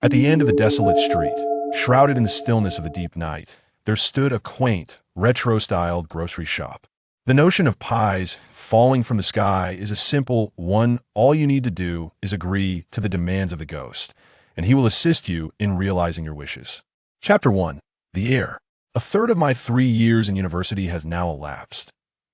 At the end of the desolate street, shrouded in the stillness of the deep night, there stood a quaint, retro-styled grocery shop. The notion of pies falling from the sky is a simple one. All you need to do is agree to the demands of the ghost, and he will assist you in realizing your wishes. Chapter 1. The Heir. A third of my 3 years in university has now elapsed.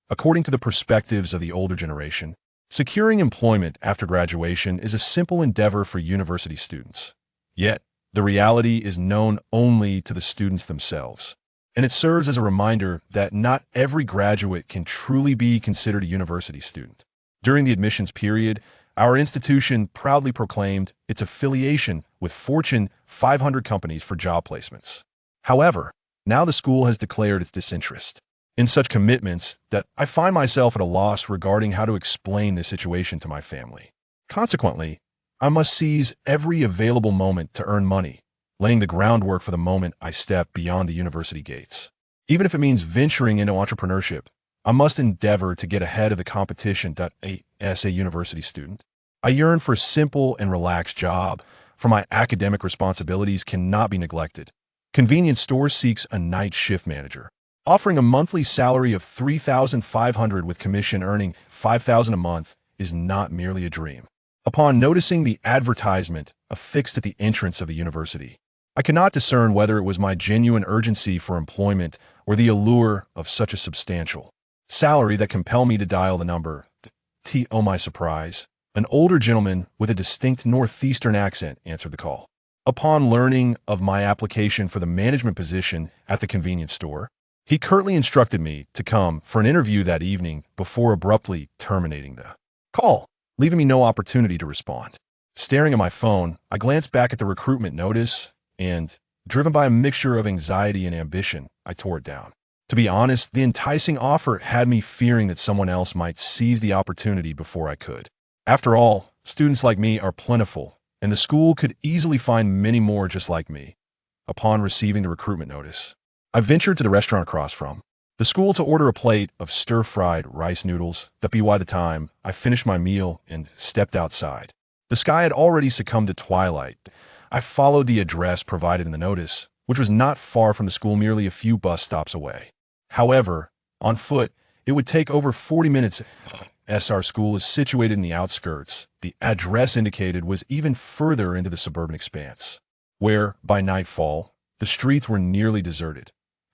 According to the perspectives of the older generation, securing employment after graduation is a simple endeavor for university students. Yet, the reality is known only to the students themselves, and it serves as a reminder that not every graduate can truly be considered a university student. During the admissions period, our institution proudly proclaimed its affiliation with Fortune 500 companies for job placements. However, now the school has declared its disinterest in such commitments that I find myself at a loss regarding how to explain this situation to my family. Consequently, I must seize every available moment to earn money, laying the groundwork for the moment I step beyond the university gates. Even if it means venturing into entrepreneurship, I must endeavor to get ahead of the competition. As a university student, I yearn for a simple and relaxed job, for my academic responsibilities cannot be neglected. Convenience store seeks a night shift manager, offering a monthly salary of $3,500 with commission earning $5,000 a month is not merely a dream. Upon noticing the advertisement affixed at the entrance of the university, I cannot discern whether it was my genuine urgency for employment or the allure of such a substantial salary that compelled me to dial the number. To my surprise, an older gentleman with a distinct northeastern accent answered the call. Upon learning of my application for the management position at the convenience store, he curtly instructed me to come for an interview that evening before abruptly terminating the call, leaving me no opportunity to respond. Staring at my phone, I glanced back at the recruitment notice and, driven by a mixture of anxiety and ambition, I tore it down. To be honest, the enticing offer had me fearing that someone else might seize the opportunity before I could. After all, students like me are plentiful, and the school could easily find many more just like me. Upon receiving the recruitment notice, I ventured to the restaurant across from the school to order a plate of stir-fried rice noodles. That be why the time I finished my meal and stepped outside, the sky had already succumbed to twilight. I followed the address provided in the notice, which was not far from the school, merely a few bus stops away. However, on foot, it would take over 40 minutes. As our school is situated in the outskirts, the address indicated was even further into the suburban expanse, where, by nightfall, the streets were nearly deserted.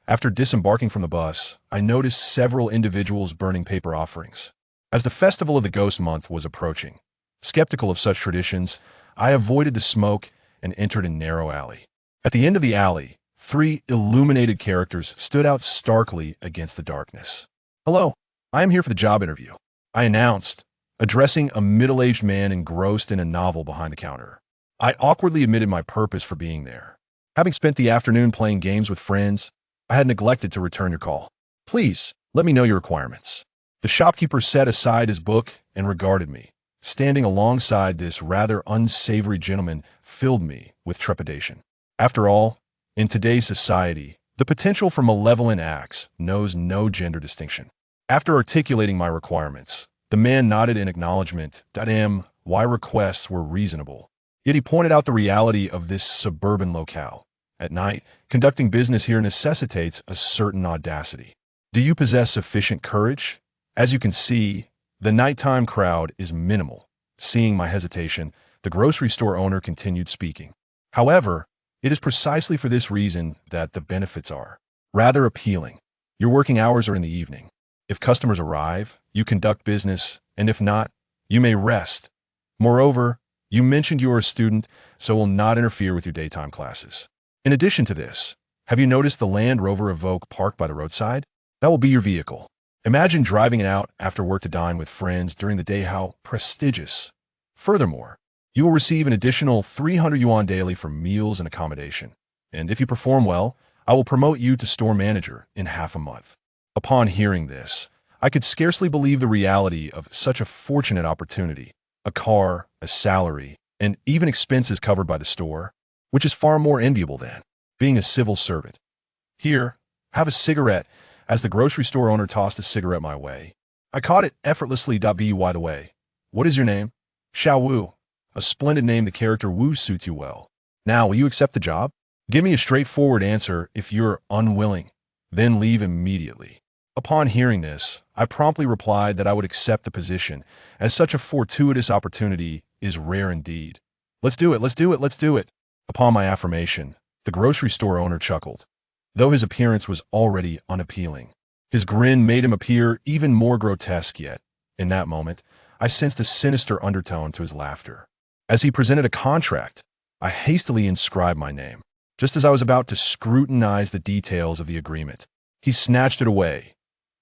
After disembarking from the bus, I noticed several individuals burning paper offerings. As the festival of the Ghost Month was approaching, skeptical of such traditions, I avoided the smoke and entered a narrow alley. At the end of the alley, 3 illuminated characters stood out starkly against the darkness. "Hello, I am here for the job interview," I announced, addressing a middle-aged man engrossed in a novel behind the counter. I awkwardly admitted my purpose for being there. Having spent the afternoon playing games with friends, I had neglected to return your call. "Please, let me know your requirements." The shopkeeper set aside his book and regarded me. Standing alongside this rather unsavory gentleman filled me with trepidation. After all, in today's society, the potential for malevolent acts knows no gender distinction. After articulating my requirements, the man nodded in acknowledgement. My requests were reasonable. Yet he pointed out the reality of this suburban locale. At night, conducting business here necessitates a certain audacity. Do you possess sufficient courage? As you can see, the nighttime crowd is minimal. Seeing my hesitation, the grocery store owner continued speaking. However, it is precisely for this reason that the benefits are rather appealing. Your working hours are in the evening. If customers arrive, you conduct business, and if not, you may rest. Moreover, you mentioned you are a student, so will not interfere with your daytime classes. In addition to this, have you noticed the Land Rover Evoque parked by the roadside? That will be your vehicle. Imagine driving it out after work to dine with friends during the day. How prestigious. Furthermore, you will receive an additional 300 yuan daily for meals and accommodation. And if you perform well, I will promote you to store manager in half a month. Upon hearing this, I could scarcely believe the reality of such a fortunate opportunity. A car, a salary, and even expenses covered by the store, which is far more enviable than being a civil servant. "Here, have a cigarette," as the grocery store owner tossed a cigarette my way. I caught it effortlessly. By the way, what is your name? "Xiao Wu." A splendid name. The character Wu suits you well. Now, will you accept the job? Give me a straightforward answer if you're unwilling, then leave immediately. Upon hearing this, I promptly replied that I would accept the position, as such a fortuitous opportunity is rare indeed. Let's do it, let's do it, let's do it. Upon my affirmation, the grocery store owner chuckled, though his appearance was already unappealing. His grin made him appear even more grotesque yet. In that moment, I sensed a sinister undertone to his laughter. As he presented a contract, I hastily inscribed my name. Just as I was about to scrutinize the details of the agreement, he snatched it away.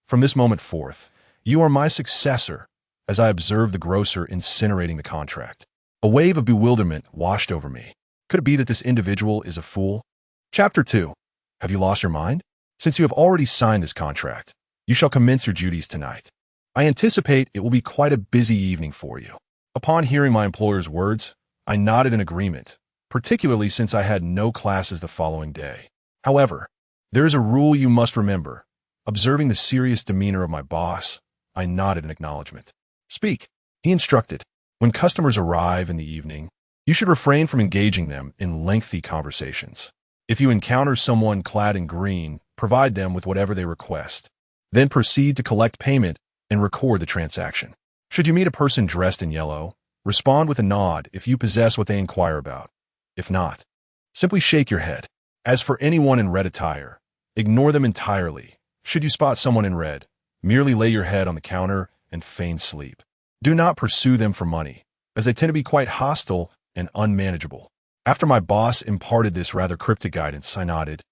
From this moment forth, you are my successor, as I observed the grocer incinerating the contract. A wave of bewilderment washed over me. Could it be that this individual is a fool? Chapter 2. Have you lost your mind? Since you have already signed this contract, you shall commence your duties tonight. I anticipate it will be quite a busy evening for you. Upon hearing my employer's words, I nodded in agreement, particularly since I had no classes the following day. However, there is a rule you must remember. Observing the serious demeanor of my boss, I nodded in acknowledgement. Speak, he instructed. When customers arrive in the evening, you should refrain from engaging them in lengthy conversations. If you encounter someone clad in green, provide them with whatever they request. Then proceed to collect payment and record the transaction. Should you meet a person dressed in yellow, respond with a nod if you possess what they inquire about. If not, simply shake your head. As for anyone in red attire, ignore them entirely. Should you spot someone in red, merely lay your head on the counter and feign sleep. Do not pursue them for money, as they tend to be quite hostile and unmanageable. After my boss imparted this rather cryptic guidance, I nodded,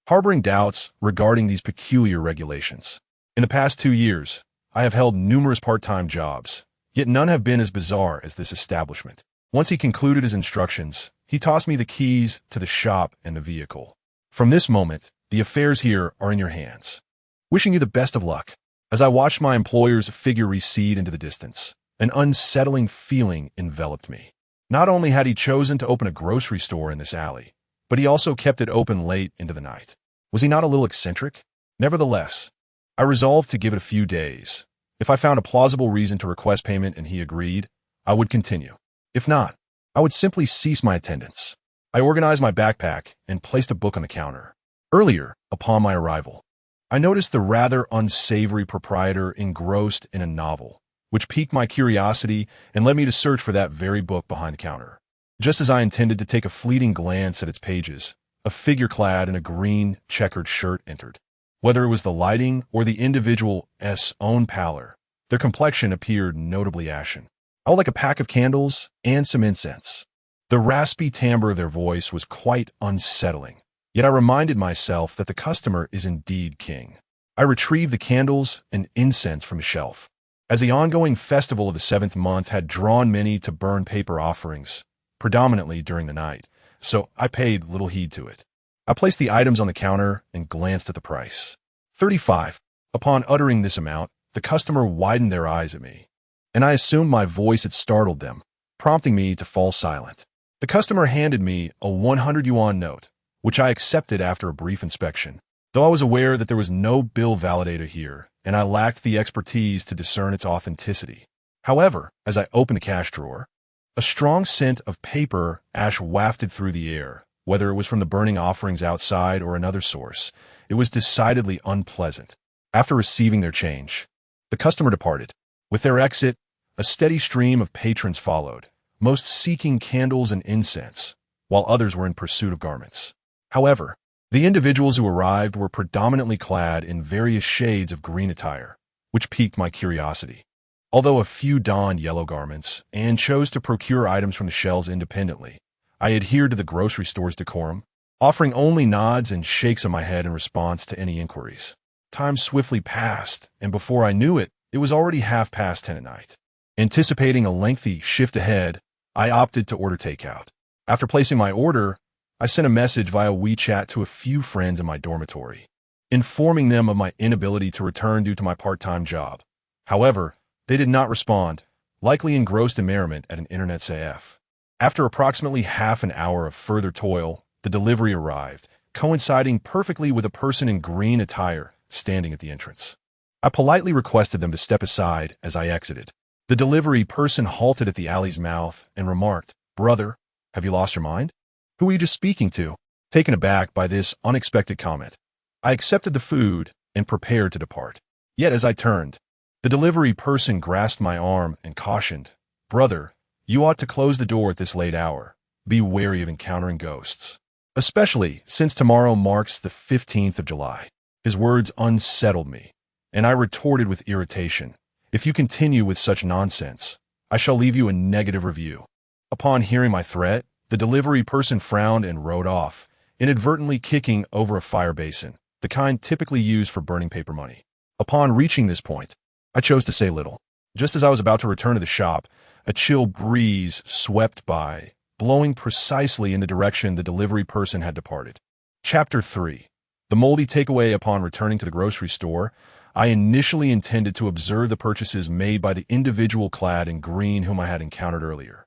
harboring doubts regarding these peculiar regulations. In the past 2 years, I have held numerous part-time jobs, yet none have been as bizarre as this establishment. Once he concluded his instructions, he tossed me the keys to the shop and the vehicle. From this moment, the affairs here are in your hands. Wishing you the best of luck. As I watched my employer's figure recede into the distance, an unsettling feeling enveloped me. Not only had he chosen to open a grocery store in this alley, but he also kept it open late into the night. Was he not a little eccentric? Nevertheless, I resolved to give it a few days. If I found a plausible reason to request payment and he agreed, I would continue. If not, I would simply cease my attendance. I organized my backpack and placed a book on the counter. Earlier, upon my arrival, I noticed the rather unsavory proprietor engrossed in a novel, which piqued my curiosity and led me to search for that very book behind the counter. Just as I intended to take a fleeting glance at its pages, a figure clad in a green checkered shirt entered. Whether it was the lighting or the individual's own pallor, their complexion appeared notably ashen. I would like a pack of candles and some incense. The raspy timbre of their voice was quite unsettling, yet I reminded myself that the customer is indeed king. I retrieved the candles and incense from a shelf. As the ongoing festival of the 7th month had drawn many to burn paper offerings, predominantly during the night, so I paid little heed to it. I placed the items on the counter and glanced at the price. 35. Upon uttering this amount, the customer widened their eyes at me, and I assumed my voice had startled them, prompting me to fall silent. The customer handed me a 100 yuan note, which I accepted after a brief inspection, though I was aware that there was no bill validator here, and I lacked the expertise to discern its authenticity. However, as I opened the cash drawer, a strong scent of paper ash wafted through the air. Whether it was from the burning offerings outside or another source, it was decidedly unpleasant. After receiving their change, the customer departed. With their exit, a steady stream of patrons followed, most seeking candles and incense, while others were in pursuit of garments. However, the individuals who arrived were predominantly clad in various shades of green attire, which piqued my curiosity. Although a few donned yellow garments and chose to procure items from the shelves independently, I adhered to the grocery store's decorum, offering only nods and shakes of my head in response to any inquiries. Time swiftly passed, and before I knew it, it was already 10:30 at night. Anticipating a lengthy shift ahead, I opted to order takeout. After placing my order, I sent a message via WeChat to a few friends in my dormitory, informing them of my inability to return due to my part-time job. However, they did not respond, likely engrossed in merriment at an internet CF. After approximately half an hour of further toil, the delivery arrived, coinciding perfectly with a person in green attire standing at the entrance. I politely requested them to step aside as I exited. The delivery person halted at the alley's mouth and remarked, "Brother, have you lost your mind? Who were you just speaking to? Taken aback by this unexpected comment, I accepted the food and prepared to depart. Yet as I turned, the delivery person grasped my arm and cautioned, "Brother, you ought to close the door at this late hour. Be wary of encountering ghosts, especially since tomorrow marks the 15th of July." His words unsettled me, and I retorted with irritation, "If you continue with such nonsense, I shall leave you a negative review." Upon hearing my threat, the delivery person frowned and rode off, inadvertently kicking over a fire basin, the kind typically used for burning paper money. Upon reaching this point, I chose to say little. Just as I was about to return to the shop, a chill breeze swept by, blowing precisely in the direction the delivery person had departed. Chapter 3. The moldy takeaway. Upon returning to the grocery store, I initially intended to observe the purchases made by the individual clad in green whom I had encountered earlier.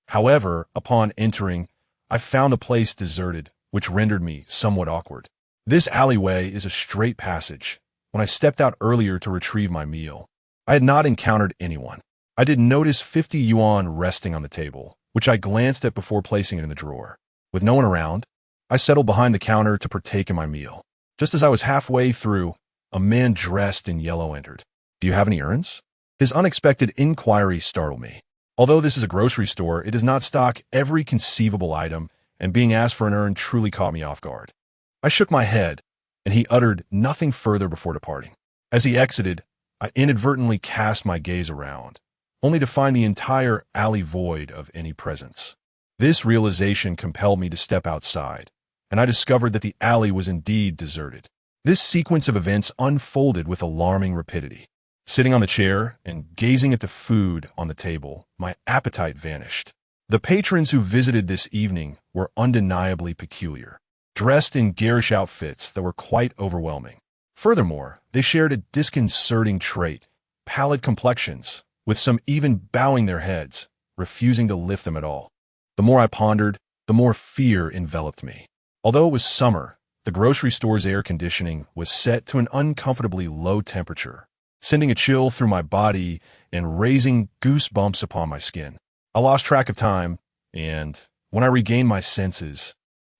However, upon entering, I found the place deserted, which rendered me somewhat awkward. This alleyway is a straight passage. When I stepped out earlier to retrieve my meal, I had not encountered anyone. I did notice 50 yuan resting on the table, which I glanced at before placing it in the drawer. With no one around, I settled behind the counter to partake in my meal. Just as I was halfway through, a man dressed in yellow entered. "Do you have any errands?" His unexpected inquiry startled me. Although this is a grocery store, it does not stock every conceivable item, and being asked for an errand truly caught me off guard. I shook my head, and he uttered nothing further before departing. As he exited, I inadvertently cast my gaze around, only to find the entire alley void of any presence. This realization compelled me to step outside, and I discovered that the alley was indeed deserted. This sequence of events unfolded with alarming rapidity. Sitting on the chair and gazing at the food on the table, my appetite vanished. The patrons who visited this evening were undeniably peculiar, dressed in garish outfits that were quite overwhelming. Furthermore, they shared a disconcerting trait, pallid complexions, with some even bowing their heads, refusing to lift them at all. The more I pondered, the more fear enveloped me. Although it was summer, the grocery store's air conditioning was set to an uncomfortably low temperature, sending a chill through my body and raising goosebumps upon my skin. I lost track of time, and when I regained my senses,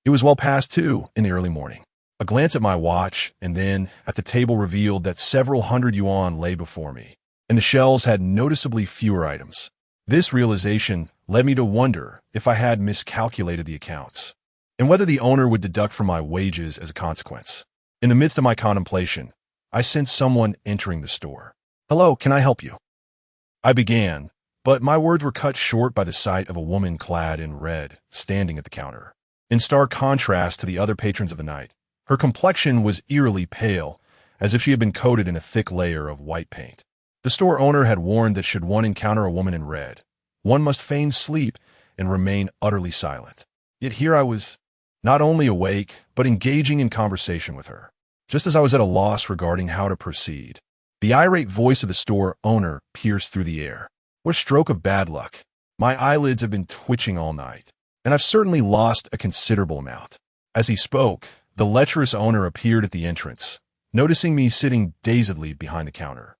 it was well past 2 in the early morning. A glance at my watch and then at the table revealed that several hundred yuan lay before me, and the shelves had noticeably fewer items. This realization led me to wonder if I had miscalculated the accounts, and whether the owner would deduct from my wages as a consequence. In the midst of my contemplation, I sensed someone entering the store. "Hello, can I help you?" I began, but my words were cut short by the sight of a woman clad in red standing at the counter. In stark contrast to the other patrons of the night, her complexion was eerily pale, as if she had been coated in a thick layer of white paint. The store owner had warned that should one encounter a woman in red, one must feign sleep and remain utterly silent. Yet here I was, not only awake, but engaging in conversation with her. Just as I was at a loss regarding how to proceed, the irate voice of the store owner pierced through the air. "What a stroke of bad luck. My eyelids have been twitching all night, and I've certainly lost a considerable amount." As he spoke, the lecherous owner appeared at the entrance, noticing me sitting dazedly behind the counter.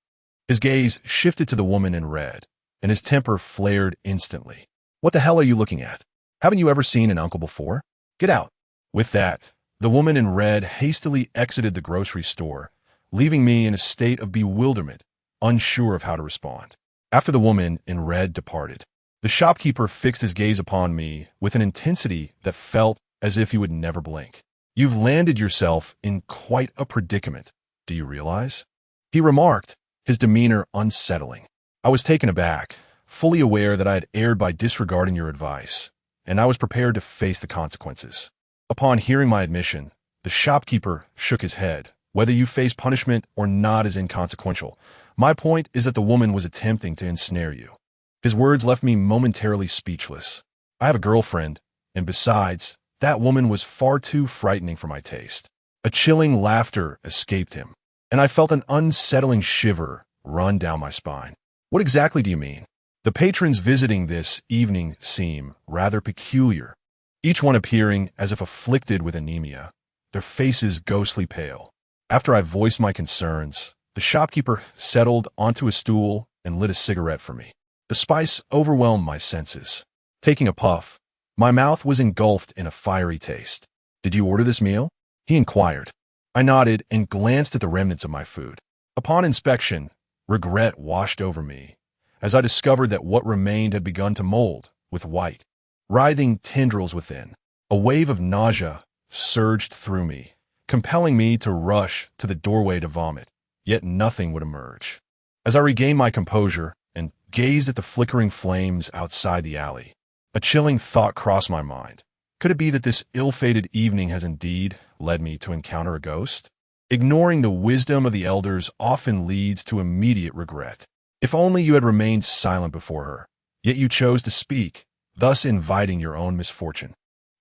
His gaze shifted to the woman in red, and his temper flared instantly. "What the hell are you looking at? Haven't you ever seen an uncle before? Get out." With that, the woman in red hastily exited the grocery store, leaving me in a state of bewilderment, unsure of how to respond. After the woman in red departed, the shopkeeper fixed his gaze upon me with an intensity that felt as if he would never blink. "You've landed yourself in quite a predicament, do you realize?" he remarked, his demeanor unsettling. I was taken aback, fully aware that I had erred by disregarding your advice, and I was prepared to face the consequences. Upon hearing my admission, the shopkeeper shook his head. "Whether you face punishment or not is inconsequential. My point is that the woman was attempting to ensnare you." His words left me momentarily speechless. I have a girlfriend, and besides, that woman was far too frightening for my taste. A chilling laughter escaped him, and I felt an unsettling shiver run down my spine. "What exactly do you mean?" The patrons visiting this evening seem rather peculiar, each one appearing as if afflicted with anemia, their faces ghostly pale. After I voiced my concerns, the shopkeeper settled onto a stool and lit a cigarette for me. The spice overwhelmed my senses. Taking a puff, My mouth was engulfed in a fiery taste. "Did you order this meal?" he inquired. I nodded and glanced at the remnants of my food. Upon inspection, regret washed over me, as I discovered that what remained had begun to mold, with white, writhing tendrils within. A wave of nausea surged through me, compelling me to rush to the doorway to vomit, yet nothing would emerge. As I regained my composure and gazed at the flickering flames outside the alley, a chilling thought crossed my mind. Could it be that this ill-fated evening has indeed led me to encounter a ghost? Ignoring the wisdom of the elders often leads to immediate regret. If only you had remained silent before her, yet you chose to speak, thus inviting your own misfortune.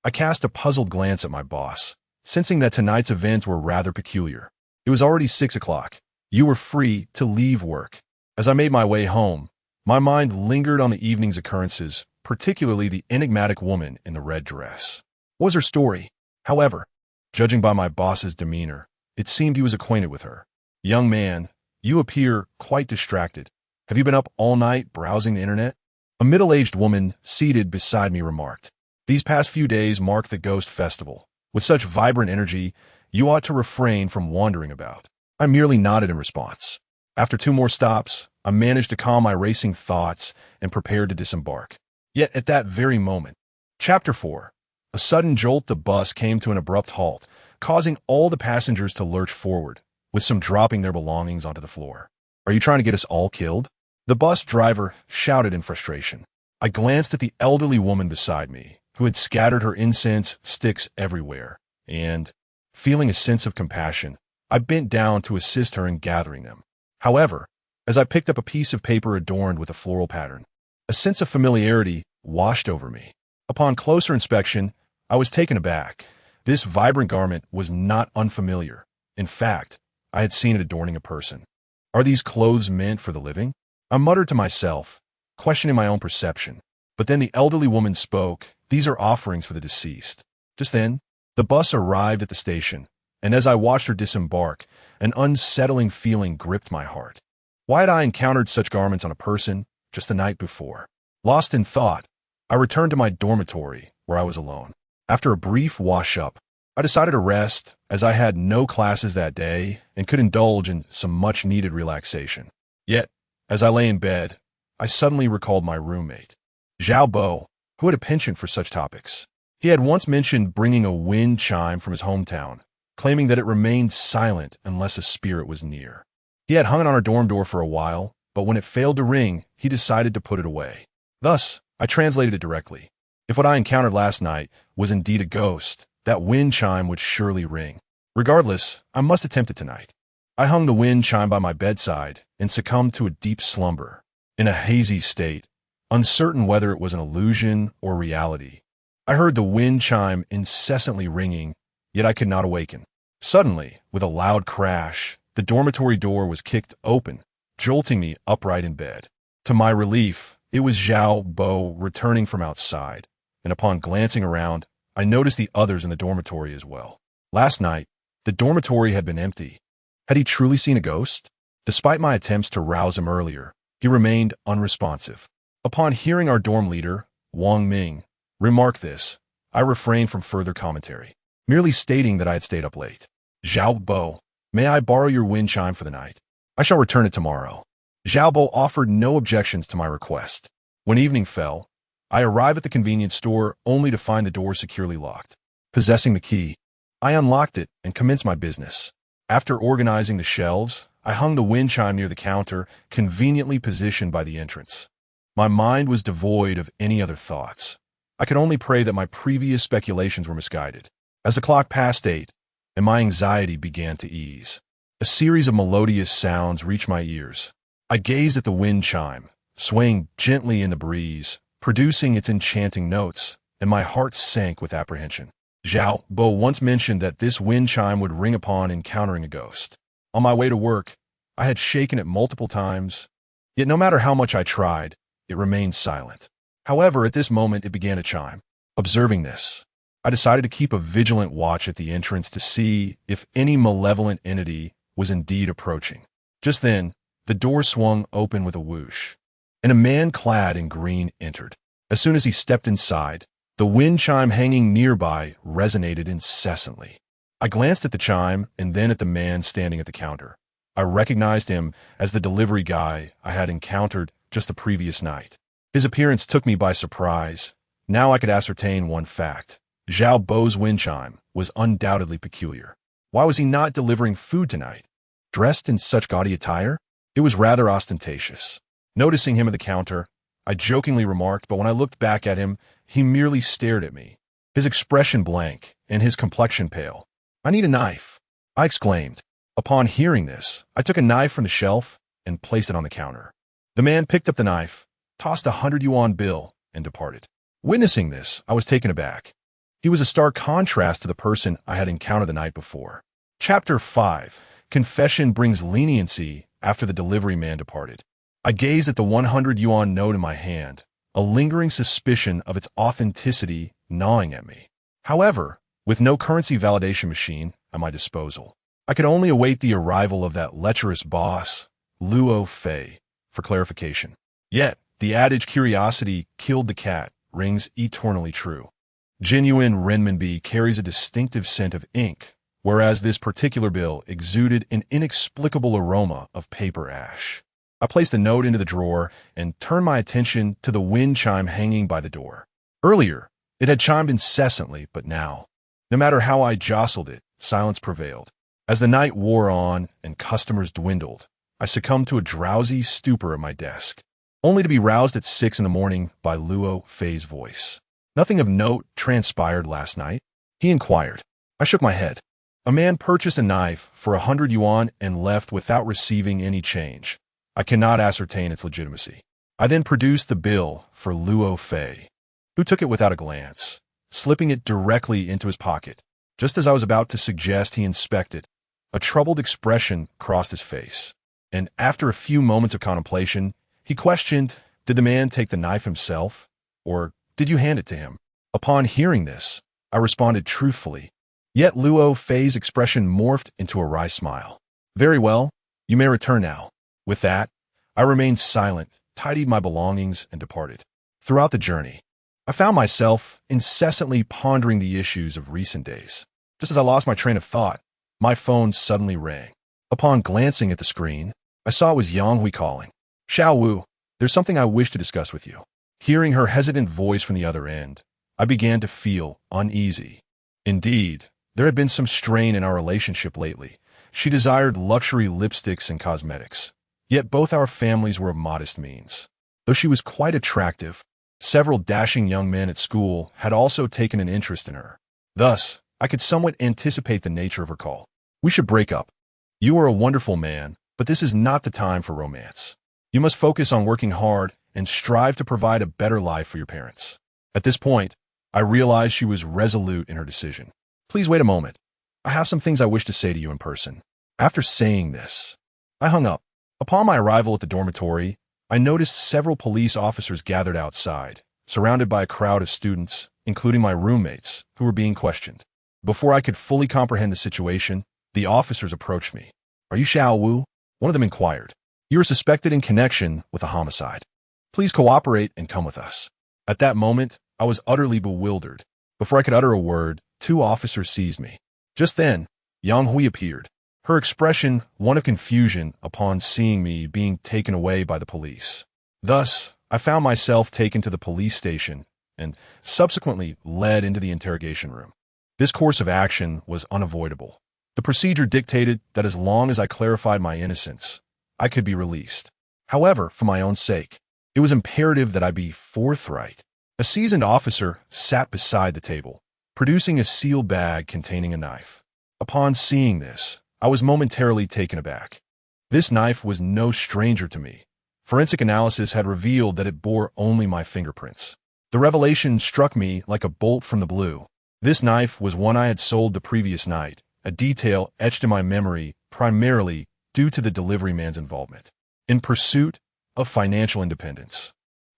I cast a puzzled glance at my boss, sensing that tonight's events were rather peculiar. It was already 6 o'clock. You were free to leave work. As I made my way home, my mind lingered on the evening's occurrences, particularly the enigmatic woman in the red dress. What was her story? However, judging by my boss's demeanor, it seemed he was acquainted with her. "Young man, you appear quite distracted. Have you been up all night browsing the internet?" A middle-aged woman seated beside me remarked. "These past few days mark the Ghost Festival. With such vibrant energy, you ought to refrain from wandering about." I merely nodded in response. After 2 more stops, I managed to calm my racing thoughts and prepared to disembark. Yet at that very moment, Chapter 4, a sudden jolt, the bus came to an abrupt halt, causing all the passengers to lurch forward, with some dropping their belongings onto the floor. "Are you trying to get us all killed?" the bus driver shouted in frustration. I glanced at the elderly woman beside me, who had scattered her incense sticks everywhere, and, feeling a sense of compassion, I bent down to assist her in gathering them. However, as I picked up a piece of paper adorned with a floral pattern, a sense of familiarity washed over me. Upon closer inspection, I was taken aback. This vibrant garment was not unfamiliar. In fact, I had seen it adorning a person. Are these clothes meant for the living? I muttered to myself, questioning my own perception. But then the elderly woman spoke. "These are offerings for the deceased." Just then, the bus arrived at the station, and as I watched her disembark, an unsettling feeling gripped my heart. Why had I encountered such garments on a person just the night before? Lost in thought, I returned to my dormitory, where I was alone. After a brief wash-up, I decided to rest, as I had no classes that day and could indulge in some much-needed relaxation. Yet, as I lay in bed, I suddenly recalled my roommate, Zhao Bo, who had a penchant for such topics. He had once mentioned bringing a wind chime from his hometown, claiming that it remained silent unless a spirit was near. He had hung it on our dorm door for a while, but when it failed to ring, he decided to put it away. Thus, I translated it directly. If what I encountered last night was indeed a ghost, that wind chime would surely ring. Regardless, I must attempt it tonight. I hung the wind chime by my bedside and succumbed to a deep slumber. In a hazy state, uncertain whether it was an illusion or reality, I heard the wind chime incessantly ringing, yet I could not awaken. Suddenly, with a loud crash, the dormitory door was kicked open, jolting me upright in bed. To my relief, it was Zhao Bo returning from outside, and upon glancing around, I noticed the others in the dormitory as well. Last night, the dormitory had been empty. Had he truly seen a ghost? Despite my attempts to rouse him earlier, he remained unresponsive. Upon hearing our dorm leader, Wang Ming, remark this, I refrained from further commentary, merely stating that I had stayed up late. "Zhao Bo, may I borrow your wind chime for the night? I shall return it tomorrow." Zhao Bo offered no objections to my request. When evening fell, I arrived at the convenience store only to find the door securely locked. Possessing the key, I unlocked it and commenced my business. After organizing the shelves, I hung the wind chime near the counter, conveniently positioned by the entrance. My mind was devoid of any other thoughts. I could only pray that my previous speculations were misguided. As the clock passed 8, and my anxiety began to ease, a series of melodious sounds reached my ears. I gazed at the wind chime, swaying gently in the breeze, producing its enchanting notes, and my heart sank with apprehension. Zhao Bo once mentioned that this wind chime would ring upon encountering a ghost. On my way to work, I had shaken it multiple times, yet no matter how much I tried, it remained silent. However, at this moment it began to chime. Observing this, I decided to keep a vigilant watch at the entrance to see if any malevolent entity was indeed approaching. Just then, the door swung open with a whoosh, and a man clad in green entered. As soon as he stepped inside, The wind chime hanging nearby resonated incessantly. I glanced at the chime and then at the man standing at the counter. I recognized him as the delivery guy I had encountered just the previous night. His appearance took me by surprise. Now I could ascertain one fact. Zhao Bo's wind chime was undoubtedly peculiar. Why was he not delivering food tonight? Dressed in such gaudy attire? It was rather ostentatious. Noticing him at the counter, I jokingly remarked, but when I looked back at him, he merely stared at me, his expression blank and his complexion pale. "I need a knife," I exclaimed. Upon hearing this, I took a knife from the shelf and placed it on the counter. The man picked up the knife, tossed a 100 yuan bill, and departed. Witnessing this, I was taken aback. He was a stark contrast to the person I had encountered the night before. Chapter 5. Confession brings leniency after the delivery man departed. I gazed at the 100 yuan note in my hand, a lingering suspicion of its authenticity gnawing at me. However, with no currency validation machine at my disposal, I could only await the arrival of that lecherous boss, Luo Fei, for clarification. Yet, the adage curiosity killed the cat rings eternally true. Genuine renminbi carries a distinctive scent of ink, whereas this particular bill exuded an inexplicable aroma of paper ash. I placed the note into the drawer and turned my attention to the wind chime hanging by the door. Earlier, it had chimed incessantly, but now, no matter how I jostled it, silence prevailed. As the night wore on and customers dwindled, I succumbed to a drowsy stupor at my desk, only to be roused at 6 a.m. by Luo Fei's voice. "Nothing of note transpired last night?" he inquired. I shook my head. "A man purchased a knife for 100 yuan and left without receiving any change. I cannot ascertain its legitimacy." I then produced the bill for Luo Fei, who took it without a glance, slipping it directly into his pocket. Just as I was about to suggest he inspect it, a troubled expression crossed his face, and after a few moments of contemplation, he questioned, "Did the man take the knife himself, or did you hand it to him?" Upon hearing this, I responded truthfully, yet Luo Fei's expression morphed into a wry smile. "Very well, you may return now." With that, I remained silent, tidied my belongings, and departed. Throughout the journey, I found myself incessantly pondering the issues of recent days. Just as I lost my train of thought, my phone suddenly rang. Upon glancing at the screen, I saw it was Yang Hui calling. "Xiao Wu, there's something I wish to discuss with you." Hearing her hesitant voice from the other end, I began to feel uneasy. Indeed, there had been some strain in our relationship lately. She desired luxury lipsticks and cosmetics, yet both our families were of modest means. Though she was quite attractive, several dashing young men at school had also taken an interest in her. Thus, I could somewhat anticipate the nature of her call. "We should break up. You are a wonderful man, but this is not the time for romance. You must focus on working hard and strive to provide a better life for your parents." At this point, I realized she was resolute in her decision. "Please wait a moment. I have some things I wish to say to you in person." After saying this, I hung up. Upon my arrival at the dormitory, I noticed several police officers gathered outside, surrounded by a crowd of students, including my roommates, who were being questioned. Before I could fully comprehend the situation, the officers approached me. "Are you Xiao Wu?" One of them inquired. "You are suspected in connection with a homicide. Please cooperate and come with us." At that moment, I was utterly bewildered. Before I could utter a word, 2 officers seized me. Just then, Yang Hui appeared, her expression one of confusion upon seeing me being taken away by the police. Thus, I found myself taken to the police station and subsequently led into the interrogation room. This course of action was unavoidable. The procedure dictated that as long as I clarified my innocence, I could be released. However, for my own sake, it was imperative that I be forthright. A seasoned officer sat beside the table, producing a sealed bag containing a knife. Upon seeing this, I was momentarily taken aback. This knife was no stranger to me. Forensic analysis had revealed that it bore only my fingerprints. The revelation struck me like a bolt from the blue. This knife was one I had sold the previous night, a detail etched in my memory primarily due to the delivery man's involvement. In pursuit of financial independence,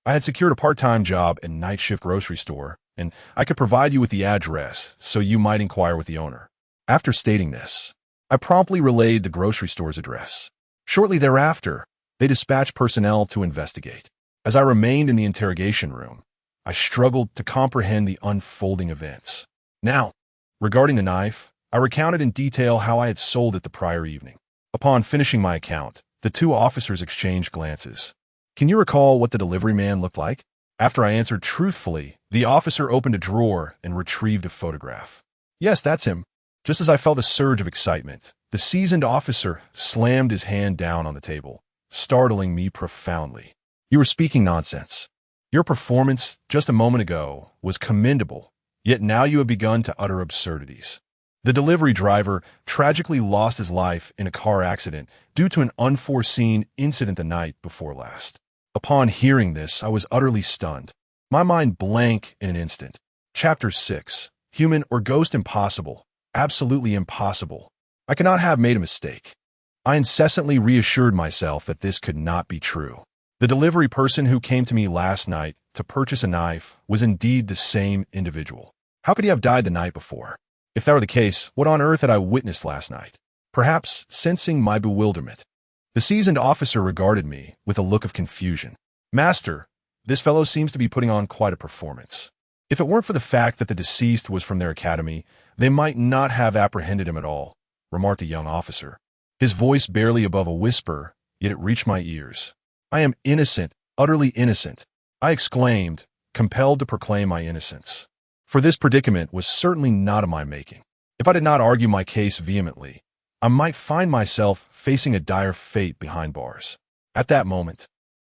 I had secured a part-time job at a night shift grocery store, and I could provide you with the address so you might inquire with the owner. After stating this, I promptly relayed the grocery store's address. Shortly thereafter, they dispatched personnel to investigate. As I remained in the interrogation room, I struggled to comprehend the unfolding events. Now, regarding the knife, I recounted in detail how I had sold it the prior evening. Upon finishing my account, the two officers exchanged glances. Can you recall what the delivery man looked like? After I answered truthfully, the officer opened a drawer and retrieved a photograph. Yes, that's him. Just as I felt a surge of excitement, the seasoned officer slammed his hand down on the table, startling me profoundly. You were speaking nonsense. Your performance just a moment ago was commendable, yet now you have begun to utter absurdities. The delivery driver tragically lost his life in a car accident due to an unforeseen incident the night before last. Upon hearing this, I was utterly stunned. My mind blank in an instant. Chapter 6. Human or ghost impossible. Absolutely impossible. I cannot have made a mistake. I incessantly reassured myself that this could not be true. The delivery person who came to me last night to purchase a knife was indeed the same individual. How could he have died the night before? If that were the case, what on earth had I witnessed last night? Perhaps sensing my bewilderment, the seasoned officer regarded me with a look of confusion. Master, this fellow seems to be putting on quite a performance. If it weren't for the fact that the deceased was from their academy, they might not have apprehended him at all, remarked a young officer. His voice barely above a whisper, yet it reached my ears. I am innocent, utterly innocent, I exclaimed, compelled to proclaim my innocence. For this predicament was certainly not of my making. If I did not argue my case vehemently, I might find myself facing a dire fate behind bars. At that moment,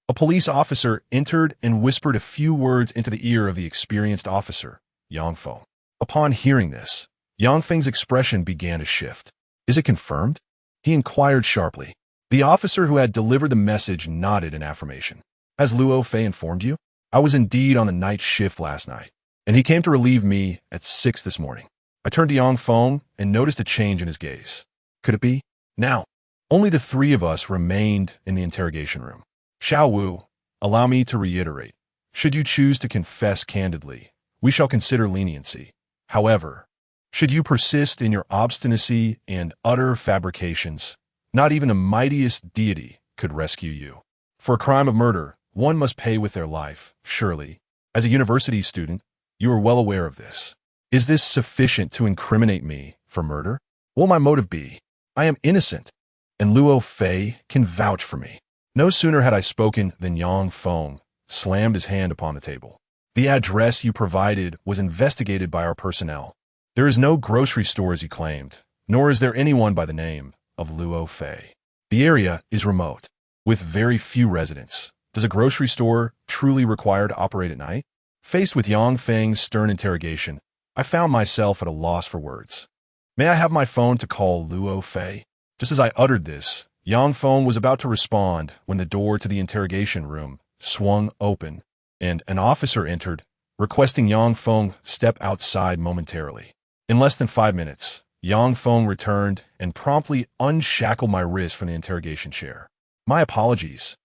a police officer entered and whispered a few words into the ear of the experienced officer, Yang Feng. Upon hearing this, Yang Feng's expression began to shift. Is it confirmed? He inquired sharply. The officer who had delivered the message nodded in affirmation. Has Luo Fei informed you? I was indeed on the night shift last night, and he came to relieve me at 6 this morning. I turned to Yang Feng and noticed a change in his gaze. Could it be? Now, only the three of us remained in the interrogation room. Xiao Wu, allow me to reiterate. Should you choose to confess candidly, we shall consider leniency. However, should you persist in your obstinacy and utter fabrications, not even the mightiest deity could rescue you. For a crime of murder, one must pay with their life, surely. As a university student, you are well aware of this. Is this sufficient to incriminate me for murder? What will my motive be? I am innocent, and Luo Fei can vouch for me. No sooner had I spoken than Yang Feng slammed his hand upon the table. The address you provided was investigated by our personnel. There is no grocery store as you claimed, nor is there anyone by the name of Luo Fei. The area is remote, with very few residents. Does a grocery store truly require to operate at night? Faced with Yang Feng's stern interrogation, I found myself at a loss for words. May I have my phone to call Luo Fei? Just as I uttered this, Yang Feng was about to respond when the door to the interrogation room swung open, and an officer entered, requesting Yang Feng step outside momentarily. In less than 5 minutes, Yang Feng returned and promptly unshackled my wrist from the interrogation chair. My apologies.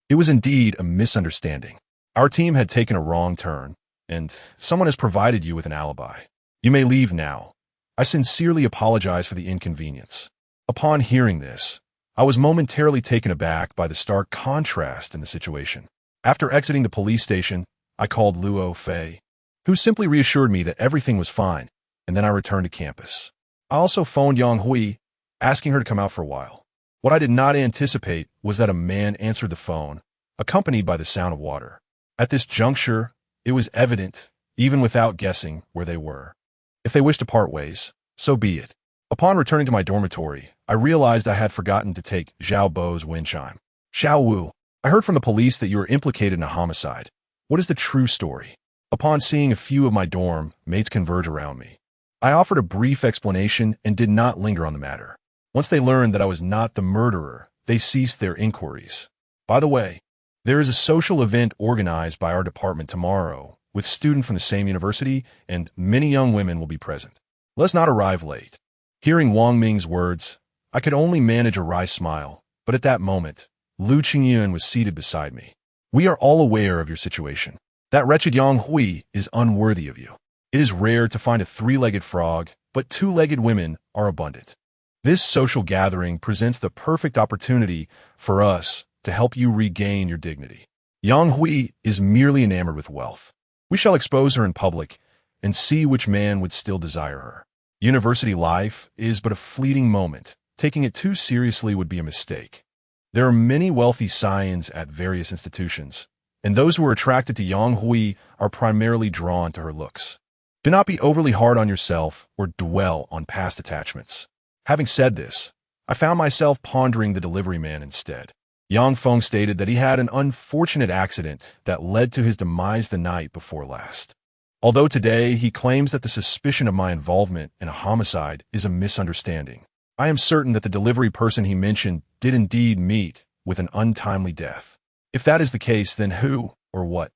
It was indeed a misunderstanding. Our team had taken a wrong turn, and someone has provided you with an alibi. You may leave now. I sincerely apologize for the inconvenience. Upon hearing this, I was momentarily taken aback by the stark contrast in the situation. After exiting the police station, I called Luo Fei, who simply reassured me that everything was fine, and then I returned to campus. I also phoned Yang Hui, asking her to come out for a while. What I did not anticipate was that a man answered the phone, accompanied by the sound of water. At this juncture, it was evident, even without guessing, where they were. If they wished to part ways, so be it. Upon returning to my dormitory, I realized I had forgotten to take Zhao Bo's wind chime. Xiao Wu, I heard from the police that you were implicated in a homicide. What is the true story? Upon seeing a few of my dorm mates converge around me, I offered a brief explanation and did not linger on the matter. Once they learned that I was not the murderer, they ceased their inquiries. By the way, there is a social event organized by our department tomorrow with students from the same university, and many young women will be present. Let's not arrive late. Hearing Wang Ming's words, I could only manage a wry smile, but at that moment, Lu Qingyun was seated beside me. We are all aware of your situation. That wretched Yang Hui is unworthy of you. It is rare to find a three-legged frog, but two-legged women are abundant. This social gathering presents the perfect opportunity for us to help you regain your dignity. Yang Hui is merely enamored with wealth. We shall expose her in public and see which man would still desire her. University life is but a fleeting moment. Taking it too seriously would be a mistake. There are many wealthy scions at various institutions, and those who are attracted to Yang Hui are primarily drawn to her looks. Do not be overly hard on yourself or dwell on past attachments. Having said this, I found myself pondering the delivery man instead. Yang Feng stated that he had an unfortunate accident that led to his demise the night before last. Although today he claims that the suspicion of my involvement in a homicide is a misunderstanding, I am certain that the delivery person he mentioned did indeed meet with an untimely death. If that is the case, then who or what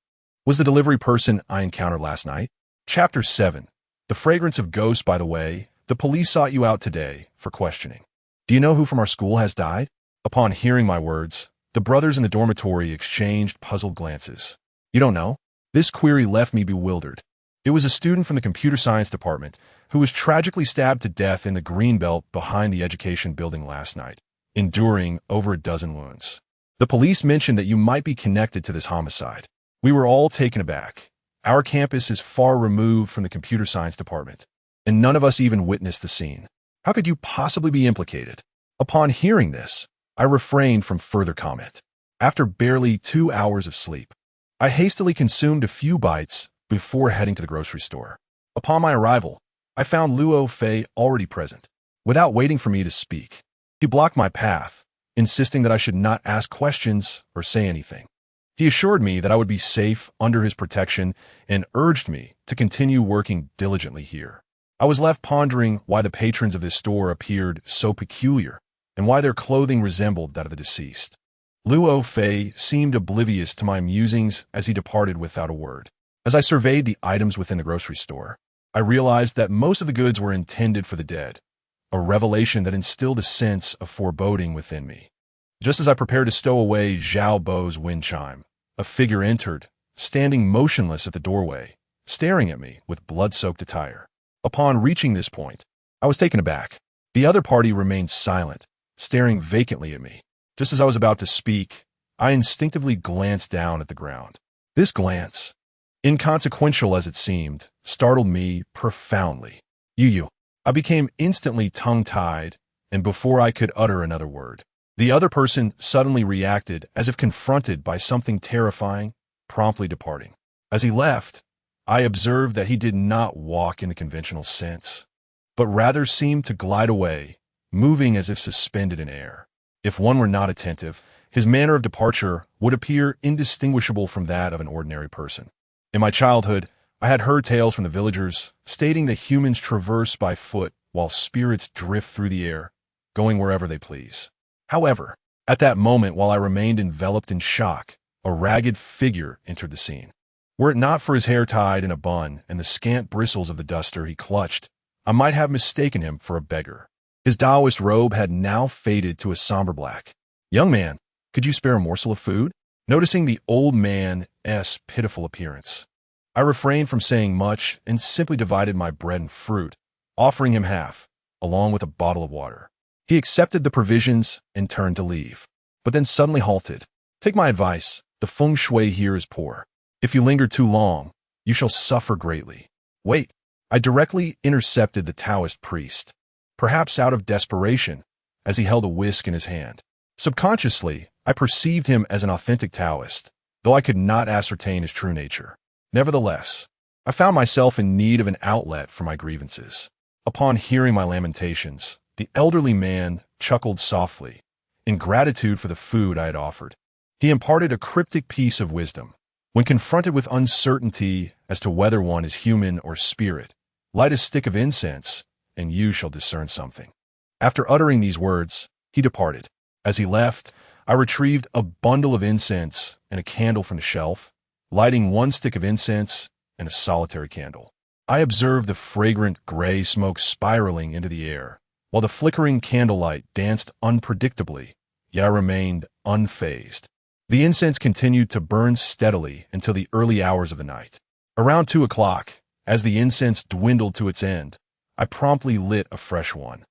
was the delivery person I encountered last night? Chapter 7. The fragrance of ghosts. By the way, the police sought you out today for questioning. Do you know who from our school has died? Upon hearing my words, the brothers in the dormitory exchanged puzzled glances. You don't know? This query left me bewildered. It was a student from the computer science department who was tragically stabbed to death in the greenbelt behind the education building last night, enduring over a dozen wounds. The police mentioned that you might be connected to this homicide. We were all taken aback. Our campus is far removed from the computer science department, and none of us even witnessed the scene. How could you possibly be implicated? Upon hearing this, I refrained from further comment. After barely 2 hours of sleep, I hastily consumed a few bites before heading to the grocery store. Upon my arrival, I found Luo Fei already present. Without waiting for me to speak, he blocked my path, insisting that I should not ask questions or say anything. He assured me that I would be safe under his protection and urged me to continue working diligently here. I was left pondering why the patrons of this store appeared so peculiar and why their clothing resembled that of the deceased. Luo Fei seemed oblivious to my musings as he departed without a word. As I surveyed the items within the grocery store, I realized that most of the goods were intended for the dead, a revelation that instilled a sense of foreboding within me. Just as I prepared to stow away Zhao Bo's wind chime, a figure entered, standing motionless at the doorway, staring at me with blood-soaked attire. Upon reaching this point, I was taken aback. The other party remained silent, staring vacantly at me. Just as I was about to speak, I instinctively glanced down at the ground. This glance, inconsequential as it seemed, startled me profoundly. You. I became instantly tongue-tied, and before I could utter another word, the other person suddenly reacted as if confronted by something terrifying, promptly departing. As he left, I observed that he did not walk in the conventional sense, but rather seemed to glide away, moving as if suspended in air. If one were not attentive, his manner of departure would appear indistinguishable from that of an ordinary person. In my childhood, I had heard tales from the villagers stating that humans traverse by foot while spirits drift through the air, going wherever they please. However, at that moment, while I remained enveloped in shock, a ragged figure entered the scene. Were it not for his hair tied in a bun and the scant bristles of the duster he clutched, I might have mistaken him for a beggar. His Taoist robe had now faded to a somber black. "Young man, could you spare a morsel of food?" Noticing the old man's pitiful appearance, I refrained from saying much and simply divided my bread and fruit, offering him half, along with a bottle of water. He accepted the provisions and turned to leave, but then suddenly halted. "Take my advice, the feng shui here is poor. If you linger too long, you shall suffer greatly." "Wait." I directly intercepted the Taoist priest, perhaps out of desperation, as he held a whisk in his hand. Subconsciously, I perceived him as an authentic Taoist, though I could not ascertain his true nature. Nevertheless, I found myself in need of an outlet for my grievances. Upon hearing my lamentations, the elderly man chuckled softly, in gratitude for the food I had offered. He imparted a cryptic piece of wisdom. When confronted with uncertainty as to whether one is human or spirit, light a stick of incense, and you shall discern something. After uttering these words, he departed. As he left, I retrieved a bundle of incense and a candle from the shelf, lighting one stick of incense and a solitary candle. I observed the fragrant gray smoke spiraling into the air, while the flickering candlelight danced unpredictably, yet I remained unfazed. The incense continued to burn steadily until the early hours of the night. Around 2 o'clock, as the incense dwindled to its end, I promptly lit a fresh one.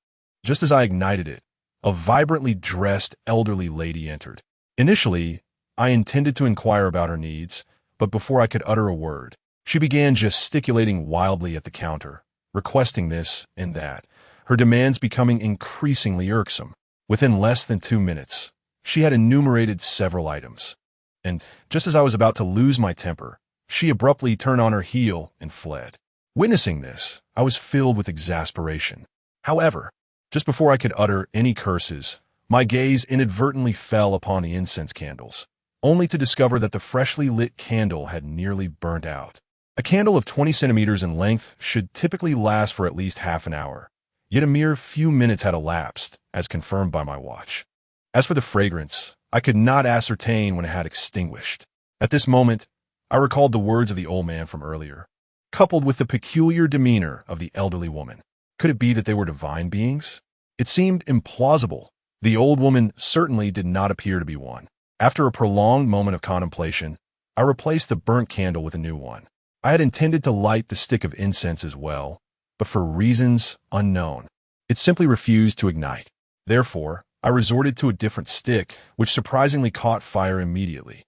Just as I ignited it, a vibrantly dressed elderly lady entered. Initially, I intended to inquire about her needs, but before I could utter a word, She began gesticulating wildly at the counter, requesting this and that, her demands becoming increasingly irksome. Within less than 2 minutes, she had enumerated several items. And just as I was about to lose my temper, she abruptly turned on her heel and fled. Witnessing this, I was filled with exasperation. However, just before I could utter any curses, my gaze inadvertently fell upon the incense candles, only to discover that the freshly lit candle had nearly burnt out. A candle of 20 centimeters in length should typically last for at least half an hour, yet a mere few minutes had elapsed, as confirmed by my watch. As for the fragrance, I could not ascertain when it had extinguished. At this moment, I recalled the words of the old man from earlier, coupled with the peculiar demeanor of the elderly woman. Could it be that they were divine beings? It seemed implausible. The old woman certainly did not appear to be one. After a prolonged moment of contemplation, I replaced the burnt candle with a new one. I had intended to light the stick of incense as well, but for reasons unknown, it simply refused to ignite. Therefore, I resorted to a different stick, which surprisingly caught fire immediately.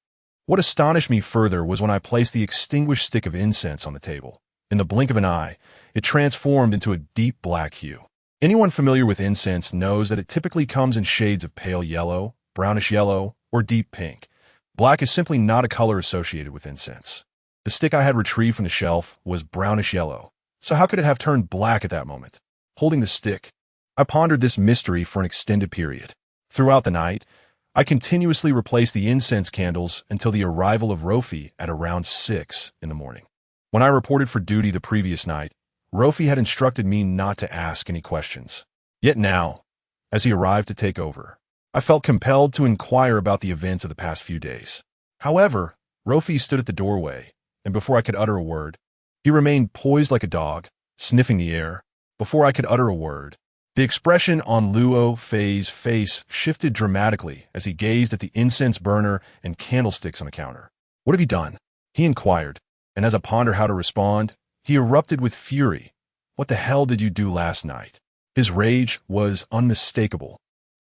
What astonished me further was when I placed the extinguished stick of incense on the table. In the blink of an eye, it transformed into a deep black hue. Anyone familiar with incense knows that it typically comes in shades of pale yellow, brownish yellow, or deep pink. Black is simply not a color associated with incense. The stick I had retrieved from the shelf was brownish yellow, so how could it have turned black at that moment? Holding the stick, I pondered this mystery for an extended period. Throughout the night, I continuously replaced the incense candles until the arrival of Rofi at around 6 in the morning. When I reported for duty the previous night, Rofi had instructed me not to ask any questions. Yet now, as he arrived to take over, I felt compelled to inquire about the events of the past few days. However, Rofi stood at the doorway, and before I could utter a word, he remained poised like a dog, sniffing the air. Before I could utter a word, the expression on Luo Fei's face shifted dramatically as he gazed at the incense burner and candlesticks on the counter. "What have you done?" he inquired, and as I pondered how to respond, he erupted with fury. "What the hell did you do last night?" His rage was unmistakable,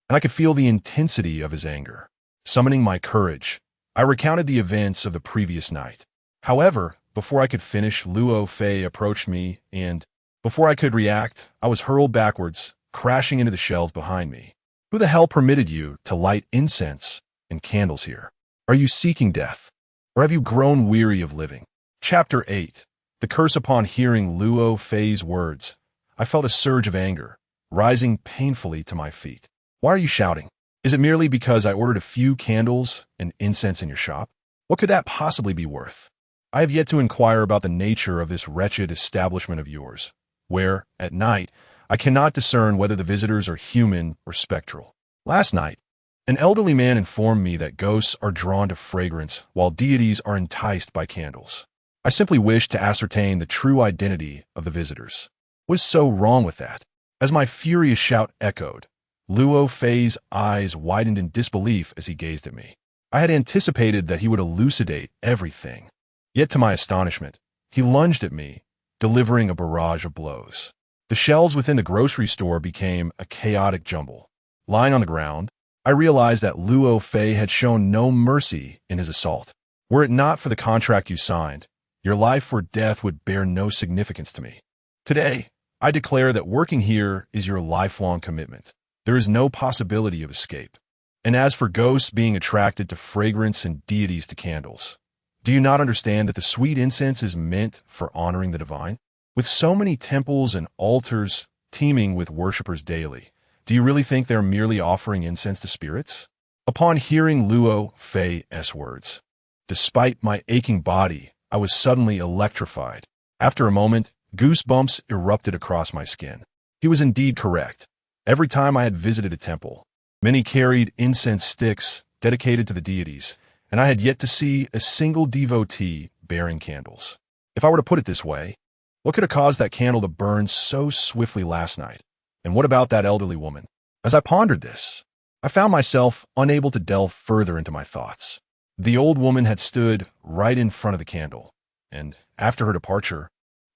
and I could feel the intensity of his anger. Summoning my courage, I recounted the events of the previous night. However, before I could finish, Luo Fei approached me, and before I could react, I was hurled backwards, crashing into the shelves behind me. "Who the hell permitted you to light incense and candles here? Are you seeking death? Or have you grown weary of living?" Chapter 8. The curse. Upon hearing Luo Fei's words, I felt a surge of anger, rising painfully to my feet. "Why are you shouting? Is it merely because I ordered a few candles and incense in your shop? What could that possibly be worth? I have yet to inquire about the nature of this wretched establishment of yours, where, at night, I cannot discern whether the visitors are human or spectral. Last night, an elderly man informed me that ghosts are drawn to fragrance while deities are enticed by candles. I simply wished to ascertain the true identity of the visitors. What is so wrong with that?" As my furious shout echoed, Luo Fei's eyes widened in disbelief as he gazed at me. I had anticipated that he would elucidate everything. Yet to my astonishment, he lunged at me, delivering a barrage of blows. The shelves within the grocery store became a chaotic jumble. Lying on the ground, I realized that Luo Fei had shown no mercy in his assault. "Were it not for the contract you signed, your life or death would bear no significance to me. Today, I declare that working here is your lifelong commitment. There is no possibility of escape. And as for ghosts being attracted to fragrance and deities to candles, do you not understand that the sweet incense is meant for honoring the divine? With so many temples and altars teeming with worshippers daily, do you really think they're merely offering incense to spirits?" Upon hearing Luo Fei's words, despite my aching body, I was suddenly electrified. After a moment, goosebumps erupted across my skin. He was indeed correct. Every time I had visited a temple, many carried incense sticks dedicated to the deities, and I had yet to see a single devotee bearing candles. If I were to put it this way, what could have caused that candle to burn so swiftly last night? And what about that elderly woman? As I pondered this, I found myself unable to delve further into my thoughts. The old woman had stood right in front of the candle, and after her departure,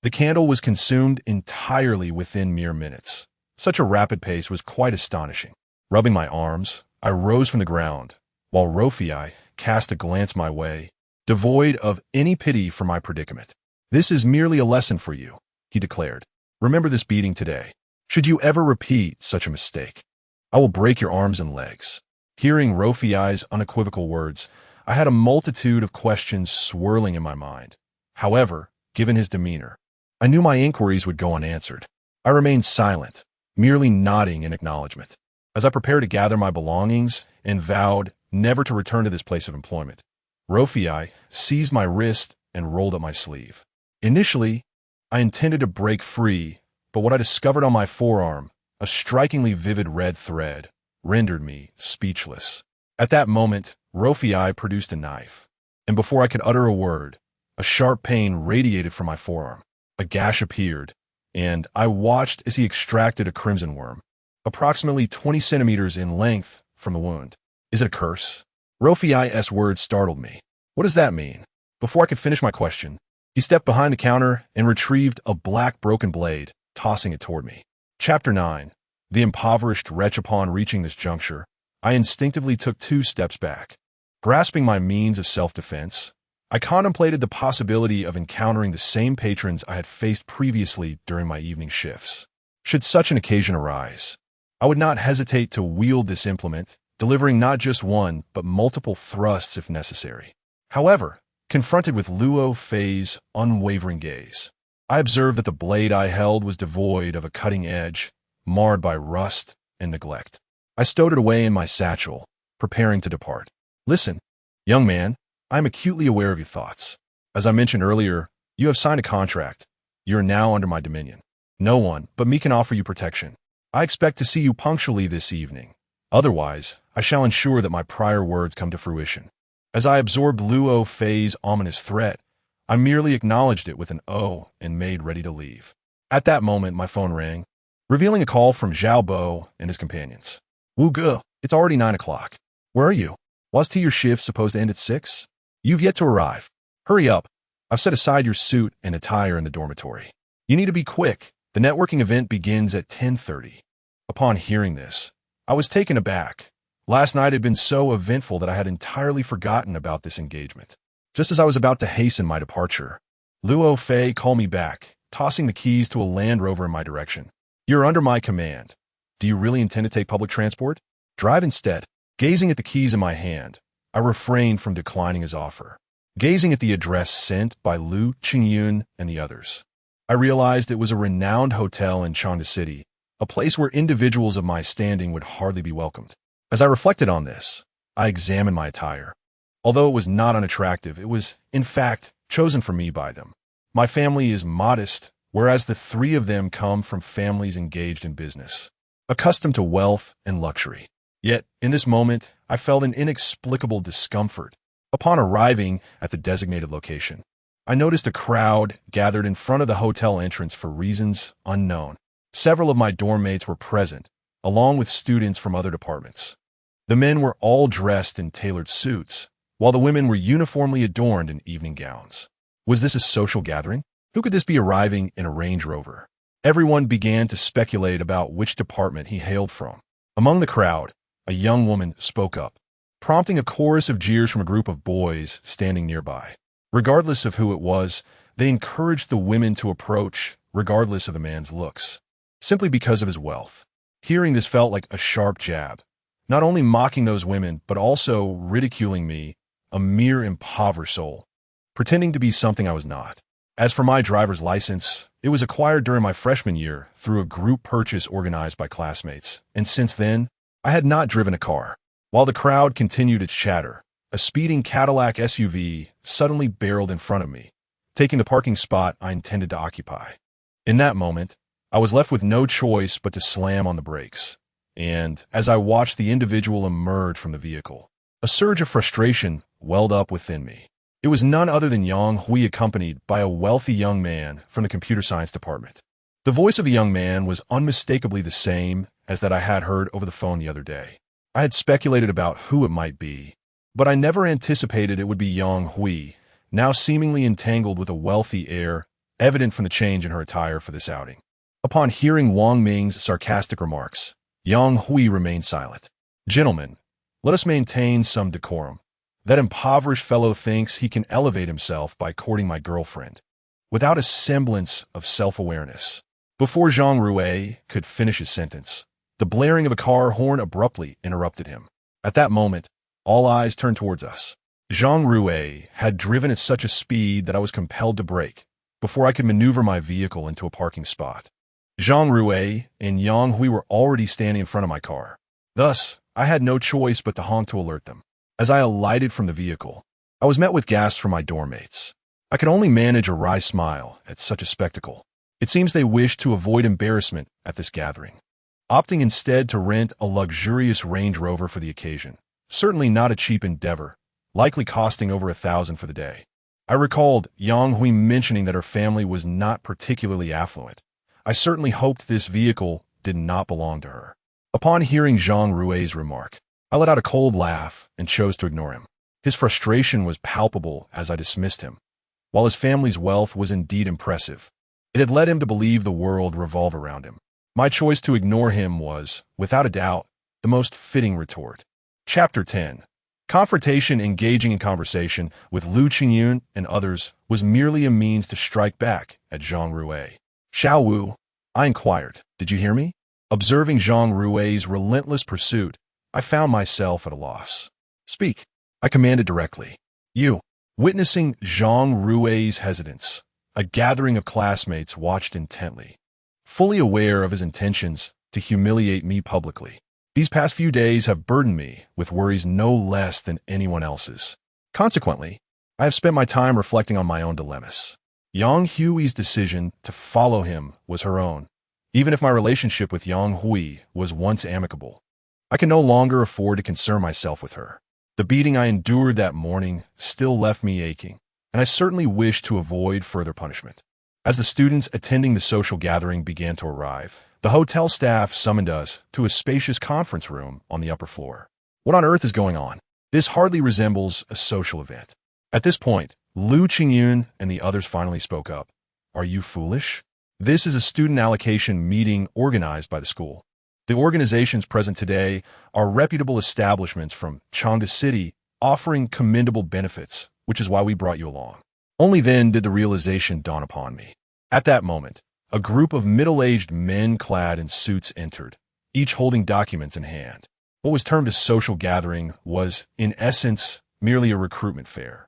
the candle was consumed entirely within mere minutes. Such a rapid pace was quite astonishing. Rubbing my arms, I rose from the ground, while Rofi cast a glance my way, devoid of any pity for my predicament. "This is merely a lesson for you," he declared. "Remember this beating today. Should you ever repeat such a mistake, I will break your arms and legs." Hearing Rofiai's unequivocal words, I had a multitude of questions swirling in my mind. However, given his demeanor, I knew my inquiries would go unanswered. I remained silent, merely nodding in acknowledgement, as I prepared to gather my belongings and vowed never to return to this place of employment. Rofiai seized my wrist and rolled up my sleeve. Initially, I intended to break free, but what I discovered on my forearm, a strikingly vivid red thread, rendered me speechless. At that moment, Rofiai produced a knife, and before I could utter a word, a sharp pain radiated from my forearm. A gash appeared, and I watched as he extracted a crimson worm, approximately 20 centimeters in length, from the wound. "Is it a curse?" Rofiai's words startled me. "What does that mean?" Before I could finish my question, he stepped behind the counter and retrieved a black broken blade, tossing it toward me. Chapter 9. The impoverished wretch. Upon reaching this juncture, I instinctively took 2 steps back. Grasping my means of self-defense, I contemplated the possibility of encountering the same patrons I had faced previously during my evening shifts. Should such an occasion arise, I would not hesitate to wield this implement, delivering not just one, but multiple thrusts if necessary. However, confronted with Luo Fei's unwavering gaze, I observed that the blade I held was devoid of a cutting edge, marred by rust and neglect. I stowed it away in my satchel, preparing to depart. "Listen, young man, I am acutely aware of your thoughts. As I mentioned earlier, you have signed a contract. You are now under my dominion. No one but me can offer you protection. I expect to see you punctually this evening. Otherwise, I shall ensure that my prior words come to fruition." As I absorbed Luo Fei's ominous threat, I merely acknowledged it with an "oh" and made ready to leave. At that moment, my phone rang, revealing a call from Zhao Bo and his companions. "Wu Ge, it's already 9 o'clock. Where are you? Was your shift supposed to end at 6? You've yet to arrive. Hurry up. I've set aside your suit and attire in the dormitory. You need to be quick. The networking event begins at 10:30. Upon hearing this, I was taken aback. Last night had been so eventful that I had entirely forgotten about this engagement. Just as I was about to hasten my departure, Luo Fei called me back, tossing the keys to a Land Rover in my direction. "You're under my command. Do you really intend to take public transport? Drive instead." Gazing at the keys in my hand, I refrained from declining his offer. Gazing at the address sent by Lu Qingyun and the others, I realized it was a renowned hotel in Changde City, a place where individuals of my standing would hardly be welcomed. As I reflected on this, I examined my attire. Although it was not unattractive, it was, in fact, chosen for me by them. My family is modest, whereas the 3 of them come from families engaged in business, accustomed to wealth and luxury. Yet, in this moment, I felt an inexplicable discomfort. Upon arriving at the designated location, I noticed a crowd gathered in front of the hotel entrance for reasons unknown. Several of my dorm mates were present, along with students from other departments. The men were all dressed in tailored suits, while the women were uniformly adorned in evening gowns. Was this a social gathering? Who could this be arriving in a Range Rover? Everyone began to speculate about which department he hailed from. Among the crowd, a young woman spoke up, prompting a chorus of jeers from a group of boys standing nearby. Regardless of who it was, they encouraged the women to approach, regardless of the man's looks, simply because of his wealth. Hearing this felt like a sharp jab, not only mocking those women, but also ridiculing me, a mere impoverished soul, pretending to be something I was not. As for my driver's license, it was acquired during my freshman year through a group purchase organized by classmates, and since then, I had not driven a car. While the crowd continued its chatter, a speeding Cadillac SUV suddenly barreled in front of me, taking the parking spot I intended to occupy. In that moment, I was left with no choice but to slam on the brakes, and as I watched the individual emerge from the vehicle, a surge of frustration welled up within me. It was none other than Yang Hui, accompanied by a wealthy young man from the computer science department. The voice of the young man was unmistakably the same as that I had heard over the phone the other day. I had speculated about who it might be, but I never anticipated it would be Yang Hui, now seemingly entangled with a wealthy heir, evident from the change in her attire for this outing. Upon hearing Wang Ming's sarcastic remarks, Yang Hui remained silent. "Gentlemen, let us maintain some decorum. That impoverished fellow thinks he can elevate himself by courting my girlfriend. without a semblance of self-awareness. Before Zhang Rui could finish his sentence, the blaring of a car horn abruptly interrupted him. At that moment, all eyes turned towards us. Zhang Rui had driven at such a speed that I was compelled to brake before I could maneuver my vehicle into a parking spot. Zhang Rui and Yang Hui were already standing in front of my car. Thus, I had no choice but to honk to alert them. As I alighted from the vehicle, I was met with gasps from my dormmates. I could only manage a wry smile at such a spectacle. It seems they wished to avoid embarrassment at this gathering, opting instead to rent a luxurious Range Rover for the occasion. Certainly not a cheap endeavor, likely costing over $1,000 for the day. I recalled Yang Hui mentioning that her family was not particularly affluent. I certainly hoped this vehicle did not belong to her. Upon hearing Zhang Rui's remark, I let out a cold laugh and chose to ignore him. His frustration was palpable as I dismissed him. While his family's wealth was indeed impressive, it had led him to believe the world revolved around him. My choice to ignore him was, without a doubt, the most fitting retort. Chapter 10. Confrontation. Engaging in conversation with Lu Qingyun and others was merely a means to strike back at Zhang Rui. Xiao Wu, I inquired, did you hear me? Observing Zhang Rui's relentless pursuit, I found myself at a loss. Speak, I commanded directly. You. Witnessing Zhang Rui's hesitance, a gathering of classmates watched intently, fully aware of his intentions to humiliate me publicly. These past few days have burdened me with worries no less than anyone else's. Consequently, I have spent my time reflecting on my own dilemmas. Yang Hui's decision to follow him was her own. Even if my relationship with Yang Hui was once amicable, I can no longer afford to concern myself with her. The beating I endured that morning still left me aching, and I certainly wished to avoid further punishment. As the students attending the social gathering began to arrive, the hotel staff summoned us to a spacious conference room on the upper floor. What on earth is going on? This hardly resembles a social event. At this point, Lu Qingyun and the others finally spoke up. Are you foolish? This is a student allocation meeting organized by the school. The organizations present today are reputable establishments from Changde City offering commendable benefits, which is why we brought you along. Only then did the realization dawn upon me. At that moment, a group of middle-aged men clad in suits entered, each holding documents in hand. What was termed a social gathering was, in essence, merely a recruitment fair.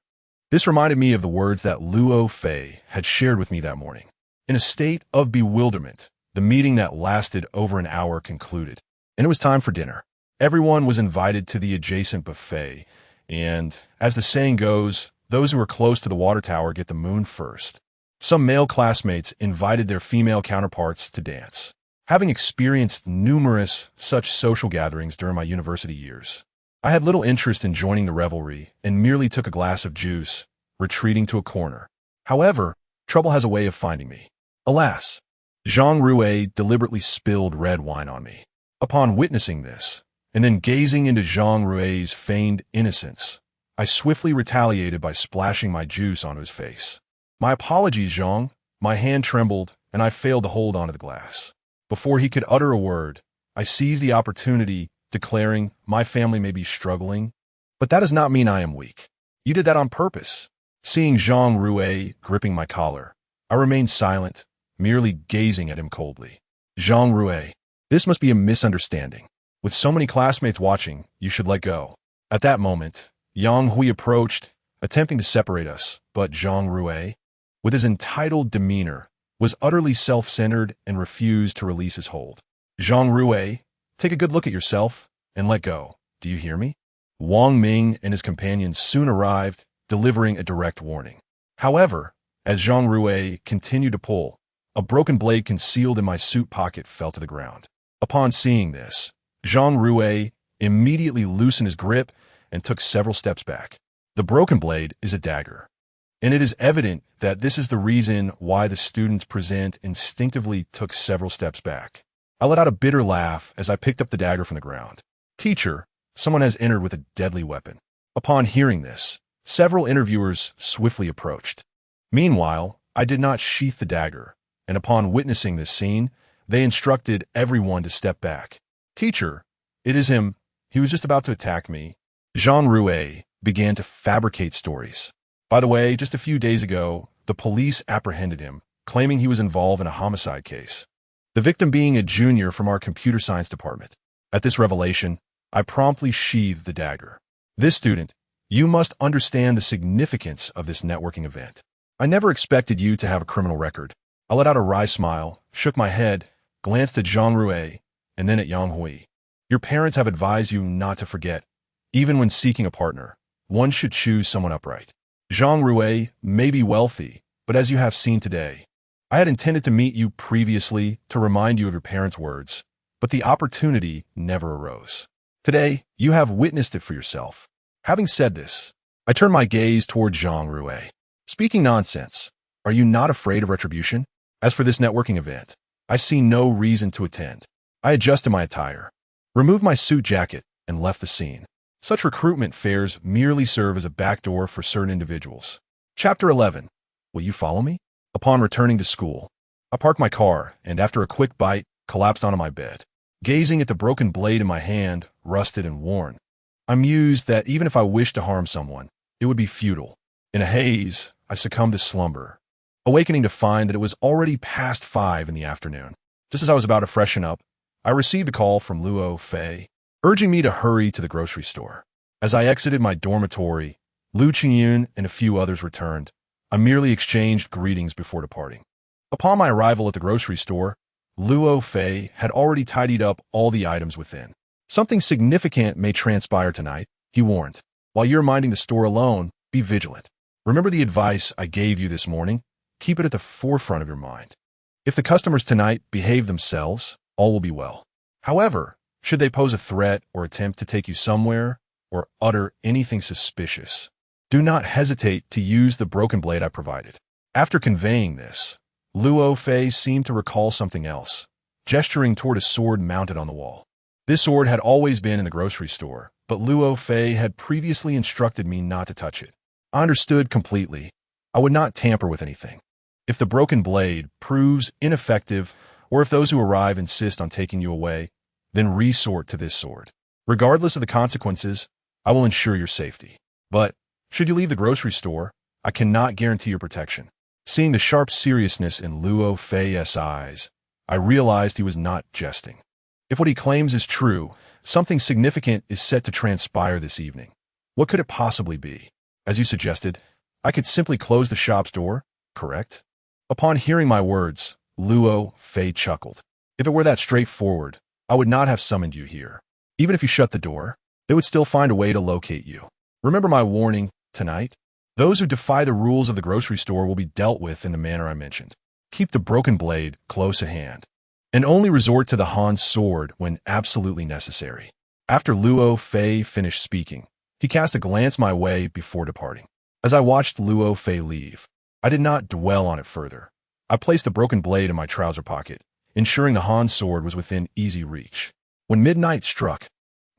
This reminded me of the words that Luo Fei had shared with me that morning. In a state of bewilderment, the meeting that lasted over an hour concluded, and it was time for dinner. Everyone was invited to the adjacent buffet, and, as the saying goes, those who are close to the water tower get the moon first. Some male classmates invited their female counterparts to dance. Having experienced numerous such social gatherings during my university years, I had little interest in joining the revelry and merely took a glass of juice, retreating to a corner. However, trouble has a way of finding me. Alas, Zhang Rui deliberately spilled red wine on me. Upon witnessing this, and then gazing into Zhang Rui's feigned innocence, I swiftly retaliated by splashing my juice onto his face. My apologies, Zhang. My hand trembled, and I failed to hold onto the glass. Before he could utter a word, I seized the opportunity, declaring, my family may be struggling, but that does not mean I am weak. You did that on purpose. Seeing Zhang Rui gripping my collar, I remained silent, merely gazing at him coldly. Zhang Rui, this must be a misunderstanding. With so many classmates watching, you should let go. At that moment, Yang Hui approached, attempting to separate us, but Zhang Rui, with his entitled demeanor, was utterly self-centered and refused to release his hold. Zhang Rui, take a good look at yourself and let go. Do you hear me? Wang Ming and his companions soon arrived, delivering a direct warning. However, as Zhang Rui continued to pull, a broken blade concealed in my suit pocket fell to the ground. Upon seeing this, Zhang Rui immediately loosened his grip and took several steps back. The broken blade is a dagger, and it is evident that this is the reason why the students present instinctively took several steps back. I let out a bitter laugh as I picked up the dagger from the ground. Teacher, someone has entered with a deadly weapon. Upon hearing this, several interviewers swiftly approached. Meanwhile, I did not sheath the dagger, and upon witnessing this scene, they instructed everyone to step back. Teacher, it is him. He was just about to attack me. Zhang Rui began to fabricate stories. By the way, just a few days ago, the police apprehended him, claiming he was involved in a homicide case. The victim being a junior from our computer science department. At this revelation, I promptly sheathed the dagger. This student, you must understand the significance of this networking event. I never expected you to have a criminal record. I let out a wry smile, shook my head, glanced at Zhang Rui, and then at Yang Hui. Your parents have advised you not to forget. Even when seeking a partner, one should choose someone upright. Zhang Rui may be wealthy, but as you have seen today, I had intended to meet you previously to remind you of your parents' words, but the opportunity never arose. Today, you have witnessed it for yourself. Having said this, I turn my gaze toward Zhang Rui. Speaking nonsense, are you not afraid of retribution? As for this networking event, I see no reason to attend. I adjusted my attire, removed my suit jacket, and left the scene. Such recruitment fairs merely serve as a backdoor for certain individuals. Chapter 11. Will you follow me? Upon returning to school, I parked my car and, after a quick bite, collapsed onto my bed. Gazing at the broken blade in my hand, rusted and worn, I mused that even if I wished to harm someone, it would be futile. In a haze, I succumbed to slumber, awakening to find that it was already past 5 in the afternoon. Just as I was about to freshen up, I received a call from Luo Fei, urging me to hurry to the grocery store. As I exited my dormitory, Lu Qingyun and a few others returned. I merely exchanged greetings before departing. Upon my arrival at the grocery store, Luo Fei had already tidied up all the items within. Something significant may transpire tonight, he warned. While you're minding the store alone, be vigilant. Remember the advice I gave you this morning? Keep it at the forefront of your mind. If the customers tonight behave themselves, all will be well. However, should they pose a threat or attempt to take you somewhere or utter anything suspicious, do not hesitate to use the broken blade I provided. After conveying this, Luo Fei seemed to recall something else, gesturing toward a sword mounted on the wall. This sword had always been in the grocery store, but Luo Fei had previously instructed me not to touch it. I understood completely. I would not tamper with anything. If the broken blade proves ineffective, or if those who arrive insist on taking you away, then resort to this sword. Regardless of the consequences, I will ensure your safety. But, should you leave the grocery store, I cannot guarantee your protection. Seeing the sharp seriousness in Luo Fei's eyes, I realized he was not jesting. If what he claims is true, something significant is set to transpire this evening. What could it possibly be? As you suggested, I could simply close the shop's door, correct? Upon hearing my words, Luo Fei chuckled. If it were that straightforward, I would not have summoned you here. Even if you shut the door, they would still find a way to locate you. Remember my warning, tonight? Those who defy the rules of the grocery store will be dealt with in the manner I mentioned. Keep the broken blade close at hand, and only resort to the Han's sword when absolutely necessary. After Luo Fei finished speaking, he cast a glance my way before departing. As I watched Luo Fei leave, I did not dwell on it further. I placed the broken blade in my trouser pocket, ensuring the Han sword was within easy reach. When midnight struck,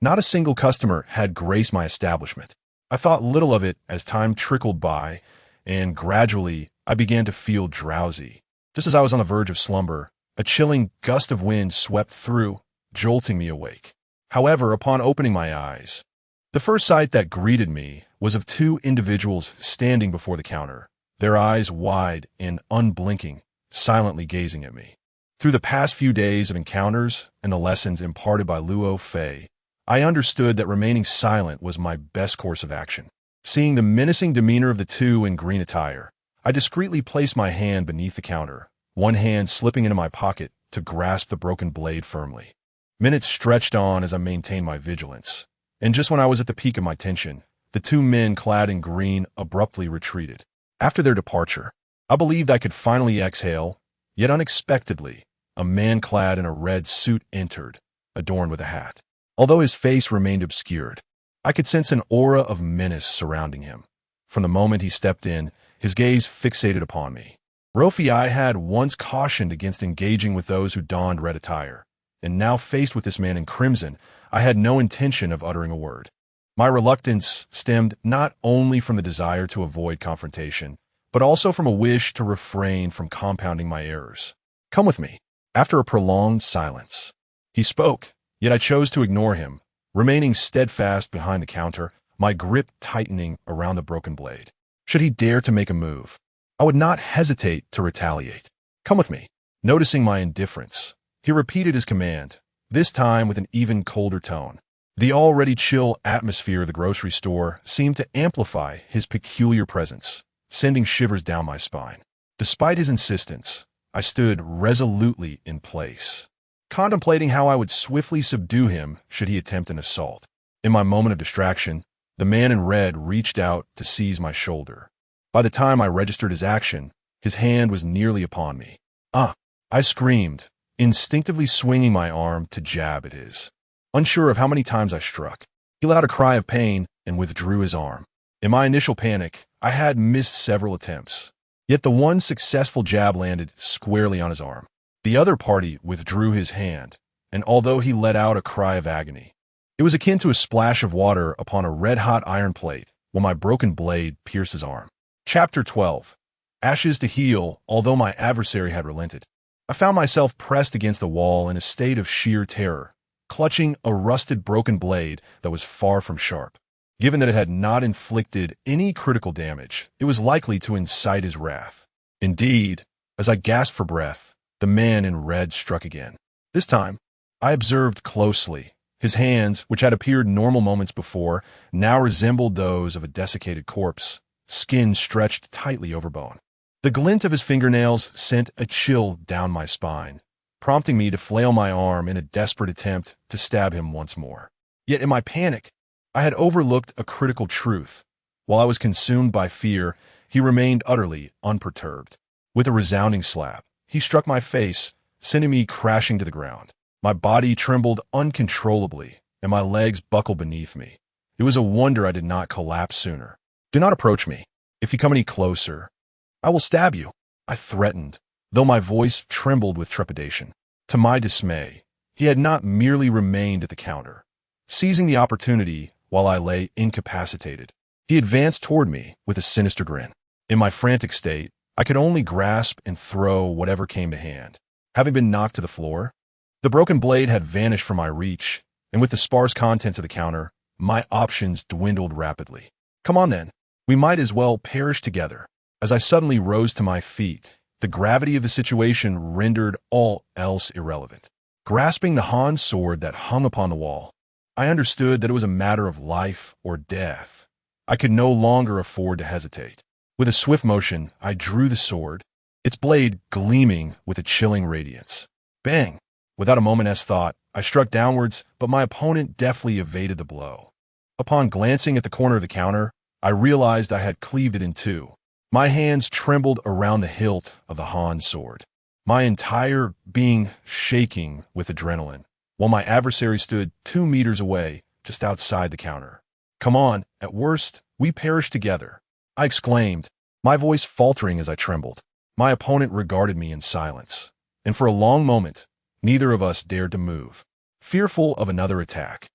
not a single customer had graced my establishment. I thought little of it as time trickled by, and gradually I began to feel drowsy. Just as I was on the verge of slumber, a chilling gust of wind swept through, jolting me awake. However, upon opening my eyes, the first sight that greeted me was of two individuals standing before the counter, their eyes wide and unblinking, silently gazing at me. Through the past few days of encounters and the lessons imparted by Luo Fei, I understood that remaining silent was my best course of action. Seeing the menacing demeanor of the two in green attire, I discreetly placed my hand beneath the counter, one hand slipping into my pocket to grasp the broken blade firmly. Minutes stretched on as I maintained my vigilance, and just when I was at the peak of my tension, the two men clad in green abruptly retreated. After their departure, I believed I could finally exhale, yet unexpectedly, a man clad in a red suit entered, adorned with a hat. Although his face remained obscured, I could sense an aura of menace surrounding him. From the moment he stepped in, his gaze fixated upon me. Rofi I had once cautioned against engaging with those who donned red attire, and now faced with this man in crimson, I had no intention of uttering a word. My reluctance stemmed not only from the desire to avoid confrontation, but also from a wish to refrain from compounding my errors. Come with me. After a prolonged silence, he spoke, yet I chose to ignore him, remaining steadfast behind the counter, my grip tightening around the broken blade. Should he dare to make a move, I would not hesitate to retaliate. Come with me. Noticing my indifference, he repeated his command, this time with an even colder tone. The already chill atmosphere of the grocery store seemed to amplify his peculiar presence, sending shivers down my spine. Despite his insistence, I stood resolutely in place, contemplating how I would swiftly subdue him should he attempt an assault. In my moment of distraction, the man in red reached out to seize my shoulder. By the time I registered his action, his hand was nearly upon me. "Ah!" I screamed, instinctively swinging my arm to jab at his. Unsure of how many times I struck, he let out a cry of pain and withdrew his arm. In my initial panic, I had missed several attempts, yet the one successful jab landed squarely on his arm. The other party withdrew his hand, and although he let out a cry of agony, it was akin to a splash of water upon a red-hot iron plate when my broken blade pierced his arm. Chapter 12. Ashes to heal. Although my adversary had relented, I found myself pressed against the wall in a state of sheer terror, clutching a rusted broken blade that was far from sharp. Given that it had not inflicted any critical damage, it was likely to incite his wrath. Indeed, as I gasped for breath, the man in red struck again. This time, I observed closely. His hands, which had appeared normal moments before, now resembled those of a desiccated corpse, skin stretched tightly over bone. The glint of his fingernails sent a chill down my spine, prompting me to flail my arm in a desperate attempt to stab him once more. Yet in my panic, I had overlooked a critical truth. While I was consumed by fear, he remained utterly unperturbed. With a resounding slap, he struck my face, sending me crashing to the ground. My body trembled uncontrollably, and my legs buckled beneath me. It was a wonder I did not collapse sooner. "Do not approach me. If you come any closer, I will stab you," I threatened, though my voice trembled with trepidation. To my dismay, he had not merely remained at the counter. Seizing the opportunity while I lay incapacitated, he advanced toward me with a sinister grin. In my frantic state, I could only grasp and throw whatever came to hand. Having been knocked to the floor, the broken blade had vanished from my reach, and with the sparse contents of the counter, my options dwindled rapidly. "Come on then, we might as well perish together." As I suddenly rose to my feet, the gravity of the situation rendered all else irrelevant. Grasping the Han's sword that hung upon the wall, I understood that it was a matter of life or death. I could no longer afford to hesitate. With a swift motion, I drew the sword, its blade gleaming with a chilling radiance. Bang! Without a moment's thought, I struck downwards, but my opponent deftly evaded the blow. Upon glancing at the corner of the counter, I realized I had cleaved it in two. My hands trembled around the hilt of the Han's sword, my entire being shaking with adrenaline, while my adversary stood 2 meters away, just outside the counter. "Come on, at worst, we perish together," I exclaimed, my voice faltering as I trembled. My opponent regarded me in silence, and for a long moment, neither of us dared to move, fearful of another attack.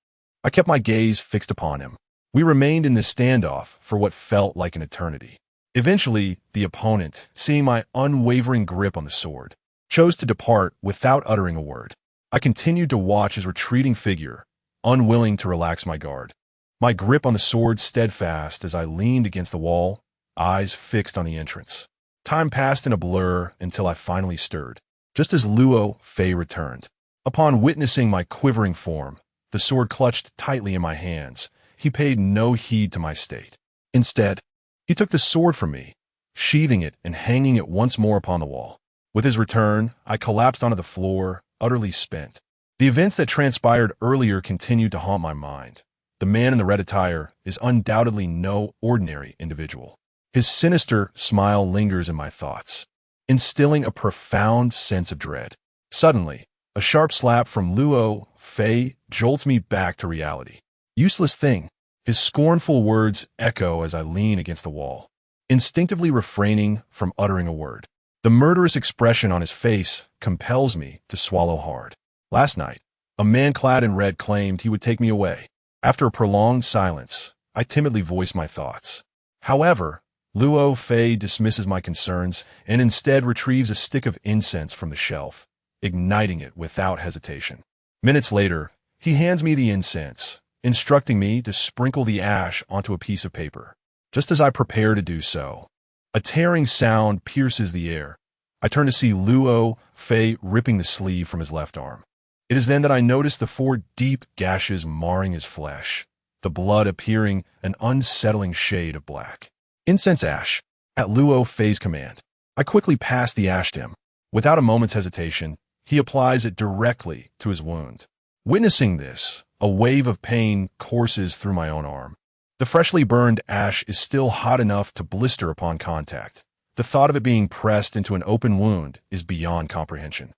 I kept my gaze fixed upon him. We remained in this standoff for what felt like an eternity. Eventually, the opponent, seeing my unwavering grip on the sword, chose to depart without uttering a word. I continued to watch his retreating figure, unwilling to relax my guard. My grip on the sword steadfast as I leaned against the wall, eyes fixed on the entrance. Time passed in a blur until I finally stirred, just as Luo Fei returned. Upon witnessing my quivering form, the sword clutched tightly in my hands. He paid no heed to my state. Instead, he took the sword from me, sheathing it and hanging it once more upon the wall. With his return, I collapsed onto the floor, utterly spent. The events that transpired earlier continued to haunt my mind. The man in the red attire is undoubtedly no ordinary individual. His sinister smile lingers in my thoughts, instilling a profound sense of dread. Suddenly, a sharp slap from Luo Fei jolts me back to reality. "Useless thing." His scornful words echo as I lean against the wall, instinctively refraining from uttering a word. The murderous expression on his face compels me to swallow hard. Last night, a man clad in red claimed he would take me away. After a prolonged silence, I timidly voiced my thoughts. However, Luo Fei dismisses my concerns and instead retrieves a stick of incense from the shelf, igniting it without hesitation. Minutes later, he hands me the incense, instructing me to sprinkle the ash onto a piece of paper. Just as I prepare to do so, A tearing sound pierces the air. I turn to see Luo Fei ripping the sleeve from his left arm. It is then that I notice the 4 deep gashes marring his flesh, the blood appearing an unsettling shade of black. Incense ash. At Luo Fei's command, I quickly pass the ash to him. Without a moment's hesitation, he applies it directly to his wound. Witnessing this, a wave of pain courses through my own arm. The freshly burned ash is still hot enough to blister upon contact. The thought of it being pressed into an open wound is beyond comprehension.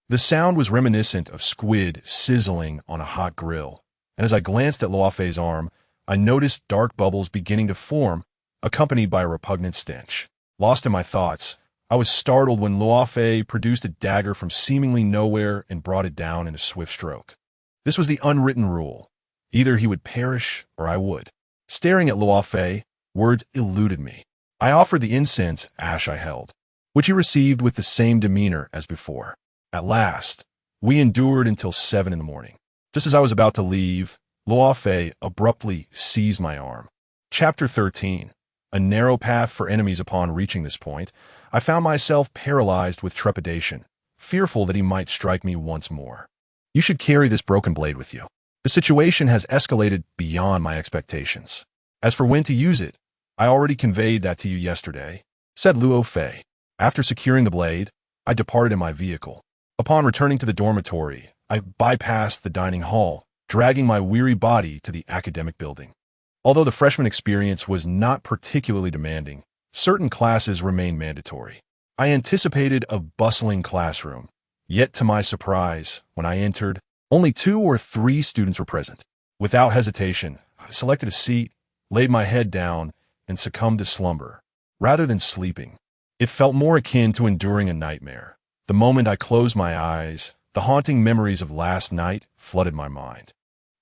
The sound was reminiscent of squid sizzling on a hot grill, and as I glanced at Luofei's arm, I noticed dark bubbles beginning to form, accompanied by a repugnant stench. Lost in my thoughts, I was startled when Luofei produced a dagger from seemingly nowhere and brought it down in a swift stroke. This was the unwritten rule. Either he would perish or I would. Staring at Luofei, words eluded me. I offered the incense ash I held, which he received with the same demeanor as before. At last, we endured until 7 in the morning. Just as I was about to leave, Luofei abruptly seized my arm. Chapter 13. A narrow path for enemies. Upon reaching this point, I found myself paralyzed with trepidation, fearful that he might strike me once more. You should carry this broken blade with you. The situation has escalated beyond my expectations. As for when to use it, I already conveyed that to you yesterday, said Luo Fei. After securing the blade, I departed in my vehicle. Upon returning to the dormitory, I bypassed the dining hall, dragging my weary body to the academic building. Although the freshman experience was not particularly demanding, certain classes remained mandatory. I anticipated a bustling classroom, yet to my surprise, when I entered, only 2 or 3 students were present. Without hesitation, I selected a seat, laid my head down, and succumbed to slumber, rather than sleeping. It felt more akin to enduring a nightmare. The moment I closed my eyes, the haunting memories of last night flooded my mind.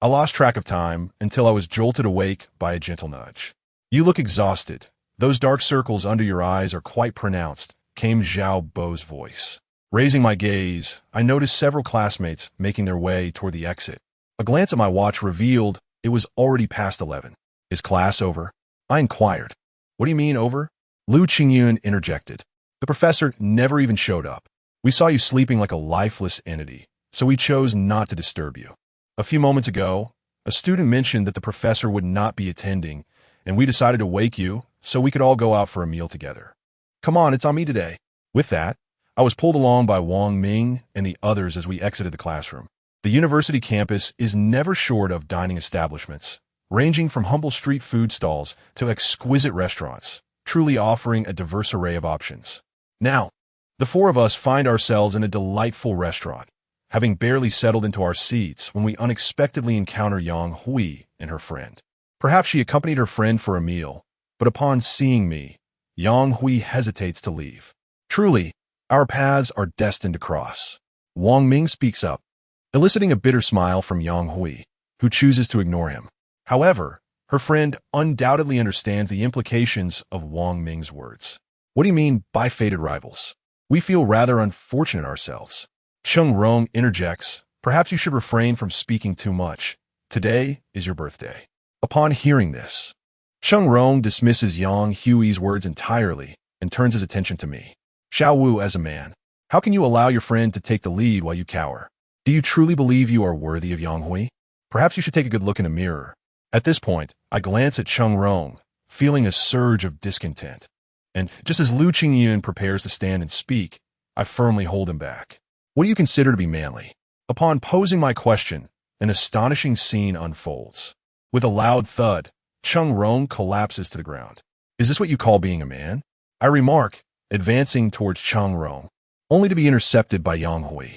I lost track of time until I was jolted awake by a gentle nudge. You look exhausted. Those dark circles under your eyes are quite pronounced, came Zhao Bo's voice. Raising my gaze, I noticed several classmates making their way toward the exit. A glance at my watch revealed it was already past 11. Is class over? I inquired. What do you mean over? Lu Qingyun interjected. The professor never even showed up. We saw you sleeping like a lifeless entity, so we chose not to disturb you. A few moments ago, a student mentioned that the professor would not be attending, and we decided to wake you so we could all go out for a meal together. Come on, it's on me today. With that, I was pulled along by Wang Ming and the others as we exited the classroom. The university campus is never short of dining establishments, ranging from humble street food stalls to exquisite restaurants, truly offering a diverse array of options. Now, the 4 of us find ourselves in a delightful restaurant, having barely settled into our seats when we unexpectedly encounter Yang Hui and her friend. Perhaps she accompanied her friend for a meal, but upon seeing me, Yang Hui hesitates to leave. Truly, our paths are destined to cross. Wang Ming speaks up, eliciting a bitter smile from Yang Hui, who chooses to ignore him. However, her friend undoubtedly understands the implications of Wang Ming's words. What do you mean by fated rivals? We feel rather unfortunate ourselves. Cheng Rong interjects, perhaps you should refrain from speaking too much. Today is your birthday. Upon hearing this, Cheng Rong dismisses Yang Hui's words entirely and turns his attention to me. Xiao Wu, as a man, how can you allow your friend to take the lead while you cower? Do you truly believe you are worthy of Yang Hui? Perhaps you should take a good look in a mirror. At this point, I glance at Cheng Rong, feeling a surge of discontent. And just as Lu Qingyun prepares to stand and speak, I firmly hold him back. What do you consider to be manly? Upon posing my question, an astonishing scene unfolds. With a loud thud, Cheng Rong collapses to the ground. Is this what you call being a man? I remark, advancing towards Cheng Rong, only to be intercepted by Yang Hui.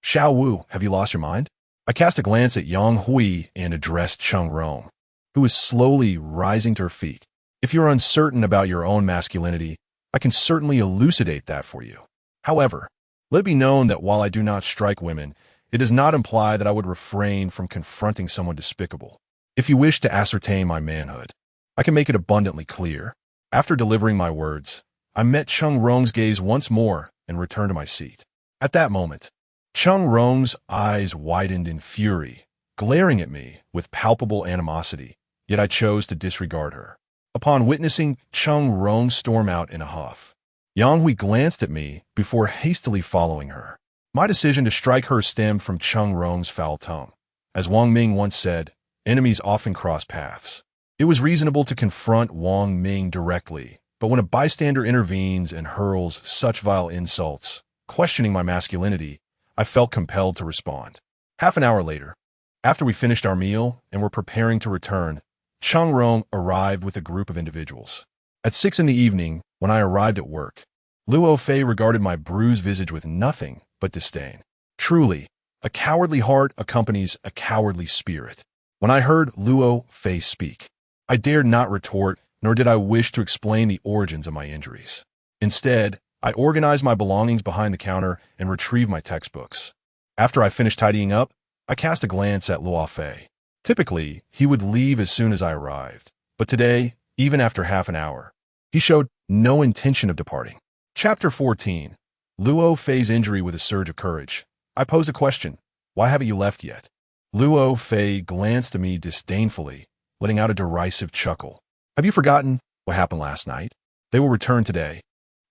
Xiao Wu, have you lost your mind? I cast a glance at Yang Hui and addressed Cheng Rong, who is slowly rising to her feet. If you're uncertain about your own masculinity, I can certainly elucidate that for you. However, let it be known that while I do not strike women, it does not imply that I would refrain from confronting someone despicable. If you wish to ascertain my manhood, I can make it abundantly clear. After delivering my words, I met Cheng Rong's gaze once more and returned to my seat. At that moment, Cheng Rong's eyes widened in fury, glaring at me with palpable animosity, yet I chose to disregard her. Upon witnessing Chung Rong storm out in a huff, Yang Hui glanced at me before hastily following her. My decision to strike her stemmed from Chung Rong's foul tongue. As Wang Ming once said, enemies often cross paths. It was reasonable to confront Wang Ming directly, but when a bystander intervenes and hurls such vile insults, questioning my masculinity, I felt compelled to respond. Half an hour later, after we finished our meal and were preparing to return, Chung Rong arrived with a group of individuals. At 6 in the evening, when I arrived at work, Luo Fei regarded my bruised visage with nothing but disdain. Truly, a cowardly heart accompanies a cowardly spirit. When I heard Luo Fei speak, I dared not retort, nor did I wish to explain the origins of my injuries. Instead, I organized my belongings behind the counter and retrieved my textbooks. After I finished tidying up, I cast a glance at Luo Fei. Typically, he would leave as soon as I arrived, but today, even after half an hour, he showed no intention of departing. Chapter 14. Luo Fei's injury with a surge of courage. I pose a question. Why haven't you left yet? Luo Fei glanced at me disdainfully, letting out a derisive chuckle. Have you forgotten what happened last night? They will return today,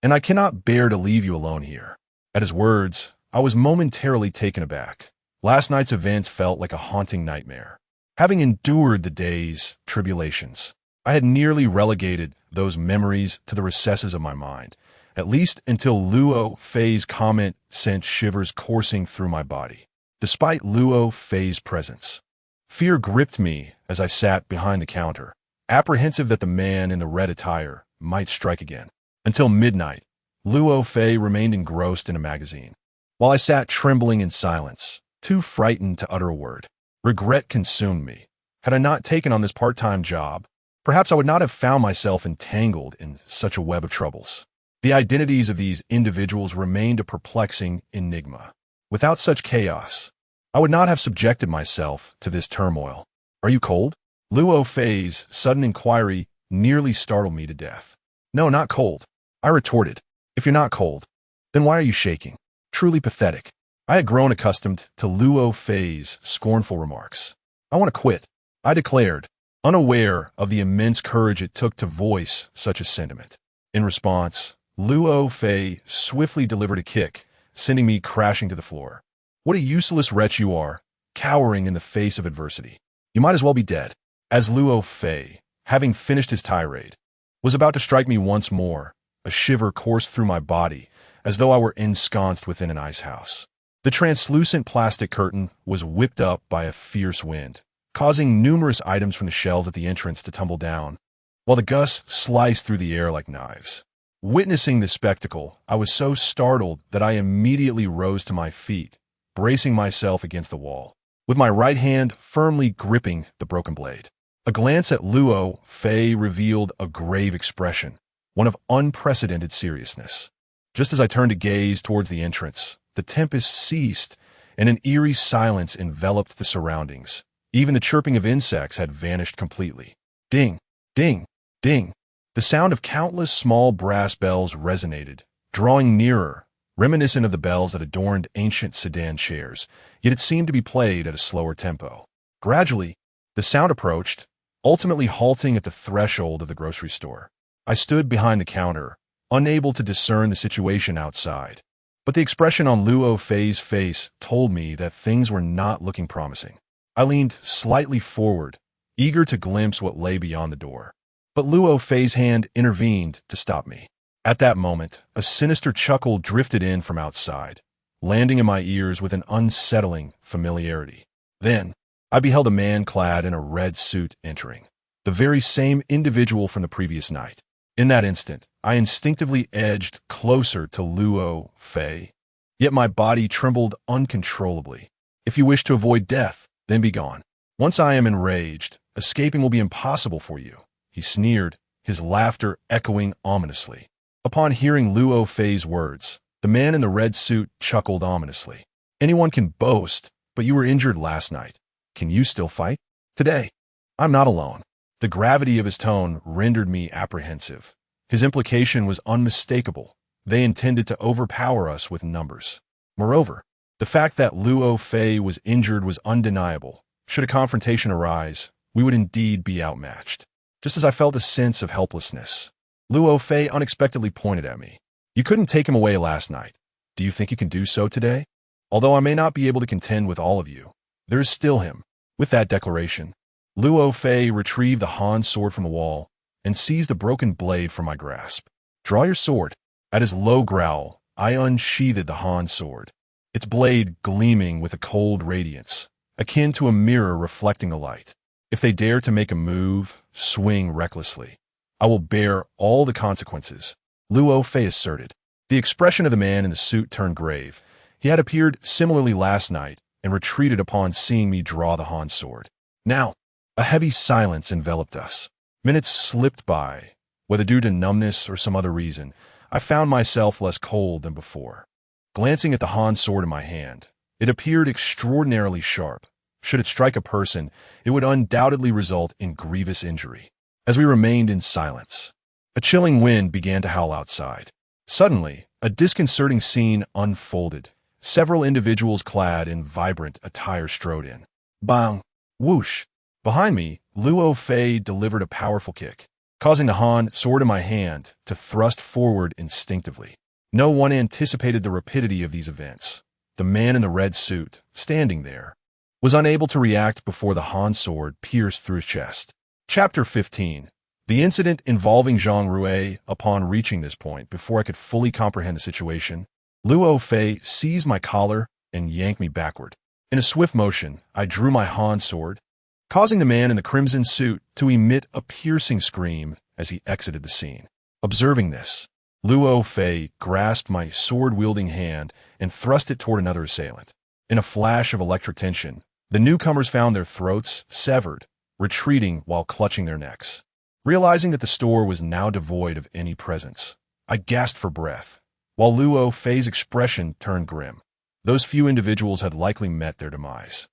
and I cannot bear to leave you alone here. At his words, I was momentarily taken aback. Last night's events felt like a haunting nightmare. Having endured the day's tribulations, I had nearly relegated those memories to the recesses of my mind, at least until Luo Fei's comment sent shivers coursing through my body. Despite Luo Fei's presence, fear gripped me as I sat behind the counter, apprehensive that the man in the red attire might strike again. Until midnight, Luo Fei remained engrossed in a magazine, while I sat trembling in silence, too frightened to utter a word. Regret consumed me. Had I not taken on this part-time job, perhaps I would not have found myself entangled in such a web of troubles. The identities of these individuals remained a perplexing enigma. Without such chaos, I would not have subjected myself to this turmoil. Are you cold? Luo Fei's sudden inquiry nearly startled me to death. No, not cold, I retorted. If you're not cold, then why are you shaking? Truly pathetic. I had grown accustomed to Luo Fei's scornful remarks. I want to quit, I declared, unaware of the immense courage it took to voice such a sentiment. In response, Luo Fei swiftly delivered a kick, sending me crashing to the floor. What a useless wretch you are, cowering in the face of adversity. You might as well be dead. As Luo Fei, having finished his tirade, was about to strike me once more, a shiver coursed through my body, as though I were ensconced within an ice house. The translucent plastic curtain was whipped up by a fierce wind, causing numerous items from the shelves at the entrance to tumble down, while the gusts sliced through the air like knives. Witnessing this spectacle, I was so startled that I immediately rose to my feet, bracing myself against the wall, with my right hand firmly gripping the broken blade. A glance at Luo Fei revealed a grave expression, one of unprecedented seriousness. Just as I turned to gaze towards the entrance, the tempest ceased, and an eerie silence enveloped the surroundings. Even the chirping of insects had vanished completely. Ding, ding, ding. The sound of countless small brass bells resonated, drawing nearer, reminiscent of the bells that adorned ancient sedan chairs, yet it seemed to be played at a slower tempo. Gradually, the sound approached, ultimately halting at the threshold of the grocery store. I stood behind the counter, unable to discern the situation outside. But the expression on Luo Fei's face told me that things were not looking promising. I leaned slightly forward, eager to glimpse what lay beyond the door. But Luo Fei's hand intervened to stop me. At that moment, a sinister chuckle drifted in from outside, landing in my ears with an unsettling familiarity. Then, I beheld a man clad in a red suit entering, the very same individual from the previous night. In that instant, I instinctively edged closer to Luo Fei, yet my body trembled uncontrollably. If you wish to avoid death, then be gone. Once I am enraged, escaping will be impossible for you, he sneered, his laughter echoing ominously. Upon hearing Luo Fei's words, the man in the red suit chuckled ominously. Anyone can boast, but you were injured last night. Can you still fight? Today, I'm not alone. The gravity of his tone rendered me apprehensive. His implication was unmistakable. They intended to overpower us with numbers. Moreover, the fact that Luo Fei was injured was undeniable. Should a confrontation arise, we would indeed be outmatched. just as I felt a sense of helplessness. Luo Fei unexpectedly pointed at me. You couldn't take him away last night. Do you think you can do so today? Although I may not be able to contend with all of you, there is still him. With that declaration, Luo Fei retrieved the Han sword from the wall and seized a broken blade from my grasp. Draw your sword. At his low growl, I unsheathed the Han sword, its blade gleaming with a cold radiance, akin to a mirror reflecting the light. If they dare to make a move, swing recklessly, I will bear all the consequences, Luo Fei asserted. The expression of the man in the suit turned grave. He had appeared similarly last night and retreated upon seeing me draw the Han sword. Now, a heavy silence enveloped us. Minutes slipped by. Whether due to numbness or some other reason, I found myself less cold than before. Glancing at the Han sword in my hand, it appeared extraordinarily sharp. Should it strike a person, it would undoubtedly result in grievous injury. As we remained in silence, a chilling wind began to howl outside. Suddenly, a disconcerting scene unfolded. Several individuals clad in vibrant attire strode in. Bang! Whoosh! Behind me, Luo Fei delivered a powerful kick, causing the Han sword in my hand to thrust forward instinctively. No one anticipated the rapidity of these events. The man in the red suit, standing there, was unable to react before the Han sword pierced through his chest. Chapter 15. The incident involving Zhang Rui. Upon reaching this point, before I could fully comprehend the situation, Luo Fei seized my collar and yanked me backward. In a swift motion, I drew my Han sword, causing the man in the crimson suit to emit a piercing scream as he exited the scene. Observing this, Luo Fei grasped my sword-wielding hand and thrust it toward another assailant. In a flash of electric tension, the newcomers found their throats severed, retreating while clutching their necks. Realizing that the store was now devoid of any presence, I gasped for breath, while Luo Fei's expression turned grim. Those few individuals had likely met their demise.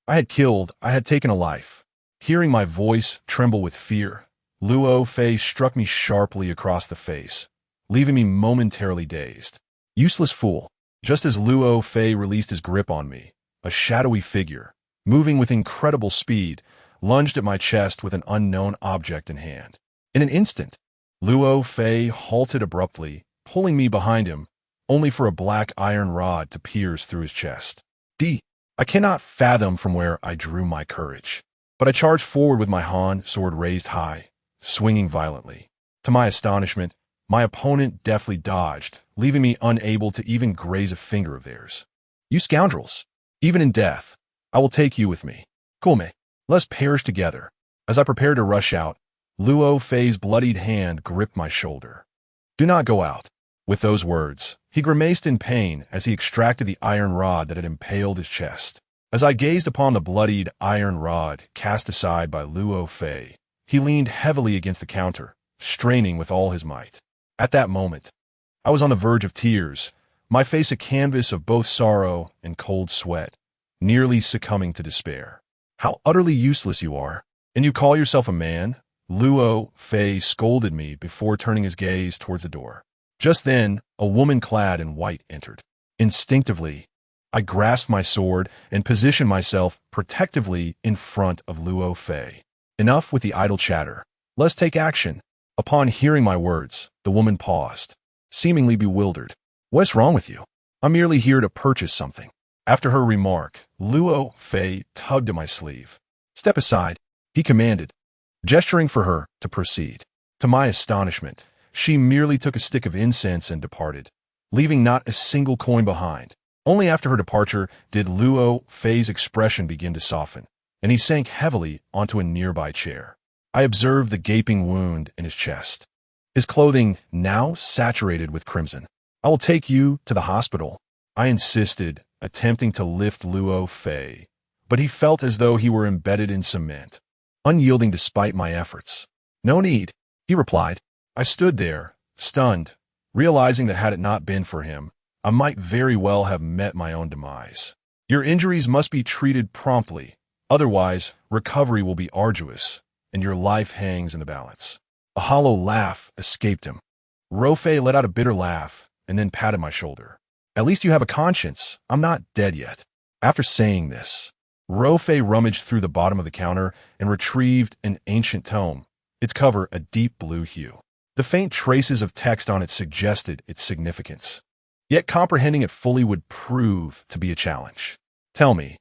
I had taken a life. Hearing my voice tremble with fear, Luo Fei struck me sharply across the face, leaving me momentarily dazed. Useless fool. Just as Luo Fei released his grip on me, a shadowy figure, moving with incredible speed, lunged at my chest with an unknown object in hand. In an instant, Luo Fei halted abruptly, pulling me behind him, only for a black iron rod to pierce through his chest. I cannot fathom from where I drew my courage, but I charged forward with my Han sword raised high, swinging violently. To my astonishment, my opponent deftly dodged, leaving me unable to even graze a finger of theirs. You scoundrels! Even in death, I will take you with me. Come, let's perish together. As I prepared to rush out, Luo Fei's bloodied hand gripped my shoulder. Do not go out. With those words, he grimaced in pain as he extracted the iron rod that had impaled his chest. As I gazed upon the bloodied iron rod cast aside by Luo Fei, he leaned heavily against the counter, straining with all his might. At that moment, I was on the verge of tears, my face a canvas of both sorrow and cold sweat, nearly succumbing to despair. How utterly useless you are, and you call yourself a man? Luo Fei scolded me before turning his gaze towards the door. Just then, a woman clad in white entered. Instinctively, I grasped my sword and positioned myself protectively in front of Luo Fei. Enough with the idle chatter. Let's take action. Upon hearing my words, the woman paused, seemingly bewildered. What's wrong with you? I'm merely here to purchase something. After her remark, Luo Fei tugged at my sleeve. Step aside, he commanded, gesturing for her to proceed. To my astonishment, she merely took a stick of incense and departed, leaving not a single coin behind. Only after her departure did Luo Fei's expression begin to soften, and he sank heavily onto a nearby chair. I observed the gaping wound in his chest, his clothing now saturated with crimson. I will take you to the hospital, I insisted, attempting to lift Luo Fei, but he felt as though he were embedded in cement, unyielding despite my efforts. No need, he replied. I stood there, stunned, realizing that had it not been for him, I might very well have met my own demise. Your injuries must be treated promptly, otherwise recovery will be arduous, and your life hangs in the balance. A hollow laugh escaped him. Rofei let out a bitter laugh and then patted my shoulder. At least you have a conscience. I'm not dead yet. After saying this, Rofei rummaged through the bottom of the counter and retrieved an ancient tome. its cover a deep blue hue. The faint traces of text on it suggested its significance. Yet comprehending it fully would prove to be a challenge. Tell me,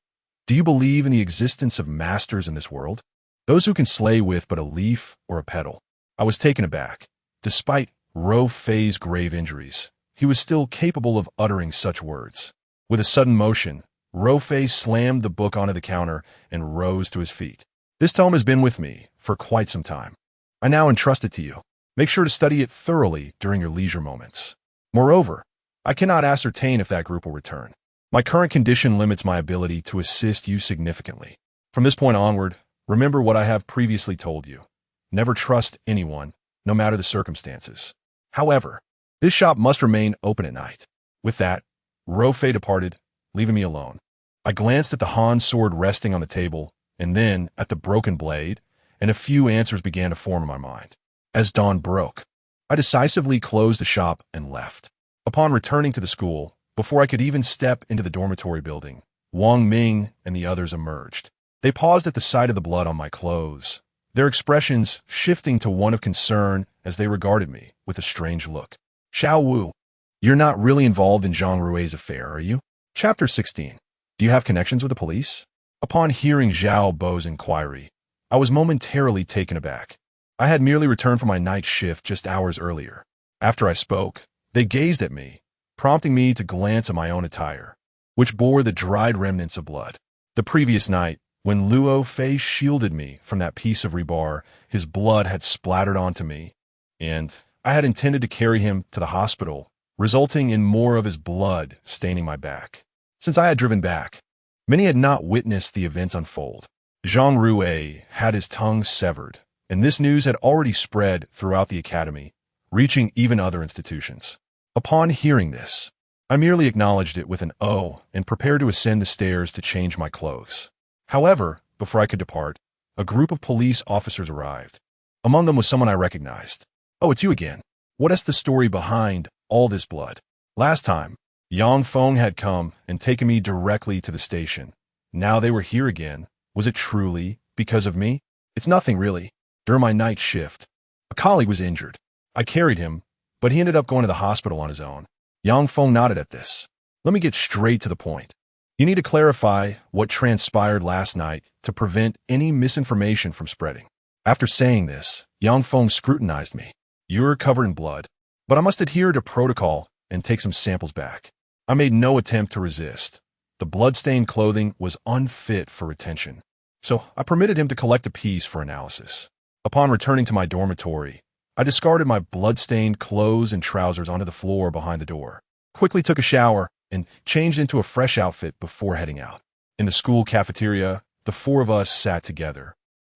do you believe in the existence of masters in this world? Those who can slay with but a leaf or a petal? I was taken aback. Despite Ro Fei's grave injuries, he was still capable of uttering such words. With a sudden motion, Ro Fei slammed the book onto the counter and rose to his feet. This tome has been with me for quite some time. I now entrust it to you. Make sure to study it thoroughly during your leisure moments. Moreover, I cannot ascertain if that group will return. My current condition limits my ability to assist you significantly. From this point onward, remember what I have previously told you. Never trust anyone, no matter the circumstances. However, this shop must remain open at night. With that, Ro Fei departed, leaving me alone. I glanced at the Han sword resting on the table, and then at the broken blade, and a few answers began to form in my mind. As dawn broke, I decisively closed the shop and left. Upon returning to the school, before I could even step into the dormitory building, Wang Ming and the others emerged. They paused at the sight of the blood on my clothes, their expressions shifting to one of concern as they regarded me with a strange look. Xiao Wu, you're not really involved in Zhang Rui's affair, are you? Chapter 16. Do you have connections with the police? Upon hearing Zhao Bo's inquiry, I was momentarily taken aback. I had merely returned from my night shift just hours earlier. After I spoke, they gazed at me, prompting me to glance at my own attire, which bore the dried remnants of blood. The previous night, when Luo Fei shielded me from that piece of rebar, his blood had splattered onto me, and I had intended to carry him to the hospital, resulting in more of his blood staining my back. Since I had driven back, many had not witnessed the events unfold. Zhang Rui had his tongue severed, and this news had already spread throughout the academy, reaching even other institutions. Upon hearing this, I merely acknowledged it with an "oh" and prepared to ascend the stairs to change my clothes. However, before I could depart, a group of police officers arrived. Among them was someone I recognized. "Oh, it's you again. What is the story behind all this blood?" Last time, Yang Feng had come and taken me directly to the station. Now they were here again. Was it truly because of me? It's nothing really. During my night shift, a colleague was injured. I carried him, but he ended up going to the hospital on his own. Yang Feng nodded at this. Let me get straight to the point. You need to clarify what transpired last night to prevent any misinformation from spreading. After saying this, Yang Feng scrutinized me. You're covered in blood, but I must adhere to protocol and take some samples back. I made no attempt to resist. The blood-stained clothing was unfit for retention, so I permitted him to collect a piece for analysis. Upon returning to my dormitory, I discarded my blood-stained clothes and trousers onto the floor behind the door, quickly took a shower, and changed into a fresh outfit before heading out. In the school cafeteria, the four of us sat together,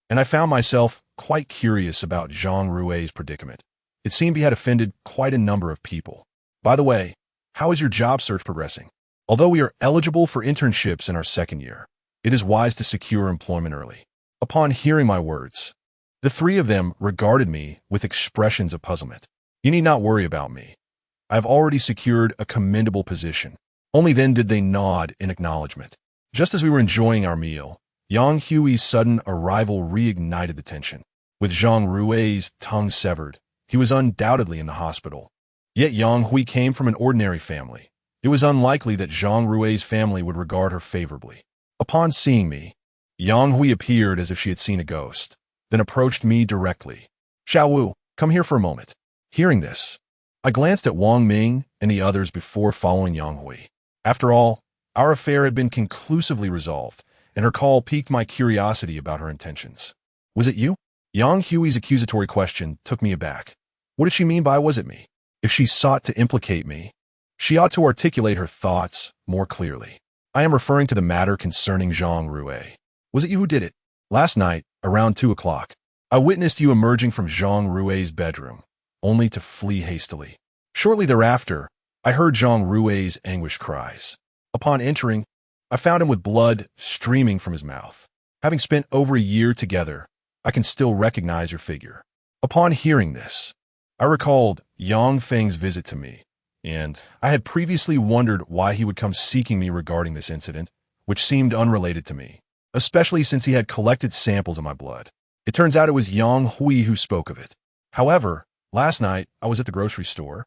and I found myself quite curious about Zhang Rui's predicament. It seemed he had offended quite a number of people. By the way, how is your job search progressing? Although we are eligible for internships in our second year, it is wise to secure employment early. Upon hearing my words, the three of them regarded me with expressions of puzzlement. You need not worry about me. I have already secured a commendable position. Only then did they nod in acknowledgement. Just as we were enjoying our meal, Yang Hui's sudden arrival reignited the tension. With Zhang Rui's tongue severed, he was undoubtedly in the hospital. Yet Yang Hui came from an ordinary family. It was unlikely that Zhang Rui's family would regard her favorably. Upon seeing me, Yang Hui appeared as if she had seen a ghost, then approached me directly. Xiao Wu, come here for a moment. Hearing this, I glanced at Wang Ming and the others before following Yang Hui. After all, our affair had been conclusively resolved, and her call piqued my curiosity about her intentions. Was it you? Yang Hui's accusatory question took me aback. What did she mean by was it me? If she sought to implicate me, she ought to articulate her thoughts more clearly. I am referring to the matter concerning Zhang Rui. Was it you who did it? Last night, around 2 o'clock, I witnessed you emerging from Zhang Rui's bedroom, only to flee hastily. Shortly thereafter, I heard Zhang Rui's anguished cries. Upon entering, I found him with blood streaming from his mouth. Having spent over a year together, I can still recognize your figure. Upon hearing this, I recalled Yang Feng's visit to me, and I had previously wondered why he would come seeking me regarding this incident, which seemed unrelated to me, especially since he had collected samples of my blood. It turns out it was Yang Hui who spoke of it. However, last night I was at the grocery store,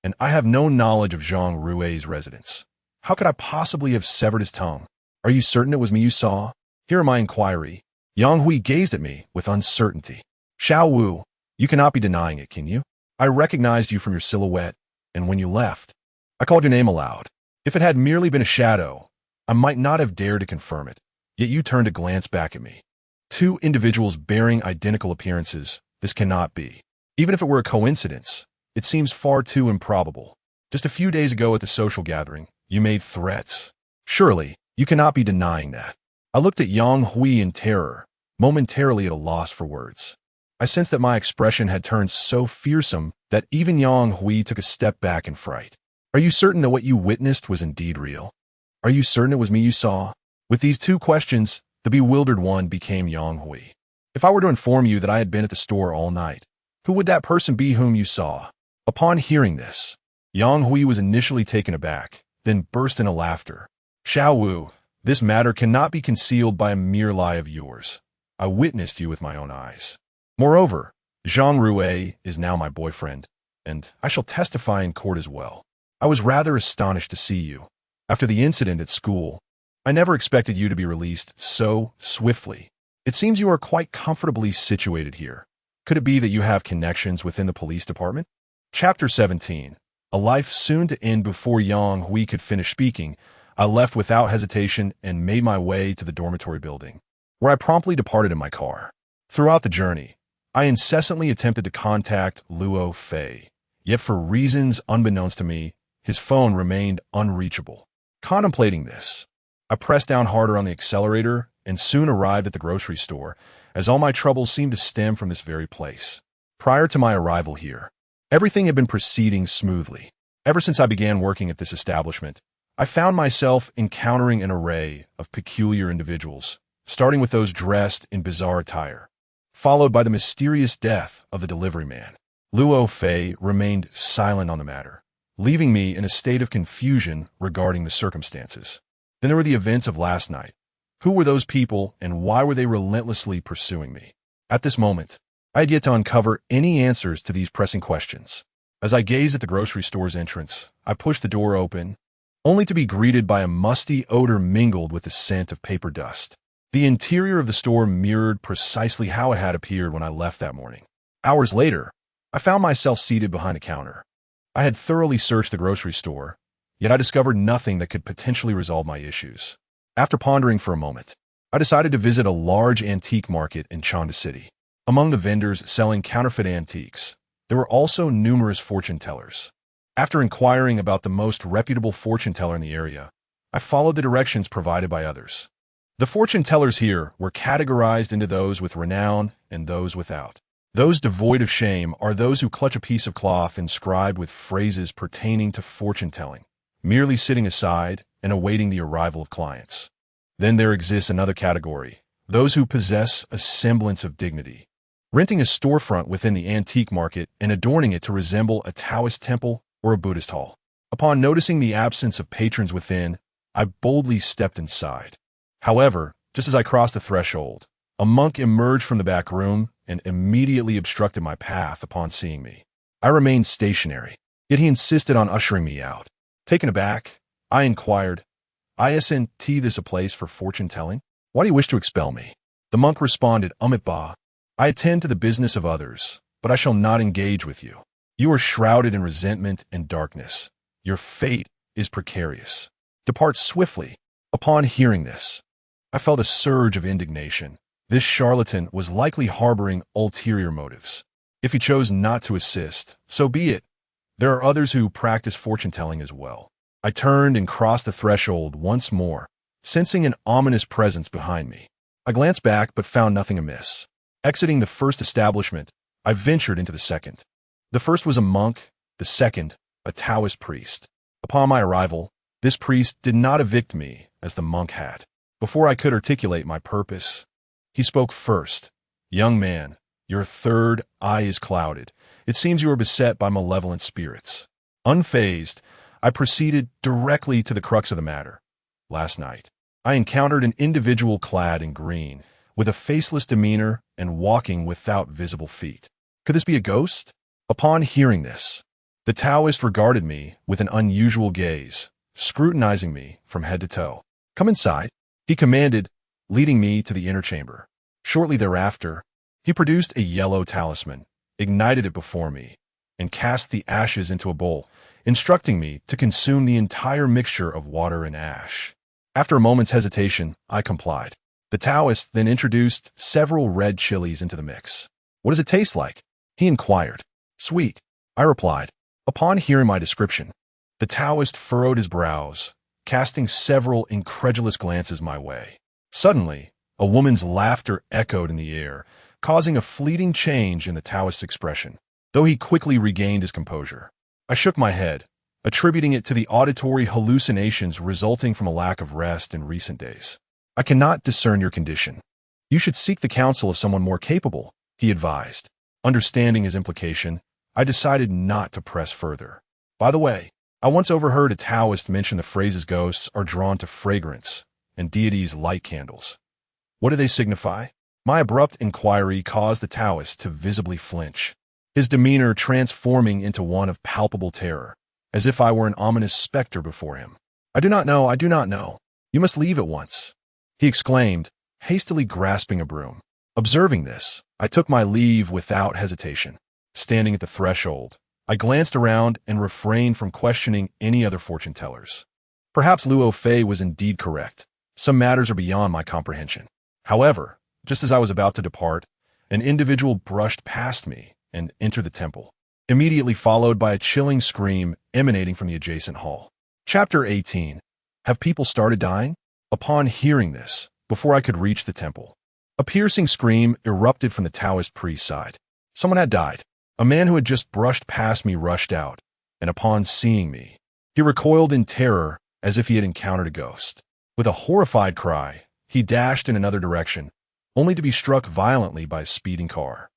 and I have no knowledge of Zhang Rui's residence. How could I possibly have severed his tongue? Are you certain it was me you saw? Hear my inquiry. Yang Hui gazed at me with uncertainty. Xiao Wu, you cannot be denying it, can you? I recognized you from your silhouette, and when you left, I called your name aloud. If it had merely been a shadow, I might not have dared to confirm it, yet you turned to glance back at me. Two individuals bearing identical appearances, this cannot be. Even if it were a coincidence, it seems far too improbable. Just a few days ago at the social gathering, you made threats. Surely, you cannot be denying that. I looked at Yang Hui in terror, momentarily at a loss for words. I sensed that my expression had turned so fearsome that even Yang Hui took a step back in fright. Are you certain that what you witnessed was indeed real? Are you certain it was me you saw? With these two questions, the bewildered one became Yang Hui. If I were to inform you that I had been at the store all night, who would that person be whom you saw? Upon hearing this, Yang Hui was initially taken aback, then burst into laughter. Xiao Wu, this matter cannot be concealed by a mere lie of yours. I witnessed you with my own eyes. Moreover, Zhang Rui is now my boyfriend, and I shall testify in court as well. I was rather astonished to see you. After the incident at school, I never expected you to be released so swiftly. It seems you are quite comfortably situated here. Could it be that you have connections within the police department? Chapter 17. A life soon to end. Before Yang Hui could finish speaking, I left without hesitation and made my way to the dormitory building, where I promptly departed in my car. Throughout the journey, I incessantly attempted to contact Luo Fei, yet for reasons unbeknownst to me, his phone remained unreachable. Contemplating this, I pressed down harder on the accelerator and soon arrived at the grocery store, as all my troubles seemed to stem from this very place. Prior to my arrival here, everything had been proceeding smoothly. Ever since I began working at this establishment, I found myself encountering an array of peculiar individuals, starting with those dressed in bizarre attire, followed by the mysterious death of the delivery man. Luo Fei remained silent on the matter, leaving me in a state of confusion regarding the circumstances. Then there were the events of last night. Who were those people, and why were they relentlessly pursuing me? At this moment, I had yet to uncover any answers to these pressing questions. As I gazed at the grocery store's entrance, I pushed the door open, only to be greeted by a musty odor mingled with the scent of paper dust. The interior of the store mirrored precisely how it had appeared when I left that morning. Hours later, I found myself seated behind a counter. I had thoroughly searched the grocery store, yet I discovered nothing that could potentially resolve my issues. After pondering for a moment, I decided to visit a large antique market in Chanda City. Among the vendors selling counterfeit antiques, there were also numerous fortune tellers. After inquiring about the most reputable fortune teller in the area, I followed the directions provided by others. The fortune tellers here were categorized into those with renown and those without. Those devoid of shame are those who clutch a piece of cloth inscribed with phrases pertaining to fortune telling, merely sitting aside and awaiting the arrival of clients. Then there exists another category, those who possess a semblance of dignity, renting a storefront within the antique market and adorning it to resemble a Taoist temple or a Buddhist hall. Upon noticing the absence of patrons within, I boldly stepped inside. However, just as I crossed the threshold, a monk emerged from the back room and immediately obstructed my path upon seeing me. I remained stationary, yet he insisted on ushering me out. Taken aback, I inquired, "Isn't this a place for fortune-telling? Why do you wish to expel me?" The monk responded, "Ba, I attend to the business of others, but I shall not engage with you. You are shrouded in resentment and darkness. Your fate is precarious. Depart swiftly." Upon hearing this, I felt a surge of indignation. This charlatan was likely harboring ulterior motives. If he chose not to assist, so be it. There are others who practice fortune-telling as well. I turned and crossed the threshold once more, sensing an ominous presence behind me. I glanced back but found nothing amiss. Exiting the first establishment, I ventured into the second. The first was a monk, the second, a Taoist priest. Upon my arrival, this priest did not evict me as the monk had. Before I could articulate my purpose, he spoke first. "Young man, your third eye is clouded. It seems you are beset by malevolent spirits." Unfazed, I proceeded directly to the crux of the matter. Last night, I encountered an individual clad in green, with a faceless demeanor and walking without visible feet. Could this be a ghost? Upon hearing this, the Taoist regarded me with an unusual gaze, scrutinizing me from head to toe. "Come inside," he commanded, leading me to the inner chamber. Shortly thereafter, he produced a yellow talisman, ignited it before me, and cast the ashes into a bowl, instructing me to consume the entire mixture of water and ash. After a moment's hesitation, I complied. The Taoist then introduced several red chilies into the mix. "What does it taste like?" he inquired. "Sweet," I replied. Upon hearing my description, the Taoist furrowed his brows, casting several incredulous glances my way. Suddenly, a woman's laughter echoed in the air, causing a fleeting change in the Taoist's expression, though he quickly regained his composure. I shook my head, attributing it to the auditory hallucinations resulting from a lack of rest in recent days. "I cannot discern your condition. You should seek the counsel of someone more capable," he advised. Understanding his implication, I decided not to press further. By the way, I once overheard a Taoist mention the phrases ghosts are drawn to fragrance and deities light candles. What do they signify? My abrupt inquiry caused the Taoist to visibly flinch, his demeanor transforming into one of palpable terror, as if I were an ominous specter before him. I do not know. You must leave at once," he exclaimed, hastily grasping a broom. Observing this, I took my leave without hesitation. Standing at the threshold, I glanced around and refrained from questioning any other fortune tellers. Perhaps Luo Fei was indeed correct. Some matters are beyond my comprehension. However, just as I was about to depart, an individual brushed past me and entered the temple, immediately followed by a chilling scream emanating from the adjacent hall. Chapter 18. Have people started dying? Upon hearing this, before I could reach the temple, a piercing scream erupted from the Taoist priest's side. Someone had died. A man who had just brushed past me rushed out, and upon seeing me, he recoiled in terror as if he had encountered a ghost. With a horrified cry, he dashed in another direction, only to be struck violently by a speeding car.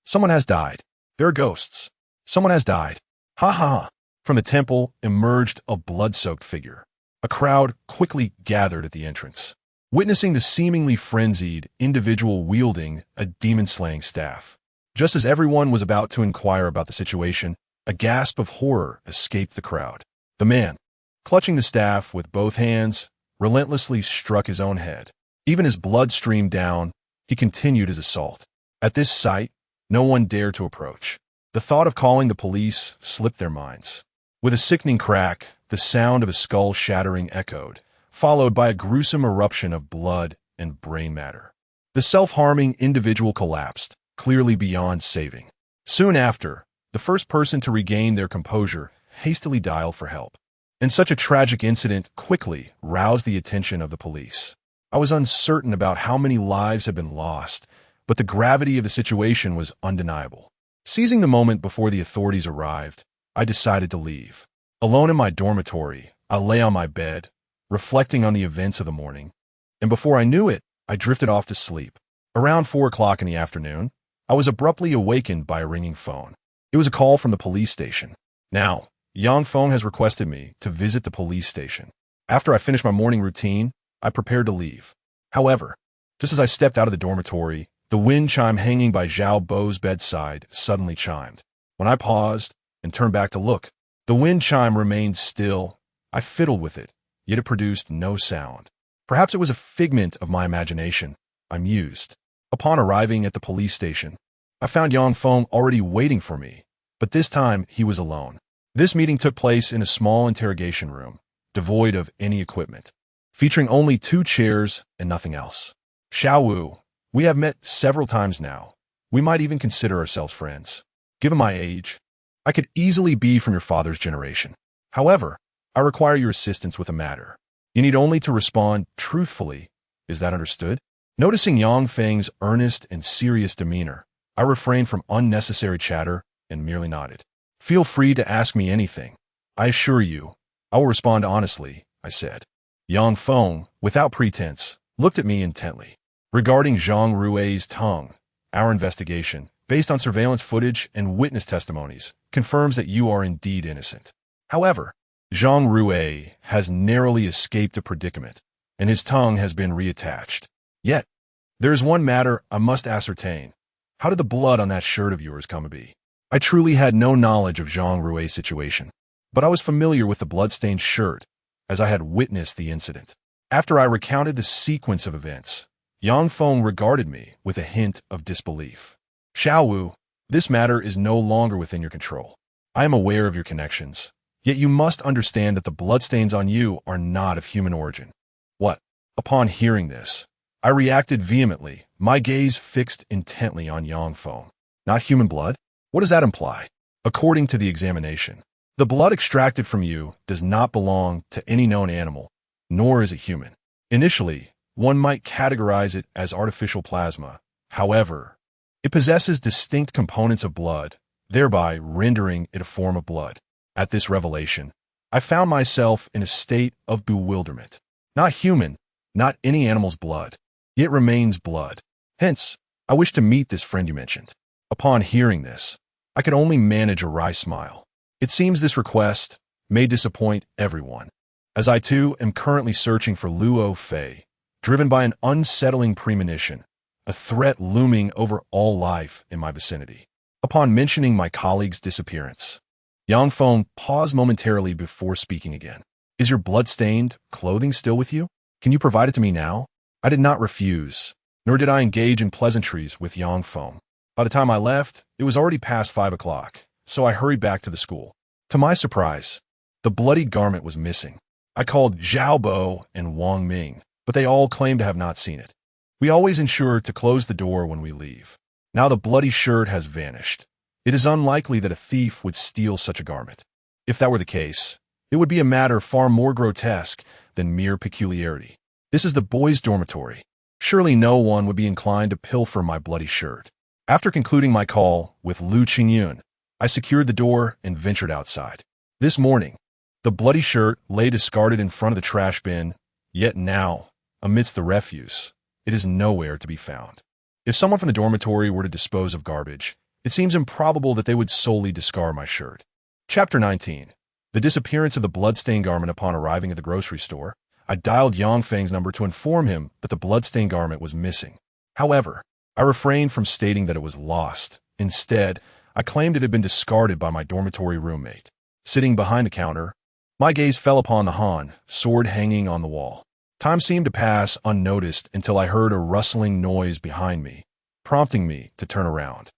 "Someone has died. There are ghosts. Someone has died. Ha ha!" From the temple emerged a blood-soaked figure. A crowd quickly gathered at the entrance, witnessing the seemingly frenzied individual wielding a demon-slaying staff. Just as everyone was about to inquire about the situation, a gasp of horror escaped the crowd. The man, clutching the staff with both hands, relentlessly struck his own head. Even as blood streamed down, he continued his assault. At this sight, no one dared to approach. The thought of calling the police slipped their minds. With a sickening crack, the sound of a skull shattering echoed, followed by a gruesome eruption of blood and brain matter. The self-harming individual collapsed, clearly beyond saving. Soon after, the first person to regain their composure hastily dialed for help. And such a tragic incident quickly roused the attention of the police. I was uncertain about how many lives had been lost, but the gravity of the situation was undeniable. Seizing the moment before the authorities arrived, I decided to leave. Alone in my dormitory, I lay on my bed, reflecting on the events of the morning, and before I knew it, I drifted off to sleep. Around 4 o'clock in the afternoon, I was abruptly awakened by a ringing phone. It was a call from the police station. Now, Yang Feng has requested me to visit the police station. After I finished my morning routine, I prepared to leave. However, just as I stepped out of the dormitory, the wind chime hanging by Zhao Bo's bedside suddenly chimed. When I paused and turned back to look, the wind chime remained still. I fiddled with it, yet it produced no sound. Perhaps it was a figment of my imagination, I mused. Upon arriving at the police station, I found Yang Feng already waiting for me, but this time he was alone. This meeting took place in a small interrogation room, devoid of any equipment, featuring only 2 chairs and nothing else. "Xiao Wu, we have met several times now. We might even consider ourselves friends. Given my age, I could easily be from your father's generation. However, I require your assistance with a matter. You need only to respond truthfully. Is that understood?" Noticing Yang Feng's earnest and serious demeanor, I refrained from unnecessary chatter and merely nodded. "Feel free to ask me anything. I assure you, I will respond honestly," I said. Yang Feng, without pretense, looked at me intently. "Regarding Zhang Rui's tongue, our investigation, based on surveillance footage and witness testimonies, confirms that you are indeed innocent. However, Zhang Rui has narrowly escaped a predicament, and his tongue has been reattached. Yet, There is one matter I must ascertain. How did the blood on that shirt of yours come to be? I truly had no knowledge of Zhang Rui's situation, but I was familiar with the blood-stained shirt, as I had witnessed the incident. After I recounted the sequence of events, Yang Feng regarded me with a hint of disbelief. Xiaowu, this matter is no longer within your control. I am aware of your connections, yet you must understand that the bloodstains on you are not of human origin. What? Upon hearing this, I reacted vehemently, my gaze fixed intently on Yang Feng. Not human blood? What does that imply? According to the examination, the blood extracted from you does not belong to any known animal, nor is it human. Initially, one might categorize it as artificial plasma. However, it possesses distinct components of blood, thereby rendering it a form of blood. At this revelation, I found myself in a state of bewilderment. Not human, not any animal's blood. It remains blood. Hence, I wish to meet this friend you mentioned. Upon hearing this, I could only manage a wry smile. It seems this request may disappoint everyone, as I too am currently searching for Luo Fei, driven by an unsettling premonition, a threat looming over all life in my vicinity. Upon mentioning my colleague's disappearance, Yang Feng paused momentarily before speaking again. Is your blood-stained clothing still with you? Can you provide it to me now? I did not refuse, nor did I engage in pleasantries with Yang Feng. By the time I left, it was already past 5 o'clock, so I hurried back to the school. To my surprise, the bloody garment was missing. I called Zhao Bo and Wang Ming, but they all claimed to have not seen it. We always ensure to close the door when we leave. Now the bloody shirt has vanished. It is unlikely that a thief would steal such a garment. If that were the case, it would be a matter far more grotesque than mere peculiarity. This is the boys' dormitory. Surely no one would be inclined to pilfer my bloody shirt. After concluding my call with Lu Qingyun, I secured the door and ventured outside. This morning, the bloody shirt lay discarded in front of the trash bin, yet now, amidst the refuse, it is nowhere to be found. If someone from the dormitory were to dispose of garbage, it seems improbable that they would solely discard my shirt. Chapter 19. The disappearance of the blood-stained garment. Upon arriving at the grocery store, I dialed Yang Feng's number to inform him that the blood-stained garment was missing. However, I refrained from stating that it was lost. Instead, I claimed it had been discarded by my dormitory roommate. Sitting behind the counter, my gaze fell upon the Han, sword hanging on the wall. Time seemed to pass unnoticed until I heard a rustling noise behind me, prompting me to turn around.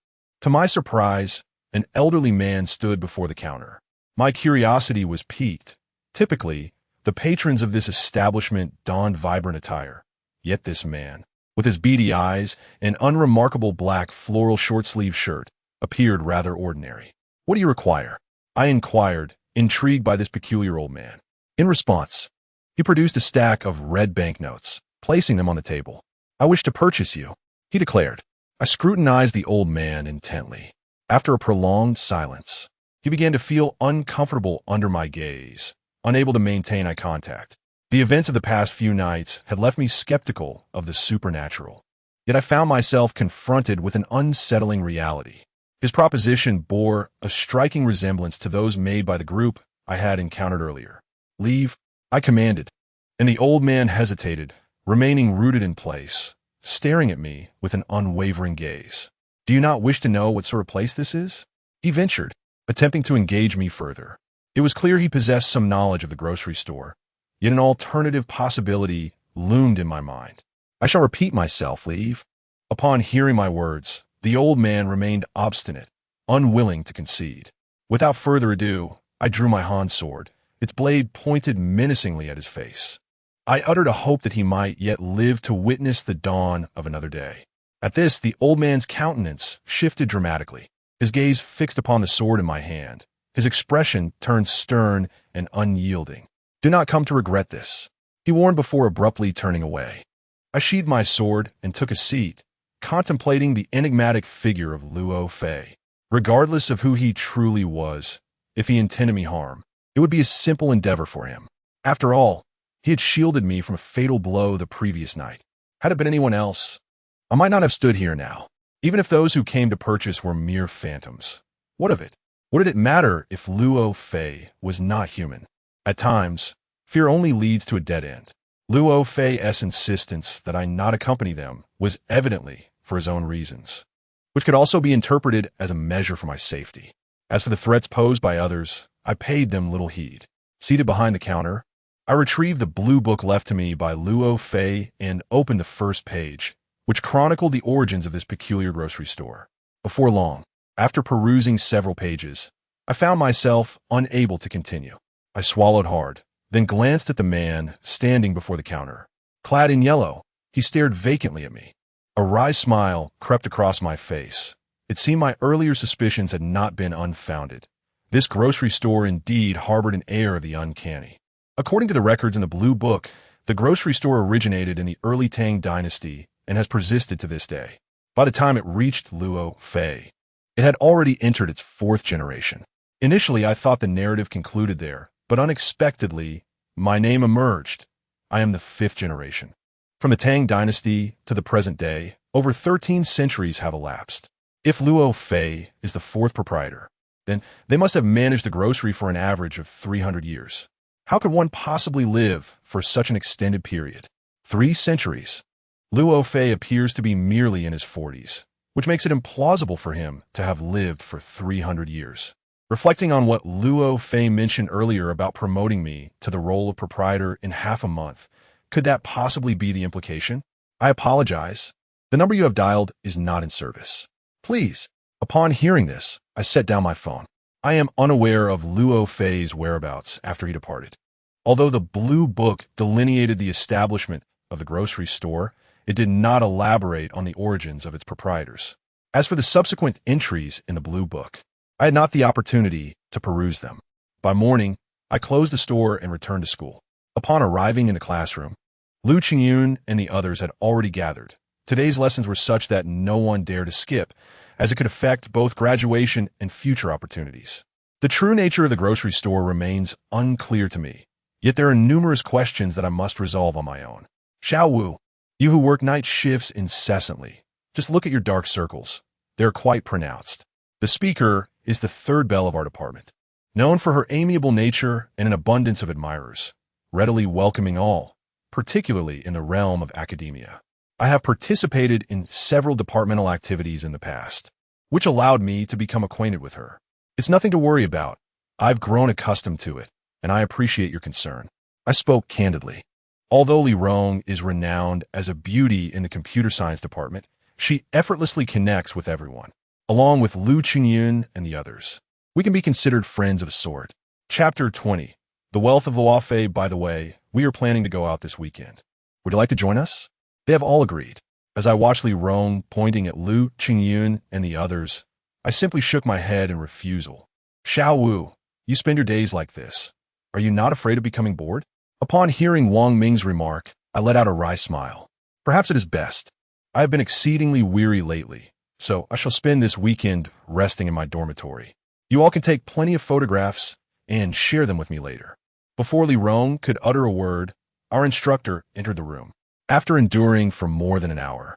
To my surprise, an elderly man stood before the counter. My curiosity was piqued. Typically, the patrons of this establishment donned vibrant attire. Yet this man, with his beady eyes and unremarkable black floral short-sleeved shirt, appeared rather ordinary. What do you require? I inquired, intrigued by this peculiar old man. In response, he produced a stack of red banknotes, placing them on the table. I wish to purchase you, he declared. I scrutinized the old man intently. After a prolonged silence, he began to feel uncomfortable under my gaze, unable to maintain eye contact. The events of the past few nights had left me skeptical of the supernatural. Yet I found myself confronted with an unsettling reality. His proposition bore a striking resemblance to those made by the group I had encountered earlier. Leave, I commanded, and the old man hesitated, remaining rooted in place, staring at me with an unwavering gaze. Do you not wish to know what sort of place this is? He ventured, attempting to engage me further. It was clear he possessed some knowledge of the grocery store, yet an alternative possibility loomed in my mind. I shall repeat myself, leave. Upon hearing my words, the old man remained obstinate, unwilling to concede. Without further ado, I drew my Han sword, its blade pointed menacingly at his face. I uttered a hope that he might yet live to witness the dawn of another day. At this, the old man's countenance shifted dramatically, his gaze fixed upon the sword in my hand. His expression turned stern and unyielding. Do not come to regret this, he warned before abruptly turning away. I sheathed my sword and took a seat, contemplating the enigmatic figure of Luo Fei. Regardless of who he truly was, if he intended me harm, it would be a simple endeavor for him. After all, he had shielded me from a fatal blow the previous night. Had it been anyone else, I might not have stood here now, even if those who came to purchase were mere phantoms. What of it? What did it matter if Luo Fei was not human? At times, fear only leads to a dead end. Luo Fei's insistence that I not accompany them was evidently for his own reasons, which could also be interpreted as a measure for my safety. As for the threats posed by others, I paid them little heed. Seated behind the counter, I retrieved the blue book left to me by Luo Fei and opened the first page, which chronicled the origins of this peculiar grocery store. Before long, after perusing several pages, I found myself unable to continue. I swallowed hard, then glanced at the man standing before the counter. Clad in yellow, he stared vacantly at me. A wry smile crept across my face. It seemed my earlier suspicions had not been unfounded. This grocery store indeed harbored an air of the uncanny. According to the records in the Blue Book, the grocery store originated in the early Tang Dynasty and has persisted to this day. By the time it reached Luo Fei, it had already entered its fourth generation. Initially, I thought the narrative concluded there, but unexpectedly, my name emerged. I am the fifth generation. From the Tang Dynasty to the present day, over 13 centuries have elapsed. If Luo Fei is the fourth proprietor, then they must have managed the grocery for an average of 300 years. How could one possibly live for such an extended period? 3 centuries. Luo Fei appears to be merely in his 40s, which makes it implausible for him to have lived for 300 years. Reflecting on what Luo Fei mentioned earlier about promoting me to the role of proprietor in half a month, could that possibly be the implication? I apologize. The number you have dialed is not in service. Please. Upon hearing this, I set down my phone. I am unaware of Luo Fei's whereabouts after he departed. Although the Blue Book delineated the establishment of the grocery store, it did not elaborate on the origins of its proprietors. As for the subsequent entries in the Blue Book, I had not the opportunity to peruse them. By morning, I closed the store and returned to school. Upon arriving in the classroom, Lu Qingyun and the others had already gathered. Today's lessons were such that no one dared to skip, as it could affect both graduation and future opportunities. The true nature of the grocery store remains unclear to me, yet there are numerous questions that I must resolve on my own. Xiao Wu, you who work night shifts incessantly, just look at your dark circles. They're quite pronounced. The speaker is the third belle of our department, known for her amiable nature and an abundance of admirers, readily welcoming all, particularly in the realm of academia. I have participated in several departmental activities in the past, which allowed me to become acquainted with her. It's nothing to worry about. I've grown accustomed to it, and I appreciate your concern. I spoke candidly. Although Li Rong is renowned as a beauty in the computer science department, she effortlessly connects with everyone. Along with Lu Qingyun and the others, we can be considered friends of a sort. Chapter 20. The Wealth of Luo Fei. By the way, we are planning to go out this weekend. Would you like to join us? They have all agreed. As I watched Li Rong pointing at Lu Qingyun and the others, I simply shook my head in refusal. Xiao Wu, you spend your days like this. Are you not afraid of becoming bored? Upon hearing Wang Ming's remark, I let out a wry smile. Perhaps it is best. I have been exceedingly weary lately, so I shall spend this weekend resting in my dormitory. You all can take plenty of photographs and share them with me later. Before Li Rong could utter a word, our instructor entered the room. After enduring for more than an hour,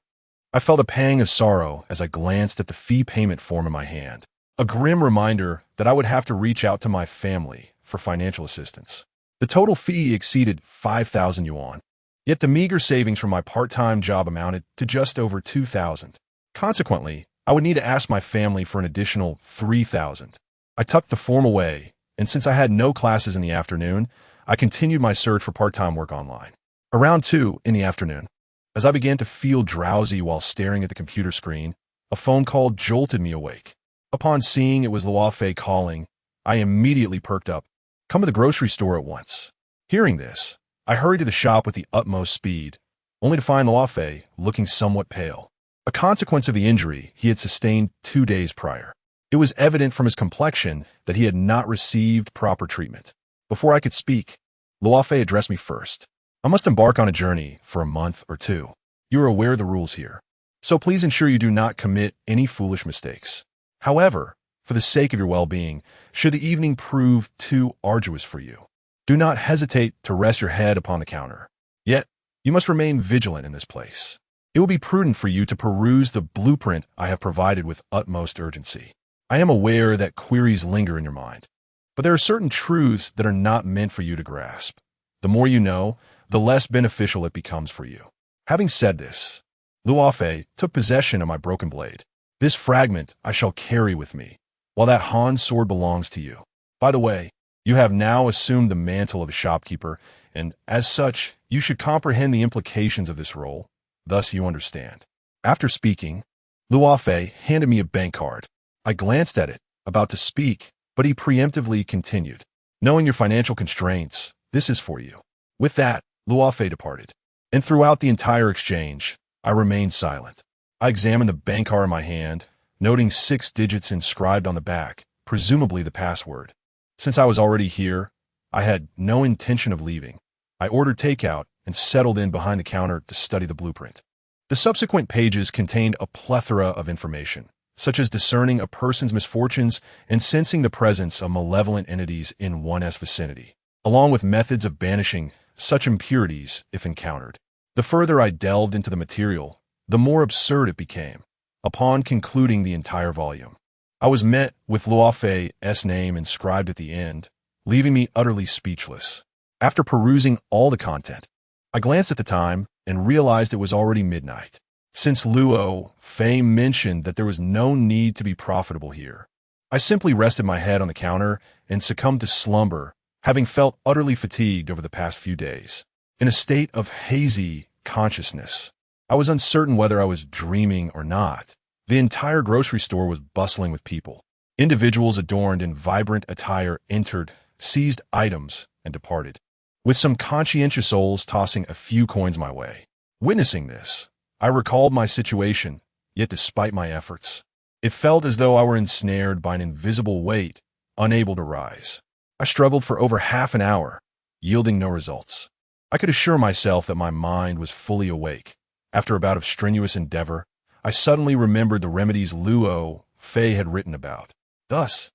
I felt a pang of sorrow as I glanced at the fee payment form in my hand, a grim reminder that I would have to reach out to my family for financial assistance. The total fee exceeded 5,000 yuan, yet the meager savings from my part-time job amounted to just over 2,000. Consequently, I would need to ask my family for an additional 3,000. I tucked the form away, and since I had no classes in the afternoon, I continued my search for part-time work online. Around 2 in the afternoon, as I began to feel drowsy while staring at the computer screen, a phone call jolted me awake. Upon seeing it was Luo Fei calling, I immediately perked up. Come to the grocery store at once. Hearing this, I hurried to the shop with the utmost speed, only to find Luo Fei looking somewhat pale, a consequence of the injury he had sustained 2 days prior. It was evident from his complexion that he had not received proper treatment. Before I could speak, Luo Fei addressed me first. I must embark on a journey for a month or 2. You are aware of the rules here, so please ensure you do not commit any foolish mistakes. However, for the sake of your well-being, should the evening prove too arduous for you, do not hesitate to rest your head upon the counter. Yet, you must remain vigilant in this place. It will be prudent for you to peruse the blueprint I have provided with utmost urgency. I am aware that queries linger in your mind, but there are certain truths that are not meant for you to grasp. The more you know, the less beneficial it becomes for you. Having said this, Luofe took possession of my broken blade. This fragment I shall carry with me, while that Han sword belongs to you. By the way, you have now assumed the mantle of a shopkeeper, and as such, you should comprehend the implications of this role. Thus you understand. After speaking, Luofe handed me a bank card. I glanced at it, about to speak, but he preemptively continued. Knowing your financial constraints, this is for you. With that, Luofe departed. And throughout the entire exchange, I remained silent. I examined the bank card in my hand, noting 6 digits inscribed on the back, presumably the password. Since I was already here, I had no intention of leaving. I ordered takeout and settled in behind the counter to study the blueprint. The subsequent pages contained a plethora of information, such as discerning a person's misfortunes and sensing the presence of malevolent entities in one's vicinity, along with methods of banishing such impurities if encountered. The further I delved into the material, the more absurd it became. Upon concluding the entire volume, I was met with Luofei's name inscribed at the end, leaving me utterly speechless. After perusing all the content, I glanced at the time and realized it was already midnight. Since Luo Fei mentioned that there was no need to be profitable here, I simply rested my head on the counter and succumbed to slumber, having felt utterly fatigued over the past few days. In a state of hazy consciousness, I was uncertain whether I was dreaming or not. The entire grocery store was bustling with people. Individuals adorned in vibrant attire entered, seized items, and departed, with some conscientious souls tossing a few coins my way. Witnessing this, I recalled my situation, yet despite my efforts, it felt as though I were ensnared by an invisible weight, unable to rise. I struggled for over half an hour, yielding no results. I could assure myself that my mind was fully awake. After a bout of strenuous endeavor, I suddenly remembered the remedies Luo Fei had written about. Thus,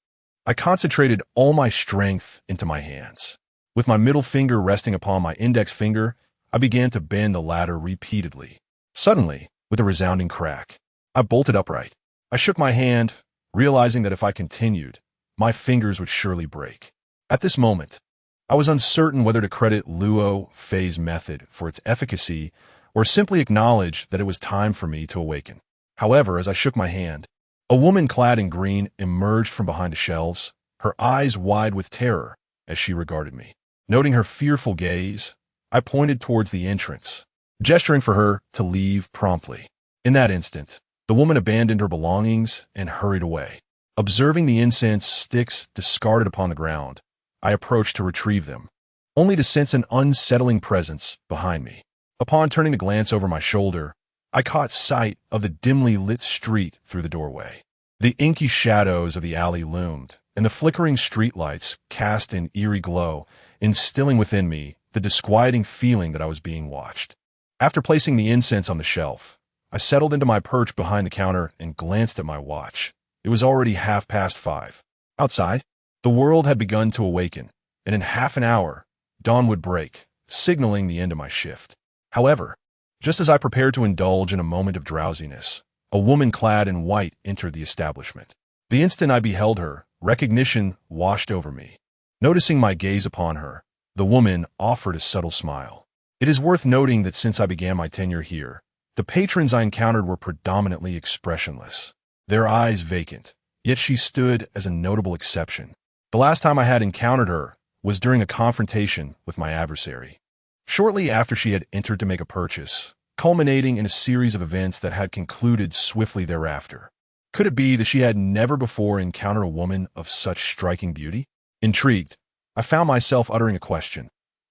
I concentrated all my strength into my hands. With my middle finger resting upon my index finger, I began to bend the latter repeatedly. Suddenly, with a resounding crack, I bolted upright. I shook my hand, realizing that if I continued, my fingers would surely break. At this moment, I was uncertain whether to credit Luo Fei's method for its efficacy or simply acknowledge that it was time for me to awaken. However, as I shook my hand, a woman clad in green emerged from behind the shelves, her eyes wide with terror as she regarded me. Noting her fearful gaze, I pointed towards the entrance, gesturing for her to leave promptly. In that instant, the woman abandoned her belongings and hurried away. Observing the incense sticks discarded upon the ground, I approached to retrieve them, only to sense an unsettling presence behind me. Upon turning to glance over my shoulder, I caught sight of the dimly lit street through the doorway. The inky shadows of the alley loomed, and the flickering streetlights cast an eerie glow, instilling within me the disquieting feeling that I was being watched. After placing the incense on the shelf, I settled into my perch behind the counter and glanced at my watch. It was already 5:30. Outside, the world had begun to awaken, and in half an hour, dawn would break, signaling the end of my shift. However, just as I prepared to indulge in a moment of drowsiness, a woman clad in white entered the establishment. The instant I beheld her, recognition washed over me. Noticing my gaze upon her, the woman offered a subtle smile. It is worth noting that since I began my tenure here, the patrons I encountered were predominantly expressionless, their eyes vacant, yet she stood as a notable exception. The last time I had encountered her was during a confrontation with my adversary. Shortly after she had entered to make a purchase, culminating in a series of events that had concluded swiftly thereafter. Could it be that she had never before encountered a woman of such striking beauty? Intrigued, I found myself uttering a question.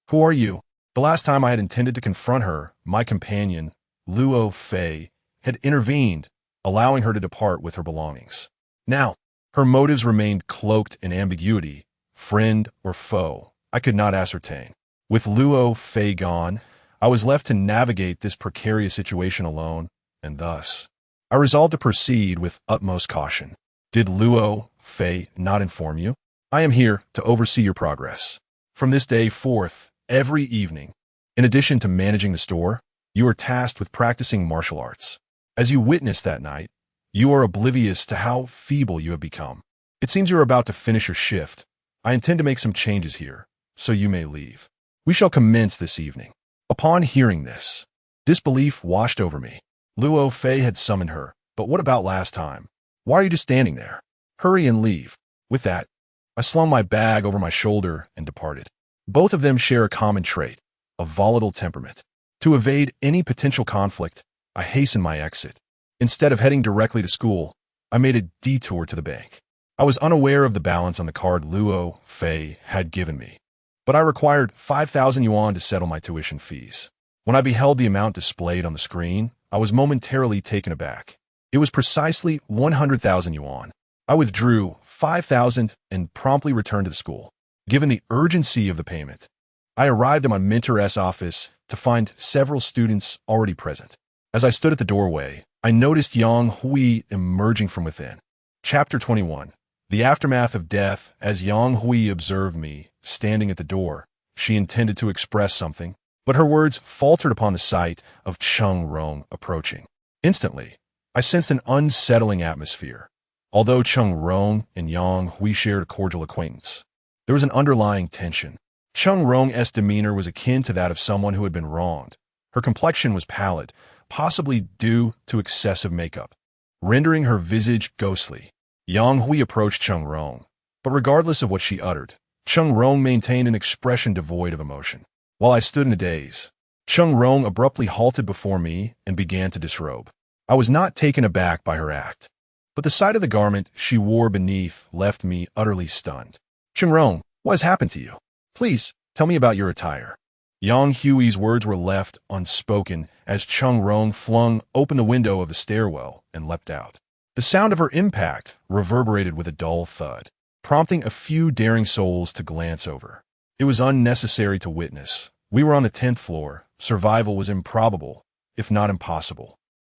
"Who are you?" The last time I had intended to confront her, my companion, Luo Fei, had intervened, allowing her to depart with her belongings. Now, her motives remained cloaked in ambiguity, friend or foe, I could not ascertain. With Luo Fei gone, I was left to navigate this precarious situation alone, and thus, I resolved to proceed with utmost caution. Did Luo Fei not inform you? I am here to oversee your progress. From this day forth, every evening, in addition to managing the store, you are tasked with practicing martial arts. As you witnessed that night, you are oblivious to how feeble you have become. It seems you are about to finish your shift. I intend to make some changes here, so you may leave. We shall commence this evening. Upon hearing this, disbelief washed over me. Luo Fei had summoned her, but what about last time? Why are you just standing there? Hurry and leave. With that, I slung my bag over my shoulder and departed. Both of them share a common trait, a volatile temperament. To evade any potential conflict, I hastened my exit. Instead of heading directly to school, I made a detour to the bank. I was unaware of the balance on the card Luo Fei had given me, but I required 5,000 yuan to settle my tuition fees. When I beheld the amount displayed on the screen, I was momentarily taken aback. It was precisely 100,000 yuan. I withdrew 5,000 and promptly returned to the school. Given the urgency of the payment, I arrived at my mentor's office to find several students already present. As I stood at the doorway, I noticed Yang Hui emerging from within. Chapter 21. The aftermath of death. As Yang Hui observed me standing at the door, she intended to express something, but her words faltered upon the sight of Cheng Rong approaching. Instantly, I sensed an unsettling atmosphere. Although Cheng Rong and Yang Hui shared a cordial acquaintance, there was an underlying tension. Cheng Rong's demeanor was akin to that of someone who had been wronged. Her complexion was pallid, possibly due to excessive makeup, rendering her visage ghostly. Yang Hui approached Cheng Rong, but regardless of what she uttered, Cheng Rong maintained an expression devoid of emotion. While I stood in a daze, Cheng Rong abruptly halted before me and began to disrobe. I was not taken aback by her act, but the sight of the garment she wore beneath left me utterly stunned. Cheng Rong, what has happened to you? Please, tell me about your attire. Yang Hui's words were left unspoken as Cheng Rong flung open the window of the stairwell and leapt out. The sound of her impact reverberated with a dull thud, prompting a few daring souls to glance over. It was unnecessary to witness. We were on the 10th floor. Survival was improbable, if not impossible.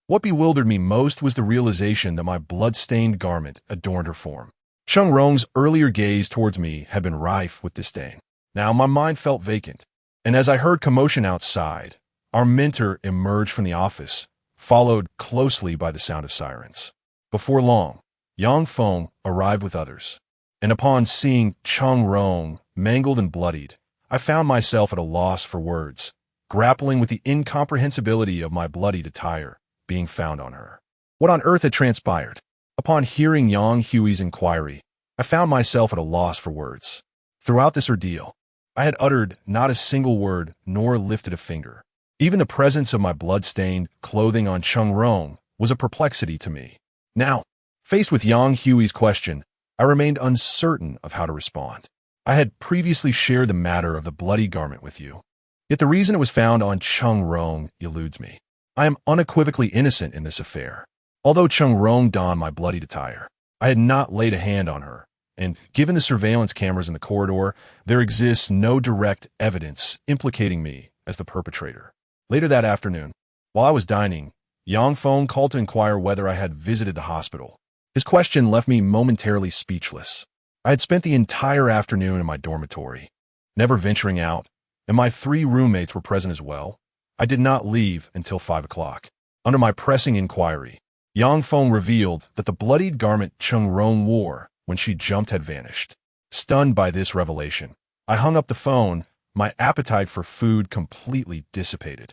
What bewildered me most was the realization that my blood-stained garment adorned her form. Cheng Rong's earlier gaze towards me had been rife with disdain. Now my mind felt vacant, and as I heard commotion outside, our mentor emerged from the office, followed closely by the sound of sirens. Before long, Yang Feng arrived with others, and upon seeing Cheng Rong mangled and bloodied, I found myself at a loss for words, grappling with the incomprehensibility of my bloodied attire being found on her. What on earth had transpired? Upon hearing Yang Hui's inquiry, I found myself at a loss for words. Throughout this ordeal, I had uttered not a single word nor lifted a finger. Even the presence of my blood-stained clothing on Cheng Rong was a perplexity to me. Now, faced with Yang Hui's question, I remained uncertain of how to respond. I had previously shared the matter of the bloody garment with you, yet the reason it was found on Cheng Rong eludes me. I am unequivocally innocent in this affair. Although Cheng Rong donned my bloodied attire, I had not laid a hand on her, and given the surveillance cameras in the corridor, there exists no direct evidence implicating me as the perpetrator. Later that afternoon, while I was dining, Yang Feng called to inquire whether I had visited the hospital. His question left me momentarily speechless. I had spent the entire afternoon in my dormitory, never venturing out, and my 3 roommates were present as well. I did not leave until 5 o'clock. Under my pressing inquiry, Yang Feng revealed that the bloodied garment Cheng Rong wore when she jumped had vanished. Stunned by this revelation, I hung up the phone, my appetite for food completely dissipated.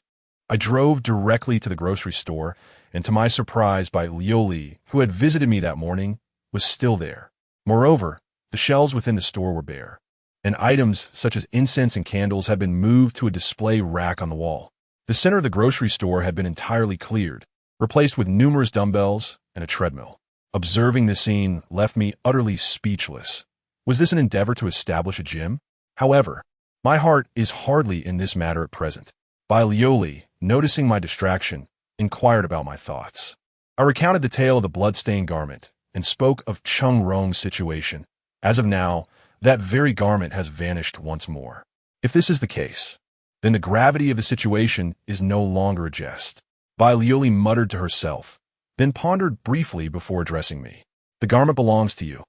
I drove directly to the grocery store, and to my surprise, Liu, who had visited me that morning, was still there. Moreover, the shelves within the store were bare, and items such as incense and candles had been moved to a display rack on the wall. The center of the grocery store had been entirely cleared, replaced with numerous dumbbells and a treadmill. Observing this scene left me utterly speechless. Was this an endeavor to establish a gym? However, my heart is hardly in this matter at present. Liu, noticing my distraction, inquired about my thoughts. I recounted the tale of the blood-stained garment and spoke of Cheng Rong's situation. As of now, that very garment has vanished once more. If this is the case, then the gravity of the situation is no longer a jest. Liu muttered to herself, then pondered briefly before addressing me. The garment belongs to you,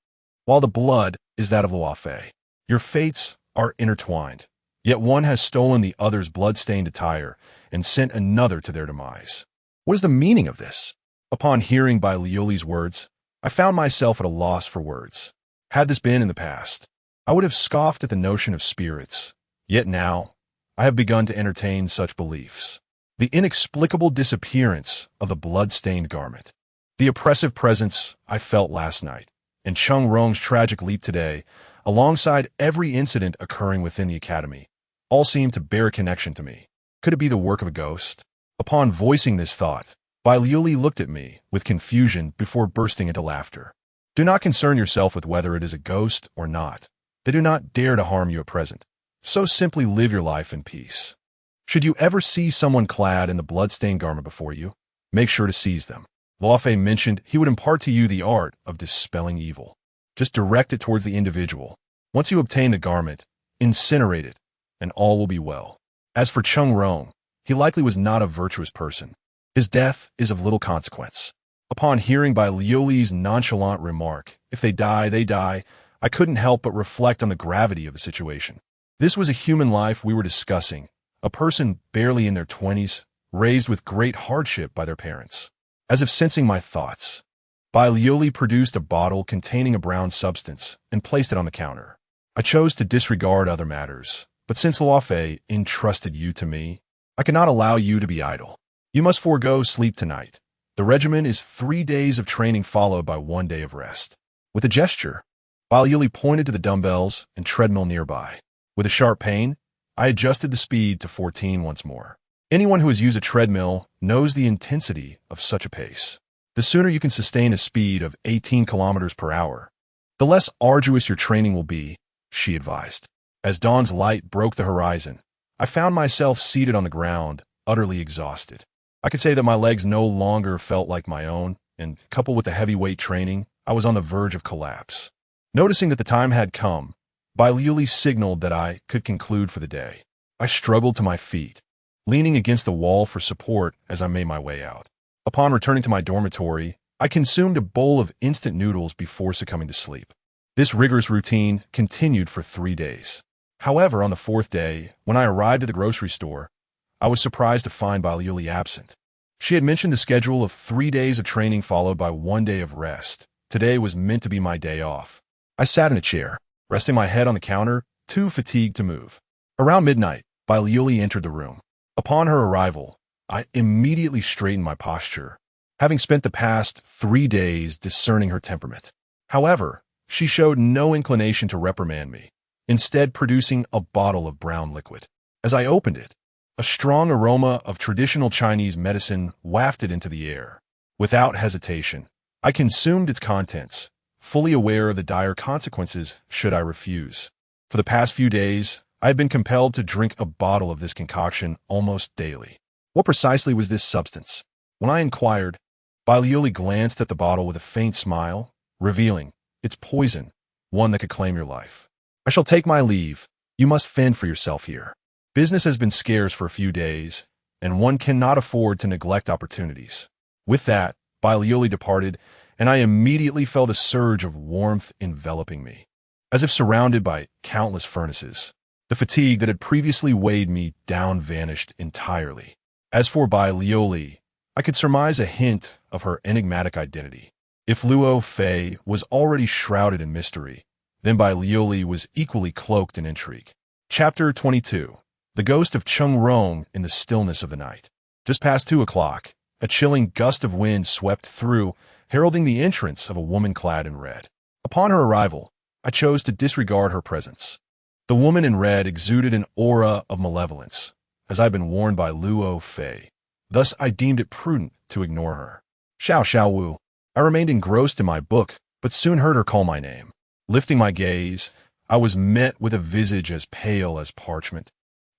while the blood is that of Luo Fei. Your fates are intertwined, yet one has stolen the other's blood-stained attire and sent another to their demise. What is the meaning of this? Upon hearing Liu's words, I found myself at a loss for words. Had this been in the past, I would have scoffed at the notion of spirits. Yet now, I have begun to entertain such beliefs. The inexplicable disappearance of the blood-stained garment. The oppressive presence I felt last night, and Chung Rong's tragic leap today, alongside every incident occurring within the academy, all seemed to bear a connection to me. Could it be the work of a ghost? Upon voicing this thought, Bai Liuli looked at me with confusion before bursting into laughter. Do not concern yourself with whether it is a ghost or not. They do not dare to harm you at present. So simply live your life in peace. Should you ever see someone clad in the blood-stained garment before you, make sure to seize them. Luo Fei mentioned he would impart to you the art of dispelling evil. Just direct it towards the individual. Once you obtain the garment, incinerate it, and all will be well. As for Chung Rong, he likely was not a virtuous person. His death is of little consequence. Upon hearing Bai Liuli's nonchalant remark, if they die, they die, I couldn't help but reflect on the gravity of the situation. This was a human life we were discussing, a person barely in their 20s, raised with great hardship by their parents. As if sensing my thoughts, Bai Liuli produced a bottle containing a brown substance and placed it on the counter. I chose to disregard other matters, but since Luo Fei entrusted you to me, I cannot allow you to be idle. You must forego sleep tonight. The regimen is 3 days of training followed by 1 day of rest. With a gesture, Bai Liuli pointed to the dumbbells and treadmill nearby. With a sharp pain, I adjusted the speed to 14 once more. Anyone who has used a treadmill knows the intensity of such a pace. The sooner you can sustain a speed of 18 kilometers per hour, the less arduous your training will be, she advised. As dawn's light broke the horizon, I found myself seated on the ground, utterly exhausted. I could say that my legs no longer felt like my own, and coupled with the heavy weight training, I was on the verge of collapse. Noticing that the time had come, Bai Liuli signaled that I could conclude for the day. I struggled to my feet, leaning against the wall for support as I made my way out. Upon returning to my dormitory, I consumed a bowl of instant noodles before succumbing to sleep. This rigorous routine continued for 3 days. However, on the 4th day, when I arrived at the grocery store, I was surprised to find Bai Liuli absent. She had mentioned the schedule of 3 days of training followed by 1 day of rest. Today was meant to be my day off. I sat in a chair, resting my head on the counter, too fatigued to move. Around midnight, Bai Liuli entered the room. Upon her arrival, I immediately straightened my posture, having spent the past 3 days discerning her temperament. However, she showed no inclination to reprimand me, instead producing a bottle of brown liquid. As I opened it, a strong aroma of traditional Chinese medicine wafted into the air. Without hesitation, I consumed its contents, fully aware of the dire consequences should I refuse. For the past few days, I had been compelled to drink a bottle of this concoction almost daily. What precisely was this substance? When I inquired, Bai Liuli glanced at the bottle with a faint smile, revealing, it's poison, one that could claim your life. I shall take my leave. You must fend for yourself here. Business has been scarce for a few days, and one cannot afford to neglect opportunities. With that, Bai Liuli departed, and I immediately felt a surge of warmth enveloping me. As if surrounded by countless furnaces, the fatigue that had previously weighed me down vanished entirely. As for Bai Liuli, I could surmise a hint of her enigmatic identity. If Luo Fei was already shrouded in mystery, then Bai Liuli was equally cloaked in intrigue. Chapter 22. The Ghost of Chung Rong in the Stillness of the Night. Just past 2 o'clock, a chilling gust of wind swept through, heralding the entrance of a woman clad in red. Upon her arrival, I chose to disregard her presence. The woman in red exuded an aura of malevolence, as I had been warned by Luo Fei. Thus, I deemed it prudent to ignore her. Xiao Wu. I remained engrossed in my book, but soon heard her call my name. Lifting my gaze, I was met with a visage as pale as parchment,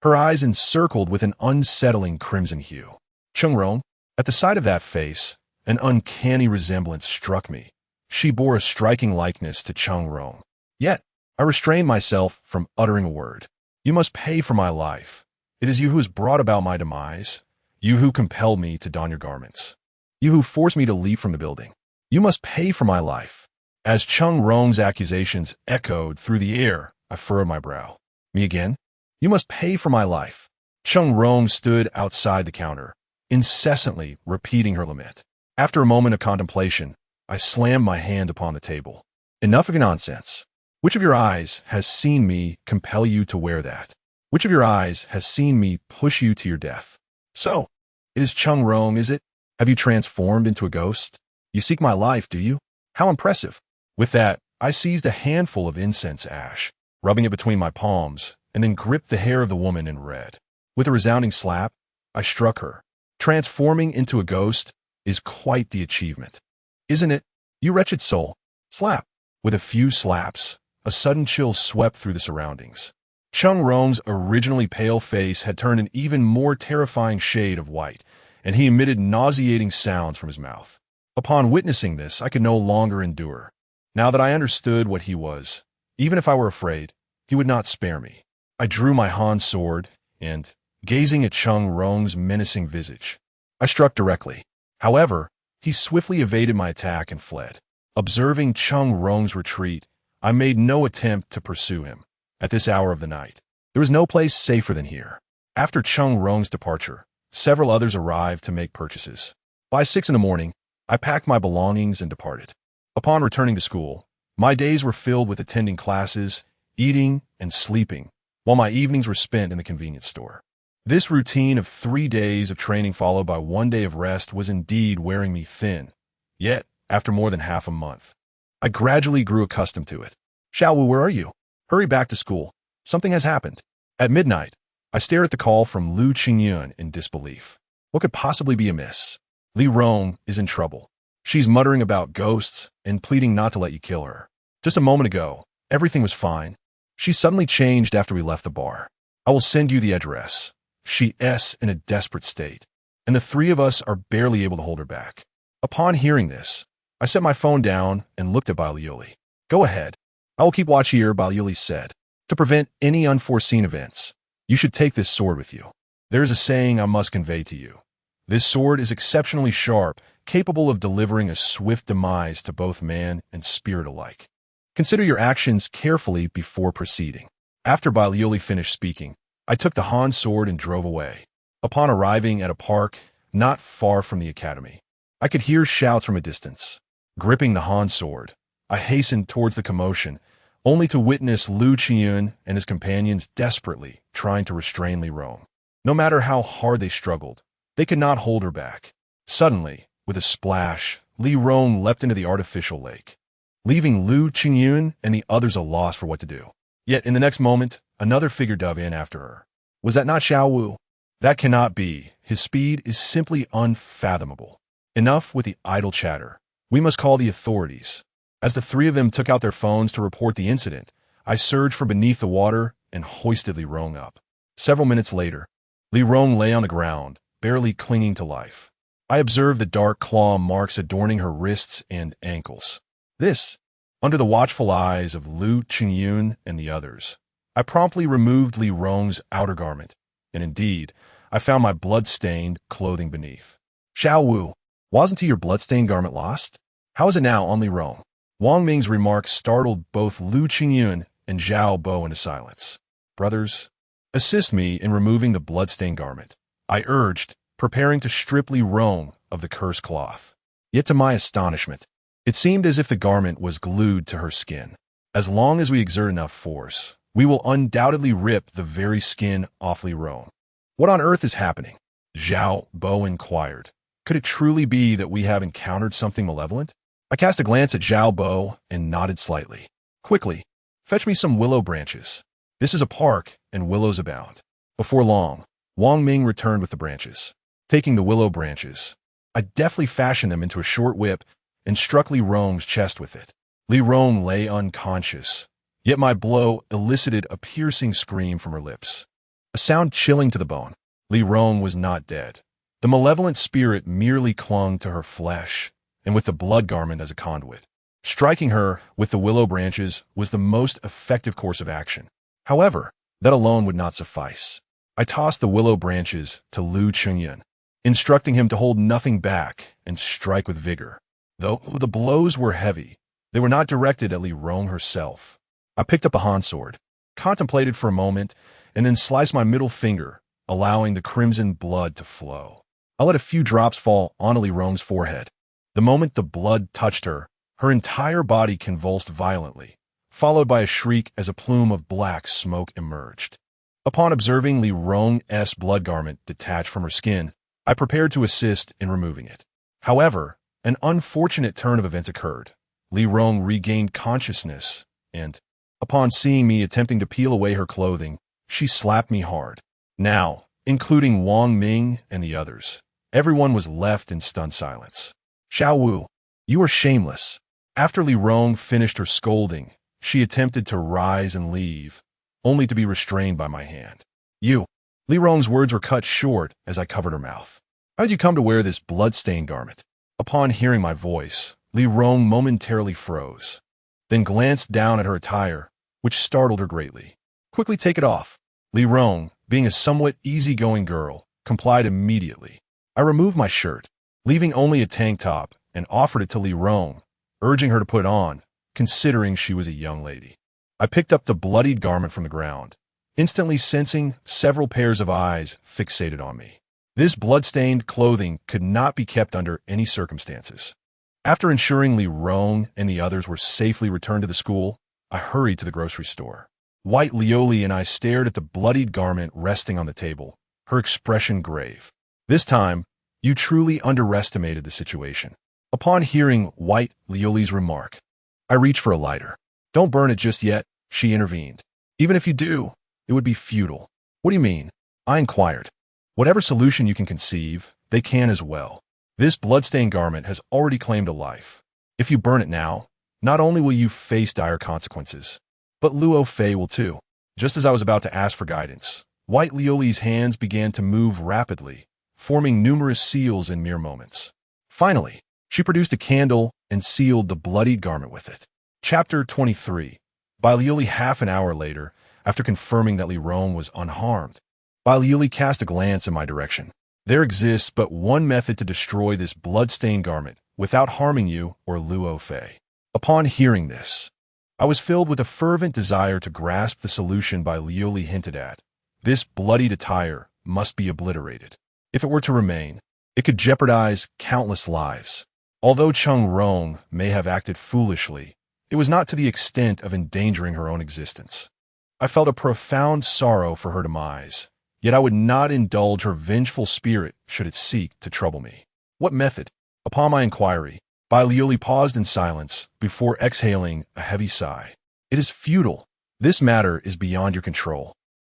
her eyes encircled with an unsettling crimson hue. Chung Rong. At the sight of that face, an uncanny resemblance struck me. She bore a striking likeness to Chung Rong. Yet, I restrained myself from uttering a word. You must pay for my life. It is you who has brought about my demise. You who compelled me to don your garments. You who forced me to leave from the building. You must pay for my life. As Chung Rong's accusations echoed through the air, I furrowed my brow. Me again? You must pay for my life. Chung Rong stood outside the counter, incessantly repeating her lament. After a moment of contemplation, I slammed my hand upon the table. Enough of your nonsense. Which of your eyes has seen me compel you to wear that? Which of your eyes has seen me push you to your death? So, it is Chung Rong, is it? Have you transformed into a ghost? You seek my life, do you? How impressive. With that, I seized a handful of incense ash, rubbing it between my palms, and then gripped the hair of the woman in red. With a resounding slap, I struck her. Transforming into a ghost is quite the achievement. Isn't it? You wretched soul. Slap. With a few slaps, a sudden chill swept through the surroundings. Chung Rong's originally pale face had turned an even more terrifying shade of white, and he emitted nauseating sounds from his mouth. Upon witnessing this, I could no longer endure. Now that I understood what he was, even if I were afraid, he would not spare me. I drew my Han sword, and, gazing at Chung Rong's menacing visage, I struck directly. However, he swiftly evaded my attack and fled. Observing Chung Rong's retreat, I made no attempt to pursue him. At this hour of the night, there was no place safer than here. After Chung Rong's departure, several others arrived to make purchases. By 6 in the morning, I packed my belongings and departed. Upon returning to school, my days were filled with attending classes, eating, and sleeping, while my evenings were spent in the convenience store. This routine of 3 days of training followed by 1 day of rest was indeed wearing me thin. Yet, after more than half a month, I gradually grew accustomed to it. Xiaowu, where are you? Hurry back to school. Something has happened. At midnight, I stared at the call from Lu Qingyun in disbelief. What could possibly be amiss? Li Rong is in trouble. She's muttering about ghosts and pleading not to let you kill her. Just a moment ago, everything was fine. She suddenly changed after we left the bar. I will send you the address. She's in a desperate state, and the three of us are barely able to hold her back. Upon hearing this, I set my phone down and looked at Bailiuli. Go ahead. I will keep watch here, Bailiuli said. To prevent any unforeseen events, you should take this sword with you. There is a saying I must convey to you. This sword is exceptionally sharp, capable of delivering a swift demise to both man and spirit alike. Consider your actions carefully before proceeding. After Bailiuli finished speaking, I took the Han sword and drove away. Upon arriving at a park not far from the academy, I could hear shouts from a distance. Gripping the Han sword, I hastened towards the commotion, only to witness Lu Qingyun and his companions desperately trying to restrain Li Rong. No matter how hard they struggled, they could not hold her back. Suddenly, with a splash, Li Rong leapt into the artificial lake, leaving Lu Qingyun and the others a loss for what to do. Yet in the next moment, another figure dove in after her. Was that not Xiaowu? That cannot be. His speed is simply unfathomable. Enough with the idle chatter. We must call the authorities. As the three of them took out their phones to report the incident, I surged from beneath the water and hoisted Li Rong up. Several minutes later, Li Rong lay on the ground, barely clinging to life. I observed the dark claw marks adorning her wrists and ankles. This, under the watchful eyes of Lu Qingyun and the others. I promptly removed Li Rong's outer garment, and indeed, I found my blood-stained clothing beneath. Xiaowu, wasn't your blood-stained garment lost? How is it now on Li Rong? Wang Ming's remarks startled both Lu Qingyun and Zhao Bo into silence. Brothers, assist me in removing the blood-stained garment, I urged, preparing to strip Li Rong of the cursed cloth. Yet to my astonishment, it seemed as if the garment was glued to her skin. As long as we exert enough force, we will undoubtedly rip the very skin off Li Rong. What on earth is happening? Zhao Bo inquired. Could it truly be that we have encountered something malevolent? I cast a glance at Zhao Bo and nodded slightly. Quickly, fetch me some willow branches. This is a park, and willows abound. Before long, Wang Ming returned with the branches. Taking the willow branches, I deftly fashioned them into a short whip and struck Li Rong's chest with it. Li Rong lay unconscious, yet my blow elicited a piercing scream from her lips. A sound chilling to the bone. Li Rong was not dead. The malevolent spirit merely clung to her flesh, and with the blood garment as a conduit. Striking her with the willow branches was the most effective course of action. However, that alone would not suffice. I tossed the willow branches to Lu Qingyun, instructing him to hold nothing back and strike with vigor. Though the blows were heavy, they were not directed at Li Rong herself. I picked up a Han sword, contemplated for a moment, and then sliced my middle finger, allowing the crimson blood to flow. I let a few drops fall onto Li Rong's forehead. The moment the blood touched her, her entire body convulsed violently, followed by a shriek as a plume of black smoke emerged. Upon observing Li Rong's blood garment detach from her skin, I prepared to assist in removing it. However, an unfortunate turn of events occurred. Li Rong regained consciousness, and, upon seeing me attempting to peel away her clothing, she slapped me hard. Now, including Wang Ming and the others, everyone was left in stunned silence. Xiao Wu, you are shameless. After Li Rong finished her scolding, she attempted to rise and leave, only to be restrained by my hand. You. Li Rong's words were cut short as I covered her mouth. How did you come to wear this blood-stained garment? Upon hearing my voice, Li Rong momentarily froze, then glanced down at her attire, which startled her greatly. Quickly take it off. Li Rong, being a somewhat easygoing girl, complied immediately. I removed my shirt, leaving only a tank top, and offered it to Li Rong, urging her to put it on, considering she was a young lady. I picked up the bloodied garment from the ground, instantly sensing several pairs of eyes fixated on me. This blood-stained clothing could not be kept under any circumstances. After ensuring Li Rong and the others were safely returned to the school, I hurried to the grocery store. White Lioli and I stared at the bloodied garment resting on the table, her expression grave. This time, you truly underestimated the situation. Upon hearing White Lioli's remark, I reached for a lighter. Don't burn it just yet, she intervened. Even if you do, it would be futile. What do you mean? I inquired. Whatever solution you can conceive, they can as well. This bloodstained garment has already claimed a life. If you burn it now, not only will you face dire consequences, but Luo Fei will too. Just as I was about to ask for guidance, White Lioli's hands began to move rapidly, forming numerous seals in mere moments. Finally, she produced a candle and sealed the bloodied garment with it. Chapter 23. Bai Lioli half an hour later, after confirming that Li Rong was unharmed, Bai Lioli cast a glance in my direction. There exists but one method to destroy this blood-stained garment without harming you or Luo Fei. Upon hearing this, I was filled with a fervent desire to grasp the solution Bai Lioli hinted at. This bloodied attire must be obliterated. If it were to remain, it could jeopardize countless lives. Although Cheng Rong may have acted foolishly, it was not to the extent of endangering her own existence. I felt a profound sorrow for her demise, yet I would not indulge her vengeful spirit should it seek to trouble me. What method? Upon my inquiry, Bai Lioli paused in silence before exhaling a heavy sigh. It is futile. This matter is beyond your control.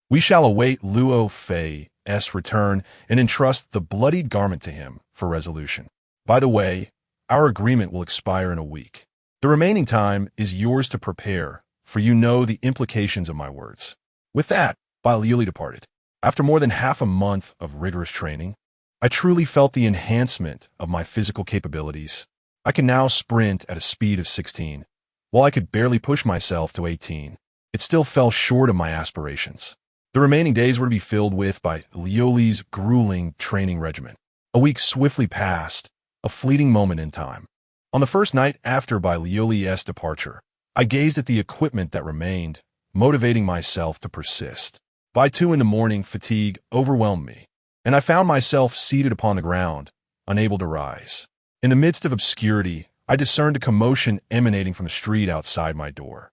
We shall await Luo Fei's return and entrust the bloodied garment to him for resolution. By the way, our agreement will expire in a week. The remaining time is yours to prepare, for you know the implications of my words. With that, Bai Lioli departed. After more than half a month of rigorous training, I truly felt the enhancement of my physical capabilities. I can now sprint at a speed of 16. While I could barely push myself to 18, it still fell short of my aspirations. The remaining days were to be filled with Bai Lioli's grueling training regimen. A week swiftly passed, a fleeting moment in time. On the first night after Bai Lioli's departure, I gazed at the equipment that remained, motivating myself to persist. By 2 a.m, fatigue overwhelmed me, and I found myself seated upon the ground, unable to rise. In the midst of obscurity, I discerned a commotion emanating from the street outside my door.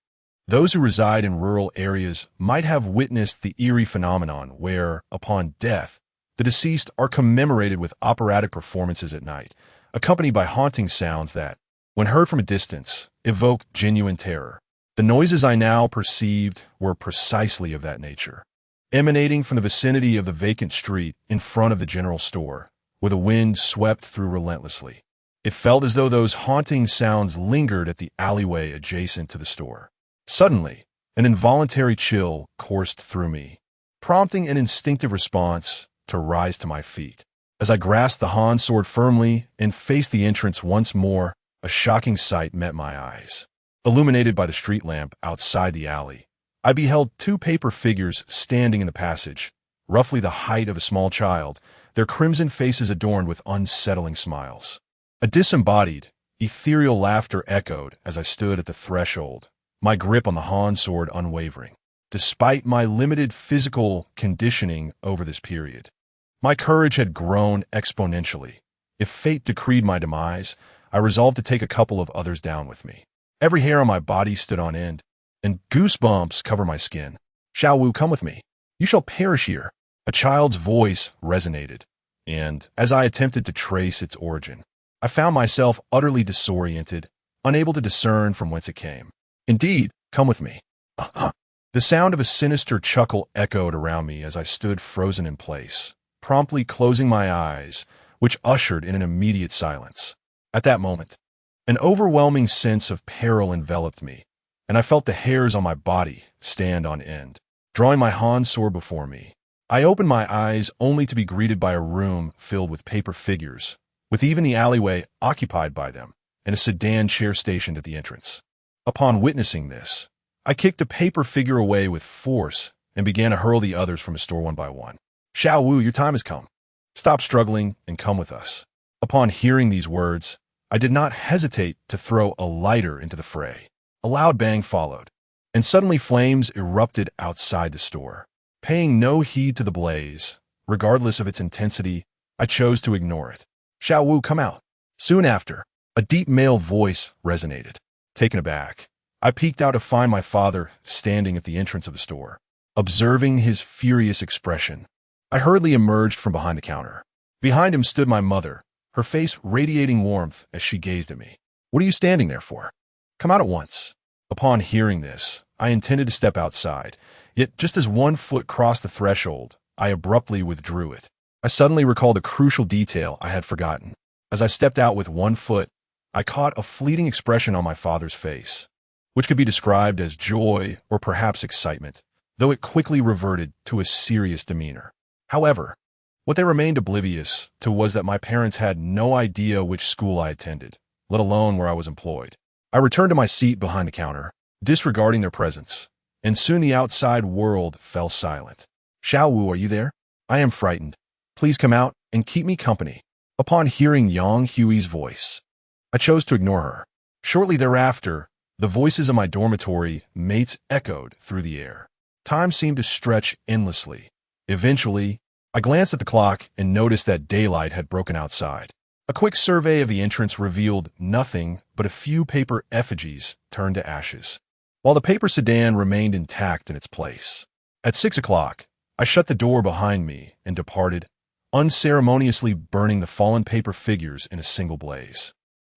Those who reside in rural areas might have witnessed the eerie phenomenon where, upon death, the deceased are commemorated with operatic performances at night, accompanied by haunting sounds that, when heard from a distance, evoke genuine terror. The noises I now perceived were precisely of that nature, emanating from the vicinity of the vacant street in front of the general store, where the wind swept through relentlessly. It felt as though those haunting sounds lingered at the alleyway adjacent to the store. Suddenly, an involuntary chill coursed through me, prompting an instinctive response to rise to my feet. As I grasped the Han sword firmly and faced the entrance once more, a shocking sight met my eyes. Illuminated by the street lamp outside the alley, I beheld 2 paper figures standing in the passage, roughly the height of a small child, their crimson faces adorned with unsettling smiles. A disembodied, ethereal laughter echoed as I stood at the threshold, my grip on the Han sword unwavering. Despite my limited physical conditioning over this period, my courage had grown exponentially. If fate decreed my demise, I resolved to take a couple of others down with me. Every hair on my body stood on end, and goosebumps covered my skin. Xiao Wu, come with me. You shall perish here. A child's voice resonated, and as I attempted to trace its origin, I found myself utterly disoriented, unable to discern from whence it came. Indeed, come with me. The sound of a sinister chuckle echoed around me as I stood frozen in place, promptly closing my eyes, which ushered in an immediate silence. At that moment, an overwhelming sense of peril enveloped me, and I felt the hairs on my body stand on end. Drawing my hand sword before me, I opened my eyes only to be greeted by a room filled with paper figures, with even the alleyway occupied by them, and a sedan chair stationed at the entrance. Upon witnessing this, I kicked a paper figure away with force and began to hurl the others from the store one by one. Xiao Wu, your time has come. Stop struggling and come with us. Upon hearing these words, I did not hesitate to throw a lighter into the fray. A loud bang followed, and suddenly flames erupted outside the store. Paying no heed to the blaze, regardless of its intensity, I chose to ignore it. Xiao Wu, come out. Soon after, a deep male voice resonated. Taken aback, I peeked out to find my father standing at the entrance of the store. Observing his furious expression, I hurriedly emerged from behind the counter. Behind him stood my mother, her face radiating warmth as she gazed at me. What are you standing there for? Come out at once. Upon hearing this, I intended to step outside, yet just as one foot crossed the threshold, I abruptly withdrew it. I suddenly recalled a crucial detail I had forgotten. As I stepped out with one foot, I caught a fleeting expression on my father's face, which could be described as joy or perhaps excitement, though it quickly reverted to a serious demeanor. However, what they remained oblivious to was that my parents had no idea which school I attended, let alone where I was employed. I returned to my seat behind the counter, disregarding their presence, and soon the outside world fell silent. Xiao Wu, are you there? I am frightened. Please come out and keep me company. Upon hearing Yang Hui's voice, I chose to ignore her. Shortly thereafter, the voices of my dormitory mates echoed through the air. Time seemed to stretch endlessly. Eventually, I glanced at the clock and noticed that daylight had broken outside. A quick survey of the entrance revealed nothing but a few paper effigies turned to ashes, while the paper sedan remained intact in its place. At 6 o'clock, I shut the door behind me and departed, unceremoniously burning the fallen paper figures in a single blaze.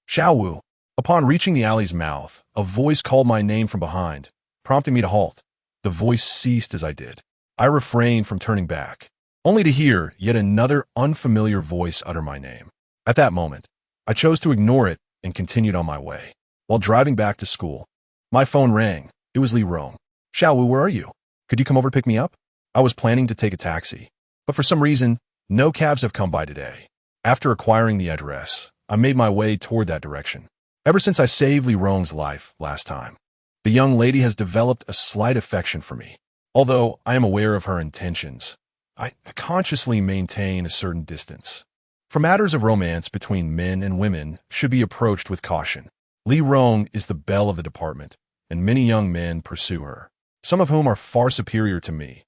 Xiao Wu. Upon reaching the alley's mouth, a voice called my name from behind, prompting me to halt. The voice ceased as I did. I refrained from turning back, only to hear yet another unfamiliar voice utter my name. At that moment, I chose to ignore it and continued on my way. While driving back to school, my phone rang. It was Li Rong. Xiao Wu, where are you? Could you come over to pick me up? I was planning to take a taxi, but for some reason, no cabs have come by today. After acquiring the address, I made my way toward that direction. Ever since I saved Li Rong's life last time, the young lady has developed a slight affection for me. Although I am aware of her intentions, I consciously maintain a certain distance. For matters of romance between men and women should be approached with caution. Li Rong is the belle of the department, and many young men pursue her, some of whom are far superior to me.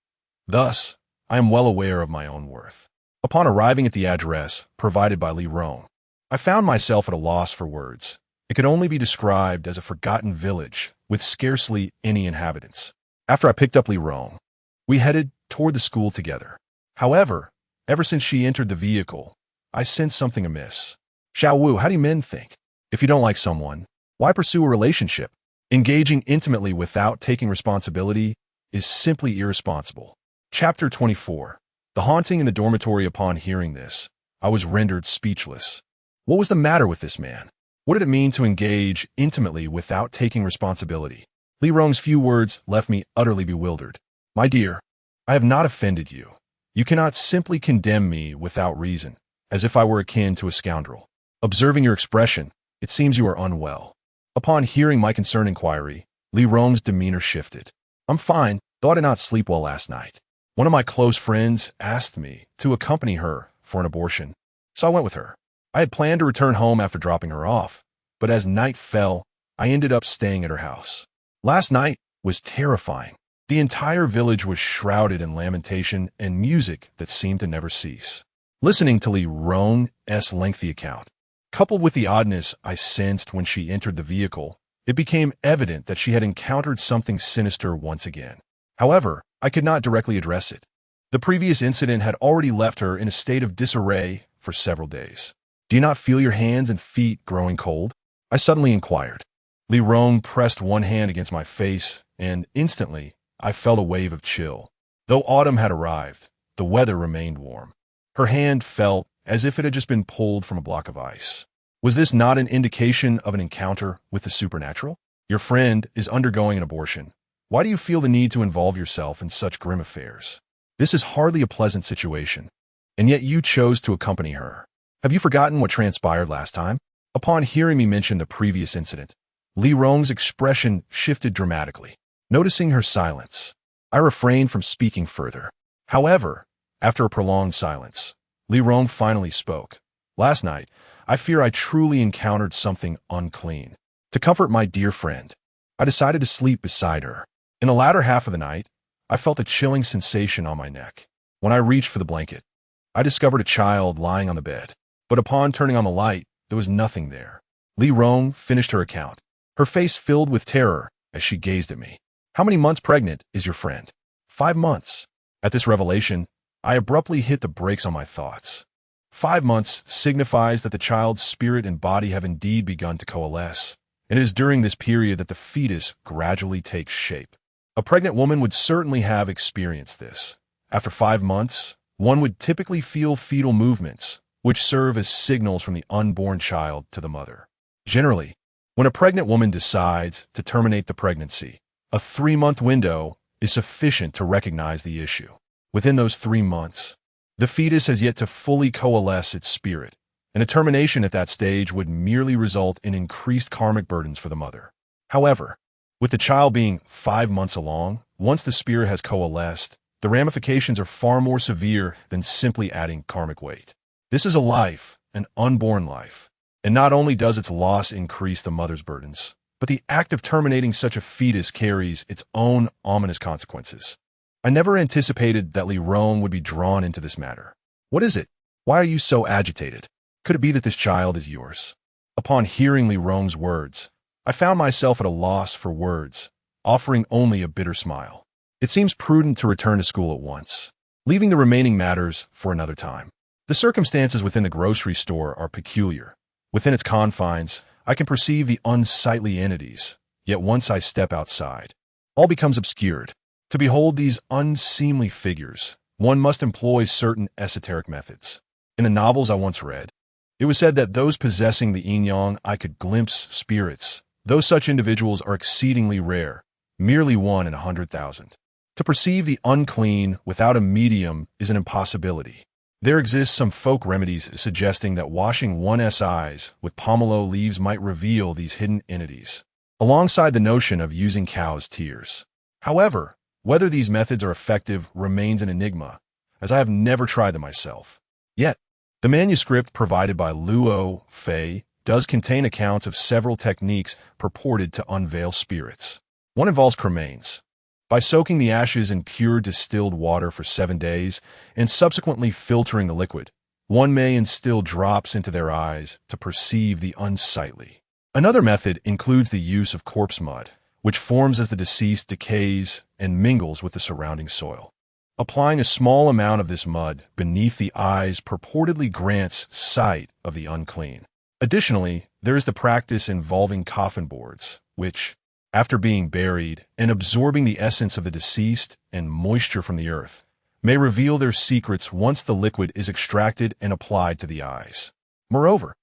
Thus, I am well aware of my own worth. Upon arriving at the address provided by Li Rong, I found myself at a loss for words. It could only be described as a forgotten village with scarcely any inhabitants. After I picked up Li Rong, we headed toward the school together. However, ever since she entered the vehicle, I sensed something amiss. Xiao Wu, how do men think? If you don't like someone, why pursue a relationship? Engaging intimately without taking responsibility is simply irresponsible. Chapter 24. The haunting in the dormitory. Upon hearing this, I was rendered speechless. What was the matter with this man? What did it mean to engage intimately without taking responsibility? Li Rong's few words left me utterly bewildered. My dear, I have not offended you. You cannot simply condemn me without reason, as if I were akin to a scoundrel. Observing your expression, it seems you are unwell. Upon hearing my concerned inquiry, Li Rong's demeanor shifted. I'm fine, though I did not sleep well last night. One of my close friends asked me to accompany her for an abortion, so I went with her. I had planned to return home after dropping her off, but as night fell, I ended up staying at her house. Last night was terrifying. The entire village was shrouded in lamentation and music that seemed to never cease. Listening to Li Rong's lengthy account, coupled with the oddness I sensed when she entered the vehicle, it became evident that she had encountered something sinister once again. However, I could not directly address it. The previous incident had already left her in a state of disarray for several days. Do you not feel your hands and feet growing cold? I suddenly inquired. Li Rong pressed one hand against my face, and instantly I felt a wave of chill. Though autumn had arrived, the weather remained warm. Her hand felt as if it had just been pulled from a block of ice. Was this not an indication of an encounter with the supernatural? Your friend is undergoing an abortion. Why do you feel the need to involve yourself in such grim affairs? This is hardly a pleasant situation, and yet you chose to accompany her. Have you forgotten what transpired last time? Upon hearing me mention the previous incident, Li Rong's expression shifted dramatically. Noticing her silence, I refrained from speaking further. However, after a prolonged silence, Li Rong finally spoke. Last night, I fear I truly encountered something unclean. To comfort my dear friend, I decided to sleep beside her. In the latter half of the night, I felt a chilling sensation on my neck. When I reached for the blanket, I discovered a child lying on the bed. But upon turning on the light, there was nothing there. Li Rong finished her account, her face filled with terror as she gazed at me. How many months pregnant is your friend? 5 months. At this revelation, I abruptly hit the brakes on my thoughts. 5 months signifies that the child's spirit and body have indeed begun to coalesce. It is during this period that the fetus gradually takes shape. A pregnant woman would certainly have experienced this. After 5 months, one would typically feel fetal movements, which serve as signals from the unborn child to the mother. Generally, when a pregnant woman decides to terminate the pregnancy, a 3-month window is sufficient to recognize the issue. Within those 3 months, the fetus has yet to fully coalesce its spirit, and a termination at that stage would merely result in increased karmic burdens for the mother. However, with the child being 5 months along, once the spirit has coalesced, the ramifications are far more severe than simply adding karmic weight. This is a life, an unborn life, and not only does its loss increase the mother's burdens, but the act of terminating such a fetus carries its own ominous consequences. I never anticipated that Li Rong would be drawn into this matter. What is it? Why are you so agitated? Could it be that this child is yours? Upon hearing Li Rong's words, I found myself at a loss for words, offering only a bitter smile. It seems prudent to return to school at once, leaving the remaining matters for another time. The circumstances within the grocery store are peculiar. Within its confines, I can perceive the unsightly entities, yet once I step outside, all becomes obscured. To behold these unseemly figures, one must employ certain esoteric methods. In the novels I once read, it was said that those possessing the yin-yang I could glimpse spirits, though such individuals are exceedingly rare, merely 1 in 100,000. To perceive the unclean without a medium is an impossibility. There exist some folk remedies suggesting that washing one's eyes with pomelo leaves might reveal these hidden entities, alongside the notion of using cow's tears. However, whether these methods are effective remains an enigma, as I have never tried them myself. Yet, the manuscript provided by Luo Fei does contain accounts of several techniques purported to unveil spirits. One involves cremains. By soaking the ashes in pure distilled water for 7 days and subsequently filtering the liquid, one may instill drops into their eyes to perceive the unsightly. Another method includes the use of corpse mud, which forms as the deceased decays and mingles with the surrounding soil. Applying a small amount of this mud beneath the eyes purportedly grants sight of the unclean. Additionally, there is the practice involving coffin boards, which, after being buried and absorbing the essence of the deceased and moisture from the earth, may reveal their secrets once the liquid is extracted and applied to the eyes. Moreover,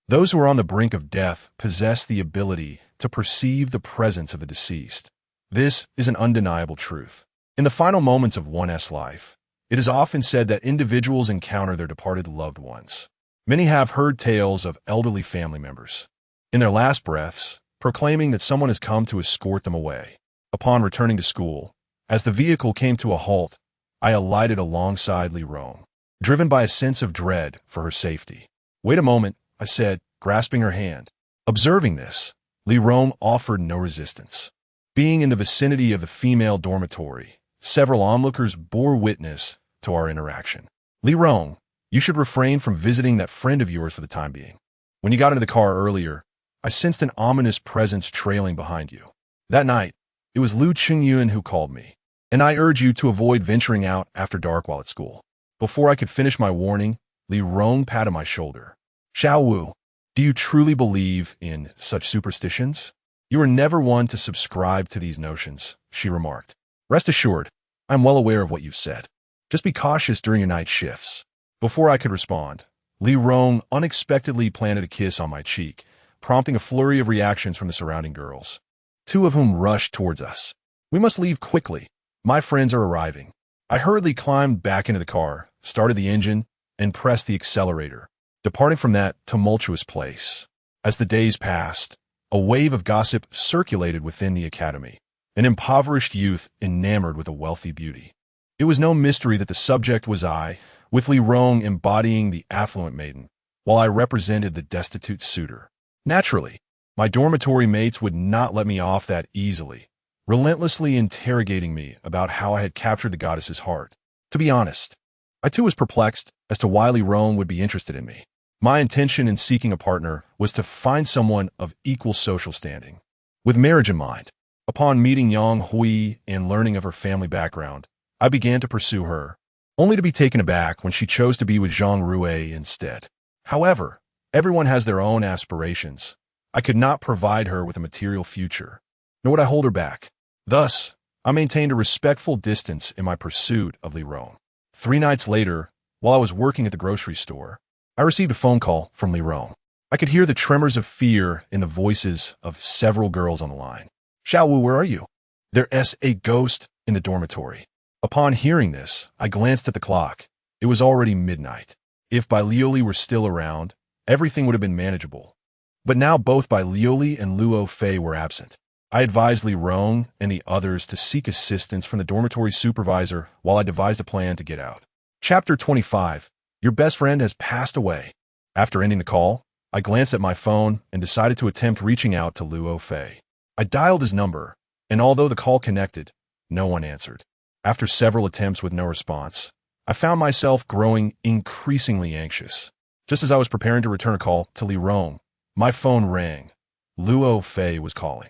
those who are on the brink of death possess the ability to perceive the presence of the deceased. This is an undeniable truth. In the final moments of one's life, it is often said that individuals encounter their departed loved ones. Many have heard tales of elderly family members, in their last breaths, proclaiming that someone has come to escort them away. Upon returning to school, as the vehicle came to a halt, I alighted alongside Li Rong, driven by a sense of dread for her safety. "Wait a moment," I said, grasping her hand. Observing this, Li Rong offered no resistance. Being in the vicinity of the female dormitory, several onlookers bore witness to our interaction. "Li Rong, you should refrain from visiting that friend of yours for the time being. When you got into the car earlier, I sensed an ominous presence trailing behind you. That night, it was Lu Qingyun who called me. and I urge you to avoid venturing out after dark while at school. Before I could finish my warning, Li Rong patted my shoulder. Xiao Wu, do you truly believe in such superstitions? You are never one to subscribe to these notions, she remarked. Rest assured, I'm well aware of what you've said. Just be cautious during your night shifts. Before I could respond, Li Rong unexpectedly planted a kiss on my cheek, prompting a flurry of reactions from the surrounding girls, two of whom rushed towards us. We must leave quickly. My friends are arriving. I hurriedly climbed back into the car, started the engine, and pressed the accelerator, departing from that tumultuous place. As the days passed, a wave of gossip circulated within the academy, an impoverished youth enamored with a wealthy beauty. It was no mystery that the subject was I, with Li Rong embodying the affluent maiden, while I represented the destitute suitor. Naturally, my dormitory mates would not let me off that easily, relentlessly interrogating me about how I had captured the goddess's heart. To be honest, I too was perplexed as to why Li Rong would be interested in me. My intention in seeking a partner was to find someone of equal social standing, with marriage in mind. Upon meeting Yang Hui and learning of her family background, I began to pursue her, only to be taken aback when she chose to be with Zhang Rui instead. However, everyone has their own aspirations. I could not provide her with a material future, nor would I hold her back. Thus, I maintained a respectful distance in my pursuit of Li Rong. 3 nights later, while I was working at the grocery store, I received a phone call from Li Rong. I could hear the tremors of fear in the voices of several girls on the line. Xiao Wu, where are you? There's a ghost in the dormitory. Upon hearing this, I glanced at the clock. It was already midnight. If Bai Liuli were still around, everything would have been manageable. But now both Bai Liuli and Luo Fei were absent. I advised Li Rong and the others to seek assistance from the dormitory supervisor while I devised a plan to get out. Chapter 25. Your best friend has passed away. After ending the call, I glanced at my phone and decided to attempt reaching out to Luo Fei. I dialed his number, and although the call connected, no one answered. After several attempts with no response, I found myself growing increasingly anxious. Just as I was preparing to return a call to Li Rong, my phone rang. Luo Fei was calling.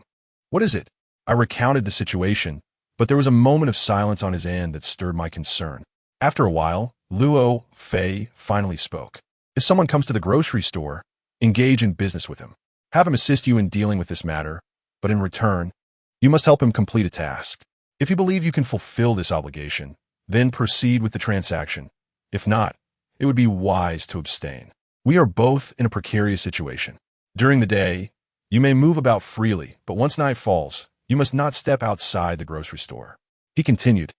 What is it? I recounted the situation, but there was a moment of silence on his end that stirred my concern. After a while, Luo Fei finally spoke. If someone comes to the grocery store, engage in business with him. Have him assist you in dealing with this matter, but in return, you must help him complete a task. If you believe you can fulfill this obligation, then proceed with the transaction. If not, it would be wise to abstain. We are both in a precarious situation. During the day, you may move about freely, but once night falls, you must not step outside the grocery store. He continued,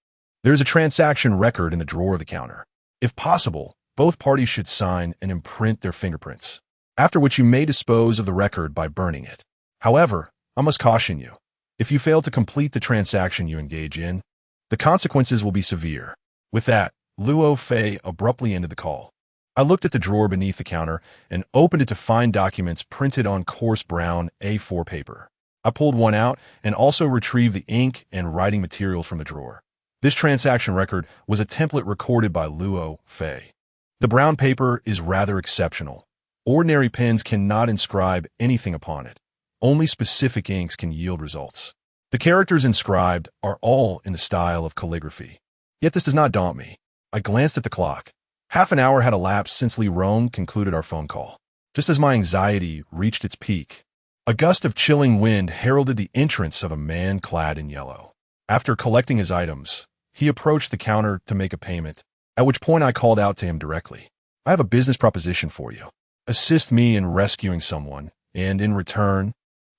there is a transaction record in the drawer of the counter. If possible, both parties should sign and imprint their fingerprints, after which you may dispose of the record by burning it. However, I must caution you, if you fail to complete the transaction you engage in, the consequences will be severe. With that, Luo Fei abruptly ended the call. I looked at the drawer beneath the counter and opened it to find documents printed on coarse brown A4 paper. I pulled one out and also retrieved the ink and writing materials from the drawer. This transaction record was a template recorded by Luo Fei. The brown paper is rather exceptional. Ordinary pens cannot inscribe anything upon it. Only specific inks can yield results. The characters inscribed are all in the style of calligraphy. Yet this does not daunt me. I glanced at the clock. Half an hour had elapsed since Li Rong concluded our phone call. Just as my anxiety reached its peak, a gust of chilling wind heralded the entrance of a man clad in yellow. After collecting his items, he approached the counter to make a payment, at which point I called out to him directly. I have a business proposition for you. Assist me in rescuing someone, and in return,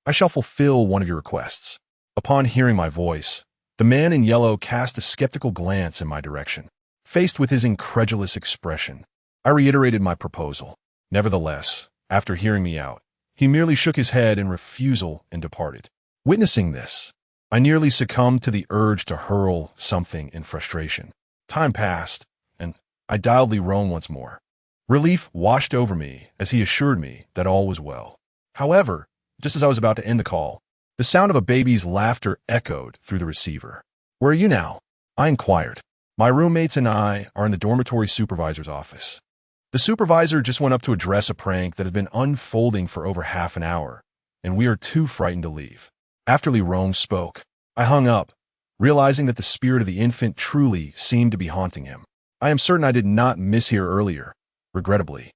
I shall fulfill one of your requests. Upon hearing my voice, the man in yellow cast a skeptical glance in my direction. Faced with his incredulous expression, I reiterated my proposal. Nevertheless, after hearing me out, he merely shook his head in refusal and departed. Witnessing this, I nearly succumbed to the urge to hurl something in frustration. Time passed, and I dialed Li Rong once more. Relief washed over me as he assured me that all was well. However, just as I was about to end the call, the sound of a baby's laughter echoed through the receiver. Where are you now? I inquired. My roommates and I are in the dormitory supervisor's office. The supervisor just went up to address a prank that has been unfolding for over half an hour, and we are too frightened to leave. After Li Rong spoke, I hung up, realizing that the spirit of the infant truly seemed to be haunting him. I am certain I did not mishear earlier, regrettably.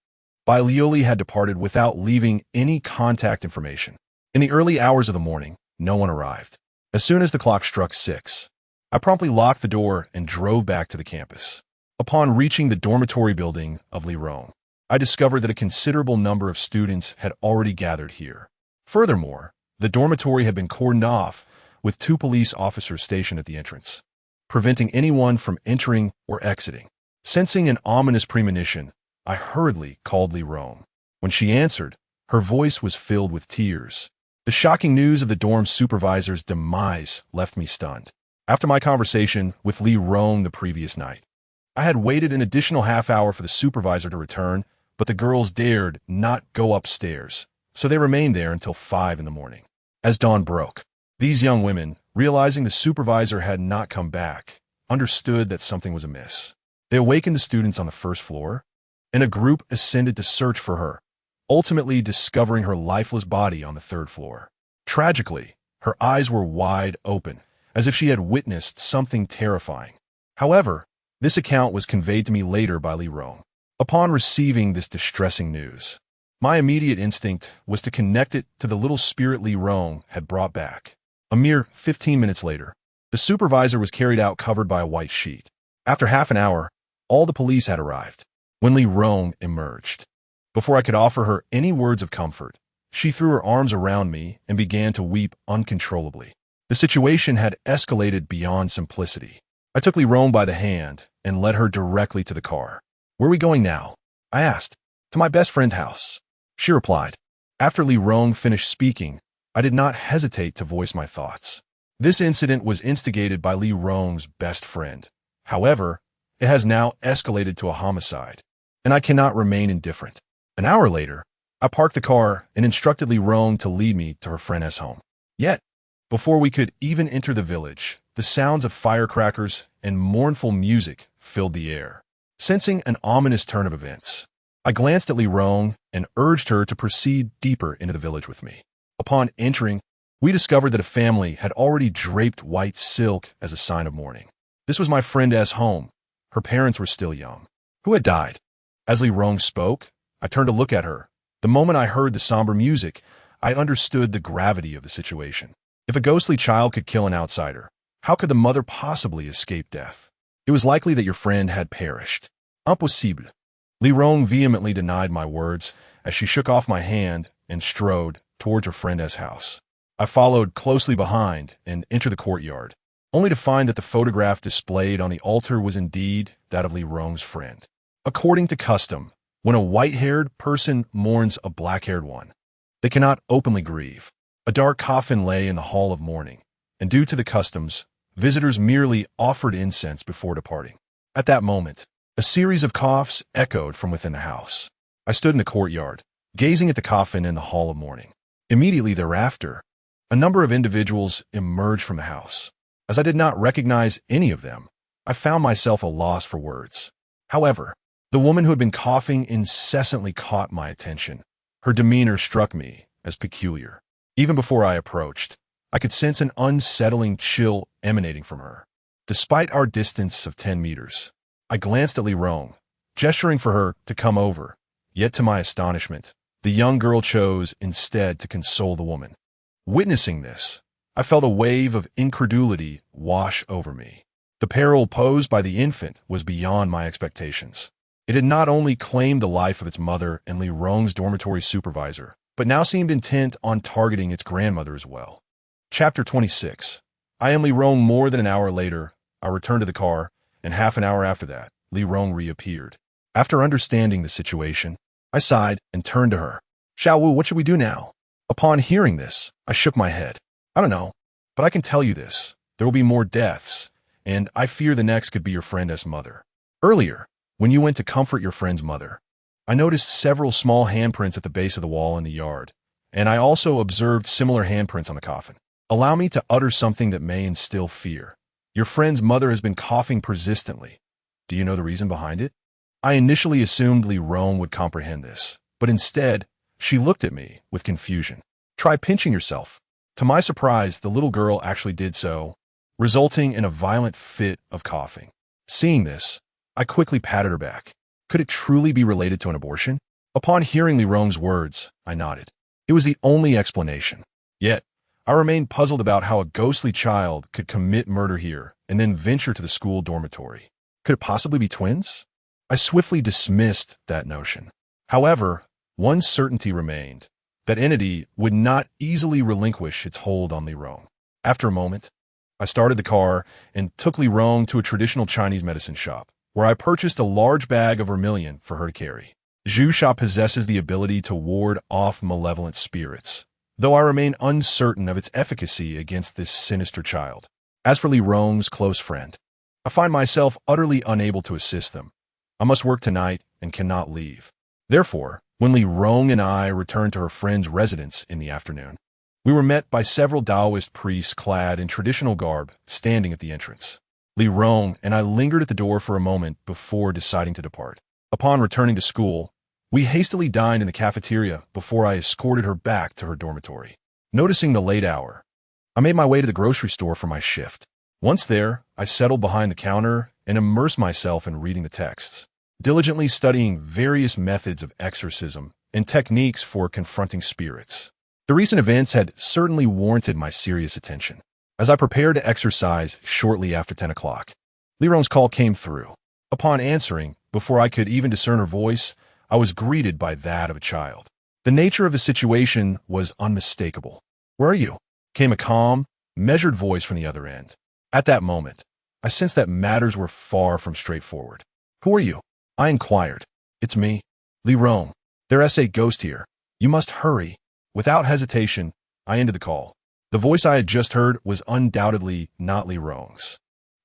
Lioli had departed without leaving any contact information. In the early hours of the morning, no one arrived. As soon as the clock struck 6, I promptly locked the door and drove back to the campus. Upon reaching the dormitory building of Allure, I discovered that a considerable number of students had already gathered here. Furthermore, the dormitory had been cordoned off, with 2 police officers stationed at the entrance, preventing anyone from entering or exiting. Sensing an ominous premonition, I hurriedly called Allure. When she answered, her voice was filled with tears. The shocking news of the dorm supervisor's demise left me stunned. After my conversation with Allure the previous night, I had waited an additional half-hour for the supervisor to return, but the girls dared not go upstairs, so they remained there until 5 in the morning. As dawn broke, these young women, realizing the supervisor had not come back, understood that something was amiss. They awakened the students on the first floor, and a group ascended to search for her, ultimately discovering her lifeless body on the 3rd floor. Tragically, her eyes were wide open, as if she had witnessed something terrifying. However, this account was conveyed to me later by Allure. Upon receiving this distressing news, my immediate instinct was to connect it to the little spirit Allure had brought back. A mere 15 minutes later, the supervisor was carried out covered by a white sheet. After half an hour, all the police had arrived. When Allure emerged, before I could offer her any words of comfort, she threw her arms around me and began to weep uncontrollably. The situation had escalated beyond simplicity. I took Allure by the hand and led her directly to the car. "Where are we going now?" I asked. "To my best friend's house," she replied. After Allure finished speaking, I did not hesitate to voice my thoughts. This incident was instigated by Allure's best friend. However, it has now escalated to a homicide, and I cannot remain indifferent. An hour later, I parked the car and instructed Allure to lead me to her friend's home. Yet, before we could even enter the village, the sounds of firecrackers and mournful music filled the air. Sensing an ominous turn of events, I glanced at Allure and urged her to proceed deeper into the village with me. Upon entering, we discovered that a family had already draped white silk as a sign of mourning. This was my friend's home. Her parents were still young, who had died. As Allure spoke, I turned to look at her. The moment I heard the somber music, I understood the gravity of the situation. If a ghostly child could kill an outsider, how could the mother possibly escape death? It was likely that your friend had perished. Impossible. Allure vehemently denied my words as she shook off my hand and strode towards her friend's house. I followed closely behind and entered the courtyard, only to find that the photograph displayed on the altar was indeed that of Allure's friend. According to custom, when a white-haired person mourns a black-haired one, they cannot openly grieve. A dark coffin lay in the hall of mourning, and due to the customs, visitors merely offered incense before departing. At that moment, a series of coughs echoed from within the house. I stood in the courtyard, gazing at the coffin in the hall of mourning. Immediately thereafter, a number of individuals emerged from the house. As I did not recognize any of them, I found myself at a loss for words. However, the woman who had been coughing incessantly caught my attention. Her demeanor struck me as peculiar. Even before I approached, I could sense an unsettling chill emanating from her. Despite our distance of 10 meters, I glanced at Allure, gesturing for her to come over. Yet to my astonishment, the young girl chose instead to console the woman. Witnessing this, I felt a wave of incredulity wash over me. The peril posed by the infant was beyond my expectations. It had not only claimed the life of its mother and Allure's dormitory supervisor, but now seemed intent on targeting its grandmother as well. Chapter 26. I am Allure. More than an hour later, I returned to the car, and half an hour after that, Allure reappeared. After understanding the situation, I sighed and turned to her. "Xiaowu, what should we do now?" Upon hearing this, I shook my head. "I don't know, but I can tell you this. There will be more deaths, and I fear the next could be your friend's mother. Earlier, when you went to comfort your friend's mother, I noticed several small handprints at the base of the wall in the yard, and I also observed similar handprints on the coffin. Allow me to utter something that may instill fear. Your friend's mother has been coughing persistently. Do you know the reason behind it?" I initially assumed Allure would comprehend this, but instead, she looked at me with confusion. "Try pinching yourself." To my surprise, the little girl actually did so, resulting in a violent fit of coughing. Seeing this, I quickly patted her back. Could it truly be related to an abortion? Upon hearing Li Rong's words, I nodded. It was the only explanation. Yet, I remained puzzled about how a ghostly child could commit murder here and then venture to the school dormitory. Could it possibly be twins? I swiftly dismissed that notion. However, one certainty remained. That entity would not easily relinquish its hold on Li Rong. After a moment, I started the car and took Li Rong to a traditional Chinese medicine shop, where I purchased a large bag of vermilion for her to carry. Zhu Sha possesses the ability to ward off malevolent spirits, though I remain uncertain of its efficacy against this sinister child. As for Li Rong's close friend, I find myself utterly unable to assist them. I must work tonight and cannot leave. Therefore, when Li Rong and I returned to her friend's residence in the afternoon, we were met by several Taoist priests clad in traditional garb standing at the entrance. Li Rong and I lingered at the door for a moment before deciding to depart. Upon returning to school, we hastily dined in the cafeteria before I escorted her back to her dormitory. Noticing the late hour, I made my way to the grocery store for my shift. Once there, I settled behind the counter and immersed myself in reading the texts, diligently studying various methods of exorcism and techniques for confronting spirits. The recent events had certainly warranted my serious attention. As I prepared to exercise shortly after 10 o'clock, Li Rong's call came through. Upon answering, before I could even discern her voice, I was greeted by that of a child. The nature of the situation was unmistakable. "Where are you?" came a calm, measured voice from the other end. At that moment, I sensed that matters were far from straightforward. "Who are you?" I inquired. "It's me, Li Rong. There's a ghost here. You must hurry." Without hesitation, I ended the call. The voice I had just heard was undoubtedly not Li Rong's.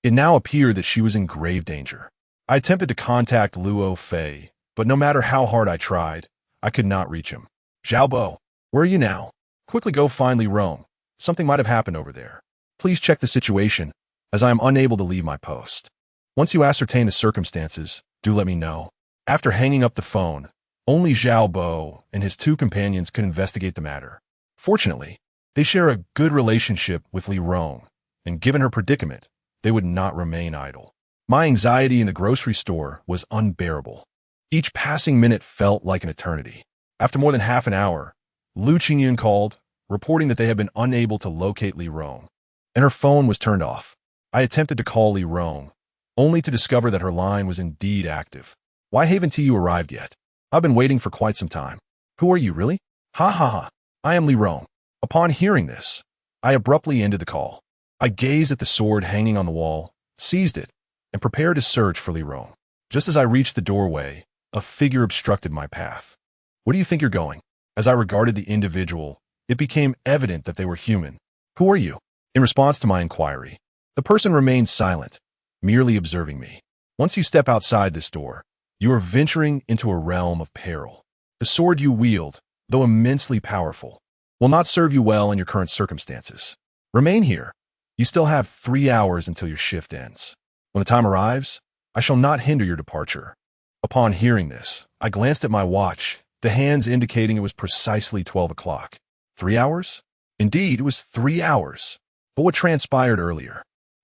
It now appeared that she was in grave danger. I attempted to contact Luo Fei, but no matter how hard I tried, I could not reach him. "Xiaobo, where are you now? Quickly go find Li Rong. Something might have happened over there. Please check the situation, as I am unable to leave my post. Once you ascertain the circumstances, do let me know." After hanging up the phone, only Xiaobo and his two companions could investigate the matter. Fortunately, they share a good relationship with Li Rong, and given her predicament, they would not remain idle. My anxiety in the grocery store was unbearable. Each passing minute felt like an eternity. After more than half an hour, Lu Qingyun called, reporting that they had been unable to locate Li Rong, and her phone was turned off. I attempted to call Li Rong, only to discover that her line was indeed active. "Why haven't you arrived yet? I've been waiting for quite some time." "Who are you, really?" "Ha ha ha. I am Li Rong." Upon hearing this, I abruptly ended the call. I gazed at the sword hanging on the wall, seized it, and prepared to search for Li Rong. Just as I reached the doorway, a figure obstructed my path. "Where do you think you're going?" As I regarded the individual, it became evident that they were human. "Who are you?" In response to my inquiry, the person remained silent, merely observing me. "Once you step outside this door, you are venturing into a realm of peril. The sword you wield, though immensely powerful, will not serve you well in your current circumstances. Remain here. You still have 3 hours until your shift ends. When the time arrives, I shall not hinder your departure." Upon hearing this, I glanced at my watch, the hands indicating it was precisely 12 o'clock. 3 hours? Indeed, it was 3 hours. But what transpired earlier?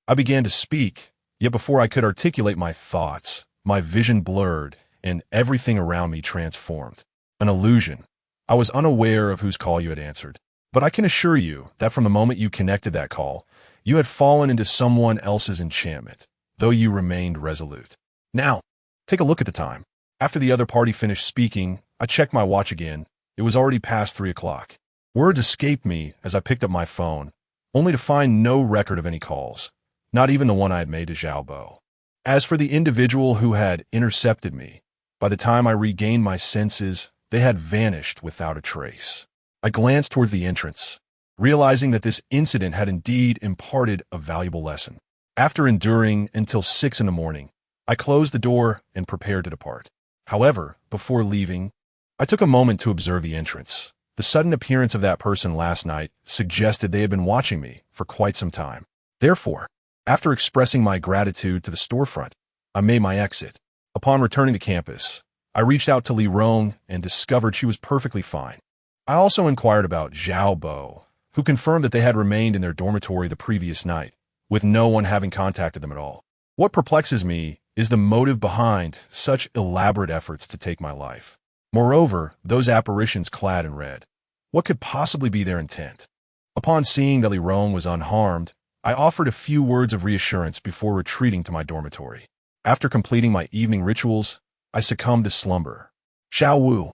I began to speak, yet before I could articulate my thoughts, my vision blurred and everything around me transformed. An illusion. I was unaware of whose call you had answered, but I can assure you that from the moment you connected that call, you had fallen into someone else's enchantment, though you remained resolute. Now, take a look at the time. After the other party finished speaking, I checked my watch again. It was already past 3 o'clock. Words escaped me as I picked up my phone, only to find no record of any calls, not even the one I had made to Xiaobo. As for the individual who had intercepted me, by the time I regained my senses, they had vanished without a trace. I glanced towards the entrance, realizing that this incident had indeed imparted a valuable lesson. After enduring until 6 in the morning, I closed the door and prepared to depart. However, before leaving, I took a moment to observe the entrance. The sudden appearance of that person last night suggested they had been watching me for quite some time. Therefore, after expressing my gratitude to the storefront, I made my exit. Upon returning to campus, I reached out to Li Rong and discovered she was perfectly fine. I also inquired about Xiaobo, who confirmed that they had remained in their dormitory the previous night, with no one having contacted them at all. What perplexes me is the motive behind such elaborate efforts to take my life. Moreover, those apparitions clad in red. What could possibly be their intent? Upon seeing that Liron was unharmed, I offered a few words of reassurance before retreating to my dormitory. After completing my evening rituals, I succumbed to slumber. Xiao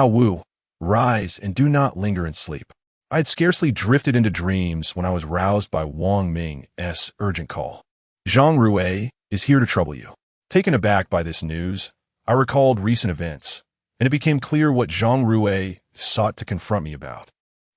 Wu, rise and do not linger in sleep. I had scarcely drifted into dreams when I was roused by Wang Ming's urgent call. Zhang Rui is here to trouble you. Taken aback by this news, I recalled recent events, and it became clear what Zhang Rui sought to confront me about.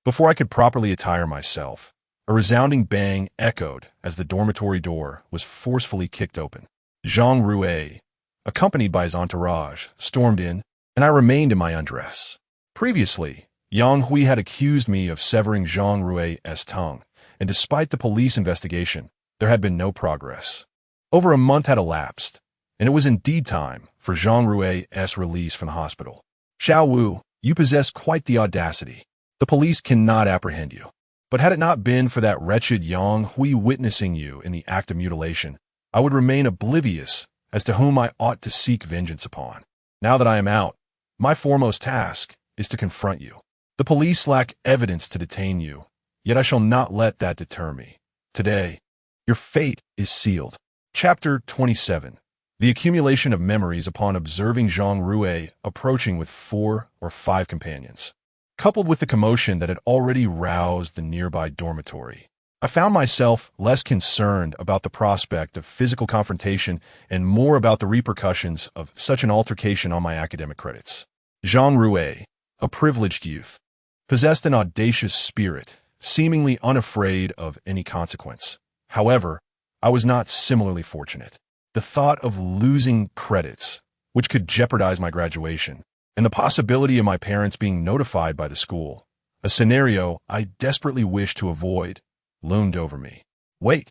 Before I could properly attire myself, a resounding bang echoed as the dormitory door was forcefully kicked open. Zhang Rui, accompanied by his entourage, stormed in, and I remained in my undress. Previously, Yang Hui had accused me of severing Zhang Rui's tongue, and despite the police investigation, there had been no progress. Over a month had elapsed, and it was indeed time for Zhang Rui's release from the hospital. Xiao Wu, you possess quite the audacity. The police cannot apprehend you. But had it not been for that wretched Yang Hui witnessing you in the act of mutilation, I would remain oblivious as to whom I ought to seek vengeance upon. Now that I am out, my foremost task is to confront you. The police lack evidence to detain you, yet I shall not let that deter me. Today, your fate is sealed. Chapter 27. The accumulation of memories upon observing Zhang Rui approaching with 4 or 5 companions. Coupled with the commotion that had already roused the nearby dormitory, I found myself less concerned about the prospect of physical confrontation and more about the repercussions of such an altercation on my academic credits. Zhang Rui, a privileged youth, possessed an audacious spirit, seemingly unafraid of any consequence. However, I was not similarly fortunate. The thought of losing credits, which could jeopardize my graduation, and the possibility of my parents being notified by the school, a scenario I desperately wished to avoid, loomed over me. Wait!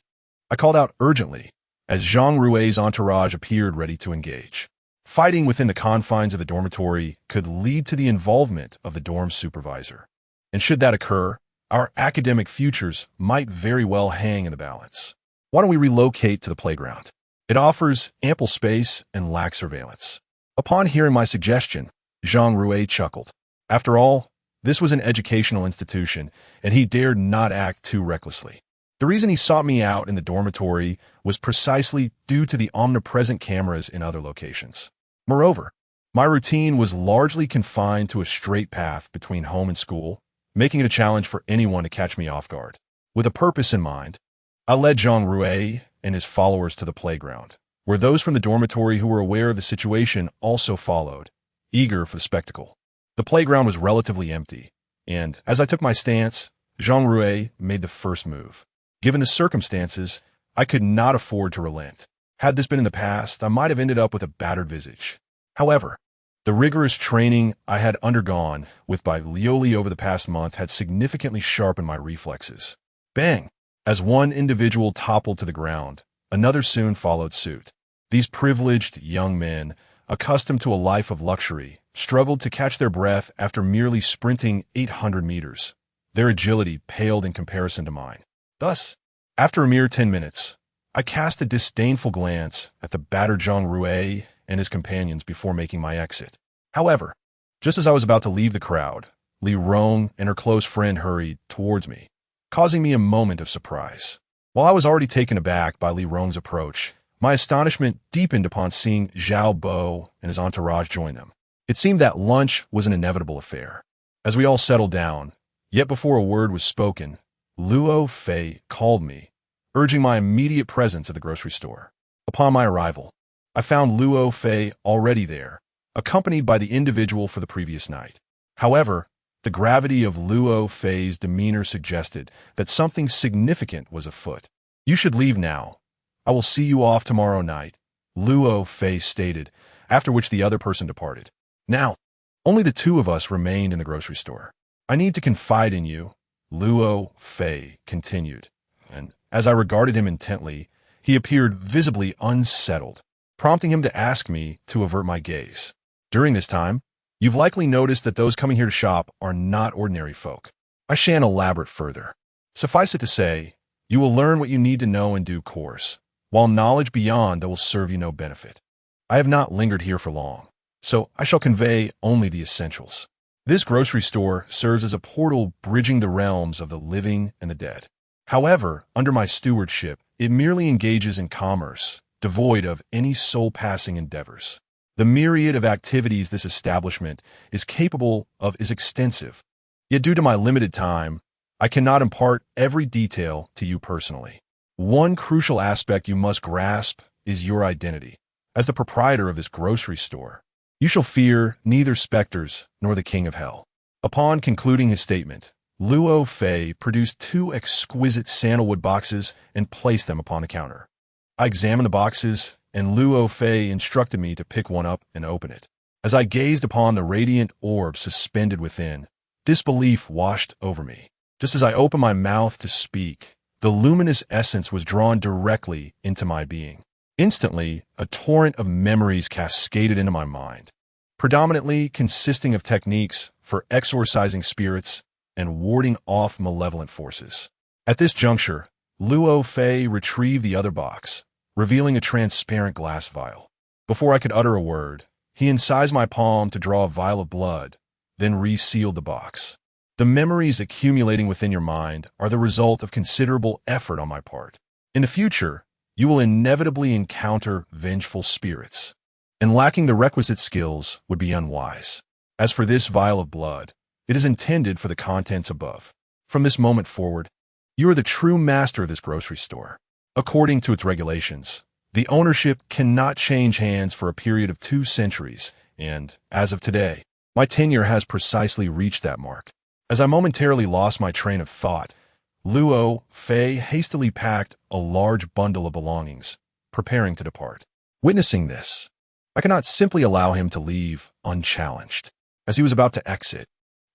I called out urgently, as Zhang Rui's entourage appeared ready to engage. Fighting within the confines of the dormitory could lead to the involvement of the dorm supervisor. And should that occur, our academic futures might very well hang in the balance. Why don't we relocate to the playground? It offers ample space and lacks surveillance. Upon hearing my suggestion, Zhang Rui chuckled. After all, this was an educational institution, and he dared not act too recklessly. The reason he sought me out in the dormitory was precisely due to the omnipresent cameras in other locations. Moreover, my routine was largely confined to a straight path between home and school, making it a challenge for anyone to catch me off guard. With a purpose in mind, I led Zhang Rui and his followers to the playground, where those from the dormitory who were aware of the situation also followed, eager for the spectacle. The playground was relatively empty, and as I took my stance, Zhang Rui made the first move. Given the circumstances, I could not afford to relent. Had this been in the past, I might have ended up with a battered visage. However, the rigorous training I had undergone with by Lioli over the past month had significantly sharpened my reflexes. Bang! As one individual toppled to the ground, another soon followed suit. These privileged young men, accustomed to a life of luxury, struggled to catch their breath after merely sprinting 800 meters. Their agility paled in comparison to mine. Thus, after a mere 10 minutes, I cast a disdainful glance at the battered Zhang Rui and his companions before making my exit. However, just as I was about to leave the crowd, Li Rong and her close friend hurried towards me, causing me a moment of surprise. While I was already taken aback by Li Rong's approach, my astonishment deepened upon seeing Zhao Bo and his entourage join them. It seemed that lunch was an inevitable affair. As we all settled down, yet before a word was spoken, Luo Fei called me, urging my immediate presence at the grocery store. Upon my arrival, I found Luo Fei already there, accompanied by the individual for the previous night. However, the gravity of Luo Fei's demeanor suggested that something significant was afoot. You should leave now. I will see you off tomorrow night, Luo Fei stated, after which the other person departed. Now, only the two of us remained in the grocery store. I need to confide in you, Luo Fei continued, and as I regarded him intently, he appeared visibly unsettled, prompting him to ask me to avert my gaze. During this time, you've likely noticed that those coming here to shop are not ordinary folk. I shan't elaborate further. Suffice it to say, You will learn what you need to know in due course, while knowledge beyond that will serve you no benefit. I have not lingered here for long, so I shall convey only the essentials. This grocery store serves as a portal bridging the realms of the living and the dead. However, under my stewardship, it merely engages in commerce, devoid of any soul-passing endeavors. The myriad of activities this establishment is capable of is extensive, yet due to my limited time, I cannot impart every detail to you personally. One crucial aspect you must grasp is your identity. As the proprietor of this grocery store, you shall fear neither specters nor the king of hell. Upon concluding his statement, Luo Fei produced 2 exquisite sandalwood boxes and placed them upon the counter. I examined the boxes, and Luo Fei instructed me to pick one up and open it. As I gazed upon the radiant orb suspended within, disbelief washed over me. Just as I opened my mouth to speak, the luminous essence was drawn directly into my being. Instantly, a torrent of memories cascaded into my mind, predominantly consisting of techniques for exorcising spirits and warding off malevolent forces. At this juncture, Luo Fei retrieved the other box, revealing a transparent glass vial. Before I could utter a word, he incised my palm to draw a vial of blood, then resealed the box. The memories accumulating within your mind are the result of considerable effort on my part. In the future, you will inevitably encounter vengeful spirits, and lacking the requisite skills would be unwise. As for this vial of blood, it is intended for the contents above. From this moment forward, you are the true master of this grocery store. According to its regulations, the ownership cannot change hands for a period of 2 centuries, and, as of today, my tenure has precisely reached that mark. As I momentarily lost my train of thought, Luo Fei hastily packed a large bundle of belongings, preparing to depart. Witnessing this, I cannot simply allow him to leave unchallenged. As he was about to exit,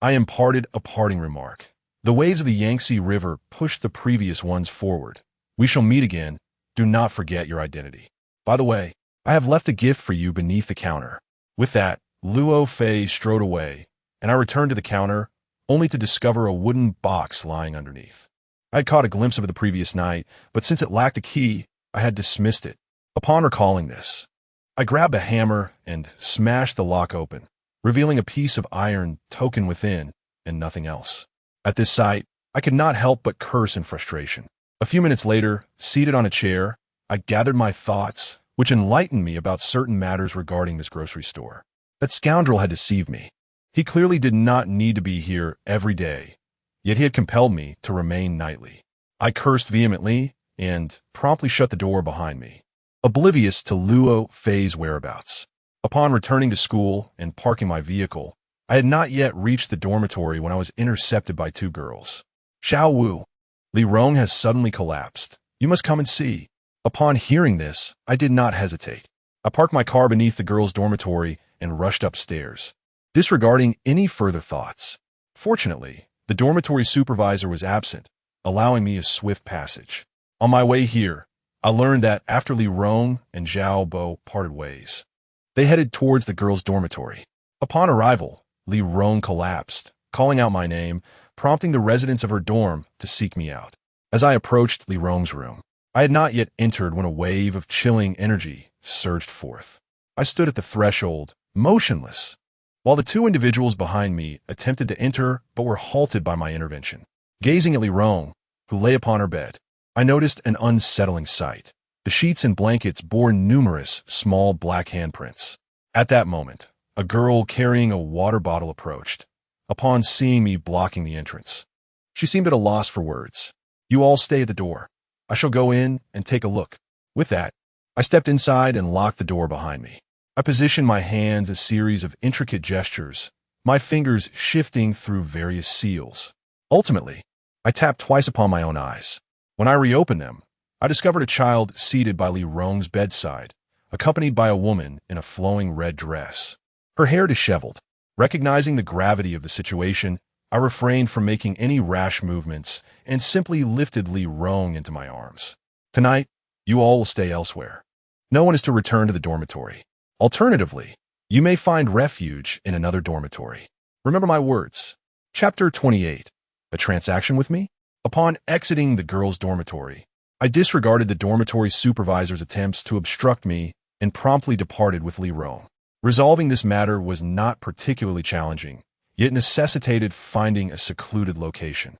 I imparted a parting remark. The waves of the Yangtze River pushed the previous ones forward. We shall meet again. Do not forget your identity. By the way, I have left a gift for you beneath the counter. With that, Luo Fei strode away, and I returned to the counter, only to discover a wooden box lying underneath. I had caught a glimpse of it the previous night, but since it lacked a key, I had dismissed it. Upon recalling this, I grabbed a hammer and smashed the lock open, revealing a piece of iron token within and nothing else. At this sight, I could not help but curse in frustration. A few minutes later, seated on a chair, I gathered my thoughts, which enlightened me about certain matters regarding this grocery store. That scoundrel had deceived me. He clearly did not need to be here every day, yet he had compelled me to remain nightly. I cursed vehemently and promptly shut the door behind me, oblivious to Luo Fei's whereabouts. Upon returning to school and parking my vehicle, I had not yet reached the dormitory when I was intercepted by 2 girls. Xiao Wu, Li Rong has suddenly collapsed. You must come and see. Upon hearing this, I did not hesitate. I parked my car beneath the girls' dormitory and rushed upstairs, disregarding any further thoughts. Fortunately, the dormitory supervisor was absent, allowing me a swift passage. On my way here, I learned that after Li Rong and Zhao Bo parted ways, they headed towards the girls' dormitory. Upon arrival, Li Rong collapsed, calling out my name, prompting the residents of her dorm to seek me out. As I approached Li Rong's room, I had not yet entered when a wave of chilling energy surged forth. I stood at the threshold, motionless, while the 2 individuals behind me attempted to enter but were halted by my intervention. Gazing at Li Rong, who lay upon her bed, I noticed an unsettling sight. The sheets and blankets bore numerous small black handprints. At that moment, a girl carrying a water bottle approached, upon seeing me blocking the entrance. She seemed at a loss for words. You all stay at the door. I shall go in and take a look. With that, I stepped inside and locked the door behind me. I positioned my hands a series of intricate gestures, my fingers shifting through various seals. Ultimately, I tapped twice upon my own eyes. When I reopened them, I discovered a child seated by Li Rong's bedside, accompanied by a woman in a flowing red dress, her hair disheveled. Recognizing the gravity of the situation, I refrained from making any rash movements and simply lifted Li Rong into my arms. Tonight, you all will stay elsewhere. No one is to return to the dormitory. Alternatively, you may find refuge in another dormitory. Remember my words. Chapter 28. A transaction with me? Upon exiting the girls' dormitory, I disregarded the dormitory supervisor's attempts to obstruct me and promptly departed with Li Rong. Resolving this matter was not particularly challenging, yet necessitated finding a secluded location.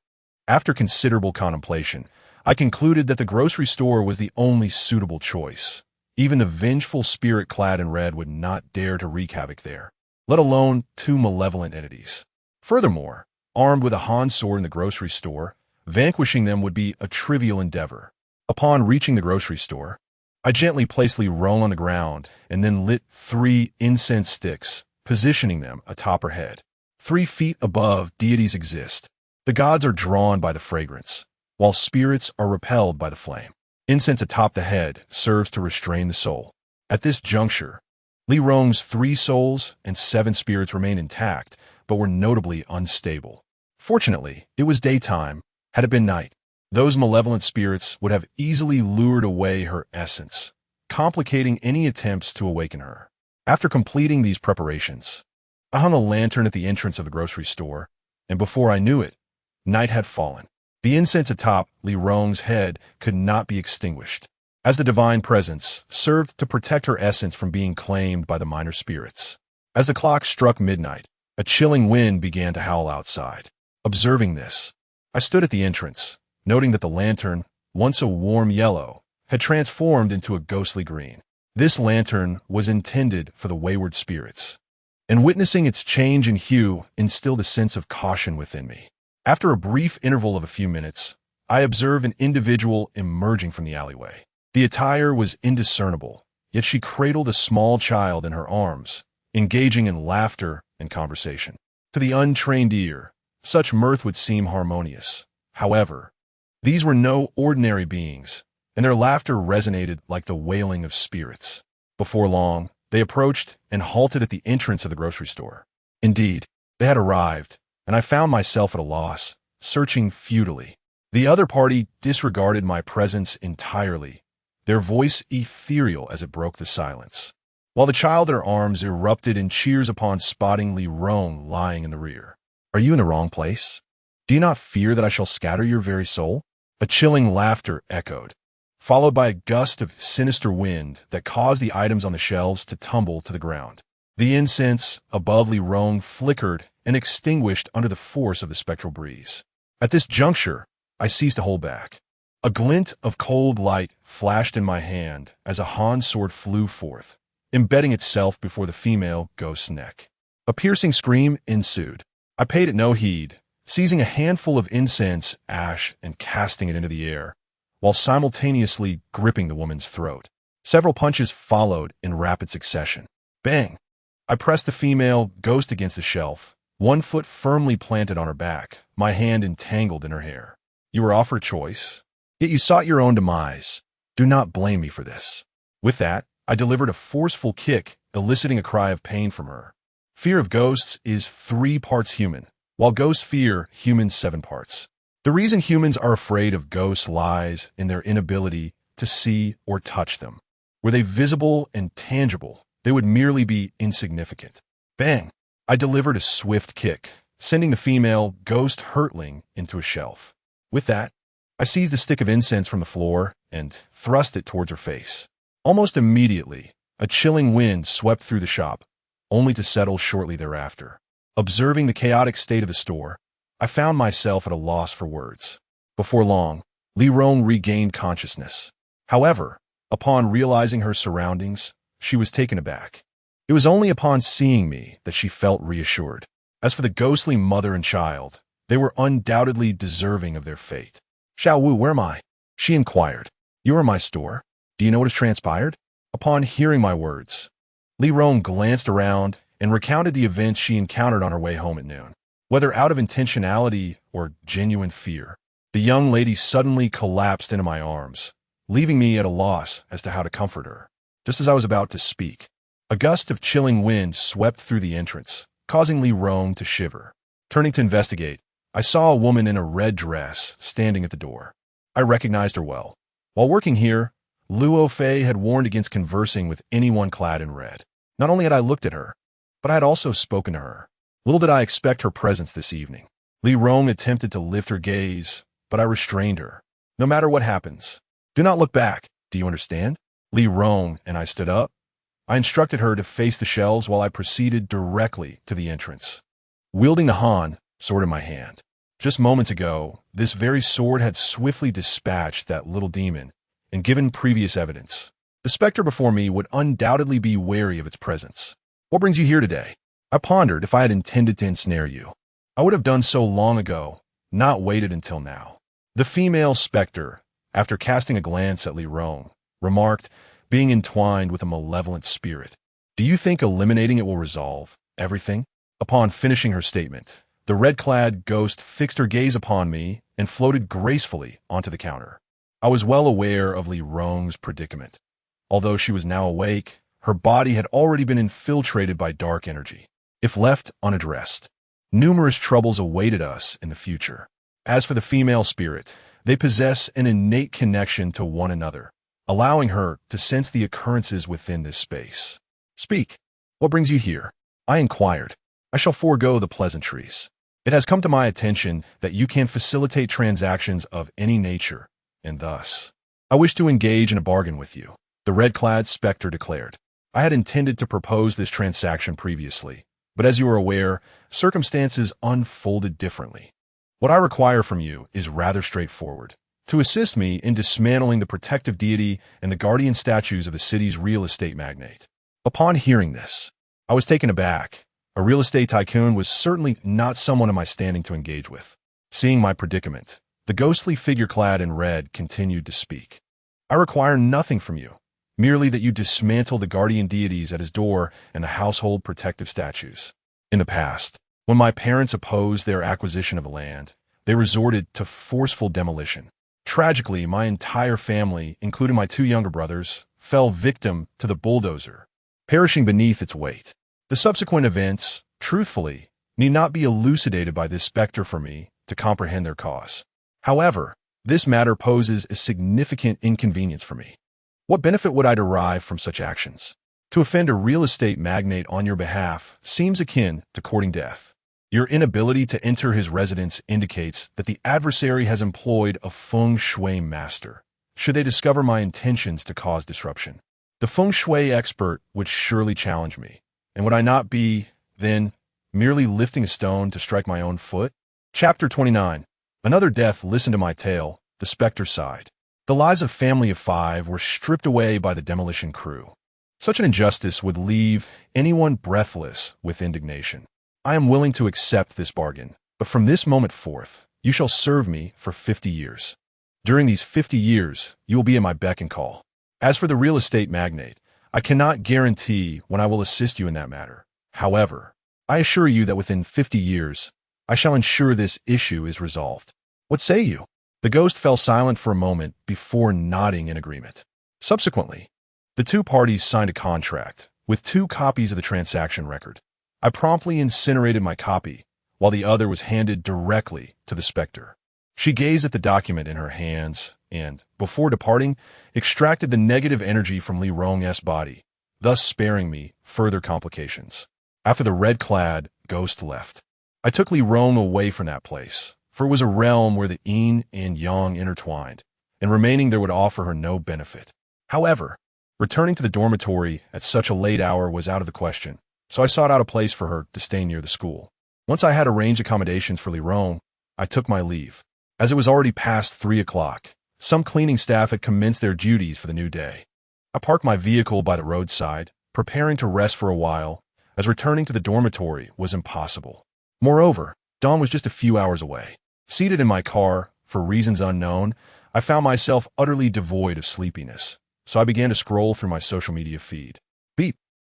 After considerable contemplation, I concluded that the grocery store was the only suitable choice. Even the vengeful spirit clad in red would not dare to wreak havoc there, let alone two malevolent entities. Furthermore, armed with a Han sword in the grocery store, vanquishing them would be a trivial endeavor. Upon reaching the grocery store, I gently placed Li Rong on the ground and then lit 3 incense sticks, positioning them atop her head. 3 feet above, deities exist. The gods are drawn by the fragrance, while spirits are repelled by the flame. Incense atop the head serves to restrain the soul. At this juncture, Li Rong's 3 souls and 7 spirits remained intact, but were notably unstable. Fortunately, it was daytime. Had it been night, those malevolent spirits would have easily lured away her essence, complicating any attempts to awaken her. After completing these preparations, I hung a lantern at the entrance of the grocery store, and before I knew it, night had fallen. The incense atop Li Rong's head could not be extinguished, as the divine presence served to protect her essence from being claimed by the minor spirits. As the clock struck midnight, a chilling wind began to howl outside. Observing this, I stood at the entrance, noting that the lantern, once a warm yellow, had transformed into a ghostly green. This lantern was intended for the wayward spirits, and witnessing its change in hue instilled a sense of caution within me. After a brief interval of a few minutes, I observed an individual emerging from the alleyway. The attire was indiscernible, yet she cradled a small child in her arms, engaging in laughter and conversation. To the untrained ear, such mirth would seem harmonious. However, these were no ordinary beings, and their laughter resonated like the wailing of spirits. Before long, they approached and halted at the entrance of the grocery store. Indeed, they had arrived, and I found myself at a loss, searching futilely. The other party disregarded my presence entirely, their voice ethereal as it broke the silence, while the child in her arms erupted in cheers upon spotting Li Rong lying in the rear. "Are you in the wrong place? Do you not fear that I shall scatter your very soul?" A chilling laughter echoed, followed by a gust of sinister wind that caused the items on the shelves to tumble to the ground. The incense above Li Rong flickered and extinguished under the force of the spectral breeze. At this juncture, I ceased to hold back. A glint of cold light flashed in my hand as a Han sword flew forth, embedding itself before the female ghost's neck. A piercing scream ensued. I paid it no heed, seizing a handful of incense ash and casting it into the air, while simultaneously gripping the woman's throat. Several punches followed in rapid succession. Bang! I pressed the female ghost against the shelf, one foot firmly planted on her back, my hand entangled in her hair. "You were offered choice, yet you sought your own demise. Do not blame me for this." With that, I delivered a forceful kick, eliciting a cry of pain from her. Fear of ghosts is 3 parts human, while ghosts fear humans 7 parts. The reason humans are afraid of ghosts lies in their inability to see or touch them. Were they visible and tangible, they would merely be insignificant. Bang! I delivered a swift kick, sending the female ghost hurtling into a shelf. With that, I seized a stick of incense from the floor and thrust it towards her face. Almost immediately, a chilling wind swept through the shop, only to settle shortly thereafter. Observing the chaotic state of the store, I found myself at a loss for words. Before long, Li Rong regained consciousness. However, upon realizing her surroundings, she was taken aback. It was only upon seeing me that she felt reassured. As for the ghostly mother and child, they were undoubtedly deserving of their fate. "Xiao Wu, where am I?" she inquired. "You are in my store. Do you know what has transpired?" Upon hearing my words, Li Rong glanced around and recounted the events she encountered on her way home at noon. Whether out of intentionality or genuine fear, the young lady suddenly collapsed into my arms, leaving me at a loss as to how to comfort her. Just as I was about to speak, a gust of chilling wind swept through the entrance, causing Li Rong to shiver. Turning to investigate, I saw a woman in a red dress standing at the door. I recognized her well. While working here, Luo Fei had warned against conversing with anyone clad in red. Not only had I looked at her, but I had also spoken to her. Little did I expect her presence this evening. Li Rong attempted to lift her gaze, but I restrained her. No matter what happens, do not look back. Do you understand? Li Rong and I stood up. I instructed her to face the shelves while I proceeded directly to the entrance, wielding the Han sword in my hand. Just moments ago, this very sword had swiftly dispatched that little demon, and given previous evidence, the specter before me would undoubtedly be wary of its presence. What brings you here today? I pondered. If I had intended to ensnare you, I would have done so long ago, not waited until now. The female specter, after casting a glance at Li Rong, remarked, being entwined with a malevolent spirit. Do you think eliminating it will resolve everything? Upon finishing her statement, the red-clad ghost fixed her gaze upon me and floated gracefully onto the counter. I was well aware of Li Rong's predicament. Although she was now awake, her body had already been infiltrated by dark energy. If left unaddressed, numerous troubles awaited us in the future. As for the female spirit, they possess an innate connection to one another, allowing her to sense the occurrences within this space. Speak. What brings you here? I inquired. I shall forego the pleasantries. It has come to my attention that you can facilitate transactions of any nature, and thus, I wish to engage in a bargain with you, the red-clad specter declared. I had intended to propose this transaction previously, but as you are aware, circumstances unfolded differently. What I require from you is rather straightforward. To assist me in dismantling the protective deity and the guardian statues of the city's real estate magnate. Upon hearing this, I was taken aback. A real estate tycoon was certainly not someone in my standing to engage with. Seeing my predicament, the ghostly figure clad in red continued to speak. I require nothing from you, merely that you dismantle the guardian deities at his door and the household protective statues. In the past, when my parents opposed their acquisition of land, they resorted to forceful demolition. Tragically, my entire family, including my 2 younger brothers, fell victim to the bulldozer, perishing beneath its weight. The subsequent events, truthfully, need not be elucidated by this specter for me to comprehend their cause. However, this matter poses a significant inconvenience for me. What benefit would I derive from such actions? To offend a real estate magnate on your behalf seems akin to courting death. Your inability to enter his residence indicates that the adversary has employed a feng shui master, should they discover my intentions to cause disruption. The feng shui expert would surely challenge me, and would I not be, then, merely lifting a stone to strike my own foot? Chapter 29. Another death listened to my tale, the specter sighed. The lives of family of 5 were stripped away by the demolition crew. Such an injustice would leave anyone breathless with indignation. I am willing to accept this bargain, but from this moment forth, you shall serve me for 50 years. During these 50 years, you will be at my beck and call. As for the real estate magnate, I cannot guarantee when I will assist you in that matter. However, I assure you that within 50 years, I shall ensure this issue is resolved. What say you? The ghost fell silent for a moment before nodding in agreement. Subsequently, the 2 parties signed a contract with 2 copies of the transaction record. I promptly incinerated my copy, while the other was handed directly to the specter. She gazed at the document in her hands and, before departing, extracted the negative energy from Li Rong's body, thus sparing me further complications. After the red-clad ghost left, I took Li Rong away from that place, for it was a realm where the yin and yang intertwined, and remaining there would offer her no benefit. However, returning to the dormitory at such a late hour was out of the question, so I sought out a place for her to stay near the school. Once I had arranged accommodations for Li Rong, I took my leave. As it was already past 3 o'clock, some cleaning staff had commenced their duties for the new day. I parked my vehicle by the roadside, preparing to rest for a while, as returning to the dormitory was impossible. Moreover, dawn was just a few hours away. Seated in my car, for reasons unknown, I found myself utterly devoid of sleepiness, so I began to scroll through my social media feed. Beep!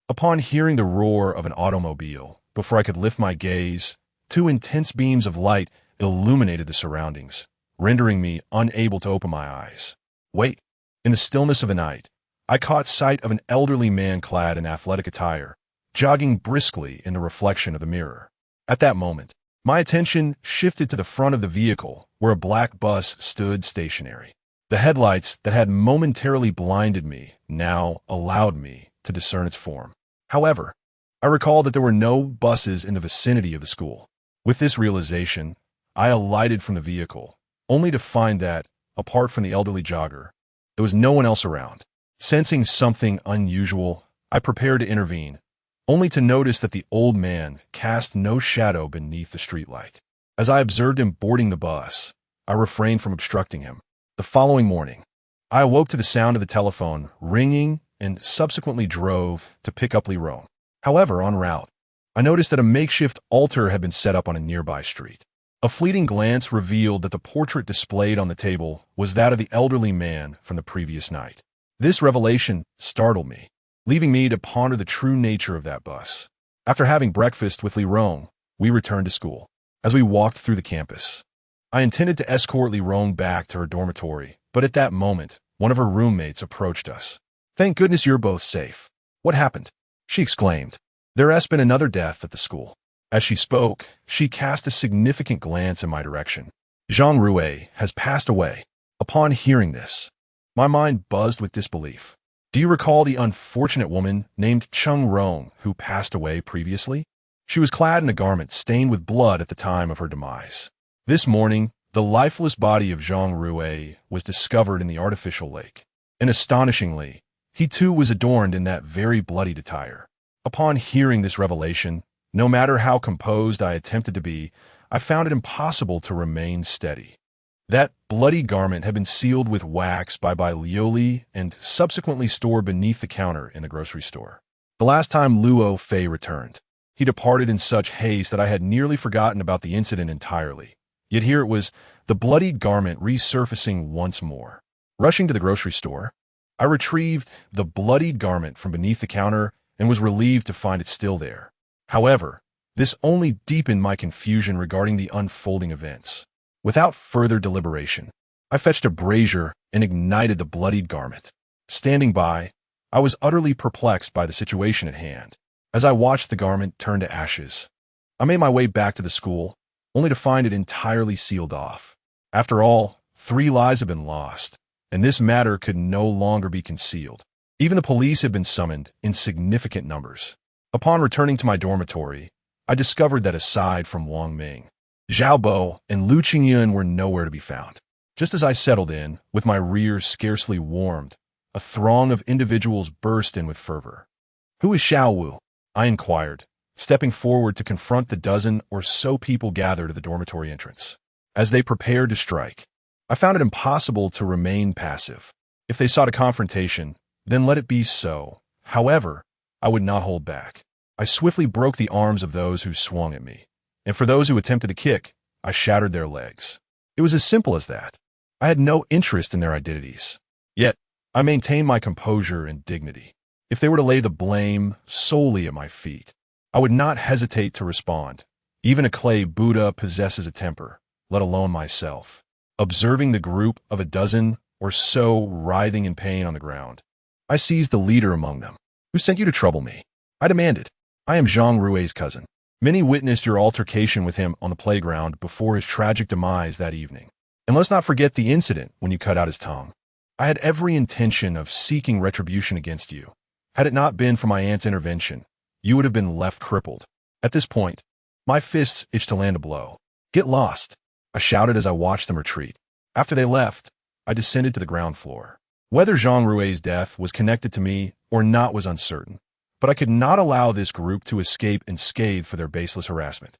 Upon hearing the roar of an automobile, before I could lift my gaze, 2 intense beams of light illuminated the surroundings, rendering me unable to open my eyes. Wait! In the stillness of the night, I caught sight of an elderly man clad in athletic attire, jogging briskly in the reflection of the mirror. At that moment, my attention shifted to the front of the vehicle, where a black bus stood stationary. The headlights that had momentarily blinded me now allowed me to discern its form. However, I recalled that there were no buses in the vicinity of the school. With this realization, I alighted from the vehicle, only to find that, apart from the elderly jogger, there was no one else around. Sensing something unusual, I prepared to intervene, only to notice that the old man cast no shadow beneath the streetlight. As I observed him boarding the bus, I refrained from obstructing him. The following morning, I awoke to the sound of the telephone ringing and subsequently drove to pick up Leron. However, en route, I noticed that a makeshift altar had been set up on a nearby street. A fleeting glance revealed that the portrait displayed on the table was that of the elderly man from the previous night. This revelation startled me, leaving me to ponder the true nature of that bus. After having breakfast with Leron, we returned to school. As we walked through the campus, I intended to escort Leron back to her dormitory, but at that moment, one of her roommates approached us. "Thank goodness you're both safe. What happened?" she exclaimed. "There has been another death at the school." As she spoke, she cast a significant glance in my direction. "Jean Rouet has passed away." Upon hearing this, my mind buzzed with disbelief. "Do you recall the unfortunate woman named Chung Rong who passed away previously? She was clad in a garment stained with blood at the time of her demise. This morning, the lifeless body of Jean Rouet was discovered in the artificial lake. And astonishingly, he too was adorned in that very bloodied attire." Upon hearing this revelation, no matter how composed I attempted to be, I found it impossible to remain steady. That bloody garment had been sealed with wax by Lioli and subsequently stored beneath the counter in the grocery store. The last time Luo Fei returned, he departed in such haste that I had nearly forgotten about the incident entirely. Yet here it was, the bloodied garment resurfacing once more. Rushing to the grocery store, I retrieved the bloodied garment from beneath the counter and was relieved to find it still there. However, this only deepened my confusion regarding the unfolding events. Without further deliberation, I fetched a brazier and ignited the bloodied garment. Standing by, I was utterly perplexed by the situation at hand. As I watched the garment turn to ashes, I made my way back to the school, only to find it entirely sealed off. After all, 3 lives had been lost, and this matter could no longer be concealed. Even the police had been summoned in significant numbers. Upon returning to my dormitory, I discovered that aside from Wang Ming, Zhao Bo and Lu Qingyun were nowhere to be found. Just as I settled in, with my rear scarcely warmed, a throng of individuals burst in with fervor. "Who is Xiao Wu?" I inquired, stepping forward to confront the dozen or so people gathered at the dormitory entrance. As they prepared to strike, I found it impossible to remain passive. If they sought a confrontation, then let it be so. However, I would not hold back. I swiftly broke the arms of those who swung at me, and for those who attempted to kick, I shattered their legs. It was as simple as that. I had no interest in their identities. Yet, I maintained my composure and dignity. If they were to lay the blame solely at my feet, I would not hesitate to respond. Even a clay Buddha possesses a temper, let alone myself. Observing the group of a dozen or so writhing in pain on the ground, I seized the leader among them. "Who sent you to trouble me?" I demanded. "I am Zhang Rui's cousin. Many witnessed your altercation with him on the playground before his tragic demise that evening. And let's not forget the incident when you cut out his tongue. I had every intention of seeking retribution against you. Had it not been for my aunt's intervention, you would have been left crippled." At this point, my fists itched to land a blow. "Get lost," I shouted as I watched them retreat. After they left, I descended to the ground floor. Whether Zhang Rui's death was connected to me or not was uncertain, but I could not allow this group to escape unscathed for their baseless harassment.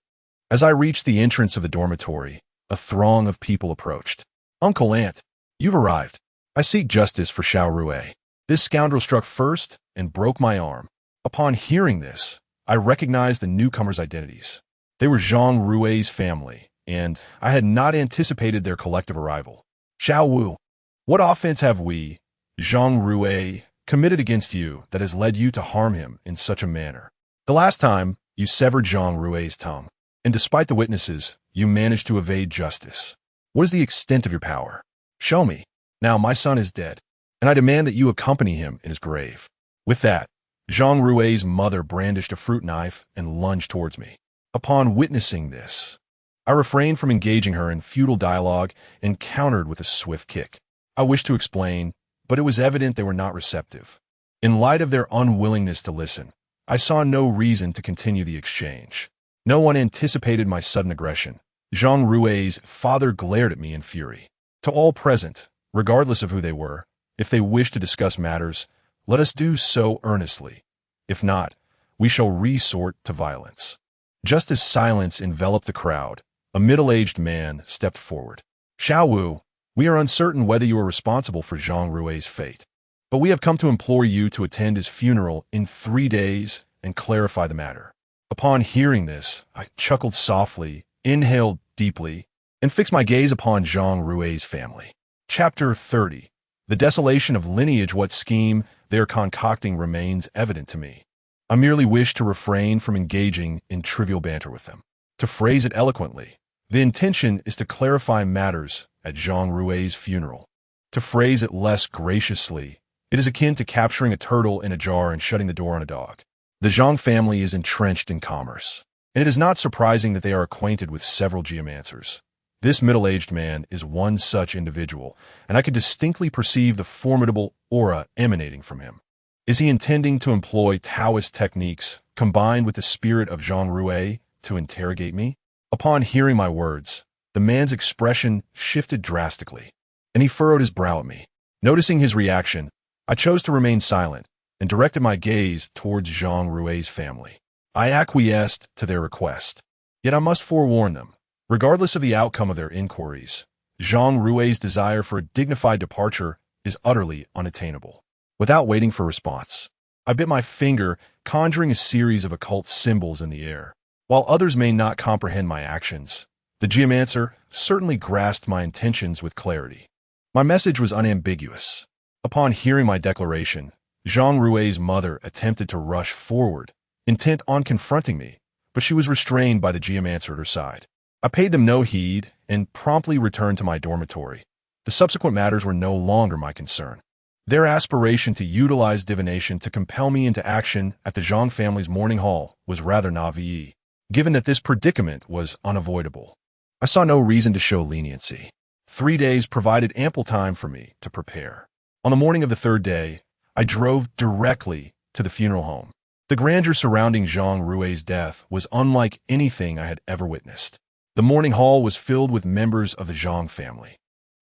As I reached the entrance of the dormitory, a throng of people approached. "Uncle Aunt, you've arrived. I seek justice for Xiao Rui. This scoundrel struck first and broke my arm." Upon hearing this, I recognized the newcomers' identities. They were Zhang Rui's family, and I had not anticipated their collective arrival. "Xiao Wu, what offense have we, Zhang Rui, committed against you that has led you to harm him in such a manner? The last time, you severed Zhang Rui's tongue, and despite the witnesses, you managed to evade justice. What is the extent of your power? Show me. Now my son is dead, and I demand that you accompany him in his grave." With that, Zhang Rui's mother brandished a fruit knife and lunged towards me. Upon witnessing this, I refrained from engaging her in futile dialogue and countered with a swift kick. I wished to explain, but it was evident they were not receptive. In light of their unwillingness to listen, I saw no reason to continue the exchange. No one anticipated my sudden aggression, Zhang Rui's father glared at me in fury. To all present, regardless of who they were, if they wish to discuss matters, let us do so earnestly. If not, we shall resort to violence. Just as silence enveloped the crowd, a middle-aged man stepped forward. Xiao Wu, we are uncertain whether you are responsible for Zhang Rui's fate, but we have come to implore you to attend his funeral in 3 days and clarify the matter. Upon hearing this, I chuckled softly, inhaled deeply, and fixed my gaze upon Zhang Rui's family. Chapter 30. The desolation of lineage. What scheme they are concocting remains evident to me. I merely wish to refrain from engaging in trivial banter with them. To phrase it eloquently, the intention is to clarify matters at Zhang Rui's funeral. To phrase it less graciously, it is akin to capturing a turtle in a jar and shutting the door on a dog. The Zhang family is entrenched in commerce, and it is not surprising that they are acquainted with several geomancers. This middle-aged man is one such individual, and I could distinctly perceive the formidable aura emanating from him. Is he intending to employ Taoist techniques combined with the spirit of Zhang Rui to interrogate me? Upon hearing my words, the man's expression shifted drastically, and he furrowed his brow at me. Noticing his reaction, I chose to remain silent and directed my gaze towards Zhang Rui's family. I acquiesced to their request, yet I must forewarn them. Regardless of the outcome of their inquiries, Zhang Rui's desire for a dignified departure is utterly unattainable. Without waiting for response, I bit my finger, conjuring a series of occult symbols in the air. While others may not comprehend my actions, the geomancer certainly grasped my intentions with clarity. My message was unambiguous. Upon hearing my declaration, Zhang Rui's mother attempted to rush forward, intent on confronting me, but she was restrained by the geomancer at her side. I paid them no heed and promptly returned to my dormitory. The subsequent matters were no longer my concern. Their aspiration to utilize divination to compel me into action at the Zhang family's mourning hall was rather naive, given that this predicament was unavoidable. I saw no reason to show leniency. 3 days provided ample time for me to prepare. On the morning of the 3rd day, I drove directly to the funeral home. The grandeur surrounding Zhang Rui's death was unlike anything I had ever witnessed. The mourning hall was filled with members of the Zhang family,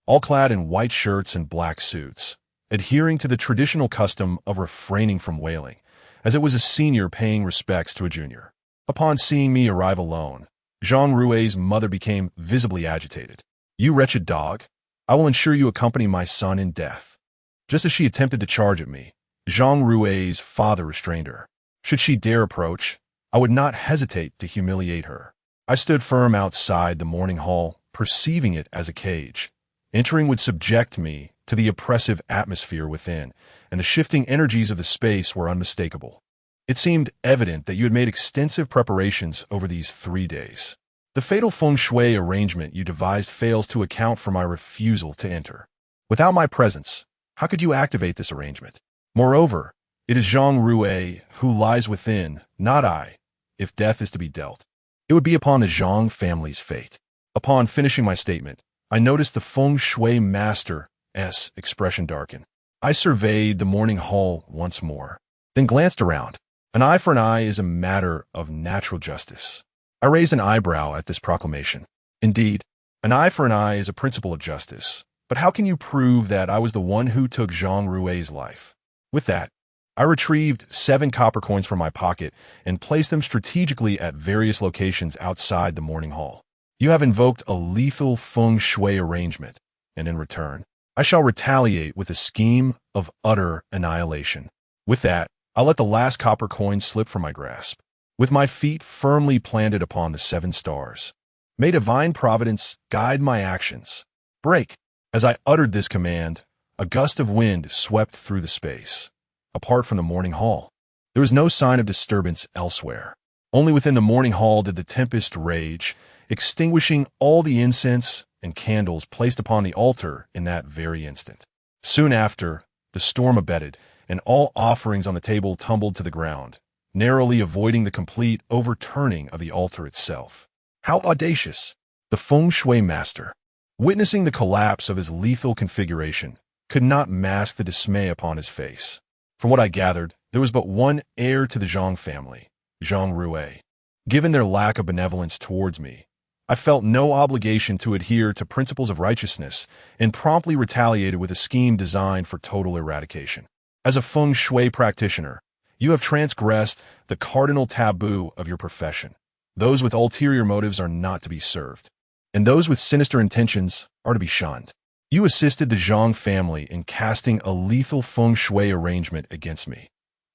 all clad in white shirts and black suits, adhering to the traditional custom of refraining from wailing, as it was a senior paying respects to a junior. Upon seeing me arrive alone, Zhang Rui's mother became visibly agitated. "You wretched dog, I will ensure you accompany my son in death." Just as she attempted to charge at me, Zhang Rui's father restrained her. Should she dare approach, I would not hesitate to humiliate her. I stood firm outside the mourning hall, perceiving it as a cage. Entering would subject me to the oppressive atmosphere within, and the shifting energies of the space were unmistakable. It seemed evident that you had made extensive preparations over these 3 days. The fatal feng shui arrangement you devised fails to account for my refusal to enter. Without my presence, how could you activate this arrangement? Moreover, it is Zhang Rui who lies within, not I, if death is to be dealt. It would be upon the Zhang family's fate. Upon finishing my statement, I noticed the feng shui master's expression darken. I surveyed the mourning hall once more, then glanced around. An eye for an eye is a matter of natural justice. I raised an eyebrow at this proclamation. Indeed, an eye for an eye is a principle of justice, but how can you prove that I was the one who took Zhang Rui's life? With that, I retrieved 7 copper coins from my pocket and placed them strategically at various locations outside the mourning hall. You have invoked a lethal feng shui arrangement, and in return, I shall retaliate with a scheme of utter annihilation. With that, I let the last copper coin slip from my grasp. With my feet firmly planted upon the 7 stars, may divine providence guide my actions. Break! As I uttered this command, a gust of wind swept through the space. Apart from the mourning hall, there was no sign of disturbance elsewhere. Only within the mourning hall did the tempest rage, extinguishing all the incense and candles placed upon the altar in that very instant. Soon after, the storm abated, and all offerings on the table tumbled to the ground, narrowly avoiding the complete overturning of the altar itself. How audacious! The feng shui master, witnessing the collapse of his lethal configuration, could not mask the dismay upon his face. From what I gathered, there was but one heir to the Zhang family, Zhang Rui. Given their lack of benevolence towards me, I felt no obligation to adhere to principles of righteousness and promptly retaliated with a scheme designed for total eradication. As a feng shui practitioner, you have transgressed the cardinal taboo of your profession. Those with ulterior motives are not to be served, and those with sinister intentions are to be shunned. You assisted the Zhang family in casting a lethal feng shui arrangement against me.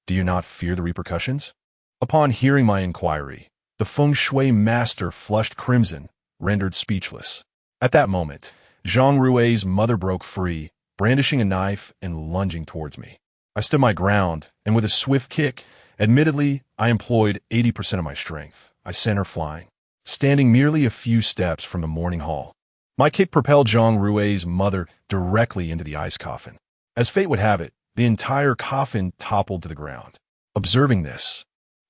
Do you not fear the repercussions? Upon hearing my inquiry, the feng shui master flushed crimson, rendered speechless. At that moment, Zhang Rui's mother broke free, brandishing a knife and lunging towards me. I stood my ground, and with a swift kick, admittedly, I employed 80% of my strength. I sent her flying, standing merely a few steps from the morning hall. My kick propelled Zhang Rui's mother directly into the ice coffin. As fate would have it, the entire coffin toppled to the ground. Observing this,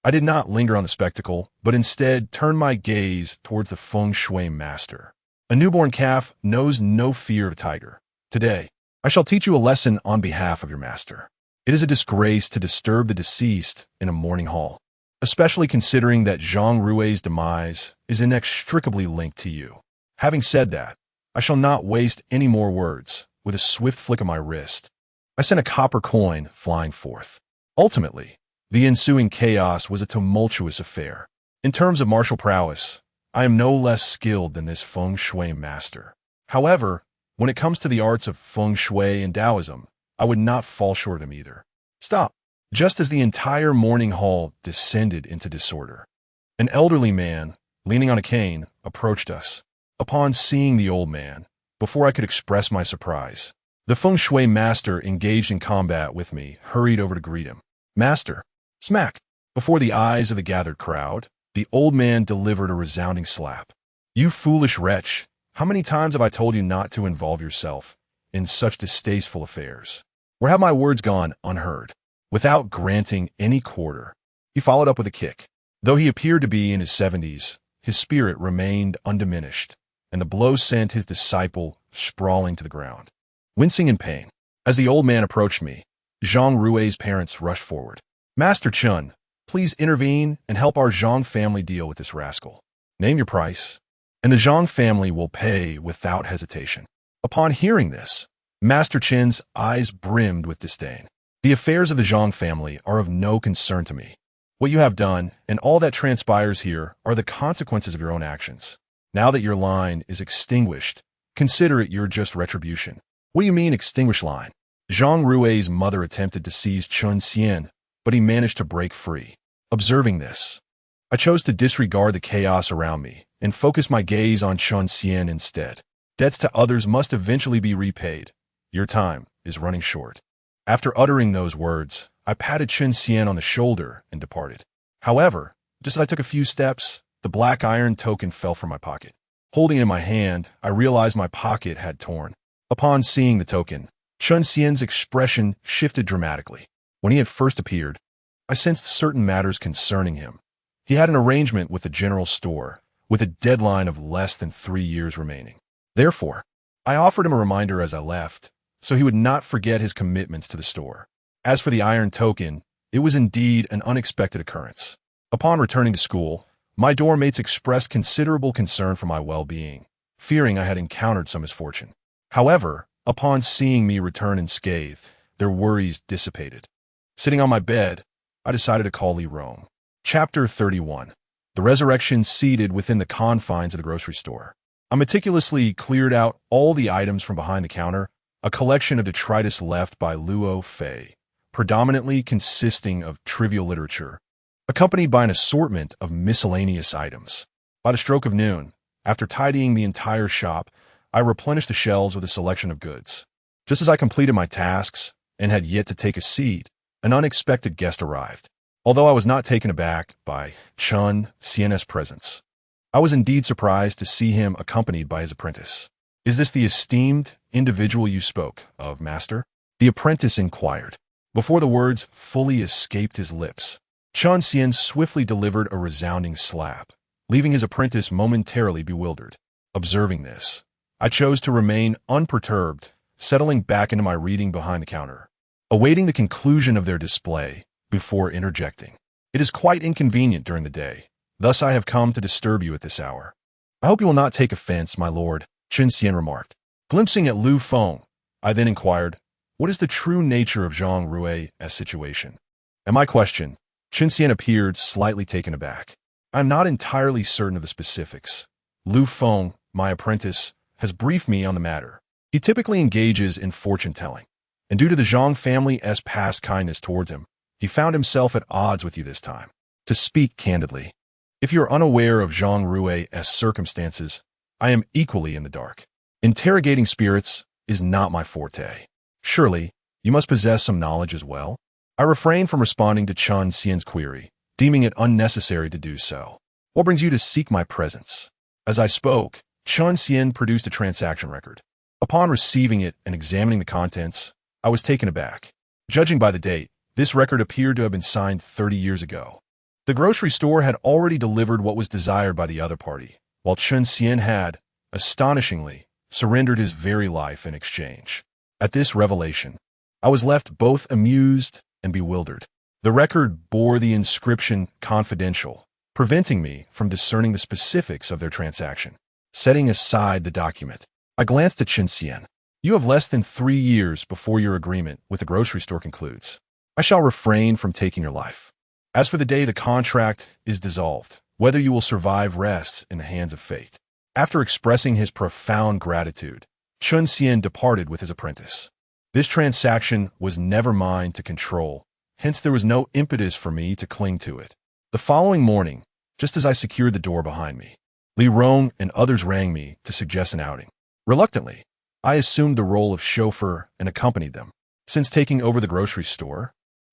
I did not linger on the spectacle, but instead turned my gaze towards the feng shui master. A newborn calf knows no fear of a tiger. Today, I shall teach you a lesson on behalf of your master. It is a disgrace to disturb the deceased in a mourning hall, especially considering that Zhang Rui's demise is inextricably linked to you. Having said that, I shall not waste any more words. With a swift flick of my wrist, I sent a copper coin flying forth. Ultimately, the ensuing chaos was a tumultuous affair. In terms of martial prowess, I am no less skilled than this feng shui master. However, when it comes to the arts of feng shui and Taoism, I would not fall short of him either. Stop! Just as the entire mourning hall descended into disorder, an elderly man, leaning on a cane, approached us. Upon seeing the old man, before I could express my surprise, the feng shui master engaged in combat with me hurried over to greet him. Master! Smack! Before the eyes of the gathered crowd, the old man delivered a resounding slap. You foolish wretch! How many times have I told you not to involve yourself in such distasteful affairs? Or have my words gone unheard? Without granting any quarter, he followed up with a kick. Though he appeared to be in his 70s, his spirit remained undiminished, and the blow sent his disciple sprawling to the ground. Wincing in pain, as the old man approached me, Zhang Rui's parents rushed forward. Master Chun, please intervene and help our Zhang family deal with this rascal. Name your price, and the Zhang family will pay without hesitation. Upon hearing this, Master Chen's eyes brimmed with disdain. The affairs of the Zhang family are of no concern to me. What you have done, and all that transpires here, are the consequences of your own actions. Now that your line is extinguished, consider it your just retribution. What do you mean, extinguish line? Zhang Rui's mother attempted to seize Chun Xian, but he managed to break free. Observing this, I chose to disregard the chaos around me and focus my gaze on Chun Xian instead. Debts to others must eventually be repaid. Your time is running short. After uttering those words, I patted Chun Xian on the shoulder and departed. However, just as I took a few steps, the black iron token fell from my pocket. Holding it in my hand, I realized my pocket had torn. Upon seeing the token, Chun Xian's expression shifted dramatically. When he had first appeared, I sensed certain matters concerning him. He had an arrangement with the general store, with a deadline of less than 3 years remaining. Therefore, I offered him a reminder as I left, so he would not forget his commitments to the store. As for the iron token, it was indeed an unexpected occurrence. Upon returning to school, my dorm mates expressed considerable concern for my well-being, fearing I had encountered some misfortune. However, upon seeing me return unscathed, their worries dissipated. Sitting on my bed, I decided to call Lee Rome. Chapter 31. The Resurrection Seated within the confines of the grocery store. I meticulously cleared out all the items from behind the counter, a collection of detritus left by Luo Fei, predominantly consisting of trivial literature, accompanied by an assortment of miscellaneous items. By the stroke of noon, after tidying the entire shop, I replenished the shelves with a selection of goods. Just as I completed my tasks and had yet to take a seat, an unexpected guest arrived. Although I was not taken aback by Chun Xian's presence, I was indeed surprised to see him accompanied by his apprentice. Is this the esteemed individual you spoke of, master? The apprentice inquired. Before the words fully escaped his lips, Chun Xian swiftly delivered a resounding slap, leaving his apprentice momentarily bewildered. Observing this, I chose to remain unperturbed, settling back into my reading behind the counter, awaiting the conclusion of their display before interjecting. It is quite inconvenient during the day, thus I have come to disturb you at this hour. I hope you will not take offense, my lord, Chen Xian remarked. Glimpsing at Lu Feng, I then inquired, what is the true nature of Zhang Rui's situation? At my question, Chen Xian appeared slightly taken aback. I'm not entirely certain of the specifics. Lu Feng, my apprentice, has briefed me on the matter. He typically engages in fortune-telling, and due to the Zhang family's past kindness towards him, he found himself at odds with you this time. To speak candidly, if you're unaware of Zhang Rui's circumstances, I am equally in the dark. Interrogating spirits is not my forte. Surely, you must possess some knowledge as well? I refrained from responding to Chen Xian's query, deeming it unnecessary to do so. What brings you to seek my presence? As I spoke, Chen Xian produced a transaction record. Upon receiving it and examining the contents, I was taken aback. Judging by the date, this record appeared to have been signed 30 years ago. The grocery store had already delivered what was desired by the other party, while Chen Xian had, astonishingly, surrendered his very life in exchange. At this revelation, I was left both amused and bewildered. The record bore the inscription "Confidential," preventing me from discerning the specifics of their transaction. Setting aside the document, I glanced at Chen Xian. You have less than 3 years before your agreement with the grocery store concludes. I shall refrain from taking your life. As for the day the contract is dissolved, whether you will survive rests in the hands of fate. After expressing his profound gratitude, Chen Xian departed with his apprentice. This transaction was never mine to control, hence there was no impetus for me to cling to it. The following morning, just as I secured the door behind me, Li Rong and others rang me to suggest an outing. Reluctantly, I assumed the role of chauffeur and accompanied them. Since taking over the grocery store,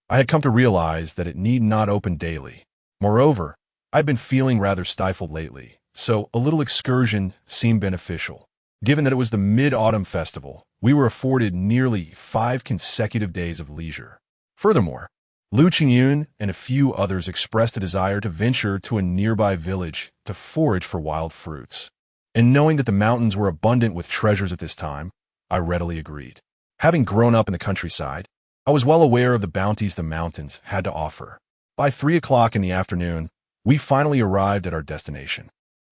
I had come to realize that it need not open daily. Moreover, I'd been feeling rather stifled lately, so a little excursion seemed beneficial. Given that it was the Mid-Autumn Festival, we were afforded nearly 5 consecutive days of leisure. Furthermore, Lu Qingyun and a few others expressed a desire to venture to a nearby village to forage for wild fruits. And knowing that the mountains were abundant with treasures at this time, I readily agreed. Having grown up in the countryside, I was well aware of the bounties the mountains had to offer. By 3 o'clock in the afternoon, we finally arrived at our destination.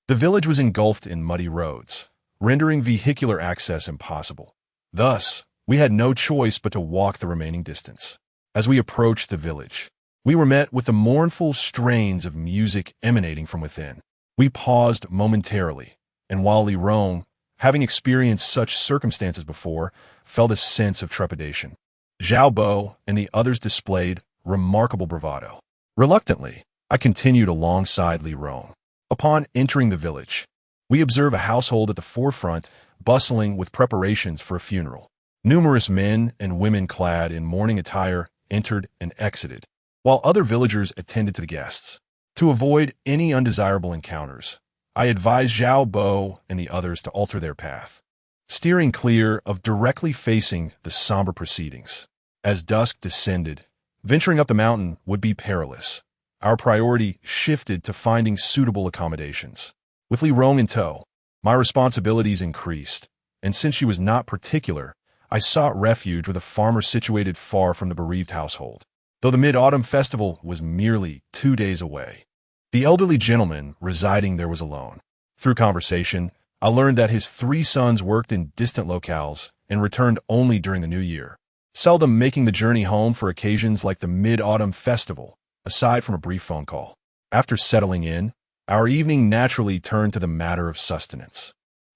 The village was engulfed in muddy roads, rendering vehicular access impossible. Thus, we had no choice but to walk the remaining distance. As we approached the village, we were met with the mournful strains of music emanating from within. We paused momentarily, and while Li Rong, having experienced such circumstances before, felt a sense of trepidation, Zhao Bo and the others displayed remarkable bravado. Reluctantly, I continued alongside Li Rong. Upon entering the village, we observe a household at the forefront, bustling with preparations for a funeral. Numerous men and women clad in mourning attire entered and exited, while other villagers attended to the guests. To avoid any undesirable encounters, I advised Zhao Bo and the others to alter their path, steering clear of directly facing the somber proceedings. As dusk descended, venturing up the mountain would be perilous. Our priority shifted to finding suitable accommodations. With Li Rong in tow, my responsibilities increased, and since she was not particular, I sought refuge with a farmer situated far from the bereaved household. Though the Mid-Autumn Festival was merely 2 days away, the elderly gentleman residing there was alone. Through conversation, I learned that his 3 sons worked in distant locales and returned only during the new year, seldom making the journey home for occasions like the Mid-Autumn Festival, aside from a brief phone call. After settling in, our evening naturally turned to the matter of sustenance.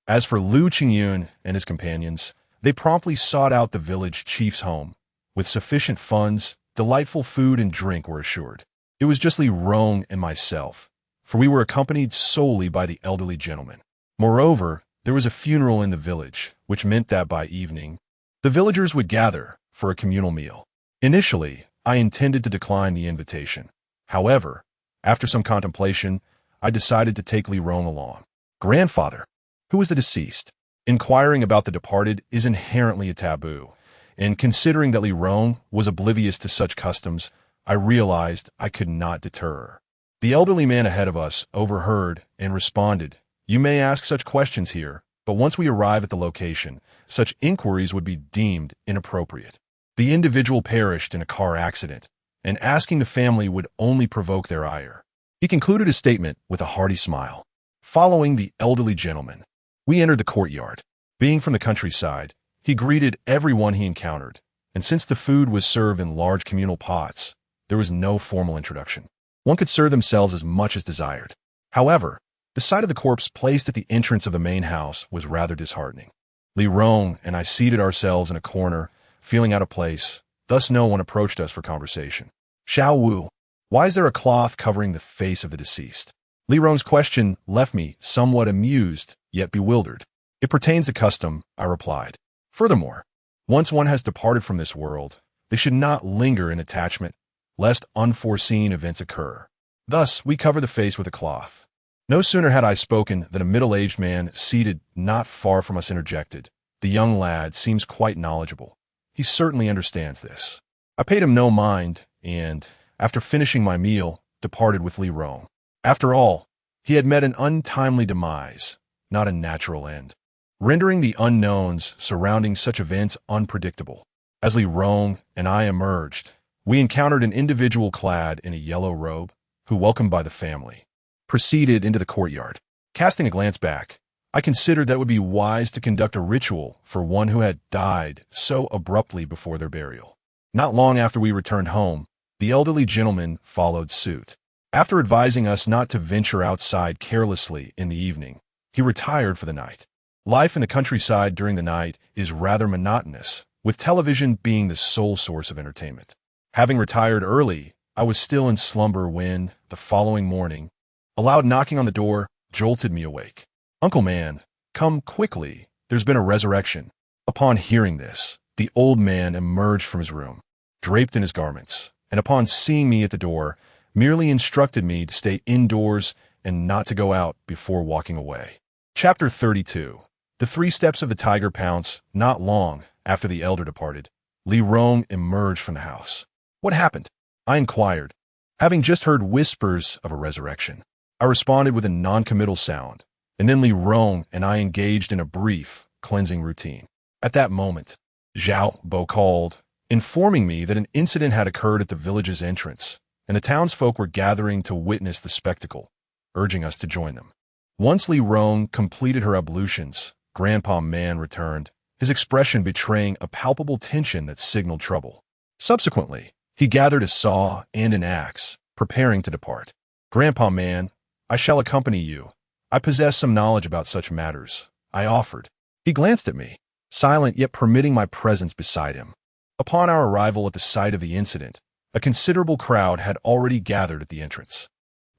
As for Lu Qingyun and his companions, they promptly sought out the village chief's home. With sufficient funds, delightful food and drink were assured. It was just Li Rong and myself, for we were accompanied solely by the elderly gentleman. Moreover, there was a funeral in the village, which meant that by evening, the villagers would gather for a communal meal. Initially, I intended to decline the invitation. However, after some contemplation, I decided to take Li Rong along. Grandfather, who was the deceased? Inquiring about the departed is inherently a taboo, and considering that Li Rong was oblivious to such customs, I realized I could not deter her. The elderly man ahead of us overheard and responded, "You may ask such questions here, but once we arrive at the location, such inquiries would be deemed inappropriate. The individual perished in a car accident, and asking the family would only provoke their ire." He concluded his statement with a hearty smile. following the elderly gentleman. We entered the courtyard. Being from the countryside, he greeted everyone he encountered, and since the food was served in large communal pots, there was no formal introduction. One could serve themselves as much as desired. However, the sight of the corpse placed at the entrance of the main house was rather disheartening. Li Rong and I seated ourselves in a corner, feeling out of place, thus no one approached us for conversation. Xiao Wu, why is there a cloth covering the face of the deceased? Li Rong's question left me somewhat amused, yet bewildered. It pertains to custom, I replied. Furthermore, once one has departed from this world, they should not linger in attachment, lest unforeseen events occur. Thus, we cover the face with a cloth. No sooner had I spoken than a middle-aged man seated not far from us interjected. The young lad seems quite knowledgeable. He certainly understands this. I paid him no mind and, after finishing my meal, departed with Li Rong. After all, he had met an untimely demise, not a natural end, rendering the unknowns surrounding such events unpredictable. As Li Rong and I emerged, we encountered an individual clad in a yellow robe, who, welcomed by the family, proceeded into the courtyard. Casting a glance back, I considered that it would be wise to conduct a ritual for one who had died so abruptly before their burial. Not long after we returned home, the elderly gentleman followed suit. After advising us not to venture outside carelessly in the evening, he retired for the night. Life in the countryside during the night is rather monotonous, with television being the sole source of entertainment. Having retired early, I was still in slumber when, the following morning, a loud knocking on the door jolted me awake. "Uncle Man, come quickly, there's been a resurrection." Upon hearing this, the old man emerged from his room, draped in his garments, and upon seeing me at the door, merely instructed me to stay indoors and not to go out before walking away. Chapter 32. The 3 steps of the tiger pounce. Not long after the elder departed, Li Rong emerged from the house. "What happened?" I inquired, having just heard whispers of a resurrection. I responded with a non-committal sound, and then Li Rong and I engaged in a brief, cleansing routine. At that moment, Zhao Bo called, informing me that an incident had occurred at the village's entrance, and the townsfolk were gathering to witness the spectacle, urging us to join them. Once Li Rong completed her ablutions, Grandpa Man returned, his expression betraying a palpable tension that signaled trouble. Subsequently, he gathered a saw and an axe, preparing to depart. "Grandpa Man, I shall accompany you. I possess some knowledge about such matters," I offered. He glanced at me, silent yet permitting my presence beside him. Upon our arrival at the site of the incident, a considerable crowd had already gathered at the entrance.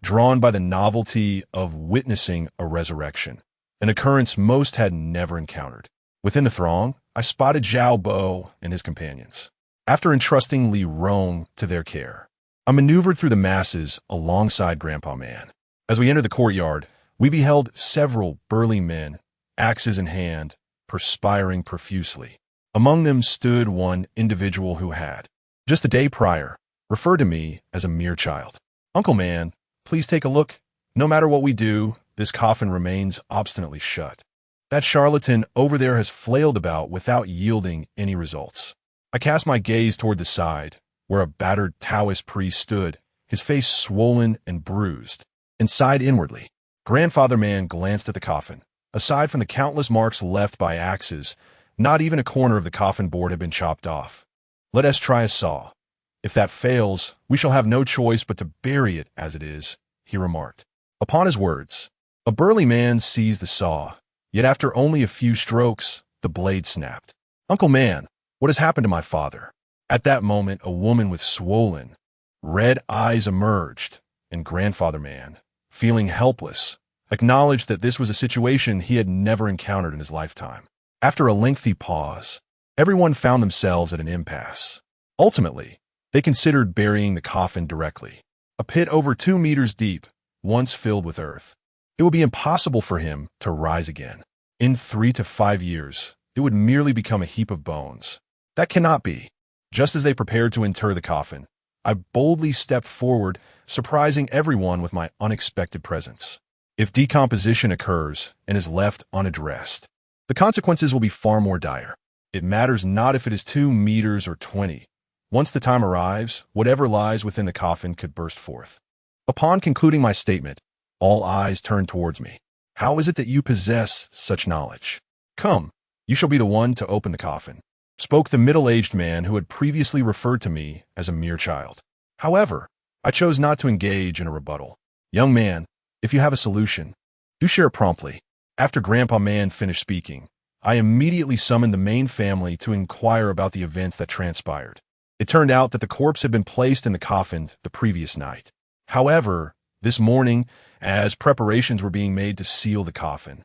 Drawn by the novelty of witnessing a resurrection, an occurrence most had never encountered. Within the throng, I spotted Zhao Bo and his companions. After entrusting Li Rong to their care, I maneuvered through the masses alongside Grandpa Man. As we entered the courtyard, we beheld several burly men, axes in hand, perspiring profusely. Among them stood one individual who had, just the day prior, referred to me as a mere child. "Uncle Man, please take a look. No matter what we do, this coffin remains obstinately shut. That charlatan over there has flailed about without yielding any results." I cast my gaze toward the side, where a battered Taoist priest stood, his face swollen and bruised, and sighed inwardly. Grandfather Man glanced at the coffin. Aside from the countless marks left by axes, not even a corner of the coffin board had been chopped off. "Let us try a saw. If that fails, we shall have no choice but to bury it as it is," he remarked. Upon his words, a burly man seized the saw, yet after only a few strokes, the blade snapped. "Uncle Man, what has happened to my father?" At that moment, a woman with swollen, red eyes emerged, and Grandfather Man, feeling helpless, acknowledged that this was a situation he had never encountered in his lifetime. After a lengthy pause, everyone found themselves at an impasse. Ultimately, they considered burying the coffin directly. A pit over 2 meters deep, once filled with earth. It would be impossible for him to rise again. In 3 to 5 years, it would merely become a heap of bones. That cannot be. Just as they prepared to inter the coffin, I boldly stepped forward, surprising everyone with my unexpected presence. If decomposition occurs and is left unaddressed, the consequences will be far more dire. It matters not if it is 2 meters or 20. Once the time arrives, whatever lies within the coffin could burst forth. Upon concluding my statement, all eyes turned towards me. How is it that you possess such knowledge? Come, you shall be the one to open the coffin," spoke the middle-aged man who had previously referred to me as a mere child. However, I chose not to engage in a rebuttal. "Young man, if you have a solution, do share it promptly." After Grandpa Man finished speaking, I immediately summoned the main family to inquire about the events that transpired. It turned out that the corpse had been placed in the coffin the previous night. However, this morning, as preparations were being made to seal the coffin,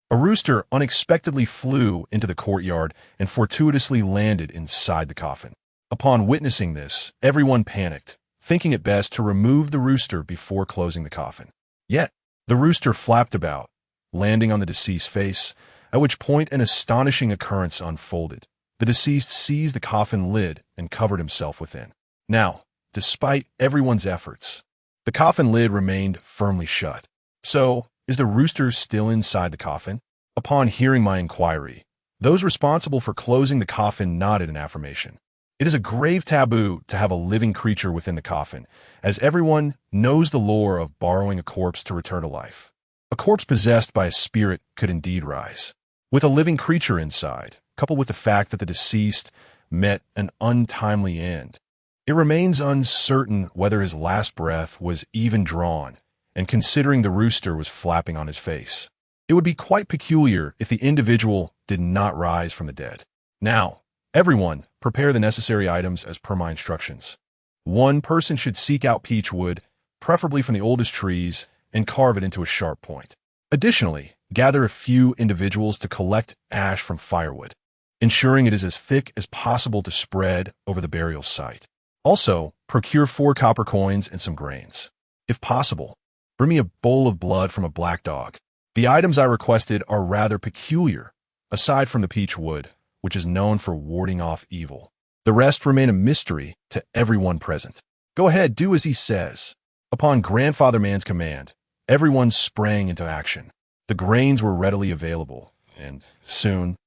a rooster unexpectedly flew into the courtyard and fortuitously landed inside the coffin. Upon witnessing this, everyone panicked, thinking it best to remove the rooster before closing the coffin. Yet, the rooster flapped about, landing on the deceased's face, at which point an astonishing occurrence unfolded. The deceased seized the coffin lid and covered himself within. Now, despite everyone's efforts, the coffin lid remained firmly shut. So, is the rooster still inside the coffin? Upon hearing my inquiry, those responsible for closing the coffin nodded in affirmation. It is a grave taboo to have a living creature within the coffin, as everyone knows the lore of borrowing a corpse to return to life. A corpse possessed by a spirit could indeed rise. With a living creature inside, coupled with the fact that the deceased met an untimely end, it remains uncertain whether his last breath was even drawn, and considering the rooster was flapping on his face, it would be quite peculiar if the individual did not rise from the dead. Now, everyone, prepare the necessary items as per my instructions. One person should seek out peach wood, preferably from the oldest trees, and carve it into a sharp point. Additionally, gather a few individuals to collect ash from firewood, ensuring it is as thick as possible to spread over the burial site. Also, procure 4 copper coins and some grains. If possible, bring me a bowl of blood from a black dog. The items I requested are rather peculiar, aside from the peach wood, which is known for warding off evil. The rest remain a mystery to everyone present. Go ahead, do as he says. Upon Grandfather Man's command, everyone sprang into action. The grains were readily available, and soon,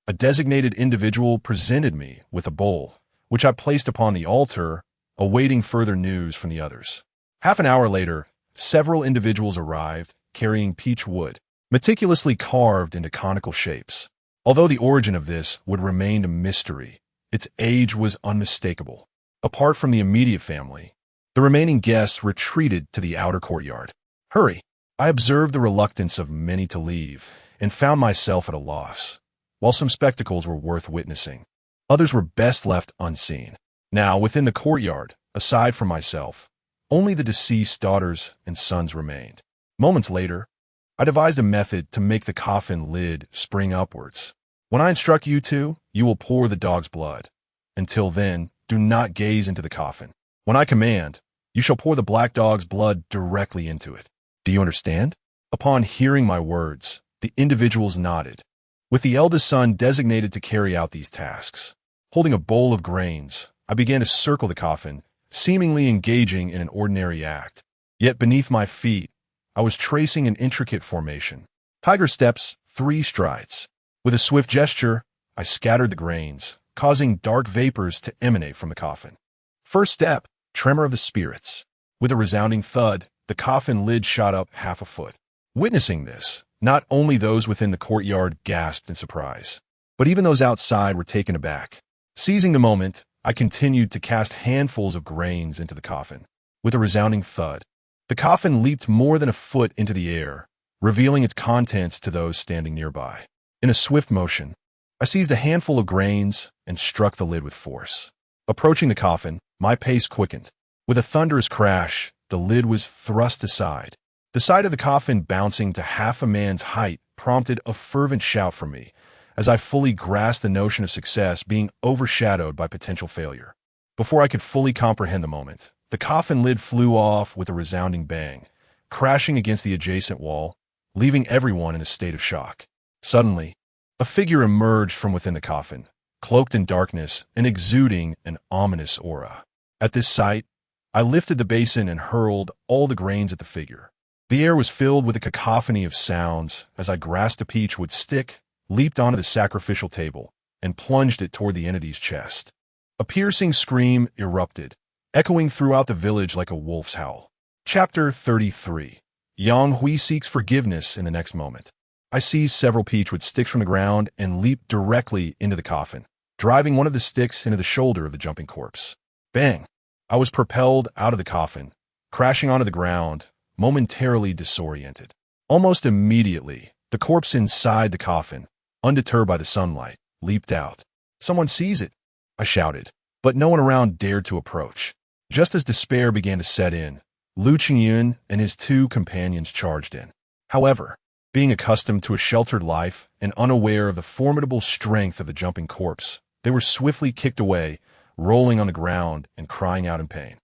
a designated individual presented me with a bowl, which I placed upon the altar, awaiting further news from the others. Half an hour later, several individuals arrived, carrying peach wood, meticulously carved into conical shapes. Although the origin of this would remain a mystery, its age was unmistakable. Apart from the immediate family, the remaining guests retreated to the outer courtyard. Hurry! I observed the reluctance of many to leave, and found myself at a loss. While some spectacles were worth witnessing, others were best left unseen. Now, within the courtyard, aside from myself, only the deceased's daughters and sons remained. Moments later, I devised a method to make the coffin lid spring upwards. When I instruct you to, you will pour the dog's blood. Until then, do not gaze into the coffin. When I command, you shall pour the black dog's blood directly into it. Do you understand? Upon hearing my words, the individuals nodded, with the eldest son designated to carry out these tasks. Holding a bowl of grains, I began to circle the coffin, seemingly engaging in an ordinary act. Yet beneath my feet, I was tracing an intricate formation. Tiger steps, 3 strides. With a swift gesture, I scattered the grains, causing dark vapors to emanate from the coffin. First step, tremor of the spirits. With a resounding thud, the coffin lid shot up half a foot. Witnessing this, not only those within the courtyard gasped in surprise, but even those outside were taken aback. Seizing the moment, I continued to cast handfuls of grains into the coffin. With a resounding thud, the coffin leaped more than a foot into the air, revealing its contents to those standing nearby. In a swift motion, I seized a handful of grains and struck the lid with force. Approaching the coffin, my pace quickened. With a thunderous crash, the lid was thrust aside. The sight of the coffin bouncing to half a man's height prompted a fervent shout from me, as I fully grasped the notion of success being overshadowed by potential failure. Before I could fully comprehend the moment, the coffin lid flew off with a resounding bang, crashing against the adjacent wall, leaving everyone in a state of shock. Suddenly, a figure emerged from within the coffin, cloaked in darkness and exuding an ominous aura. At this sight, I lifted the basin and hurled all the grains at the figure. The air was filled with a cacophony of sounds as I grasped a peachwood stick, leaped onto the sacrificial table, and plunged it toward the entity's chest. A piercing scream erupted, echoing throughout the village like a wolf's howl. Chapter 33. Yang Hui seeks forgiveness in the next moment. I seized several peach with sticks from the ground and leaped directly into the coffin, driving one of the sticks into the shoulder of the jumping corpse. Bang! I was propelled out of the coffin, crashing onto the ground, momentarily disoriented. Almost immediately, the corpse inside the coffin, undeterred by the sunlight, leaped out. "Someone seize it!" I shouted, but no one around dared to approach. Just as despair began to set in, Lu Qingyun and his two companions charged in. However, being accustomed to a sheltered life and unaware of the formidable strength of the jumping corpse, they were swiftly kicked away, rolling on the ground and crying out in pain.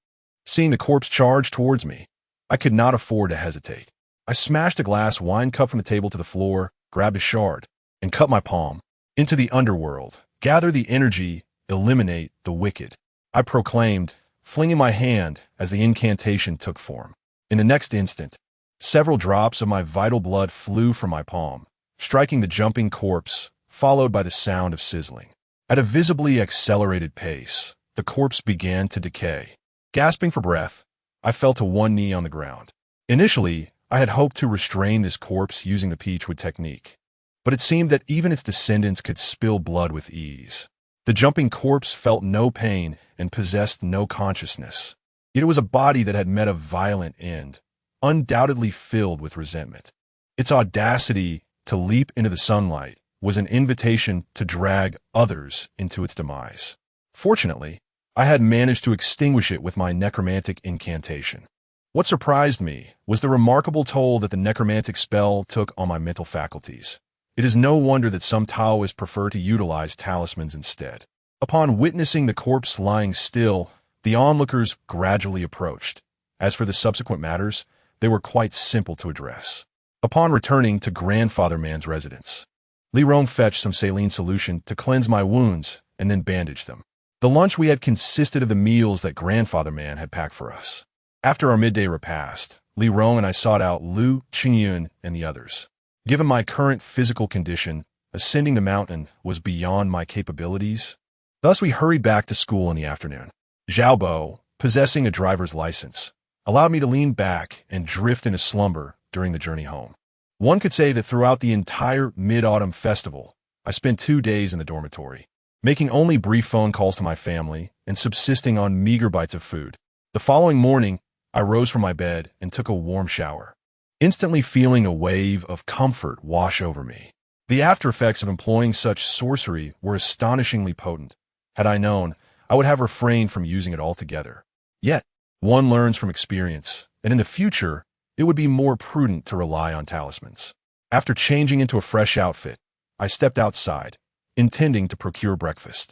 Seeing the corpse charge towards me, I could not afford to hesitate. I smashed a glass wine cup from the table to the floor, grabbed a shard, and cut my palm. "Into the underworld, gather the energy, eliminate the wicked," I proclaimed, flinging my hand as the incantation took form. In the next instant, several drops of my vital blood flew from my palm, striking the jumping corpse, followed by the sound of sizzling. At a visibly accelerated pace, the corpse began to decay. Gasping for breath, I fell to one knee on the ground. Initially, I had hoped to restrain this corpse using the peachwood technique, but it seemed that even its descendants could spill blood with ease. The jumping corpse felt no pain and possessed no consciousness. Yet it was a body that had met a violent end, undoubtedly filled with resentment. Its audacity to leap into the sunlight was an invitation to drag others into its demise. Fortunately, I had managed to extinguish it with my necromantic incantation. What surprised me was the remarkable toll that the necromantic spell took on my mental faculties. It is no wonder that some Taoists prefer to utilize talismans instead. Upon witnessing the corpse lying still, the onlookers gradually approached. As for the subsequent matters, they were quite simple to address. Upon returning to Grandfather Man's residence, Li Rong fetched some saline solution to cleanse my wounds and then bandaged them. The lunch we had consisted of the meals that Grandfather Man had packed for us. After our midday repast, Li Rong and I sought out Lu Qingyun and the others. Given my current physical condition, ascending the mountain was beyond my capabilities. Thus we hurried back to school in the afternoon. Zhao Bo, possessing a driver's license, allowed me to lean back and drift into slumber during the journey home. One could say that throughout the entire Mid-Autumn Festival, I spent 2 days in the dormitory, making only brief phone calls to my family and subsisting on meager bites of food. The following morning, I rose from my bed and took a warm shower, instantly feeling a wave of comfort wash over me. The after effects of employing such sorcery were astonishingly potent. Had I known, I would have refrained from using it altogether. Yet, one learns from experience, and in the future, it would be more prudent to rely on talismans. After changing into a fresh outfit, I stepped outside, intending to procure breakfast.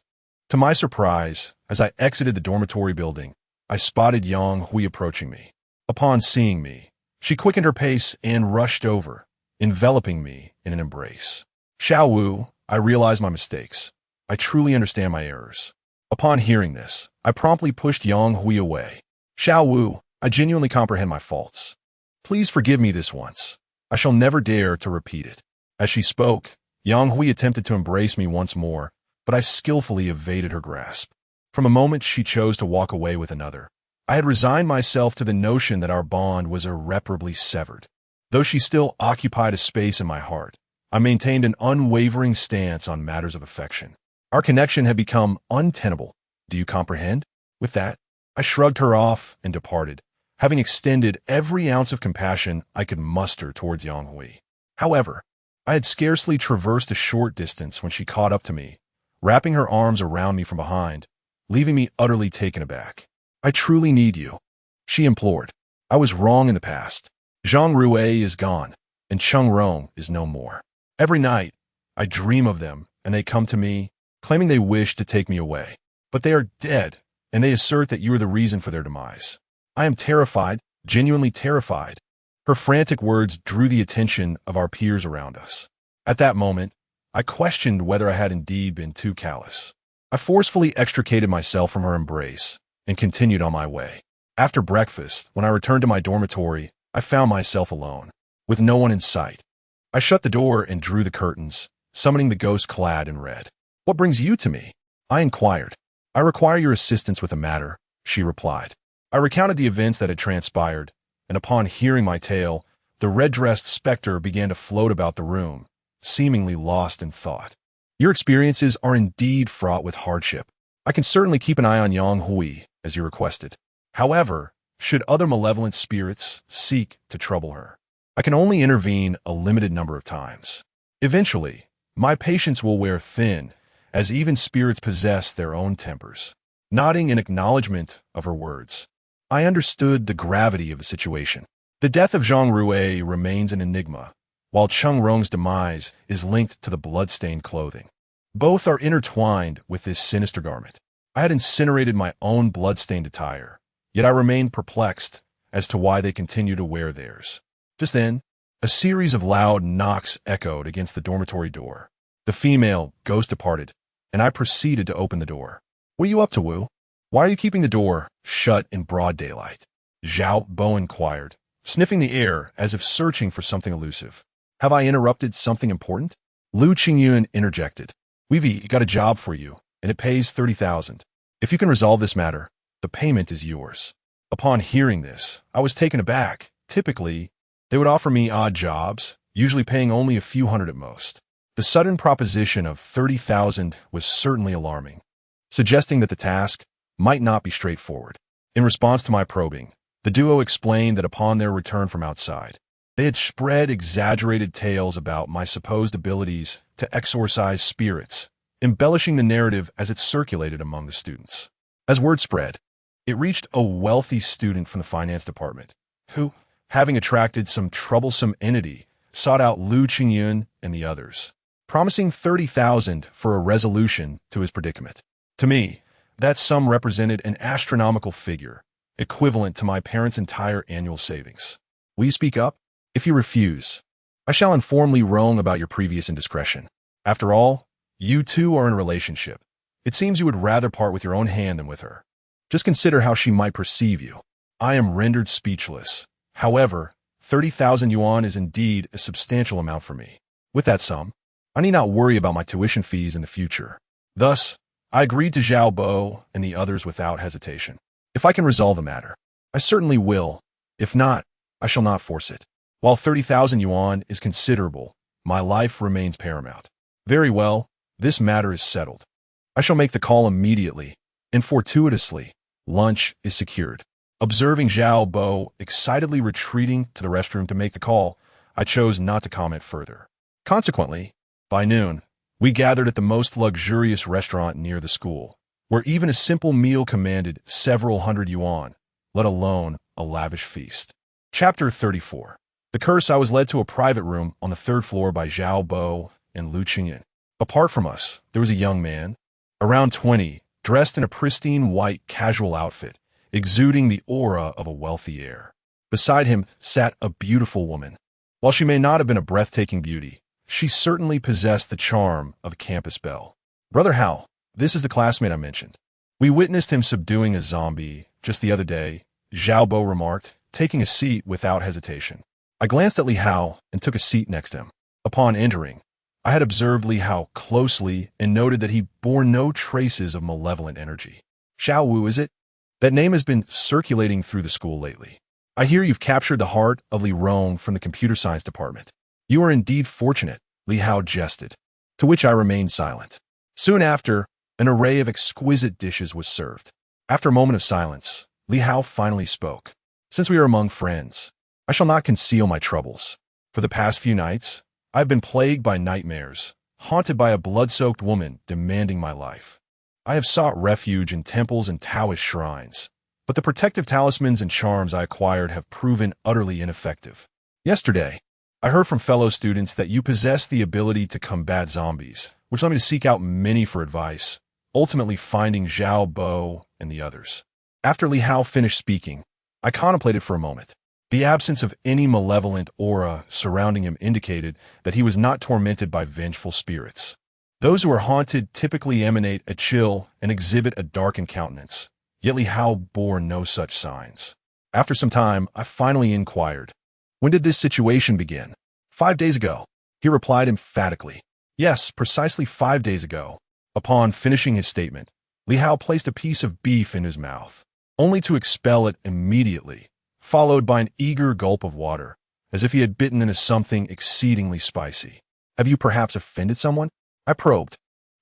To my surprise, as I exited the dormitory building, I spotted Yang Hui approaching me. Upon seeing me, she quickened her pace and rushed over, enveloping me in an embrace. "Xiao Wu, I realize my mistakes. I truly understand my errors." Upon hearing this, I promptly pushed Yang Hui away. "Xiao Wu, I genuinely comprehend my faults. Please forgive me this once. I shall never dare to repeat it." As she spoke, Yang Hui attempted to embrace me once more, but I skillfully evaded her grasp. From a moment she chose to walk away with another. I had resigned myself to the notion that our bond was irreparably severed. Though she still occupied a space in my heart, I maintained an unwavering stance on matters of affection. Our connection had become untenable. Do you comprehend? With that, I shrugged her off and departed, having extended every ounce of compassion I could muster towards Yang Hui. However, I had scarcely traversed a short distance when she caught up to me, wrapping her arms around me from behind, leaving me utterly taken aback. "I truly need you," she implored. "I was wrong in the past. Zhang Rue is gone, and Cheng Rong is no more. Every night, I dream of them, and they come to me, claiming they wish to take me away. But they are dead, and they assert that you are the reason for their demise. I am terrified, genuinely terrified." Her frantic words drew the attention of our peers around us. At that moment, I questioned whether I had indeed been too callous. I forcefully extricated myself from her embrace and continued on my way. After breakfast, when I returned to my dormitory, I found myself alone, with no one in sight. I shut the door and drew the curtains, summoning the ghost clad in red. "What brings you to me?" I inquired. "I require your assistance with a matter," she replied. I recounted the events that had transpired, and upon hearing my tale, the red-dressed specter began to float about the room, seemingly lost in thought. Your experiences are indeed fraught with hardship. I can certainly keep an eye on Yang Hui, as you requested. However, should other malevolent spirits seek to trouble her, I can only intervene a limited number of times. Eventually, my patience will wear thin, as even spirits possess their own tempers. Nodding in acknowledgement of her words, I understood the gravity of the situation. The death of Zhang Rui remains an enigma, while Cheng Rong's demise is linked to the blood-stained clothing. Both are intertwined with this sinister garment. I had incinerated my own blood-stained attire, yet I remained perplexed as to why they continue to wear theirs. Just then, a series of loud knocks echoed against the dormitory door. The female ghost departed, and I proceeded to open the door. "What are you up to, Wu? Why are you keeping the door shut in broad daylight?" Zhao Bo inquired, sniffing the air as if searching for something elusive. "Have I interrupted something important?" Lu Qingyun interjected. "We've got a job for you, and it pays 30,000. If you can resolve this matter, the payment is yours." Upon hearing this, I was taken aback. Typically, they would offer me odd jobs, usually paying only a few hundred at most. The sudden proposition of 30,000 was certainly alarming, suggesting that the task might not be straightforward. In response to my probing, the duo explained that upon their return from outside, they had spread exaggerated tales about my supposed abilities to exorcise spirits, embellishing the narrative as it circulated among the students. As word spread, it reached a wealthy student from the finance department, who, having attracted some troublesome entity, sought out Lu Qingyun and the others, promising 30,000 for a resolution to his predicament. To me, that sum represented an astronomical figure, equivalent to my parents' entire annual savings. "Will you speak up? If you refuse, I shall inform Li Rong about your previous indiscretion. After all, you two are in a relationship. It seems you would rather part with your own hand than with her. Just consider how she might perceive you." I am rendered speechless. However, 30,000 yuan is indeed a substantial amount for me. With that sum, I need not worry about my tuition fees in the future. Thus, I agreed to Zhao Bo and the others without hesitation. If I can resolve the matter, I certainly will. If not, I shall not force it. While 30,000 yuan is considerable, my life remains paramount. Very well, this matter is settled. I shall make the call immediately, and fortuitously, lunch is secured. Observing Zhao Bo excitedly retreating to the restroom to make the call, I chose not to comment further. Consequently, by noon, we gathered at the most luxurious restaurant near the school, where even a simple meal commanded several hundred yuan, let alone a lavish feast. Chapter 34. The curse. I was led to a private room on the third floor by Zhao Bo and Lu Qingyun. Apart from us, there was a young man, around 20, dressed in a pristine white casual outfit, exuding the aura of a wealthy heir. Beside him sat a beautiful woman. While she may not have been a breathtaking beauty, she certainly possessed the charm of a campus belle. "Brother Hao, this is the classmate I mentioned. We witnessed him subduing a zombie just the other day," Zhao Bo remarked, taking a seat without hesitation. I glanced at Li Hao and took a seat next to him. Upon entering, I had observed Li Hao closely and noted that he bore no traces of malevolent energy. "Xiao Wu, is it? That name has been circulating through the school lately. I hear you've captured the heart of Li Rong from the computer science department. You are indeed fortunate," Li Hao jested, to which I remained silent. Soon after, an array of exquisite dishes was served. After a moment of silence, Li Hao finally spoke. "Since we are among friends, I shall not conceal my troubles. For the past few nights, I have been plagued by nightmares, haunted by a blood-soaked woman demanding my life. I have sought refuge in temples and Taoist shrines, but the protective talismans and charms I acquired have proven utterly ineffective. Yesterday, I heard from fellow students that you possess the ability to combat zombies, which led me to seek out many for advice, ultimately finding Zhao Bo and the others." After Li Hao finished speaking, I contemplated for a moment. The absence of any malevolent aura surrounding him indicated that he was not tormented by vengeful spirits. Those who are haunted typically emanate a chill and exhibit a darkened countenance, yet Li Hao bore no such signs. After some time, I finally inquired, "When did this situation begin?" "5 days ago," he replied emphatically. "Yes, precisely 5 days ago." Upon finishing his statement, Li Hao placed a piece of beef in his mouth, only to expel it immediately, followed by an eager gulp of water, as if he had bitten into something exceedingly spicy. Have you perhaps offended someone? I probed.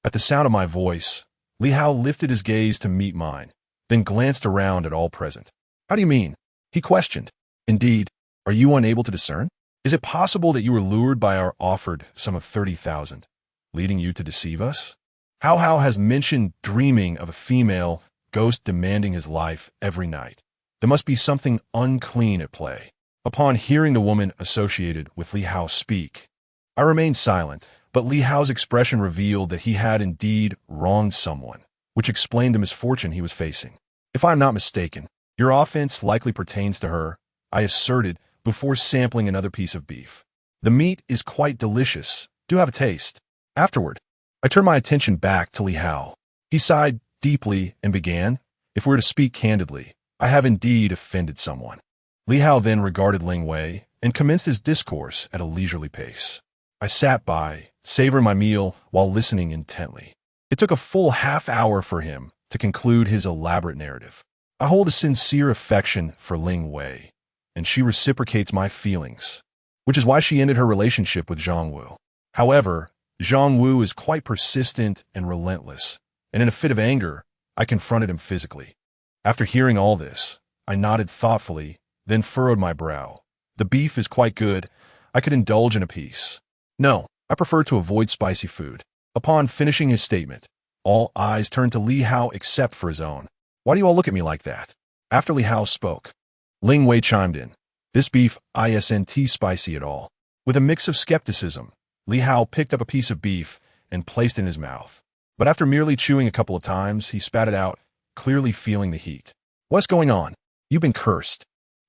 At the sound of my voice, Li Hao lifted his gaze to meet mine, then glanced around at all present. How do you mean? He questioned. Indeed, are you unable to discern? Is it possible that you were lured by our offered sum of 30,000, leading you to deceive us? Hao Hao has mentioned dreaming of a female ghost demanding his life every night. There must be something unclean at play. Upon hearing the woman associated with Li Hao speak, I remained silent, but Li Hao's expression revealed that he had indeed wronged someone, which explained the misfortune he was facing. If I am not mistaken, your offense likely pertains to her, I asserted before sampling another piece of beef. The meat is quite delicious. Do have a taste. Afterward, I turned my attention back to Li Hao. He sighed deeply and began, if we were to speak candidly, I have indeed offended someone. Li Hao then regarded Ling Wei and commenced his discourse at a leisurely pace. I sat by, savoring my meal while listening intently. It took a full half-hour for him to conclude his elaborate narrative. I hold a sincere affection for Ling Wei, and she reciprocates my feelings, which is why she ended her relationship with Zhang Wu. However, Zhang Wu is quite persistent and relentless, and in a fit of anger, I confronted him physically. After hearing all this, I nodded thoughtfully, then furrowed my brow. The beef is quite good. I could indulge in a piece. No, I prefer to avoid spicy food. Upon finishing his statement, all eyes turned to Li Hao except for his own. Why do you all look at me like that? After Li Hao spoke, Ling Wei chimed in. This beef isn't spicy at all. With a mix of skepticism, Li Hao picked up a piece of beef and placed it in his mouth. But after merely chewing a couple of times, he spat it out, clearly feeling the heat. What's going on? You've been cursed.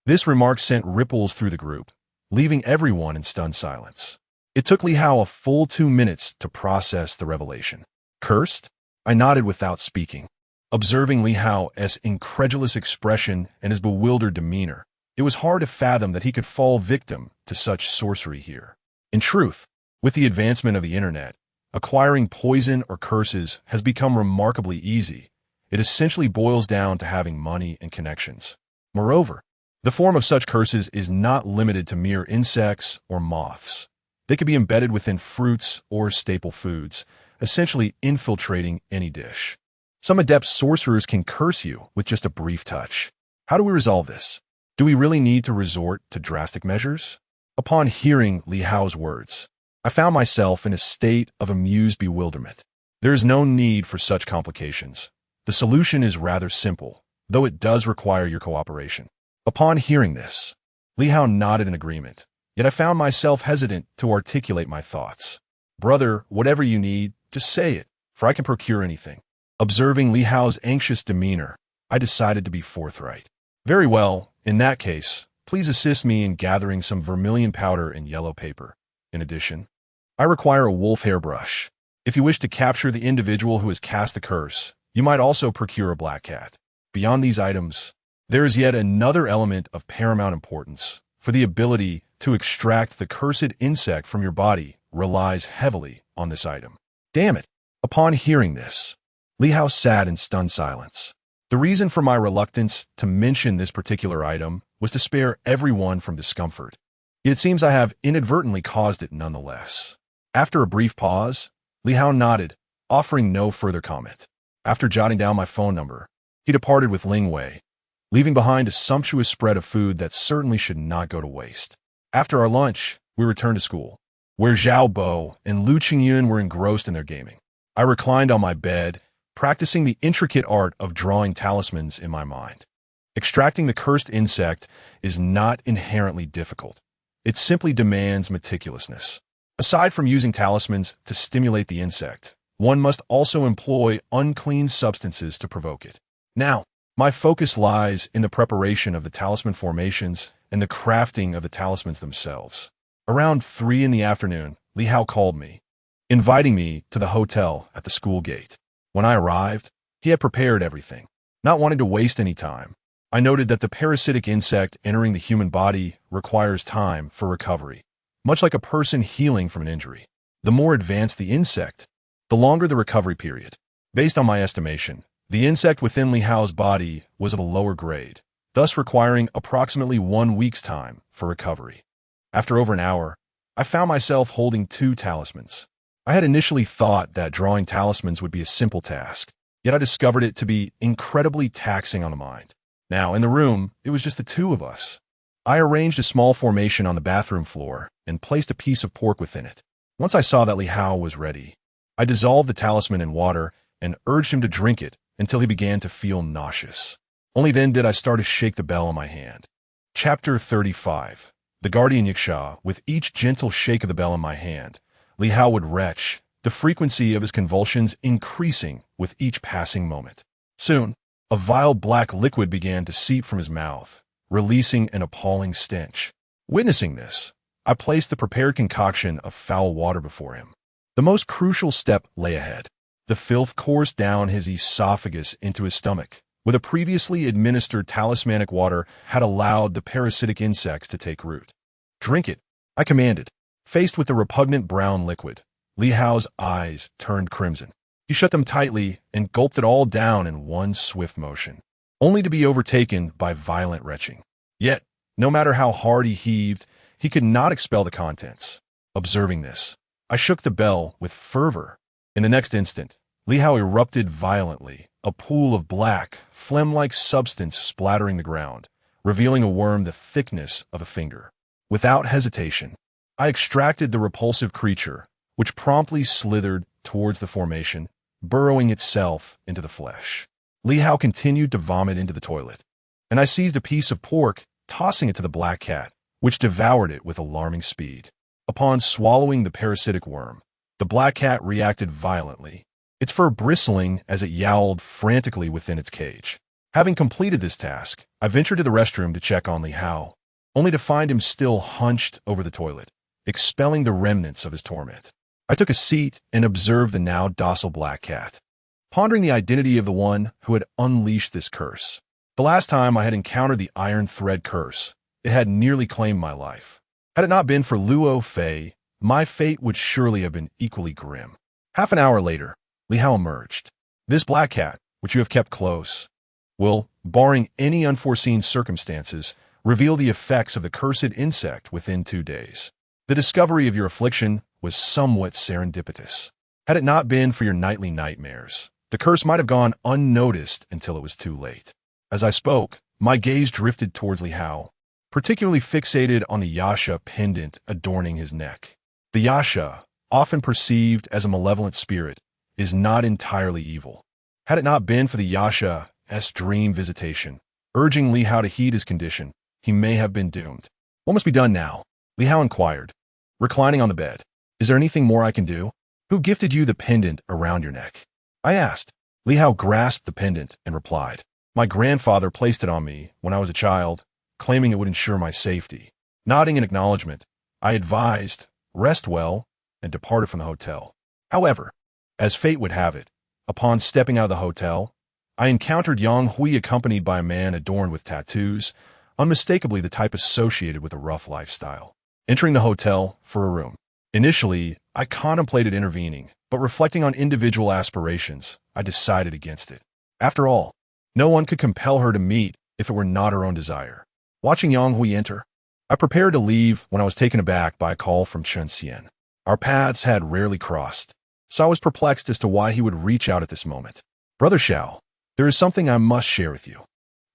This remark sent ripples through the group, leaving everyone in stunned silence. It took Li Hao a full 2 minutes to process the revelation. Cursed? I nodded without speaking. Observing Li Hao's incredulous expression and his bewildered demeanor, it was hard to fathom that he could fall victim to such sorcery here. In truth, with the advancement of the internet, acquiring poison or curses has become remarkably easy. It essentially boils down to having money and connections. Moreover, the form of such curses is not limited to mere insects or moths. They could be embedded within fruits or staple foods, essentially infiltrating any dish. Some adept sorcerers can curse you with just a brief touch. How do we resolve this? Do we really need to resort to drastic measures? Upon hearing Li Hao's words, I found myself in a state of amused bewilderment. There is no need for such complications. The solution is rather simple, though it does require your cooperation. Upon hearing this, Li Hao nodded in agreement, yet I found myself hesitant to articulate my thoughts. Brother, whatever you need, just say it, for I can procure anything. Observing Li Hao's anxious demeanor, I decided to be forthright. Very well, in that case, please assist me in gathering some vermilion powder and yellow paper. In addition, I require a wolf hairbrush. If you wish to capture the individual who has cast the curse, you might also procure a black cat. Beyond these items, there is yet another element of paramount importance, for the ability to extract the cursed insect from your body relies heavily on this item. Damn it! Upon hearing this, Li Hao sat in stunned silence. The reason for my reluctance to mention this particular item was to spare everyone from discomfort. Yet it seems I have inadvertently caused it nonetheless. After a brief pause, Li Hao nodded, offering no further comment. After jotting down my phone number, he departed with Ling Wei, leaving behind a sumptuous spread of food that certainly should not go to waste. After our lunch, we returned to school, where Zhao Bo and Lu Qingyun were engrossed in their gaming. I reclined on my bed, practicing the intricate art of drawing talismans in my mind. Extracting the cursed insect is not inherently difficult. It simply demands meticulousness. Aside from using talismans to stimulate the insect, one must also employ unclean substances to provoke it. Now, my focus lies in the preparation of the talisman formations and the crafting of the talismans themselves. Around 3 in the afternoon, Li Hao called me, inviting me to the hotel at the school gate. When I arrived, he had prepared everything. Not wanting to waste any time, I noted that the parasitic insect entering the human body requires time for recovery, much like a person healing from an injury. The more advanced the insect, the longer the recovery period. Based on my estimation, the insect within Li Hao's body was of a lower grade, thus requiring approximately 1 week's time for recovery. After over an hour, I found myself holding 2 talismans. I had initially thought that drawing talismans would be a simple task, yet I discovered it to be incredibly taxing on the mind. Now, in the room, it was just the 2 of us. I arranged a small formation on the bathroom floor and placed a piece of pork within it. Once I saw that Li Hao was ready, I dissolved the talisman in water and urged him to drink it until he began to feel nauseous. Only then did I start to shake the bell in my hand. Chapter 35. The guardian Yiksha, with each gentle shake of the bell in my hand, Li Hao would retch, the frequency of his convulsions increasing with each passing moment. Soon, a vile black liquid began to seep from his mouth, releasing an appalling stench. Witnessing this, I placed the prepared concoction of foul water before him. The most crucial step lay ahead. The filth coursed down his esophagus into his stomach, where the previously administered talismanic water had allowed the parasitic insects to take root. "Drink it," I commanded. Faced with the repugnant brown liquid, Li Hao's eyes turned crimson. He shut them tightly and gulped it all down in one swift motion, only to be overtaken by violent retching. Yet, no matter how hard he heaved, he could not expel the contents. Observing this, I shook the bell with fervor. In the next instant, Li Hao erupted violently, a pool of black, phlegm-like substance splattering the ground, revealing a worm the thickness of a finger. Without hesitation, I extracted the repulsive creature, which promptly slithered towards the formation, burrowing itself into the flesh. Li Hao continued to vomit into the toilet, and I seized a piece of pork, tossing it to the black cat, which devoured it with alarming speed. Upon swallowing the parasitic worm, the black cat reacted violently, its fur bristling as it yowled frantically within its cage. Having completed this task, I ventured to the restroom to check on Li Hao, only to find him still hunched over the toilet, expelling the remnants of his torment. I took a seat and observed the now docile black cat, pondering the identity of the one who had unleashed this curse. The last time I had encountered the iron thread curse, it had nearly claimed my life. Had it not been for Luo Fei, my fate would surely have been equally grim. Half an hour later, Li Hao emerged. "This black cat, which you have kept close, will, barring any unforeseen circumstances, reveal the effects of the cursed insect within 2 days. The discovery of your affliction was somewhat serendipitous. Had it not been for your nightly nightmares, the curse might have gone unnoticed until it was too late." As I spoke, my gaze drifted towards Li Hao, particularly fixated on the yasha pendant adorning his neck. The yasha, often perceived as a malevolent spirit, is not entirely evil. Had it not been for the yasha's dream visitation, urging Li Hao to heed his condition, he may have been doomed. "What must be done now?" Li Hao inquired, reclining on the bed. "Is there anything more I can do?" "Who gifted you the pendant around your neck?" I asked. Li Hao grasped the pendant and replied, "My grandfather placed it on me when I was a child, claiming it would ensure my safety." Nodding in acknowledgement, I advised, "Rest well," and departed from the hotel. However, as fate would have it, upon stepping out of the hotel, I encountered Yang Hui accompanied by a man adorned with tattoos, unmistakably the type associated with a rough lifestyle. Entering the hotel for a room. Initially, I contemplated intervening, but reflecting on individual aspirations, I decided against it. After all, no one could compel her to meet if it were not her own desire. Watching Yang Hui enter, I prepared to leave when I was taken aback by a call from Chen Xian. Our paths had rarely crossed, so I was perplexed as to why he would reach out at this moment. "Brother Xiao, there is something I must share with you.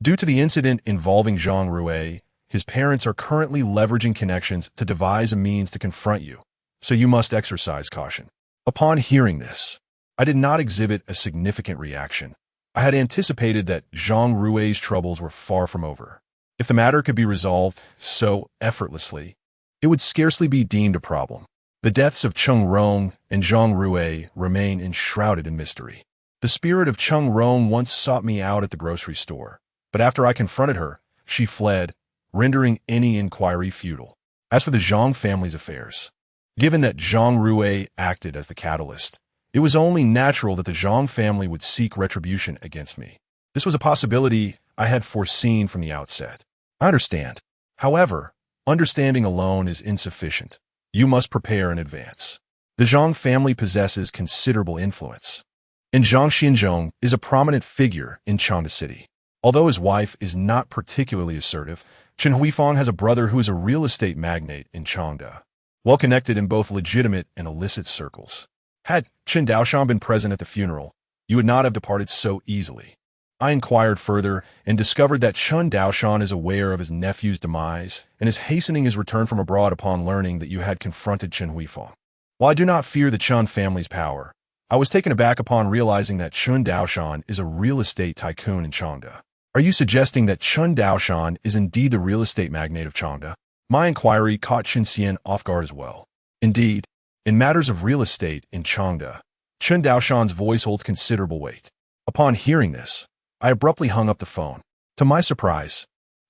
Due to the incident involving Zhang Rui, his parents are currently leveraging connections to devise a means to confront you, so you must exercise caution." Upon hearing this, I did not exhibit a significant reaction. I had anticipated that Zhang Rui's troubles were far from over. If the matter could be resolved so effortlessly, it would scarcely be deemed a problem. The deaths of Cheng Rong and Zhang Rui remain enshrouded in mystery. The spirit of Cheng Rong once sought me out at the grocery store, but after I confronted her, she fled, rendering any inquiry futile. As for the Zhang family's affairs, given that Zhang Rui acted as the catalyst, it was only natural that the Zhang family would seek retribution against me. This was a possibility I had foreseen from the outset. I understand. However, understanding alone is insufficient. You must prepare in advance. The Zhang family possesses considerable influence, and Zhang Xianzhong is a prominent figure in Changde City. Although his wife is not particularly assertive, Chen Huifeng has a brother who is a real estate magnate in Changde, well connected in both legitimate and illicit circles. Had Chen Daoshan been present at the funeral, you would not have departed so easily. I inquired further and discovered that Chen Daoshan is aware of his nephew's demise and is hastening his return from abroad upon learning that you had confronted Chen Huifeng. While I do not fear the Chen family's power, I was taken aback upon realizing that Chen Daoshan is a real estate tycoon in Changde. Are you suggesting that Chen Daoshan is indeed the real estate magnate of Changde? My inquiry caught Chen Xian off guard as well. Indeed, in matters of real estate in Changde, Chen Daoshan's voice holds considerable weight. Upon hearing this, I abruptly hung up the phone. To my surprise,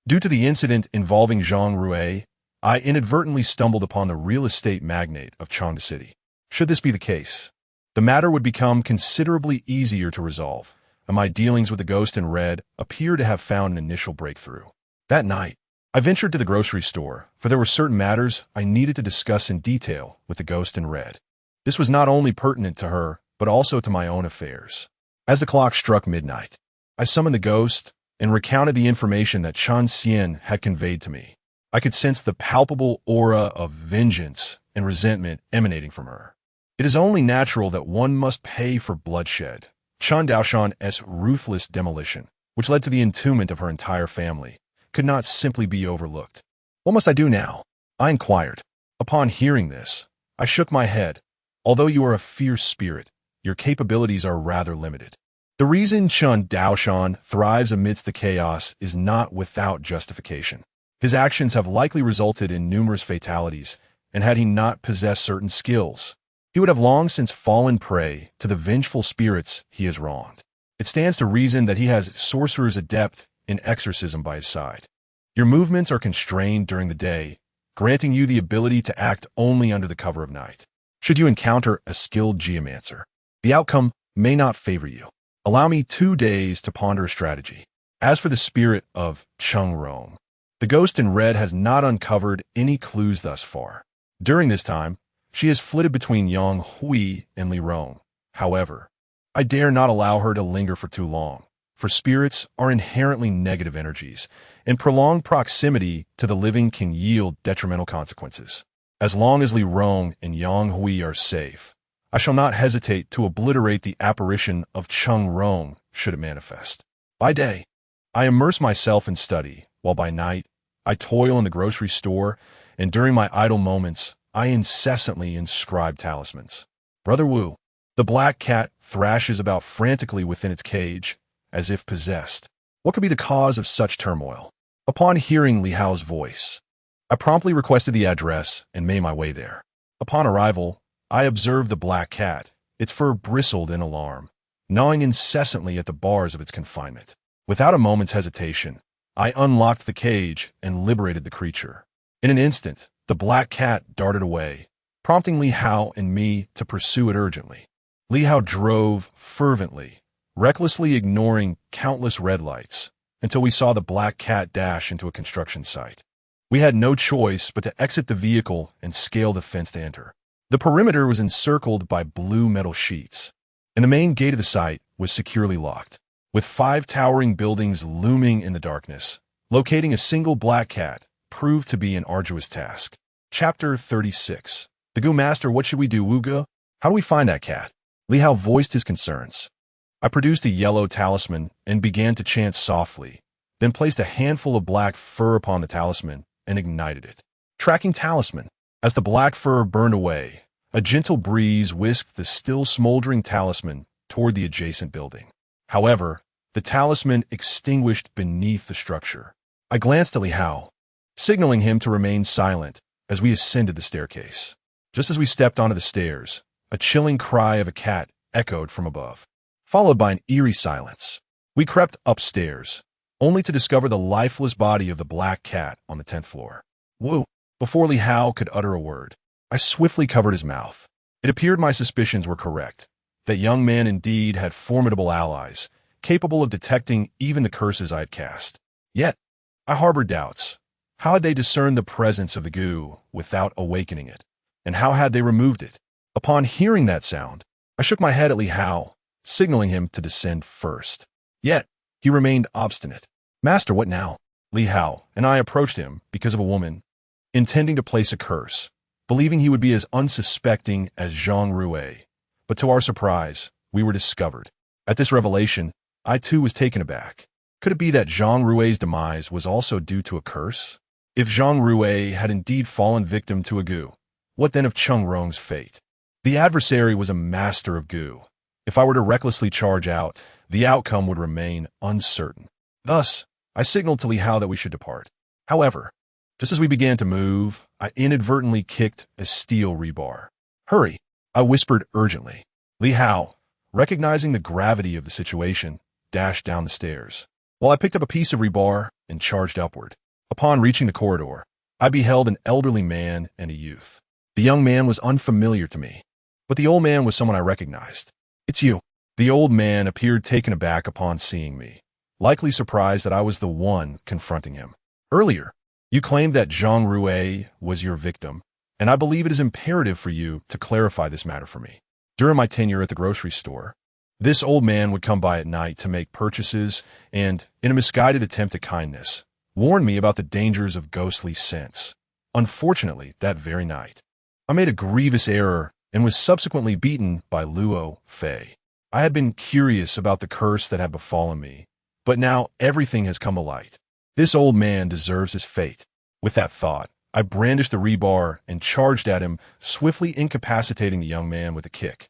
due to the incident involving Zhang Rui, I inadvertently stumbled upon the real estate magnate of Changde City. Should this be the case, the matter would become considerably easier to resolve, and my dealings with the ghost in red appear to have found an initial breakthrough. That night, I ventured to the grocery store, for there were certain matters I needed to discuss in detail with the ghost in red. This was not only pertinent to her, but also to my own affairs. As the clock struck midnight, I summoned the ghost and recounted the information that Chen Xian had conveyed to me. I could sense the palpable aura of vengeance and resentment emanating from her. It is only natural that one must pay for bloodshed. Chen Daoshan's ruthless demolition, which led to the entombment of her entire family, could not simply be overlooked. What must I do now? I inquired. Upon hearing this, I shook my head. Although you are a fierce spirit, your capabilities are rather limited. The reason Chen Daoshan thrives amidst the chaos is not without justification. His actions have likely resulted in numerous fatalities, and had he not possessed certain skills, he would have long since fallen prey to the vengeful spirits he has wronged. It stands to reason that he has sorcerers adept in exorcism by his side. Your movements are constrained during the day, granting you the ability to act only under the cover of night. Should you encounter a skilled geomancer, the outcome may not favor you. Allow me 2 days to ponder a strategy. As for the spirit of Cheng Rong, the ghost in red has not uncovered any clues thus far. During this time, she has flitted between Yang Hui and Li Rong. However, I dare not allow her to linger for too long, for spirits are inherently negative energies, and prolonged proximity to the living can yield detrimental consequences. As long as Li Rong and Yang Hui are safe, I shall not hesitate to obliterate the apparition of Cheng Rong should it manifest. By day, I immerse myself in study, while by night, I toil in the grocery store, and during my idle moments, I incessantly inscribe talismans. Brother Wu, the black cat thrashes about frantically within its cage, as if possessed. What could be the cause of such turmoil? Upon hearing Li Hao's voice, I promptly requested the address and made my way there. Upon arrival, I observed the black cat. Its fur bristled in alarm, gnawing incessantly at the bars of its confinement. Without a moment's hesitation, I unlocked the cage and liberated the creature. In an instant, the black cat darted away, prompting Li Hao and me to pursue it urgently. Li Hao drove fervently, recklessly ignoring countless red lights, until we saw the black cat dash into a construction site. We had no choice but to exit the vehicle and scale the fence to enter. The perimeter was encircled by blue metal sheets, and the main gate of the site was securely locked. With 5 towering buildings looming in the darkness, locating a single black cat proved to be an arduous task. Chapter 36. The Gu Master, what should we do, Wuge? How do we find that cat? Li Hao voiced his concerns. I produced a yellow talisman and began to chant softly, then placed a handful of black fur upon the talisman and ignited it. Tracking talisman. As the black fur burned away, a gentle breeze whisked the still smoldering talisman toward the adjacent building. However, the talisman extinguished beneath the structure. I glanced at Li Hao, signaling him to remain silent as we ascended the staircase. Just as we stepped onto the stairs, a chilling cry of a cat echoed from above, followed by an eerie silence. We crept upstairs, only to discover the lifeless body of the black cat on the 10th floor. Woo! Before Li Hao could utter a word, I swiftly covered his mouth. It appeared my suspicions were correct. That young man indeed had formidable allies, capable of detecting even the curses I had cast. Yet, I harbored doubts. How had they discerned the presence of the goo without awakening it? And how had they removed it? Upon hearing that sound, I shook my head at Li Hao, signaling him to descend first. Yet, he remained obstinate. Master, what now? Li Hao and I approached him because of a woman, intending to place a curse, believing he would be as unsuspecting as Zhang Rui. But to our surprise, we were discovered. At this revelation, I too was taken aback. Could it be that Zhang Rui's demise was also due to a curse? If Zhang Rui had indeed fallen victim to a gu, what then of Cheng Rong's fate? The adversary was a master of gu. If I were to recklessly charge out, the outcome would remain uncertain. Thus, I signaled to Li Hao that we should depart. However, just as we began to move, I inadvertently kicked a steel rebar. "Hurry," I whispered urgently. Li Hao, recognizing the gravity of the situation, dashed down the stairs, while I picked up a piece of rebar and charged upward. Upon reaching the corridor, I beheld an elderly man and a youth. The young man was unfamiliar to me, but the old man was someone I recognized. "It's you." The old man appeared taken aback upon seeing me, likely surprised that I was the one confronting him. "Earlier, you claimed that Zhang Rui was your victim, and I believe it is imperative for you to clarify this matter for me. During my tenure at the grocery store, this old man would come by at night to make purchases and, in a misguided attempt at kindness, warned me about the dangers of ghostly scents. Unfortunately, that very night, I made a grievous error and was subsequently beaten by Luo Fei. I had been curious about the curse that had befallen me, but now everything has come alight. This old man deserves his fate." With that thought, I brandished the rebar and charged at him, swiftly incapacitating the young man with a kick.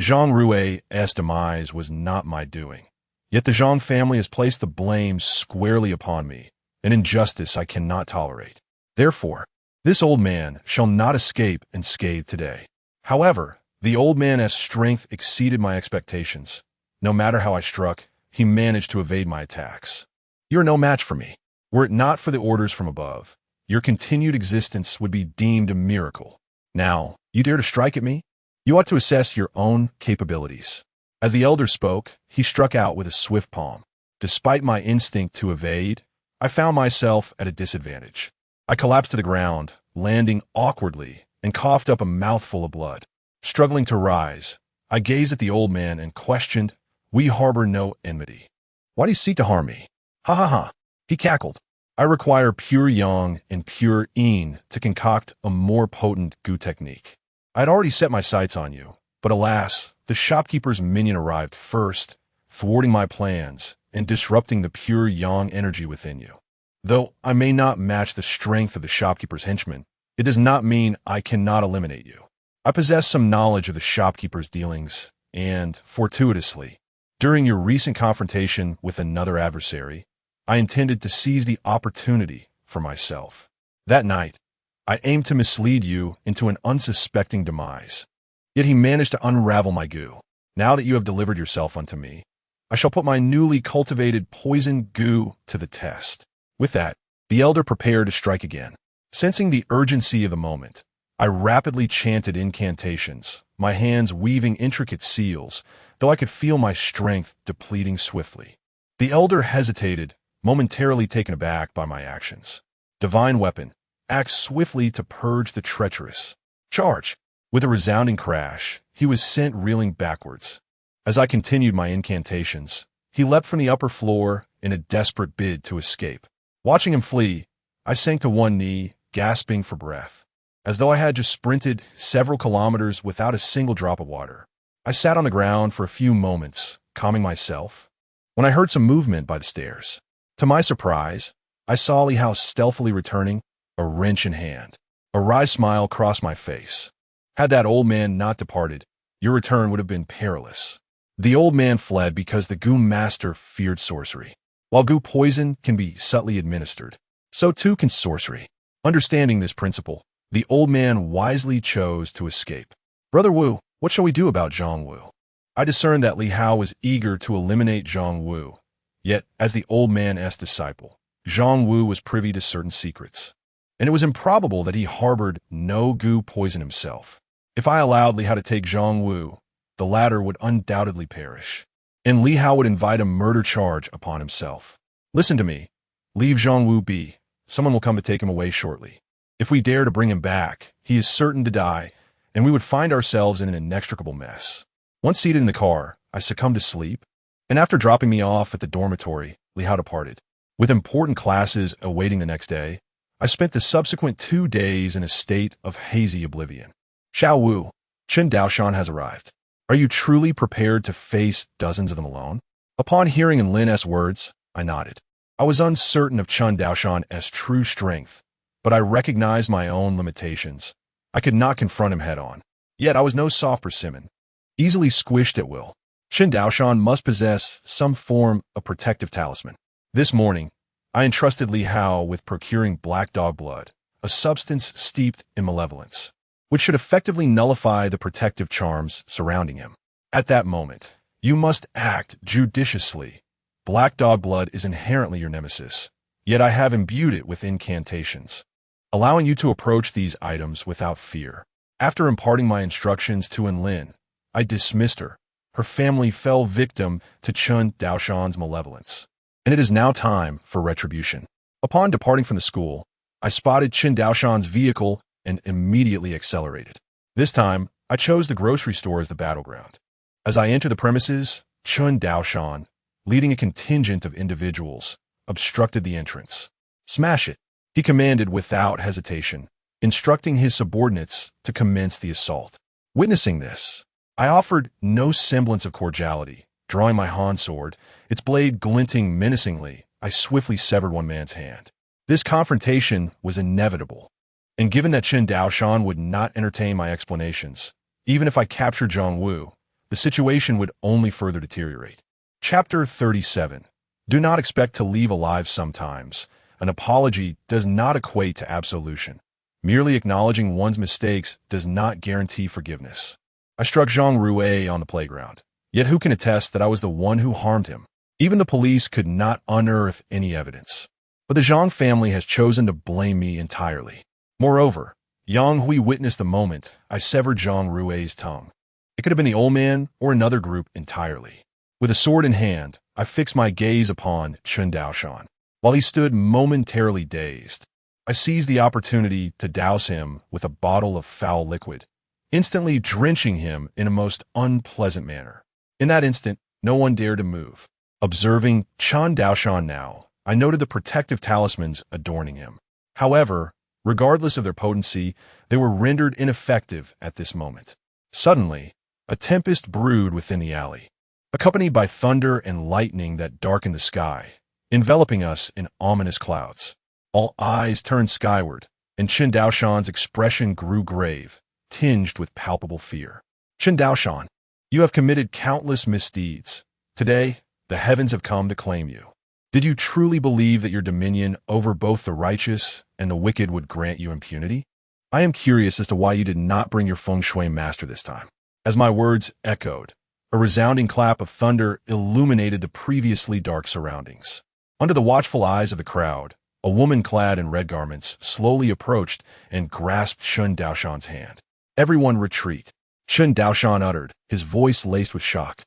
Zhang Rui's demise was not my doing, yet the Zhang family has placed the blame squarely upon me, an injustice I cannot tolerate. Therefore, this old man shall not escape unscathed today. However, the old man's strength exceeded my expectations. No matter how I struck, he managed to evade my attacks. "You're no match for me. Were it not for the orders from above, your continued existence would be deemed a miracle. Now, you dare to strike at me? You ought to assess your own capabilities." As the elder spoke, he struck out with a swift palm. Despite my instinct to evade, I found myself at a disadvantage. I collapsed to the ground, landing awkwardly, and coughed up a mouthful of blood. Struggling to rise, I gazed at the old man and questioned, "We harbor no enmity. Why do you seek to harm me?" "Ha ha ha," he cackled. "I require pure yang and pure yin to concoct a more potent gu technique. I had already set my sights on you, but alas, the shopkeeper's minion arrived first, thwarting my plans and disrupting the pure yang energy within you. Though I may not match the strength of the shopkeeper's henchman, it does not mean I cannot eliminate you. I possess some knowledge of the shopkeeper's dealings, and, fortuitously, during your recent confrontation with another adversary, I intended to seize the opportunity for myself. That night, I aimed to mislead you into an unsuspecting demise. Yet he managed to unravel my goo. Now that you have delivered yourself unto me, I shall put my newly cultivated poison goo to the test." With that, the elder prepared to strike again. Sensing the urgency of the moment, I rapidly chanted incantations, my hands weaving intricate seals, though I could feel my strength depleting swiftly. The elder hesitated, momentarily taken aback by my actions. Divine weapon, act swiftly to purge the treacherous. Charge! With a resounding crash, he was sent reeling backwards. As I continued my incantations, he leapt from the upper floor in a desperate bid to escape. Watching him flee, I sank to one knee, gasping for breath, as though I had just sprinted several kilometers without a single drop of water. I sat on the ground for a few moments, calming myself, when I heard some movement by the stairs. To my surprise, I saw Li Hao stealthily returning, a wrench in hand. A wry smile crossed my face. Had that old man not departed, your return would have been perilous. The old man fled because the Gu master feared sorcery. While Gu poison can be subtly administered, so too can sorcery. Understanding this principle, the old man wisely chose to escape. "Brother Wu, what shall we do about Zhang Wu?" I discerned that Li Hao was eager to eliminate Zhang Wu. Yet, as the old man's disciple, Zhang Wu was privy to certain secrets, and it was improbable that he harbored no Gu poison himself. If I allowed Li Hao to take Zhang Wu, the latter would undoubtedly perish, and Li Hao would invite a murder charge upon himself. "Listen to me. Leave Zhang Wu be. Someone will come to take him away shortly. If we dare to bring him back, he is certain to die, and we would find ourselves in an inextricable mess." Once seated in the car, I succumbed to sleep, and after dropping me off at the dormitory, Li Hao departed. With important classes awaiting the next day, I spent the subsequent 2 days in a state of hazy oblivion. Xiao Wu, Chen Daoshan has arrived. Are you truly prepared to face dozens of them alone? Upon hearing Lin's words, I nodded. I was uncertain of Chen Daoshan's true strength, but I recognized my own limitations. I could not confront him head-on. Yet I was no soft persimmon, easily squished at will. Chen Daoshan must possess some form of protective talisman. This morning, I entrusted Li Hao with procuring black dog blood, a substance steeped in malevolence, which should effectively nullify the protective charms surrounding him. At that moment, you must act judiciously. Black dog blood is inherently your nemesis, yet I have imbued it with incantations, allowing you to approach these items without fear. After imparting my instructions to Lin, I dismissed her. Her family fell victim to Chen Daoshan's malevolence, and it is now time for retribution. Upon departing from the school, I spotted Chen Daoshan's vehicle and immediately accelerated. This time, I chose the grocery store as the battleground. As I entered the premises, Chen Daoshan, leading a contingent of individuals, obstructed the entrance. "Smash it," he commanded without hesitation, instructing his subordinates to commence the assault. Witnessing this, I offered no semblance of cordiality. Drawing my Han sword, its blade glinting menacingly, I swiftly severed one man's hand. This confrontation was inevitable, and given that Chen Daoshan would not entertain my explanations, even if I captured Zhang Wu, the situation would only further deteriorate. Chapter 37. Do not expect to leave alive sometimes. An apology does not equate to absolution. Merely acknowledging one's mistakes does not guarantee forgiveness. I struck Zhang Rue on the playground. Yet who can attest that I was the one who harmed him? Even the police could not unearth any evidence. But the Zhang family has chosen to blame me entirely. Moreover, Yang Hui witnessed the moment I severed Zhang Rue's tongue. It could have been the old man or another group entirely. With a sword in hand, I fixed my gaze upon Chen Daoshan. While he stood momentarily dazed, I seized the opportunity to douse him with a bottle of foul liquid, instantly drenching him in a most unpleasant manner. In that instant, no one dared to move. Observing Chen Daoshan now, I noted the protective talismans adorning him. However, regardless of their potency, they were rendered ineffective at this moment. Suddenly, a tempest brewed within the alley, accompanied by thunder and lightning that darkened the sky, enveloping us in ominous clouds. All eyes turned skyward, and Chen Daoshan's expression grew grave, tinged with palpable fear. "Chen Daoshan, you have committed countless misdeeds. Today, the heavens have come to claim you. Did you truly believe that your dominion over both the righteous and the wicked would grant you impunity? I am curious as to why you did not bring your feng shui master this time." As my words echoed, a resounding clap of thunder illuminated the previously dark surroundings. Under the watchful eyes of the crowd, a woman clad in red garments slowly approached and grasped Chen Daoshan's hand. "Everyone retreat," Chen Daoshan uttered, his voice laced with shock.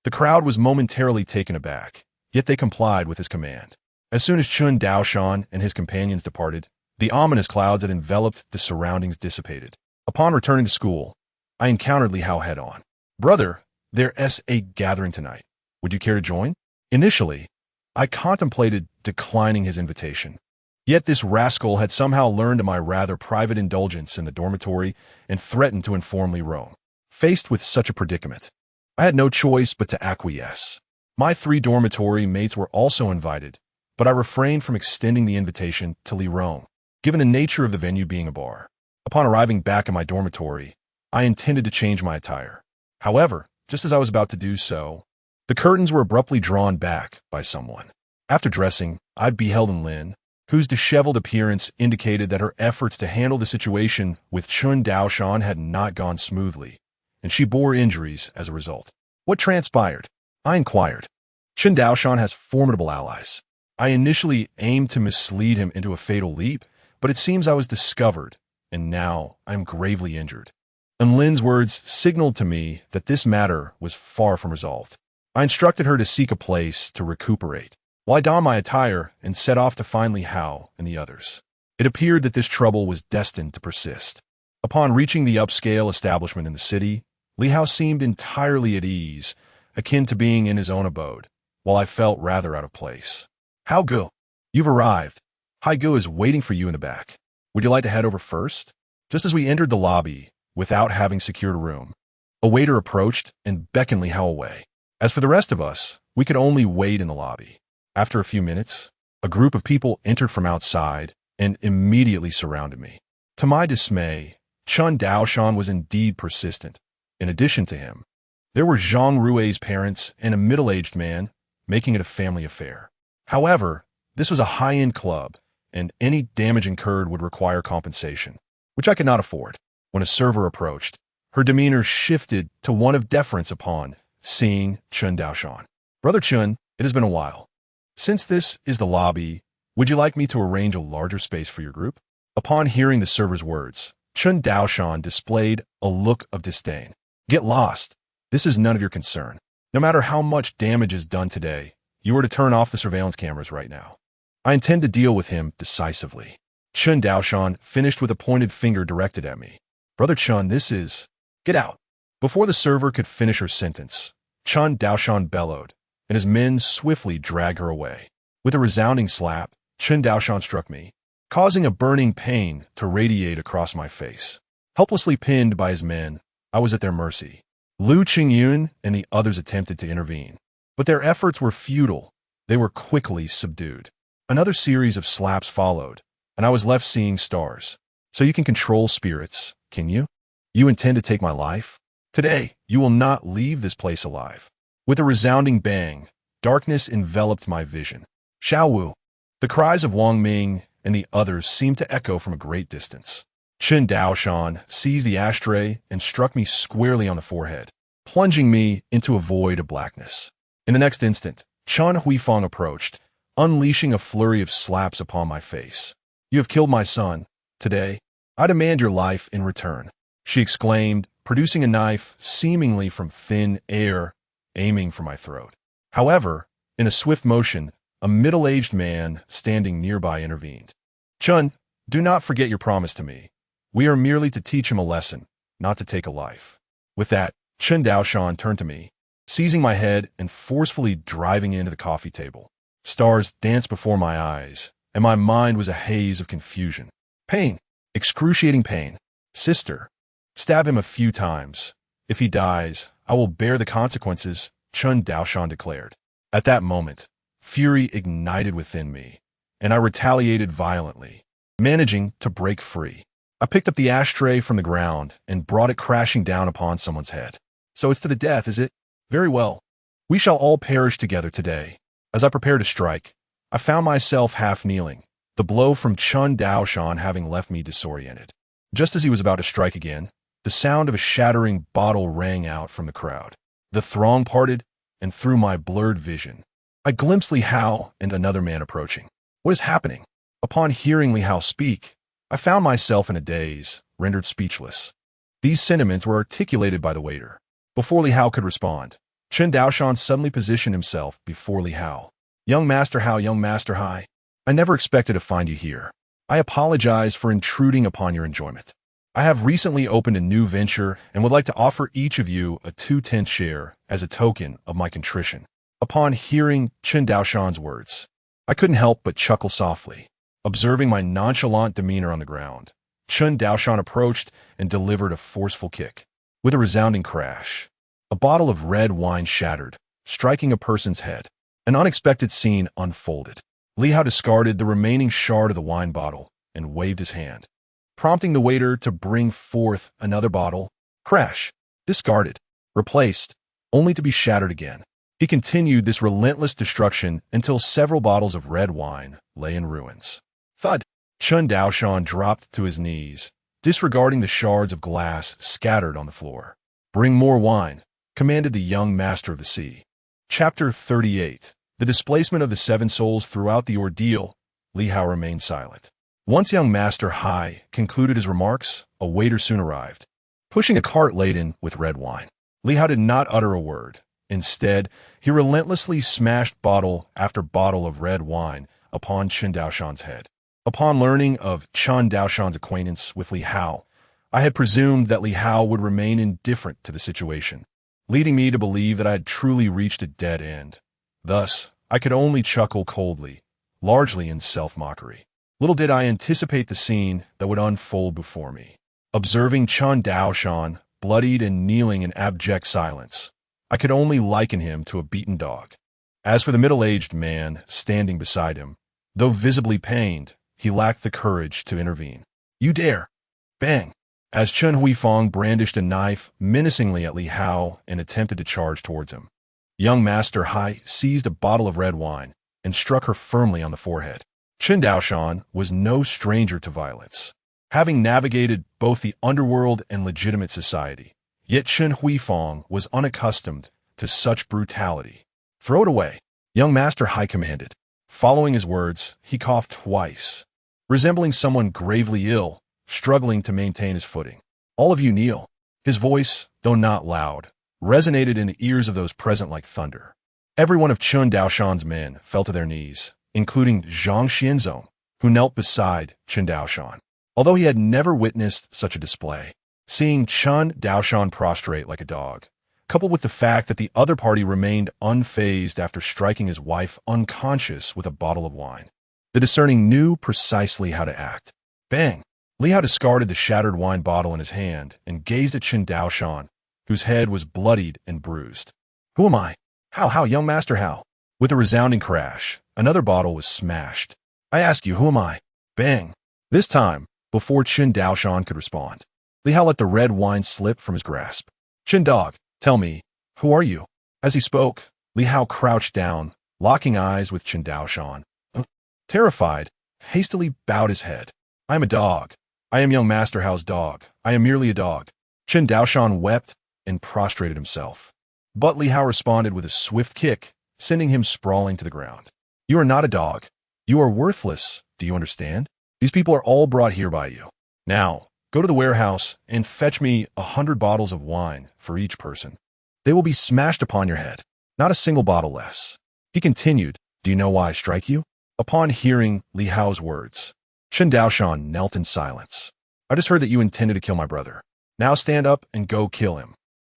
The crowd was momentarily taken aback, yet they complied with his command. As soon as Chen Daoshan and his companions departed, the ominous clouds that enveloped the surroundings dissipated. Upon returning to school, I encountered Li Hao head-on. "Brother, there's a gathering tonight. Would you care to join?" Initially, I contemplated declining his invitation. Yet this rascal had somehow learned of my rather private indulgence in the dormitory and threatened to inform Li Rong. Faced with such a predicament, I had no choice but to acquiesce. My 3 dormitory mates were also invited, but I refrained from extending the invitation to Li Rong, given the nature of the venue being a bar. Upon arriving back in my dormitory, I intended to change my attire. However, just as I was about to do so, the curtains were abruptly drawn back by someone. After dressing, I beheld Lin, whose disheveled appearance indicated that her efforts to handle the situation with Chen Daoshan had not gone smoothly, and she bore injuries as a result. "What transpired?" I inquired. "Chen Daoshan has formidable allies. I initially aimed to mislead him into a fatal leap, but it seems I was discovered, and now I am gravely injured." And Lin's words signaled to me that this matter was far from resolved. I instructed her to seek a place to recuperate, while I donned my attire and set off to find Li Hao and the others. It appeared that this trouble was destined to persist. Upon reaching the upscale establishment in the city, Li Hao seemed entirely at ease, akin to being in his own abode, while I felt rather out of place. "How go?" You've arrived. Haigu is waiting for you in the back. Would you like to head over first? Just as we entered the lobby, without having secured a room, a waiter approached and beckoned Li Hao away. As for the rest of us, we could only wait in the lobby. After a few minutes, a group of people entered from outside and immediately surrounded me. To my dismay, Chun Daoshan was indeed persistent. In addition to him, there were Zhang Rui's parents and a middle-aged man, making it a family affair. However, this was a high-end club, and any damage incurred would require compensation, which I could not afford. When a server approached, her demeanor shifted to one of deference upon seeing Chun Daoshan. Brother Chun, it has been a while. Since this is the lobby, would you like me to arrange a larger space for your group? Upon hearing the server's words, Chun Daoshan displayed a look of disdain. Get lost. This is none of your concern. No matter how much damage is done today, you are to turn off the surveillance cameras right now. I intend to deal with him decisively. Chun Daoshan finished with a pointed finger directed at me. Brother Chun, this is... Get out. Before the server could finish her sentence, Chun Daoshan bellowed, and his men swiftly dragged her away. With a resounding slap, Chun Daoshan struck me, causing a burning pain to radiate across my face. Helplessly pinned by his men, I was at their mercy. Lu Qingyun and the others attempted to intervene, but their efforts were futile. They were quickly subdued. Another series of slaps followed, and I was left seeing stars. So you can control spirits, can you? You intend to take my life? Today, you will not leave this place alive. With a resounding bang, darkness enveloped my vision. Xiao Wu. The cries of Wang Ming and the others seemed to echo from a great distance. Chun Daoshan seized the ashtray and struck me squarely on the forehead, plunging me into a void of blackness. In the next instant, Chun Huifeng approached, unleashing a flurry of slaps upon my face. You have killed my son. Today, I demand your life in return, she exclaimed, producing a knife seemingly from thin air, aiming for my throat. However, in a swift motion, a middle-aged man standing nearby intervened. Chun, do not forget your promise to me. We are merely to teach him a lesson, not to take a life. With that, Chun Daoshan turned to me, seizing my head and forcefully driving into the coffee table. Stars danced before my eyes, and my mind was a haze of confusion. Pain, excruciating pain. Sister, stab him a few times. If he dies, I will bear the consequences, Chun Daoshan declared. At that moment, fury ignited within me, and I retaliated violently, managing to break free. I picked up the ashtray from the ground and brought it crashing down upon someone's head. So it's to the death, is it? Very well. We shall all perish together today. As I prepared to strike, I found myself half kneeling, the blow from Chun Daoshan having left me disoriented. Just as he was about to strike again, the sound of a shattering bottle rang out from the crowd. The throng parted, and through my blurred vision, I glimpsed Li Hao and another man approaching. What is happening? Upon hearing Li Hao speak, I found myself in a daze, rendered speechless. These sentiments were articulated by the waiter. Before Li Hao could respond, Chun Daoshan suddenly positioned himself before Li Hao. Young Master Hao, young Master Hai, I never expected to find you here. I apologize for intruding upon your enjoyment. I have recently opened a new venture and would like to offer each of you a 2/10 share as a token of my contrition. Upon hearing Chun Daoshan's words, I couldn't help but chuckle softly. Observing my nonchalant demeanor on the ground, Chun Daoshan approached and delivered a forceful kick. With a resounding crash, a bottle of red wine shattered, striking a person's head. An unexpected scene unfolded. Li Hao discarded the remaining shard of the wine bottle and waved his hand, prompting the waiter to bring forth another bottle. Crash. Discarded. Replaced, only to be shattered again. He continued this relentless destruction until several bottles of red wine lay in ruins. Thud. Chun Daoshan dropped to his knees, disregarding the shards of glass scattered on the floor. Bring more wine, commanded the young master of the sea. Chapter 38. The displacement of the seven souls throughout the ordeal. Li Hao remained silent. Once young Master Hai concluded his remarks, a waiter soon arrived, pushing a cart laden with red wine. Li Hao did not utter a word. Instead, he relentlessly smashed bottle after bottle of red wine upon Chun Daoshan's head. Upon learning of Chun Daoshan's acquaintance with Li Hao, I had presumed that Li Hao would remain indifferent to the situation, leading me to believe that I had truly reached a dead end. Thus, I could only chuckle coldly, largely in self-mockery. Little did I anticipate the scene that would unfold before me. Observing Chun Daoshan, bloodied and kneeling in abject silence, I could only liken him to a beaten dog. As for the middle-aged man standing beside him, though visibly pained, he lacked the courage to intervene. "You dare!" Bang! As Chen Huifeng brandished a knife menacingly at Li Hao and attempted to charge towards him. Young Master Hai seized a bottle of red wine and struck her firmly on the forehead. Chen Daoshan was no stranger to violence, having navigated both the underworld and legitimate society. Yet Chen Huifeng was unaccustomed to such brutality. "Throw it away," young Master Hai commanded. Following his words, he coughed twice, resembling someone gravely ill, struggling to maintain his footing. "All of you kneel." His voice, though not loud, resonated in the ears of those present like thunder. Every one of Chun Daoshan's men fell to their knees, including Zhang Xianzong, who knelt beside Chen Daoshan. Although he had never witnessed such a display, seeing Chun Daoshan prostrate like a dog, coupled with the fact that the other party remained unfazed after striking his wife unconscious with a bottle of wine, the discerning knew precisely how to act. Bang! Li Hao discarded the shattered wine bottle in his hand and gazed at Chen Daoshan, whose head was bloodied and bruised. "Who am I? How, young Master, how?" With a resounding crash, another bottle was smashed. "I ask you, who am I?" Bang! This time, before Chen Daoshan could respond, Li Hao let the red wine slip from his grasp. "Chen Dog, tell me, who are you?" As he spoke, Li Hao crouched down, locking eyes with Chen Daoshan. Terrified, hastily bowed his head. "I am a dog. I am young Master Hao's dog. I am merely a dog." Chen Daoshan wept and prostrated himself. But Li Hao responded with a swift kick, sending him sprawling to the ground. "You are not a dog. You are worthless. Do you understand? These people are all brought here by you. Now, go to the warehouse and fetch me 100 bottles of wine for each person. They will be smashed upon your head, not a single bottle less." He continued, "Do you know why I strike you?" Upon hearing Li Hao's words, Chen Daoshan knelt in silence. "I just heard that you intended to kill my brother. Now stand up and go kill him.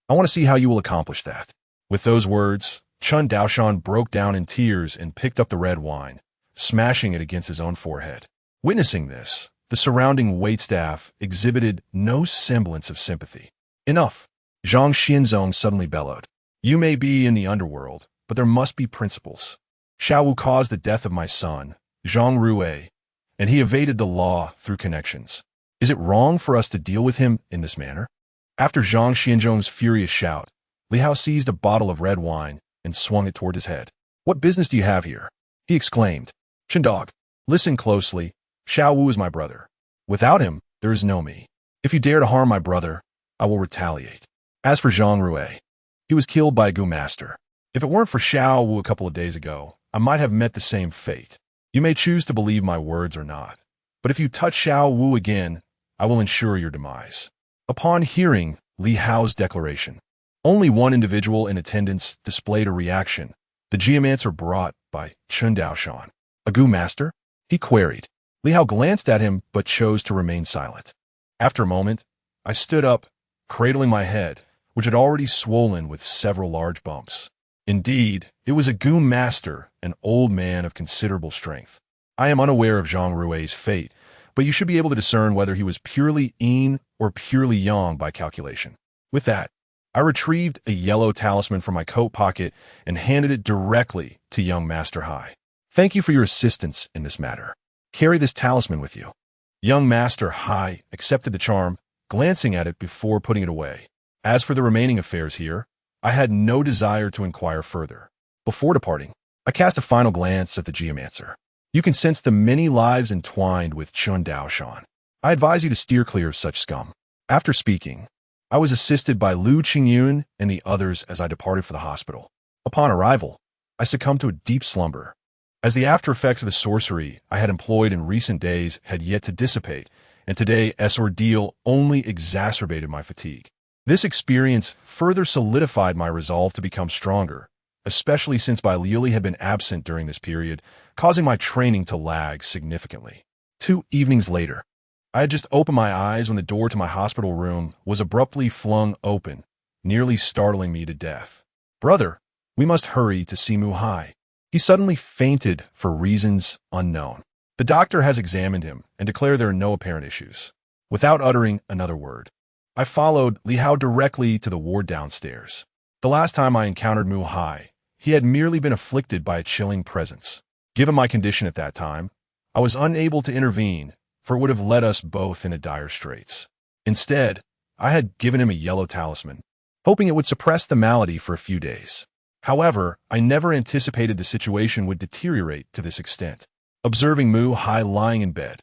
I want to see how you will accomplish that." With those words, Chen Daoshan broke down in tears and picked up the red wine, smashing it against his own forehead. Witnessing this, the surrounding waitstaff exhibited no semblance of sympathy. "Enough!" Zhang Xianzong suddenly bellowed. "You may be in the underworld, but there must be principles. Xiao Wu caused the death of my son, Zhang Rue, and he evaded the law through connections. Is it wrong for us to deal with him in this manner?" After Zhang Xianzong's furious shout, Li Hao seized a bottle of red wine and swung it toward his head. "What business do you have here?" he exclaimed. "Chen Dog, listen closely. Xiao Wu is my brother. Without him, there is no me. If you dare to harm my brother, I will retaliate. As for Zhang Rue, he was killed by a Gu master. If it weren't for Xiao Wu a couple of days ago, I might have met the same fate. You may choose to believe my words or not, but if you touch Xiao Wu again, I will ensure your demise." Upon hearing Li Hao's declaration, only one individual in attendance displayed a reaction, the geomancer brought by Chen Daoshan. "A Gu master?" he queried. Li Hao glanced at him but chose to remain silent. After a moment, I stood up, cradling my head, which had already swollen with several large bumps. Indeed, it was a Gu master, an old man of considerable strength. I am unaware of Zhang Rue's fate, but you should be able to discern whether he was purely Yin or purely Yang by calculation. With that, I retrieved a yellow talisman from my coat pocket and handed it directly to young Master Hai. "Thank you for your assistance in this matter. Carry this talisman with you." Young Master Hai accepted the charm, glancing at it before putting it away. As for the remaining affairs here, I had no desire to inquire further. Before departing, I cast a final glance at the geomancer. You can sense the many lives entwined with Chun Daoshan. I advise you to steer clear of such scum. After speaking, I was assisted by Lu Qingyun and the others as I departed for the hospital. Upon arrival, I succumbed to a deep slumber, as the after effects of the sorcery I had employed in recent days had yet to dissipate, and today's ordeal only exacerbated my fatigue. This experience further solidified my resolve to become stronger, especially since Bai Liuli had been absent during this period, causing my training to lag significantly. 2 evenings later, I had just opened my eyes when the door to my hospital room was abruptly flung open, nearly startling me to death. "Brother, we must hurry to see Mu Hai." He suddenly fainted for reasons unknown. The doctor has examined him and declared there are no apparent issues. Without uttering another word, I followed Li Hao directly to the ward downstairs. The last time I encountered Mu Hai, he had merely been afflicted by a chilling presence. Given my condition at that time, I was unable to intervene, for it would have led us both into dire straits. Instead, I had given him a yellow talisman, hoping it would suppress the malady for a few days. However, I never anticipated the situation would deteriorate to this extent. Observing Mu Hai lying in bed,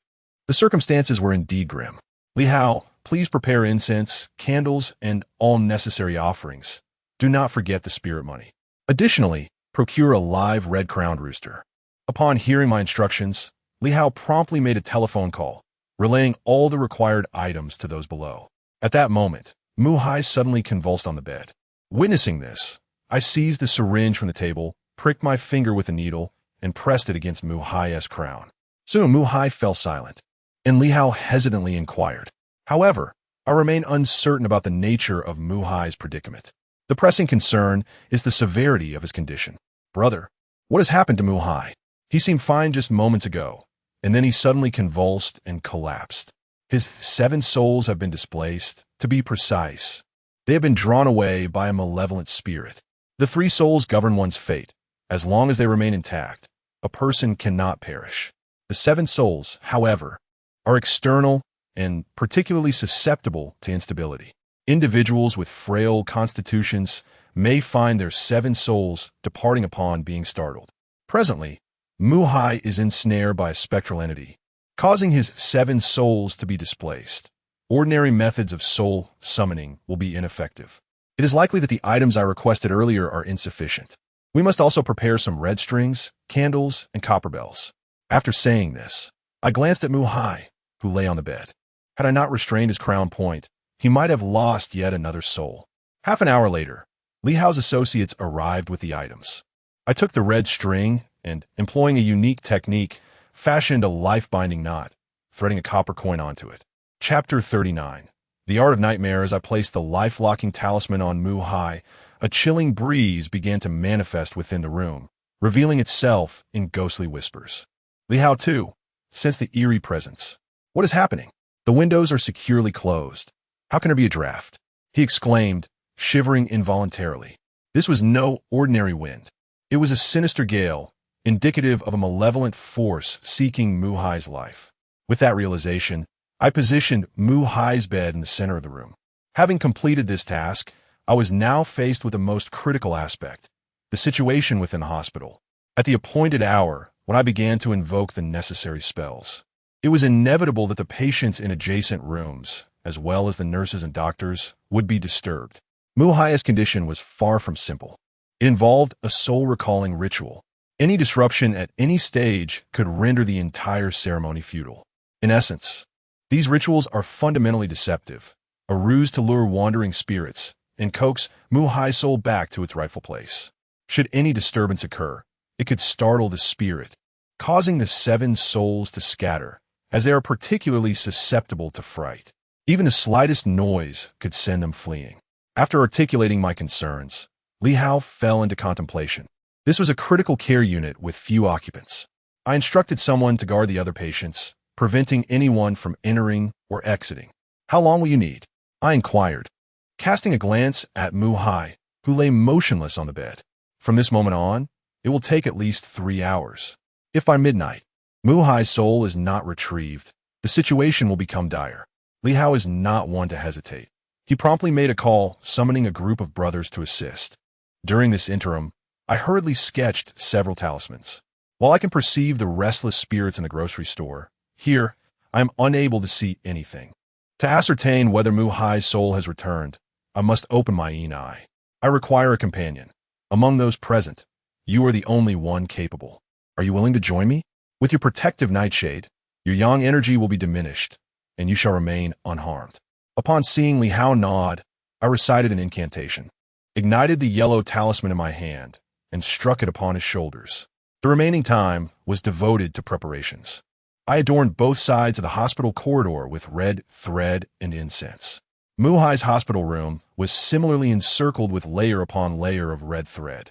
the circumstances were indeed grim. Li Hao, please prepare incense, candles, and all necessary offerings. Do not forget the spirit money. Additionally, procure a live red-crowned rooster. Upon hearing my instructions, Li Hao promptly made a telephone call, relaying all the required items to those below. At that moment, Mu Hai suddenly convulsed on the bed. Witnessing this, I seized the syringe from the table, pricked my finger with a needle, and pressed it against Mu Hai's crown. Soon Mu Hai fell silent, and Li Hao hesitantly inquired. However, I remain uncertain about the nature of Mu Hai's predicament. The pressing concern is the severity of his condition. Brother, what has happened to Mu Hai? He seemed fine just moments ago, and then he suddenly convulsed and collapsed. His 7 souls have been displaced. To be precise, they have been drawn away by a malevolent spirit. The 3 souls govern one's fate. As long as they remain intact, a person cannot perish. The 7 souls, however, are external and particularly susceptible to instability. Individuals with frail constitutions may find their 7 souls departing upon being startled. Presently, Mu Hai is ensnared by a spectral entity, causing his 7 souls to be displaced. Ordinary methods of soul summoning will be ineffective. It is likely that the items I requested earlier are insufficient. We must also prepare some red strings, candles, and copper bells. After saying this, I glanced at Mu Hai, who lay on the bed. Had I not restrained his crown point, he might have lost yet another soul. Half an hour later, Li Hao's associates arrived with the items. I took the red string and, employing a unique technique, fashioned a life-binding knot, threading a copper coin onto it. Chapter 39. The Art of Nightmare. As I placed the life-locking talisman on Mu Hai, a chilling breeze began to manifest within the room, revealing itself in ghostly whispers. Li Hao, too, sensed the eerie presence. What is happening? The windows are securely closed. How can there be a draft? He exclaimed, shivering involuntarily. This was no ordinary wind. It was a sinister gale, indicative of a malevolent force seeking Mu Hai's life. With that realization, I positioned Mu Hai's bed in the center of the room. Having completed this task, I was now faced with the most critical aspect, the situation within the hospital. At the appointed hour, when I began to invoke the necessary spells, it was inevitable that the patients in adjacent rooms, as well as the nurses and doctors, would be disturbed. Mu Hai's condition was far from simple. It involved a soul-recalling ritual. Any disruption at any stage could render the entire ceremony futile. In essence, these rituals are fundamentally deceptive, a ruse to lure wandering spirits and coax Mu Hai's soul back to its rightful place. Should any disturbance occur, it could startle the spirit, causing the 7 souls to scatter, as they are particularly susceptible to fright. Even the slightest noise could send them fleeing. After articulating my concerns, Li Hao fell into contemplation. This was a critical care unit with few occupants. I instructed someone to guard the other patients, preventing anyone from entering or exiting. How long will you need? I inquired, casting a glance at Mu Hai, who lay motionless on the bed. From this moment on, it will take at least 3 hours. If by midnight, Mu Hai's soul is not retrieved, the situation will become dire. Li Hao is not one to hesitate. He promptly made a call, summoning a group of brothers to assist. During this interim, I hurriedly sketched several talismans. While I can perceive the restless spirits in the grocery store, here, I am unable to see anything. To ascertain whether Mu Hai's soul has returned, I must open my eye. I require a companion. Among those present, you are the only one capable. Are you willing to join me? With your protective nightshade, your yang energy will be diminished, and you shall remain unharmed. Upon seeing Li Hao nod, I recited an incantation, ignited the yellow talisman in my hand, and struck it upon his shoulders. The remaining time was devoted to preparations. I adorned both sides of the hospital corridor with red thread and incense. Mu Hai's hospital room was similarly encircled with layer upon layer of red thread.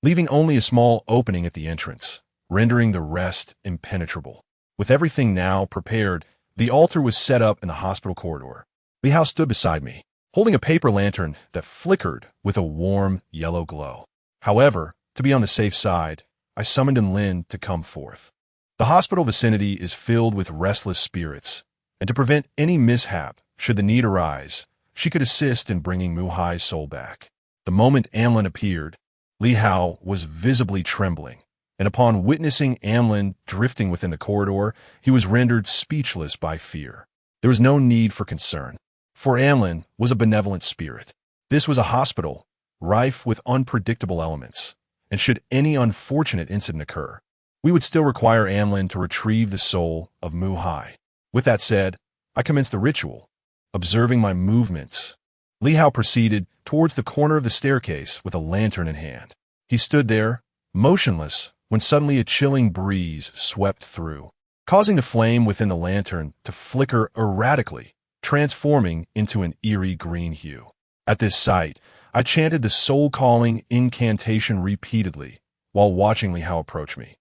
leaving only a small opening at the entrance, rendering the rest impenetrable. With everything now prepared, the altar was set up in the hospital corridor. Li Hao stood beside me, holding a paper lantern that flickered with a warm yellow glow. However, to be on the safe side, I summoned Lin to come forth. The hospital vicinity is filled with restless spirits, and to prevent any mishap, should the need arise, she could assist in bringing Muhai's soul back. The moment Amlin appeared, Li Hao was visibly trembling, and upon witnessing Amlin drifting within the corridor, he was rendered speechless by fear. There was no need for concern, for Amlin was a benevolent spirit. This was a hospital, rife with unpredictable elements, and should any unfortunate incident occur, we would still require Amlin to retrieve the soul of Muhai. With that said, I commenced the ritual. Observing my movements, Li Hao proceeded towards the corner of the staircase with a lantern in hand. He stood there, motionless, when suddenly a chilling breeze swept through, causing the flame within the lantern to flicker erratically, transforming into an eerie green hue. At this sight, I chanted the soul-calling incantation repeatedly while watching Li Hao approach me.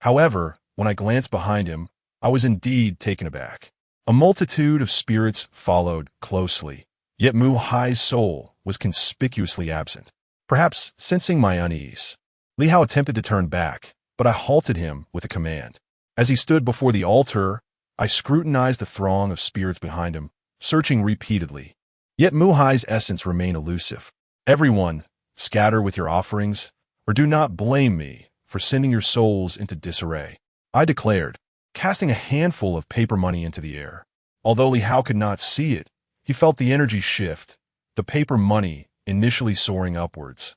However, when I glanced behind him, I was indeed taken aback. A multitude of spirits followed closely, yet Muhai's soul was conspicuously absent. Perhaps sensing my unease, Li Hao attempted to turn back, but I halted him with a command. As he stood before the altar, I scrutinized the throng of spirits behind him, searching repeatedly. Yet Muhai's essence remained elusive. Everyone, scatter with your offerings, or do not blame me for sending your souls into disarray, I declared, casting a handful of paper money into the air. Although Li Hao could not see it, he felt the energy shift. The paper money, initially soaring upwards,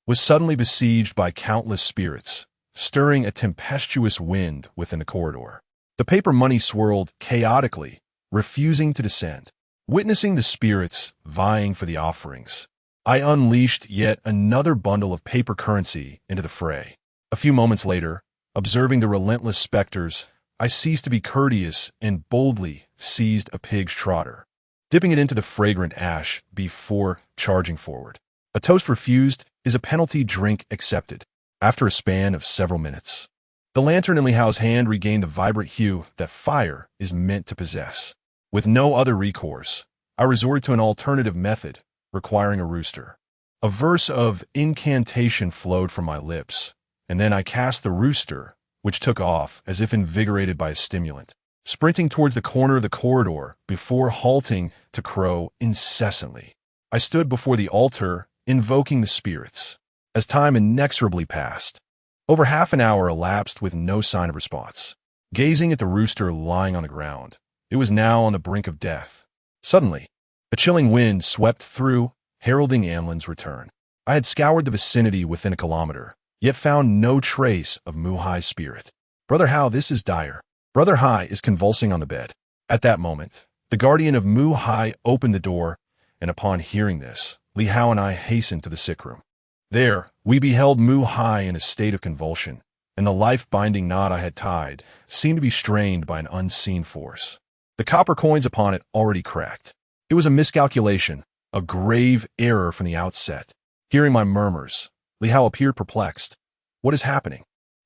was suddenly besieged by countless spirits, stirring a tempestuous wind within the corridor. The paper money swirled chaotically, refusing to descend. Witnessing the spirits vying for the offerings, I unleashed yet another bundle of paper currency into the fray. A few moments later, observing the relentless specters, I ceased to be courteous and boldly seized a pig's trotter, dipping it into the fragrant ash before charging forward. A toast refused is a penalty drink accepted. After a span of several minutes, the lantern in Li Hao's hand regained the vibrant hue that fire is meant to possess. With no other recourse, I resorted to an alternative method, requiring a rooster. A verse of incantation flowed from my lips, and then I cast the rooster, which took off as if invigorated by a stimulant, sprinting towards the corner of the corridor before halting to crow incessantly. I stood before the altar, invoking the spirits. As time inexorably passed, over half an hour elapsed with no sign of response. Gazing at the rooster lying on the ground, it was now on the brink of death. Suddenly, a chilling wind swept through, heralding Amlin's return. I had scoured the vicinity within a kilometer, yet found no trace of Muhai's spirit. Brother Hao, this is dire. Brother Hai is convulsing on the bed. At that moment, the guardian of Muhai opened the door, and upon hearing this, Li Hao and I hastened to the sick room. There, we beheld Muhai in a state of convulsion, and the life-binding knot I had tied seemed to be strained by an unseen force. The copper coins upon it already cracked. It was a miscalculation, a grave error from the outset. Hearing my murmurs, Li Hao appeared perplexed. What is happening?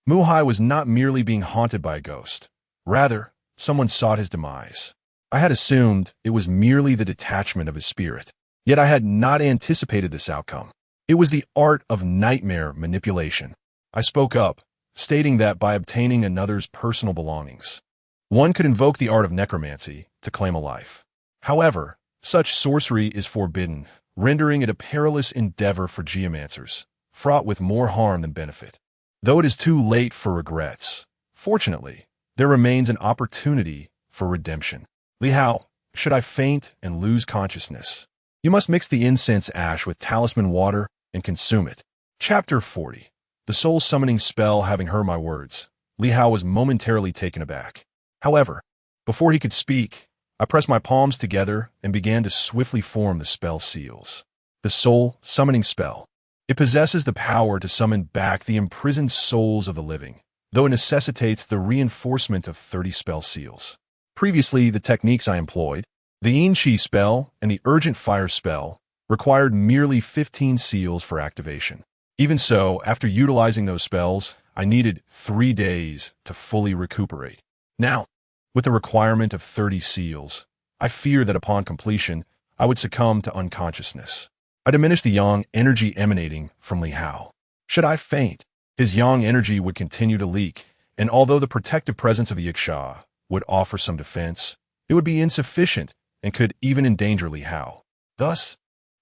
Muhai was not merely being haunted by a ghost. Rather, someone sought his demise. I had assumed it was merely the detachment of his spirit. Yet I had not anticipated this outcome. It was the art of nightmare manipulation. I spoke up, stating that by obtaining another's personal belongings, one could invoke the art of necromancy to claim a life. However, such sorcery is forbidden, rendering it a perilous endeavor for geomancers, fraught with more harm than benefit. Though it is too late for regrets, fortunately, there remains an opportunity for redemption. Li Hao, should I faint and lose consciousness, you must mix the incense ash with talisman water and consume it. Chapter 40. The soul summoning spell. Having heard my words, Li Hao was momentarily taken aback. However, before he could speak, I pressed my palms together and began to swiftly form the spell seals. The soul summoning spell. It possesses the power to summon back the imprisoned souls of the living, though it necessitates the reinforcement of 30 spell seals. Previously, the techniques I employed, the Yin Qi spell and the urgent fire spell, required merely 15 seals for activation. Even so, after utilizing those spells, I needed 3 days to fully recuperate. Now, with the requirement of 30 seals, I fear that upon completion, I would succumb to unconsciousness. I diminished the yang energy emanating from Li Hao. Should I faint, his yang energy would continue to leak, and although the protective presence of the Yiksha would offer some defense, it would be insufficient and could even endanger Li Hao. Thus,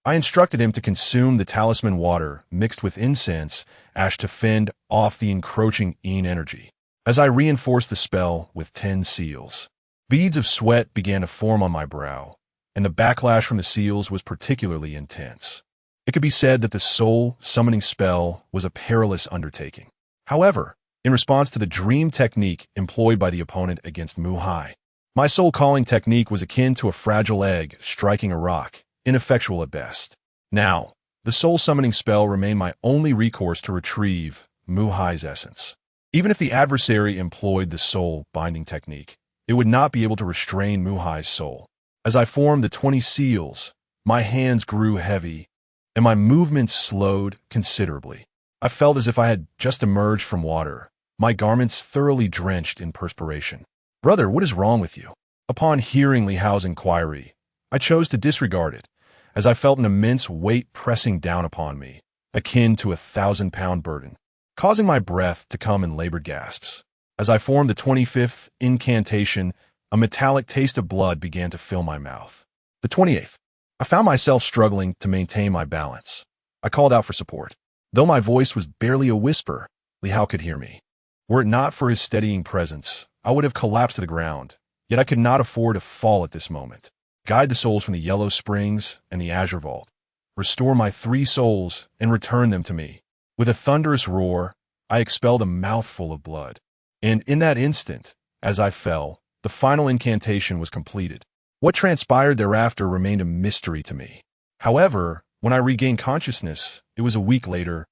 I instructed him to consume the talisman water mixed with incense ash to fend off the encroaching yin energy. As I reinforced the spell with 10 seals, beads of sweat began to form on my brow, and the backlash from the seals was particularly intense. It could be said that the soul summoning spell was a perilous undertaking. However, in response to the dream technique employed by the opponent against Mu Hai, my soul calling technique was akin to a fragile egg striking a rock, ineffectual at best. Now, the soul summoning spell remained my only recourse to retrieve Mu Hai's essence. Even if the adversary employed the soul binding technique, it would not be able to restrain Mu Hai's soul. As I formed the 20 seals, my hands grew heavy, and my movements slowed considerably. I felt as if I had just emerged from water, my garments thoroughly drenched in perspiration. "Brother, what is wrong with you?" Upon hearing Li Hao's inquiry, I chose to disregard it, as I felt an immense weight pressing down upon me, akin to a 1,000-pound burden, causing my breath to come in labored gasps. As I formed the 25th incantation, a metallic taste of blood began to fill my mouth. The 28th. I found myself struggling to maintain my balance. I called out for support. Though my voice was barely a whisper, Li Hao could hear me. Were it not for his steadying presence, I would have collapsed to the ground, yet I could not afford to fall at this moment. Guide the souls from the Yellow Springs and the Azure Vault. Restore my 3 souls and return them to me. With a thunderous roar, I expelled a mouthful of blood. And in that instant, as I fell, the final incantation was completed. What transpired thereafter remained a mystery to me. However, when I regained consciousness, it was a week later,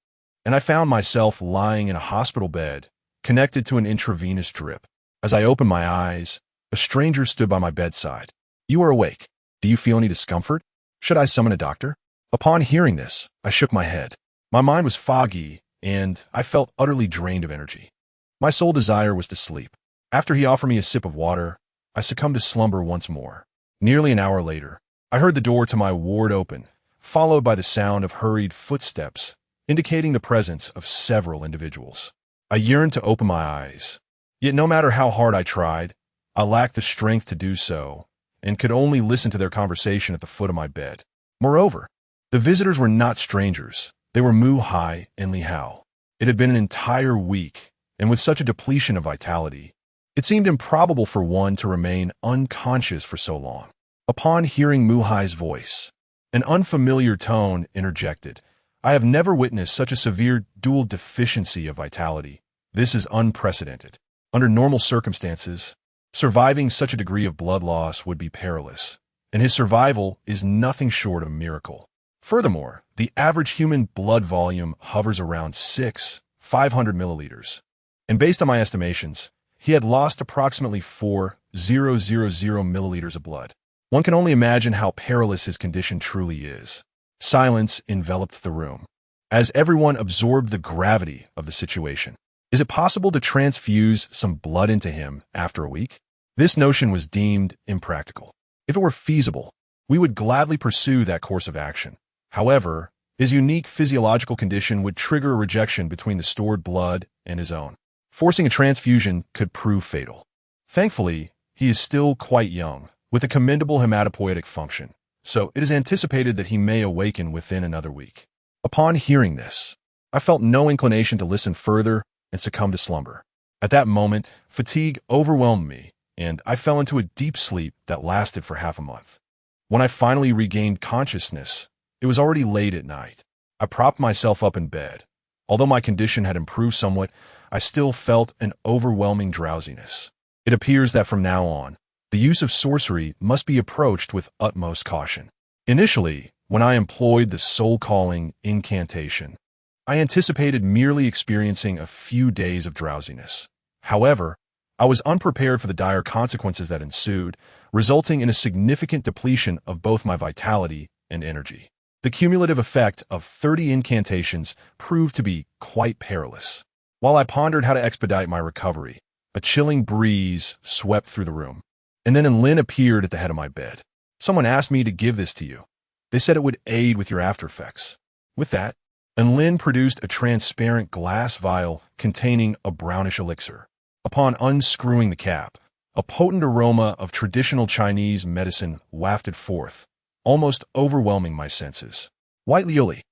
and I found myself lying in a hospital bed, connected to an intravenous drip. As I opened my eyes, a stranger stood by my bedside. "You are awake. Do you feel any discomfort? Should I summon a doctor?" Upon hearing this, I shook my head. My mind was foggy, and I felt utterly drained of energy. My sole desire was to sleep. After he offered me a sip of water, I succumbed to slumber once more. Nearly an hour later, I heard the door to my ward open, followed by the sound of hurried footsteps, indicating the presence of several individuals. I yearned to open my eyes, yet no matter how hard I tried, I lacked the strength to do so, and could only listen to their conversation at the foot of my bed. Moreover, the visitors were not strangers. They were Mu Hai and Li Hao. It had been an entire week, and with such a depletion of vitality, it seemed improbable for one to remain unconscious for so long. Upon hearing Mu Hai's voice, an unfamiliar tone interjected. "I have never witnessed such a severe dual deficiency of vitality. This is unprecedented. Under normal circumstances, surviving such a degree of blood loss would be perilous, and his survival is nothing short of a miracle. Furthermore, the average human blood volume hovers around 500 milliliters, and based on my estimations, he had lost approximately 4,000 milliliters of blood. One can only imagine how perilous his condition truly is." Silence enveloped the room, as everyone absorbed the gravity of the situation. Is it possible to transfuse some blood into him after a week? This notion was deemed impractical. If it were feasible, we would gladly pursue that course of action. However, his unique physiological condition would trigger a rejection between the stored blood and his own. Forcing a transfusion could prove fatal. Thankfully, he is still quite young, with a commendable hematopoietic function, so it is anticipated that he may awaken within another week. Upon hearing this, I felt no inclination to listen further and succumbed to slumber. At that moment, fatigue overwhelmed me, and I fell into a deep sleep that lasted for half a month. When I finally regained consciousness, it was already late at night. I propped myself up in bed. Although my condition had improved somewhat, I still felt an overwhelming drowsiness. It appears that from now on, the use of sorcery must be approached with utmost caution. Initially, when I employed the soul-calling incantation, I anticipated merely experiencing a few days of drowsiness. However, I was unprepared for the dire consequences that ensued, resulting in a significant depletion of both my vitality and energy. The cumulative effect of 30 incantations proved to be quite perilous. While I pondered how to expedite my recovery, a chilling breeze swept through the room, and then Lin appeared at the head of my bed. Someone asked me to give this to you. They said it would aid with your after effects. With that, Lin produced a transparent glass vial containing a brownish elixir. Upon unscrewing the cap, a potent aroma of traditional Chinese medicine wafted forth, almost overwhelming my senses. White Liuli,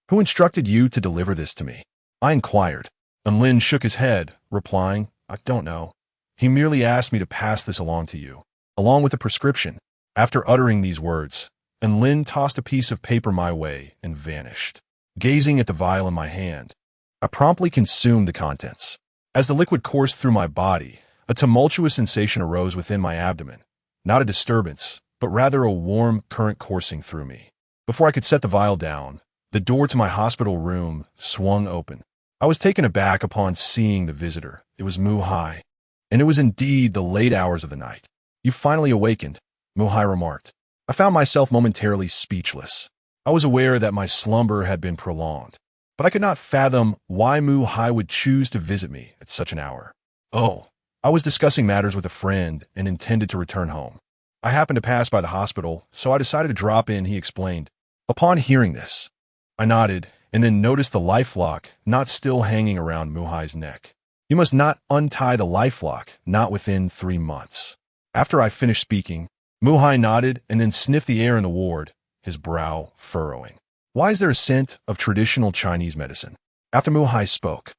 who instructed you to deliver this to me? I inquired. Lin shook his head, replying, I don't know. He merely asked me to pass this along to you, along with the prescription. After uttering these words, Lin tossed a piece of paper my way and vanished. Gazing at the vial in my hand, I promptly consumed the contents. As the liquid coursed through my body, a tumultuous sensation arose within my abdomen. Not a disturbance, but rather a warm current coursing through me. Before I could set the vial down, the door to my hospital room swung open. I was taken aback upon seeing the visitor. It was Mu Hai, and it was indeed the late hours of the night. You finally awakened, Mu Hai remarked. I found myself momentarily speechless. I was aware that my slumber had been prolonged, but I could not fathom why Mu Hai would choose to visit me at such an hour. Oh, I was discussing matters with a friend and intended to return home. I happened to pass by the hospital, so I decided to drop in, he explained. Upon hearing this, I nodded and then noticed the lifelock not still hanging around Mu Hai's neck. You must not untie the lifelock, not within 3 months. After I finished speaking, Mu Hai nodded and then sniffed the air in the ward, his brow furrowing. Why is there a scent of traditional Chinese medicine? After Mu Hai spoke,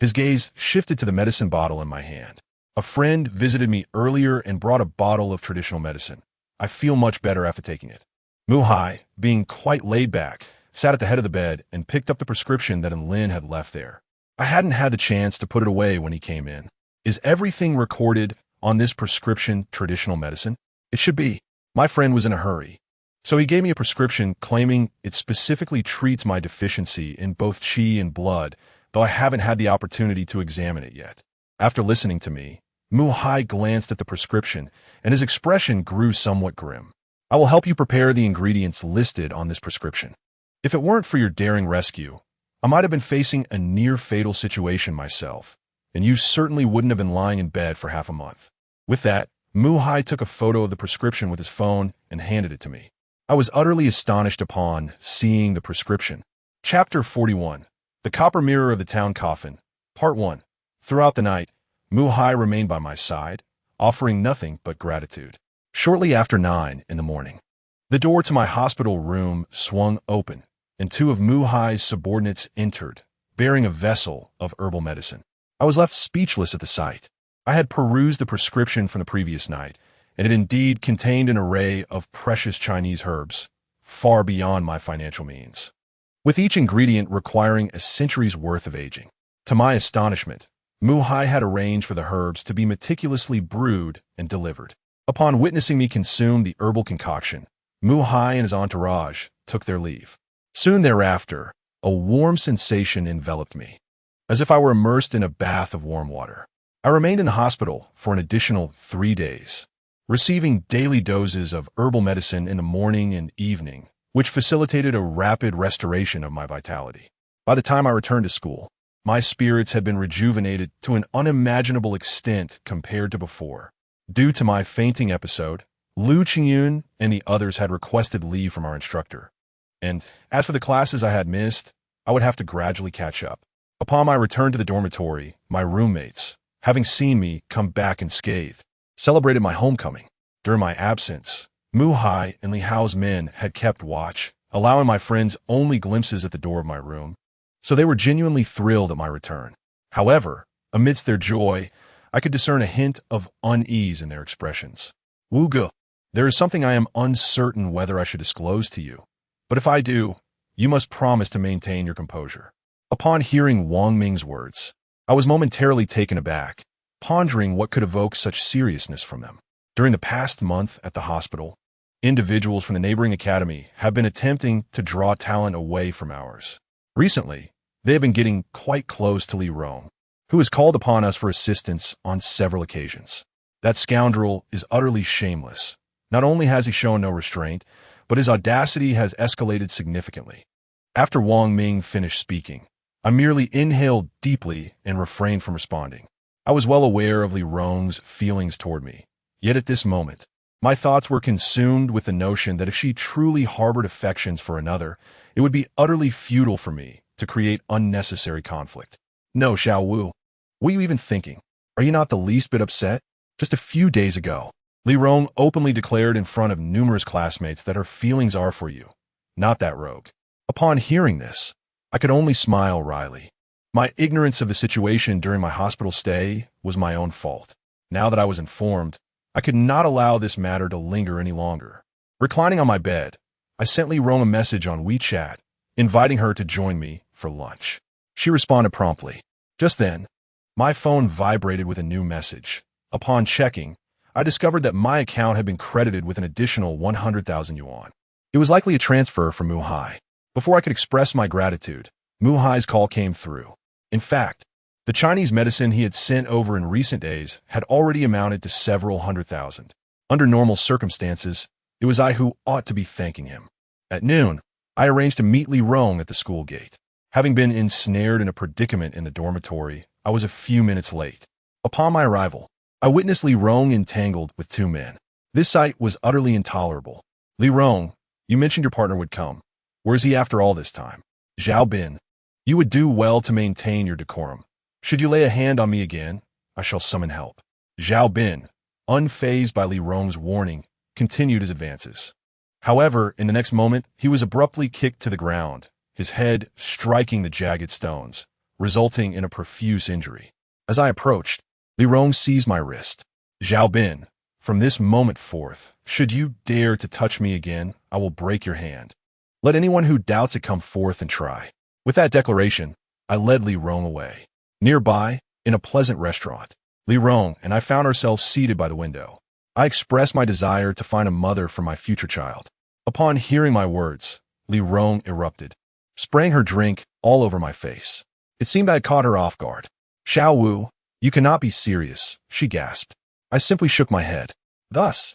his gaze shifted to the medicine bottle in my hand. A friend visited me earlier and brought a bottle of traditional medicine. I feel much better after taking it. Mu Hai, being quite laid back, sat at the head of the bed and picked up the prescription that Lin had left there. I hadn't had the chance to put it away when he came in. Is everything recorded on this prescription traditional medicine? It should be. My friend was in a hurry, so he gave me a prescription claiming it specifically treats my deficiency in both qi and blood, though I haven't had the opportunity to examine it yet. After listening to me, Mu Hai glanced at the prescription, and his expression grew somewhat grim. I will help you prepare the ingredients listed on this prescription. If it weren't for your daring rescue, I might have been facing a near-fatal situation myself, and you certainly wouldn't have been lying in bed for half a month. With that, Mu Hai took a photo of the prescription with his phone and handed it to me. I was utterly astonished upon seeing the prescription. Chapter 41. The Copper Mirror of the Town Coffin. Part 1. Throughout the night, Mu Hai remained by my side, offering nothing but gratitude. Shortly after 9 in the morning, the door to my hospital room swung open, and 2 of Mu Hai's subordinates entered, bearing a vessel of herbal medicine. I was left speechless at the sight. I had perused the prescription from the previous night, and it indeed contained an array of precious Chinese herbs, far beyond my financial means, with each ingredient requiring a century's worth of aging. To my astonishment, Mu Hai had arranged for the herbs to be meticulously brewed and delivered. Upon witnessing me consume the herbal concoction, Mu Hai and his entourage took their leave. Soon thereafter, a warm sensation enveloped me, as if I were immersed in a bath of warm water. I remained in the hospital for an additional 3 days, receiving daily doses of herbal medicine in the morning and evening, which facilitated a rapid restoration of my vitality. By the time I returned to school, my spirits had been rejuvenated to an unimaginable extent compared to before. Due to my fainting episode, Lu Qingyun and the others had requested leave from our instructor, and as for the classes I had missed, I would have to gradually catch up. Upon my return to the dormitory, my roommates, having seen me come back unscathed, celebrated my homecoming. During my absence, Mu Hai and Li Hao's men had kept watch, allowing my friends only glimpses at the door of my room, so they were genuinely thrilled at my return. However, amidst their joy, I could discern a hint of unease in their expressions. Wu Ge, there is something I am uncertain whether I should disclose to you, but if I do, you must promise to maintain your composure. Upon hearing Wang Ming's words, I was momentarily taken aback, pondering what could evoke such seriousness from them. During the past month at the hospital, individuals from the neighboring academy have been attempting to draw talent away from ours. Recently, they have been getting quite close to Li Rong, who has called upon us for assistance on several occasions. That scoundrel is utterly shameless. Not only has he shown no restraint, but his audacity has escalated significantly. After Wang Ming finished speaking, I merely inhaled deeply and refrained from responding. I was well aware of Li Rong's feelings toward me, yet at this moment, my thoughts were consumed with the notion that if she truly harbored affections for another, it would be utterly futile for me to create unnecessary conflict. No, Xiao Wu. What are you even thinking? Are you not the least bit upset? Just a few days ago, Li Rong openly declared in front of numerous classmates that her feelings are for you, not that rogue. Upon hearing this, I could only smile wryly. My ignorance of the situation during my hospital stay was my own fault. Now that I was informed, I could not allow this matter to linger any longer. Reclining on my bed, I sent Li Rong a message on WeChat, inviting her to join me for lunch. She responded promptly. Just then, my phone vibrated with a new message. Upon checking, I discovered that my account had been credited with an additional 100,000 yuan. It was likely a transfer from Mu Hai. Before I could express my gratitude, Mu Hai's call came through. In fact, the Chinese medicine he had sent over in recent days had already amounted to several 100,000. Under normal circumstances, it was I who ought to be thanking him. At noon, I arranged to meet Li Rong at the school gate. Having been ensnared in a predicament in the dormitory, I was a few minutes late. Upon my arrival, I witnessed Li Rong entangled with two men. This sight was utterly intolerable. Li Rong, you mentioned your partner would come. Where is he after all this time? Zhao Bin, you would do well to maintain your decorum. Should you lay a hand on me again, I shall summon help. Zhao Bin, unfazed by Li Rong's warning, continued his advances. However, in the next moment, he was abruptly kicked to the ground, his head striking the jagged stones, resulting in a profuse injury. As I approached, Li Rong seized my wrist. Zhao Bin, from this moment forth, should you dare to touch me again, I will break your hand. Let anyone who doubts it come forth and try. With that declaration, I led Li Rong away. Nearby, in a pleasant restaurant, Li Rong and I found ourselves seated by the window. I expressed my desire to find a mother for my future child. Upon hearing my words, Li Rong erupted, spraying her drink all over my face. It seemed I had caught her off guard. Xiao Wu, you cannot be serious, she gasped. I simply shook my head. Thus,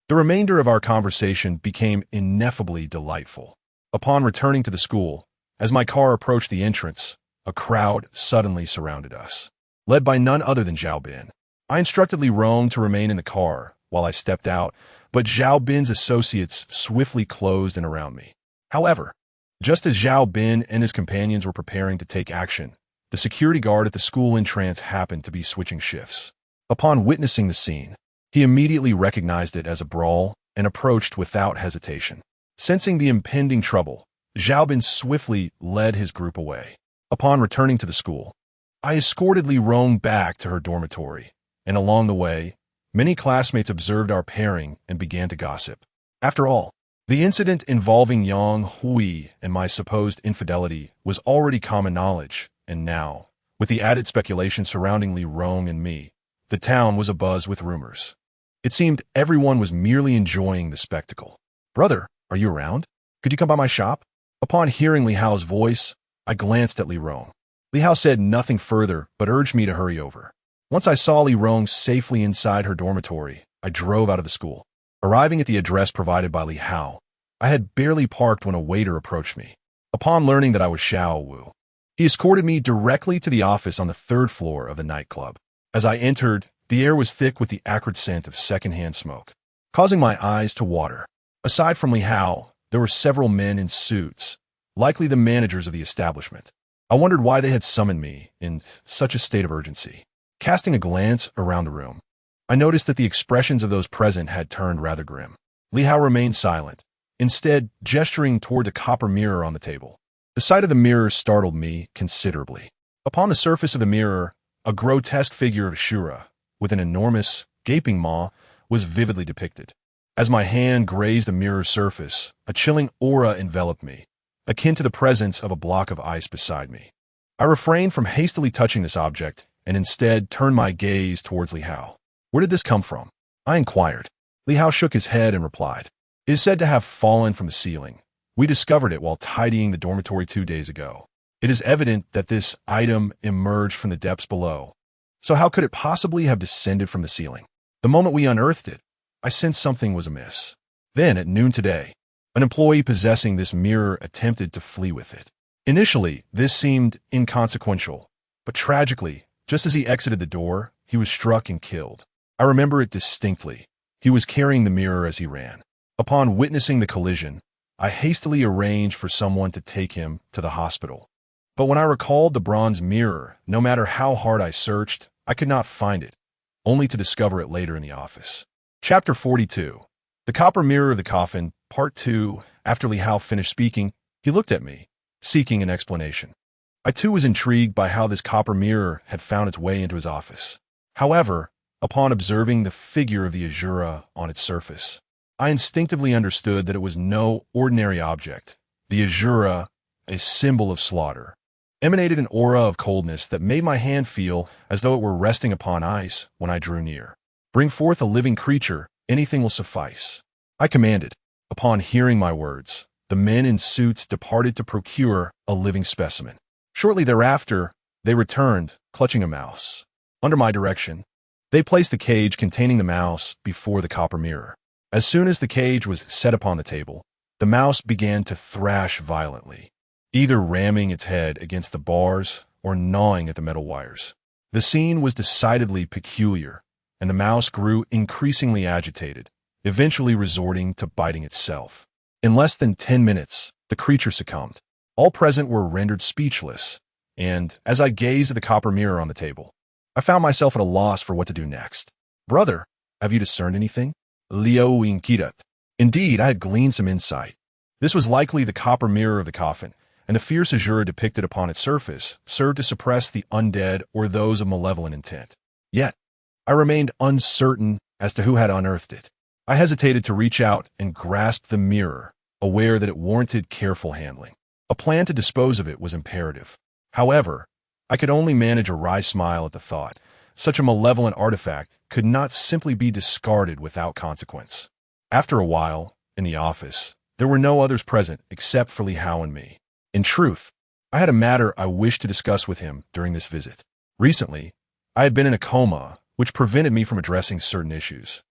the remainder of our conversation became ineffably delightful. Upon returning to the school, as my car approached the entrance, a crowd suddenly surrounded us. Led by none other than Zhao Bin. I instructed Li Rong to remain in the car while I stepped out, but Zhao Bin's associates swiftly closed in around me. However, just as Zhao Bin and his companions were preparing to take action, the security guard at the school entrance happened to be switching shifts. Upon witnessing the scene, he immediately recognized it as a brawl and approached without hesitation. Sensing the impending trouble, Zhao Bin swiftly led his group away. Upon returning to the school, I escorted Li Rong back to her dormitory, and along the way, many classmates observed our pairing and began to gossip. After all, the incident involving Yang Hui and my supposed infidelity was already common knowledge, and now, with the added speculation surrounding Li Rong and me, the town was abuzz with rumors. It seemed everyone was merely enjoying the spectacle. Brother, are you around? Could you come by my shop? Upon hearing Li Hao's voice, I glanced at Li Rong. Li Hao said nothing further, but urged me to hurry over. Once I saw Li Rong safely inside her dormitory, I drove out of the school. Arriving at the address provided by Li Hao, I had barely parked when a waiter approached me. Upon learning that I was Xiao Wu, he escorted me directly to the office on the third floor of the nightclub. As I entered, the air was thick with the acrid scent of secondhand smoke, causing my eyes to water. Aside from Li Hao, there were several men in suits, likely the managers of the establishment. I wondered why they had summoned me in such a state of urgency. Casting a glance around the room, I noticed that the expressions of those present had turned rather grim. Li Hao remained silent, instead gesturing toward the copper mirror on the table. The sight of the mirror startled me considerably. Upon the surface of the mirror, a grotesque figure of Shura, with an enormous, gaping maw, was vividly depicted. As my hand grazed the mirror's surface, a chilling aura enveloped me, akin to the presence of a block of ice beside me. I refrained from hastily touching this object and instead turned my gaze towards Li Hao. Where did this come from? I inquired. Li Hao shook his head and replied, It is said to have fallen from the ceiling. We discovered it while tidying the dormitory 2 days ago. It is evident that this item emerged from the depths below. So how could it possibly have descended from the ceiling? The moment we unearthed it, I sensed something was amiss. Then, at noon today, An employee possessing this mirror attempted to flee with it. Initially, this seemed inconsequential, but tragically, just as he exited the door, he was struck and killed. I remember it distinctly. He was carrying the mirror as he ran. Upon witnessing the collision, I hastily arranged for someone to take him to the hospital. But when I recalled the bronze mirror, no matter how hard I searched, I could not find it, only to discover it later in the office. Chapter 42. The Copper Mirror of the Coffin, Part 2. After Li Hao finished speaking, he looked at me, seeking an explanation. I too was intrigued by how this copper mirror had found its way into his office. However, upon observing the figure of the Allure on its surface, I instinctively understood that it was no ordinary object. The Allure, a symbol of slaughter, emanated an aura of coldness that made my hand feel as though it were resting upon ice when I drew near. Bring forth a living creature, anything will suffice, I commanded. Upon hearing my words, the men in suits departed to procure a living specimen. Shortly thereafter, they returned, clutching a mouse. Under my direction, they placed the cage containing the mouse before the copper mirror. As soon as the cage was set upon the table, the mouse began to thrash violently, either ramming its head against the bars or gnawing at the metal wires. The scene was decidedly peculiar, and the mouse grew increasingly agitated, eventually resorting to biting itself. In less than 10 minutes, the creature succumbed. All present were rendered speechless, and, as I gazed at the copper mirror on the table, I found myself at a loss for what to do next. Brother, have you discerned anything? Liu inquired. Indeed, I had gleaned some insight. This was likely the copper mirror of the coffin, and the fierce Allure depicted upon its surface served to suppress the undead or those of malevolent intent. Yet, I remained uncertain as to who had unearthed it. I hesitated to reach out and grasp the mirror, aware that it warranted careful handling. A plan to dispose of it was imperative. However, I could only manage a wry smile at the thought. Such a malevolent artifact could not simply be discarded without consequence. After a while, in the office, there were no others present except for Li Hao and me. In truth, I had a matter I wished to discuss with him during this visit. Recently, I had been in a coma, which prevented me from addressing certain issues.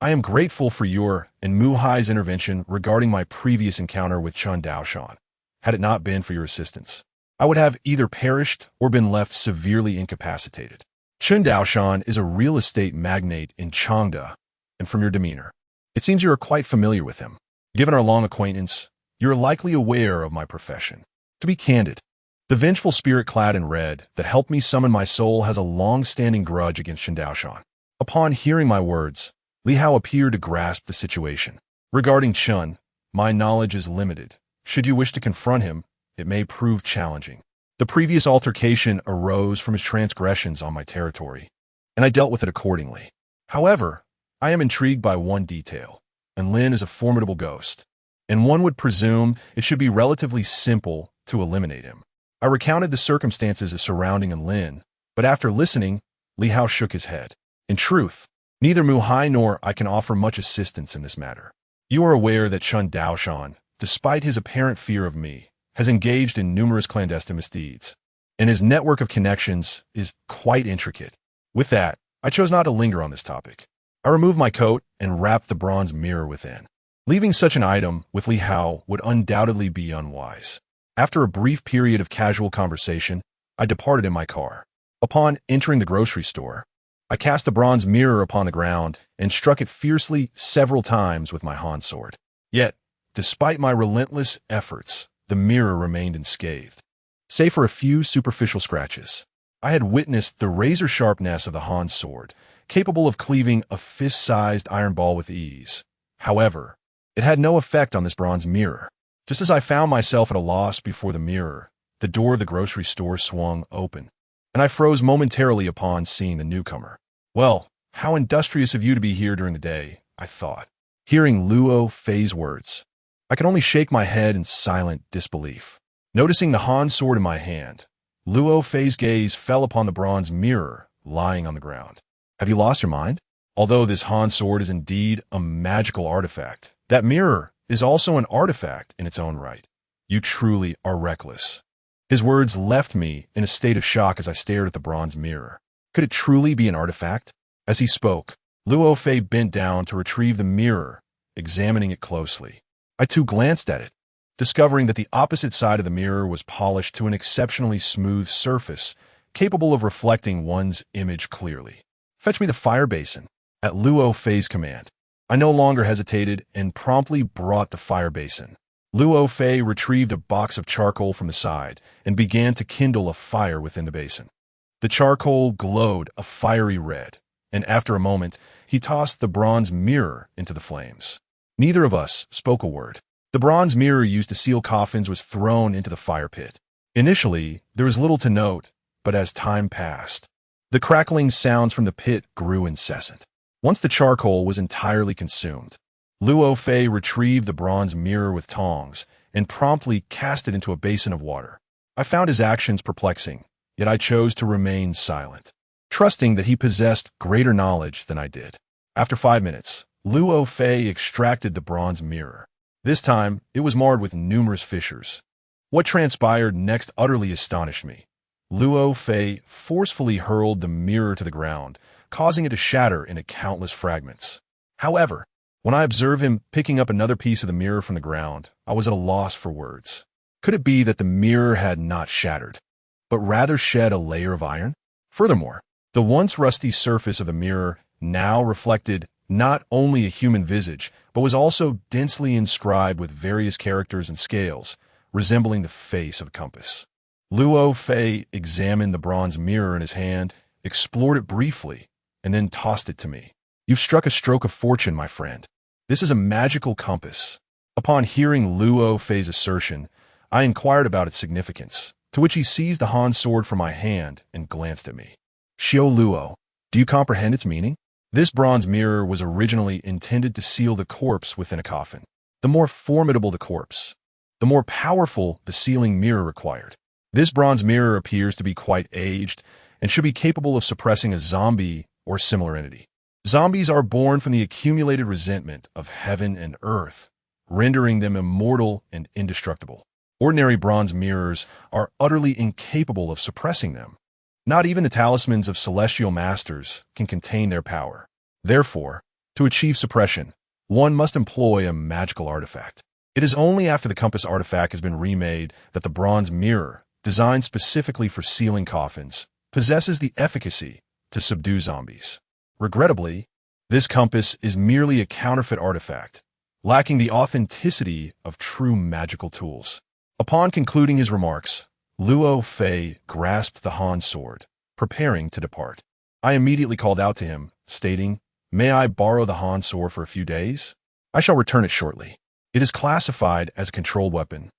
I am grateful for your and Mu Hai's intervention regarding my previous encounter with Chun Daoshan. Had it not been for your assistance, I would have either perished or been left severely incapacitated. Chun Daoshan is a real estate magnate in Changde, and from your demeanor, it seems you are quite familiar with him. Given our long acquaintance, you are likely aware of my profession. To be candid, the vengeful spirit clad in red that helped me summon my soul has a long-standing grudge against Chun Daoshan. Upon hearing my words, Li Hao appeared to grasp the situation. Regarding Chun, my knowledge is limited. Should you wish to confront him, it may prove challenging. The previous altercation arose from his transgressions on my territory, and I dealt with it accordingly. However, I am intrigued by one detail, and Lin is a formidable ghost, and one would presume it should be relatively simple to eliminate him. I recounted the circumstances surrounding Lin, but after listening, Li Hao shook his head. In truth, neither Mu Hai nor I can offer much assistance in this matter. You are aware that Chun Daoshan, despite his apparent fear of me, has engaged in numerous clandestine misdeeds, and his network of connections is quite intricate. With that, I chose not to linger on this topic. I removed my coat and wrapped the bronze mirror within. Leaving such an item with Li Hao would undoubtedly be unwise. After a brief period of casual conversation, I departed in my car. Upon entering the grocery store, I cast the bronze mirror upon the ground and struck it fiercely several times with my Han sword. Yet, despite my relentless efforts, the mirror remained unscathed, save for a few superficial scratches. I had witnessed the razor-sharpness of the Han sword, capable of cleaving a fist-sized iron ball with ease. However, it had no effect on this bronze mirror. Just as I found myself at a loss before the mirror, the door of the grocery store swung open, and I froze momentarily upon seeing the newcomer. Well, how industrious of you to be here during the day, I thought. Hearing Luo Fei's words, I could only shake my head in silent disbelief. Noticing the Han sword in my hand, Luo Fei's gaze fell upon the bronze mirror lying on the ground. Have you lost your mind? Although this Han sword is indeed a magical artifact, that mirror is also an artifact in its own right. You truly are reckless. His words left me in a state of shock as I stared at the bronze mirror. Could it truly be an artifact? As he spoke, Luo Fei bent down to retrieve the mirror, examining it closely. I too glanced at it, discovering that the opposite side of the mirror was polished to an exceptionally smooth surface, capable of reflecting one's image clearly. "Fetch me the fire basin," at Luo Fei's command. I no longer hesitated and promptly brought the fire basin. Luo Fei retrieved a box of charcoal from the side and began to kindle a fire within the basin. The charcoal glowed a fiery red, and after a moment, he tossed the bronze mirror into the flames. Neither of us spoke a word. The bronze mirror used to seal coffins was thrown into the fire pit. Initially, there was little to note, but as time passed, the crackling sounds from the pit grew incessant. Once the charcoal was entirely consumed, Luo Fei retrieved the bronze mirror with tongs and promptly cast it into a basin of water. I found his actions perplexing, yet I chose to remain silent, trusting that he possessed greater knowledge than I did. After 5 minutes, Luo Fei extracted the bronze mirror. This time, it was marred with numerous fissures. What transpired next utterly astonished me. Luo Fei forcefully hurled the mirror to the ground, causing it to shatter into countless fragments. However, when I observed him picking up another piece of the mirror from the ground, I was at a loss for words. Could it be that the mirror had not shattered, but rather shed a layer of iron? Furthermore, the once rusty surface of the mirror now reflected not only a human visage, but was also densely inscribed with various characters and scales, resembling the face of a compass. Luo Fei examined the bronze mirror in his hand, explored it briefly, and then tossed it to me. "You've struck a stroke of fortune, my friend. This is a magical compass." Upon hearing Luo Fei's assertion, I inquired about its significance, to which he seized the Han sword from my hand and glanced at me. "Xiao Luo, do you comprehend its meaning?" This bronze mirror was originally intended to seal the corpse within a coffin. The more formidable the corpse, the more powerful the sealing mirror required. This bronze mirror appears to be quite aged and should be capable of suppressing a zombie or similar entity. Zombies are born from the accumulated resentment of heaven and earth, rendering them immortal and indestructible. Ordinary bronze mirrors are utterly incapable of suppressing them. Not even the talismans of celestial masters can contain their power. Therefore, to achieve suppression, one must employ a magical artifact. It is only after the compass artifact has been remade that the bronze mirror, designed specifically for sealing coffins, possesses the efficacy to subdue zombies. Regrettably, this compass is merely a counterfeit artifact, lacking the authenticity of true magical tools. Upon concluding his remarks, Luo Fei grasped the Han sword, preparing to depart. I immediately called out to him, stating, "May I borrow the Han sword for a few days? I shall return it shortly. It is classified as a controlled weapon,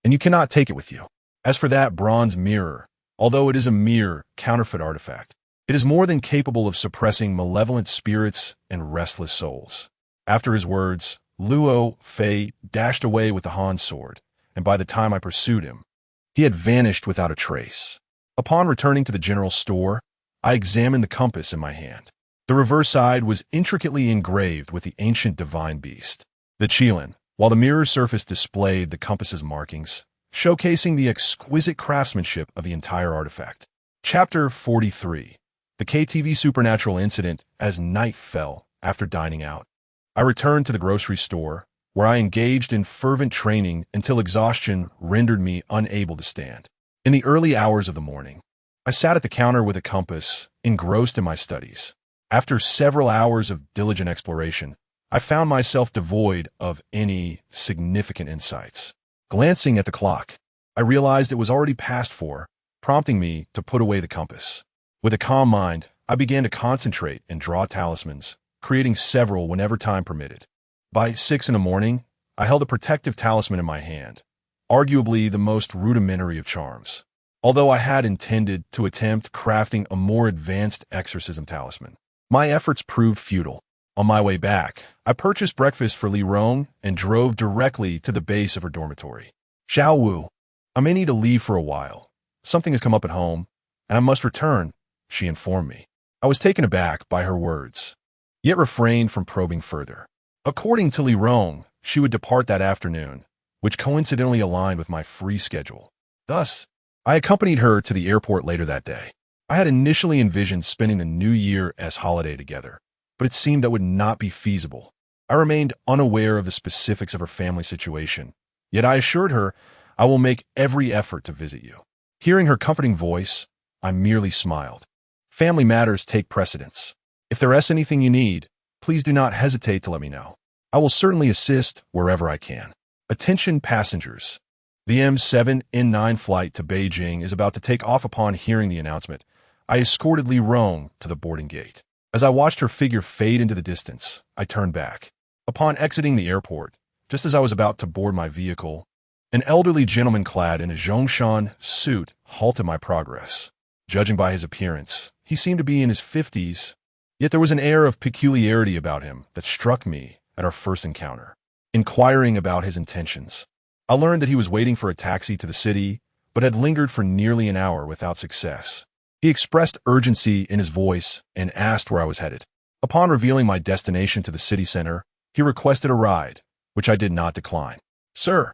and you cannot take it with you. As for that bronze mirror, although it is a mere counterfeit artifact, it is more than capable of suppressing malevolent spirits and restless souls." After his words, Luo Fei dashed away with the Han sword, and by the time I pursued him, he had vanished without a trace. Upon returning to the general store, I examined the compass in my hand. The reverse side was intricately engraved with the ancient divine beast, the Qilin, while the mirror surface displayed the compass's markings, showcasing the exquisite craftsmanship of the entire artifact. Chapter 43. The KTV Supernatural Incident as night fell after dining out. I returned to the grocery store, where I engaged in fervent training until exhaustion rendered me unable to stand. In the early hours of the morning, I sat at the counter with a compass, engrossed in my studies. After several hours of diligent exploration, I found myself devoid of any significant insights. Glancing at the clock, I realized it was already past 4, prompting me to put away the compass. With a calm mind, I began to concentrate and draw talismans, creating several whenever time permitted. By 6 in the morning, I held a protective talisman in my hand, arguably the most rudimentary of charms, although I had intended to attempt crafting a more advanced exorcism talisman. My efforts proved futile. On my way back, I purchased breakfast for Li Rong and drove directly to the base of her dormitory. "Xiao Wu, I may need to leave for a while. Something has come up at home, and I must return," she informed me. I was taken aback by her words, yet refrained from probing further. According to Li Rong, she would depart that afternoon, which coincidentally aligned with my free schedule. Thus, I accompanied her to the airport later that day. I had initially envisioned spending the New Year as holiday together, but it seemed that would not be feasible. I remained unaware of the specifics of her family situation, yet I assured her, I will make every effort to visit you. Hearing her comforting voice, I merely smiled. Family matters take precedence. If there is anything you need, please do not hesitate to let me know. I will certainly assist wherever I can. Attention passengers. The M7N9 flight to Beijing is about to take off. Upon hearing the announcement, I escorted Li Rong to the boarding gate. As I watched her figure fade into the distance, I turned back. Upon exiting the airport, just as I was about to board my vehicle, an elderly gentleman clad in a Zhongshan suit halted my progress. Judging by his appearance, he seemed to be in his 50s, yet there was an air of peculiarity about him that struck me at our first encounter. Inquiring about his intentions, I learned that he was waiting for a taxi to the city, but had lingered for nearly an hour without success. He expressed urgency in his voice and asked where I was headed. Upon revealing my destination to the city center, he requested a ride, which I did not decline. Sir,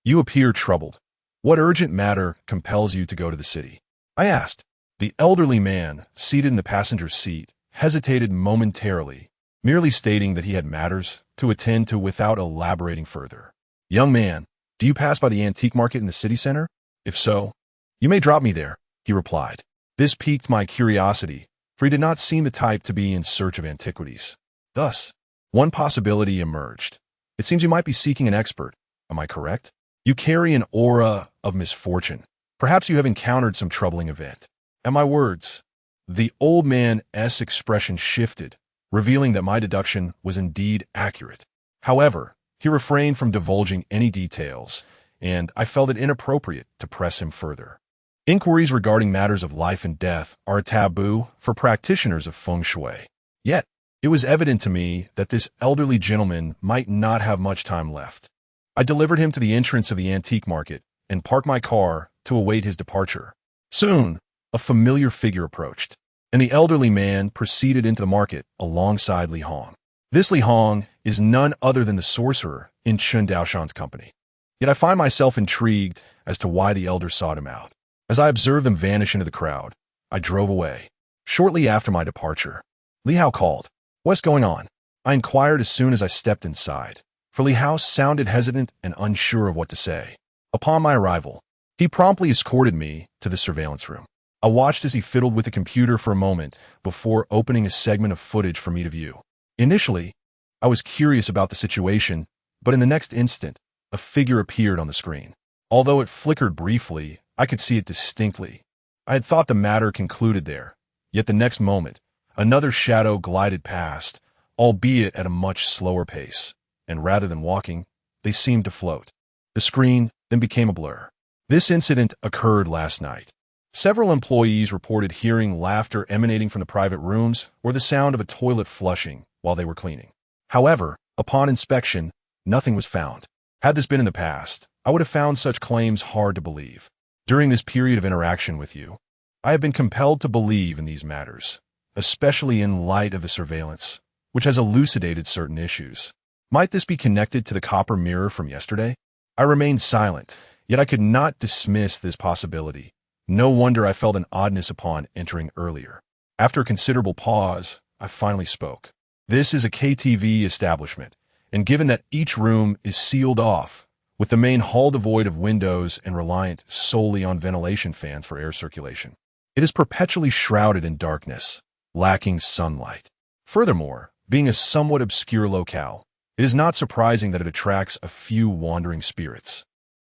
you appear troubled. What urgent matter compels you to go to the city? I asked. The elderly man, seated in the passenger's seat, hesitated momentarily, merely stating that he had matters to attend to without elaborating further. Young man, do you pass by the antique market in the city center? If so, you may drop me there, he replied. This piqued my curiosity, for he did not seem the type to be in search of antiquities. Thus, one possibility emerged. It seems you might be seeking an expert. Am I correct? You carry an aura of misfortune. Perhaps you have encountered some troubling event. At my words, the old man's expression shifted, revealing that my deduction was indeed accurate. However, he refrained from divulging any details, and I felt it inappropriate to press him further. Inquiries regarding matters of life and death are a taboo for practitioners of feng shui. Yet, it was evident to me that this elderly gentleman might not have much time left. I delivered him to the entrance of the antique market and parked my car to await his departure. Soon, a familiar figure approached, and the elderly man proceeded into the market alongside Li Hong. This Li Hong is none other than the sorcerer in Chen Daoshan's company. Yet I find myself intrigued as to why the elder sought him out. As I observed them vanish into the crowd, I drove away. Shortly after my departure, Li Hao called. What's going on? I inquired as soon as I stepped inside, for Li Hao sounded hesitant and unsure of what to say. Upon my arrival, he promptly escorted me to the surveillance room. I watched as he fiddled with the computer for a moment before opening a segment of footage for me to view. Initially, I was curious about the situation, but in the next instant, a figure appeared on the screen. Although it flickered briefly, I could see it distinctly. I had thought the matter concluded there, yet the next moment, another shadow glided past, albeit at a much slower pace, and rather than walking, they seemed to float. The screen then became a blur. This incident occurred last night. Several employees reported hearing laughter emanating from the private rooms or the sound of a toilet flushing while they were cleaning. However, upon inspection, nothing was found. Had this been in the past, I would have found such claims hard to believe. During this period of interaction with you, I have been compelled to believe in these matters, especially in light of the surveillance, which has elucidated certain issues. Might this be connected to the copper mirror from yesterday? I remained silent, yet I could not dismiss this possibility. No wonder I felt an oddness upon entering earlier. After a considerable pause, I finally spoke. This is a KTV establishment, and given that each room is sealed off, with the main hall devoid of windows and reliant solely on ventilation fans for air circulation, it is perpetually shrouded in darkness, lacking sunlight. Furthermore, being a somewhat obscure locale, it is not surprising that it attracts a few wandering spirits.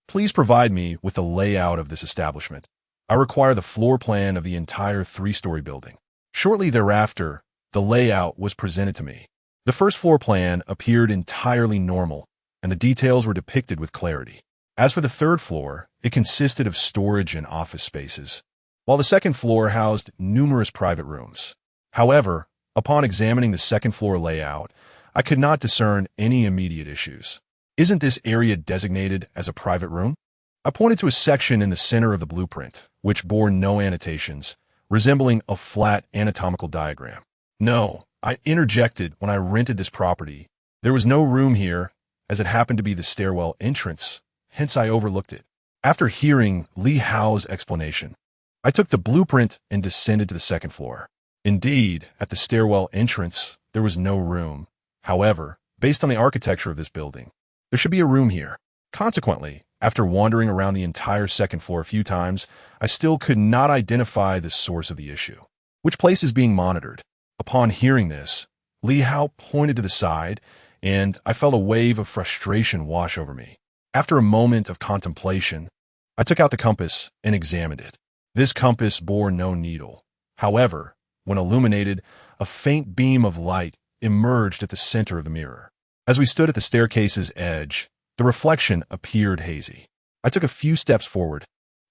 Please provide me with the layout of this establishment. I require the floor plan of the entire 3-story building. Shortly thereafter, the layout was presented to me. The first floor plan appeared entirely normal, and the details were depicted with clarity. As for the third floor, it consisted of storage and office spaces, while the second floor housed numerous private rooms. However, upon examining the second floor layout, I could not discern any immediate issues. Isn't this area designated as a private room? I pointed to a section in the center of the blueprint, which bore no annotations, resembling a flat anatomical diagram. No, I interjected when I rented this property. There was no room here, as it happened to be the stairwell entrance, hence I overlooked it. After hearing Li Hao's explanation, I took the blueprint and descended to the second floor. Indeed, at the stairwell entrance, there was no room. However, Based on the architecture of this building, there should be a room here. Consequently, after wandering around the entire second floor a few times, I still could not identify the source of the issue. Which place is being monitored? Upon hearing this, Li Hao pointed to the side, and I felt a wave of frustration wash over me. After a moment of contemplation, I took out the compass and examined it. This compass bore no needle. However, when illuminated, a faint beam of light emerged at the center of the mirror. As we stood at the staircase's edge, the reflection appeared hazy. I took a few steps forward,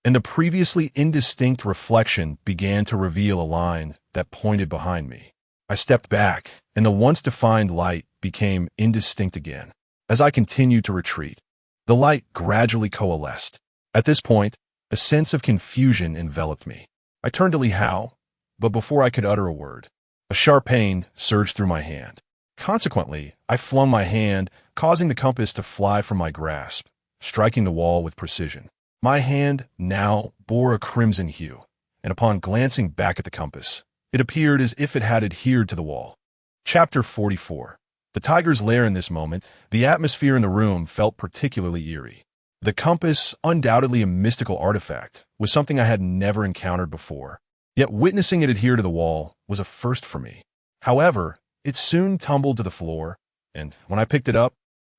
and the previously indistinct reflection began to reveal a line that pointed behind me. I stepped back, and the once defined light became indistinct again. As I continued to retreat, the light gradually coalesced. At this point, a sense of confusion enveloped me. I turned to Li Hao, but before I could utter a word, a sharp pain surged through my hand. Consequently, I flung my hand, causing the compass to fly from my grasp, striking the wall with precision. My hand now bore a crimson hue, and upon glancing back at the compass, it appeared as if it had adhered to the wall. Chapter 44. The tiger's lair. In this moment, the atmosphere in the room felt particularly eerie. The compass, undoubtedly a mystical artifact, was something I had never encountered before, yet witnessing it adhere to the wall was a first for me. However, it soon tumbled to the floor, and when I picked it up,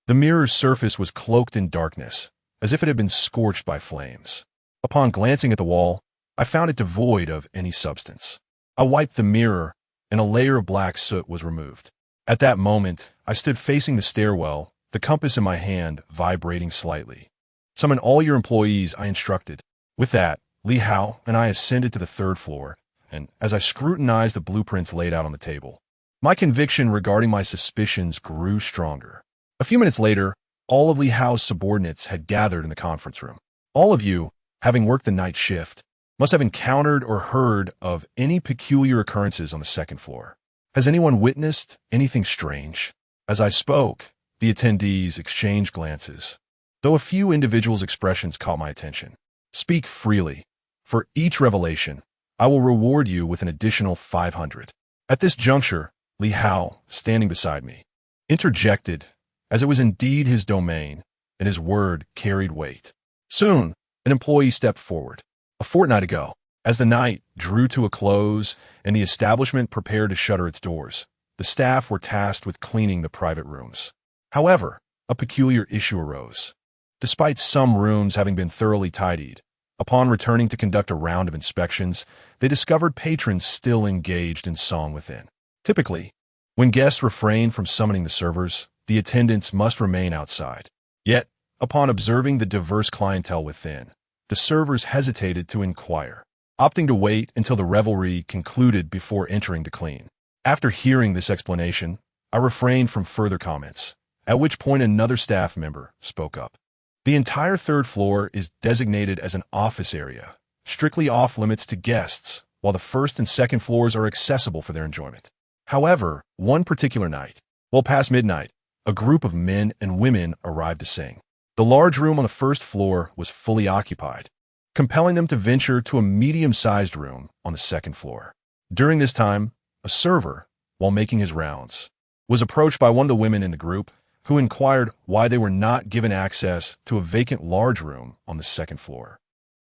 the mirror's surface was cloaked in darkness, as if it had been scorched by flames. Upon glancing at the wall, I found it devoid of any substance. I wiped the mirror, and a layer of black soot was removed. At that moment, I stood facing the stairwell, the compass in my hand vibrating slightly. "Summon all your employees," I instructed. With that, Li Hao and I ascended to the third floor, and as I scrutinized the blueprints laid out on the table, my conviction regarding my suspicions grew stronger. A few minutes later, all of Li Hao's subordinates had gathered in the conference room. All of you, having worked the night shift, must have encountered or heard of any peculiar occurrences on the second floor. Has anyone witnessed anything strange? As I spoke, the attendees exchanged glances, though a few individuals' expressions caught my attention. Speak freely. For each revelation, I will reward you with an additional 500. At this juncture, Li Hao, standing beside me, interjected, as it was indeed his domain, and his word carried weight. Soon, an employee stepped forward. A fortnight ago, as the night drew to a close and the establishment prepared to shutter its doors, the staff were tasked with cleaning the private rooms. However, a peculiar issue arose. Despite some rooms having been thoroughly tidied, upon returning to conduct a round of inspections, they discovered patrons still engaged in song within. Typically, when guests refrain from summoning the servers, the attendants must remain outside. Yet, upon observing the diverse clientele within, the servers hesitated to inquire, opting to wait until the revelry concluded before entering to clean. After hearing this explanation, I refrained from further comments, at which point another staff member spoke up. The entire third floor is designated as an office area, strictly off-limits to guests, while the first and second floors are accessible for their enjoyment. However, one particular night, well past midnight, a group of men and women arrived to sing. The large room on the first floor was fully occupied, compelling them to venture to a medium-sized room on the second floor. During this time, a server, while making his rounds, was approached by one of the women in the group, who inquired why they were not given access to a vacant large room on the second floor.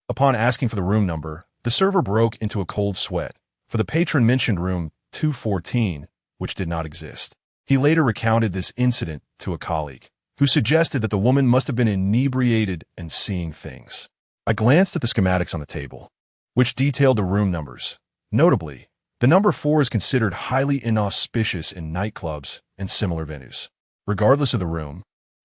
Upon asking for the room number, the server broke into a cold sweat, for the patron mentioned room 214, which did not exist. He later recounted this incident to a colleague, who suggested that the woman must have been inebriated and seeing things. I glanced at the schematics on the table, which detailed the room numbers. Notably, the number 4 is considered highly inauspicious in nightclubs and similar venues. Regardless of the room,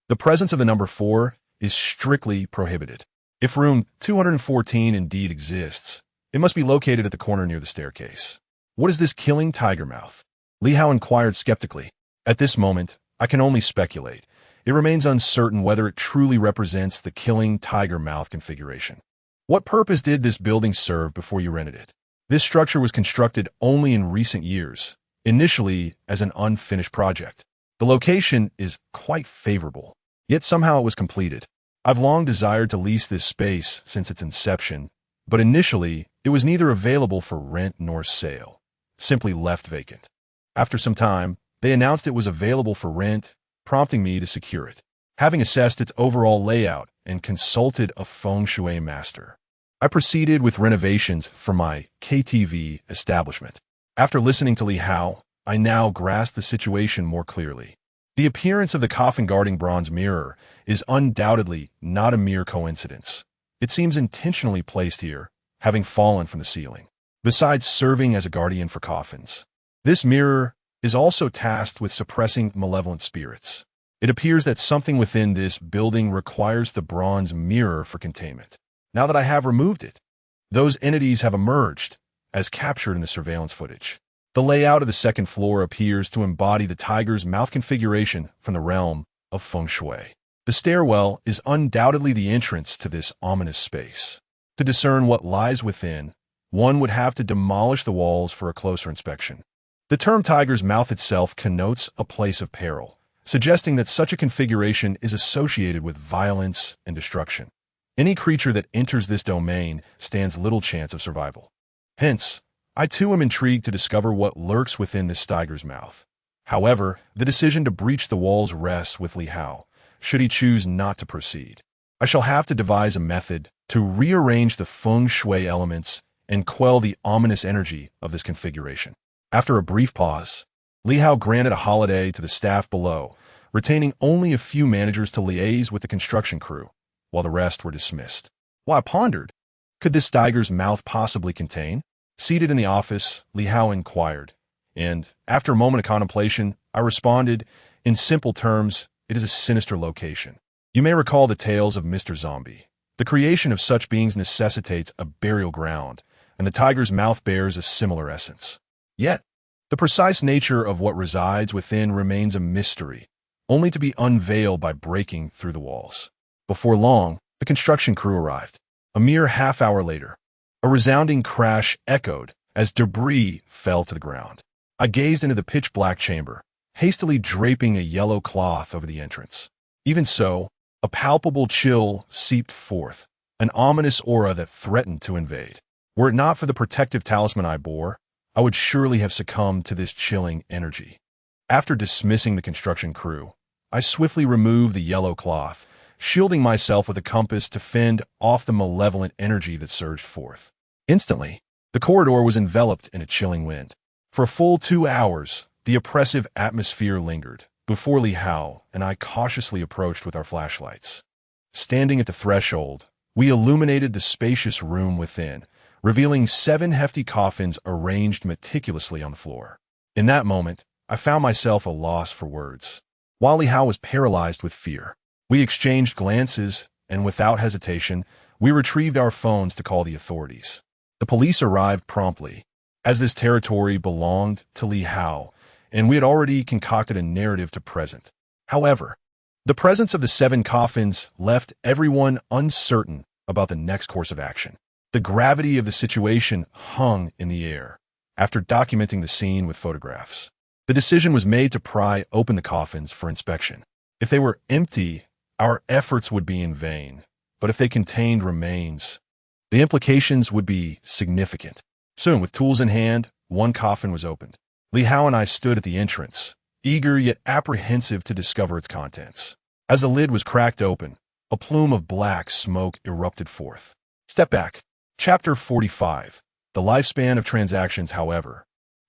the presence of the number 4 is strictly prohibited. If room 214 indeed exists, it must be located at the corner near the staircase. What is this killing tiger mouth? Li Hao inquired skeptically. At this moment, I can only speculate. It remains uncertain whether it truly represents the killing tiger mouth configuration. What purpose did this building serve before you rented it? This structure was constructed only in recent years, initially as an unfinished project. The location is quite favorable, yet somehow it was completed. I've long desired to lease this space since its inception, but initially it was neither available for rent nor sale, simply left vacant. After some time, they announced it was available for rent, prompting me to secure it. Having assessed its overall layout and consulted a feng shui master, I proceeded with renovations for my KTV establishment. After listening to Li Hao, I now grasp the situation more clearly. The appearance of the coffin-guarding bronze mirror is undoubtedly not a mere coincidence. It seems intentionally placed here, having fallen from the ceiling. Besides serving as a guardian for coffins, this mirror is also tasked with suppressing malevolent spirits. It appears that something within this building requires the bronze mirror for containment. Now that I have removed it, those entities have emerged, as captured in the surveillance footage. The layout of the second floor appears to embody the tiger's mouth configuration from the realm of feng shui. The stairwell is undoubtedly the entrance to this ominous space. To discern what lies within, one would have to demolish the walls for a closer inspection. The term tiger's mouth itself connotes a place of peril, suggesting that such a configuration is associated with violence and destruction. Any creature that enters this domain stands little chance of survival. Hence, I too am intrigued to discover what lurks within this tiger's mouth. However, the decision to breach the walls rests with Li Hao, should he choose not to proceed. I shall have to devise a method to rearrange the feng shui elements and quell the ominous energy of this configuration. After a brief pause, Li Hao granted a holiday to the staff below, retaining only a few managers to liaise with the construction crew, while the rest were dismissed. While I pondered, could this tiger's mouth possibly contain? Seated in the office, Li Hao inquired, and, after a moment of contemplation, I responded, in simple terms, it is a sinister location. You may recall the tales of Mr. Zombie. The creation of such beings necessitates a burial ground, and the tiger's mouth bears a similar essence. Yet, the precise nature of what resides within remains a mystery, only to be unveiled by breaking through the walls. Before long, the construction crew arrived. A mere half-hour later, a resounding crash echoed as debris fell to the ground. I gazed into the pitch-black chamber, hastily draping a yellow cloth over the entrance. Even so, a palpable chill seeped forth, an ominous aura that threatened to invade. Were it not for the protective talisman I bore, I would surely have succumbed to this chilling energy. After dismissing the construction crew, I swiftly removed the yellow cloth, shielding myself with a compass to fend off the malevolent energy that surged forth. Instantly, the corridor was enveloped in a chilling wind. For a full 2 hours, the oppressive atmosphere lingered, before Li Hao and I cautiously approached with our flashlights. Standing at the threshold, we illuminated the spacious room within, revealing 7 hefty coffins arranged meticulously on the floor. In that moment, I found myself a loss for words. While Li Hao was paralyzed with fear, we exchanged glances, and without hesitation, we retrieved our phones to call the authorities. The police arrived promptly, as this territory belonged to Li Hao, and we had already concocted a narrative to present. However, the presence of the 7 coffins left everyone uncertain about the next course of action. The gravity of the situation hung in the air. After documenting the scene with photographs, the decision was made to pry open the coffins for inspection. If they were empty, our efforts would be in vain, but if they contained remains, the implications would be significant. Soon, with tools in hand, one coffin was opened. Li Hao and I stood at the entrance, eager yet apprehensive to discover its contents. As the lid was cracked open, a plume of black smoke erupted forth. Step back. Chapter 45. The lifespan of transactions, however.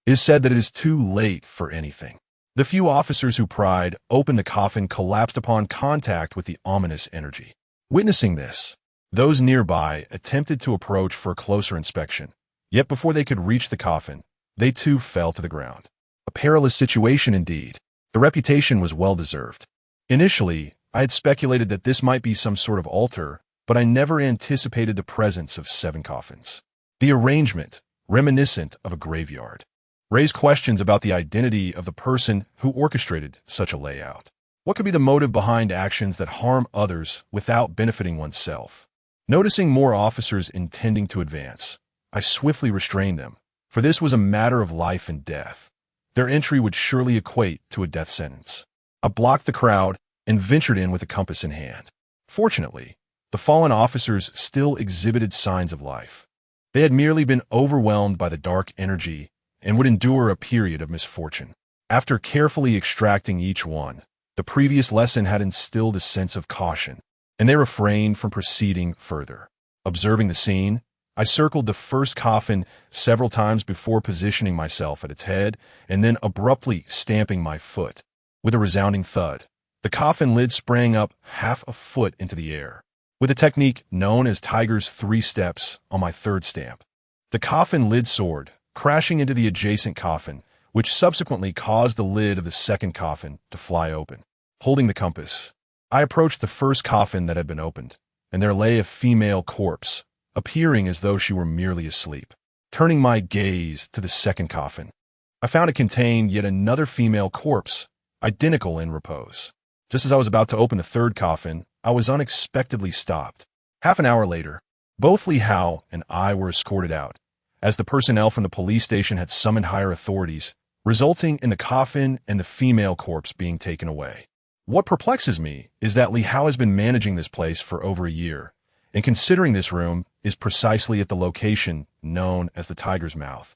It is said that it is too late for anything. The few officers who pried open the coffin collapsed upon contact with the ominous energy. Witnessing this, those nearby attempted to approach for a closer inspection. Yet before they could reach the coffin, they too fell to the ground. A perilous situation indeed. The reputation was well-deserved. Initially, I had speculated that this might be some sort of altar, but I never anticipated the presence of 7 coffins. The arrangement, reminiscent of a graveyard, raised questions about the identity of the person who orchestrated such a layout. What could be the motive behind actions that harm others without benefiting oneself? Noticing more officers intending to advance, I swiftly restrained them, for this was a matter of life and death. Their entry would surely equate to a death sentence. I blocked the crowd and ventured in with a compass in hand. Fortunately, the fallen officers still exhibited signs of life. They had merely been overwhelmed by the dark energy and would endure a period of misfortune. After carefully extracting each one, the The previous lesson had instilled a sense of caution, and they refrained from proceeding further. Observing the scene, I circled the first coffin several times before positioning myself at its head and then abruptly stamping my foot. With a resounding thud, the coffin lid sprang up half a foot into the air. With a technique known as Tiger's 3 steps on my third stamp, the coffin lid soared, crashing into the adjacent coffin, which subsequently caused the lid of the second coffin to fly open. Holding the compass, I approached the first coffin that had been opened, and there lay a female corpse, appearing as though she were merely asleep. Turning my gaze to the second coffin, I found it contained yet another female corpse, identical in repose. Just as I was about to open the third coffin, I was unexpectedly stopped. Half an hour later, both Li Hao and I were escorted out, as the personnel from the police station had summoned higher authorities, resulting in the coffin and the female corpse being taken away. What perplexes me is that Li Hao has been managing this place for over a year, and considering this room is precisely at the location known as the Tiger's Mouth.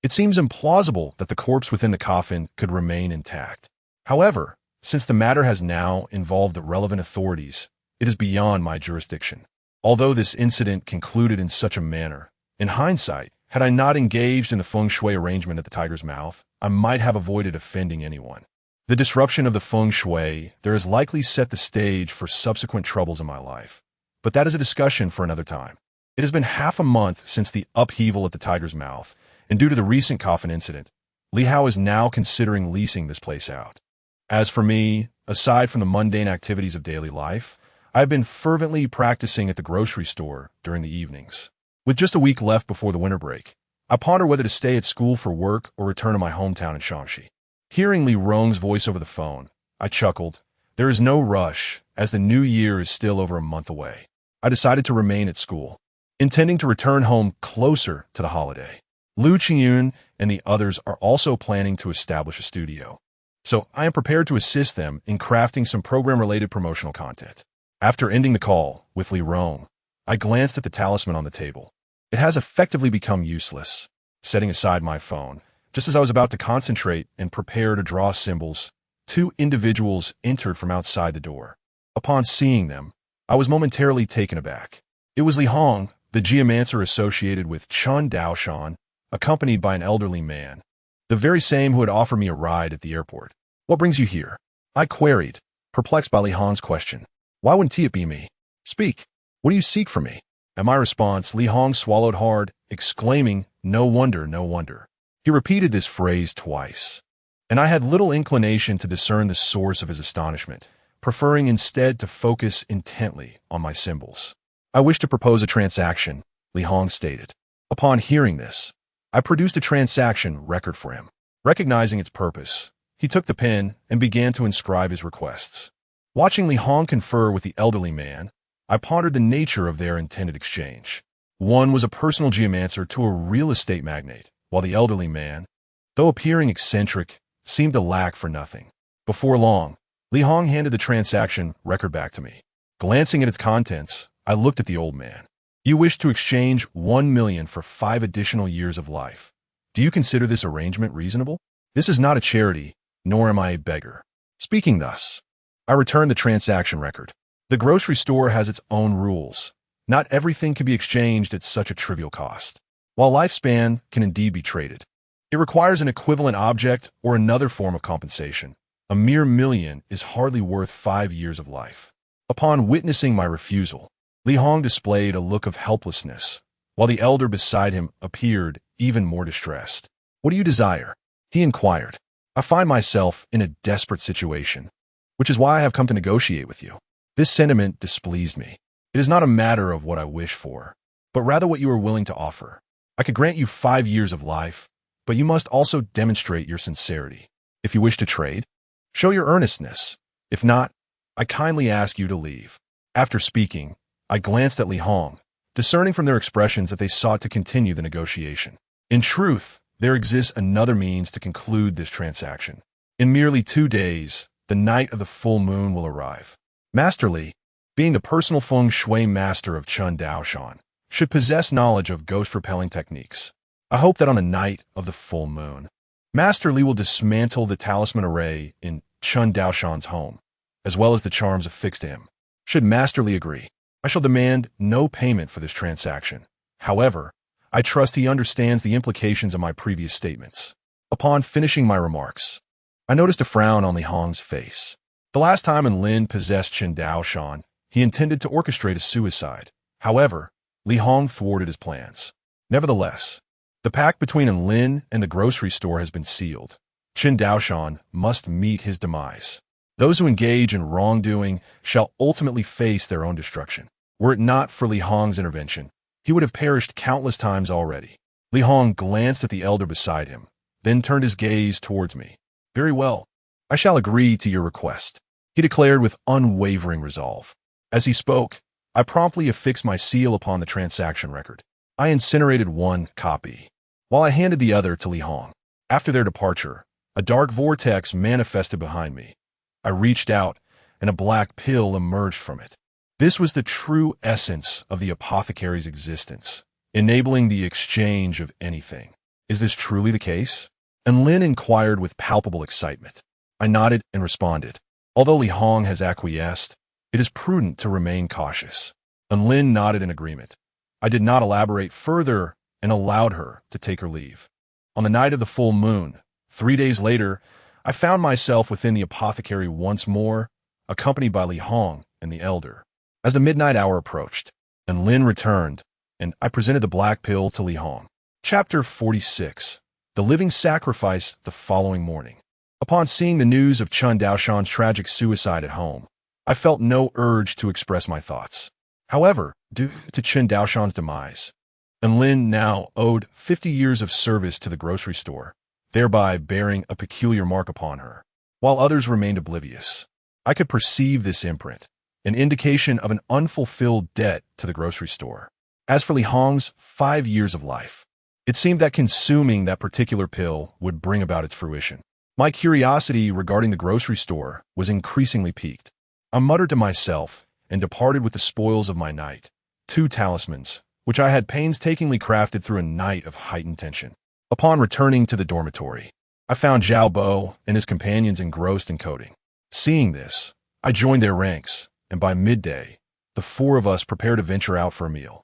It seems implausible that the corpse within the coffin could remain intact. However, since the matter has now involved the relevant authorities, it is beyond my jurisdiction. Although this incident concluded in such a manner, in hindsight, had I not engaged in the feng shui arrangement at the Tiger's Mouth, I might have avoided offending anyone. The disruption of the feng shui there has likely set the stage for subsequent troubles in my life, but that is a discussion for another time. It has been half a month since the upheaval at the Tiger's Mouth, and due to the recent coffin incident, Li Hao is now considering leasing this place out. As for me, aside from the mundane activities of daily life, I have been fervently practicing at the grocery store during the evenings. With just a week left before the winter break, I ponder whether to stay at school for work or return to my hometown in Shaanxi. Hearing Li Rong's voice over the phone, I chuckled. There is no rush, as the new year is still over a month away. I decided to remain at school, intending to return home closer to the holiday. Lu Qiyun and the others are also planning to establish a studio, so I am prepared to assist them in crafting some program-related promotional content. After ending the call with Li Rong, I glanced at the talisman on the table. It has effectively become useless. Setting aside my phone, just as I was about to concentrate and prepare to draw symbols, 2 individuals entered from outside the door. Upon seeing them, I was momentarily taken aback. It was Li Hong, the geomancer associated with Chun Daoshan, accompanied by an elderly man, the very same who had offered me a ride at the airport. "What brings you here?" I queried, perplexed by Li Hong's question. "Why wouldn't it be me? Speak. What do you seek from me?" At my response, Li Hong swallowed hard, exclaiming, "No wonder, no wonder." He repeated this phrase twice, and I had little inclination to discern the source of his astonishment, preferring instead to focus intently on my symbols. "I wish to propose a transaction," Li Hong stated. Upon hearing this, I produced a transaction record for him. Recognizing its purpose, he took the pen and began to inscribe his requests. Watching Li Hong confer with the elderly man, I pondered the nature of their intended exchange. One was a personal geomancer to a real estate magnate, while the elderly man, though appearing eccentric, seemed to lack for nothing. Before long, Li Hong handed the transaction record back to me. Glancing at its contents, I looked at the old man. "You wish to exchange 1 million for 5 additional years of life. Do you consider this arrangement reasonable? This is not a charity, nor am I a beggar." Speaking thus, I returned the transaction record. The grocery store has its own rules. Not everything can be exchanged at such a trivial cost. While lifespan can indeed be traded, it requires an equivalent object or another form of compensation. A mere million is hardly worth 5 years of life. Upon witnessing my refusal, Li Hong displayed a look of helplessness, while the elder beside him appeared even more distressed. "What do you desire?" he inquired. "I find myself in a desperate situation, which is why I have come to negotiate with you." This sentiment displeased me. It is not a matter of what I wish for, but rather what you are willing to offer. I could grant you 5 years of life, but you must also demonstrate your sincerity. If you wish to trade, show your earnestness. If not, I kindly ask you to leave. After speaking, I glanced at Li Hong, discerning from their expressions that they sought to continue the negotiation. In truth, there exists another means to conclude this transaction. In merely 2 days, the night of the full moon will arrive. Master Li, being the personal feng shui master of Chun Daoshan, should possess knowledge of ghost-repelling techniques. I hope that on the night of the full moon, Master Li will dismantle the talisman array in Chun Daoshan's home. as well as the charms affixed to him, should masterly agree. I shall demand no payment for this transaction. However, I trust he understands the implications of my previous statements. Upon finishing my remarks, I noticed a frown on Li Hong's face. The last time Lin possessed Qin Daoshan, he intended to orchestrate a suicide. However, Li Hong thwarted his plans. Nevertheless, the pact between Lin and the grocery store has been sealed. Qin Daoshan must meet his demise. Those who engage in wrongdoing shall ultimately face their own destruction. Were it not for Li Hong's intervention, he would have perished countless times already. Li Hong glanced at the elder beside him, then turned his gaze towards me. Very well. I shall agree to your request, he declared with unwavering resolve. As he spoke, I promptly affixed my seal upon the transaction record. I incinerated one copy, while I handed the other to Li Hong. After their departure, a dark vortex manifested behind me. I reached out, and a black pill emerged from it. This was the true essence of the apothecary's existence, enabling the exchange of anything. Is this truly the case? And Lin inquired with palpable excitement. I nodded and responded. Although Li Hong has acquiesced, it is prudent to remain cautious. And Lin nodded in agreement. I did not elaborate further and allowed her to take her leave. On the night of the full moon, 3 days later, I found myself within the apothecary once more, accompanied by Li Hong and the elder. As the midnight hour approached, and Lin returned, and I presented the black pill to Li Hong. Chapter 46. The Living Sacrifice the following morning. Upon seeing the news of Qin Daoshan's tragic suicide at home, I felt no urge to express my thoughts. However, due to Qin Daoshan's demise, and Lin now owed 50 years of service to the grocery store, thereby bearing a peculiar mark upon her, while others remained oblivious. I could perceive this imprint, an indication of an unfulfilled debt to the grocery store. As for Li Hong's 5 years of life, it seemed that consuming that particular pill would bring about its fruition. My curiosity regarding the grocery store was increasingly piqued. I muttered to myself and departed with the spoils of my night, 2 talismans, which I had painstakingly crafted through a night of heightened tension. Upon returning to the dormitory, I found Zhao Bo and his companions engrossed in coding. Seeing this, I joined their ranks, and by midday, the 4 of us prepared to venture out for a meal.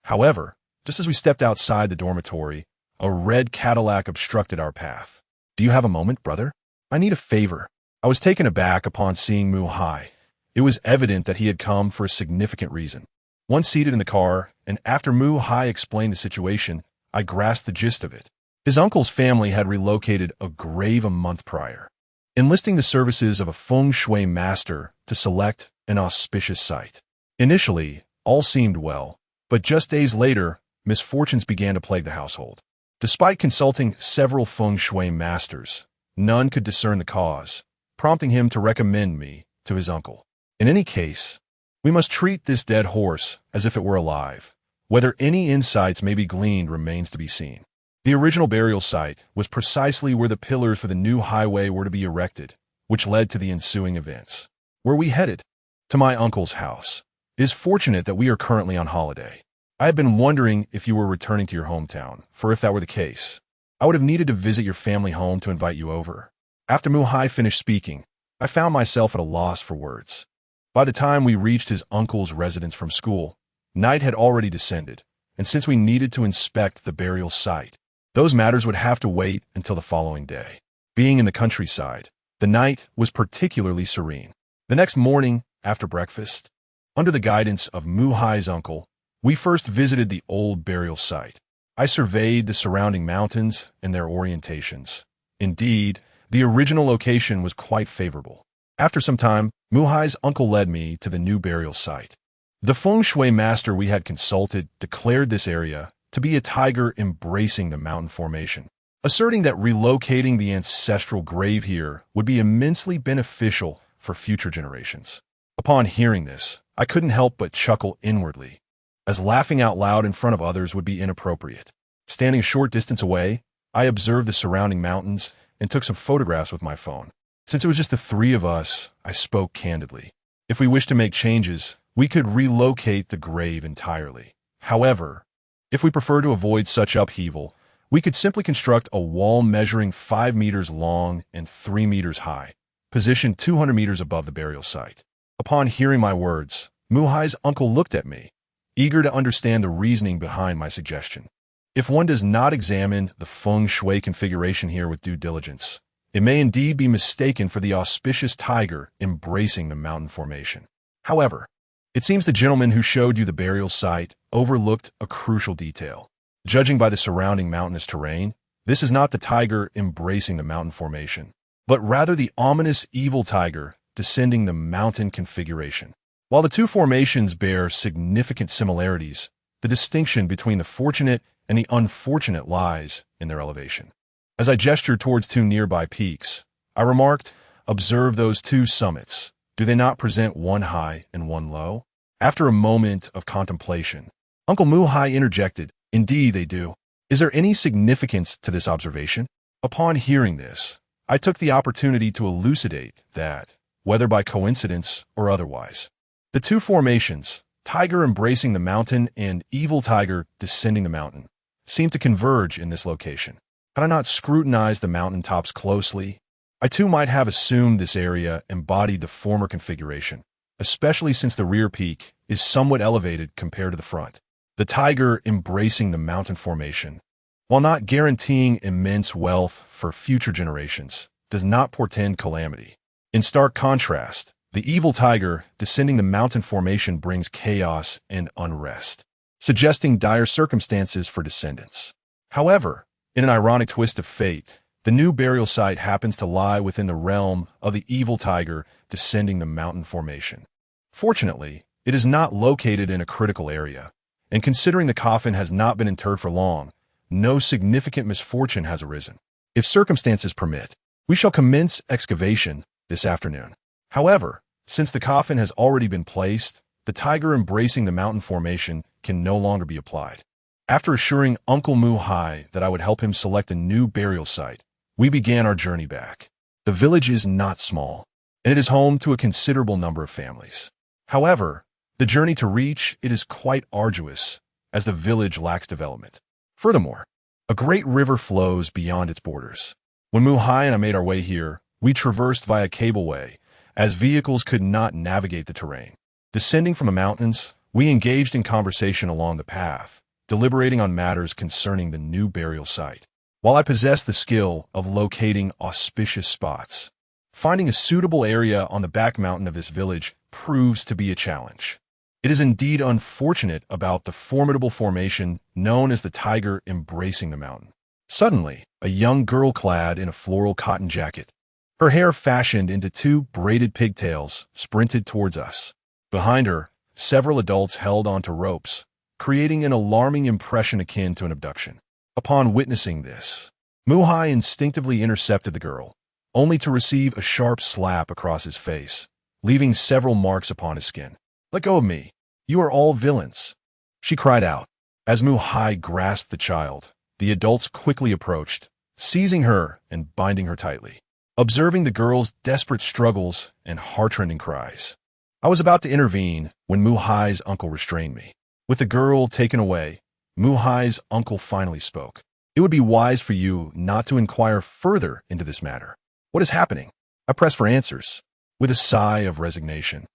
However, just as we stepped outside the dormitory, a red Cadillac obstructed our path. Do you have a moment, brother? I need a favor. I was taken aback upon seeing Mu Hai. It was evident that he had come for a significant reason. Once seated in the car, and after Mu Hai explained the situation, I grasped the gist of it. His uncle's family had relocated a grave a month prior, enlisting the services of a feng shui master to select an auspicious site. Initially, all seemed well, but just days later, misfortunes began to plague the household. Despite consulting several feng shui masters, none could discern the cause, prompting him to recommend me to his uncle. In any case, we must treat this dead horse as if it were alive. Whether any insights may be gleaned remains to be seen. The original burial site was precisely where the pillars for the new highway were to be erected, which led to the ensuing events. Where we headed? To my uncle's house. It is fortunate that we are currently on holiday. I had been wondering if you were returning to your hometown, for if that were the case, I would have needed to visit your family home to invite you over. After Mu Hai finished speaking, I found myself at a loss for words. By the time we reached his uncle's residence from school, night had already descended, and since we needed to inspect the burial site, those matters would have to wait until the following day. Being in the countryside, the night was particularly serene. The next morning, after breakfast, under the guidance of Mu Hai's uncle, we first visited the old burial site. I surveyed the surrounding mountains and their orientations. Indeed, the original location was quite favorable. After some time, Mu Hai's uncle led me to the new burial site. The feng shui master we had consulted declared this area to be a tiger embracing the mountain formation, asserting that relocating the ancestral grave here would be immensely beneficial for future generations. Upon hearing this, I couldn't help but chuckle inwardly, as laughing out loud in front of others would be inappropriate. Standing a short distance away, I observed the surrounding mountains and took some photographs with my phone. Since it was just the 3 of us, I spoke candidly. If we wished to make changes, we could relocate the grave entirely. However, if we prefer to avoid such upheaval, we could simply construct a wall measuring 5 meters long and 3 meters high, positioned 200 meters above the burial site. Upon hearing my words, Muhai's uncle looked at me, eager to understand the reasoning behind my suggestion. If one does not examine the feng shui configuration here with due diligence, it may indeed be mistaken for the auspicious tiger embracing the mountain formation. However, it seems the gentleman who showed you the burial site overlooked a crucial detail. Judging by the surrounding mountainous terrain, this is not the tiger embracing the mountain formation, but rather the ominous evil tiger descending the mountain configuration. While the two formations bear significant similarities, the distinction between the fortunate and the unfortunate lies in their elevation. As I gestured towards two nearby peaks, I remarked, "Observe those two summits. Do they not present one high and one low?" After a moment of contemplation, Uncle Muhai interjected, "Indeed they do. Is there any significance to this observation?" Upon hearing this, I took the opportunity to elucidate that, whether by coincidence or otherwise, the two formations, tiger embracing the mountain and evil tiger descending the mountain, seem to converge in this location. Had I not scrutinized the mountain tops closely, I too might have assumed this area embodied the former configuration, especially since the rear peak is somewhat elevated compared to the front. The tiger embracing the mountain formation, while not guaranteeing immense wealth for future generations, does not portend calamity. In stark contrast, the evil tiger descending the mountain formation brings chaos and unrest, suggesting dire circumstances for descendants. However, in an ironic twist of fate, the new burial site happens to lie within the realm of the evil tiger descending the mountain formation. Fortunately, it is not located in a critical area, and considering the coffin has not been interred for long, no significant misfortune has arisen. If circumstances permit, we shall commence excavation this afternoon. However, since the coffin has already been placed, the tiger embracing the mountain formation can no longer be applied. After assuring Uncle Muhai that I would help him select a new burial site, we began our journey back. The village is not small, and it is home to a considerable number of families. However, the journey to reach it is quite arduous, as the village lacks development. Furthermore, a great river flows beyond its borders. When Muhai and I made our way here, we traversed via cableway, as vehicles could not navigate the terrain. Descending from the mountains, we engaged in conversation along the path, deliberating on matters concerning the new burial site. While I possess the skill of locating auspicious spots, finding a suitable area on the back mountain of this village proves to be a challenge. It is indeed unfortunate about the formidable formation known as the tiger embracing the mountain. Suddenly, a young girl clad in a floral cotton jacket, her hair fashioned into two braided pigtails, sprinted towards us. Behind her, several adults held onto ropes, creating an alarming impression akin to an abduction. Upon witnessing this, Muhai instinctively intercepted the girl, only to receive a sharp slap across his face, leaving several marks upon his skin. "Let go of me. You are all villains," she cried out. As Muhai grasped the child, the adults quickly approached, seizing her and binding her tightly. Observing the girl's desperate struggles and heartrending cries, I was about to intervene when Muhai's uncle restrained me. With the girl taken away, Muhai's uncle finally spoke. "It would be wise for you not to inquire further into this matter. What is happening?" I pressed for answers. With a sigh of resignation,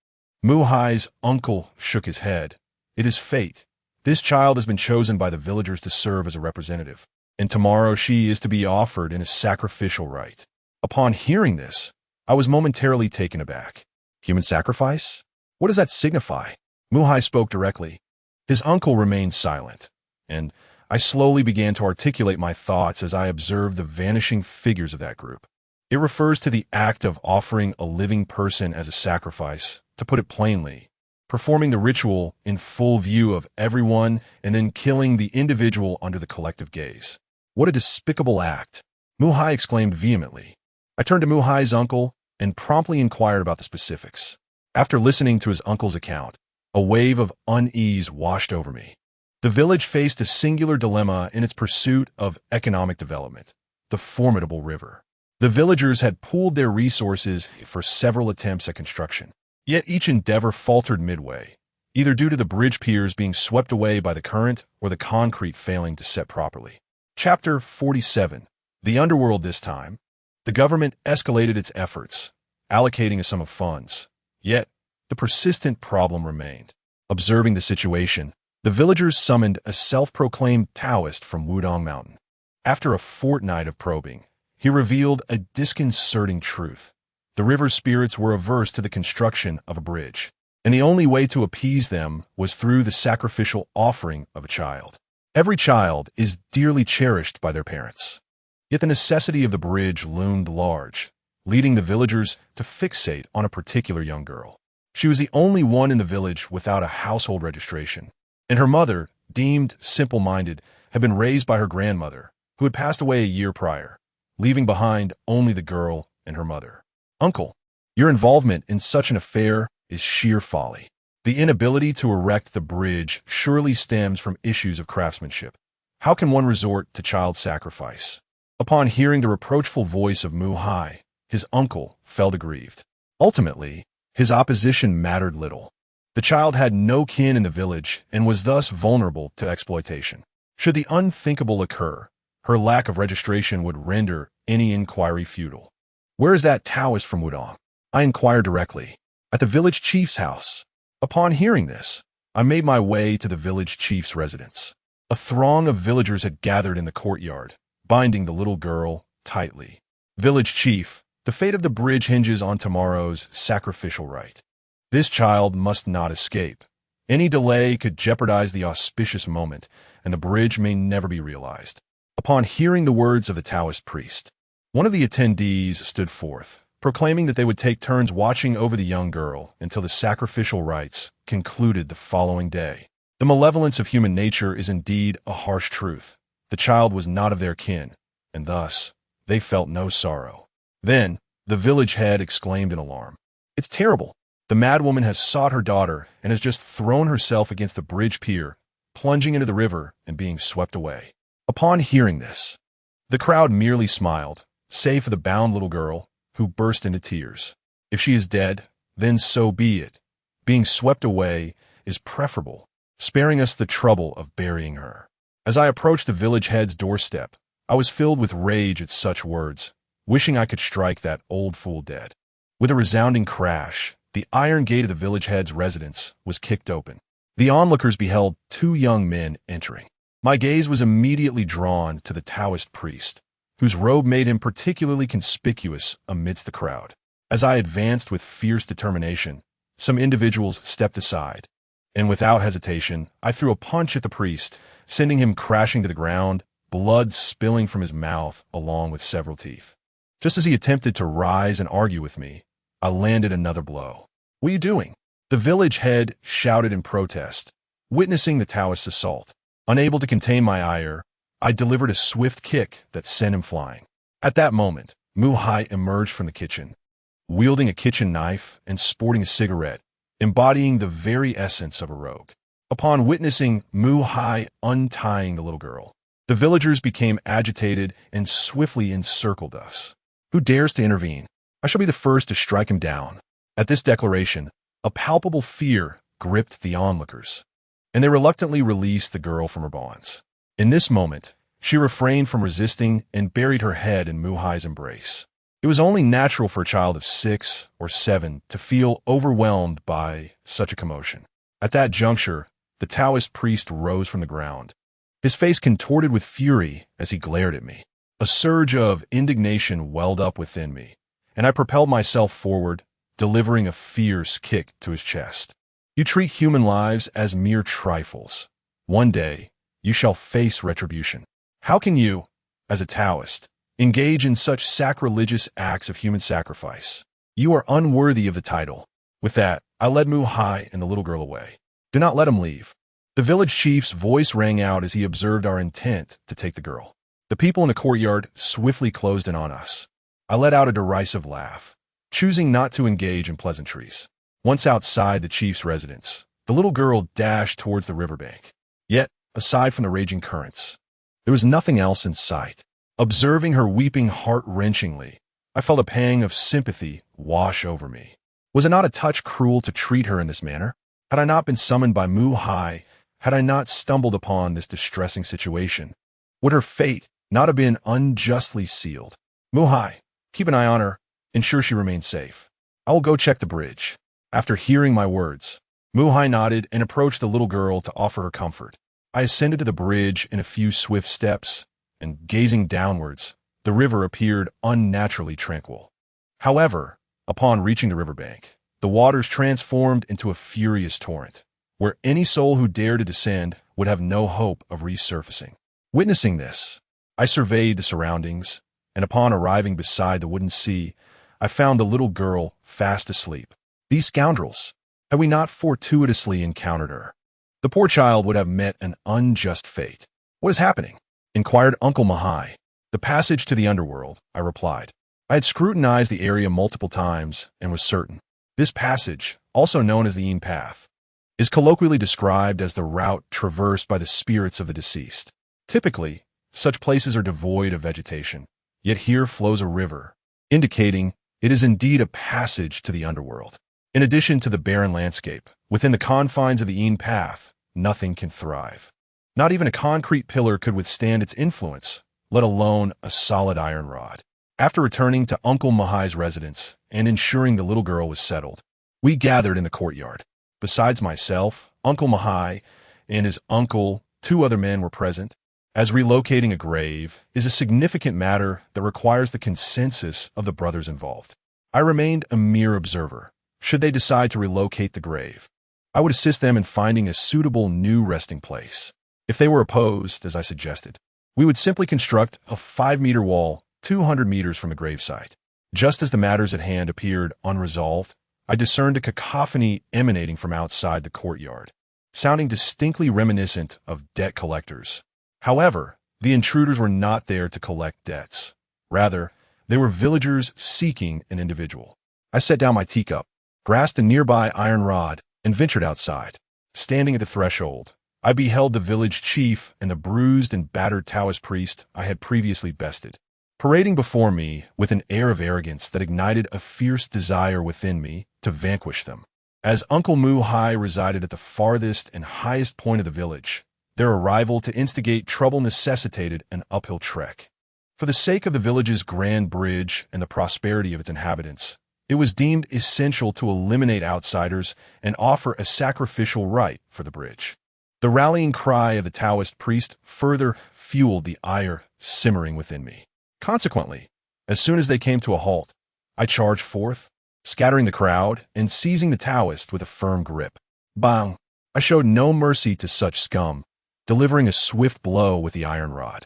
Muhai's uncle shook his head. "It is fate. This child has been chosen by the villagers to serve as a representative, and tomorrow she is to be offered in a sacrificial rite." Upon hearing this, I was momentarily taken aback. Human sacrifice? What does that signify? Muhai spoke directly. His uncle remained silent, and I slowly began to articulate my thoughts as I observed the vanishing figures of that group. It refers to the act of offering a living person as a sacrifice, to put it plainly, performing the ritual in full view of everyone and then killing the individual under the collective gaze. What a despicable act! Muhai exclaimed vehemently. I turned to Muhai's uncle and promptly inquired about the specifics. After listening to his uncle's account, a wave of unease washed over me. The village faced a singular dilemma in its pursuit of economic development: the formidable river. The villagers had pooled their resources for several attempts at construction, yet each endeavor faltered midway, either due to the bridge piers being swept away by the current or the concrete failing to set properly. Chapter 47. The Underworld. This time, the government escalated its efforts, allocating a sum of funds. Yet, the persistent problem remained. Observing the situation, the villagers summoned a self-proclaimed Taoist from Wudong Mountain. After a fortnight of probing, he revealed a disconcerting truth. The river spirits were averse to the construction of a bridge, and the only way to appease them was through the sacrificial offering of a child. Every child is dearly cherished by their parents. Yet the necessity of the bridge loomed large, leading the villagers to fixate on a particular young girl. She was the only one in the village without a household registration, and her mother, deemed simple-minded, had been raised by her grandmother, who had passed away a year prior, leaving behind only the girl and her mother. "Uncle, your involvement in such an affair is sheer folly. The inability to erect the bridge surely stems from issues of craftsmanship. How can one resort to child sacrifice?" Upon hearing the reproachful voice of Mu Hai, his uncle felt aggrieved. Ultimately, his opposition mattered little. The child had no kin in the village and was thus vulnerable to exploitation. Should the unthinkable occur, her lack of registration would render any inquiry futile. "Where is that Taoist from Wudong?" I inquired directly. "At the village chief's house." Upon hearing this, I made my way to the village chief's residence. A throng of villagers had gathered in the courtyard, binding the little girl tightly. "Village chief, the fate of the bridge hinges on tomorrow's sacrificial rite. This child must not escape. Any delay could jeopardize the auspicious moment, and the bridge may never be realized." Upon hearing the words of the Taoist priest, one of the attendees stood forth, proclaiming that they would take turns watching over the young girl until the sacrificial rites concluded the following day. The malevolence of human nature is indeed a harsh truth. The child was not of their kin, and thus they felt no sorrow. Then the village head exclaimed in alarm, "It's terrible! The madwoman has sought her daughter and has just thrown herself against the bridge pier, plunging into the river and being swept away." Upon hearing this, the crowd merely smiled, save for the bound little girl, who burst into tears. If she is dead, then so be it. Being swept away is preferable, sparing us the trouble of burying her. As I approached the village head's doorstep, I was filled with rage at such words, wishing I could strike that old fool dead. With a resounding crash, the iron gate of the village head's residence was kicked open. The onlookers beheld two young men entering. My gaze was immediately drawn to the Taoist priest, whose robe made him particularly conspicuous amidst the crowd. As I advanced with fierce determination, some individuals stepped aside, and without hesitation, I threw a punch at the priest, sending him crashing to the ground, blood spilling from his mouth along with several teeth. Just as he attempted to rise and argue with me, I landed another blow. "What are you doing?" the village head shouted in protest, witnessing the Taoist's assault. Unable to contain my ire, I delivered a swift kick that sent him flying. At that moment, Mu Hai emerged from the kitchen, wielding a kitchen knife and sporting a cigarette, embodying the very essence of a rogue. Upon witnessing Mu Hai untying the little girl, the villagers became agitated and swiftly encircled us. "Who dares to intervene? I shall be the first to strike him down." At this declaration, a palpable fear gripped the onlookers, and they reluctantly released the girl from her bonds. In this moment, she refrained from resisting and buried her head in Mu Hai's embrace. It was only natural for a child of 6 or 7 to feel overwhelmed by such a commotion. At that juncture, the Taoist priest rose from the ground, his face contorted with fury as he glared at me. A surge of indignation welled up within me, and I propelled myself forward, delivering a fierce kick to his chest. "You treat human lives as mere trifles. One day, you shall face retribution. How can you, as a Taoist, engage in such sacrilegious acts of human sacrifice? You are unworthy of the title." With that, I led Mu Hai and the little girl away. "Do not let him leave." The village chief's voice rang out as he observed our intent to take the girl. The people in the courtyard swiftly closed in on us. I let out a derisive laugh, choosing not to engage in pleasantries. Once outside the chief's residence, the little girl dashed towards the riverbank. Yet, aside from the raging currents, there was nothing else in sight. Observing her weeping heart-wrenchingly, I felt a pang of sympathy wash over me. Was it not a touch cruel to treat her in this manner? Had I not been summoned by Mu Hai, had I not stumbled upon this distressing situation, would her fate not have been unjustly sealed? Mu Hai, keep an eye on her, ensure she remains safe. I will go check the bridge. After hearing my words, Muhai nodded and approached the little girl to offer her comfort. I ascended to the bridge in a few swift steps, and gazing downwards, the river appeared unnaturally tranquil. However, upon reaching the riverbank, the waters transformed into a furious torrent, where any soul who dared to descend would have no hope of resurfacing. Witnessing this, I surveyed the surroundings, and upon arriving beside the wooden sea, I found the little girl fast asleep. These scoundrels! Had we not fortuitously encountered her, the poor child would have met an unjust fate. What is happening? Inquired Uncle Mahai. The passage to the underworld, I replied. I had scrutinized the area multiple times and was certain. This passage, also known as the Een Path, is colloquially described as the route traversed by the spirits of the deceased. Typically, such places are devoid of vegetation, yet here flows a river, indicating it is indeed a passage to the underworld. In addition to the barren landscape, within the confines of the Een Path, nothing can thrive. Not even a concrete pillar could withstand its influence, let alone a solid iron rod. After returning to Uncle Mahai's residence and ensuring the little girl was settled, we gathered in the courtyard. Besides myself, Uncle Mahai, and his uncle, 2 other men were present, as relocating a grave is a significant matter that requires the consensus of the brothers involved. I remained a mere observer. Should they decide to relocate the grave, I would assist them in finding a suitable new resting place. If they were opposed, as I suggested, we would simply construct a 5-meter wall 200 meters from the gravesite. Just as the matters at hand appeared unresolved, I discerned a cacophony emanating from outside the courtyard, sounding distinctly reminiscent of debt collectors. However, the intruders were not there to collect debts. Rather, they were villagers seeking an individual. I set down my teacup, grasped a nearby iron rod, and ventured outside. Standing at the threshold, I beheld the village chief and the bruised and battered Taoist priest I had previously bested, parading before me with an air of arrogance that ignited a fierce desire within me to vanquish them. As Uncle Muhai resided at the farthest and highest point of the village, their arrival to instigate trouble necessitated an uphill trek. For the sake of the village's grand bridge and the prosperity of its inhabitants, it was deemed essential to eliminate outsiders and offer a sacrificial rite for the bridge. The rallying cry of the Taoist priest further fueled the ire simmering within me. Consequently, as soon as they came to a halt, I charged forth, scattering the crowd and seizing the Taoist with a firm grip. Bang! I showed no mercy to such scum, delivering a swift blow with the iron rod.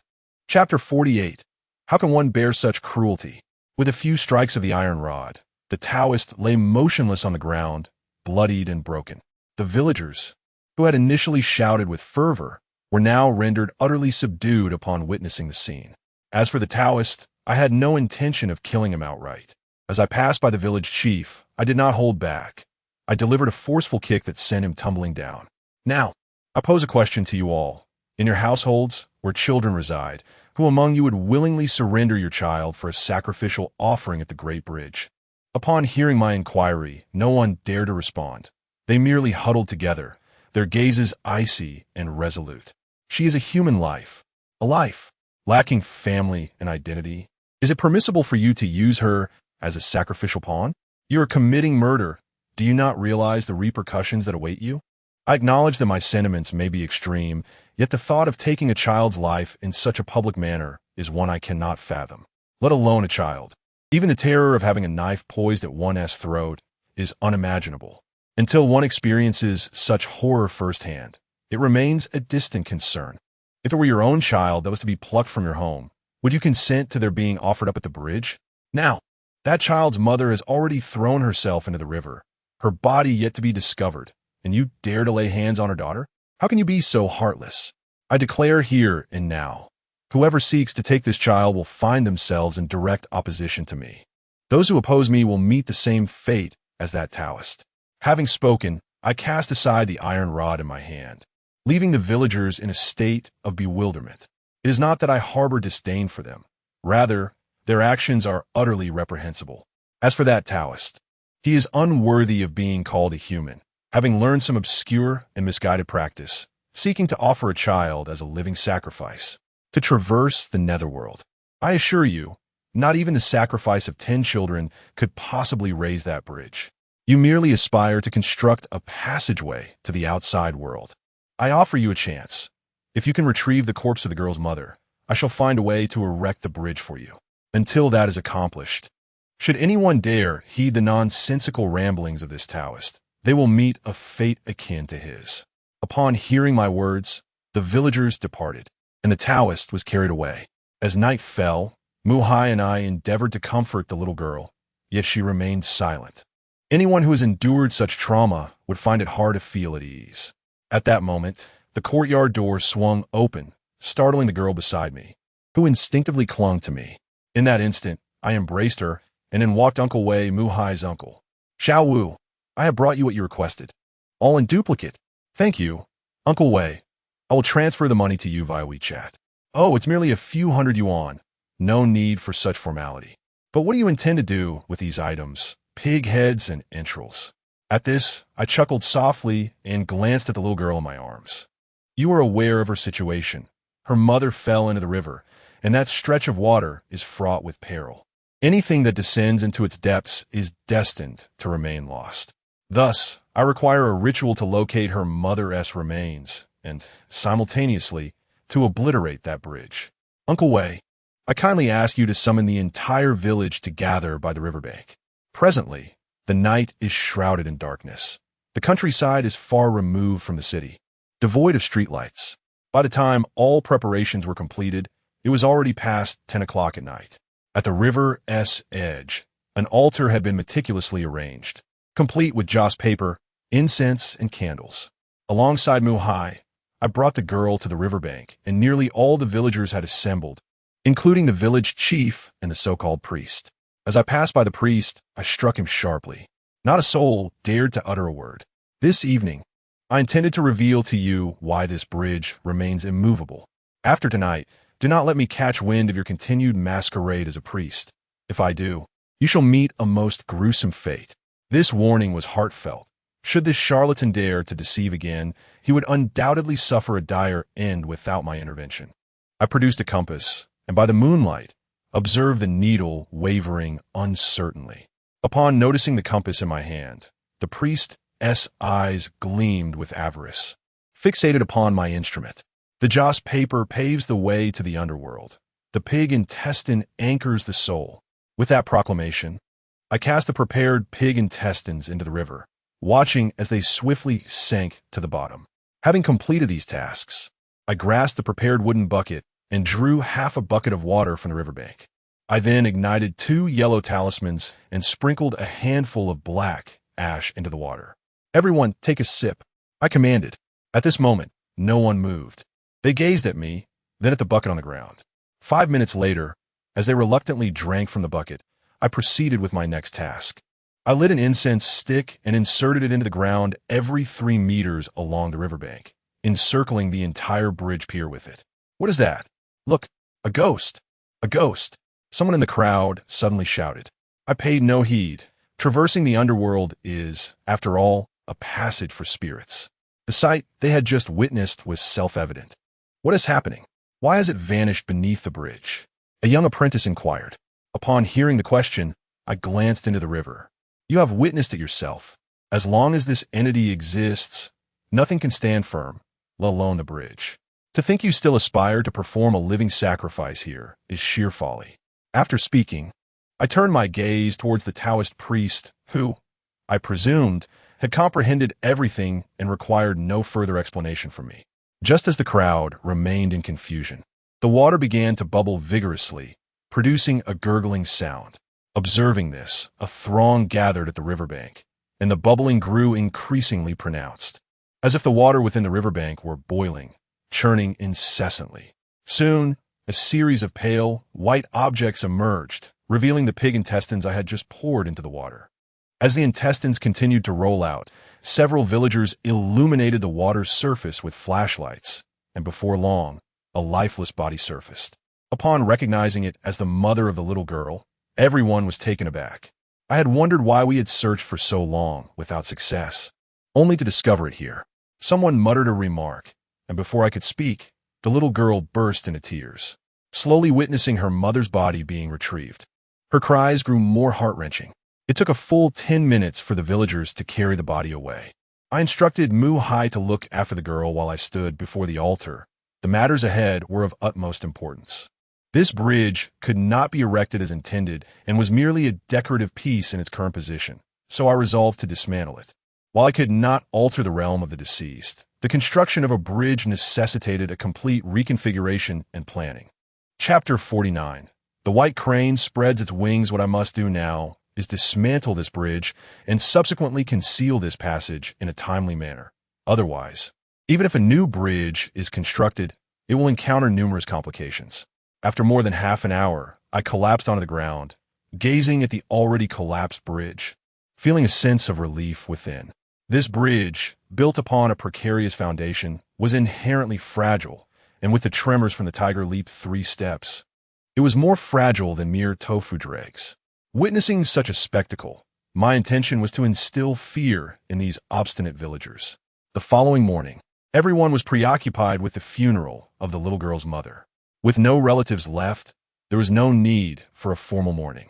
Chapter 48. How can one bear such cruelty? With a few strikes of the iron rod, the Taoist lay motionless on the ground, bloodied and broken. The villagers, who had initially shouted with fervor, were now rendered utterly subdued upon witnessing the scene. As for the Taoist, I had no intention of killing him outright. As I passed by the village chief, I did not hold back. I delivered a forceful kick that sent him tumbling down. Now, I pose a question to you all. In your households, where children reside, who among you would willingly surrender your child for a sacrificial offering at the Great Bridge? Upon hearing my inquiry, no one dared to respond. They merely huddled together, their gazes icy and resolute. She is a human life, a life lacking family and identity. Is it permissible for you to use her as a sacrificial pawn? You are committing murder. Do you not realize the repercussions that await you? I acknowledge that my sentiments may be extreme, yet the thought of taking a child's life in such a public manner is one I cannot fathom, let alone a child. Even the terror of having a knife poised at one's throat is unimaginable. Until one experiences such horror firsthand, it remains a distant concern. If it were your own child that was to be plucked from your home, would you consent to their being offered up at the bridge? Now, that child's mother has already thrown herself into the river, her body yet to be discovered, and you dare to lay hands on her daughter? How can you be so heartless? I declare here and now, whoever seeks to take this child will find themselves in direct opposition to me. Those who oppose me will meet the same fate as that Taoist. Having spoken, I cast aside the iron rod in my hand, leaving the villagers in a state of bewilderment. It is not that I harbor disdain for them. Rather, their actions are utterly reprehensible. As for that Taoist, he is unworthy of being called a human, having learned some obscure and misguided practice, seeking to offer a child as a living sacrifice, to traverse the netherworld. I assure you, Not even the sacrifice of 10 children could possibly raise that bridge. You merely aspire to construct a passageway to the outside world. I offer you a chance. If you can retrieve the corpse of the girl's mother, I shall find a way to erect the bridge for you. Until that is accomplished, should anyone dare heed the nonsensical ramblings of this Taoist, they will meet a fate akin to his. Upon hearing my words, the villagers departed, and the Taoist was carried away. As night fell, Muhai and I endeavored to comfort the little girl, yet she remained silent. Anyone who has endured such trauma would find it hard to feel at ease. At that moment, the courtyard door swung open, startling the girl beside me, who instinctively clung to me. In that instant, I embraced her, and in walked Uncle Wei, Muhai's uncle. Xiao Wu, I have brought you what you requested. All in duplicate. Thank you, Uncle Wei. I will transfer the money to you via WeChat. Oh, it's merely a few hundred yuan. No need for such formality. But what do you intend to do with these items? Pig heads and entrails. At this, I chuckled softly and glanced at the little girl in my arms. You are aware of her situation. Her mother fell into the river, and that stretch of water is fraught with peril. Anything that descends into its depths is destined to remain lost. Thus, I require a ritual to locate her mother's remains, and, simultaneously, to obliterate that bridge. Uncle Wei, I kindly ask you to summon the entire village to gather by the riverbank. Presently, the night is shrouded in darkness. The countryside is far removed from the city, devoid of streetlights. By the time all preparations were completed, it was already past 10 o'clock at night. At the river's edge, an altar had been meticulously arranged, complete with joss paper, incense, and candles. Alongside Muhai, I brought the girl to the riverbank, and nearly all the villagers had assembled, including the village chief and the so-called priest. As I passed by the priest, I struck him sharply. Not a soul dared to utter a word. This evening, I intended to reveal to you why this bridge remains immovable. After tonight, do not let me catch wind of your continued masquerade as a priest. If I do, you shall meet a most gruesome fate. This warning was heartfelt. Should this charlatan dare to deceive again, he would undoubtedly suffer a dire end without my intervention. I produced a compass, and by the moonlight, observed the needle wavering uncertainly. Upon noticing the compass in my hand, the priest's eyes gleamed with avarice. Fixated upon my instrument, the joss paper paves the way to the underworld. The pig intestine anchors the soul. With that proclamation, I cast the prepared pig intestines into the river, watching as they swiftly sank to the bottom. Having completed these tasks, I grasped the prepared wooden bucket and drew half a bucket of water from the riverbank. I then ignited 2 yellow talismans and sprinkled a handful of black ash into the water. Everyone, take a sip, I commanded. At this moment, no one moved. They gazed at me, then at the bucket on the ground. 5 minutes later, as they reluctantly drank from the bucket, I proceeded with my next task. I lit an incense stick and inserted it into the ground every 3 meters along the riverbank, encircling the entire bridge pier with it. What is that? Look, a ghost! A ghost! Someone in the crowd suddenly shouted. I paid no heed. Traversing the underworld is, after all, a passage for spirits. The sight they had just witnessed was self-evident. What is happening? Why has it vanished beneath the bridge? A young apprentice inquired. Upon hearing the question, I glanced into the river. You have witnessed it yourself. As long as this entity exists, nothing can stand firm, let alone the bridge. To think you still aspire to perform a living sacrifice here is sheer folly. After speaking, I turned my gaze towards the Taoist priest who, I presumed, had comprehended everything and required no further explanation from me. Just as the crowd remained in confusion, the water began to bubble vigorously, producing a gurgling sound. Observing this, a throng gathered at the riverbank, and the bubbling grew increasingly pronounced, as if the water within the riverbank were boiling, churning incessantly. Soon, a series of pale, white objects emerged, revealing the pig intestines I had just poured into the water. As the intestines continued to roll out, several villagers illuminated the water's surface with flashlights, and before long, a lifeless body surfaced. Upon recognizing it as the mother of the little girl, everyone was taken aback. I had wondered why we had searched for so long without success, only to discover it here. Someone muttered a remark, and before I could speak, the little girl burst into tears. slowly witnessing her mother's body being retrieved. Her cries grew more heart-wrenching. It took a full 10 minutes for the villagers to carry the body away. I instructed Mu-hai to look after the girl while I stood before the altar. The matters ahead were of utmost importance. This bridge could not be erected as intended and was merely a decorative piece in its current position, so I resolved to dismantle it. While I could not alter the realm of the deceased, the construction of a bridge necessitated a complete reconfiguration and planning. Chapter 49. The white crane spreads its wings. What I must do now is dismantle this bridge and subsequently conceal this passage in a timely manner. Otherwise, even if a new bridge is constructed, it will encounter numerous complications. After more than half an hour, I collapsed onto the ground, gazing at the already collapsed bridge, feeling a sense of relief within. This bridge, built upon a precarious foundation, was inherently fragile, and with the tremors from the tiger leap 3 steps, it was more fragile than mere tofu dregs. Witnessing such a spectacle, my intention was to instill fear in these obstinate villagers. The following morning, everyone was preoccupied with the funeral of the little girl's mother. With no relatives left, there was no need for a formal mourning.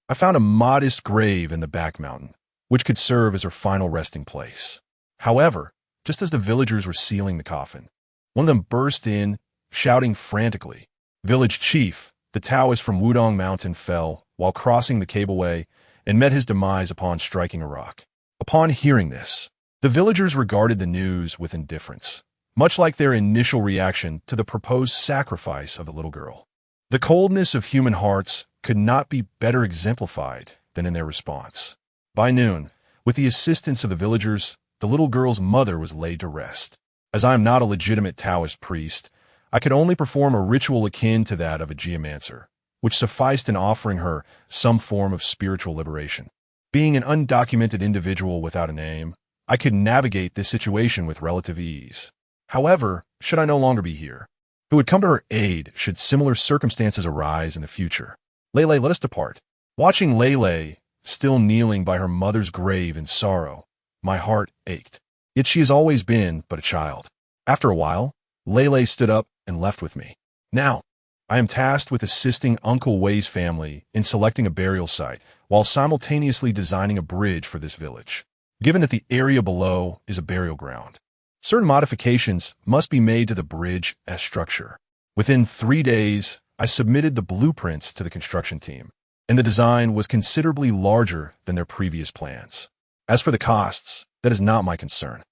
I found a modest grave in the back mountain, which could serve as her final resting place. However, just as the villagers were sealing the coffin, one of them burst in, shouting frantically. Village chief, the Taoist from Wudong Mountain, fell while crossing the cableway and met his demise upon striking a rock. Upon hearing this, the villagers regarded the news with indifference, much like their initial reaction to the proposed sacrifice of the little girl. The coldness of human hearts could not be better exemplified than in their response. By noon, with the assistance of the villagers, the little girl's mother was laid to rest. As I am not a legitimate Taoist priest, I could only perform a ritual akin to that of a geomancer, which sufficed in offering her some form of spiritual liberation. Being an undocumented individual without a name, I could navigate this situation with relative ease. However, should I no longer be here, who would come to her aid should similar circumstances arise in the future? Lele, let us depart. Watching Lele, still kneeling by her mother's grave in sorrow, my heart ached. Yet she has always been but a child. After a while, Lele stood up and left with me. Now, I am tasked with assisting Uncle Wei's family in selecting a burial site, while simultaneously designing a bridge for this village. Given that the area below is a burial ground, certain modifications must be made to the bridge as structure. Within 3 days, I submitted the blueprints to the construction team, and the design was considerably larger than their previous plans. As for the costs, that is not my concern.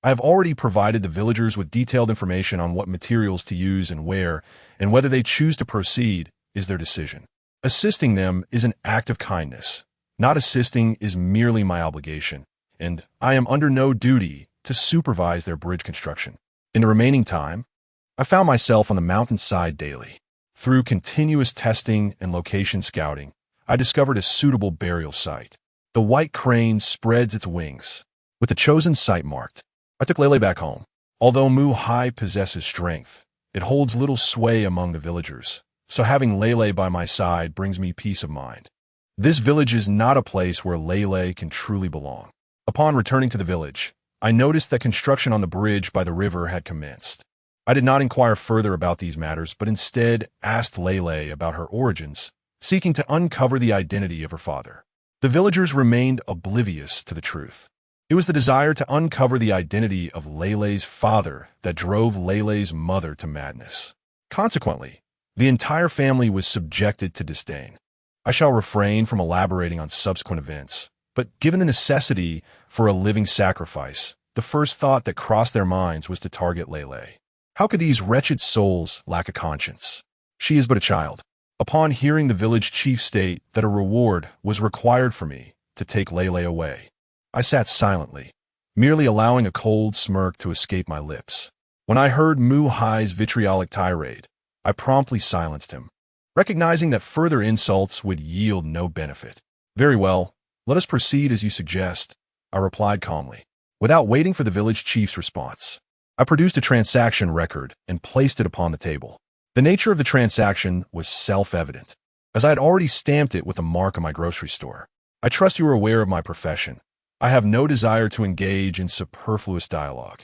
I have already provided the villagers with detailed information on what materials to use and where, and whether they choose to proceed is their decision. Assisting them is an act of kindness. Not assisting is merely my obligation, and I am under no duty to supervise their bridge construction. In the remaining time, I found myself on the mountainside daily. Through continuous testing and location scouting, I discovered a suitable burial site. The white crane spreads its wings. With the chosen site marked, I took Lele back home. Although Mu-hai possesses strength, it holds little sway among the villagers, so having Lele by my side brings me peace of mind. This village is not a place where Lele can truly belong. Upon returning to the village, I noticed that construction on the bridge by the river had commenced. I did not inquire further about these matters, but instead asked Lele about her origins, seeking to uncover the identity of her father. The villagers remained oblivious to the truth. It was the desire to uncover the identity of Lele's father that drove Lele's mother to madness. Consequently, the entire family was subjected to disdain. I shall refrain from elaborating on subsequent events, but given the necessity for a living sacrifice, the first thought that crossed their minds was to target Lele. How could these wretched souls lack a conscience? She is but a child. Upon hearing the village chief state that a reward was required for me to take Lele away, I sat silently, merely allowing a cold smirk to escape my lips. When I heard Mu-hai's vitriolic tirade, I promptly silenced him, recognizing that further insults would yield no benefit. Very well, let us proceed as you suggest, I replied calmly. Without waiting for the village chief's response, I produced a transaction record and placed it upon the table. The nature of the transaction was self-evident, as I had already stamped it with a mark on my grocery store. I trust you are aware of my profession. I have no desire to engage in superfluous dialogue.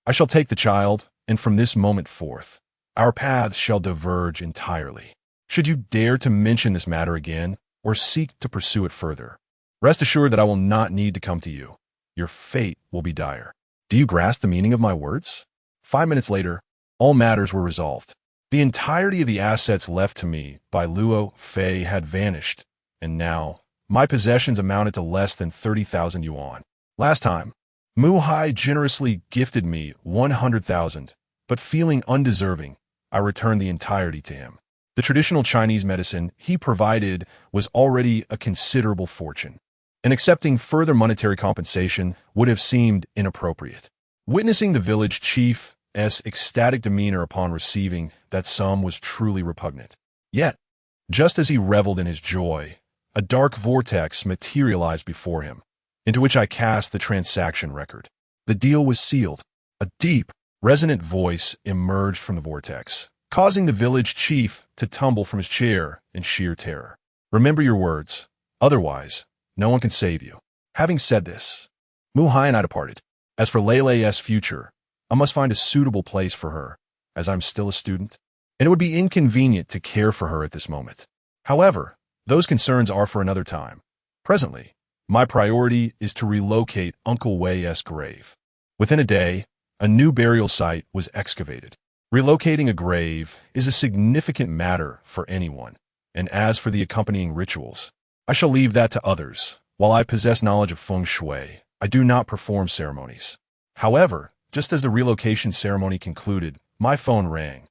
I shall take the child, and from this moment forth, our paths shall diverge entirely. Should you dare to mention this matter again, or seek to pursue it further, rest assured that I will not need to come to you. Your fate will be dire. Do you grasp the meaning of my words? 5 minutes later, all matters were resolved. The entirety of the assets left to me by Luo Fei had vanished, and now my possessions amounted to less than 30,000 yuan. Last time, Mu Hai generously gifted me 100,000, but feeling undeserving, I returned the entirety to him. The traditional Chinese medicine he provided was already a considerable fortune, and accepting further monetary compensation would have seemed inappropriate. Witnessing the village chief's ecstatic demeanor upon receiving that sum was truly repugnant. Yet, just as he reveled in his joy, a dark vortex materialized before him, into which I cast the transaction record. The deal was sealed. A deep, resonant voice emerged from the vortex, causing the village chief to tumble from his chair in sheer terror. Remember your words, otherwise, no one can save you. Having said this, Mu Hai and I departed. As for Lei's future, I must find a suitable place for her, as I'm still a student, and it would be inconvenient to care for her at this moment. However, those concerns are for another time. Presently, my priority is to relocate Uncle Wei's grave. Within a day, a new burial site was excavated. Relocating a grave is a significant matter for anyone, and as for the accompanying rituals, I shall leave that to others. While I possess knowledge of feng shui, I do not perform ceremonies. However, just as the relocation ceremony concluded, my phone rang,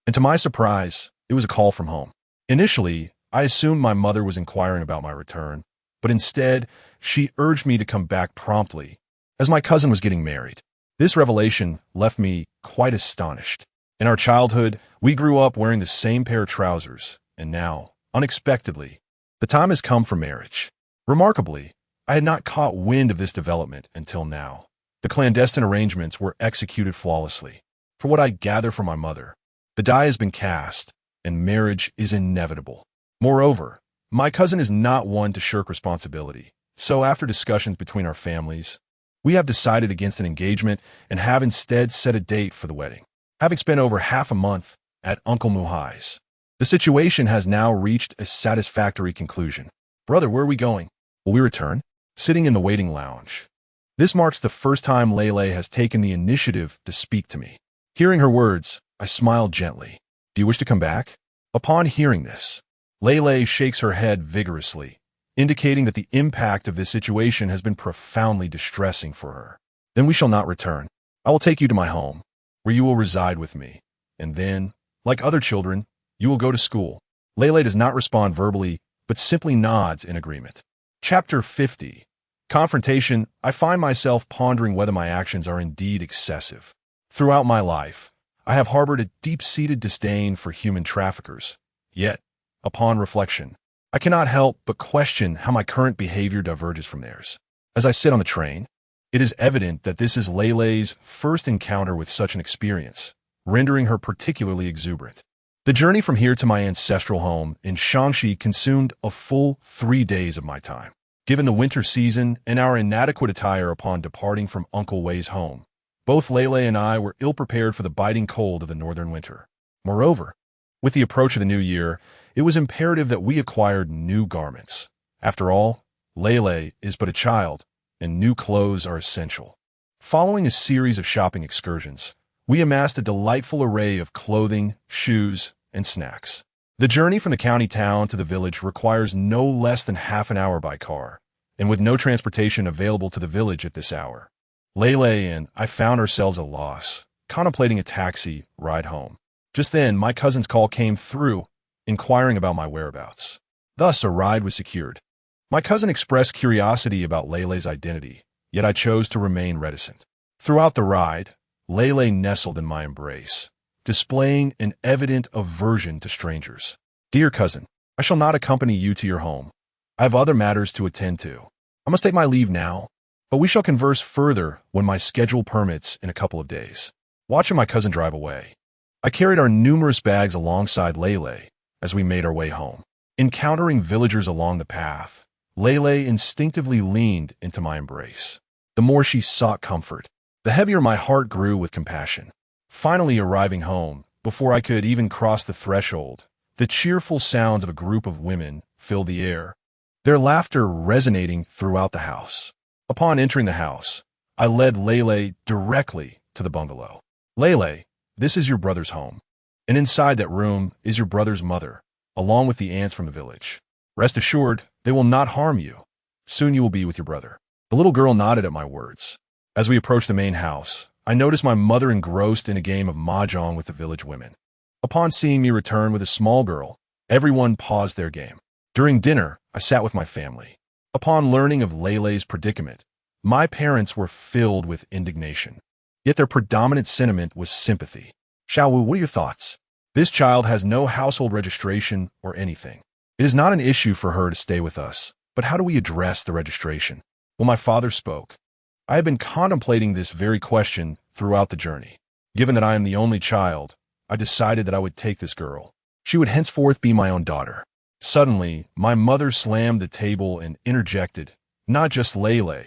and to my surprise, it was a call from home. Initially, I assumed my mother was inquiring about my return, but instead, she urged me to come back promptly, as my cousin was getting married. This revelation left me quite astonished. In our childhood, we grew up wearing the same pair of trousers, and now, unexpectedly, the time has come for marriage. Remarkably, I had not caught wind of this development until now. The clandestine arrangements were executed flawlessly. For what I gather from my mother, the die has been cast, and marriage is inevitable. Moreover, my cousin is not one to shirk responsibility, so after discussions between our families, we have decided against an engagement and have instead set a date for the wedding. Having spent over half a month at Uncle Mu Hai's, the situation has now reached a satisfactory conclusion. Brother, where are we going? Will we return? Sitting in the waiting lounge. This marks the first time Lei has taken the initiative to speak to me. Hearing her words, I smiled gently. Do you wish to come back? Upon hearing this, Lei shakes her head vigorously, indicating that the impact of this situation has been profoundly distressing for her. Then we shall not return. I will take you to my home, where you will reside with me, and then, like other children, you will go to school. Lei does not respond verbally, but simply nods in agreement. Chapter 50. Confrontation. I find myself pondering whether my actions are indeed excessive. Throughout my life, I have harbored a deep-seated disdain for human traffickers. Yet, upon reflection, I cannot help but question how my current behavior diverges from theirs. As I sit on the train, it is evident that this is Lei's first encounter with such an experience, rendering her particularly exuberant. The journey from here to my ancestral home in Shaanxi consumed a full 3 days of my time. Given the winter season and our inadequate attire upon departing from Uncle Wei's home, both Lei and I were ill-prepared for the biting cold of the northern winter. Moreover, with the approach of the new year, it was imperative that we acquired new garments. After all, Lei is but a child, and new clothes are essential. Following a series of shopping excursions, we amassed a delightful array of clothing, shoes, and snacks. The journey from the county town to the village requires no less than half an hour by car, and with no transportation available to the village at this hour, Lei and I found ourselves at a loss, contemplating a taxi ride home. Just then, my cousin's call came through, inquiring about my whereabouts. Thus, a ride was secured. My cousin expressed curiosity about Lei's identity, yet I chose to remain reticent. Throughout the ride, Lei nestled in my embrace, displaying an evident aversion to strangers. Dear cousin, I shall not accompany you to your home. I have other matters to attend to. I must take my leave now, but we shall converse further when my schedule permits in a couple of days. Watching my cousin drive away, I carried our numerous bags alongside Lei as we made our way home. Encountering villagers along the path, Lei instinctively leaned into my embrace. The more she sought comfort, the heavier my heart grew with compassion. Finally arriving home, Before I could even cross the threshold, the cheerful sounds of a group of women filled the air, their laughter resonating throughout the house. Upon entering the house, I led Lele directly to the bungalow. Lele, this is your brother's home, and inside that room is your brother's mother, along with the aunts from the village. Rest assured, they will not harm you. Soon you will be with your brother. The little girl nodded at my words. As we approached the main house, I noticed my mother engrossed in a game of mahjong with the village women. Upon seeing me return with a small girl, everyone paused their game. During dinner, I sat with my family. Upon learning of Lele's predicament, my parents were filled with indignation. Yet their predominant sentiment was sympathy. Xiaowu, what are your thoughts? This child has no household registration or anything. It is not an issue for her to stay with us, but how do we address the registration? Well, my father spoke. I have been contemplating this very question throughout the journey. Given that I am the only child, I decided that I would take this girl. She would henceforth be my own daughter. Suddenly, my mother slammed the table and interjected, not just Lele.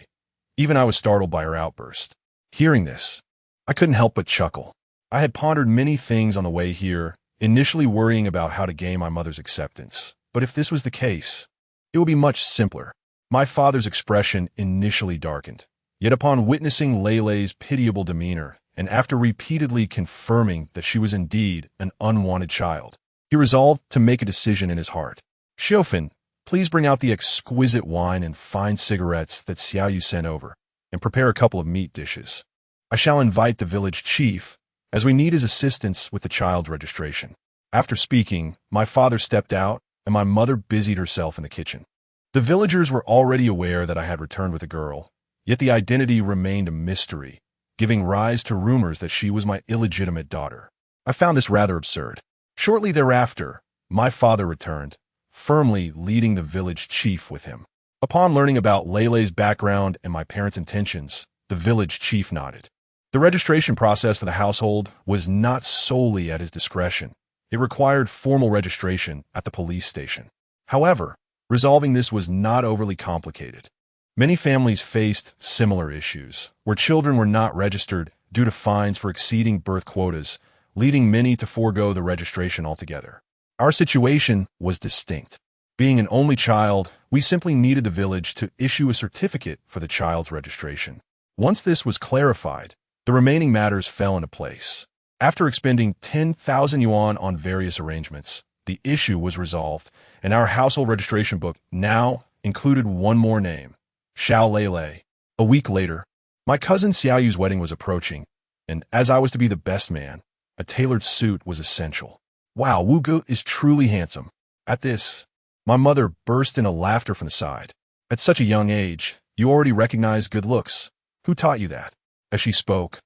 Even I was startled by her outburst. Hearing this, I couldn't help but chuckle. I had pondered many things on the way here, initially worrying about how to gain my mother's acceptance. But if this was the case, it would be much simpler. My father's expression initially darkened. Yet upon witnessing Lele's pitiable demeanor, and after repeatedly confirming that she was indeed an unwanted child, he resolved to make a decision in his heart. Xiofan, please bring out the exquisite wine and fine cigarettes that Xiaoyu sent over, and prepare a couple of meat dishes. I shall invite the village chief, as we need his assistance with the child's registration. After speaking, my father stepped out, and my mother busied herself in the kitchen. The villagers were already aware that I had returned with a girl, yet the identity remained a mystery, giving rise to rumors that she was my illegitimate daughter. I found this rather absurd. Shortly thereafter, my father returned, firmly leading the village chief with him. Upon learning about Lele's background and my parents' intentions, the village chief nodded. The registration process for the household was not solely at his discretion. It required formal registration at the police station. However, resolving this was not overly complicated. Many families faced similar issues, where children were not registered due to fines for exceeding birth quotas, leading many to forego the registration altogether. Our situation was distinct. Being an only child, we simply needed the village to issue a certificate for the child's registration. Once this was clarified, the remaining matters fell into place. After expending 10,000 yuan on various arrangements, the issue was resolved, and our household registration book now included one more name, Xiao Lele. A week later, my cousin Xiaoyu's wedding was approaching, and as I was to be the best man, a tailored suit was essential. Wow, Wu Gu is truly handsome. At this, my mother burst into laughter from the side. At such a young age, you already recognize good looks. Who taught you that? As she spoke,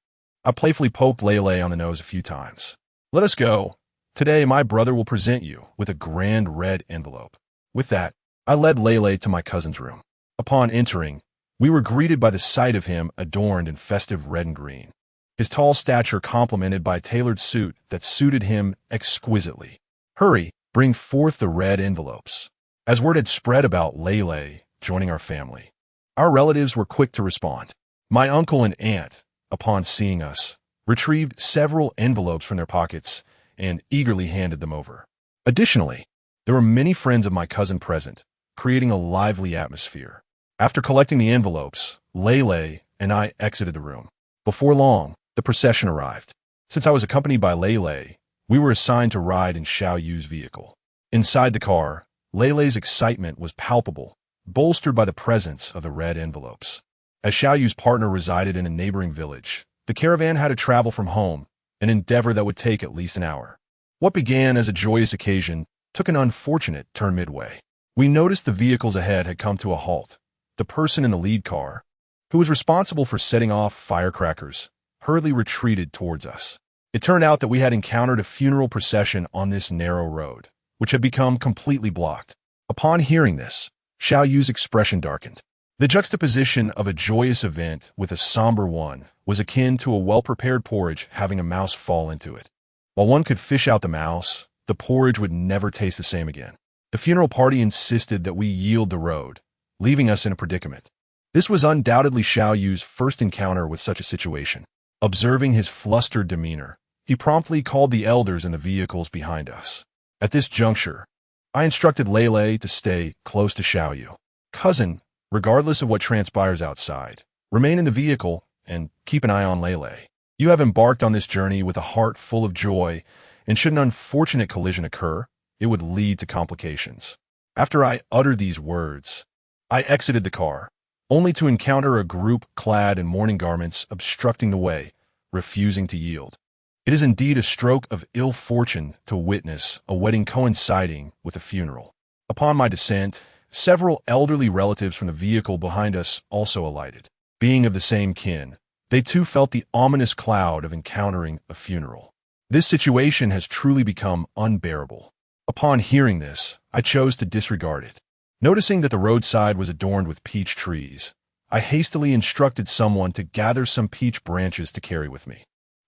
I playfully poked Lele on the nose a few times. Let us go. Today, my brother will present you with a grand red envelope. With that, I led Lele to my cousin's room. Upon entering, we were greeted by the sight of him adorned in festive red and green. His tall stature complemented by a tailored suit that suited him exquisitely. Hurry, bring forth the red envelopes. As word had spread about Lele joining our family, our relatives were quick to respond. My uncle and aunt, upon seeing us, retrieved several envelopes from their pockets and eagerly handed them over. Additionally, there were many friends of my cousin present, creating a lively atmosphere. After collecting the envelopes, Lele and I exited the room. Before long, the procession arrived. Since I was accompanied by Lele, we were assigned to ride in Xiaoyu's vehicle. Inside the car, Lele's excitement was palpable, bolstered by the presence of the red envelopes. As Xiaoyu's partner resided in a neighboring village, the caravan had to travel from home, an endeavor that would take at least an hour. What began as a joyous occasion took an unfortunate turn midway. We noticed the vehicles ahead had come to a halt. The person in the lead car, who was responsible for setting off firecrackers, hurriedly retreated towards us. It turned out that we had encountered a funeral procession on this narrow road, which had become completely blocked. Upon hearing this, Xiaoyu's expression darkened. The juxtaposition of a joyous event with a somber one was akin to a well-prepared porridge having a mouse fall into it. While one could fish out the mouse, the porridge would never taste the same again. The funeral party insisted that we yield the road, leaving us in a predicament. This was undoubtedly Xiaoyu's first encounter with such a situation. Observing his flustered demeanor, He promptly called the elders in the vehicles behind us. At this juncture, I instructed Lele to stay close to Xiaoyu. Cousin, regardless of what transpires outside, remain in the vehicle and keep an eye on Lele. You have embarked on this journey with a heart full of joy, and should an unfortunate collision occur, it would lead to complications. After I uttered these words, I exited the car, only to encounter a group clad in mourning garments obstructing the way, refusing to yield. It is indeed a stroke of ill fortune to witness a wedding coinciding with a funeral. Upon my descent, several elderly relatives from the vehicle behind us also alighted. Being of the same kin, they too felt the ominous cloud of encountering a funeral. This situation has truly become unbearable. Upon hearing this, I chose to disregard it. Noticing that the roadside was adorned with peach trees, I hastily instructed someone to gather some peach branches to carry with me.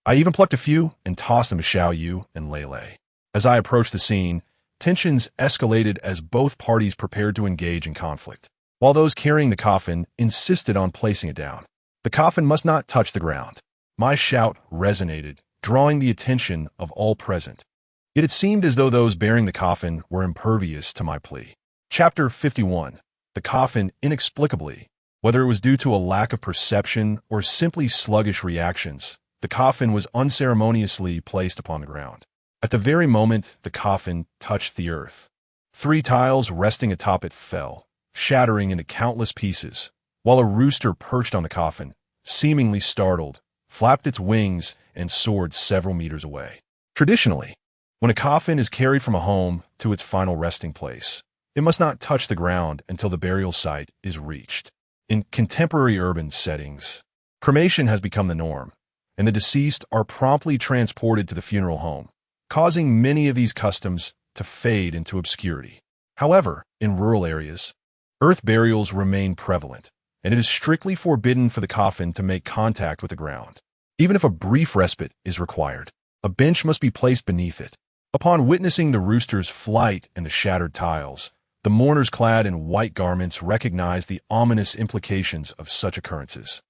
I even plucked a few and tossed them to Xiaoyu and Lele. As I approached the scene, tensions escalated as both parties prepared to engage in conflict, while those carrying the coffin insisted on placing it down. The coffin must not touch the ground. My shout resonated, drawing the attention of all present. Yet it seemed as though those bearing the coffin were impervious to my plea. Chapter 51. The coffin, inexplicably, whether it was due to a lack of perception or simply sluggish reactions, the coffin was unceremoniously placed upon the ground. At the very moment the coffin touched the earth, 3 tiles resting atop it fell, shattering into countless pieces, while a rooster perched on the coffin, seemingly startled, flapped its wings and soared several meters away. Traditionally, when a coffin is carried from a home to its final resting place, it must not touch the ground until the burial site is reached. In contemporary urban settings, cremation has become the norm, and the deceased are promptly transported to the funeral home, causing many of these customs to fade into obscurity. However, in rural areas, earth burials remain prevalent, and it is strictly forbidden for the coffin to make contact with the ground. Even if a brief respite is required, a bench must be placed beneath it. Upon witnessing the rooster's flight and the shattered tiles, the mourners clad in white garments recognized the ominous implications of such occurrences.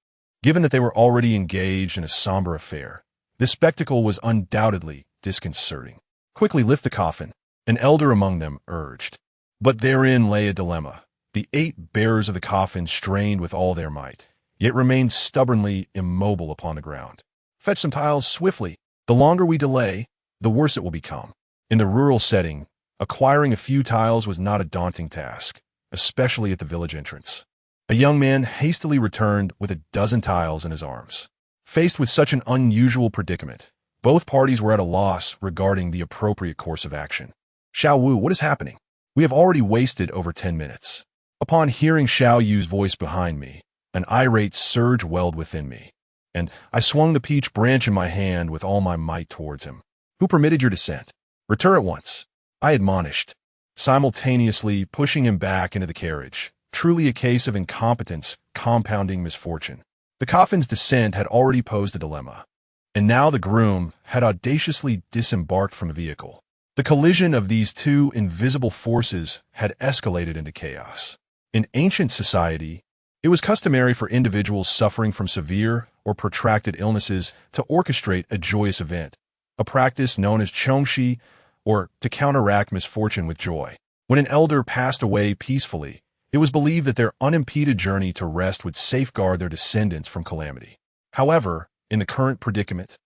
Given that they were already engaged in a somber affair, this spectacle was undoubtedly disconcerting. Quickly lift the coffin, an elder among them urged. But therein lay a dilemma. The 8 bearers of the coffin strained with all their might, yet remained stubbornly immobile upon the ground. Fetch some tiles swiftly. The longer we delay, the worse it will become. In the rural setting, acquiring a few tiles was not a daunting task, especially at the village entrance. A young man hastily returned with a dozen tiles in his arms. Faced with such an unusual predicament, both parties were at a loss regarding the appropriate course of action. Xiao Wu, what is happening? We have already wasted over 10 minutes. Upon hearing Xiao Yu's voice behind me, an irate surge welled within me, and I swung the peach branch in my hand with all my might towards him. Who permitted your descent? Return at once, I admonished, simultaneously pushing him back into the carriage. Truly a case of incompetence compounding misfortune. The coffin's descent had already posed a dilemma, and now the groom had audaciously disembarked from the vehicle. The collision of these 2 invisible forces had escalated into chaos. In ancient society, it was customary for individuals suffering from severe or protracted illnesses to orchestrate a joyous event, a practice known as chongxi, or to counteract misfortune with joy. When an elder passed away peacefully, it was believed that their unimpeded journey to rest would safeguard their descendants from calamity. However, in the current predicament,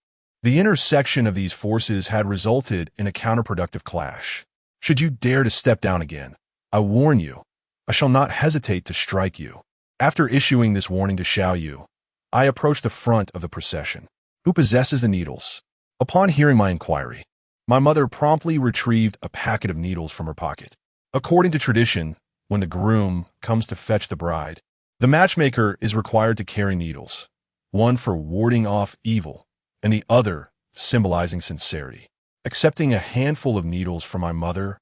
the intersection of these forces had resulted in a counterproductive clash. Should you dare to step down again, I warn you, I shall not hesitate to strike you. After issuing this warning to Xiaoyu, I approached the front of the procession. Who possesses the needles? Upon hearing my inquiry, my mother promptly retrieved a packet of needles from her pocket. According to tradition, when the groom comes to fetch the bride, the matchmaker is required to carry needles, one for warding off evil, and the other symbolizing sincerity. Accepting a handful of needles from my mother,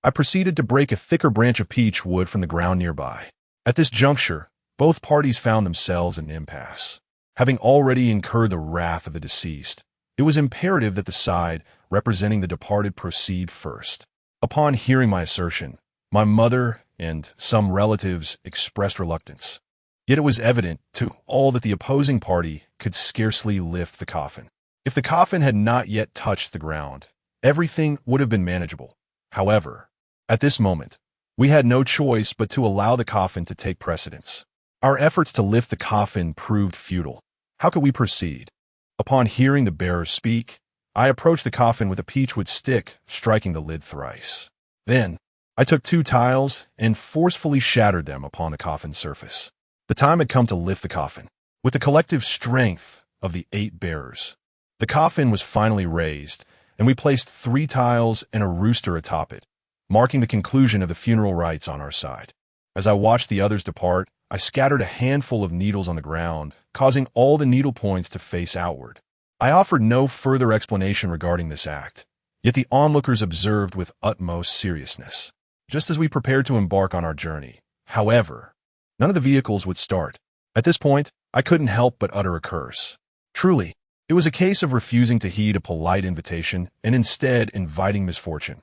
I proceeded to break a thicker branch of peach wood from the ground nearby. At this juncture, both parties found themselves in an impasse. Having already incurred the wrath of the deceased, it was imperative that the side representing the departed proceed first. Upon hearing my assertion, my mother and some relatives expressed reluctance. Yet it was evident to all that the opposing party could scarcely lift the coffin. If the coffin had not yet touched the ground, everything would have been manageable. However, at this moment, we had no choice but to allow the coffin to take precedence. Our efforts to lift the coffin proved futile. How could we proceed? Upon hearing the bearer speak, I approached the coffin with a peachwood stick, striking the lid thrice. Then, I took 2 tiles and forcefully shattered them upon the coffin's surface. The time had come to lift the coffin. With the collective strength of the 8 bearers, the coffin was finally raised, and we placed 3 tiles and a rooster atop it, marking the conclusion of the funeral rites on our side. As I watched the others depart, I scattered a handful of needles on the ground, causing all the needle points to face outward. I offered no further explanation regarding this act, yet the onlookers observed with utmost seriousness. Just as we prepared to embark on our journey, however, none of the vehicles would start. At this point, I couldn't help but utter a curse. Truly, it was a case of refusing to heed a polite invitation and instead inviting misfortune.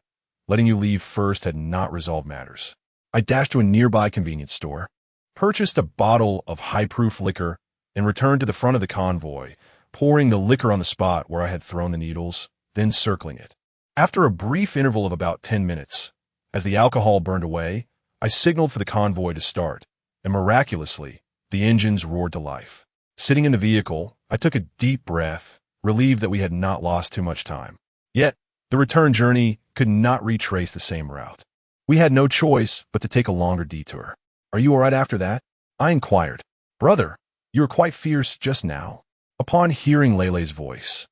Letting you leave first had not resolved matters. I dashed to a nearby convenience store, purchased a bottle of high-proof liquor, and returned to the front of the convoy, pouring the liquor on the spot where I had thrown the needles, then circling it. After a brief interval of about 10 minutes, as the alcohol burned away, I signaled for the convoy to start, and miraculously, the engines roared to life. Sitting in the vehicle, I took a deep breath, relieved that we had not lost too much time. Yet, the return journey could not retrace the same route. We had no choice but to take a longer detour. "Are you all right after that?" I inquired. "Brother, you were quite fierce just now." Upon hearing Lele's voice,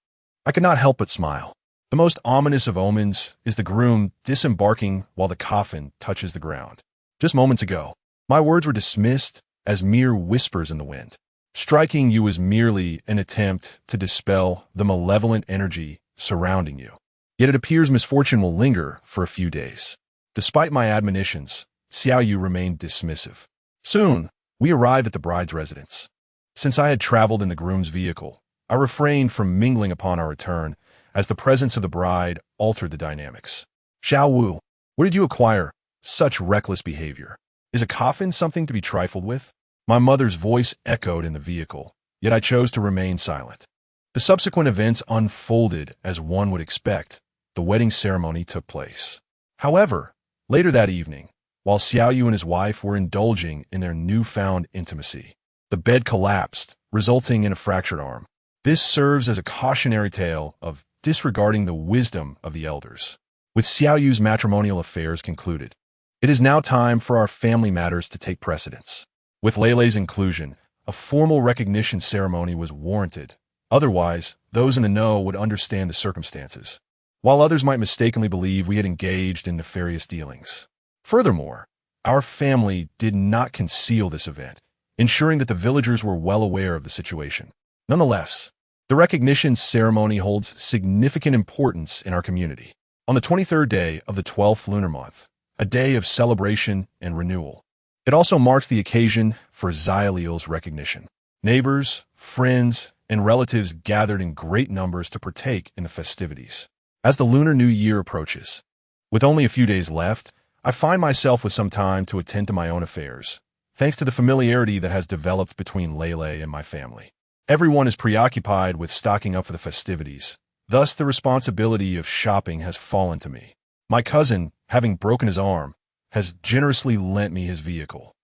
I could not help but smile. The most ominous of omens is the groom disembarking while the coffin touches the ground. Just moments ago, my words were dismissed as mere whispers in the wind. Striking you was merely an attempt to dispel the malevolent energy surrounding you. Yet it appears misfortune will linger for a few days. Despite my admonitions, Xiao Yu remained dismissive. Soon, we arrived at the bride's residence. Since I had traveled in the groom's vehicle, I refrained from mingling upon our return, as the presence of the bride altered the dynamics. "Xiao Wu, where did you acquire such reckless behavior? Is a coffin something to be trifled with?" My mother's voice echoed in the vehicle, yet I chose to remain silent. The subsequent events unfolded as one would expect. The wedding ceremony took place. However, later that evening, while Xiao Yu and his wife were indulging in their newfound intimacy, the bed collapsed, resulting in a fractured arm. This serves as a cautionary tale of disregarding the wisdom of the elders. With Xiao Yu's matrimonial affairs concluded, it is now time for our family matters to take precedence. With Lele's inclusion, a formal recognition ceremony was warranted. Otherwise, those in the know would understand the circumstances, while others might mistakenly believe we had engaged in nefarious dealings. Furthermore, our family did not conceal this event, ensuring that the villagers were well aware of the situation. Nonetheless, the recognition ceremony holds significant importance in our community. On the 23rd day of the 12th lunar month, a day of celebration and renewal, it also marks the occasion for Xiaoliu's recognition. Neighbors, friends, and relatives gathered in great numbers to partake in the festivities. As the Lunar New Year approaches, with only a few days left, I find myself with some time to attend to my own affairs, thanks to the familiarity that has developed between Lele and my family. Everyone is preoccupied with stocking up for the festivities. Thus, the responsibility of shopping has fallen to me. My cousin, having broken his arm, has generously lent me his vehicle.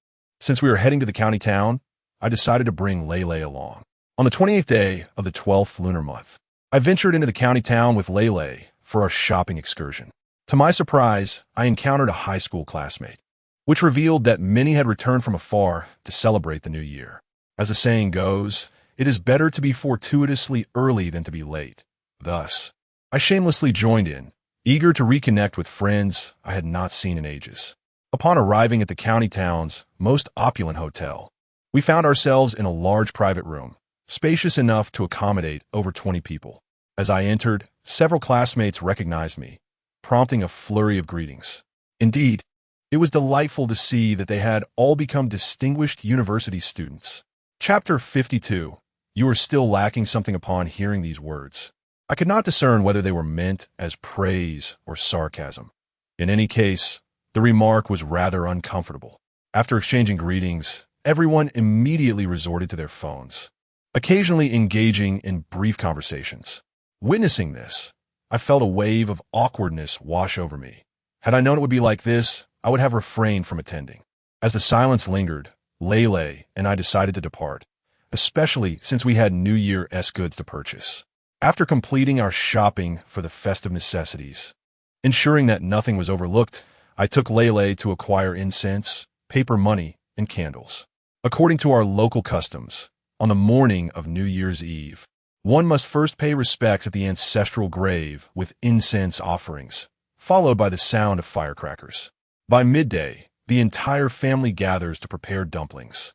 Since we are heading to the county town, I decided to bring Lele along. On the 28th day of the 12th lunar month, I ventured into the county town with Lele for a shopping excursion. To my surprise, I encountered a high school classmate, which revealed that many had returned from afar to celebrate the new year. As the saying goes, it is better to be fortuitously early than to be late. Thus, I shamelessly joined in, eager to reconnect with friends I had not seen in ages. Upon arriving at the county town's most opulent hotel, we found ourselves in a large private room, spacious enough to accommodate over 20 people. As I entered, several classmates recognized me, prompting a flurry of greetings. Indeed, it was delightful to see that they had all become distinguished university students. Chapter 52. You are still lacking something upon hearing these words. I could not discern whether they were meant as praise or sarcasm. In any case, the remark was rather uncomfortable. After exchanging greetings, everyone immediately resorted to their phones, occasionally engaging in brief conversations. Witnessing this, I felt a wave of awkwardness wash over me. Had I known it would be like this, I would have refrained from attending. As the silence lingered, Lele and I decided to depart, especially since we had New Year's goods to purchase. After completing our shopping for the festive necessities, ensuring that nothing was overlooked, I took Lele to acquire incense, paper money, and candles. According to our local customs, on the morning of New Year's Eve, one must first pay respects at the ancestral grave with incense offerings, followed by the sound of firecrackers. By midday, the entire family gathers to prepare dumplings,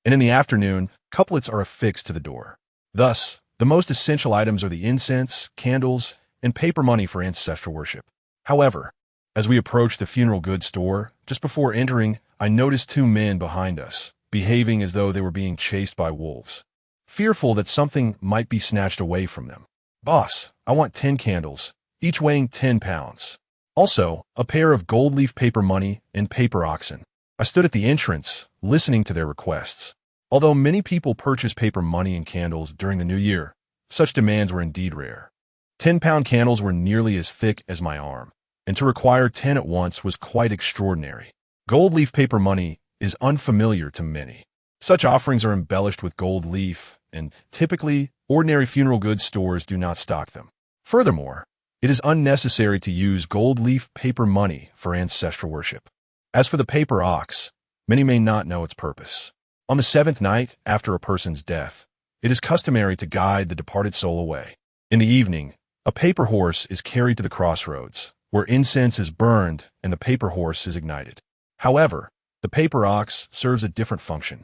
and in the afternoon, couplets are affixed to the door. Thus, the most essential items are the incense, candles, and paper money for ancestral worship. However, as we approached the funeral goods store, just before entering, I noticed two men behind us, behaving as though they were being chased by wolves, fearful that something might be snatched away from them. "Boss, I want 10 candles, each weighing 10 pounds. Also, a pair of gold leaf paper money and paper oxen." I stood at the entrance, listening to their requests. Although many people purchase paper money and candles during the new year, such demands were indeed rare. 10-pound candles were nearly as thick as my arm, and to require 10 at once was quite extraordinary. Gold leaf paper money is unfamiliar to many. Such offerings are embellished with gold leaf, and typically, ordinary funeral goods stores do not stock them. Furthermore, it is unnecessary to use gold leaf paper money for ancestral worship. As for the paper ox, many may not know its purpose. On the 7th night after a person's death, it is customary to guide the departed soul away. In the evening, a paper horse is carried to the crossroads, where incense is burned and the paper horse is ignited. However, the paper ox serves a different function.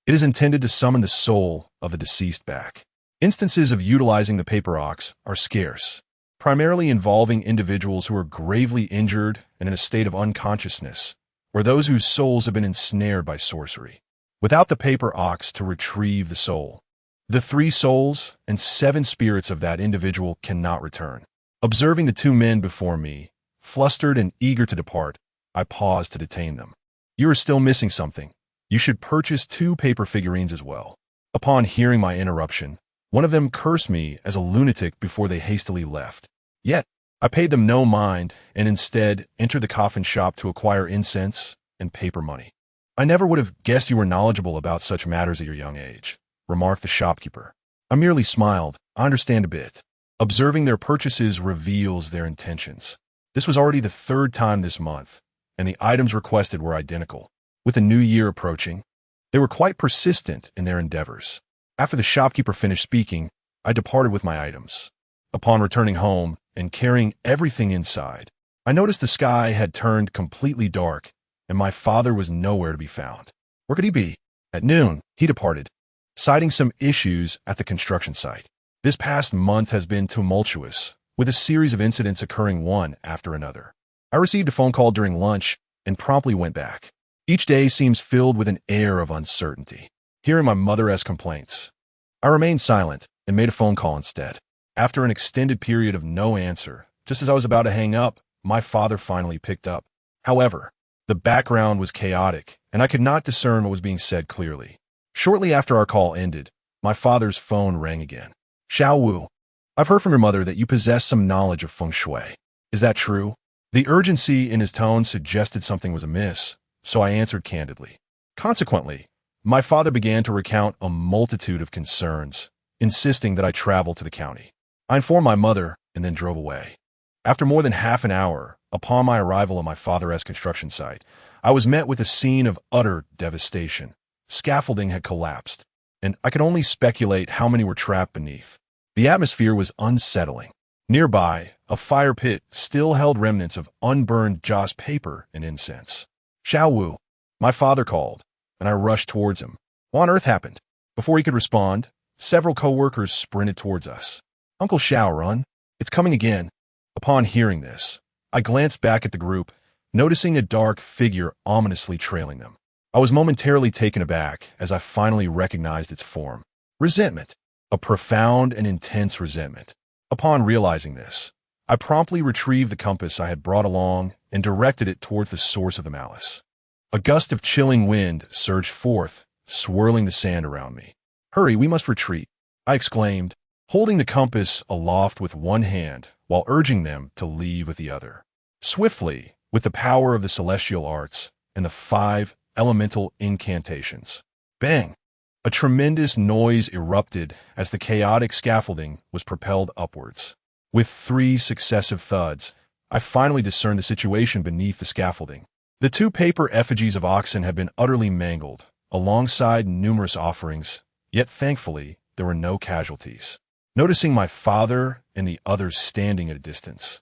It is intended to summon the soul of the deceased back. Instances of utilizing the paper ox are scarce, primarily involving individuals who are gravely injured and in a state of unconsciousness, or those whose souls have been ensnared by sorcery. Without the paper ox to retrieve the soul, the 3 souls and 7 spirits of that individual cannot return. Observing the 2 men before me, flustered and eager to depart, I paused to detain them. "You are still missing something. You should purchase 2 paper figurines as well." Upon hearing my interruption, one of them cursed me as a lunatic before they hastily left. Yet, I paid them no mind and instead entered the coffin shop to acquire incense and paper money. "I never would have guessed you were knowledgeable about such matters at your young age," remarked the shopkeeper. I merely smiled. "I understand a bit." Observing their purchases reveals their intentions. This was already the 3rd time this month, and the items requested were identical. With the new year approaching, they were quite persistent in their endeavors. After the shopkeeper finished speaking, I departed with my items. Upon returning home and carrying everything inside, I noticed the sky had turned completely dark, and my father was nowhere to be found. Where could he be? At noon, he departed, citing some issues at the construction site. This past month has been tumultuous, with a series of incidents occurring one after another. I received a phone call during lunch and promptly went back. Each day seems filled with an air of uncertainty. Hearing my mother's complaints, I remained silent and made a phone call instead. After an extended period of no answer, just as I was about to hang up, my father finally picked up. However, the background was chaotic, and I could not discern what was being said clearly. Shortly after our call ended, my father's phone rang again. "Xiao Wu, I've heard from your mother that you possess some knowledge of feng shui. Is that true?" The urgency in his tone suggested something was amiss, so I answered candidly. Consequently, my father began to recount a multitude of concerns, insisting that I travel to the county. I informed my mother and then drove away. After more than half an hour, upon my arrival at my father's construction site, I was met with a scene of utter devastation. Scaffolding had collapsed, and I could only speculate how many were trapped beneath. The atmosphere was unsettling. Nearby, a fire pit still held remnants of unburned joss paper and incense. "Xiao Wu," my father called, and I rushed towards him. "What on earth happened?" Before he could respond, several co-workers sprinted towards us. "Uncle Xiao, run. It's coming again." Upon hearing this, I glanced back at the group, noticing a dark figure ominously trailing them. I was momentarily taken aback as I finally recognized its form. Resentment. A profound and intense resentment. Upon realizing this, I promptly retrieved the compass I had brought along and directed it towards the source of the malice. A gust of chilling wind surged forth, swirling the sand around me. "Hurry, we must retreat," I exclaimed, holding the compass aloft with one hand while urging them to leave with the other. Swiftly, with the power of the celestial arts and the 5 elemental incantations. Bang! A tremendous noise erupted as the chaotic scaffolding was propelled upwards. With 3 successive thuds, I finally discerned the situation beneath the scaffolding. The 2 paper effigies of oxen had been utterly mangled, alongside numerous offerings, yet thankfully there were no casualties. Noticing my father and the others standing at a distance,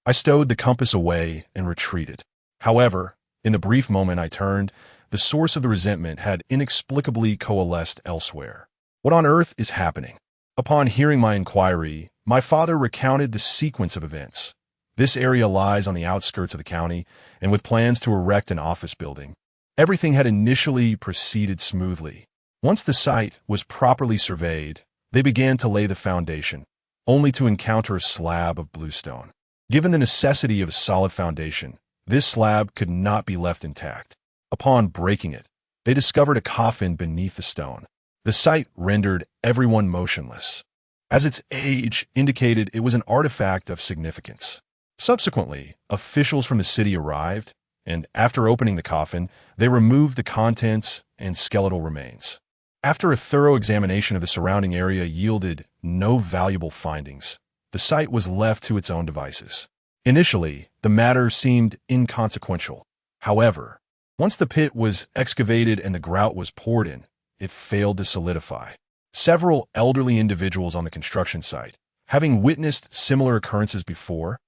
I stowed the compass away and retreated. However, in the brief moment I turned, the source of the resentment had inexplicably coalesced elsewhere. What on earth is happening? Upon hearing my inquiry, my father recounted the sequence of events. This area lies on the outskirts of the county, and with plans to erect an office building. Everything had initially proceeded smoothly. Once the site was properly surveyed, they began to lay the foundation, only to encounter a slab of bluestone. Given the necessity of a solid foundation, this slab could not be left intact. Upon breaking it, they discovered a coffin beneath the stone. The sight rendered everyone motionless, as its age indicated it was an artifact of significance. Subsequently, officials from the city arrived, and after opening the coffin, they removed the contents and skeletal remains. After a thorough examination of the surrounding area yielded no valuable findings, the site was left to its own devices. Initially, the matter seemed inconsequential. However, once the pit was excavated and the grout was poured in, it failed to solidify. Several elderly individuals on the construction site, having witnessed similar occurrences before,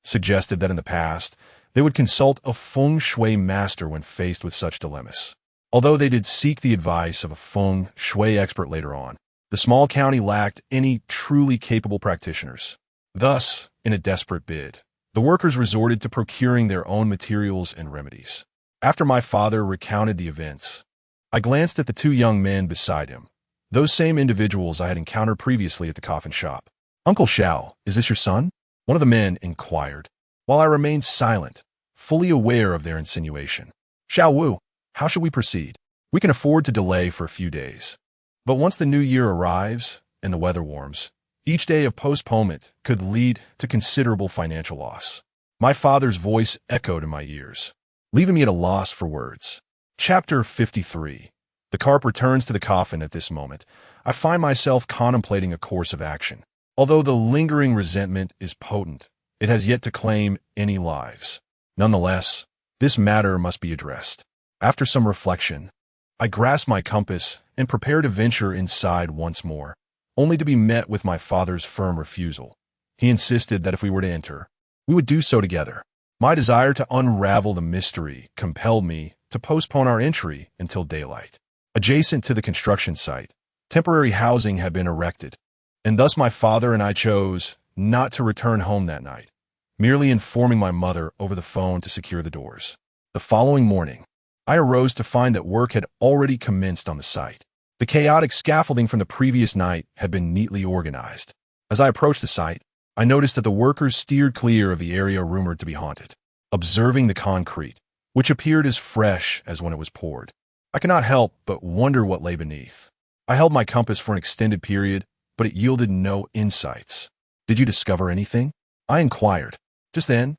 suggested that in the past, they would consult a feng shui master when faced with such dilemmas. Although they did seek the advice of a feng shui expert later on, the small county lacked any truly capable practitioners. Thus, in a desperate bid, the workers resorted to procuring their own materials and remedies. After my father recounted the events, I glanced at the 2 young men beside him, those same individuals I had encountered previously at the coffin shop. "Uncle Xiao, is this your son?" one of the men inquired, while I remained silent, fully aware of their insinuation. "Xiao Wu, how should we proceed? We can afford to delay for a few days. But once the new year arrives and the weather warms, each day of postponement could lead to considerable financial loss." My father's voice echoed in my ears, leaving me at a loss for words. Chapter 53. The carp returns to the coffin. At this moment, I find myself contemplating a course of action. Although the lingering resentment is potent, it has yet to claim any lives. Nonetheless, this matter must be addressed. After some reflection, I grasp my compass and prepare to venture inside once more, only to be met with my father's firm refusal. He insisted that if we were to enter, we would do so together. My desire to unravel the mystery compelled me to postpone our entry until daylight. Adjacent to the construction site, temporary housing had been erected, and thus my father and I chose not to return home that night, merely informing my mother over the phone to secure the doors. The following morning, I arose to find that work had already commenced on the site. The chaotic scaffolding from the previous night had been neatly organized. As I approached the site, I noticed that the workers steered clear of the area rumored to be haunted. Observing the concrete, which appeared as fresh as when it was poured, I could not help but wonder what lay beneath. I held my compass for an extended period, but it yielded no insights. "Did you discover anything?" I inquired. Just then,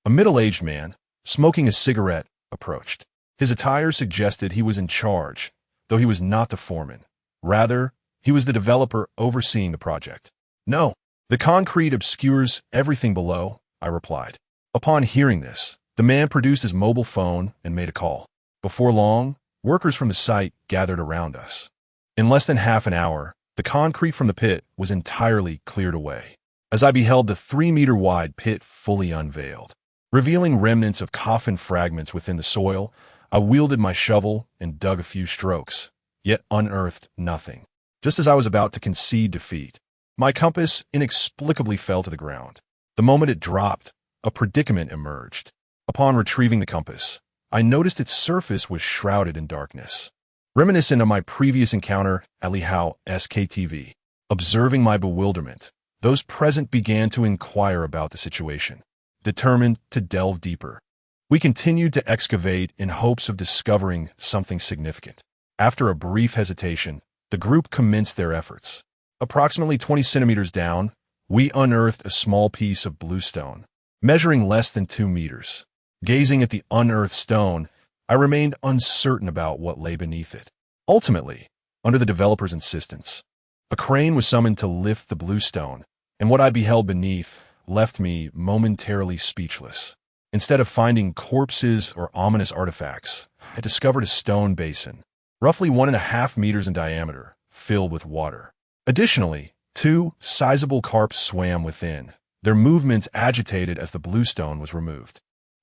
a middle-aged man, smoking a cigarette, approached. His attire suggested he was in charge, though he was not the foreman. Rather, he was the developer overseeing the project. "No, the concrete obscures everything below," I replied. Upon hearing this, the man produced his mobile phone and made a call. Before long, workers from the site gathered around us. In less than half an hour, the concrete from the pit was entirely cleared away, as I beheld the 3-meter-wide pit fully unveiled. Revealing remnants of coffin fragments within the soil, I wielded my shovel and dug a few strokes, yet unearthed nothing. Just as I was about to concede defeat, my compass inexplicably fell to the ground. The moment it dropped, a predicament emerged. Upon retrieving the compass, I noticed its surface was shrouded in darkness, reminiscent of my previous encounter at Lihao SKTV. Observing my bewilderment, those present began to inquire about the situation. Determined to delve deeper, we continued to excavate in hopes of discovering something significant. After a brief hesitation, the group commenced their efforts. Approximately 20 centimeters down, we unearthed a small piece of bluestone, measuring less than 2 meters. Gazing at the unearthed stone, I remained uncertain about what lay beneath it. Ultimately, under the developer's insistence, a crane was summoned to lift the bluestone, and what I beheld beneath left me momentarily speechless. Instead of finding corpses or ominous artifacts, I discovered a stone basin, roughly 1.5 meters in diameter, filled with water. Additionally, 2 sizable carp swam within, their movements agitated as the bluestone was removed.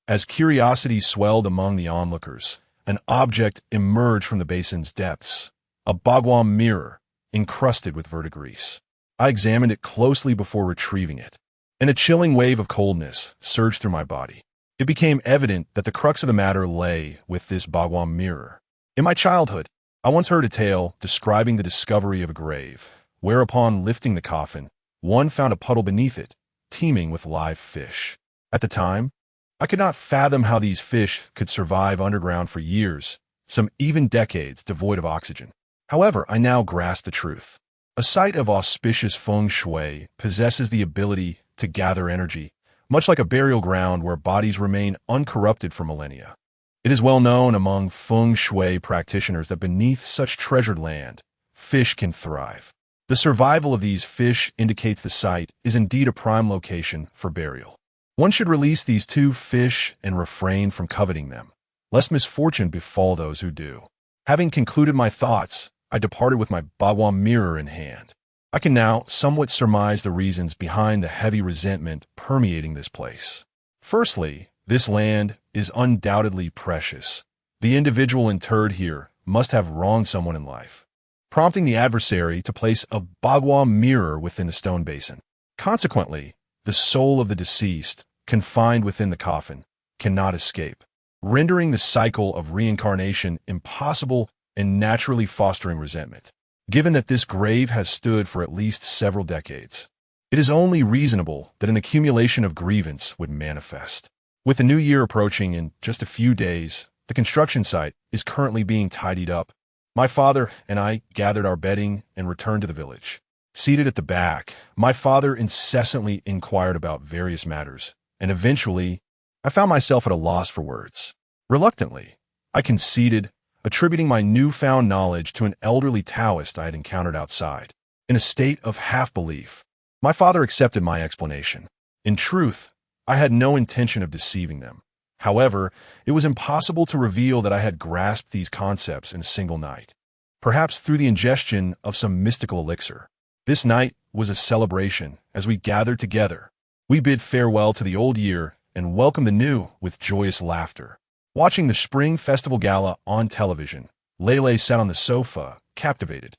As curiosity swelled among the onlookers, an object emerged from the basin's depths, a bagua mirror encrusted with verdigris. I examined it closely before retrieving it, and a chilling wave of coldness surged through my body. It became evident that the crux of the matter lay with this bagua mirror. In my childhood, I once heard a tale describing the discovery of a grave, where upon lifting the coffin, one found a puddle beneath it, teeming with live fish. At the time, I could not fathom how these fish could survive underground for years, some even decades, devoid of oxygen. However, I now grasp the truth. A site of auspicious feng shui possesses the ability to gather energy, much like a burial ground where bodies remain uncorrupted for millennia. It is well known among feng shui practitioners that beneath such treasured land, fish can thrive. The survival of these fish indicates the site is indeed a prime location for burial. One should release these 2 fish and refrain from coveting them, lest misfortune befall those who do. Having concluded my thoughts, I departed with my bagua mirror in hand. I can now somewhat surmise the reasons behind the heavy resentment permeating this place. Firstly, this land is undoubtedly precious. The individual interred here must have wronged someone in life, prompting the adversary to place a bagua mirror within the stone basin. Consequently, the soul of the deceased, confined within the coffin, cannot escape, rendering the cycle of reincarnation impossible and naturally fostering resentment. Given that this grave has stood for at least several decades, it is only reasonable that an accumulation of grievance would manifest. With the new year approaching in just a few days, the construction site is currently being tidied up. My father and I gathered our bedding and returned to the village. Seated at the back, my father incessantly inquired about various matters, and eventually, I found myself at a loss for words. Reluctantly, I conceded, attributing my newfound knowledge to an elderly Taoist I had encountered outside. In a state of half-belief, my father accepted my explanation. In truth, I had no intention of deceiving them. However, it was impossible to reveal that I had grasped these concepts in a single night, perhaps through the ingestion of some mystical elixir. This night was a celebration as we gathered together. We bid farewell to the old year and welcomed the new with joyous laughter. Watching the Spring Festival Gala on television, Lele sat on the sofa, captivated,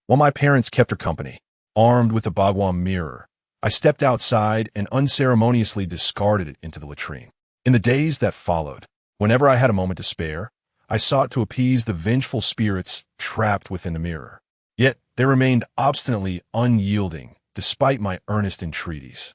while my parents kept her company. Armed with a bagua mirror, I stepped outside and unceremoniously discarded it into the latrine. In the days that followed, whenever I had a moment to spare, I sought to appease the vengeful spirits trapped within the mirror. Yet they remained obstinately unyielding, despite my earnest entreaties.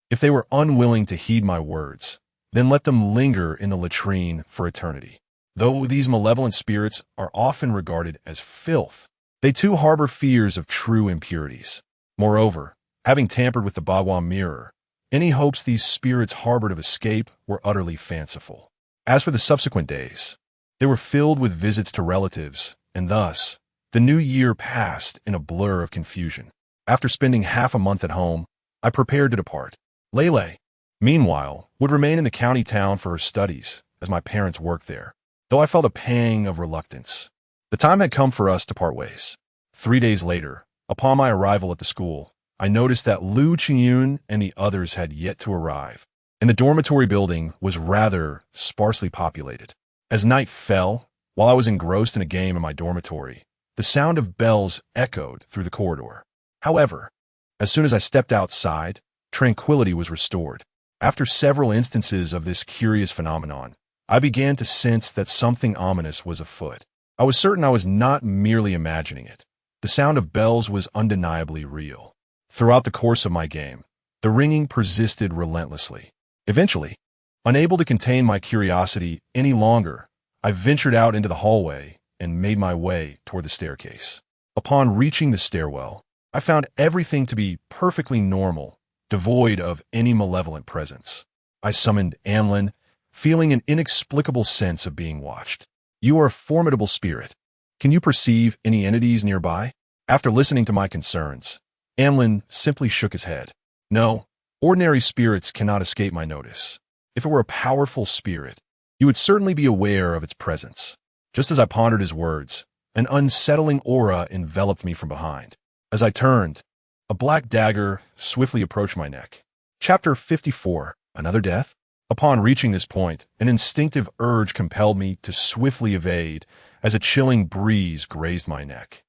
If they were unwilling to heed my words, then let them linger in the latrine for eternity. Though these malevolent spirits are often regarded as filth, they too harbor fears of true impurities. Moreover, having tampered with the bagua mirror, any hopes these spirits harbored of escape were utterly fanciful. As for the subsequent days, they were filled with visits to relatives, and thus, the new year passed in a blur of confusion. After spending half a month at home, I prepared to depart. Lele, meanwhile, would remain in the county town for her studies, as my parents worked there, though I felt a pang of reluctance. The time had come for us to part ways. 3 days later, upon my arrival at the school, I noticed that Lu Qingyun and the others had yet to arrive, and the dormitory building was rather sparsely populated. As night fell, while I was engrossed in a game in my dormitory, the sound of bells echoed through the corridor. However, as soon as I stepped outside, tranquility was restored. After several instances of this curious phenomenon, I began to sense that something ominous was afoot. I was certain I was not merely imagining it. The sound of bells was undeniably real. Throughout the course of my game, the ringing persisted relentlessly. Eventually, unable to contain my curiosity any longer, I ventured out into the hallway and made my way toward the staircase. Upon reaching the stairwell, I found everything to be perfectly normal, devoid of any malevolent presence. I summoned Amlin, feeling an inexplicable sense of being watched. You are a formidable spirit. Can you perceive any entities nearby? After listening to my concerns, Amlin simply shook his head. No, ordinary spirits cannot escape my notice. If it were a powerful spirit, you would certainly be aware of its presence. Just as I pondered his words, an unsettling aura enveloped me from behind. As I turned, a black dagger swiftly approached my neck. Chapter 54. Another death? Upon reaching this point, an instinctive urge compelled me to swiftly evade as a chilling breeze grazed my neck.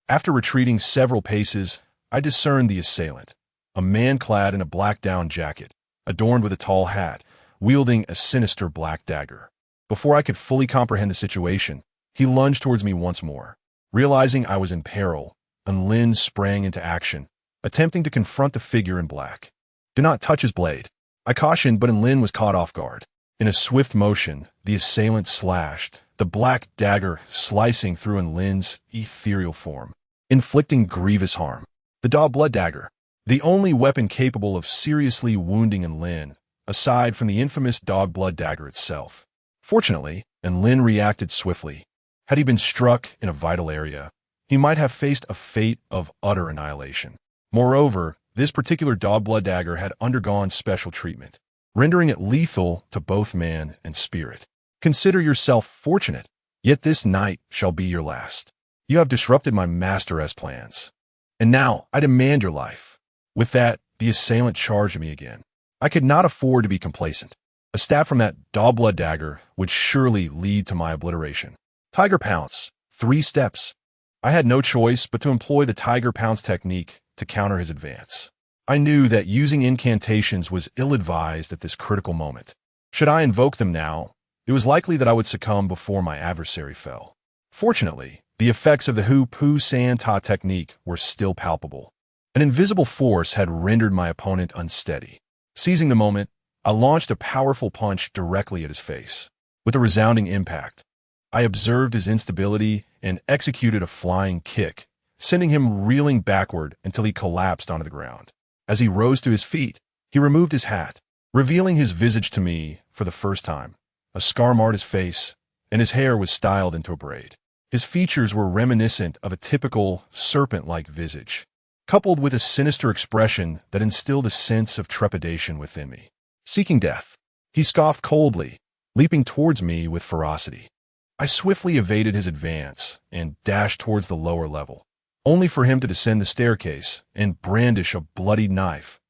After retreating several paces, I discerned the assailant, a man clad in a black down jacket, adorned with a tall hat, wielding a sinister black dagger. Before I could fully comprehend the situation, he lunged towards me once more. Realizing I was in peril, Lin sprang into action, attempting to confront the figure in black. Do not touch his blade, I cautioned, but Lin was caught off guard. In a swift motion, the assailant slashed, the black dagger slicing through Lin's ethereal form, inflicting grievous harm. The Daw Blood Dagger, the only weapon capable of seriously wounding Lin, aside from the infamous Dog Blood Dagger itself. Fortunately, Lin reacted swiftly. Had he been struck in a vital area, he might have faced a fate of utter annihilation. Moreover, this particular Dog Blood Dagger had undergone special treatment, rendering it lethal to both man and spirit. Consider yourself fortunate, yet this night shall be your last. You have disrupted my master's plans, and now I demand your life. With that, the assailant charged me again. I could not afford to be complacent. A stab from that Daw Blood Dagger would surely lead to my obliteration. Tiger Pounce, 3 steps. I had no choice but to employ the Tiger Pounce technique to counter his advance. I knew that using incantations was ill-advised at this critical moment. Should I invoke them now, it was likely that I would succumb before my adversary fell. Fortunately, the effects of the Hu Pu San Ta technique were still palpable. An invisible force had rendered my opponent unsteady. Seizing the moment, I launched a powerful punch directly at his face. With a resounding impact, I observed his instability and executed a flying kick, sending him reeling backward until he collapsed onto the ground. As he rose to his feet, he removed his hat, revealing his visage to me for the first time. A scar marred his face, and his hair was styled into a braid. His features were reminiscent of a typical serpent-like visage, coupled with a sinister expression that instilled a sense of trepidation within me. Seeking death, he scoffed coldly, leaping towards me with ferocity. I swiftly evaded his advance and dashed towards the lower level, only for him to descend the staircase and brandish a bloodied knife,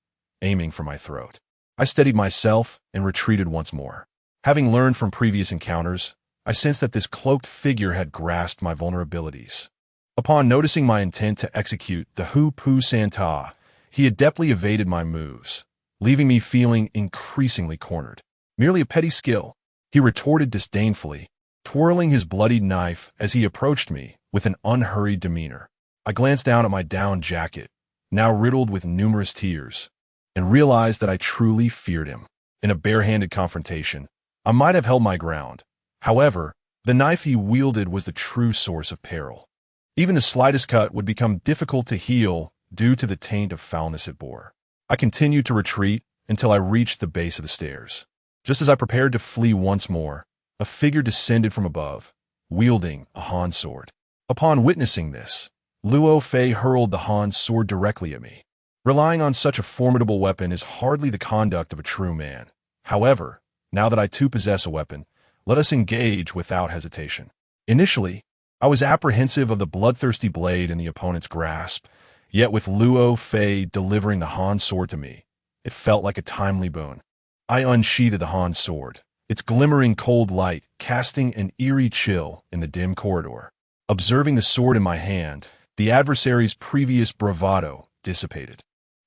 aiming for my throat. I steadied myself and retreated once more. Having learned from previous encounters, I sensed that this cloaked figure had grasped my vulnerabilities. Upon noticing my intent to execute the Hu Pu San Ta, he adeptly evaded my moves, leaving me feeling increasingly cornered. Merely a petty skill, he retorted disdainfully, twirling his bloodied knife as he approached me with an unhurried demeanor. I glanced down at my down jacket, now riddled with numerous tears, and realized that I truly feared him. In a bare-handed confrontation, I might have held my ground. However, the knife he wielded was the true source of peril. Even the slightest cut would become difficult to heal due to the taint of foulness it bore. I continued to retreat until I reached the base of the stairs. Just as I prepared to flee once more, a figure descended from above, wielding a Han sword. Upon witnessing this, Luo Fei hurled the Han sword directly at me. Relying on such a formidable weapon is hardly the conduct of a true man. However, now that I too possess a weapon, let us engage without hesitation. Initially, I was apprehensive of the bloodthirsty blade in the opponent's grasp, yet with Luo Fei delivering the Han sword to me, it felt like a timely boon. I unsheathed the Han sword, its glimmering cold light casting an eerie chill in the dim corridor. Observing the sword in my hand, the adversary's previous bravado dissipated.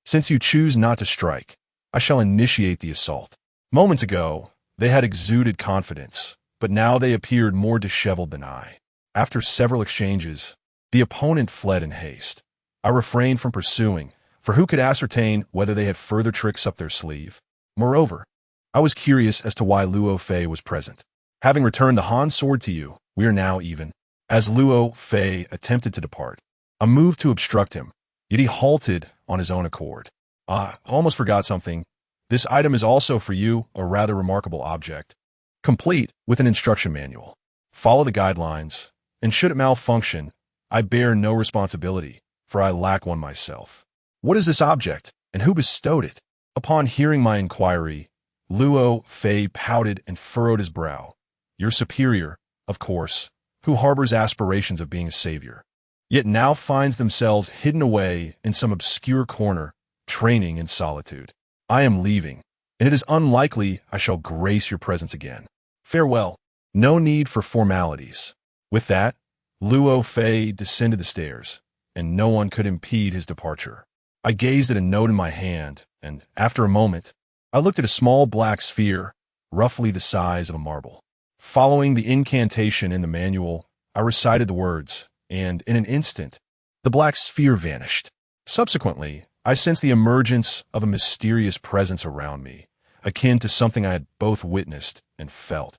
Since you choose not to strike, I shall initiate the assault. Moments ago, they had exuded confidence, but now they appeared more disheveled than I. After several exchanges, the opponent fled in haste. I refrained from pursuing, for who could ascertain whether they had further tricks up their sleeve? Moreover, I was curious as to why Luo Fei was present. Having returned the Han sword to you, we are now even. As Luo Fei attempted to depart, I moved to obstruct him, Yet he halted on his own accord. I almost forgot something. This item is also for you, a rather remarkable object, complete with an instruction manual. Follow the guidelines, and should it malfunction, I bear no responsibility, for I lack one myself. What is this object, and who bestowed it? Upon hearing my inquiry, Luo Fei pouted and furrowed his brow. Your superior, of course, who harbors aspirations of being a savior, yet now finds themselves hidden away in some obscure corner, training in solitude. I am leaving, and it is unlikely I shall grace your presence again. Farewell. No need for formalities. With that, Luo Fei descended the stairs, and no one could impede his departure. I gazed at a note in my hand, and after a moment, I looked at a small black sphere, roughly the size of a marble. Following the incantation in the manual, I recited the words, and in an instant, the black sphere vanished. Subsequently, I sensed the emergence of a mysterious presence around me, akin to something I had both witnessed and felt.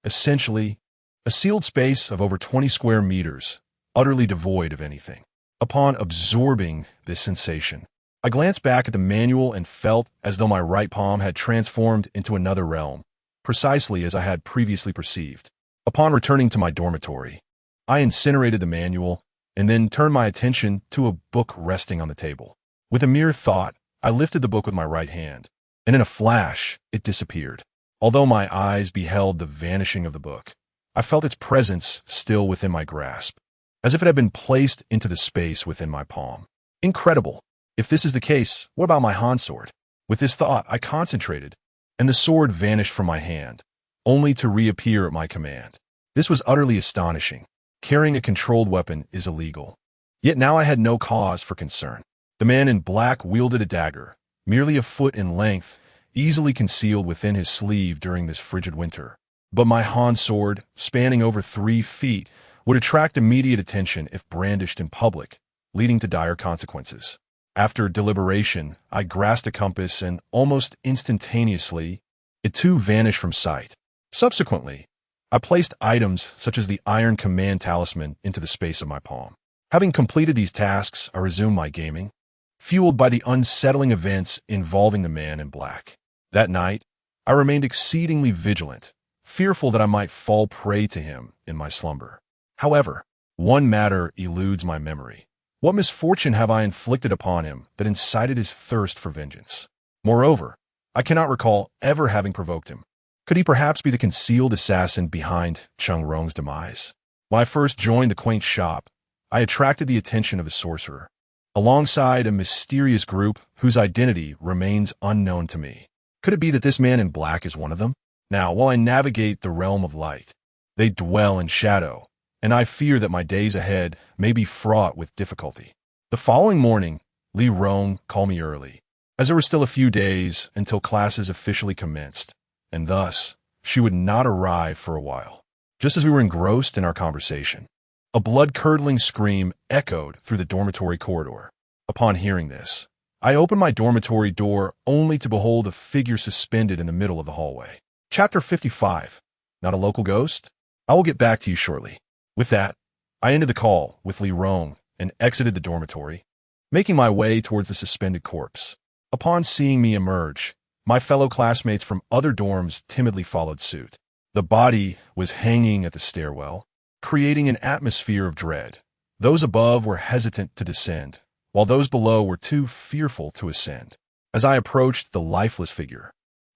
Essentially, a sealed space of over 20 square meters, utterly devoid of anything. Upon absorbing this sensation, I glanced back at the manual and felt as though my right palm had transformed into another realm, precisely as I had previously perceived. Upon returning to my dormitory, I incinerated the manual and then turned my attention to a book resting on the table. With a mere thought, I lifted the book with my right hand, and in a flash, it disappeared. Although my eyes beheld the vanishing of the book, I felt its presence still within my grasp, as if it had been placed into the space within my palm. Incredible! If this is the case, what about my Han sword? With this thought, I concentrated, and the sword vanished from my hand, only to reappear at my command. This was utterly astonishing. Carrying a controlled weapon is illegal. Yet now I had no cause for concern. The man in black wielded a dagger, merely a foot in length, easily concealed within his sleeve during this frigid winter. But my Han sword, spanning over 3 feet, would attract immediate attention if brandished in public, leading to dire consequences. After deliberation, I grasped a compass and, almost instantaneously, it too vanished from sight. Subsequently, I placed items such as the Iron Command Talisman into the space of my palm. Having completed these tasks, I resumed my gaming, fueled by the unsettling events involving the man in black. That night, I remained exceedingly vigilant, fearful that I might fall prey to him in my slumber. However, one matter eludes my memory. What misfortune have I inflicted upon him that incited his thirst for vengeance? Moreover, I cannot recall ever having provoked him. Could he perhaps be the concealed assassin behind Cheng Rong's demise? When I first joined the quaint shop, I attracted the attention of a sorcerer, alongside a mysterious group whose identity remains unknown to me. Could it be that this man in black is one of them? Now, while I navigate the realm of light, they dwell in shadow, and I fear that my days ahead may be fraught with difficulty. The following morning, Li Rong called me early, as there were still a few days until classes officially commenced, and thus she would not arrive for a while. Just as we were engrossed in our conversation, a blood-curdling scream echoed through the dormitory corridor. Upon hearing this, I opened my dormitory door only to behold a figure suspended in the middle of the hallway. Chapter 55. Not a local ghost? I will get back to you shortly. With that, I ended the call with Li Rong and exited the dormitory, making my way towards the suspended corpse. Upon seeing me emerge, my fellow classmates from other dorms timidly followed suit. The body was hanging at the stairwell, creating an atmosphere of dread. Those above were hesitant to descend, while those below were too fearful to ascend. As I approached the lifeless figure,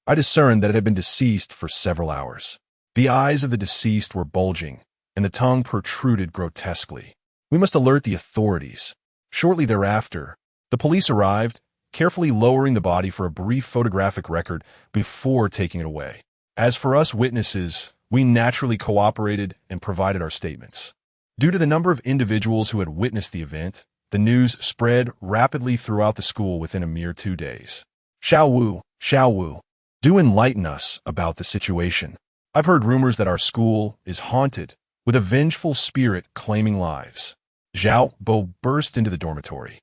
I discerned that it had been deceased for several hours. The eyes of the deceased were bulging, and the tongue protruded grotesquely. We must alert the authorities. Shortly thereafter, the police arrived, carefully lowering the body for a brief photographic record before taking it away. As for us witnesses, we naturally cooperated and provided our statements. Due to the number of individuals who had witnessed the event, the news spread rapidly throughout the school within a mere 2 days. Xiao Wu, do enlighten us about the situation. I've heard rumors that our school is haunted with a vengeful spirit claiming lives. Zhao Bo burst into the dormitory,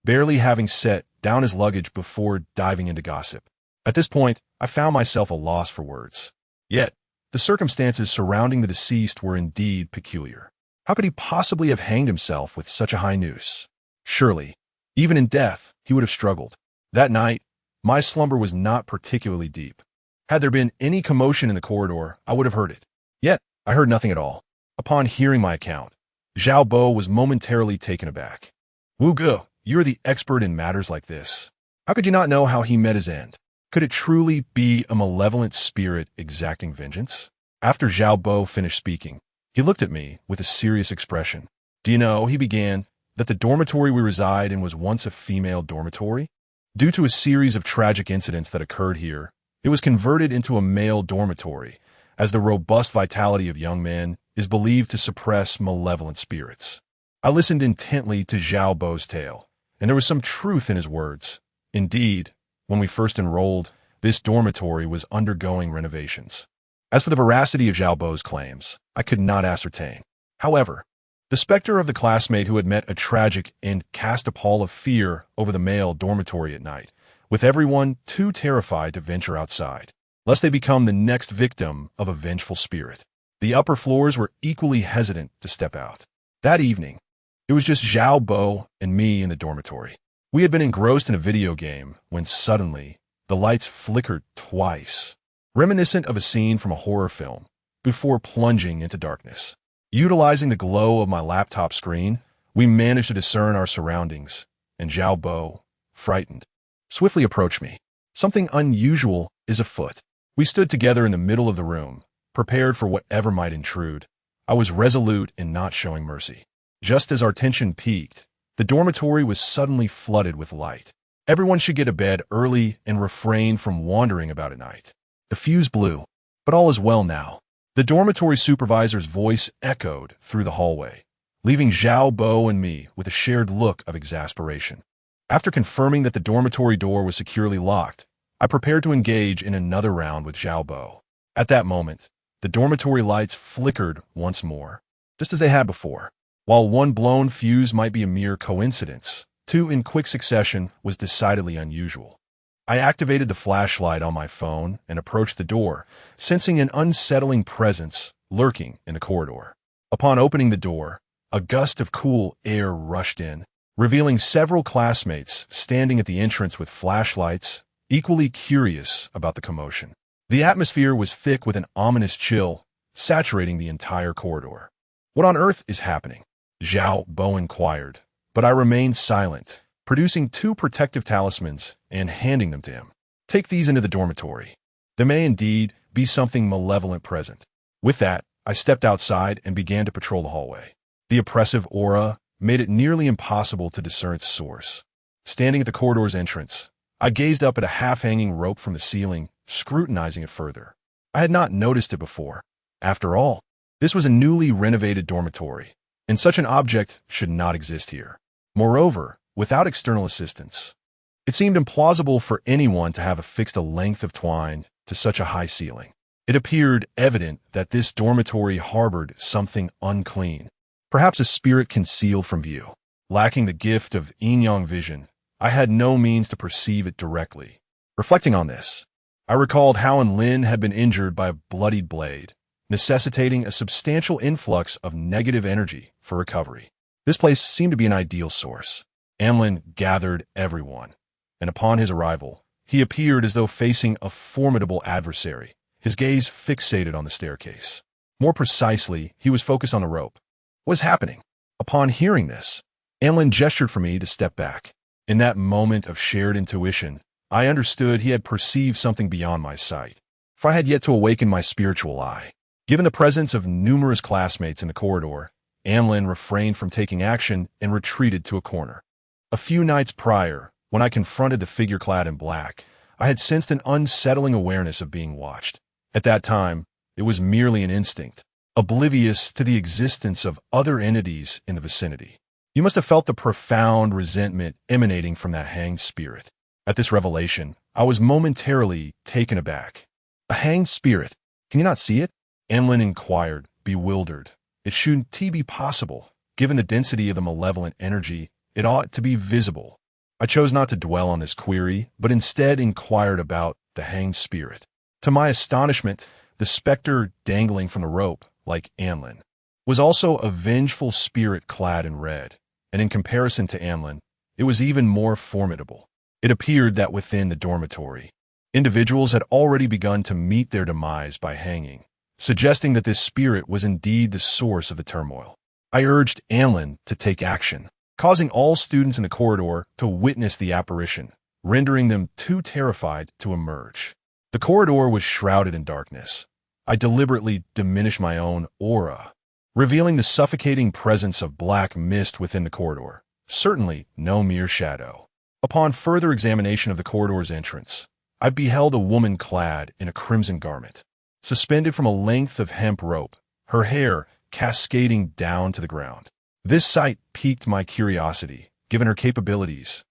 barely having set down his luggage before diving into gossip. At this point, I found myself a loss for words. Yet, the circumstances surrounding the deceased were indeed peculiar. How could he possibly have hanged himself with such a high noose? Surely, Even in death, he would have struggled. That night, my slumber was not particularly deep. Had there been any commotion in the corridor, I would have heard it. Yet, I heard nothing at all. Upon hearing my account, Zhao Bo was momentarily taken aback. Wu Ge, you're the expert in matters like this. How could you not know how he met his end? Could it truly be a malevolent spirit exacting vengeance? After Zhao Bo finished speaking, he looked at me with a serious expression. Do you know, he began, that the dormitory we reside in was once a female dormitory? Due to a series of tragic incidents that occurred here, it was converted into a male dormitory, as the robust vitality of young men is believed to suppress malevolent spirits. I listened intently to Zhao Bo's tale, and there was some truth in his words. Indeed, when we first enrolled, this dormitory was undergoing renovations. As for the veracity of Zhao Bo's claims, I could not ascertain. However, the specter of the classmate who had met a tragic end cast a pall of fear over the male dormitory at night, with everyone too terrified to venture outside, lest they become the next victim of a vengeful spirit. The upper floors were equally hesitant to step out. That evening, it was just Zhao Bo and me in the dormitory. We had been engrossed in a video game when suddenly the lights flickered twice, reminiscent of a scene from a horror film, before plunging into darkness. Utilizing the glow of my laptop screen, we managed to discern our surroundings, and Zhao Bo, frightened, swiftly approached me. Something unusual is afoot. We stood together in the middle of the room, prepared for whatever might intrude. I was resolute in not showing mercy. Just as our tension peaked, the dormitory was suddenly flooded with light. Everyone should get to bed early and refrain from wandering about at night. The fuse blew, but all is well now. The dormitory supervisor's voice echoed through the hallway, leaving Zhao Bo and me with a shared look of exasperation. After confirming that the dormitory door was securely locked, I prepared to engage in another round with Zhao Bo. At that moment, the dormitory lights flickered once more, just as they had before. While one blown fuse might be a mere coincidence, two in quick succession was decidedly unusual. I activated the flashlight on my phone and approached the door, sensing an unsettling presence lurking in the corridor. Upon opening the door, a gust of cool air rushed in, revealing several classmates standing at the entrance with flashlights, equally curious about the commotion. The atmosphere was thick with an ominous chill, saturating the entire corridor. What on earth is happening? Zhao Bo inquired, but I remained silent, producing two protective talismans and handing them to him. Take these into the dormitory. There may indeed be something malevolent present. With that, I stepped outside and began to patrol the hallway. The oppressive aura made it nearly impossible to discern its source. Standing at the corridor's entrance, I gazed up at a half-hanging rope from the ceiling, scrutinizing it further. I had not noticed it before. After all, this was a newly renovated dormitory, and such an object should not exist here. Moreover, without external assistance, it seemed implausible for anyone to have affixed a length of twine to such a high ceiling. It appeared evident that this dormitory harbored something unclean, perhaps a spirit concealed from view. Lacking the gift of yin-yang vision, I had no means to perceive it directly. Reflecting on this, I recalled how Lin had been injured by a bloodied blade, necessitating a substantial influx of negative energy for recovery. This place seemed to be an ideal source. Lin gathered everyone, and upon his arrival, he appeared as though facing a formidable adversary, his gaze fixated on the staircase. More precisely, he was focused on the rope. What was happening? Upon hearing this, Lin gestured for me to step back. In that moment of shared intuition, I understood he had perceived something beyond my sight, for I had yet to awaken my spiritual eye. Given the presence of numerous classmates in the corridor, Lin refrained from taking action and retreated to a corner. A few nights prior, when I confronted the figure clad in black, I had sensed an unsettling awareness of being watched. At that time, it was merely an instinct, oblivious to the existence of other entities in the vicinity. You must have felt the profound resentment emanating from that hanged spirit. At this revelation, I was momentarily taken aback. A hanged spirit? Can you not see it? Lin inquired, bewildered. It shouldn't be possible. Given the density of the malevolent energy, it ought to be visible. I chose not to dwell on this query, but instead inquired about the hanged spirit. To my astonishment, the specter dangling from the rope, like Lin, was also a vengeful spirit clad in red, and in comparison to Lin, it was even more formidable. It appeared that within the dormitory, individuals had already begun to meet their demise by hanging, suggesting that this spirit was indeed the source of the turmoil. I urged Anlin to take action, causing all students in the corridor to witness the apparition, rendering them too terrified to emerge. The corridor was shrouded in darkness. I deliberately diminished my own aura, revealing the suffocating presence of black mist within the corridor, certainly no mere shadow. Upon further examination of the corridor's entrance, I beheld a woman clad in a crimson garment, suspended from a length of hemp rope, her hair cascading down to the ground. This sight piqued my curiosity, given her capabilities.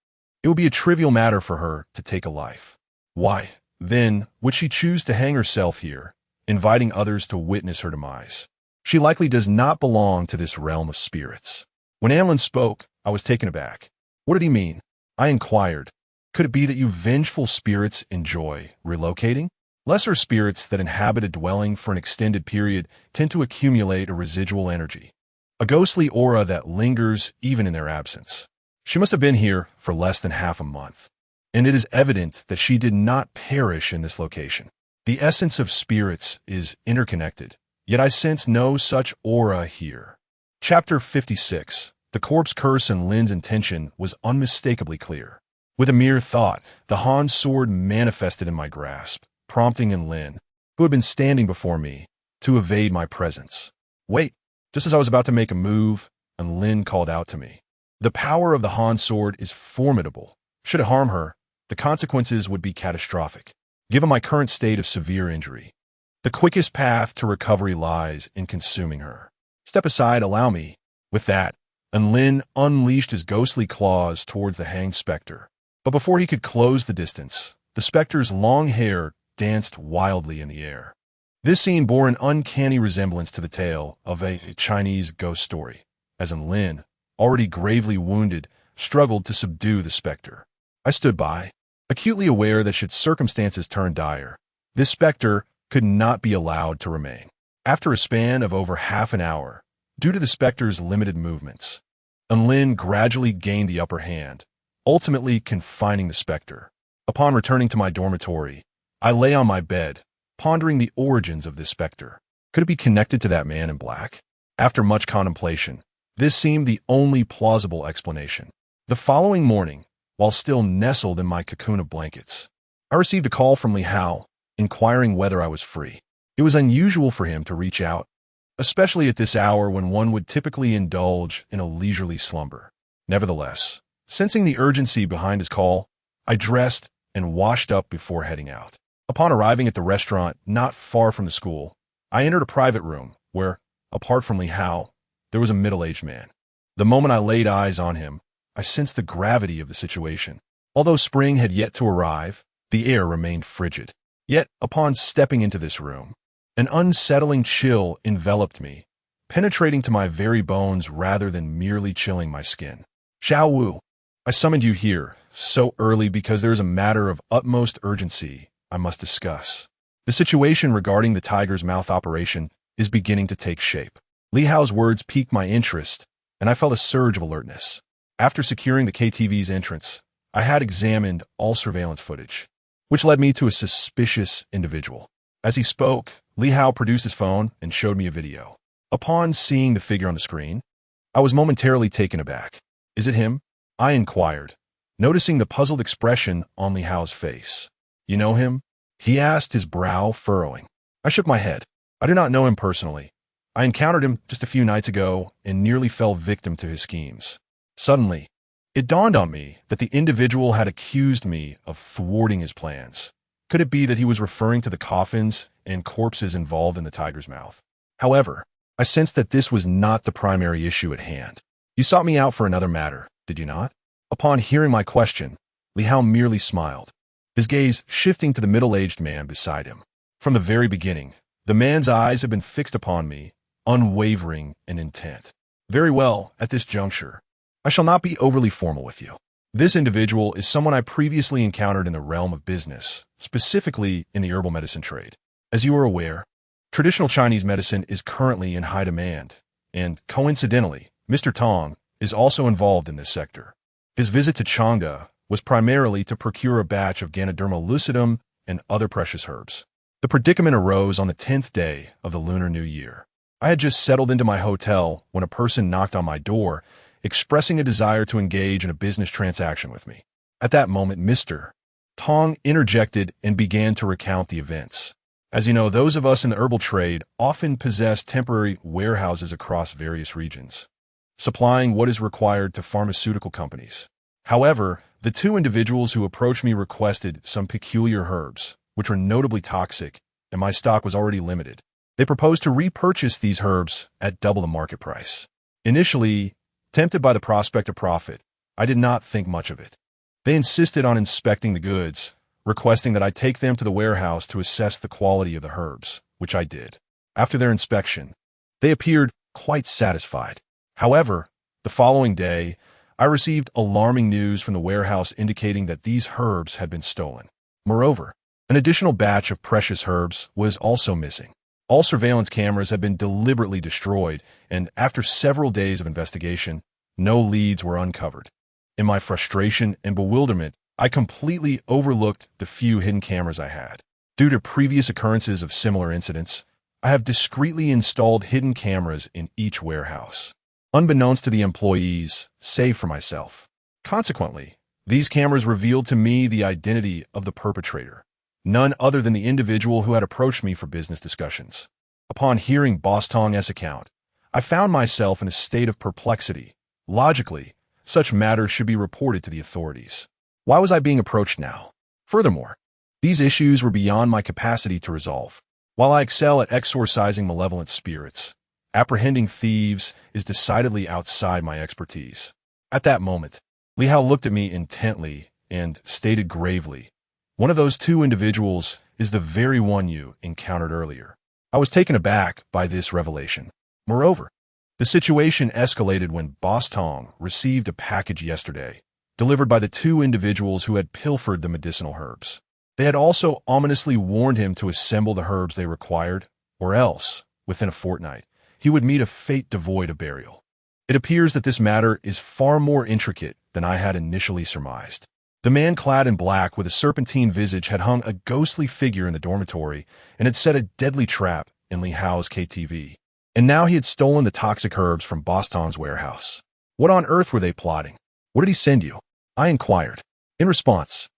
It would be a trivial matter for her to take a life. Why, then, would she choose to hang herself here, inviting others to witness her demise? She likely does not belong to this realm of spirits. When Anlin spoke, I was taken aback. What did he mean? I inquired. Could it be that you vengeful spirits enjoy relocating? Lesser spirits that inhabit a dwelling for an extended period tend to accumulate a residual energy, a ghostly aura that lingers even in their absence. She must have been here for less than half a month, and it is evident that she did not perish in this location. The essence of spirits is interconnected, yet I sense no such aura here. Chapter 56. The corpse curse and Lin's intention was unmistakably clear. With a mere thought, the Han sword manifested in my grasp, prompting Lin, who had been standing before me, to evade my presence. Wait! Just as I was about to make a move, Lin called out to me. The power of the Han sword is formidable. Should it harm her, the consequences would be catastrophic, given my current state of severe injury. The quickest path to recovery lies in consuming her. Step aside, allow me. With that, Lin unleashed his ghostly claws towards the hanged specter. But before he could close the distance, the specter's long hair danced wildly in the air. This scene bore an uncanny resemblance to the tale of a Chinese ghost story, as Lin, already gravely wounded, struggled to subdue the specter. I stood by, acutely aware that should circumstances turn dire, this specter could not be allowed to remain. After a span of over half an hour, due to the specter's limited movements, Lin gradually gained the upper hand, ultimately confining the specter. Upon returning to my dormitory, I lay on my bed, pondering the origins of this specter. Could it be connected to that man in black? After much contemplation, this seemed the only plausible explanation. The following morning, while still nestled in my cocoon of blankets, I received a call from Li Hao, inquiring whether I was free. It was unusual for him to reach out, especially at this hour when one would typically indulge in a leisurely slumber. Nevertheless, sensing the urgency behind his call, I dressed and washed up before heading out. Upon arriving at the restaurant not far from the school, I entered a private room where, apart from Li Hao, there was a middle-aged man. The moment I laid eyes on him, I sensed the gravity of the situation. Although spring had yet to arrive, the air remained frigid. Yet, upon stepping into this room, an unsettling chill enveloped me, penetrating to my very bones rather than merely chilling my skin. Xiao Wu, I summoned you here so early because there is a matter of utmost urgency I must discuss. The situation regarding the Tiger's Mouth operation is beginning to take shape. Li Hao's words piqued my interest, and I felt a surge of alertness. After securing the KTV's entrance, I had examined all surveillance footage, which led me to a suspicious individual. As he spoke, Li Hao produced his phone and showed me a video. Upon seeing the figure on the screen, I was momentarily taken aback. Is it him? I inquired, noticing the puzzled expression on Li Hao's face. You know him? He asked, his brow furrowing. I shook my head. I do not know him personally. I encountered him just a few nights ago and nearly fell victim to his schemes. Suddenly, it dawned on me that the individual had accused me of thwarting his plans. Could it be that he was referring to the coffins and corpses involved in the Tiger's Mouth? However, I sensed that this was not the primary issue at hand. You sought me out for another matter, did you not? Upon hearing my question, Li Hao merely smiled, his gaze shifting to the middle-aged man beside him. From the very beginning, the man's eyes had been fixed upon me, unwavering and intent. Very well, at this juncture, I shall not be overly formal with you. This individual is someone I previously encountered in the realm of business, specifically in the herbal medicine trade. As you are aware, traditional Chinese medicine is currently in high demand, and coincidentally, Mr. Tong is also involved in this sector. His visit to Chang'e was primarily to procure a batch of Ganoderma lucidum and other precious herbs. The predicament arose on the 10th day of the Lunar New Year. I had just settled into my hotel when a person knocked on my door, expressing a desire to engage in a business transaction with me. At that moment, Mr. Tong interjected and began to recount the events. As you know, those of us in the herbal trade often possess temporary warehouses across various regions, supplying what is required to pharmaceutical companies. However, the two individuals who approached me requested some peculiar herbs, which were notably toxic, and my stock was already limited. They proposed to repurchase these herbs at double the market price. Initially, tempted by the prospect of profit, I did not think much of it. They insisted on inspecting the goods, requesting that I take them to the warehouse to assess the quality of the herbs, which I did. After their inspection, they appeared quite satisfied. However, the following day, I received alarming news from the warehouse indicating that these herbs had been stolen. Moreover, an additional batch of precious herbs was also missing. All surveillance cameras had been deliberately destroyed, and after several days of investigation, no leads were uncovered. In my frustration and bewilderment, I completely overlooked the few hidden cameras I had. Due to previous occurrences of similar incidents, I have discreetly installed hidden cameras in each warehouse, unbeknownst to the employees, save for myself. Consequently, these cameras revealed to me the identity of the perpetrator, none other than the individual who had approached me for business discussions. Upon hearing Boss Tong's account, I found myself in a state of perplexity. Logically, such matters should be reported to the authorities. Why was I being approached now? Furthermore, these issues were beyond my capacity to resolve. While I excel at exorcising malevolent spirits, apprehending thieves is decidedly outside my expertise. At that moment, Li Hao looked at me intently and stated gravely, "One of those two individuals is the very one you encountered earlier." I was taken aback by this revelation. Moreover, the situation escalated when Boss Tong received a package yesterday, delivered by the two individuals who had pilfered the medicinal herbs. They had also ominously warned him to assemble the herbs they required, or else, within a fortnight, he would meet a fate devoid of burial. It appears that this matter is far more intricate than I had initially surmised. The man clad in black with a serpentine visage had hung a ghostly figure in the dormitory and had set a deadly trap in Li Hao's KTV. And now he had stolen the toxic herbs from Boss Tong's warehouse. What on earth were they plotting? What did he send you? I inquired. In response,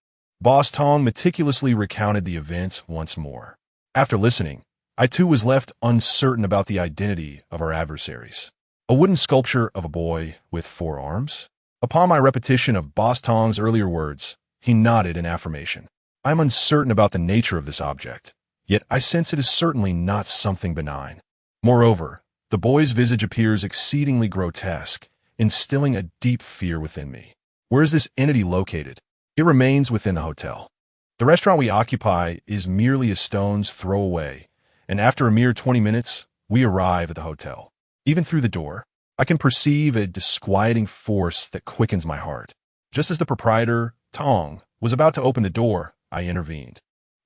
Boss Tong meticulously recounted the events once more. After listening, I too was left uncertain about the identity of our adversaries. A wooden sculpture of a boy with 4 arms? Upon my repetition of Boss Tong's earlier words, he nodded in affirmation. I am uncertain about the nature of this object, yet I sense it is certainly not something benign. Moreover, the boy's visage appears exceedingly grotesque, instilling a deep fear within me. Where is this entity located? It remains within the hotel. The restaurant we occupy is merely a stone's throw away, and after a mere 20 minutes, we arrive at the hotel. Even through the door, I can perceive a disquieting force that quickens my heart. Just as the proprietor, Tong, was about to open the door, I intervened.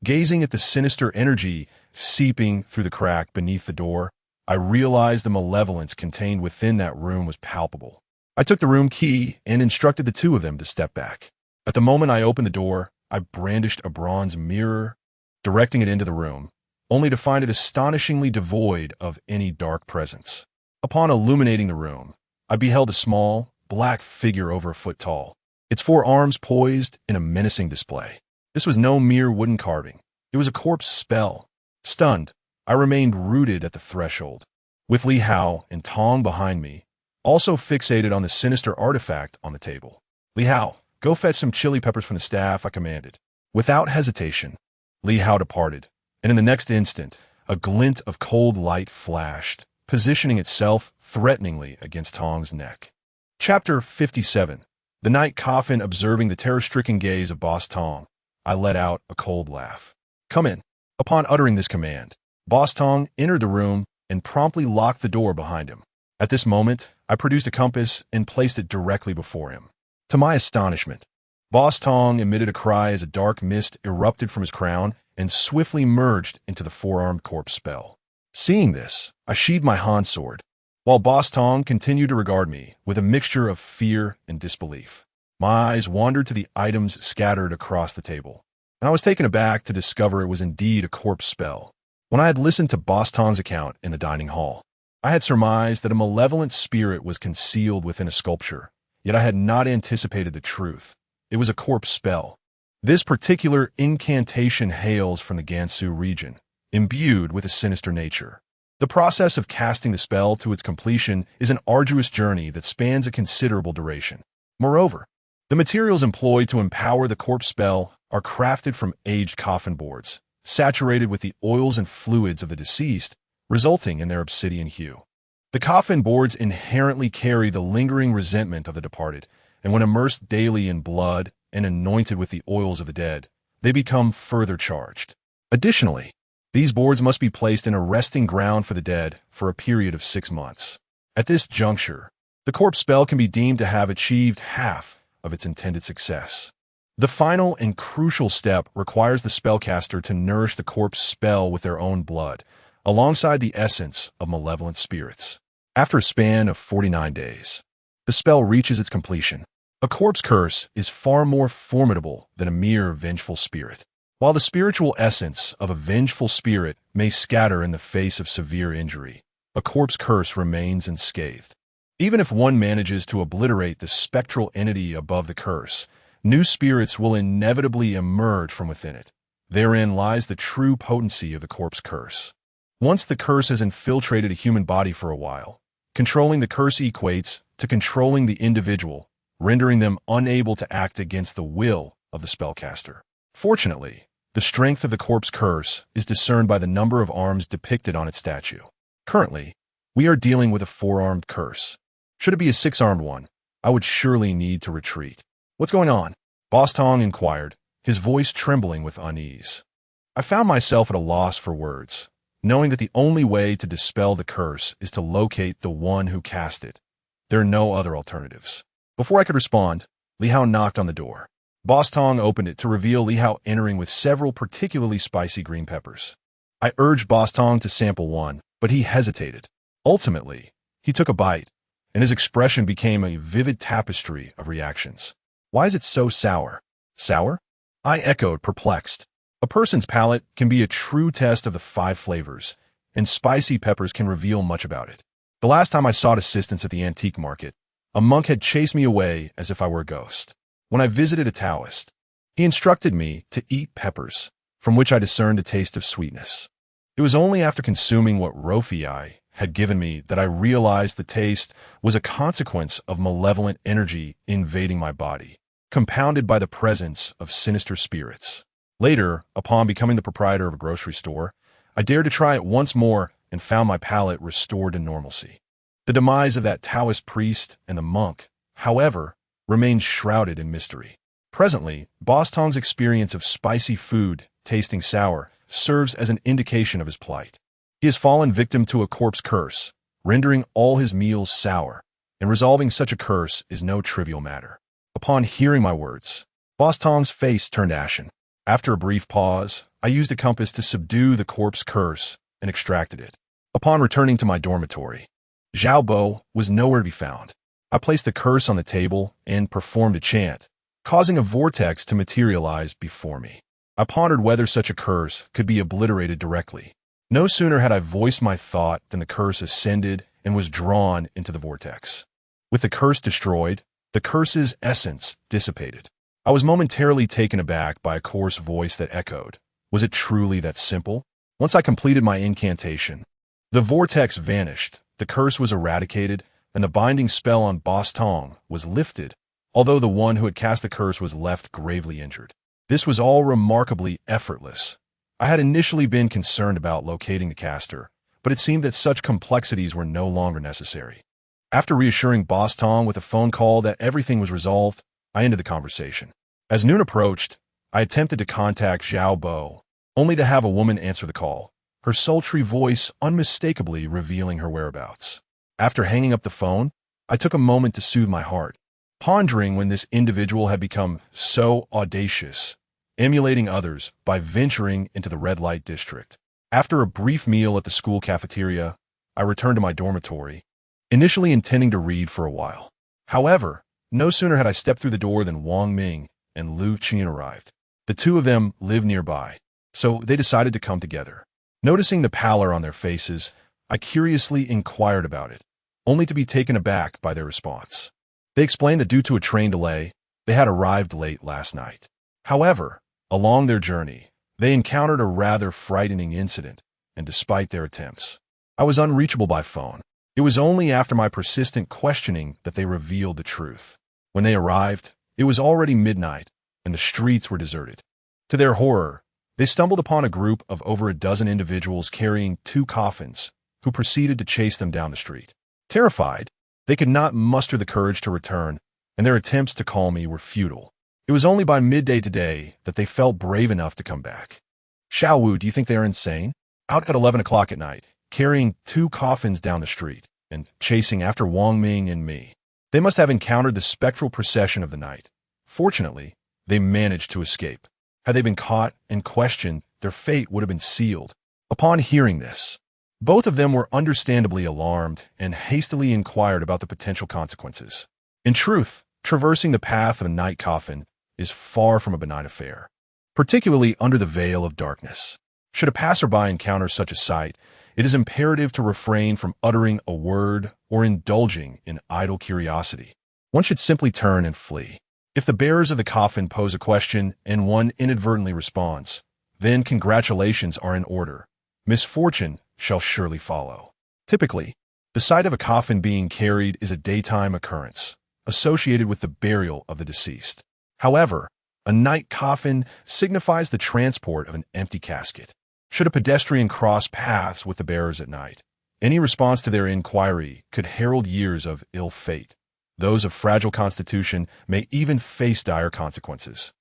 Gazing at the sinister energy seeping through the crack beneath the door, I realized the malevolence contained within that room was palpable. I took the room key and instructed the two of them to step back. At the moment I opened the door, I brandished a bronze mirror, directing it into the room, only to find it astonishingly devoid of any dark presence. Upon illuminating the room, I beheld a small, black figure over a foot tall, its 4 arms poised in a menacing display. This was no mere wooden carving. It was a corpse spell. Stunned, I remained rooted at the threshold, with Li Hao and Tong behind me, also fixated on the sinister artifact on the table. Li Hao, go fetch some chili peppers from the staff, I commanded. Without hesitation, Li Hao departed, and in the next instant, a glint of cold light flashed, positioning itself threateningly against Tong's neck. Chapter 57. The night coffin. Observing the terror-stricken gaze of Boss Tong, I let out a cold laugh. Come in. Upon uttering this command, Boss Tong entered the room and promptly locked the door behind him. At this moment, I produced a compass and placed it directly before him. To my astonishment, Boss Tong emitted a cry as a dark mist erupted from his crown and swiftly merged into the 4-armed corpse spell. Seeing this, I sheathed my Han sword, while Boss Tong continued to regard me with a mixture of fear and disbelief. My eyes wandered to the items scattered across the table, and I was taken aback to discover it was indeed a corpse spell. When I had listened to Boss Tong's account in the dining hall, I had surmised that a malevolent spirit was concealed within a sculpture, yet I had not anticipated the truth. It was a corpse spell. This particular incantation hails from the Gansu region, imbued with a sinister nature. The process of casting the spell to its completion is an arduous journey that spans a considerable duration. Moreover, the materials employed to empower the corpse spell are crafted from aged coffin boards, saturated with the oils and fluids of the deceased, resulting in their obsidian hue. The coffin boards inherently carry the lingering resentment of the departed, and when immersed daily in blood and anointed with the oils of the dead, they become further charged. Additionally, these boards must be placed in a resting ground for the dead for a period of 6 months. At this juncture, the corpse spell can be deemed to have achieved half of its intended success. The final and crucial step requires the spellcaster to nourish the corpse spell with their own blood, alongside the essence of malevolent spirits. After a span of 49 days, the spell reaches its completion. A corpse curse is far more formidable than a mere vengeful spirit. While the spiritual essence of a vengeful spirit may scatter in the face of severe injury, a corpse curse remains unscathed. Even if one manages to obliterate the spectral entity above the curse, new spirits will inevitably emerge from within it. Therein lies the true potency of the corpse curse. Once the curse has infiltrated a human body for a while, controlling the curse equates to controlling the individual, rendering them unable to act against the will of the spellcaster. Fortunately, the strength of the corpse curse is discerned by the number of arms depicted on its statue. Currently, we are dealing with a 4-armed curse. Should it be a 6-armed one, I would surely need to retreat. "What's going on?" Boss Tong inquired, his voice trembling with unease. I found myself at a loss for words, knowing that the only way to dispel the curse is to locate the one who cast it. There are no other alternatives. Before I could respond, Li Hao knocked on the door. Boss Tong opened it to reveal Li Hao entering with several particularly spicy green peppers. I urged Boss Tong to sample one, but he hesitated. Ultimately, he took a bite, and his expression became a vivid tapestry of reactions. "Why is it so sour?" "Sour?" I echoed, perplexed. A person's palate can be a true test of the 5 flavors, and spicy peppers can reveal much about it. The last time I sought assistance at the antique market, a monk had chased me away as if I were a ghost. When I visited a Taoist, he instructed me to eat peppers, from which I discerned a taste of sweetness. It was only after consuming what Rofi had given me that I realized the taste was a consequence of malevolent energy invading my body, compounded by the presence of sinister spirits. Later, upon becoming the proprietor of a grocery store, I dared to try it once more and found my palate restored to normalcy. The demise of that Taoist priest and the monk, however, remained shrouded in mystery. Presently, Boss Tong's experience of spicy food tasting sour serves as an indication of his plight. He has fallen victim to a corpse curse, rendering all his meals sour, and resolving such a curse is no trivial matter. Upon hearing my words, Boss Tong's face turned ashen. After a brief pause, I used a compass to subdue the corpse curse and extracted it. Upon returning to my dormitory, Zhao Bo was nowhere to be found. I placed the curse on the table and performed a chant, causing a vortex to materialize before me. I pondered whether such a curse could be obliterated directly. No sooner had I voiced my thought than the curse ascended and was drawn into the vortex. With the curse destroyed, the curse's essence dissipated. I was momentarily taken aback by a coarse voice that echoed, "Was it truly that simple?" Once I completed my incantation, the vortex vanished, the curse was eradicated, and the binding spell on Boss Tong was lifted, although the one who had cast the curse was left gravely injured. This was all remarkably effortless. I had initially been concerned about locating the caster, but it seemed that such complexities were no longer necessary. After reassuring Boss Tong with a phone call that everything was resolved, I ended the conversation. As noon approached, I attempted to contact Zhao Bo, only to have a woman answer the call, her sultry voice unmistakably revealing her whereabouts. After hanging up the phone, I took a moment to soothe my heart, pondering when this individual had become so audacious, emulating others by venturing into the red light district. After a brief meal at the school cafeteria, I returned to my dormitory, initially intending to read for a while. However, No sooner had I stepped through the door than Wang Ming and Lu Qin arrived. The two of them lived nearby, so they decided to come together. Noticing the pallor on their faces, I curiously inquired about it, only to be taken aback by their response. They explained that due to a train delay, they had arrived late last night. However, along their journey, they encountered a rather frightening incident, and despite their attempts, I was unreachable by phone. It was only after my persistent questioning that they revealed the truth. When they arrived, it was already midnight, and the streets were deserted. To their horror, they stumbled upon a group of over a dozen individuals carrying 2 coffins, who proceeded to chase them down the street. Terrified, they could not muster the courage to return, and their attempts to call me were futile. It was only by midday today that they felt brave enough to come back. Xiao Wu, do you think they are insane? Out at 11 o'clock at night, carrying 2 coffins down the street, and chasing after Wang Ming and me. They must have encountered the spectral procession of the night. Fortunately, they managed to escape. Had they been caught and questioned, their fate would have been sealed. Upon hearing this, both of them were understandably alarmed and hastily inquired about the potential consequences. In truth, traversing the path of a night coffin is far from a benign affair, particularly under the veil of darkness. Should a passerby encounter such a sight, it is imperative to refrain from uttering a word or indulging in idle curiosity. One should simply turn and flee. If the bearers of the coffin pose a question and one inadvertently responds, then congratulations are in order. Misfortune shall surely follow. Typically, the sight of a coffin being carried is a daytime occurrence, associated with the burial of the deceased. However, a night coffin signifies the transport of an empty casket. Should a pedestrian cross paths with the bearers at night, any response to their inquiry could herald years of ill fate. Those of fragile constitution may even face dire consequences.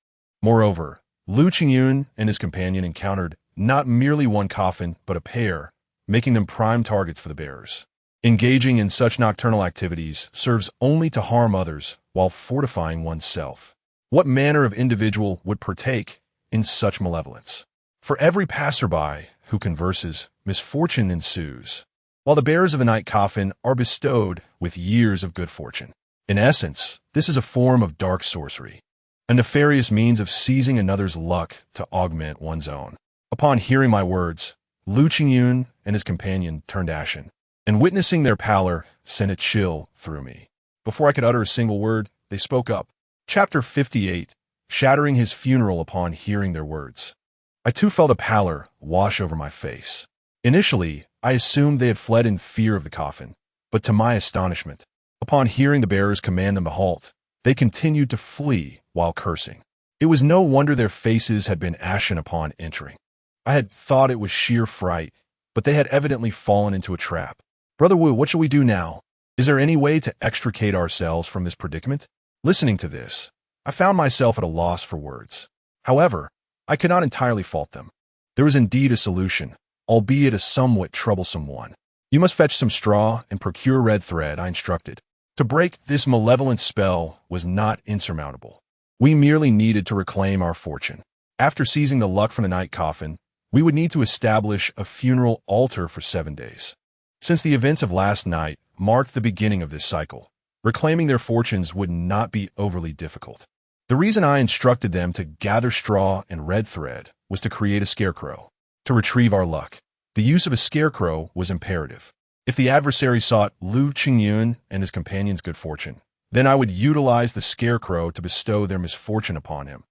Moreover, Lu Qingyun and his companion encountered not merely one coffin, but a pair, making them prime targets for the bearers. Engaging in such nocturnal activities serves only to harm others while fortifying oneself. What manner of individual would partake in such malevolence? For every passerby who converses, misfortune ensues, while the bearers of the night coffin are bestowed with years of good fortune. In essence, this is a form of dark sorcery, a nefarious means of seizing another's luck to augment one's own. Upon hearing my words, Lu Qingyun and his companion turned ashen, and witnessing their pallor sent a chill through me. Before I could utter a single word, they spoke up. Chapter 58, shattering his funeral upon hearing their words. I too felt a pallor wash over my face. Initially, I assumed they had fled in fear of the coffin, but to my astonishment, upon hearing the bearers command them to halt, they continued to flee while cursing. It was no wonder their faces had been ashen upon entering. I had thought it was sheer fright, but they had evidently fallen into a trap. Brother Wu, what shall we do now? Is there any way to extricate ourselves from this predicament? Listening to this, I found myself at a loss for words. However, I could not entirely fault them. There was indeed a solution, albeit a somewhat troublesome one. You must fetch some straw and procure red thread, I instructed. To break this malevolent spell was not insurmountable. We merely needed to reclaim our fortune. After seizing the luck from the night coffin, we would need to establish a funeral altar for 7 days. Since the events of last night marked the beginning of this cycle, reclaiming their fortunes would not be overly difficult. The reason I instructed them to gather straw and red thread was to create a scarecrow. To retrieve our luck, the use of a scarecrow was imperative. If the adversary sought Lu Qingyun and his companion's good fortune, then I would utilize the scarecrow to bestow their misfortune upon him,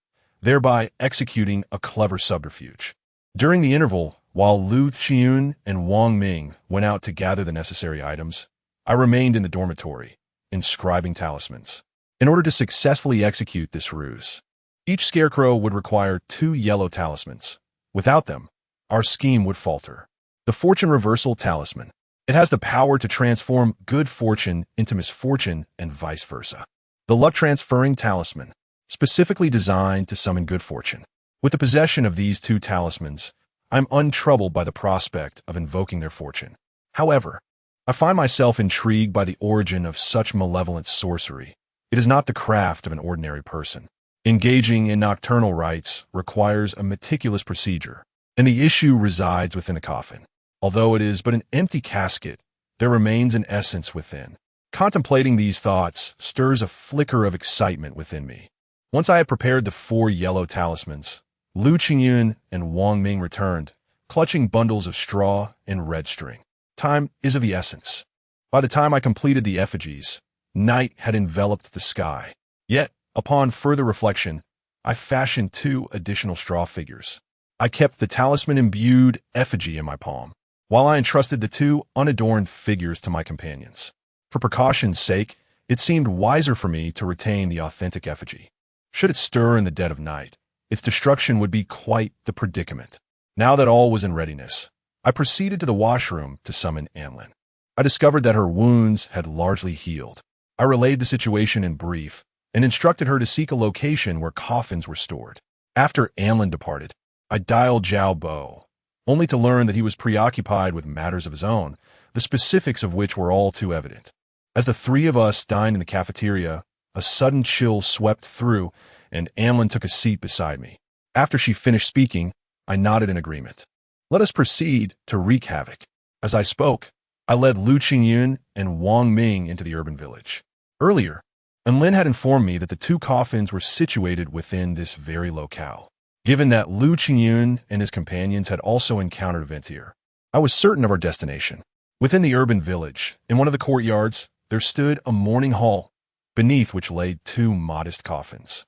thereby executing a clever subterfuge. During the interval, while Lu Qingyun and Wang Ming went out to gather the necessary items, I remained in the dormitory, inscribing talismans. In order to successfully execute this ruse, each scarecrow would require 2 yellow talismans. Without them, our scheme would falter. The Fortune Reversal Talisman. It has the power to transform good fortune into misfortune and vice versa. The Luck Transferring Talisman, specifically designed to summon good fortune. With the possession of these 2 talismans, I'm untroubled by the prospect of invoking their fortune. However, I find myself intrigued by the origin of such malevolent sorcery. It is not the craft of an ordinary person. Engaging in nocturnal rites requires a meticulous procedure, and the issue resides within a coffin. Although it is but an empty casket, there remains an essence within, Contemplating these thoughts stirs a flicker of excitement within me. Once I had prepared the 4 yellow talismans, Lu Qingyun and Wang Ming returned, clutching bundles of straw and red string. Time is of the essence. By the time I completed the effigies, night had enveloped the sky. Yet, upon further reflection, I fashioned 2 additional straw figures. I kept the talisman-imbued effigy in my palm, while I entrusted the 2 unadorned figures to my companions. For precaution's sake, it seemed wiser for me to retain the authentic effigy. Should it stir in the dead of night, its destruction would be quite the predicament. Now that all was in readiness, I proceeded to the washroom to summon Anlin. I discovered that her wounds had largely healed. I relayed the situation in brief and instructed her to seek a location where coffins were stored. After Anlin departed, I dialed Zhao Bo, only to learn that he was preoccupied with matters of his own, the specifics of which were all too evident. As the 3 of us dined in the cafeteria, a sudden chill swept through, and Anlin took a seat beside me. After she finished speaking, I nodded in agreement. Let us proceed to wreak havoc. As I spoke, I led Lu Qingyun and Wang Ming into the urban village. Earlier, Anlin had informed me that the 2 coffins were situated within this very locale. Given that Lu Qingyun and his companions had also encountered events here, I was certain of our destination. Within the urban village, in one of the courtyards, there stood a mourning hall, beneath which lay 2 modest coffins.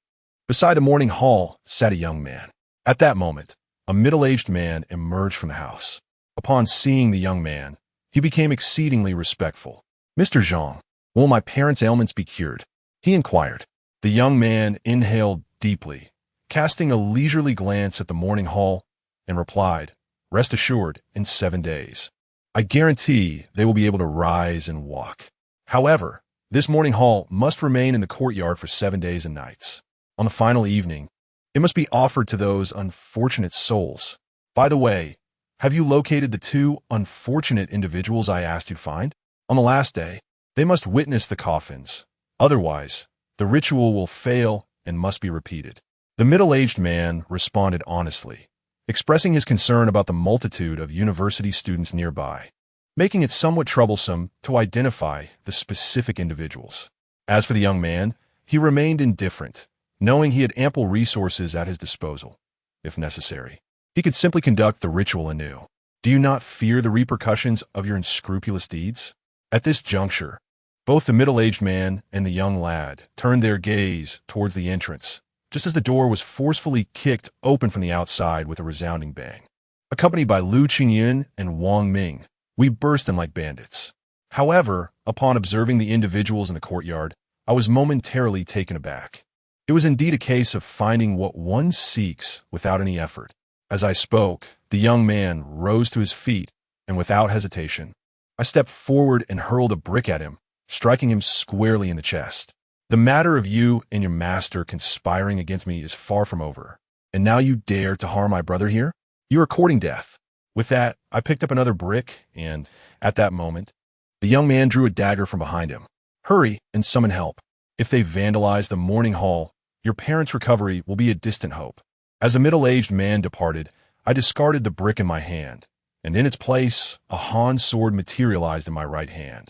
Beside the mourning hall sat a young man. At that moment, a middle-aged man emerged from the house. Upon seeing the young man, he became exceedingly respectful. "Mr. Zhang, will my parents' ailments be cured?" he inquired. The young man inhaled deeply, casting a leisurely glance at the mourning hall, and replied, "Rest assured, in 7 days. I guarantee they will be able to rise and walk. However, this mourning hall must remain in the courtyard for 7 days and nights. On the final evening, it must be offered to those unfortunate souls. By the way, have you located the 2 unfortunate individuals I asked you to find? On the last day, they must witness the coffins. Otherwise, the ritual will fail and must be repeated." The middle-aged man responded honestly, expressing his concern about the multitude of university students nearby, making it somewhat troublesome to identify the specific individuals. As for the young man, he remained indifferent, knowing he had ample resources at his disposal. If necessary, he could simply conduct the ritual anew. "Do you not fear the repercussions of your unscrupulous deeds?" At this juncture, both the middle-aged man and the young lad turned their gaze towards the entrance, just as the door was forcefully kicked open from the outside with a resounding bang. Accompanied by Lu Qingyun and Wang Ming, we burst in like bandits. However, upon observing the individuals in the courtyard, I was momentarily taken aback. It was indeed a case of finding what one seeks without any effort. As I spoke, the young man rose to his feet, and without hesitation, I stepped forward and hurled a brick at him, striking him squarely in the chest. "The matter of you and your master conspiring against me is far from over, and now you dare to harm my brother here? You are courting death." With that, I picked up another brick, and, at that moment, the young man drew a dagger from behind him. "Hurry and summon help. If they vandalize the mourning hall, your parents' recovery will be a distant hope." As the middle-aged man departed, I discarded the brick in my hand, and in its place, a Han sword materialized in my right hand,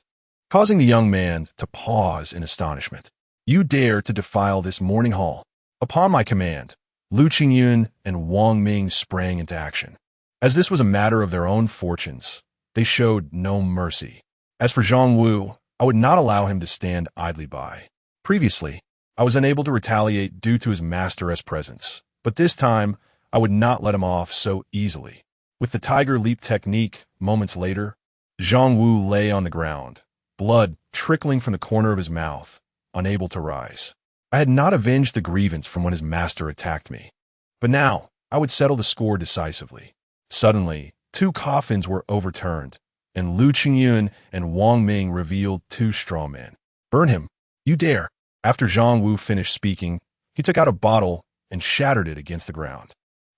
causing the young man to pause in astonishment. "You dare to defile this mourning hall?" Upon my command, Lu Qingyun and Wang Ming sprang into action. As this was a matter of their own fortunes, they showed no mercy. As for Zhang Wu, I would not allow him to stand idly by. Previously, I was unable to retaliate due to his master's presence, but this time, I would not let him off so easily. With the tiger leap technique, moments later, Zhang Wu lay on the ground, blood trickling from the corner of his mouth, unable to rise. I had not avenged the grievance from when his master attacked me, but now I would settle the score decisively. Suddenly, 2 coffins were overturned, and Lu Qingyun and Wang Ming revealed 2 straw men. "Burn him, you dare!" After Zhang Wu finished speaking, he took out a bottle and shattered it against the ground.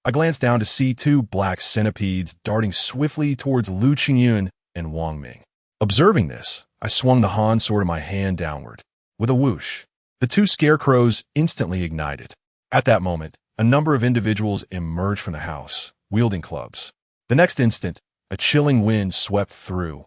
I glanced down to see 2 black centipedes darting swiftly towards Lu Qingyun and Wang Ming. Observing this, I swung the Han sword in my hand downward. With a whoosh, the 2 scarecrows instantly ignited. At that moment, a number of individuals emerged from the house, wielding clubs. The next instant, a chilling wind swept through,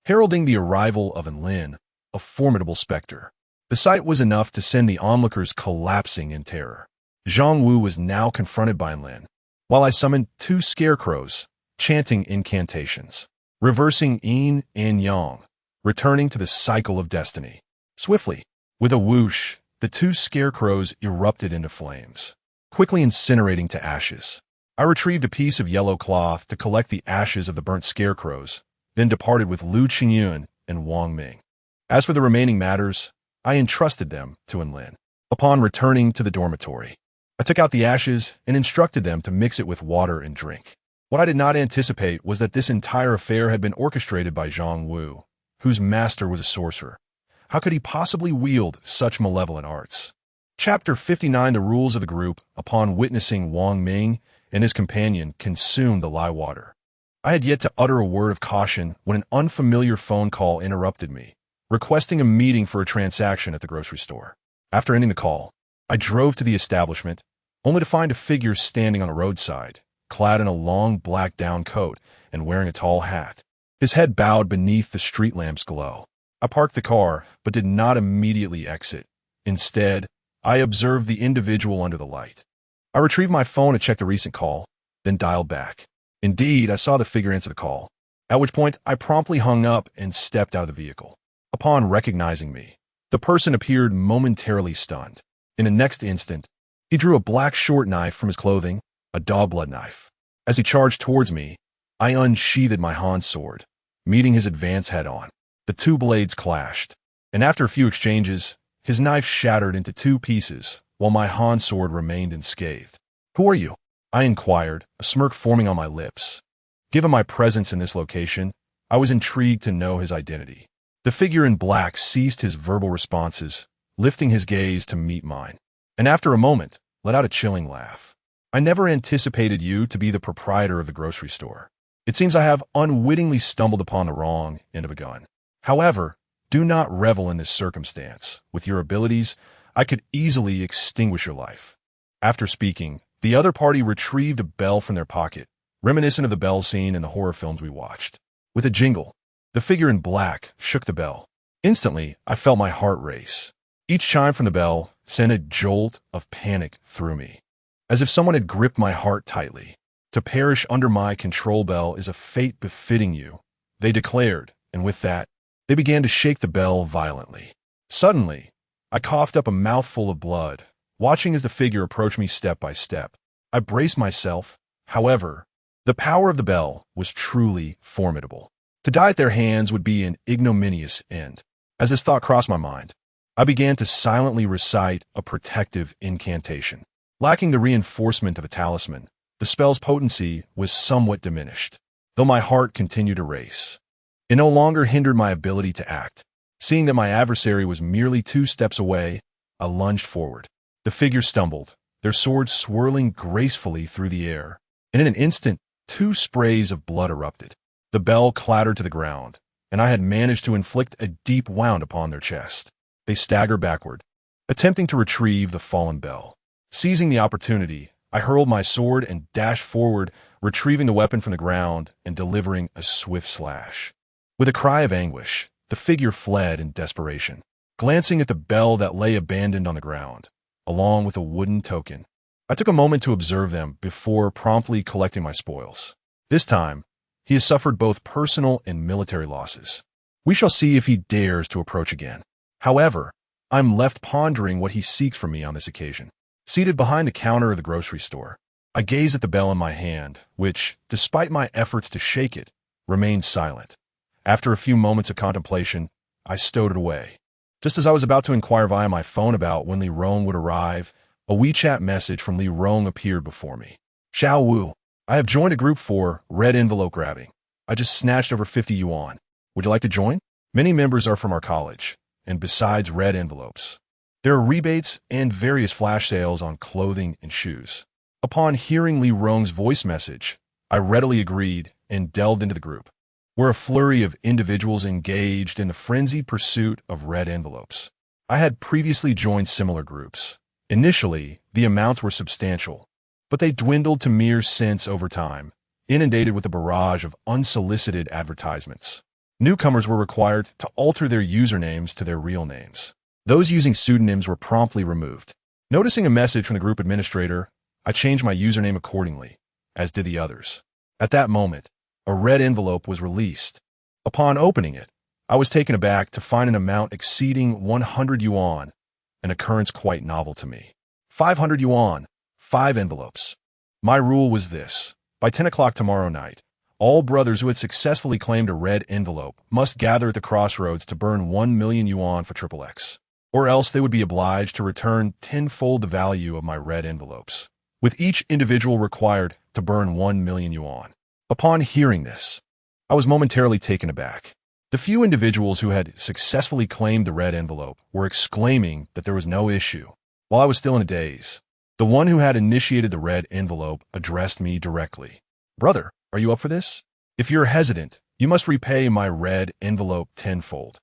heralding the arrival of Enlin, a formidable specter. The sight was enough to send the onlookers collapsing in terror. Zhang Wu was now confronted by Lin, while I summoned two scarecrows, chanting incantations, reversing yin and yang, returning to the cycle of destiny. Swiftly, with a whoosh, the two scarecrows erupted into flames, quickly incinerating to ashes. I retrieved a piece of yellow cloth to collect the ashes of the burnt scarecrows, then departed with Lu Qingyun and Wang Ming. As for the remaining matters, I entrusted them to Lin. Upon returning to the dormitory, I took out the ashes and instructed them to mix it with water and drink. What I did not anticipate was that this entire affair had been orchestrated by Zhang Wu, whose master was a sorcerer. How could he possibly wield such malevolent arts? Chapter 59: The Rules of the Group. Upon witnessing Wang Ming and his companion consume the lye water, I had yet to utter a word of caution when an unfamiliar phone call interrupted me, requesting a meeting for a transaction at the grocery store. After ending the call, I drove to the establishment, only to find a figure standing on a roadside, clad in a long black down coat and wearing a tall hat, his head bowed beneath the street lamp's glow. I parked the car, but did not immediately exit. Instead, I observed the individual under the light. I retrieved my phone to check the recent call, then dialed back. Indeed, I saw the figure answer the call, at which point I promptly hung up and stepped out of the vehicle. Upon recognizing me, the person appeared momentarily stunned. In the next instant, he drew a black short knife from his clothing, a dog-blood knife. As he charged towards me, I unsheathed my Han sword, meeting his advance head-on. The two blades clashed, and after a few exchanges, his knife shattered into two pieces, while my Han sword remained unscathed. "Who are you?" I inquired, a smirk forming on my lips. Given my presence in this location, I was intrigued to know his identity. The figure in black ceased his verbal responses, lifting his gaze to meet mine, and after a moment, let out a chilling laugh. "I never anticipated you to be the proprietor of the grocery store. It seems I have unwittingly stumbled upon the wrong end of a gun. However, do not revel in this circumstance. With your abilities, I could easily extinguish your life." After speaking, the other party retrieved a bell from their pocket, reminiscent of the bell scene in the horror films we watched. With a jingle, the figure in black shook the bell. Instantly, I felt my heart race. Each chime from the bell sent a jolt of panic through me, as if someone had gripped my heart tightly. "To perish under my control bell is a fate befitting you," they declared, and with that, they began to shake the bell violently. Suddenly, I coughed up a mouthful of blood, watching as the figure approached me step by step. I braced myself. However, the power of the bell was truly formidable. To die at their hands would be an ignominious end. As this thought crossed my mind, I began to silently recite a protective incantation. Lacking the reinforcement of a talisman, the spell's potency was somewhat diminished, though my heart continued to race. It no longer hindered my ability to act. Seeing that my adversary was merely 2 steps away, I lunged forward. The figure stumbled, their swords swirling gracefully through the air, and in an instant, 2 sprays of blood erupted. The bell clattered to the ground, and I had managed to inflict a deep wound upon their chest. They staggered backward, attempting to retrieve the fallen bell. Seizing the opportunity, I hurled my sword and dashed forward, retrieving the weapon from the ground and delivering a swift slash. With a cry of anguish, the figure fled in desperation, glancing at the bell that lay abandoned on the ground, along with a wooden token. I took a moment to observe them before promptly collecting my spoils. This time, he has suffered both personal and military losses. We shall see if he dares to approach again. However, I'm left pondering what he seeks from me on this occasion. Seated behind the counter of the grocery store, I gaze at the bell in my hand, which, despite my efforts to shake it, remained silent. After a few moments of contemplation, I stowed it away. Just as I was about to inquire via my phone about when Li Rong would arrive, a WeChat message from Li Rong appeared before me. "Xiao Wu, I have joined a group for red envelope grabbing. I just snatched over 50 yuan. Would you like to join? Many members are from our college, and besides red envelopes, there are rebates and various flash sales on clothing and shoes." Upon hearing Li Rong's voice message, I readily agreed and delved into the group, where a flurry of individuals engaged in the frenzied pursuit of red envelopes. I had previously joined similar groups. Initially, the amounts were substantial, but they dwindled to mere cents over time, inundated with a barrage of unsolicited advertisements. Newcomers were required to alter their usernames to their real names. Those using pseudonyms were promptly removed. Noticing a message from the group administrator, I changed my username accordingly, as did the others. At that moment, a red envelope was released. Upon opening it, I was taken aback to find an amount exceeding 100 yuan, an occurrence quite novel to me. 500 yuan, 5 envelopes. My rule was this: by 10 o'clock tomorrow night, all brothers who had successfully claimed a red envelope must gather at the crossroads to burn 1 million yuan for XXX, or else they would be obliged to return tenfold the value of my red envelopes, with each individual required to burn 1 million yuan. Upon hearing this, I was momentarily taken aback. The few individuals who had successfully claimed the red envelope were exclaiming that there was no issue, while I was still in a daze. The one who had initiated the red envelope addressed me directly. "Brother, are you up for this? If you're hesitant, you must repay my red envelope tenfold.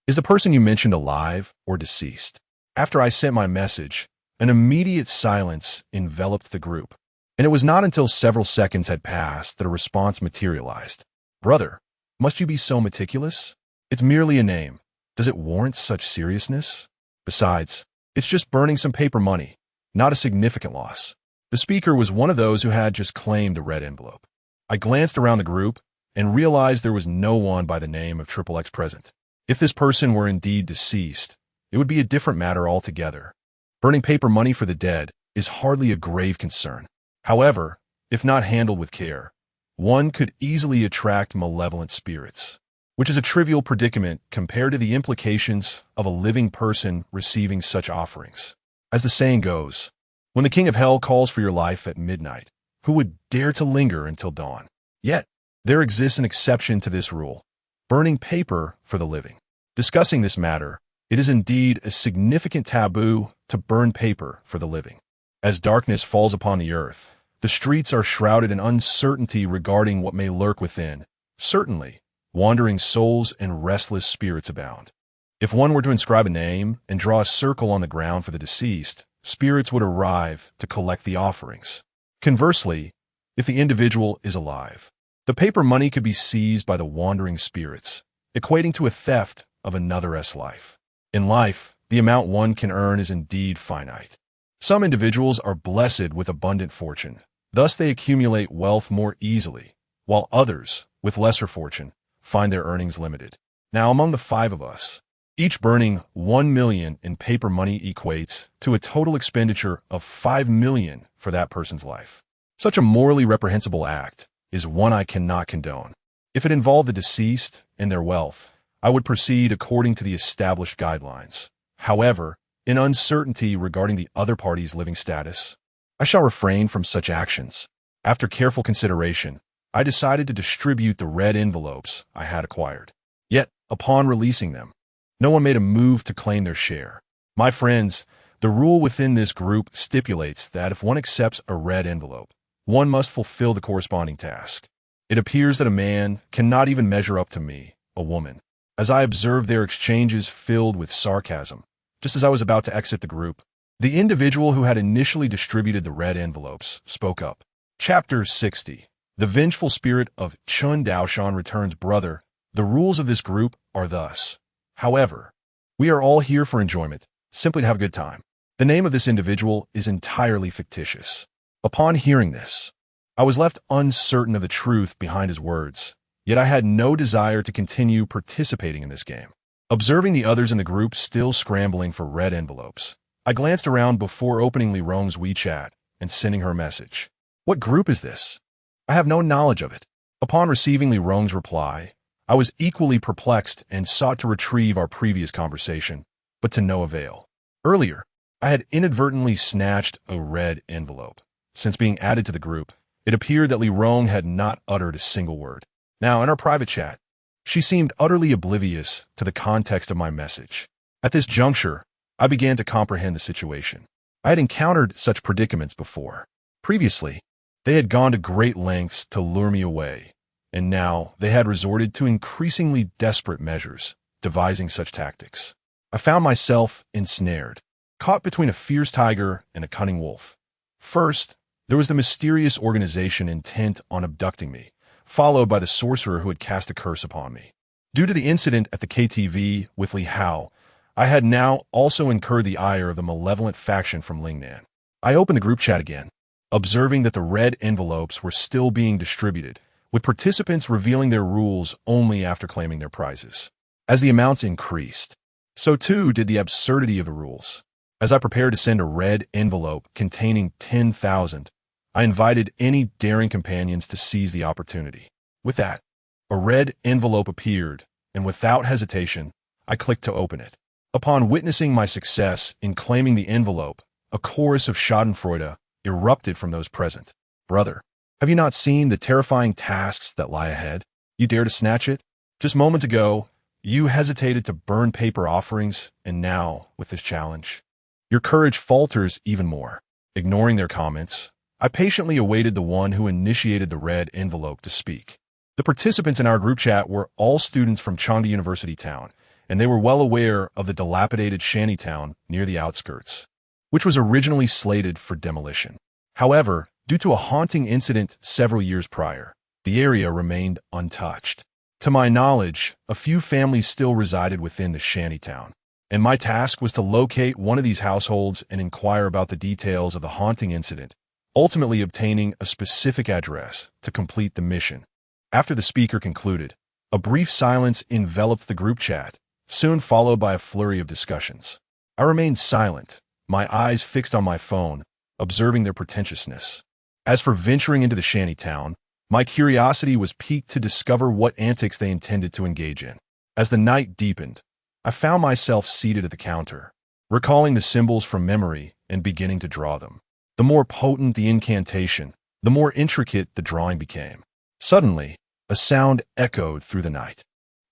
Is the person you mentioned alive or deceased?" After I sent my message, an immediate silence enveloped the group, and it was not until several seconds had passed that a response materialized. "Brother, must you be so meticulous? It's merely a name. Does it warrant such seriousness? Besides, it's just burning some paper money, not a significant loss." The speaker was one of those who had just claimed the red envelope. I glanced around the group and realized there was no one by the name of XXX present. If this person were indeed deceased, it would be a different matter altogether. Burning paper money for the dead is hardly a grave concern. However, if not handled with care, one could easily attract malevolent spirits, which is a trivial predicament compared to the implications of a living person receiving such offerings. As the saying goes, when the king of hell calls for your life at midnight, who would dare to linger until dawn? Yet, there exists an exception to this rule: burning paper for the living. Discussing this matter, it is indeed a significant taboo to burn paper for the living. As darkness falls upon the earth, the streets are shrouded in uncertainty regarding what may lurk within. Certainly, wandering souls and restless spirits abound. If one were to inscribe a name and draw a circle on the ground for the deceased, spirits would arrive to collect the offerings. Conversely, if the individual is alive, the paper money could be seized by the wandering spirits, equating to a theft of another's life. In life, the amount one can earn is indeed finite. Some individuals are blessed with abundant fortune, thus they accumulate wealth more easily, while others, with lesser fortune, find their earnings limited. Now, among the 5 of us, each burning 1 million in paper money equates to a total expenditure of 5 million for that person's life. Such a morally reprehensible act is one I cannot condone. If it involved the deceased and their wealth, I would proceed according to the established guidelines. However, in uncertainty regarding the other party's living status, I shall refrain from such actions. After careful consideration, I decided to distribute the red envelopes I had acquired. Yet, upon releasing them, no one made a move to claim their share. My friends, the rule within this group stipulates that if one accepts a red envelope, one must fulfill the corresponding task. It appears that a man cannot even measure up to me, a woman, as I observed their exchanges filled with sarcasm. Just as I was about to exit the group, the individual who had initially distributed the red envelopes spoke up. Chapter 60. The vengeful spirit of Chun Daoshan returns. Brother, the rules of this group are thus. However, we are all here for enjoyment, simply to have a good time. The name of this individual is entirely fictitious. Upon hearing this, I was left uncertain of the truth behind his words, yet I had no desire to continue participating in this game. Observing the others in the group still scrambling for red envelopes, I glanced around before opening Li Rong's WeChat and sending her a message. What group is this? I have no knowledge of it. Upon receiving Li Rong's reply, I was equally perplexed and sought to retrieve our previous conversation, but to no avail. Earlier, I had inadvertently snatched a red envelope. Since being added to the group, it appeared that Li Rong had not uttered a single word. Now, in our private chat, she seemed utterly oblivious to the context of my message. At this juncture, I began to comprehend the situation. I had encountered such predicaments before. Previously, they had gone to great lengths to lure me away, and now they had resorted to increasingly desperate measures, devising such tactics. I found myself ensnared, caught between a fierce tiger and a cunning wolf. First, there was the mysterious organization intent on abducting me, followed by the sorcerer who had cast a curse upon me. Due to the incident at the KTV with Li Hao, I had now also incurred the ire of the malevolent faction from Lingnan. I opened the group chat again, observing that the red envelopes were still being distributed, with participants revealing their rules only after claiming their prizes. As the amounts increased, so too did the absurdity of the rules. As I prepared to send a red envelope containing 10,000, I invited any daring companions to seize the opportunity. With that, a red envelope appeared, and without hesitation, I clicked to open it. Upon witnessing my success in claiming the envelope, a chorus of schadenfreude erupted from those present. Brother, have you not seen the terrifying tasks that lie ahead? You dare to snatch it? Just moments ago, you hesitated to burn paper offerings, and now, with this challenge, your courage falters even more. Ignoring their comments, I patiently awaited the one who initiated the red envelope to speak. The participants in our group chat were all students from Chengde University Town, and they were well aware of the dilapidated shanty town near the outskirts, which was originally slated for demolition. However, due to a haunting incident several years prior, the area remained untouched. To my knowledge, a few families still resided within the shanty town, and my task was to locate one of these households and inquire about the details of the haunting incident, ultimately obtaining a specific address to complete the mission. After the speaker concluded, a brief silence enveloped the group chat, soon followed by a flurry of discussions. I remained silent, my eyes fixed on my phone, observing their pretentiousness. As for venturing into the shanty town, my curiosity was piqued to discover what antics they intended to engage in. As the night deepened, I found myself seated at the counter, recalling the symbols from memory and beginning to draw them. The more potent the incantation, the more intricate the drawing became. Suddenly, a sound echoed through the night.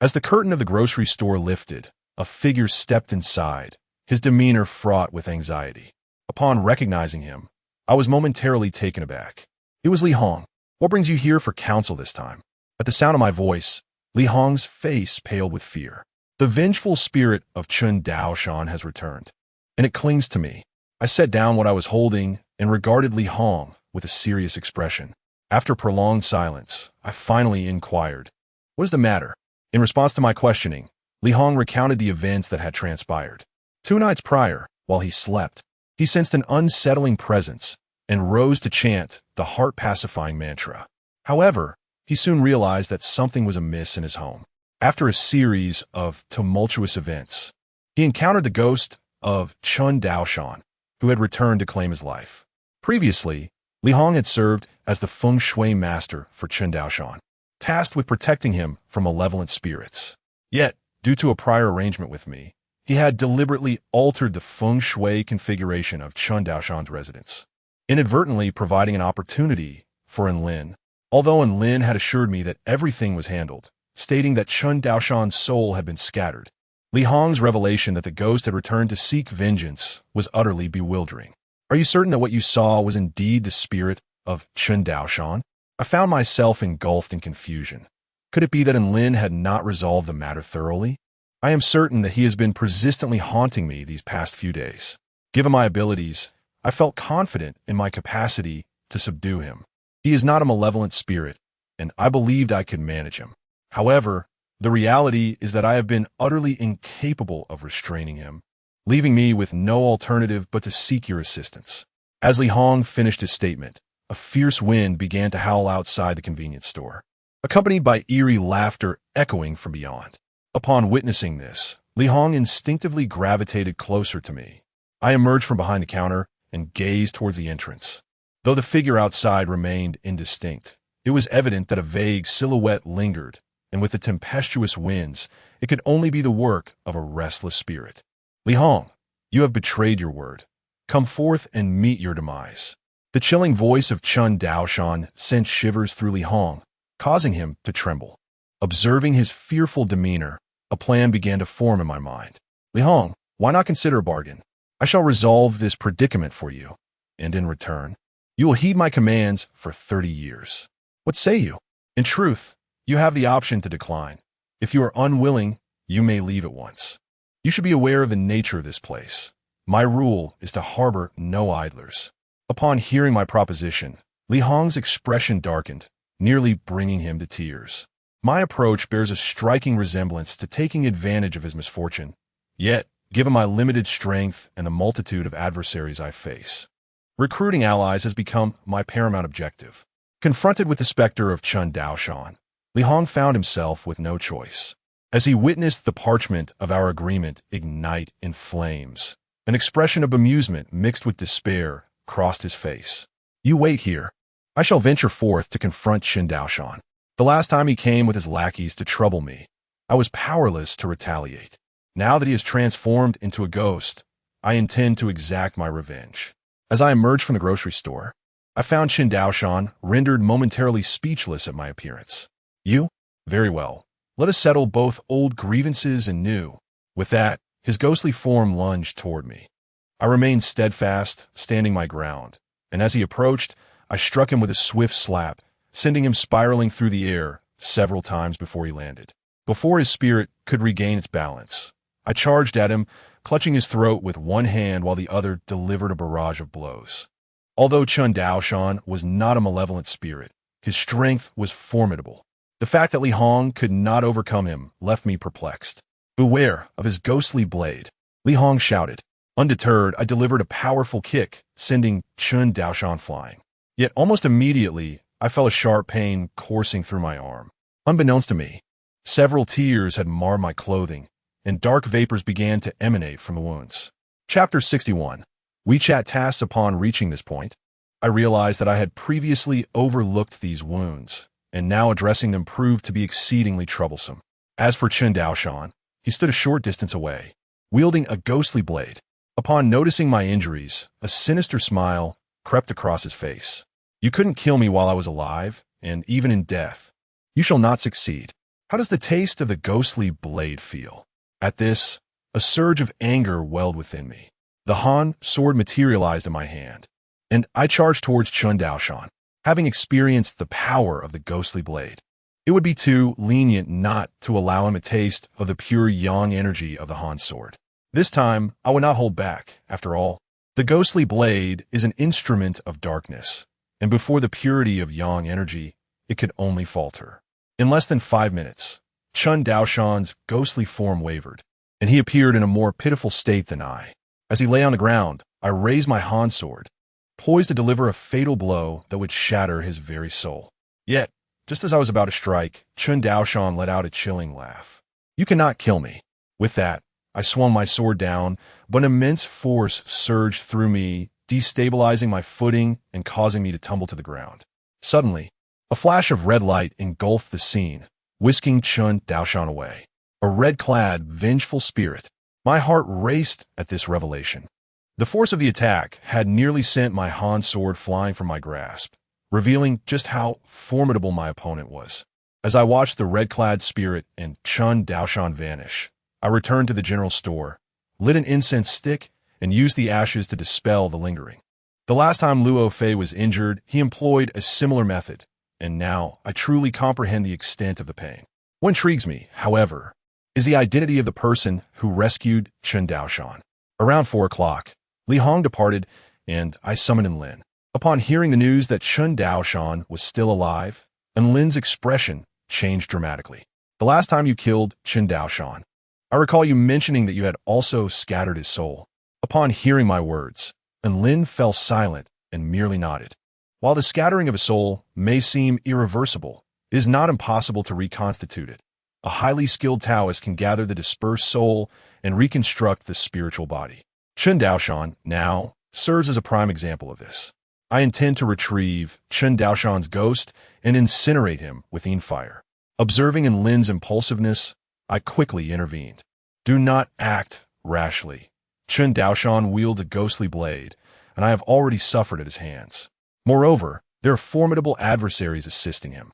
As the curtain of the grocery store lifted, a figure stepped inside, his demeanor fraught with anxiety. Upon recognizing him, I was momentarily taken aback. It was Li Hong. What brings you here for counsel this time? At the sound of my voice, Li Hong's face paled with fear. The vengeful spirit of Chun Daoshan has returned, and it clings to me. I set down what I was holding and regarded Li Hong with a serious expression. After prolonged silence, I finally inquired, "What is the matter?" In response to my questioning, Li Hong recounted the events that had transpired. 2 nights prior, while he slept, he sensed an unsettling presence and rose to chant the heart-pacifying mantra. However, he soon realized that something was amiss in his home. After a series of tumultuous events, he encountered the ghost of Chun Daoshan, who had returned to claim his life. Previously, Li Hong had served as the feng shui master for Chun Daoshan, tasked with protecting him from malevolent spirits. Yet, due to a prior arrangement with me, he had deliberately altered the feng shui configuration of Chun Daoshan's residence, inadvertently providing an opportunity for Enlin, although Enlin had assured me that everything was handled, stating that Chun Daoshan's soul had been scattered. Li Hong's revelation that the ghost had returned to seek vengeance was utterly bewildering. Are you certain that what you saw was indeed the spirit of Chun Daoshan? I found myself engulfed in confusion. Could it be that Enlin had not resolved the matter thoroughly? I am certain that he has been persistently haunting me these past few days. Given my abilities, I felt confident in my capacity to subdue him. He is not a malevolent spirit, and I believed I could manage him. However, the reality is that I have been utterly incapable of restraining him, leaving me with no alternative but to seek your assistance. As Li Hong finished his statement, a fierce wind began to howl outside the convenience store, accompanied by eerie laughter echoing from beyond. Upon witnessing this, Li Hong instinctively gravitated closer to me. I emerged from behind the counter and gazed towards the entrance. Though the figure outside remained indistinct, it was evident that a vague silhouette lingered, and with the tempestuous winds, it could only be the work of a restless spirit. Li Hong, you have betrayed your word. Come forth and meet your demise. The chilling voice of Chun Daoshan sent shivers through Li Hong, causing him to tremble. Observing his fearful demeanor, a plan began to form in my mind. Li Hong, why not consider a bargain? I shall resolve this predicament for you, and in return, you will heed my commands for 30 years. What say you? In truth, you have the option to decline. If you are unwilling, you may leave at once. You should be aware of the nature of this place. My rule is to harbor no idlers. Upon hearing my proposition, Li Hong's expression darkened, nearly bringing him to tears. My approach bears a striking resemblance to taking advantage of his misfortune. Yet, given my limited strength and the multitude of adversaries I face, recruiting allies has become my paramount objective. Confronted with the specter of Chun Daoshan, Li Hong found himself with no choice. As he witnessed the parchment of our agreement ignite in flames, an expression of amusement mixed with despair crossed his face. "You wait here. I shall venture forth to confront Qin Daoshan. The last time he came with his lackeys to trouble me, I was powerless to retaliate. Now that he is transformed into a ghost, I intend to exact my revenge." As I emerged from the grocery store, I found Qin Daoshan rendered momentarily speechless at my appearance. "You? Very well. Let us settle both old grievances and new." With that, his ghostly form lunged toward me. I remained steadfast, standing my ground, and as he approached, I struck him with a swift slap, sending him spiraling through the air several times before he landed. Before his spirit could regain its balance, I charged at him, clutching his throat with one hand while the other delivered a barrage of blows. Although Chun Daoshan was not a malevolent spirit, his strength was formidable. The fact that Li Hong could not overcome him left me perplexed. "Beware of his ghostly blade," Li Hong shouted. Undeterred, I delivered a powerful kick, sending Chun Daoshan flying. Yet almost immediately, I felt a sharp pain coursing through my arm. Unbeknownst to me, several tears had marred my clothing, and dark vapors began to emanate from the wounds. Chapter 61. WeChat tasks. Upon reaching this point, I realized that I had previously overlooked these wounds, and now addressing them proved to be exceedingly troublesome. As for Chun Daoshan, he stood a short distance away, wielding a ghostly blade. Upon noticing my injuries, a sinister smile crept across his face. "You couldn't kill me while I was alive, and even in death, you shall not succeed. How does the taste of the ghostly blade feel?" At this, a surge of anger welled within me. The Han sword materialized in my hand, and I charged towards Chun Daoshan, having experienced the power of the ghostly blade. It would be too lenient not to allow him a taste of the pure yang energy of the Han sword. This time, I would not hold back. After all, the ghostly blade is an instrument of darkness, and before the purity of yang energy, it could only falter. In less than 5 minutes, Chun Daoshan's ghostly form wavered, and he appeared in a more pitiful state than I. As he lay on the ground, I raised my Han sword, poised to deliver a fatal blow that would shatter his very soul. Yet, just as I was about to strike, Chun Daoshan let out a chilling laugh. "You cannot kill me." With that, I swung my sword down, but an immense force surged through me, destabilizing my footing and causing me to tumble to the ground. Suddenly, a flash of red light engulfed the scene, whisking Chun Daoshan away. A red-clad, vengeful spirit. My heart raced at this revelation. The force of the attack had nearly sent my Han sword flying from my grasp, revealing just how formidable my opponent was. As I watched the red-clad spirit and Chun Daoshan vanish, I returned to the general store, lit an incense stick, and used the ashes to dispel the lingering. The last time Luo Fei was injured, he employed a similar method, and now I truly comprehend the extent of the pain. What intrigues me, however, is the identity of the person who rescued Chun Daoshan. Around 4 o'clock, Li Hong departed, and I summoned Enlin. Upon hearing the news that Chun Daoshan was still alive, Enlin's expression changed dramatically. "The last time you killed Chun Daoshan, I recall you mentioning that you had also scattered his soul." Upon hearing my words, Enlin fell silent and merely nodded. While the scattering of a soul may seem irreversible, it is not impossible to reconstitute it. A highly skilled Taoist can gather the dispersed soul and reconstruct the spiritual body. Chun Daoshan, now, serves as a prime example of this. I intend to retrieve Chun Daoshan's ghost and incinerate him within fire. Observing Enlin's impulsiveness, I quickly intervened. "Do not act rashly. Chun Daoshan wields a ghostly blade, and I have already suffered at his hands. Moreover, there are formidable adversaries assisting him.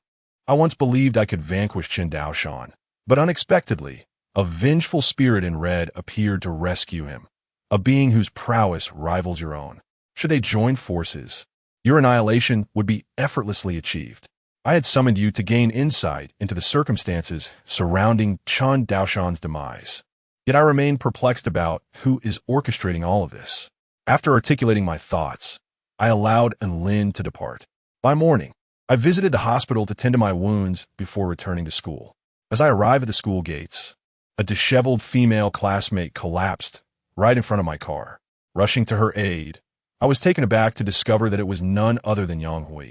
I once believed I could vanquish Chun Daoshan, but unexpectedly, a vengeful spirit in red appeared to rescue him, a being whose prowess rivals your own. Should they join forces, your annihilation would be effortlessly achieved. I had summoned you to gain insight into the circumstances surrounding Chun Daoshan's demise. Yet I remain perplexed about who is orchestrating all of this." After articulating my thoughts, I allowed Enlin to depart. By morning, I visited the hospital to tend to my wounds before returning to school. As I arrived at the school gates, a disheveled female classmate collapsed right in front of my car. Rushing to her aid, I was taken aback to discover that it was none other than Yang Hui.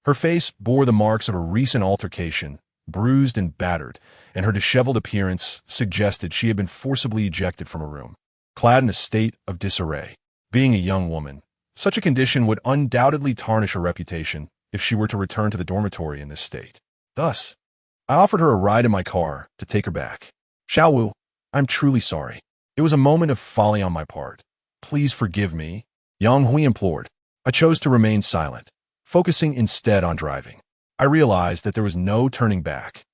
Her face bore the marks of a recent altercation, bruised and battered, and her disheveled appearance suggested she had been forcibly ejected from a room. Clad in a state of disarray, being a young woman, such a condition would undoubtedly tarnish her reputation if she were to return to the dormitory in this state. Thus, I offered her a ride in my car to take her back. Xiao Wu, I'm truly sorry. It was a moment of folly on my part. Please forgive me, Yang Hui implored. I chose to remain silent, focusing instead on driving. I realized that there was no turning back.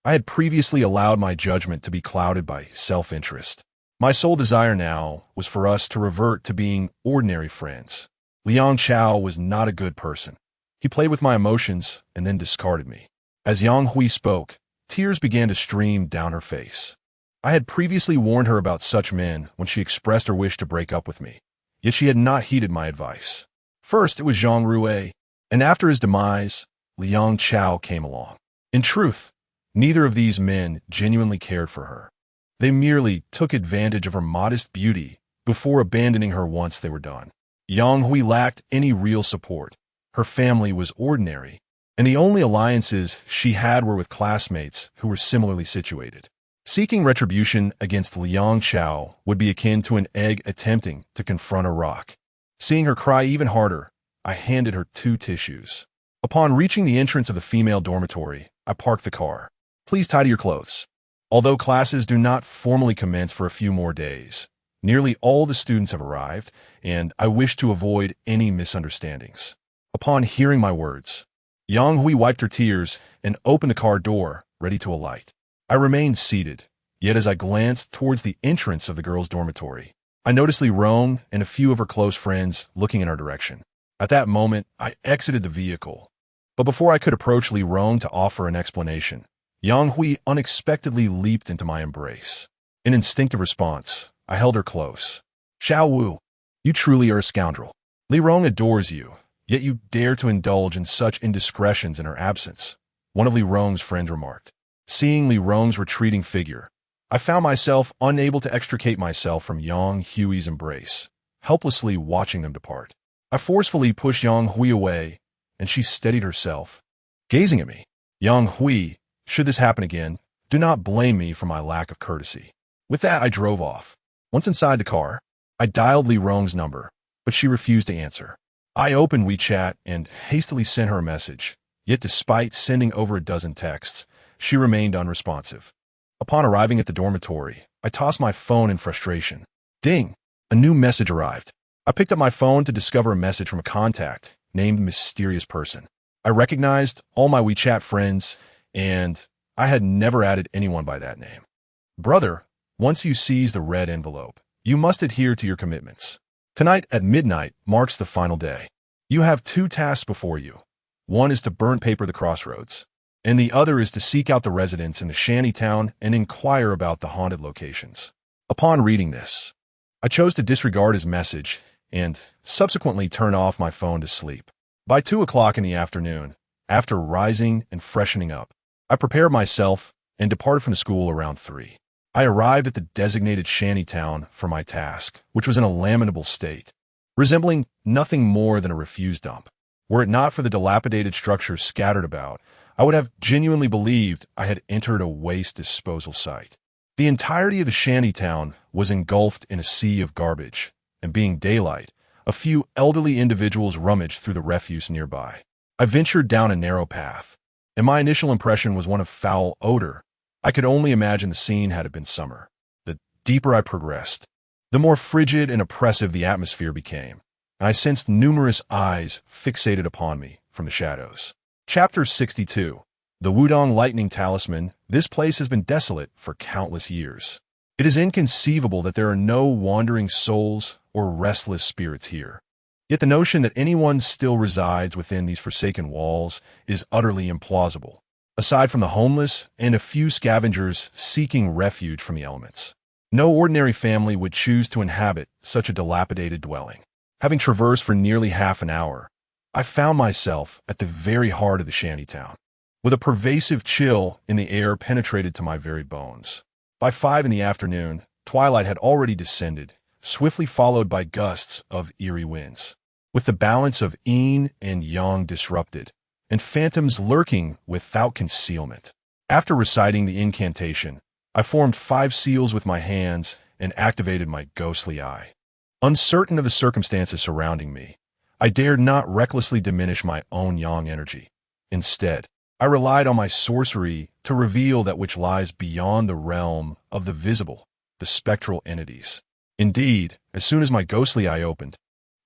I had previously allowed my judgment to be clouded by self-interest. My sole desire now was for us to revert to being ordinary friends. Liang Chao was not a good person. He played with my emotions and then discarded me. As Yang Hui spoke, tears began to stream down her face. I had previously warned her about such men when she expressed her wish to break up with me, yet she had not heeded my advice. First, it was Zhang Rui, and after his demise, Liang Chao came along. In truth, neither of these men genuinely cared for her. They merely took advantage of her modest beauty before abandoning her once they were done. Yang Hui lacked any real support. Her family was ordinary, and the only alliances she had were with classmates who were similarly situated. Seeking retribution against Liang Chao would be akin to an egg attempting to confront a rock. Seeing her cry even harder, I handed her 2 tissues. Upon reaching the entrance of the female dormitory, I parked the car. Please tidy your clothes. Although classes do not formally commence for a few more days, nearly all the students have arrived, and I wish to avoid any misunderstandings. Upon hearing my words, Yang Hui wiped her tears and opened the car door, ready to alight. I remained seated, yet as I glanced towards the entrance of the girls' dormitory, I noticed Li Rong and a few of her close friends looking in our direction. At that moment, I exited the vehicle. But before I could approach Li Rong to offer an explanation, Yang Hui unexpectedly leaped into my embrace. In instinctive response, I held her close. Xiao Wu, you truly are a scoundrel. Li Rong adores you, yet you dare to indulge in such indiscretions in her absence, one of Li Rong's friends remarked. Seeing Li Rong's retreating figure, I found myself unable to extricate myself from Yang Hui's embrace, helplessly watching them depart. I forcefully pushed Yang Hui away, and she steadied herself, gazing at me. Yang Hui, should this happen again, do not blame me for my lack of courtesy. With that, I drove off. Once inside the car, I dialed Li Rong's number, but she refused to answer. I opened WeChat and hastily sent her a message, yet despite sending over a dozen texts, she remained unresponsive. Upon arriving at the dormitory, I tossed my phone in frustration. Ding! A new message arrived. I picked up my phone to discover a message from a contact named Mysterious Person. I recognized all my WeChat friends, and I had never added anyone by that name. Brother, once you seize the red envelope, you must adhere to your commitments. Tonight at midnight marks the final day. You have 2 tasks before you. One is to burn paper the crossroads, and the other is to seek out the residents in the shanty town and inquire about the haunted locations. Upon reading this, I chose to disregard his message and subsequently turn off my phone to sleep. By 2 o'clock in the afternoon, after rising and freshening up, I prepared myself and departed from the school around 3. I arrived at the designated shanty town for my task, which was in a lamentable state, resembling nothing more than a refuse dump. Were it not for the dilapidated structures scattered about, I would have genuinely believed I had entered a waste disposal site. The entirety of the shanty town was engulfed in a sea of garbage, and being daylight, a few elderly individuals rummaged through the refuse nearby. I ventured down a narrow path, and my initial impression was one of foul odor. I could only imagine the scene had it been summer. The deeper I progressed, the more frigid and oppressive the atmosphere became, and I sensed numerous eyes fixated upon me from the shadows. Chapter 62. The Wudong Lightning Talisman. This place has been desolate for countless years. It is inconceivable that there are no wandering souls or restless spirits here. Yet the notion that anyone still resides within these forsaken walls is utterly implausible, aside from the homeless and a few scavengers seeking refuge from the elements. No ordinary family would choose to inhabit such a dilapidated dwelling. Having traversed for nearly half an hour, I found myself at the very heart of the shantytown, with a pervasive chill in the air penetrated to my very bones. By 5 in the afternoon, twilight had already descended, swiftly followed by gusts of eerie winds, with the balance of yin and yang disrupted, and phantoms lurking without concealment. After reciting the incantation, I formed 5 seals with my hands and activated my ghostly eye. Uncertain of the circumstances surrounding me, I dared not recklessly diminish my own yang energy. Instead, I relied on my sorcery to reveal that which lies beyond the realm of the visible, the spectral entities. Indeed, as soon as my ghostly eye opened,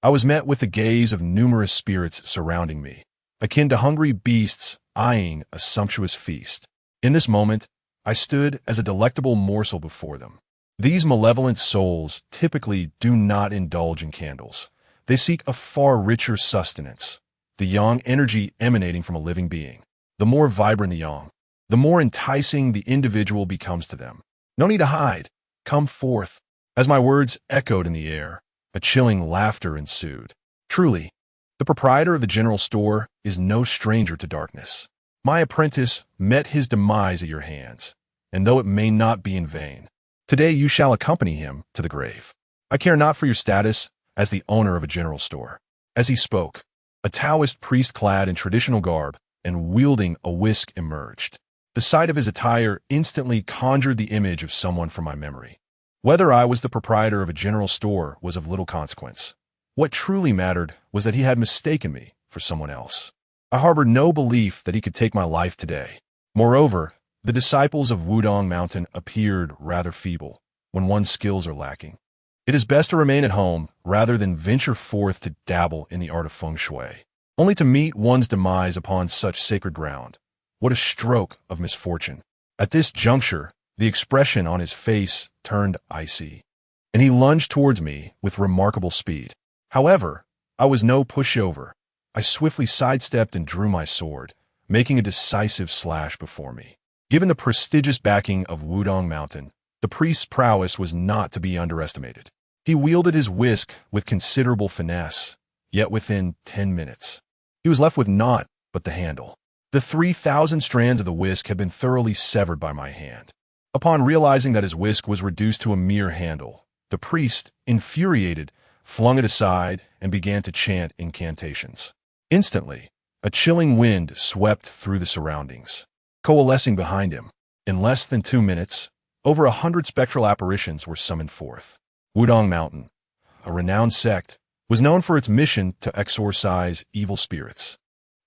I was met with the gaze of numerous spirits surrounding me, akin to hungry beasts eyeing a sumptuous feast. In this moment, I stood as a delectable morsel before them. These malevolent souls typically do not indulge in candles. They seek a far richer sustenance, the yang energy emanating from a living being. The more vibrant the yang, the more enticing the individual becomes to them. No need to hide. Come forth. As my words echoed in the air, a chilling laughter ensued. Truly, the proprietor of the general store is no stranger to darkness. My apprentice met his demise at your hands, and though it may not be in vain, today you shall accompany him to the grave. I care not for your status as the owner of a general store. As he spoke, a Taoist priest clad in traditional garb and wielding a whisk emerged. The sight of his attire instantly conjured the image of someone from my memory. Whether I was the proprietor of a general store was of little consequence. What truly mattered was that he had mistaken me for someone else. I harbored no belief that he could take my life today. Moreover, the disciples of Wudong Mountain appeared rather feeble when one's skills are lacking. It is best to remain at home rather than venture forth to dabble in the art of feng shui, only to meet one's demise upon such sacred ground. What a stroke of misfortune. At this juncture, the expression on his face turned icy, and he lunged towards me with remarkable speed. However, I was no pushover. I swiftly sidestepped and drew my sword, making a decisive slash before me. Given the prestigious backing of Wudong Mountain, the priest's prowess was not to be underestimated. He wielded his whisk with considerable finesse, yet within 10 minutes, he was left with naught but the handle. The 3,000 strands of the whisk had been thoroughly severed by my hand. Upon realizing that his whisk was reduced to a mere handle, the priest, infuriated, flung it aside and began to chant incantations. Instantly, a chilling wind swept through the surroundings, coalescing behind him. In less than 2 minutes, over 100 spectral apparitions were summoned forth. Wudong Mountain, a renowned sect, was known for its mission to exorcise evil spirits.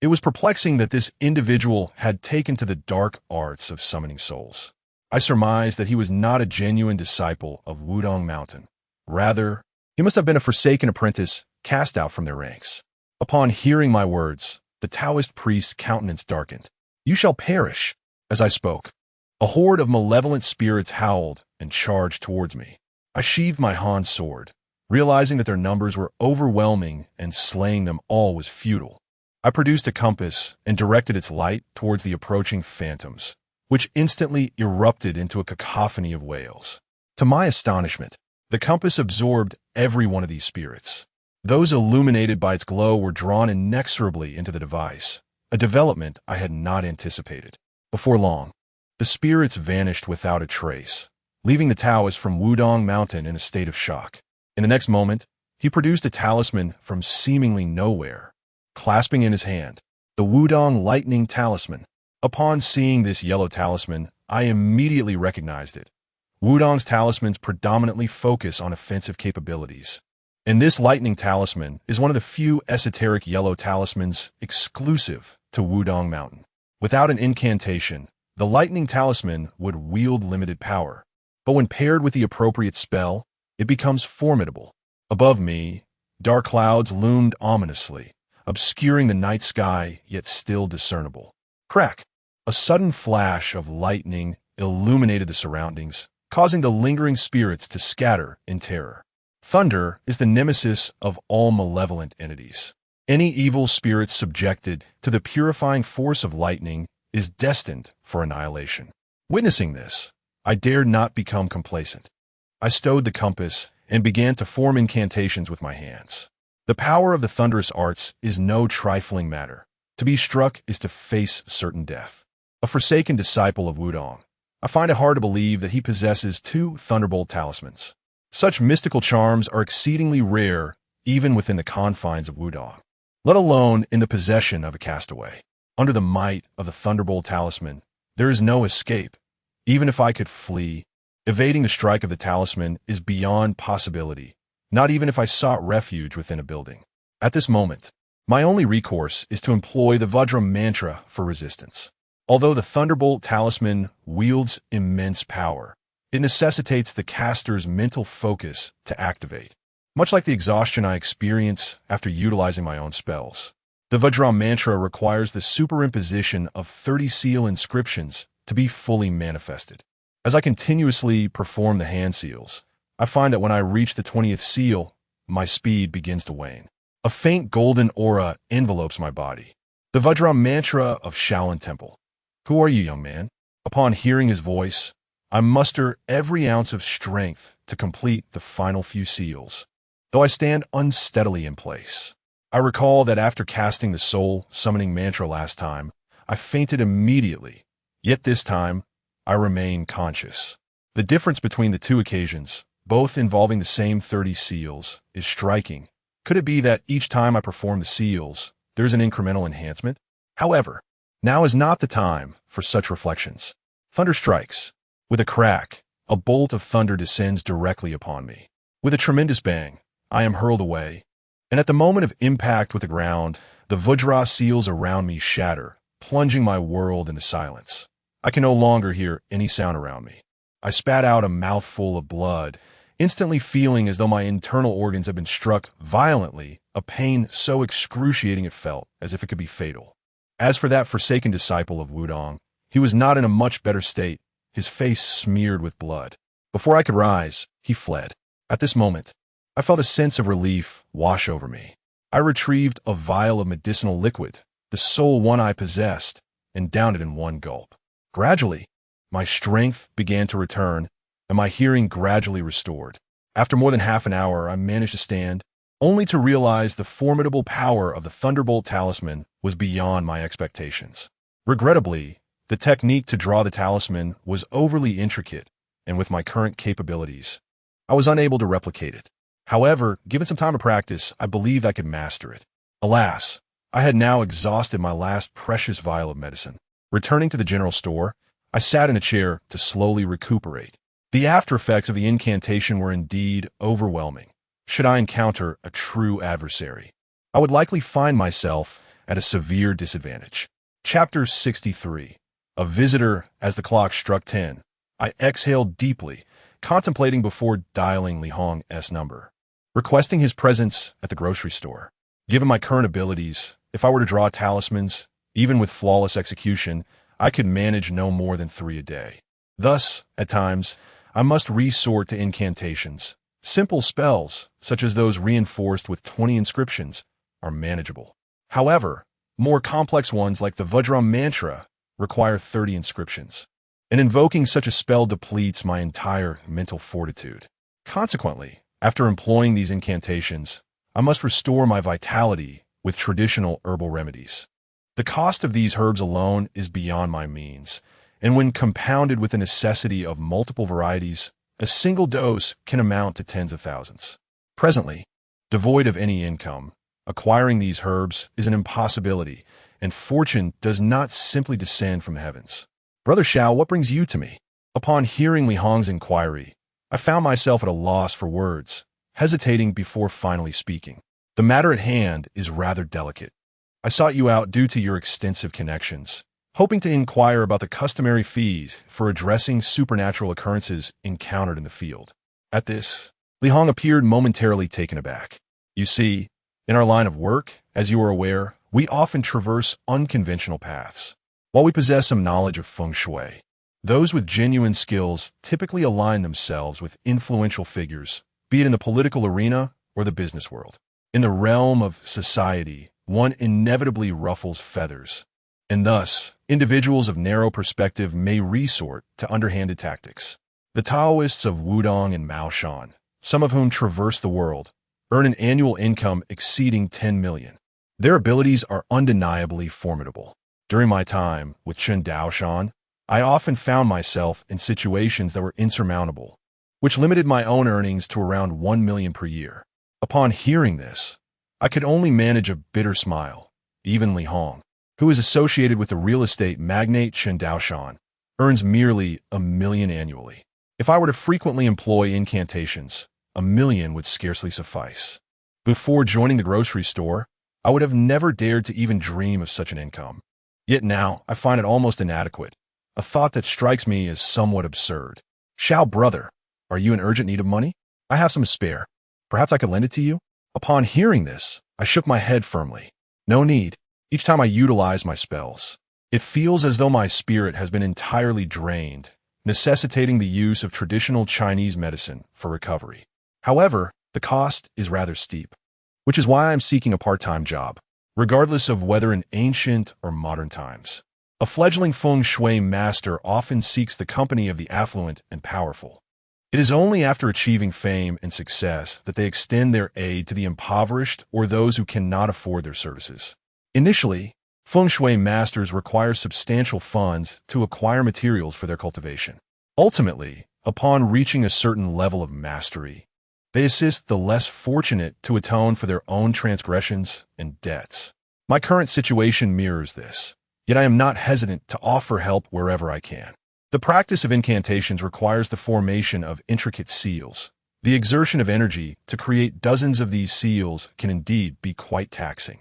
It was perplexing that this individual had taken to the dark arts of summoning souls. I surmised that he was not a genuine disciple of Wudong Mountain. Rather, he must have been a forsaken apprentice cast out from their ranks. Upon hearing my words, the Taoist priest's countenance darkened. "You shall perish." As I spoke, a horde of malevolent spirits howled and charged towards me. I sheathed my Han sword, realizing that their numbers were overwhelming and slaying them all was futile. I produced a compass and directed its light towards the approaching phantoms, which instantly erupted into a cacophony of wails. To my astonishment, the compass absorbed every one of these spirits. Those illuminated by its glow were drawn inexorably into the device, a development I had not anticipated. Before long, the spirits vanished without a trace, leaving the Taoist from Wudong Mountain in a state of shock. In the next moment, he produced a talisman from seemingly nowhere, clasping in his hand the Wudong Lightning Talisman. Upon seeing this yellow talisman, I immediately recognized it. Wudong's talismans predominantly focus on offensive capabilities, and this lightning talisman is one of the few esoteric yellow talismans exclusive to Wudong Mountain. Without an incantation, the lightning talisman would wield limited power, but when paired with the appropriate spell, it becomes formidable. Above me, dark clouds loomed ominously, obscuring the night sky, yet still discernible. Crack! A sudden flash of lightning illuminated the surroundings, causing the lingering spirits to scatter in terror. Thunder is the nemesis of all malevolent entities. Any evil spirit subjected to the purifying force of lightning is destined for annihilation. Witnessing this, I dared not become complacent. I stowed the compass and began to form incantations with my hands. The power of the thunderous arts is no trifling matter. To be struck is to face certain death. A forsaken disciple of Wudong, I find it hard to believe that he possesses two thunderbolt talismans. Such mystical charms are exceedingly rare even within the confines of Wudong, let alone in the possession of a castaway. Under the might of the thunderbolt talisman, there is no escape. Even if I could flee, evading the strike of the talisman is beyond possibility, not even if I sought refuge within a building. At this moment, my only recourse is to employ the Vajra mantra for resistance. Although the thunderbolt talisman wields immense power, it necessitates the caster's mental focus to activate. Much like the exhaustion I experience after utilizing my own spells, the Vajra mantra requires the superimposition of 30 seal inscriptions to be fully manifested. As I continuously perform the hand seals, I find that when I reach the 20th seal, my speed begins to wane. A faint golden aura envelopes my body. The Vajra mantra of Shaolin Temple. Who are you, young man? Upon hearing his voice, I muster every ounce of strength to complete the final few seals, though I stand unsteadily in place. I recall that after casting the soul summoning mantra last time, I fainted immediately, yet this time, I remain conscious. The difference between the two occasions, both involving the same 30 seals, is striking. Could it be that each time I perform the seals, there's an incremental enhancement? However, now is not the time for such reflections. Thunder strikes. With a crack, a bolt of thunder descends directly upon me. With a tremendous bang, I am hurled away, and at the moment of impact with the ground, the Vajra seals around me shatter, plunging my world into silence. I can no longer hear any sound around me. I spat out a mouthful of blood, instantly feeling as though my internal organs had been struck violently, a pain so excruciating it felt as if it could be fatal. As for that forsaken disciple of Wudong, he was not in a much better state, his face smeared with blood. Before I could rise, he fled. At this moment, I felt a sense of relief wash over me. I retrieved a vial of medicinal liquid, the sole one I possessed, and downed it in one gulp. Gradually, my strength began to return, and my hearing gradually restored. After more than half an hour, I managed to stand, only to realize the formidable power of the Thunderbolt talisman was beyond my expectations. Regrettably, the technique to draw the talisman was overly intricate, and with my current capabilities, I was unable to replicate it. However, given some time of practice, I believed I could master it. Alas, I had now exhausted my last precious vial of medicine. Returning to the general store, I sat in a chair to slowly recuperate. The after effects of the incantation were indeed overwhelming. Should I encounter a true adversary, I would likely find myself at a severe disadvantage. Chapter 63. A visitor. As the clock struck 10, I exhaled deeply, contemplating before dialing Li Hong's number, requesting his presence at the grocery store. Given my current abilities, if I were to draw talismans, even with flawless execution, I could manage no more than 3 a day. Thus, at times, I must resort to incantations. Simple spells, such as those reinforced with 20 inscriptions, are manageable. However, more complex ones like the Vajra mantra require 30 inscriptions, and invoking such a spell depletes my entire mental fortitude. Consequently, after employing these incantations, I must restore my vitality with traditional herbal remedies. The cost of these herbs alone is beyond my means, and when compounded with the necessity of multiple varieties, a single dose can amount to tens of thousands. Presently, devoid of any income, acquiring these herbs is an impossibility, and fortune does not simply descend from the heavens. Brother Xiao, what brings you to me? Upon hearing Li Hong's inquiry, I found myself at a loss for words, hesitating before finally speaking. The matter at hand is rather delicate. I sought you out due to your extensive connections, hoping to inquire about the customary fees for addressing supernatural occurrences encountered in the field. At this, Li Hong appeared momentarily taken aback. You see, in our line of work, as you are aware, we often traverse unconventional paths. While we possess some knowledge of feng shui, those with genuine skills typically align themselves with influential figures, be it in the political arena or the business world. In the realm of society, one inevitably ruffles feathers, and thus, individuals of narrow perspective may resort to underhanded tactics. The Taoists of Wudong and Maoshan, some of whom traverse the world, earn an annual income exceeding 10 million. Their abilities are undeniably formidable. During my time with Chen Daoshan, I often found myself in situations that were insurmountable, which limited my own earnings to around 1 million per year. Upon hearing this, I could only manage a bitter smile. Even Li Hong, who is associated with the real estate magnate Chen Daoshan, earns merely 1 million annually. If I were to frequently employ incantations, 1 million would scarcely suffice. Before joining the grocery store, I would have never dared to even dream of such an income. Yet now, I find it almost inadequate, a thought that strikes me as somewhat absurd. Xiao brother, are you in urgent need of money? I have some to spare. Perhaps I could lend it to you? Upon hearing this, I shook my head firmly. No need. Each time I utilize my spells, it feels as though my spirit has been entirely drained, necessitating the use of traditional Chinese medicine for recovery. However, the cost is rather steep, which is why I'm seeking a part-time job, regardless of whether in ancient or modern times. A fledgling feng shui master often seeks the company of the affluent and powerful. It is only after achieving fame and success that they extend their aid to the impoverished or those who cannot afford their services. Initially, feng shui masters require substantial funds to acquire materials for their cultivation. Ultimately, upon reaching a certain level of mastery, they assist the less fortunate to atone for their own transgressions and debts. My current situation mirrors this, yet I am not hesitant to offer help wherever I can. The practice of incantations requires the formation of intricate seals. The exertion of energy to create dozens of these seals can indeed be quite taxing.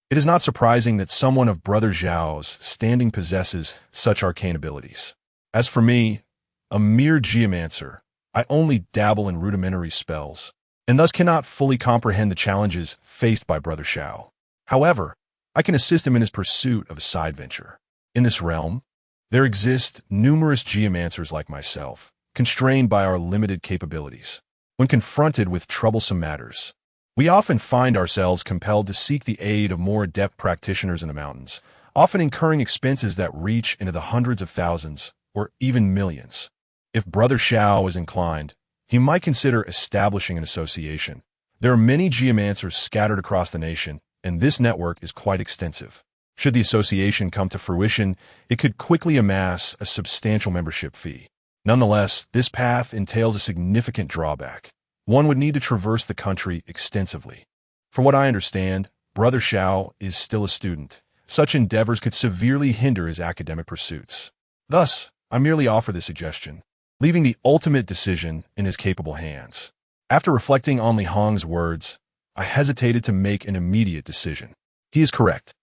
It is not surprising that someone of Brother Zhao's standing possesses such arcane abilities. As for me, a mere geomancer, I only dabble in rudimentary spells, and thus cannot fully comprehend the challenges faced by Brother Zhao. However, I can assist him in his pursuit of a side venture. In this realm, there exist numerous geomancers like myself, constrained by our limited capabilities. When confronted with troublesome matters, we often find ourselves compelled to seek the aid of more adept practitioners in the mountains, often incurring expenses that reach into the hundreds of thousands or even millions. If Brother Zhao is inclined, he might consider establishing an association. There are many geomancers scattered across the nation, and this network is quite extensive. Should the association come to fruition, it could quickly amass a substantial membership fee. Nonetheless, this path entails a significant drawback. One would need to traverse the country extensively. For what I understand, Brother Zhao is still a student. Such endeavors could severely hinder his academic pursuits. Thus, I merely offer this suggestion, leaving the ultimate decision in his capable hands. After reflecting on Li Hong's words, I hesitated to make an immediate decision. He is correct.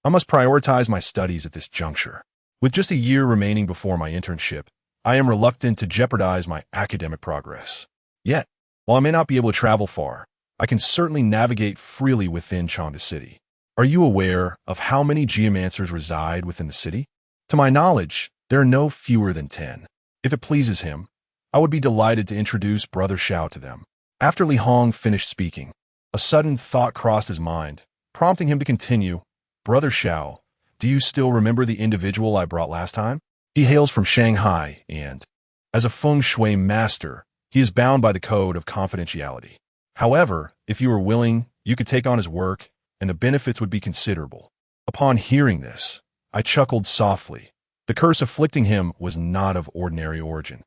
I must prioritize my studies at this juncture. With just a year remaining before my internship, I am reluctant to jeopardize my academic progress. Yet, while I may not be able to travel far, I can certainly navigate freely within Chanda City. Are you aware of how many geomancers reside within the city? To my knowledge, there are no fewer than 10. If it pleases him, I would be delighted to introduce Brother Zhao to them. After Li Hong finished speaking, a sudden thought crossed his mind, prompting him to continue. Brother Zhao, do you still remember the individual I brought last time? He hails from Shanghai and, as a feng shui master, he is bound by the code of confidentiality. However, if you are willing, you could take on his work, and the benefits would be considerable. Upon hearing this, I chuckled softly. The curse afflicting him was not of ordinary origin.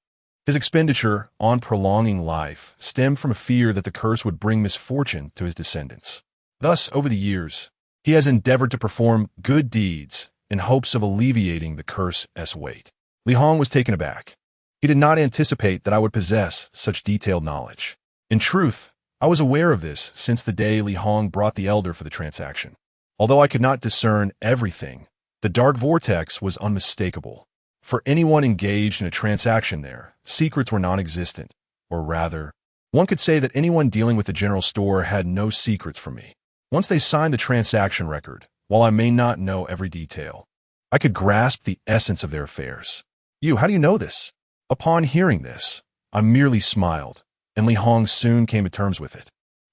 His expenditure on prolonging life stemmed from a fear that the curse would bring misfortune to his descendants. Thus, over the years, he has endeavored to perform good deeds in hopes of alleviating the curse's weight. Li Hong was taken aback. He did not anticipate that I would possess such detailed knowledge. In truth, I was aware of this since the day Li Hong brought the elder for the transaction. Although I could not discern everything, the dark vortex was unmistakable. For anyone engaged in a transaction there, secrets were non-existent, or rather, one could say that anyone dealing with the general store had no secrets from me. Once they signed the transaction record, while I may not know every detail, I could grasp the essence of their affairs. How do you know this? Upon hearing this, I merely smiled, and Li Hong soon came to terms with it.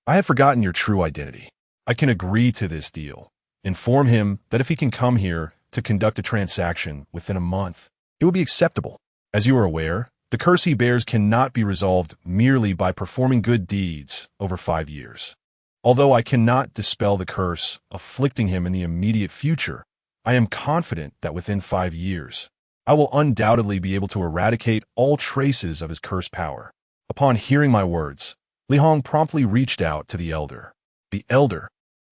I had forgotten your true identity. I can agree to this deal. Inform him that if he can come here to conduct a transaction within a month, it will be acceptable. As you are aware, the curse he bears cannot be resolved merely by performing good deeds over 5 years. Although I cannot dispel the curse afflicting him in the immediate future, I am confident that within 5 years, I will undoubtedly be able to eradicate all traces of his cursed power. Upon hearing my words, Li Hong promptly reached out to the elder. The elder,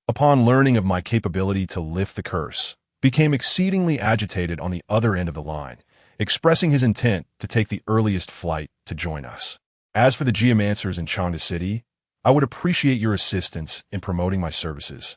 upon learning of my capability to lift the curse, became exceedingly agitated on the other end of the line, expressing his intent to take the earliest flight to join us. As for the geomancers in Changda City, I would appreciate your assistance in promoting my services,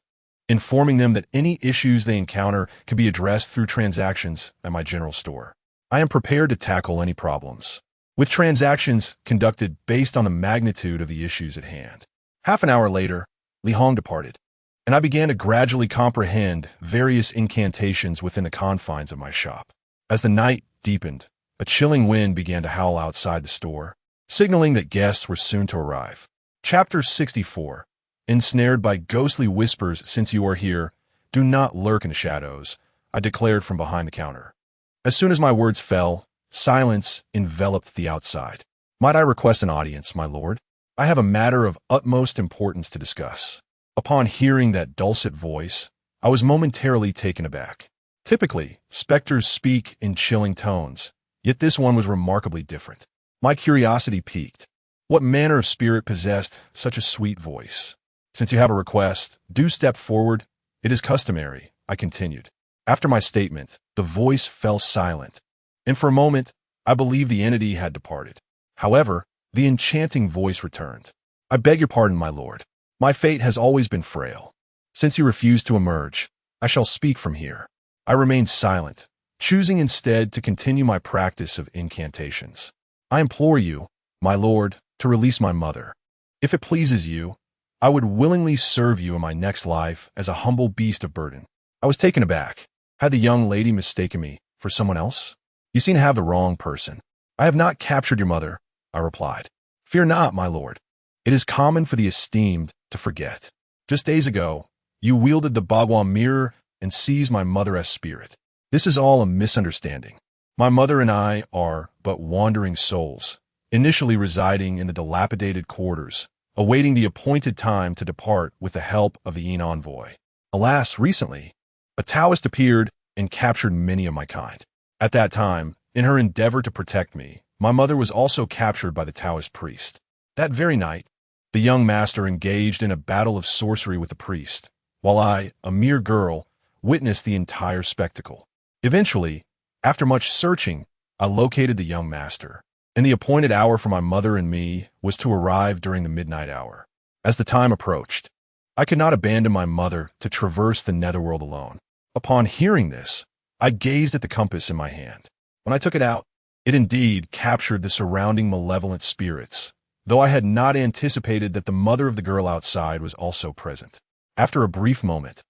informing them that any issues they encounter can be addressed through transactions at my general store. I am prepared to tackle any problems, with transactions conducted based on the magnitude of the issues at hand. Half an hour later, Li Hong departed, and I began to gradually comprehend various incantations within the confines of my shop. As the night deepened, a chilling wind began to howl outside the store, signaling that guests were soon to arrive. Chapter 64. Ensnared by ghostly whispers, since you are here, do not lurk in the shadows, I declared from behind the counter. As soon as my words fell, silence enveloped the outside. Might I request an audience, my lord? I have a matter of utmost importance to discuss. Upon hearing that dulcet voice, I was momentarily taken aback. Typically, specters speak in chilling tones, yet this one was remarkably different. My curiosity piqued. What manner of spirit possessed such a sweet voice? Since you have a request, do step forward. It is customary, I continued. After my statement, the voice fell silent, and for a moment, I believed the entity had departed. However, the enchanting voice returned. I beg your pardon, my lord. My fate has always been frail. Since you refuse to emerge, I shall speak from here. I remained silent, choosing instead to continue my practice of incantations. I implore you, my lord, to release my mother. If it pleases you, I would willingly serve you in my next life as a humble beast of burden. I was taken aback. Had the young lady mistaken me for someone else? You seem to have the wrong person. I have not captured your mother, I replied. Fear not, my lord. It is common for the esteemed to forget. Just days ago, you wielded the Bagua mirror and seized my mother as spirit. This is all a misunderstanding. My mother and I are but wandering souls, initially residing in the dilapidated quarters, awaiting the appointed time to depart with the help of the Yin envoy. Alas, recently, a Taoist appeared and captured many of my kind. At that time, in her endeavor to protect me, my mother was also captured by the Taoist priest. That very night, the young master engaged in a battle of sorcery with the priest, while I, a mere girl, witnessed the entire spectacle. Eventually, after much searching, I located the young master, and the appointed hour for my mother and me was to arrive during the midnight hour. As the time approached, I could not abandon my mother to traverse the netherworld alone. Upon hearing this, I gazed at the compass in my hand. When I took it out, it indeed captured the surrounding malevolent spirits, though I had not anticipated that the mother of the girl outside was also present. After a brief moment,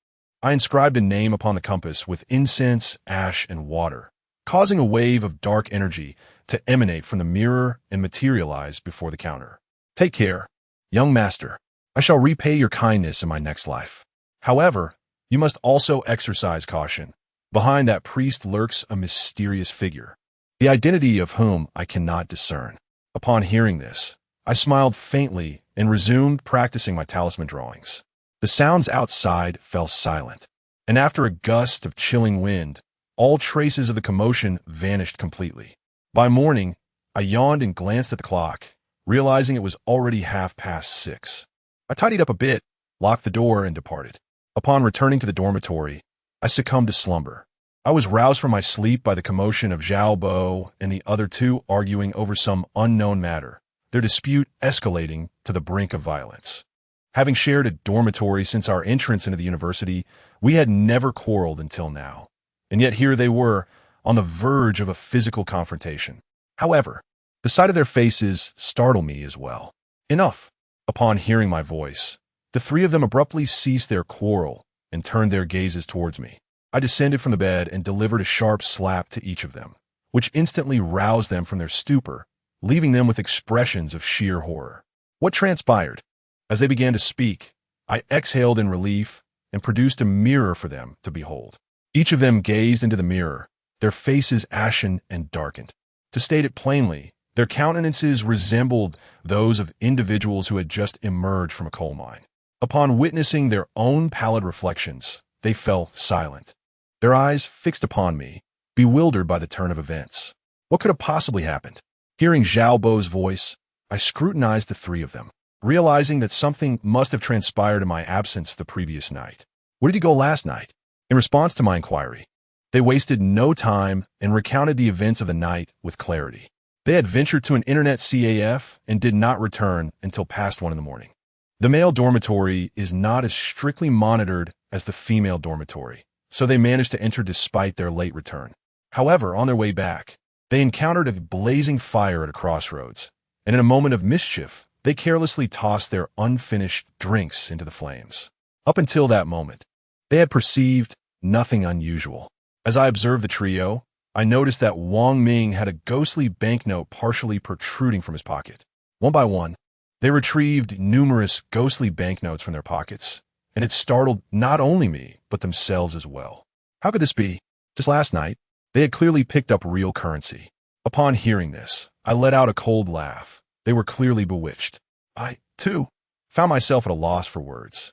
I inscribed a name upon the compass with incense, ash, and water, causing a wave of dark energy to emanate from the mirror and materialize before the counter. Take care, young master. I shall repay your kindness in my next life. However, you must also exercise caution. Behind that priest lurks a mysterious figure, the identity of whom I cannot discern. Upon hearing this, I smiled faintly and resumed practicing my talisman drawings. The sounds outside fell silent, and after a gust of chilling wind, all traces of the commotion vanished completely. By morning, I yawned and glanced at the clock, realizing it was already 6:30. I tidied up a bit, locked the door, and departed. Upon returning to the dormitory, I succumbed to slumber. I was roused from my sleep by the commotion of Zhao Bo and the other two arguing over some unknown matter, their dispute escalating to the brink of violence. Having shared a dormitory since our entrance into the university, we had never quarreled until now. And yet here they were, on the verge of a physical confrontation. However, the sight of their faces startled me as well. Enough. Upon hearing my voice, the three of them abruptly ceased their quarrel and turned their gazes towards me. I descended from the bed and delivered a sharp slap to each of them, which instantly roused them from their stupor, leaving them with expressions of sheer horror. What transpired? As they began to speak, I exhaled in relief and produced a mirror for them to behold. Each of them gazed into the mirror, their faces ashen and darkened. To state it plainly, their countenances resembled those of individuals who had just emerged from a coal mine. Upon witnessing their own pallid reflections, they fell silent, their eyes fixed upon me, bewildered by the turn of events. What could have possibly happened? Hearing Zhao Bo's voice, I scrutinized the three of them, realizing that something must have transpired in my absence the previous night. Where did you go last night? In response to my inquiry, they wasted no time and recounted the events of the night with clarity. They had ventured to an internet CAF and did not return until past 1 in the morning. The male dormitory is not as strictly monitored as the female dormitory, so they managed to enter despite their late return. However, on their way back, they encountered a blazing fire at a crossroads, and in a moment of mischief, they carelessly tossed their unfinished drinks into the flames. Up until that moment, they had perceived nothing unusual. As I observed the trio, I noticed that Wang Ming had a ghostly banknote partially protruding from his pocket. One by one, they retrieved numerous ghostly banknotes from their pockets, and it startled not only me, but themselves as well. How could this be? Just last night, they had clearly picked up real currency. Upon hearing this, I let out a cold laugh. They were clearly bewitched. I, too, found myself at a loss for words.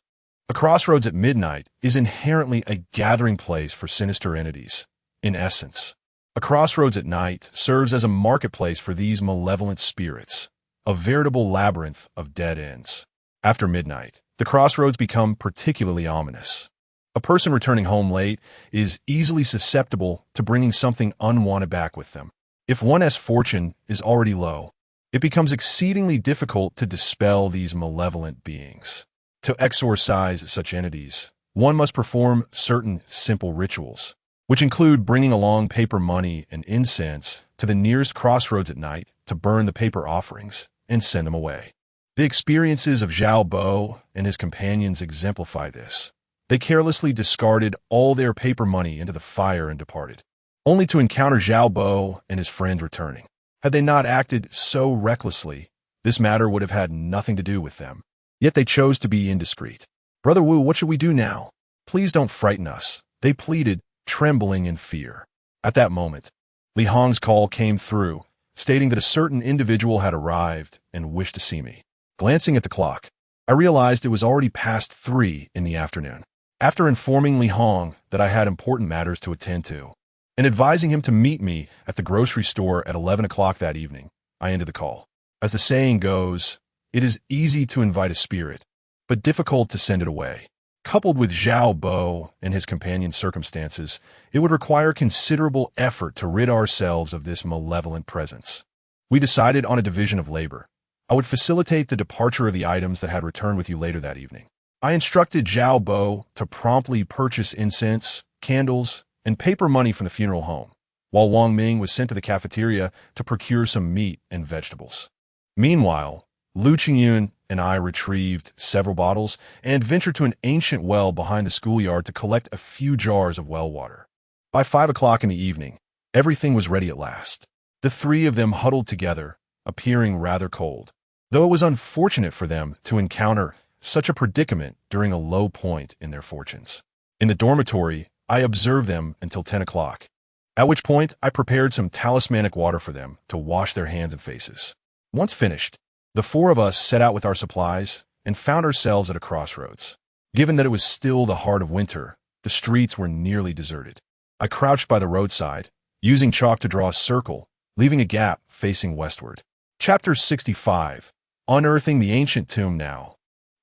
A crossroads at midnight is inherently a gathering place for sinister entities. In essence, a crossroads at night serves as a marketplace for these malevolent spirits, a veritable labyrinth of dead ends. After midnight, the crossroads become particularly ominous. A person returning home late is easily susceptible to bringing something unwanted back with them. If one's fortune is already low, it becomes exceedingly difficult to dispel these malevolent beings. To exorcise such entities, one must perform certain simple rituals, which include bringing along paper money and incense to the nearest crossroads at night to burn the paper offerings and send them away. The experiences of Zhao Bo and his companions exemplify this. They carelessly discarded all their paper money into the fire and departed, only to encounter Zhao Bo and his friends returning. Had they not acted so recklessly, this matter would have had nothing to do with them. Yet they chose to be indiscreet. Brother Wu, what should we do now? Please don't frighten us, they pleaded, trembling in fear. At that moment, Li Hong's call came through, stating that a certain individual had arrived and wished to see me. Glancing at the clock, I realized it was already past 3 in the afternoon. After informing Li Hong that I had important matters to attend to, and advising him to meet me at the grocery store at 11 o'clock that evening, I ended the call. As the saying goes, it is easy to invite a spirit, but difficult to send it away. Coupled with Zhao Bo and his companion's circumstances, it would require considerable effort to rid ourselves of this malevolent presence. We decided on a division of labor. I would facilitate the departure of the items that had returned with you later that evening. I instructed Zhao Bo to promptly purchase incense, candles, and paper money from the funeral home, while Wang Ming was sent to the cafeteria to procure some meat and vegetables. Meanwhile, Lu Qingyun and I retrieved several bottles and ventured to an ancient well behind the schoolyard to collect a few jars of well water. By 5 o'clock in the evening, everything was ready at last. The three of them huddled together, appearing rather cold, though it was unfortunate for them to encounter such a predicament during a low point in their fortunes. In the dormitory, I observed them until 10 o'clock, at which point I prepared some talismanic water for them to wash their hands and faces. Once finished, the four of us set out with our supplies and found ourselves at a crossroads. Given that it was still the heart of winter, the streets were nearly deserted. I crouched by the roadside, using chalk to draw a circle, leaving a gap facing westward. Chapter 65. Unearthing the Ancient Tomb Now.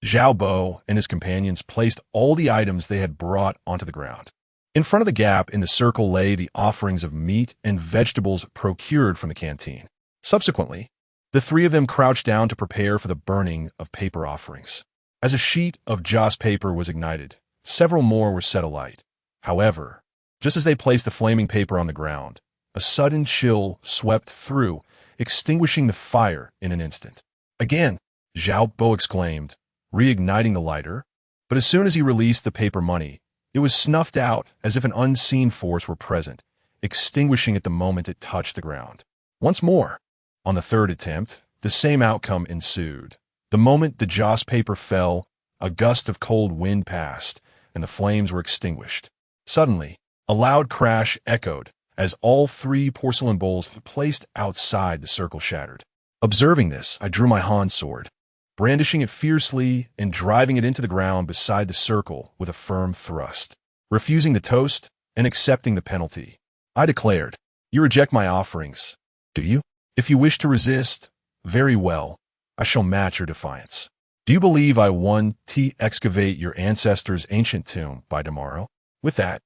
Zhao Bo and his companions placed all the items they had brought onto the ground. In front of the gap in the circle lay the offerings of meat and vegetables procured from the canteen. Subsequently, the three of them crouched down to prepare for the burning of paper offerings. As a sheet of joss paper was ignited, several more were set alight. However, just as they placed the flaming paper on the ground, a sudden chill swept through, extinguishing the fire in an instant. Again, Zhao Bo exclaimed, reigniting the lighter, but as soon as he released the paper money, it was snuffed out as if an unseen force were present, extinguishing it the moment it touched the ground. Once more, on the third attempt, the same outcome ensued. The moment the joss paper fell, a gust of cold wind passed, and the flames were extinguished. Suddenly, a loud crash echoed as all 3 porcelain bowls placed outside the circle shattered. Observing this, I drew my Han sword, brandishing it fiercely and driving it into the ground beside the circle with a firm thrust. Refusing the toast and accepting the penalty, I declared, "You reject my offerings, do you? If you wish to resist, very well, I shall match your defiance. Do you believe I won to excavate your ancestors' ancient tomb by tomorrow?" With that,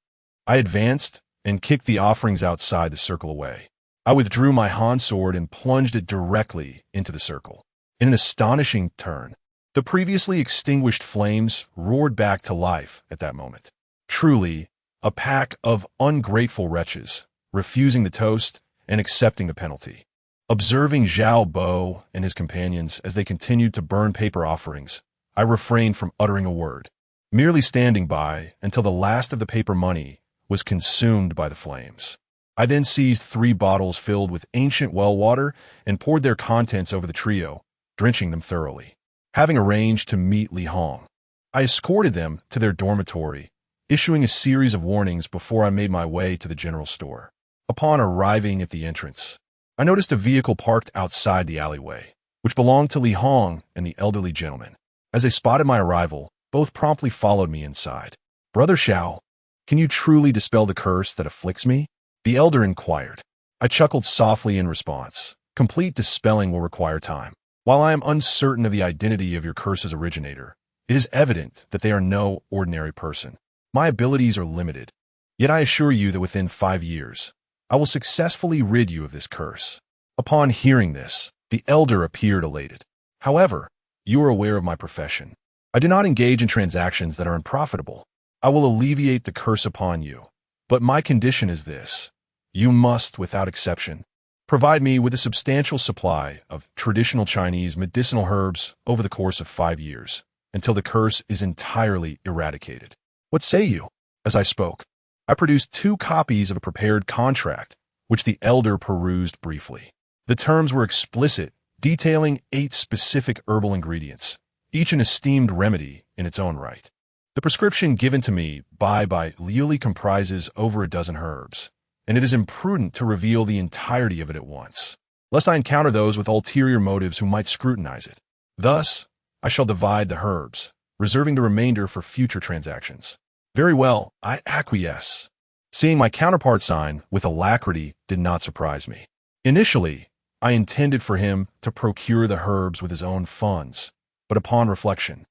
I advanced and kicked the offerings outside the circle away. I withdrew my Han sword and plunged it directly into the circle. In an astonishing turn, the previously extinguished flames roared back to life at that moment. Truly, a pack of ungrateful wretches, refusing the toast and accepting the penalty. Observing Zhao Bo and his companions as they continued to burn paper offerings, I refrained from uttering a word, merely standing by until the last of the paper money was consumed by the flames. I then seized 3 bottles filled with ancient well water and poured their contents over the trio, drenching them thoroughly. Having arranged to meet Li Hong, I escorted them to their dormitory, issuing a series of warnings before I made my way to the general store. Upon arriving at the entrance, I noticed a vehicle parked outside the alleyway, which belonged to Li Hong and the elderly gentleman. As they spotted my arrival, both promptly followed me inside. "Brother Xiao, can you truly dispel the curse that afflicts me?" the elder inquired. I chuckled softly in response. "Complete dispelling will require time. While I am uncertain of the identity of your curse's originator, it is evident that they are no ordinary person. My abilities are limited, yet I assure you that within 5 years, I will successfully rid you of this curse." Upon hearing this, the elder appeared elated. "However, you are aware of my profession. I do not engage in transactions that are unprofitable. I will alleviate the curse upon you, but my condition is this. You must, without exception, provide me with a substantial supply of traditional Chinese medicinal herbs over the course of 5 years, until the curse is entirely eradicated. What say you?" As I spoke, I produced 2 copies of a prepared contract, which the elder perused briefly. The terms were explicit, detailing 8 specific herbal ingredients, each an esteemed remedy in its own right. The prescription given to me by Liuli comprises over a dozen herbs, and it is imprudent to reveal the entirety of it at once, lest I encounter those with ulterior motives who might scrutinize it. Thus, I shall divide the herbs, reserving the remainder for future transactions. "Very well," I acquiesce. Seeing my counterpart sign with alacrity did not surprise me. Initially, I intended for him to procure the herbs with his own funds, but upon reflection,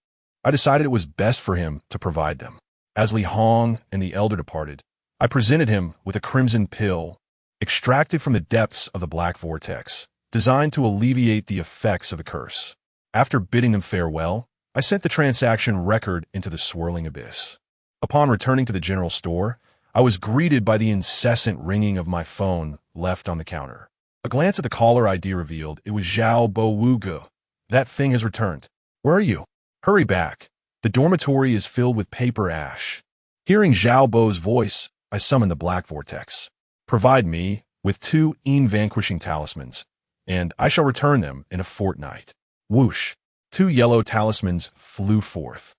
I decided it was best for him to provide them. As Li Hong and the elder departed, I presented him with a crimson pill, extracted from the depths of the black vortex, designed to alleviate the effects of the curse. After bidding them farewell, I sent the transaction record into the swirling abyss. Upon returning to the general store, I was greeted by the incessant ringing of my phone left on the counter. A glance at the caller ID revealed it was Zhao Bo Wuge. "That thing has returned. Where are you? Hurry back. The dormitory is filled with paper ash." Hearing Zhao Bo's voice, I summoned the black vortex. "Provide me with 2 vanquishing talismans, and I shall return them in a fortnight." Whoosh! 2 yellow talismans flew forth,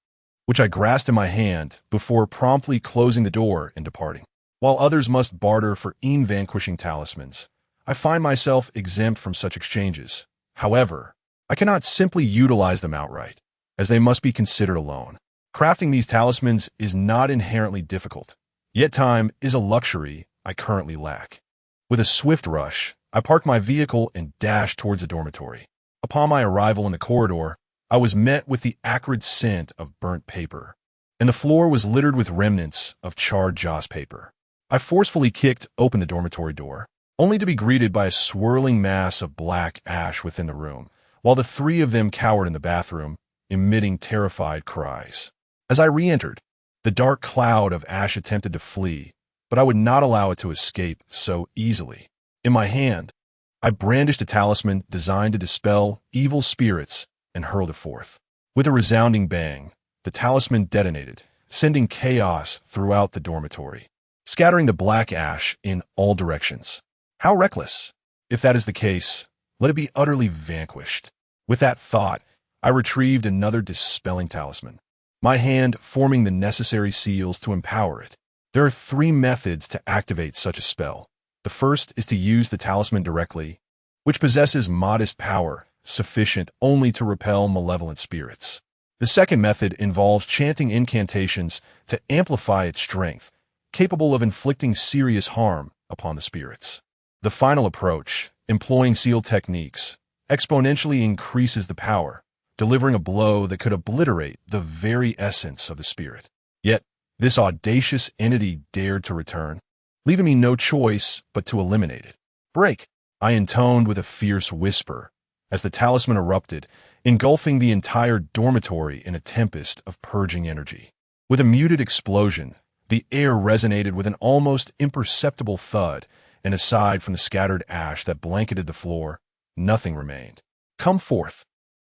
which I grasped in my hand before promptly closing the door and departing. While others must barter for vanquishing talismans, I find myself exempt from such exchanges. However, I cannot simply utilize them outright, as they must be considered alone. Crafting these talismans is not inherently difficult, yet time is a luxury I currently lack. With a swift rush, I parked my vehicle and dashed towards the dormitory. Upon my arrival in the corridor, I was met with the acrid scent of burnt paper, and the floor was littered with remnants of charred joss paper. I forcefully kicked open the dormitory door, only to be greeted by a swirling mass of black ash within the room, while the 3 of them cowered in the bathroom, emitting terrified cries. As I re-entered, the dark cloud of ash attempted to flee, but I would not allow it to escape so easily. In my hand, I brandished a talisman designed to dispel evil spirits and hurled it forth. With a resounding bang, the talisman detonated, sending chaos throughout the dormitory, scattering the black ash in all directions. How reckless! If that is the case, let it be utterly vanquished. With that thought, I retrieved another dispelling talisman, my hand forming the necessary seals to empower it. There are 3 methods to activate such a spell. The first is to use the talisman directly, which possesses modest power sufficient only to repel malevolent spirits. The second method involves chanting incantations to amplify its strength, capable of inflicting serious harm upon the spirits. The final approach, employing seal techniques, exponentially increases the power, delivering a blow that could obliterate the very essence of the spirit. Yet, this audacious entity dared to return, leaving me no choice but to eliminate it. "Break!" I intoned with a fierce whisper, as the talisman erupted, engulfing the entire dormitory in a tempest of purging energy. With a muted explosion, the air resonated with an almost imperceptible thud, and aside from the scattered ash that blanketed the floor, nothing remained. "Come forth."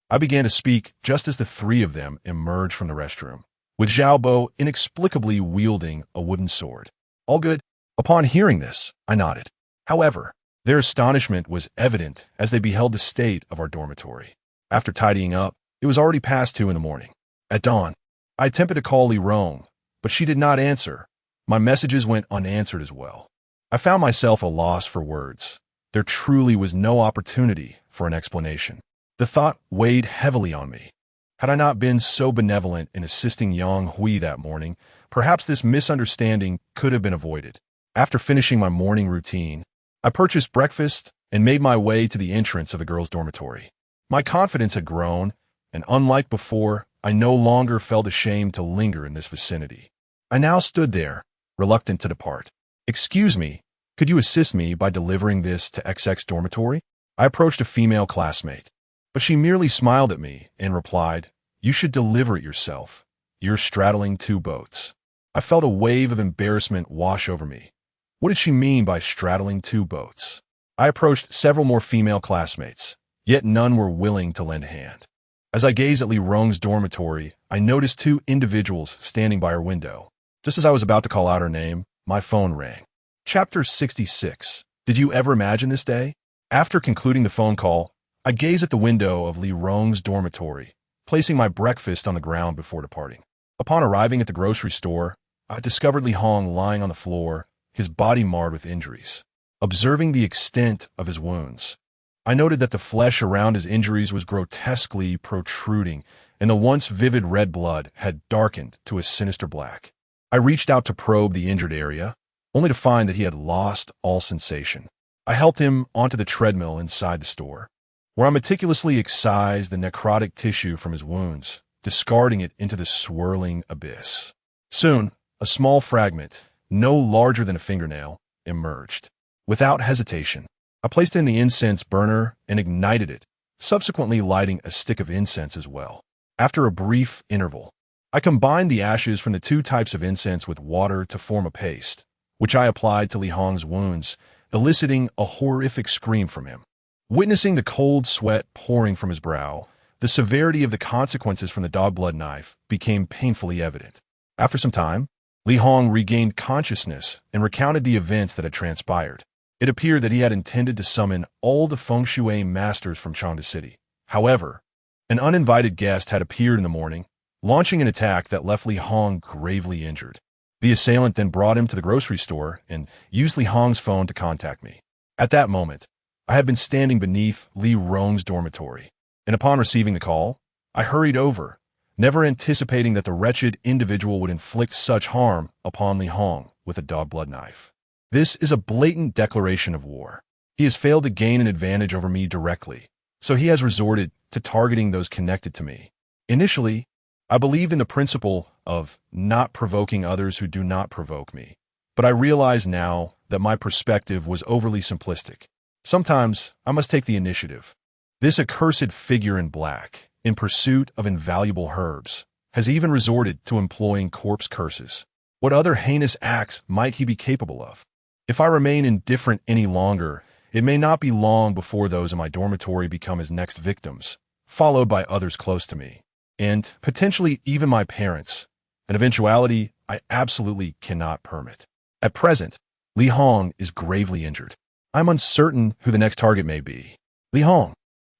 I began to speak just as the three of them emerged from the restroom, with Xiaobo inexplicably wielding a wooden sword. "All good?" Upon hearing this, I nodded. However, their astonishment was evident as they beheld the state of our dormitory. After tidying up, it was already past 2 in the morning. At dawn, I attempted to call Li Rong, but she did not answer. My messages went unanswered as well. I found myself a loss for words. There truly was no opportunity for an explanation. The thought weighed heavily on me. Had I not been so benevolent in assisting Yang Hui that morning, perhaps this misunderstanding could have been avoided. After finishing my morning routine, I purchased breakfast and made my way to the entrance of the girls' dormitory. My confidence had grown, and unlike before, I no longer felt ashamed to linger in this vicinity. I now stood there, reluctant to depart. "Excuse me, could you assist me by delivering this to XX dormitory?" I approached a female classmate, but she merely smiled at me and replied, "You should deliver it yourself. You're straddling 2 boats." I felt a wave of embarrassment wash over me. What did she mean by straddling 2 boats? I approached several more female classmates, yet none were willing to lend a hand. As I gazed at Li Rong's dormitory, I noticed 2 individuals standing by her window. Just as I was about to call out her name, my phone rang. Chapter 66. Did you ever imagine this day? After concluding the phone call, I gazed at the window of Li Rong's dormitory, placing my breakfast on the ground before departing. Upon arriving at the grocery store, I discovered Li Hong lying on the floor, his body marred with injuries. Observing the extent of his wounds, I noted that the flesh around his injuries was grotesquely protruding, and the once vivid red blood had darkened to a sinister black. I reached out to probe the injured area, only to find that he had lost all sensation. I helped him onto the treadmill inside the store, where I meticulously excised the necrotic tissue from his wounds, discarding it into the swirling abyss. Soon, a small fragment, no larger than a fingernail, emerged. Without hesitation, I placed it in the incense burner and ignited it, subsequently lighting a stick of incense as well. After a brief interval, I combined the ashes from the 2 types of incense with water to form a paste, which I applied to Li Hong's wounds, eliciting a horrific scream from him. Witnessing the cold sweat pouring from his brow, the severity of the consequences from the dog blood knife became painfully evident. After some time, Li Hong regained consciousness and recounted the events that had transpired. It appeared that he had intended to summon all the feng shui masters from Changde City. However, an uninvited guest had appeared in the morning, launching an attack that left Li Hong gravely injured. The assailant then brought him to the grocery store and used Li Hong's phone to contact me. At that moment, I had been standing beneath Li Rong's dormitory, and upon receiving the call, I hurried over, never anticipating that the wretched individual would inflict such harm upon Li Hong with a dog blood knife. This is a blatant declaration of war. He has failed to gain an advantage over me directly, so he has resorted to targeting those connected to me. Initially, I believed in the principle of not provoking others who do not provoke me, but I realize now that my perspective was overly simplistic. Sometimes I must take the initiative. This accursed figure in black, in pursuit of invaluable herbs, has even resorted to employing corpse curses. What other heinous acts might he be capable of? If I remain indifferent any longer, it may not be long before those in my dormitory become his next victims, followed by others close to me, and potentially even my parents, an eventuality I absolutely cannot permit. At present, Li Hong is gravely injured. I'm uncertain who the next target may be. Li Hong,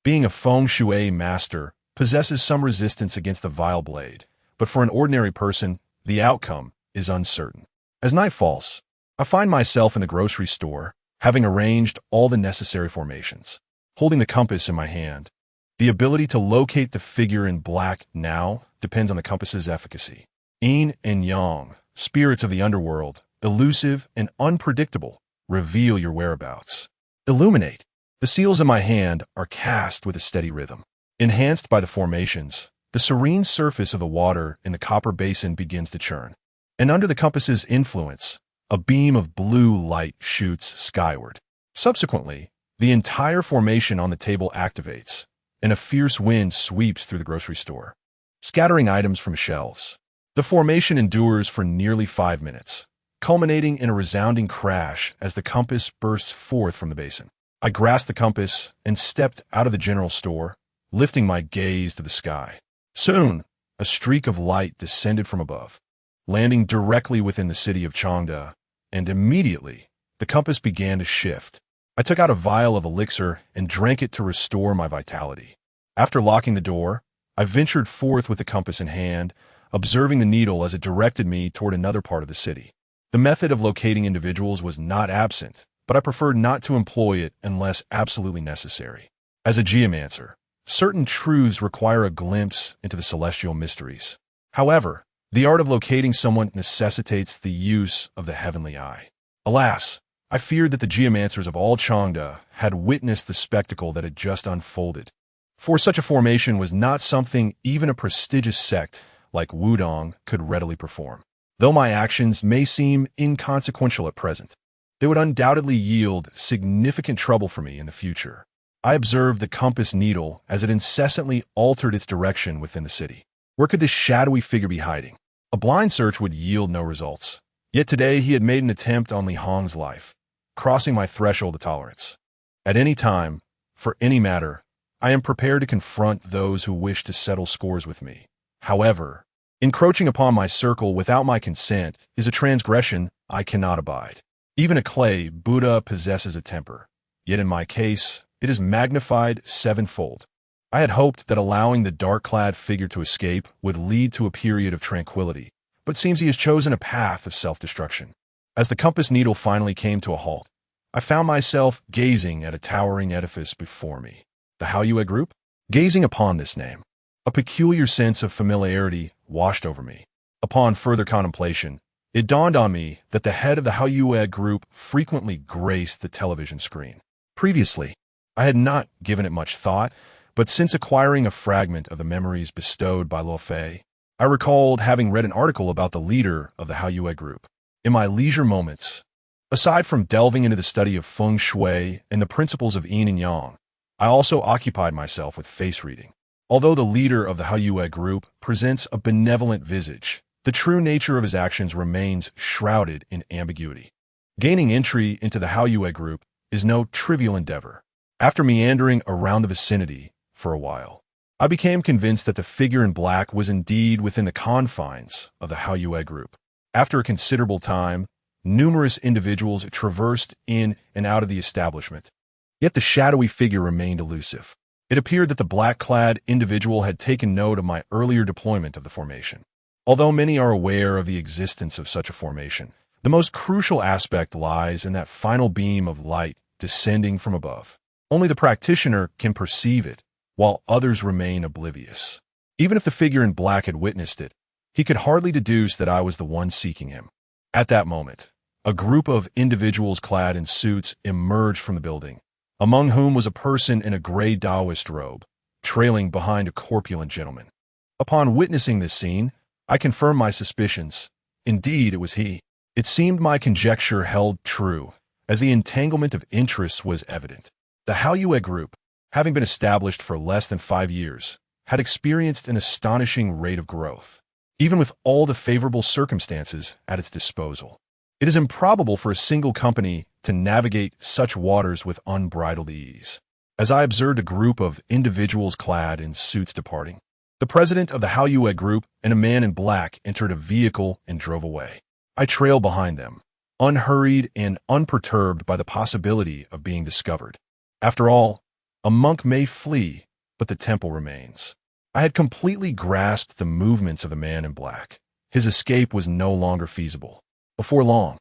being a feng shui master, possesses some resistance against the vile blade, but for an ordinary person, the outcome is uncertain. As night falls, I find myself in the grocery store, having arranged all the necessary formations. Holding the compass in my hand, The ability to locate the figure in black now depends on the compass's efficacy. Yin and Yang, spirits of the underworld, elusive and unpredictable, reveal your whereabouts. Illuminate. The seals in my hand are cast with a steady rhythm. Enhanced by the formations, the serene surface of the water in the copper basin begins to churn. And under the compass's influence, a beam of blue light shoots skyward. Subsequently, the entire formation on the table activates, and a fierce wind sweeps through the grocery store, scattering items from shelves. The formation endures for nearly 5 minutes, culminating in a resounding crash as the compass bursts forth from the basin. I grasped the compass and stepped out of the general store, lifting my gaze to the sky. Soon, a streak of light descended from above, landing directly within the city of Changde, and immediately, the compass began to shift. I took out a vial of elixir and drank it to restore my vitality. After locking the door, I ventured forth with the compass in hand, observing the needle as it directed me toward another part of the city. The method of locating individuals was not absent, but I preferred not to employ it unless absolutely necessary. As a geomancer, certain truths require a glimpse into the celestial mysteries. However, the art of locating someone necessitates the use of the heavenly eye. Alas, I feared that the geomancers of all Changde had witnessed the spectacle that had just unfolded. For such a formation was not something even a prestigious sect like Wudong could readily perform. Though my actions may seem inconsequential at present, they would undoubtedly yield significant trouble for me in the future. I observed the compass needle as it incessantly altered its direction within the city. Where could this shadowy figure be hiding? A blind search would yield no results. Yet today he had made an attempt on Li Hong's life, crossing my threshold of tolerance. At any time, for any matter, I am prepared to confront those who wish to settle scores with me. However, encroaching upon my circle without my consent is a transgression I cannot abide. Even a clay Buddha possesses a temper, yet in my case, it is magnified sevenfold. I had hoped that allowing the dark-clad figure to escape would lead to a period of tranquility, but it seems he has chosen a path of self-destruction. As the compass needle finally came to a halt, I found myself gazing at a towering edifice before me. The Allure group? Gazing upon this name, a peculiar sense of familiarity washed over me. Upon further contemplation, it dawned on me that the head of the Allure group frequently graced the television screen. Previously, I had not given it much thought, but since acquiring a fragment of the memories bestowed by Luo Fei, I recalled having read an article about the leader of the Allure group. In my leisure moments, aside from delving into the study of feng shui and the principles of yin and yang, I also occupied myself with face reading. Although the leader of the Allure group presents a benevolent visage, the true nature of his actions remains shrouded in ambiguity. Gaining entry into the Allure group is no trivial endeavor. After meandering around the vicinity for a while, I became convinced that the figure in black was indeed within the confines of the Allure group. After a considerable time, numerous individuals traversed in and out of the establishment, yet the shadowy figure remained elusive. It appeared that the black-clad individual had taken note of my earlier deployment of the formation. Although many are aware of the existence of such a formation, the most crucial aspect lies in that final beam of light descending from above. Only the practitioner can perceive it, while others remain oblivious. Even if the figure in black had witnessed it, he could hardly deduce that I was the one seeking him. At that moment, a group of individuals clad in suits emerged from the building, among whom was a person in a gray Taoist robe, trailing behind a corpulent gentleman. Upon witnessing this scene, I confirmed my suspicions. Indeed, it was he. It seemed my conjecture held true, as the entanglement of interests was evident. The Allure group, having been established for less than 5 years, had experienced an astonishing rate of growth, even with all the favorable circumstances at its disposal. It is improbable for a single company to navigate such waters with unbridled ease. As I observed a group of individuals clad in suits departing, the president of the Allure group and a man in black entered a vehicle and drove away. I trailed behind them, unhurried and unperturbed by the possibility of being discovered. After all, a monk may flee, but the temple remains. I had completely grasped the movements of the man in black. His escape was no longer feasible. Before long,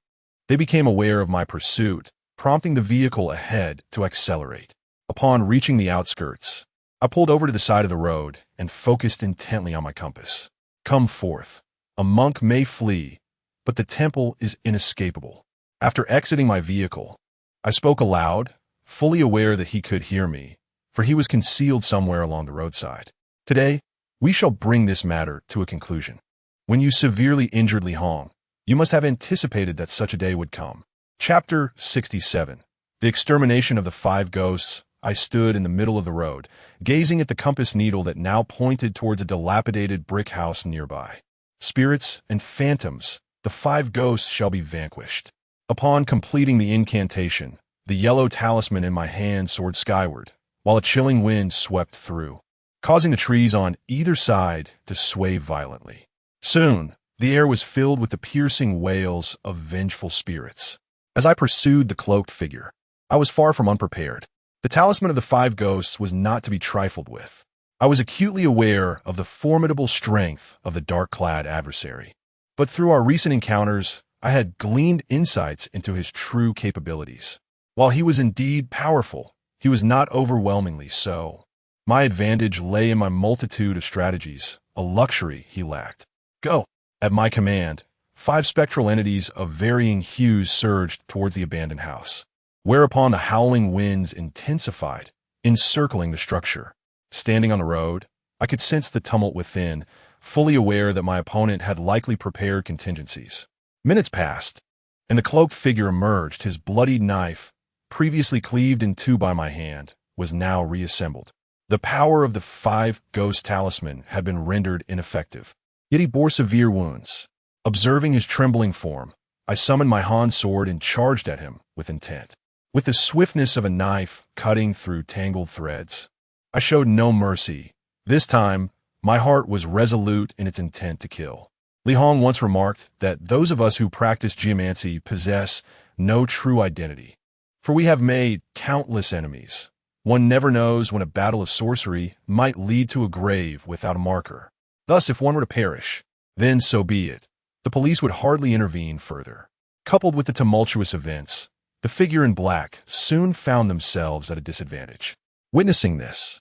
they became aware of my pursuit, prompting the vehicle ahead to accelerate. Upon reaching the outskirts, I pulled over to the side of the road and focused intently on my compass. Come forth. A monk may flee, but the temple is inescapable. After exiting my vehicle, I spoke aloud, fully aware that he could hear me, for he was concealed somewhere along the roadside. Today, we shall bring this matter to a conclusion. When you severely injured Li Hong, you must have anticipated that such a day would come. Chapter 67. The extermination of the 5 ghosts. I stood in the middle of the road, gazing at the compass needle that now pointed towards a dilapidated brick house nearby. Spirits and phantoms, the 5 ghosts shall be vanquished. Upon completing the incantation, the yellow talisman in my hand soared skyward, while a chilling wind swept through, causing the trees on either side to sway violently. Soon, the air was filled with the piercing wails of vengeful spirits. As I pursued the cloaked figure, I was far from unprepared. The talisman of the 5 ghosts was not to be trifled with. I was acutely aware of the formidable strength of the dark-clad adversary. But through our recent encounters, I had gleaned insights into his true capabilities. While he was indeed powerful, he was not overwhelmingly so. My advantage lay in my multitude of strategies, a luxury he lacked. Go! At my command, 5 spectral entities of varying hues surged towards the abandoned house, whereupon the howling winds intensified, encircling the structure. Standing on the road, I could sense the tumult within, fully aware that my opponent had likely prepared contingencies. Minutes passed, and the cloaked figure emerged. His bloodied knife, previously cleaved in 2 by my hand, was now reassembled. The power of the 5 ghost talisman had been rendered ineffective, yet he bore severe wounds. Observing his trembling form, I summoned my Han sword and charged at him with intent. With the swiftness of a knife cutting through tangled threads, I showed no mercy. This time, my heart was resolute in its intent to kill. Li Hong once remarked that those of us who practice geomancy possess no true identity, for we have made countless enemies. One never knows when a battle of sorcery might lead to a grave without a marker. Thus, if one were to perish, then so be it. The police would hardly intervene further. Coupled with the tumultuous events, the figure in black soon found themselves at a disadvantage. Witnessing this,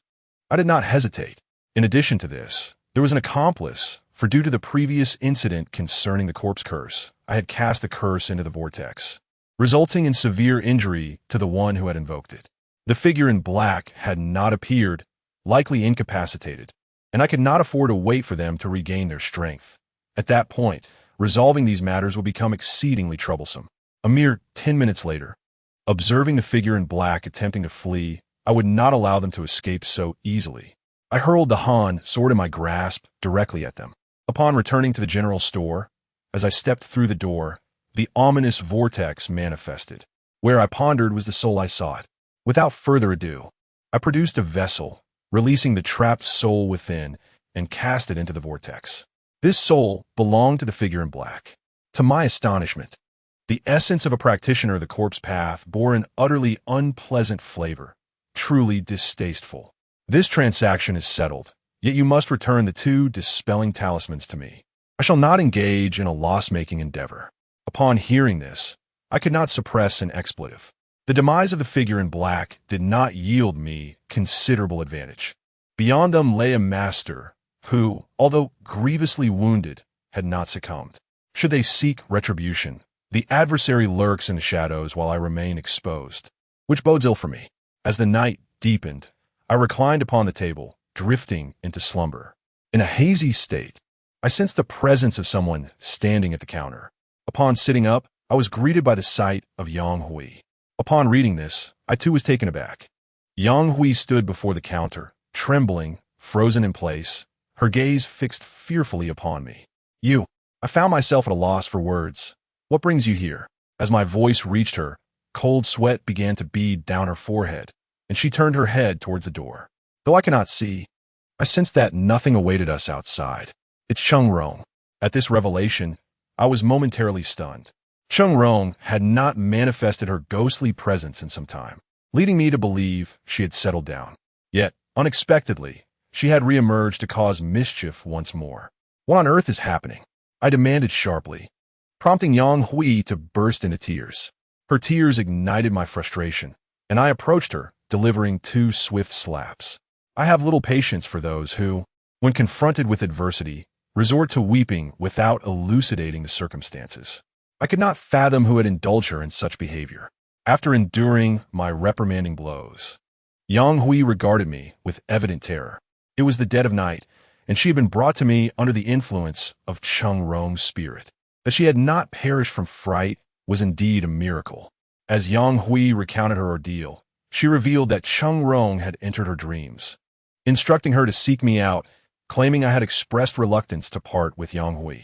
I did not hesitate. In addition to this, there was an accomplice, for due to the previous incident concerning the corpse curse, I had cast the curse into the vortex, resulting in severe injury to the one who had invoked it. The figure in black had not appeared, likely incapacitated, and I could not afford to wait for them to regain their strength. At that point, resolving these matters would become exceedingly troublesome. A mere 10 minutes later, observing the figure in black attempting to flee, I would not allow them to escape so easily. I hurled the Han sword in my grasp directly at them. Upon returning to the general store, as I stepped through the door, the ominous vortex manifested. Where I pondered was the soul I sought. Without further ado, I produced a vessel, releasing the trapped soul within, and cast it into the vortex. This soul belonged to the figure in black. To my astonishment, the essence of a practitioner of the corpse path bore an utterly unpleasant flavor, truly distasteful. This transaction is settled, yet you must return the 2 dispelling talismans to me. I shall not engage in a loss-making endeavor. Upon hearing this, I could not suppress an expletive. The demise of the figure in black did not yield me considerable advantage. Beyond them lay a master who, although grievously wounded, had not succumbed. Should they seek retribution, the adversary lurks in the shadows while I remain exposed, which bodes ill for me. As the night deepened, I reclined upon the table, drifting into slumber. In a hazy state, I sensed the presence of someone standing at the counter. Upon sitting up, I was greeted by the sight of Yang Hui. Upon reading this, I too was taken aback. Yang Hui stood before the counter, trembling, frozen in place, her gaze fixed fearfully upon me. You. I found myself at a loss for words. What brings you here? As my voice reached her, cold sweat began to bead down her forehead, and she turned her head towards the door. Though I cannot see, I sensed that nothing awaited us outside. It's Cheng Rong. At this revelation, I was momentarily stunned. Cheng Rong had not manifested her ghostly presence in some time, leading me to believe she had settled down. Yet, unexpectedly, she had reemerged to cause mischief once more. What on earth is happening? I demanded sharply, prompting Yang Hui to burst into tears. Her tears ignited my frustration, and I approached her, delivering 2 swift slaps. I have little patience for those who, when confronted with adversity, resort to weeping without elucidating the circumstances. I could not fathom who had indulged her in such behavior. After enduring my reprimanding blows, Yang Hui regarded me with evident terror. It was the dead of night, and she had been brought to me under the influence of Cheng Rong's spirit. That she had not perished from fright was indeed a miracle. As Yang Hui recounted her ordeal, she revealed that Cheng Rong had entered her dreams, instructing her to seek me out, claiming I had expressed reluctance to part with Yang Hui.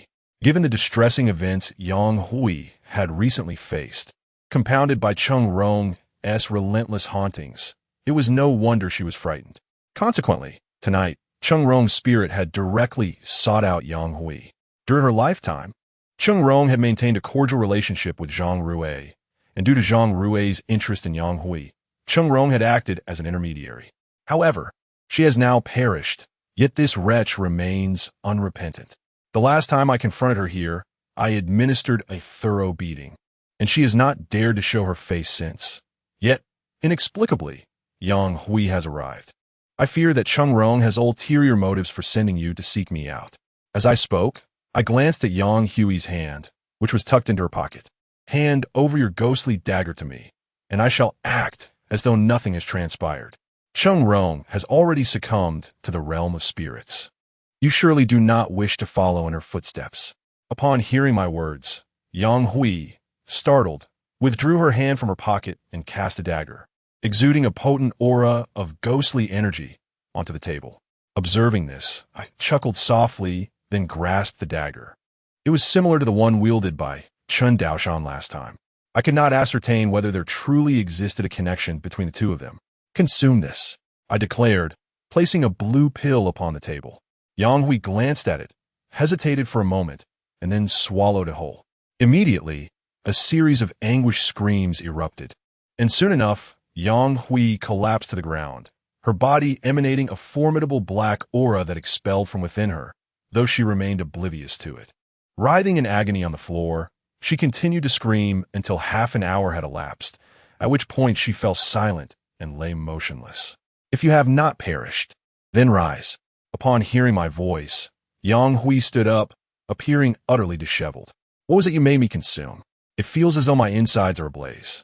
Given the distressing events Yang Hui had recently faced, compounded by Cheng Rong's relentless hauntings, it was no wonder she was frightened. Consequently, tonight, Cheng Rong's spirit had directly sought out Yang Hui. During her lifetime, Cheng Rong had maintained a cordial relationship with Zhang Rui, and due to Zhang Rui's interest in Yang Hui, Cheng Rong had acted as an intermediary. However, she has now perished, yet this wretch remains unrepentant. The last time I confronted her here, I administered a thorough beating, and she has not dared to show her face since. Yet, inexplicably, Yang Hui has arrived. I fear that Cheng Rong has ulterior motives for sending you to seek me out. As I spoke, I glanced at Yang Hui's hand, which was tucked into her pocket. Hand over your ghostly dagger to me, and I shall act as though nothing has transpired. Cheng Rong has already succumbed to the realm of spirits. You surely do not wish to follow in her footsteps. Upon hearing my words, Yang Hui, startled, withdrew her hand from her pocket and cast a dagger, exuding a potent aura of ghostly energy onto the table. Observing this, I chuckled softly, then grasped the dagger. It was similar to the one wielded by Chun Daoshan last time. I could not ascertain whether there truly existed a connection between the two of them. Consume this, I declared, placing a blue pill upon the table. Yang Hui glanced at it, hesitated for a moment, and then swallowed it whole. Immediately, a series of anguished screams erupted, and soon enough, Yang Hui collapsed to the ground, her body emanating a formidable black aura that expelled from within her, though she remained oblivious to it. Writhing in agony on the floor, she continued to scream until half an hour had elapsed, at which point she fell silent and lay motionless. If you have not perished, then rise. Upon hearing my voice, Yang Hui stood up, appearing utterly disheveled. What was it you made me consume? It feels as though my insides are ablaze.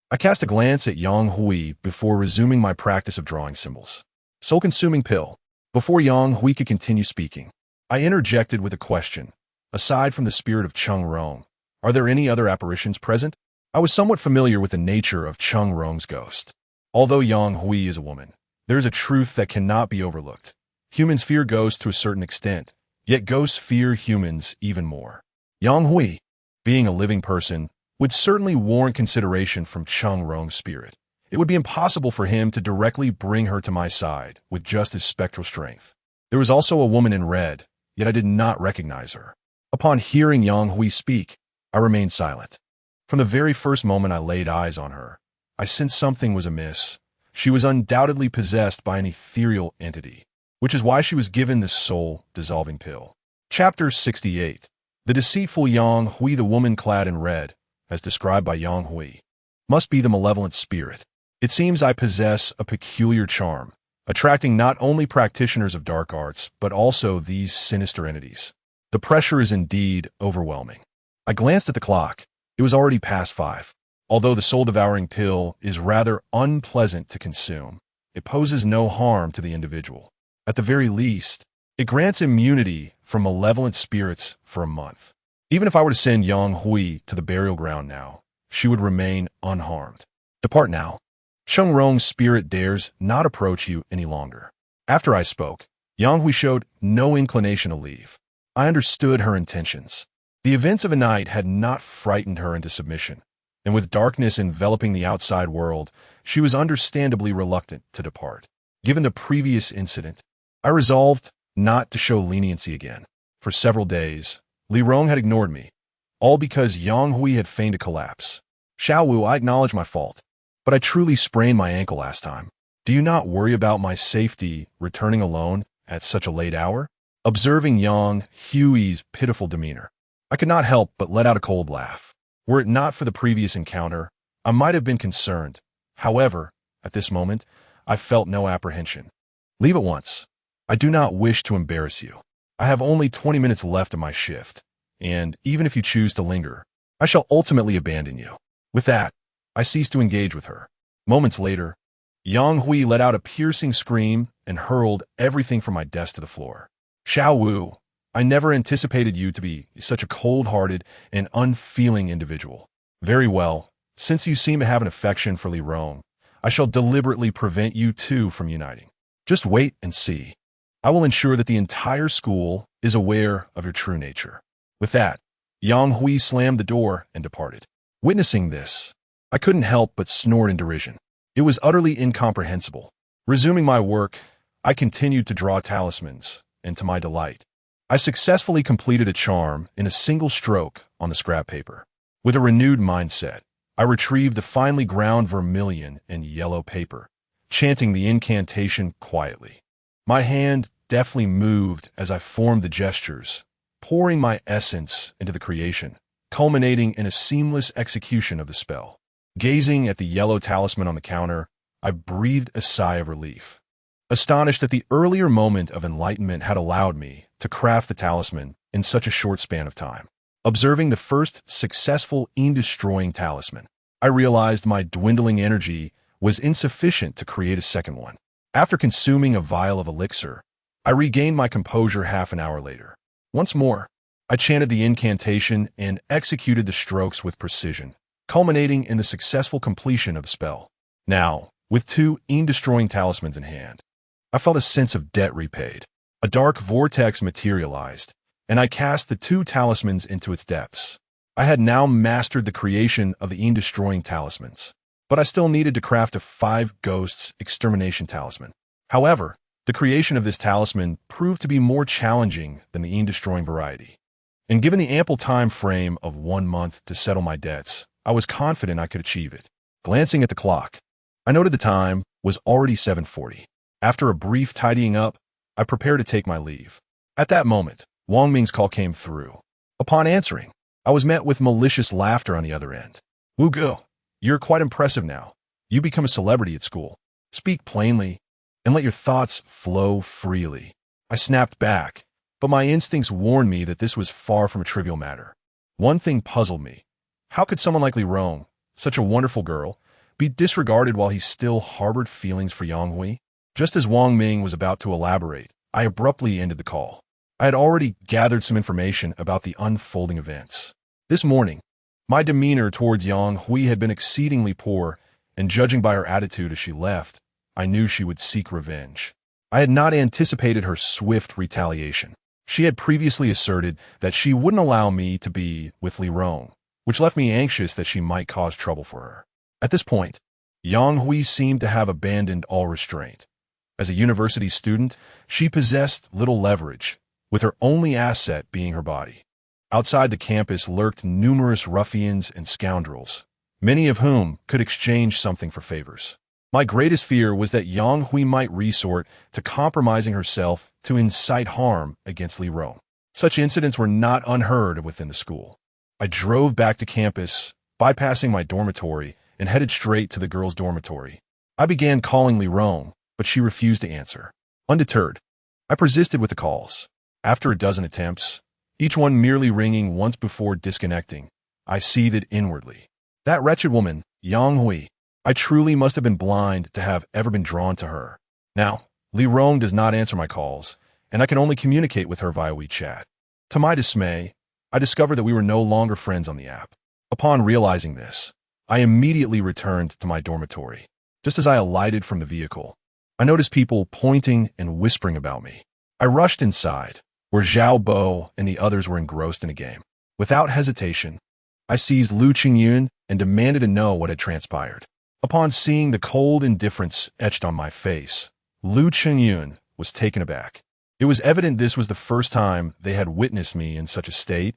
I cast a glance at Yang Hui before resuming my practice of drawing symbols. Soul-consuming pill. Before Yang Hui could continue speaking, I interjected with a question. Aside from the spirit of Cheng Rong, are there any other apparitions present? I was somewhat familiar with the nature of Cheng Rong's ghost. Although Yang Hui is a woman, there is a truth that cannot be overlooked. Humans fear ghosts to a certain extent, yet ghosts fear humans even more. Yang Hui, being a living person, would certainly warrant consideration from Cheng Rong's spirit. It would be impossible for him to directly bring her to my side with just his spectral strength. There was also a woman in red, yet I did not recognize her. Upon hearing Yang Hui speak, I remained silent. From the very first moment I laid eyes on her, I sensed something was amiss. She was undoubtedly possessed by an ethereal entity, which is why she was given this soul-dissolving pill. Chapter 68. The deceitful Yang Hui, the woman clad in red, as described by Yang Hui, must be the malevolent spirit. It seems I possess a peculiar charm, attracting not only practitioners of dark arts, but also these sinister entities. The pressure is indeed overwhelming. I glanced at the clock. It was already past 5. Although the soul-devouring pill is rather unpleasant to consume, it poses no harm to the individual. At the very least, it grants immunity from malevolent spirits for a month. Even if I were to send Yang Hui to the burial ground now, she would remain unharmed. Depart now. Cheng Rong's spirit dares not approach you any longer. After I spoke, Yang Hui showed no inclination to leave. I understood her intentions. The events of a night had not frightened her into submission, and with darkness enveloping the outside world, she was understandably reluctant to depart. Given the previous incident, I resolved not to show leniency again. For several days, Li Rong had ignored me, all because Yang Hui had feigned a collapse. Xiao Wu, I acknowledge my fault, but I truly sprained my ankle last time. Do you not worry about my safety returning alone at such a late hour? Observing Yang Hui's pitiful demeanor, I could not help but let out a cold laugh. Were it not for the previous encounter, I might have been concerned. However, at this moment, I felt no apprehension. Leave at once. I do not wish to embarrass you. I have only 20 minutes left of my shift, and even if you choose to linger, I shall ultimately abandon you." With that, I ceased to engage with her. Moments later, Yang Hui let out a piercing scream and hurled everything from my desk to the floor. "Xiao Wu, I never anticipated you to be such a cold-hearted and unfeeling individual. Very well, since you seem to have an affection for Li Rong, I shall deliberately prevent you two from uniting. Just wait and see. I will ensure that the entire school is aware of your true nature." With that, Yang Hui slammed the door and departed. Witnessing this, I couldn't help but snort in derision. It was utterly incomprehensible. Resuming my work, I continued to draw talismans, and to my delight, I successfully completed a charm in a single stroke on the scrap paper. With a renewed mindset, I retrieved the finely ground vermilion and yellow paper, chanting the incantation quietly. My hand deftly moved as I formed the gestures, pouring my essence into the creation, culminating in a seamless execution of the spell. Gazing at the yellow talisman on the counter, I breathed a sigh of relief, astonished that the earlier moment of enlightenment had allowed me to craft the talisman in such a short span of time. Observing the first successful destroying talisman, I realized my dwindling energy was insufficient to create a second one. After consuming a vial of elixir, I regained my composure half an hour later. Once more, I chanted the incantation and executed the strokes with precision, culminating in the successful completion of the spell. Now, with two destroying talismans in hand, I felt a sense of debt repaid. A dark vortex materialized, and I cast the two talismans into its depths. I had now mastered the creation of the destroying talismans, but I still needed to craft a 5 ghosts extermination talisman. However, the creation of this talisman proved to be more challenging than the destroying variety. And given the ample time frame of 1 month to settle my debts, I was confident I could achieve it. Glancing at the clock, I noted the time was already 7:40. After a brief tidying up, I prepared to take my leave. At that moment, Wang Ming's call came through. Upon answering, I was met with malicious laughter on the other end. "Wu Ge, you're quite impressive now. You become a celebrity at school. Speak plainly, and let your thoughts flow freely." I snapped back, but my instincts warned me that this was far from a trivial matter. One thing puzzled me. How could someone like Li Rong, such a wonderful girl, be disregarded while he still harbored feelings for Yang Hui? Just as Wang Ming was about to elaborate, I abruptly ended the call. I had already gathered some information about the unfolding events. This morning, my demeanor towards Yang Hui had been exceedingly poor, and judging by her attitude as she left, I knew she would seek revenge. I had not anticipated her swift retaliation. She had previously asserted that she wouldn't allow me to be with Li Rong, which left me anxious that she might cause trouble for her. At this point, Yang Hui seemed to have abandoned all restraint. As a university student, she possessed little leverage, with her only asset being her body. Outside the campus lurked numerous ruffians and scoundrels, many of whom could exchange something for favors. My greatest fear was that Yang Hui might resort to compromising herself to incite harm against Li Rong. Such incidents were not unheard of within the school. I drove back to campus, bypassing my dormitory, and headed straight to the girls' dormitory. I began calling Li Rong, but she refused to answer. Undeterred, I persisted with the calls. After a dozen attempts, each one merely ringing once before disconnecting, I seethed inwardly. That wretched woman, Yang Hui. I truly must have been blind to have ever been drawn to her. Now, Li Rong does not answer my calls, and I can only communicate with her via WeChat. To my dismay, I discovered that we were no longer friends on the app. Upon realizing this, I immediately returned to my dormitory. Just as I alighted from the vehicle, I noticed people pointing and whispering about me. I rushed inside, where Zhao Bo and the others were engrossed in a game. Without hesitation, I seized Lu Qingyun and demanded to know what had transpired. Upon seeing the cold indifference etched on my face, Lu Qingyun was taken aback. It was evident this was the first time they had witnessed me in such a state,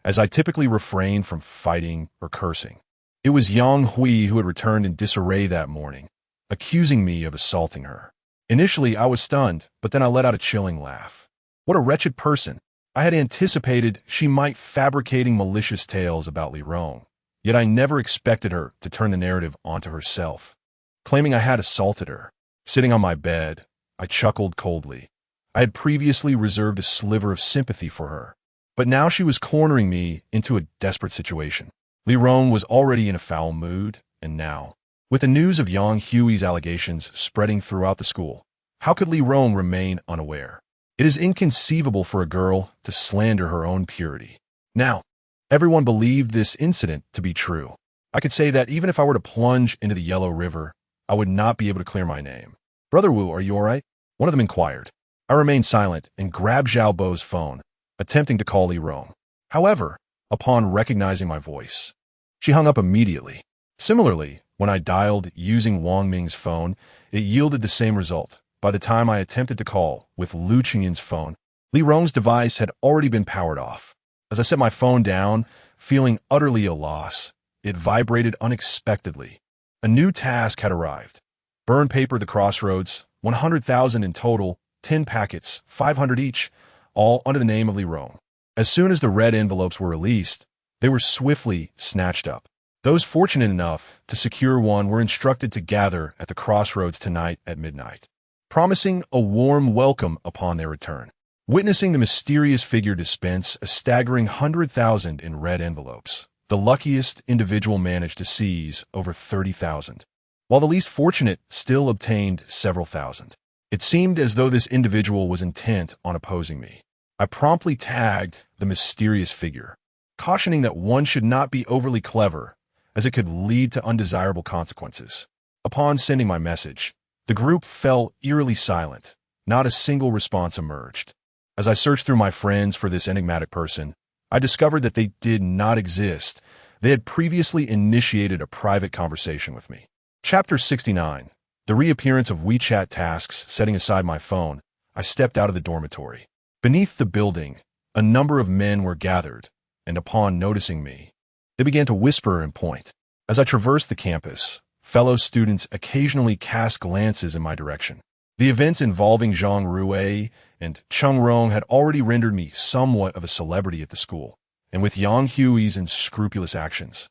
as I typically refrained from fighting or cursing. It was Yang Hui who had returned in disarray that morning, accusing me of assaulting her. Initially, I was stunned, but then I let out a chilling laugh. What a wretched person. I had anticipated she might fabricating malicious tales about Li Rong, yet I never expected her to turn the narrative onto herself. Claiming I had assaulted her, sitting on my bed, I chuckled coldly. I had previously reserved a sliver of sympathy for her, but now she was cornering me into a desperate situation. Li Rong was already in a foul mood, and now, with the news of Yang Hui's allegations spreading throughout the school, how could Li Rong remain unaware? It is inconceivable for a girl to slander her own purity. Now, everyone believed this incident to be true. I could say that even if I were to plunge into the Yellow River, I would not be able to clear my name. "Brother Wu, are you all right?" One of them inquired. I remained silent and grabbed Zhao Bo's phone, attempting to call Li Rong. However, upon recognizing my voice, she hung up immediately. Similarly, when I dialed using Wang Ming's phone, it yielded the same result. By the time I attempted to call with Lu Qinyan's phone, Li Rong's device had already been powered off. As I set my phone down, feeling utterly at a loss, it vibrated unexpectedly. A new task had arrived. Burn paper the crossroads, 100,000 in total, 10 packets, 500 each, all under the name of Li Rong. As soon as the red envelopes were released, they were swiftly snatched up. Those fortunate enough to secure one were instructed to gather at the crossroads tonight at midnight, promising a warm welcome upon their return. Witnessing the mysterious figure dispense a staggering 100,000 in red envelopes, the luckiest individual managed to seize over 30,000, while the least fortunate still obtained several thousand. It seemed as though this individual was intent on opposing me. I promptly tagged the mysterious figure, cautioning that one should not be overly clever, as it could lead to undesirable consequences. Upon sending my message, the group fell eerily silent. Not a single response emerged. As I searched through my friends for this enigmatic person, I discovered that they did not exist. They had previously initiated a private conversation with me. Chapter 69. The reappearance of WeChat tasks. Setting aside my phone, I stepped out of the dormitory. Beneath the building, a number of men were gathered, and upon noticing me, they began to whisper and point. As I traversed the campus, fellow students occasionally cast glances in my direction. The events involving Zhang Rui and Cheng Rong had already rendered me somewhat of a celebrity at the school, and with Yang Hui's unscrupulous actions,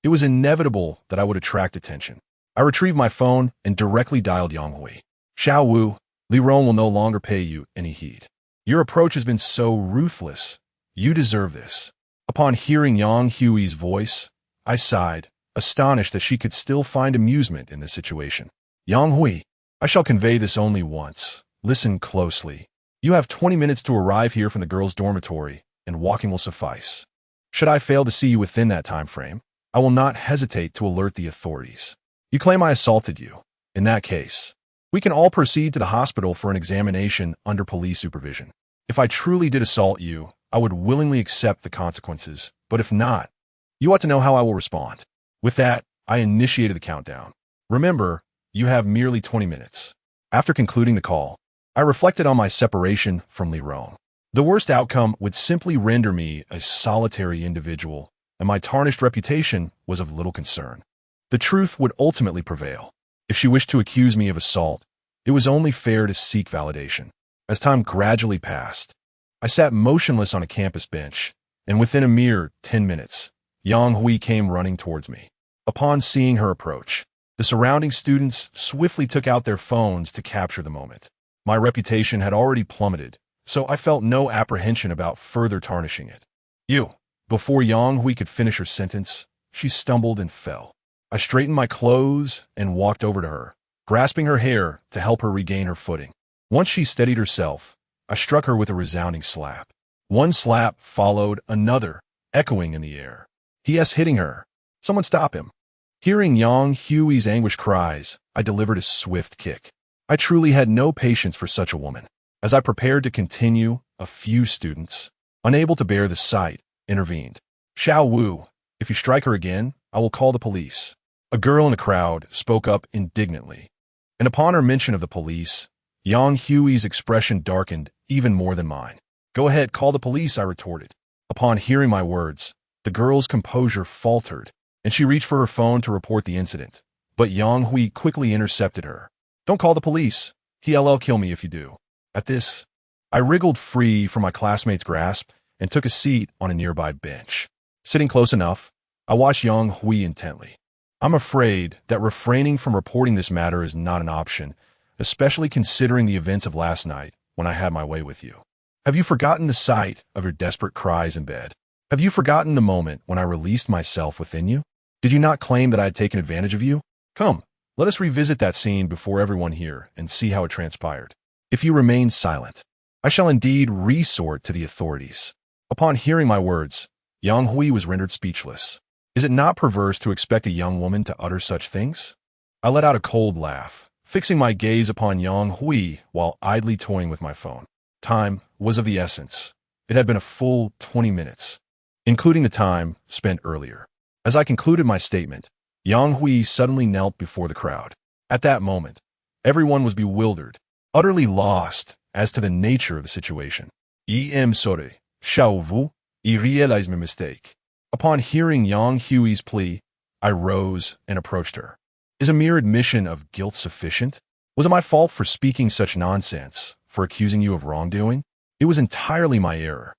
it was inevitable that I would attract attention. I retrieved my phone and directly dialed Yang Hui. "Xiao Wu, Li Rong will no longer pay you any heed. Your approach has been so ruthless. You deserve this." Upon hearing Yang Hui's voice, I sighed, astonished that she could still find amusement in this situation. "Yang Hui, I shall convey this only once. Listen closely. You have 20 minutes to arrive here from the girls' dormitory, and walking will suffice. Should I fail to see you within that time frame, I will not hesitate to alert the authorities. You claim I assaulted you. In that case, we can all proceed to the hospital for an examination under police supervision. If I truly did assault you, I would willingly accept the consequences, but if not, you ought to know how I will respond." With that, I initiated the countdown. Remember, you have merely 20 minutes. After concluding the call, I reflected on my separation from Li Rong. The worst outcome would simply render me a solitary individual, and my tarnished reputation was of little concern. The truth would ultimately prevail. If she wished to accuse me of assault, it was only fair to seek validation. As time gradually passed, I sat motionless on a campus bench, and within a mere 10 minutes, Yang Hui came running towards me. Upon seeing her approach, the surrounding students swiftly took out their phones to capture the moment. My reputation had already plummeted, so I felt no apprehension about further tarnishing it. "You." Before Yang Hui could finish her sentence, she stumbled and fell. I straightened my clothes and walked over to her, grasping her hair to help her regain her footing. Once she steadied herself, I struck her with a resounding slap. One slap followed another, echoing in the air. "He is hitting her. Someone stop him." Hearing Yang Hui's anguished cries, I delivered a swift kick. I truly had no patience for such a woman. As I prepared to continue, a few students, unable to bear the sight, intervened. "Xiao Wu, if you strike her again, I will call the police." A girl in the crowd spoke up indignantly, and upon her mention of the police, Yang Hui's expression darkened even more than mine. "Go ahead, call the police," I retorted. Upon hearing my words, the girl's composure faltered, and she reached for her phone to report the incident. But Yang Hui quickly intercepted her. "Don't call the police. He'll kill me if you do." At this, I wriggled free from my classmate's grasp and took a seat on a nearby bench. Sitting close enough, I watched Yang Hui intently. I'm afraid that refraining from reporting this matter is not an option. especially considering the events of last night when I had my way with you. Have you forgotten the sight of your desperate cries in bed? Have you forgotten the moment when I released myself within you? Did you not claim that I had taken advantage of you? Come, let us revisit that scene before everyone here and see how it transpired. If you remain silent, I shall indeed resort to the authorities. Upon hearing my words, Yang Hui was rendered speechless. Is it not perverse to expect a young woman to utter such things? I let out a cold laugh, fixing my gaze upon Yang Hui while idly toying with my phone. Time was of the essence. It had been a full 20 minutes, including the time spent earlier. As I concluded my statement, Yang Hui suddenly knelt before the crowd. At that moment, everyone was bewildered, utterly lost as to the nature of the situation. Sorry, Xiaovu, I realized my mistake. Upon hearing Yang Hui's plea, I rose and approached her. Is a mere admission of guilt sufficient? Was it my fault for speaking such nonsense, for accusing you of wrongdoing? It was entirely my error.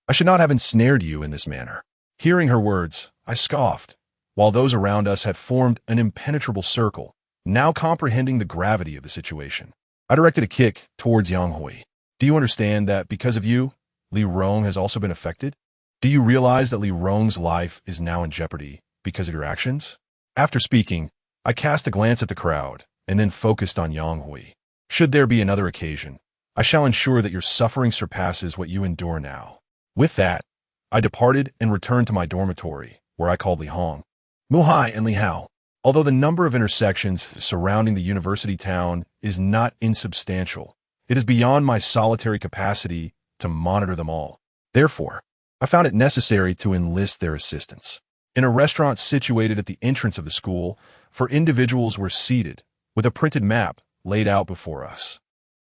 I should not have ensnared you in this manner. Hearing her words, I scoffed, while those around us had formed an impenetrable circle, now comprehending the gravity of the situation. I directed a kick towards Yang Hui. Do you understand that because of you, Li Rong has also been affected? Do you realize that Li Rong's life is now in jeopardy because of your actions? After speaking, I cast a glance at the crowd and then focused on Yang Hui. Should there be another occasion, I shall ensure that your suffering surpasses what you endure now. With that, I departed and returned to my dormitory, where I called Li Hong, Mu Hai, and Li Hao. Although the number of intersections surrounding the university town is not insubstantial, it is beyond my solitary capacity to monitor them all. Therefore, I found it necessary to enlist their assistance. In a restaurant situated at the entrance of the school, 4 individuals were seated, with a printed map laid out before us.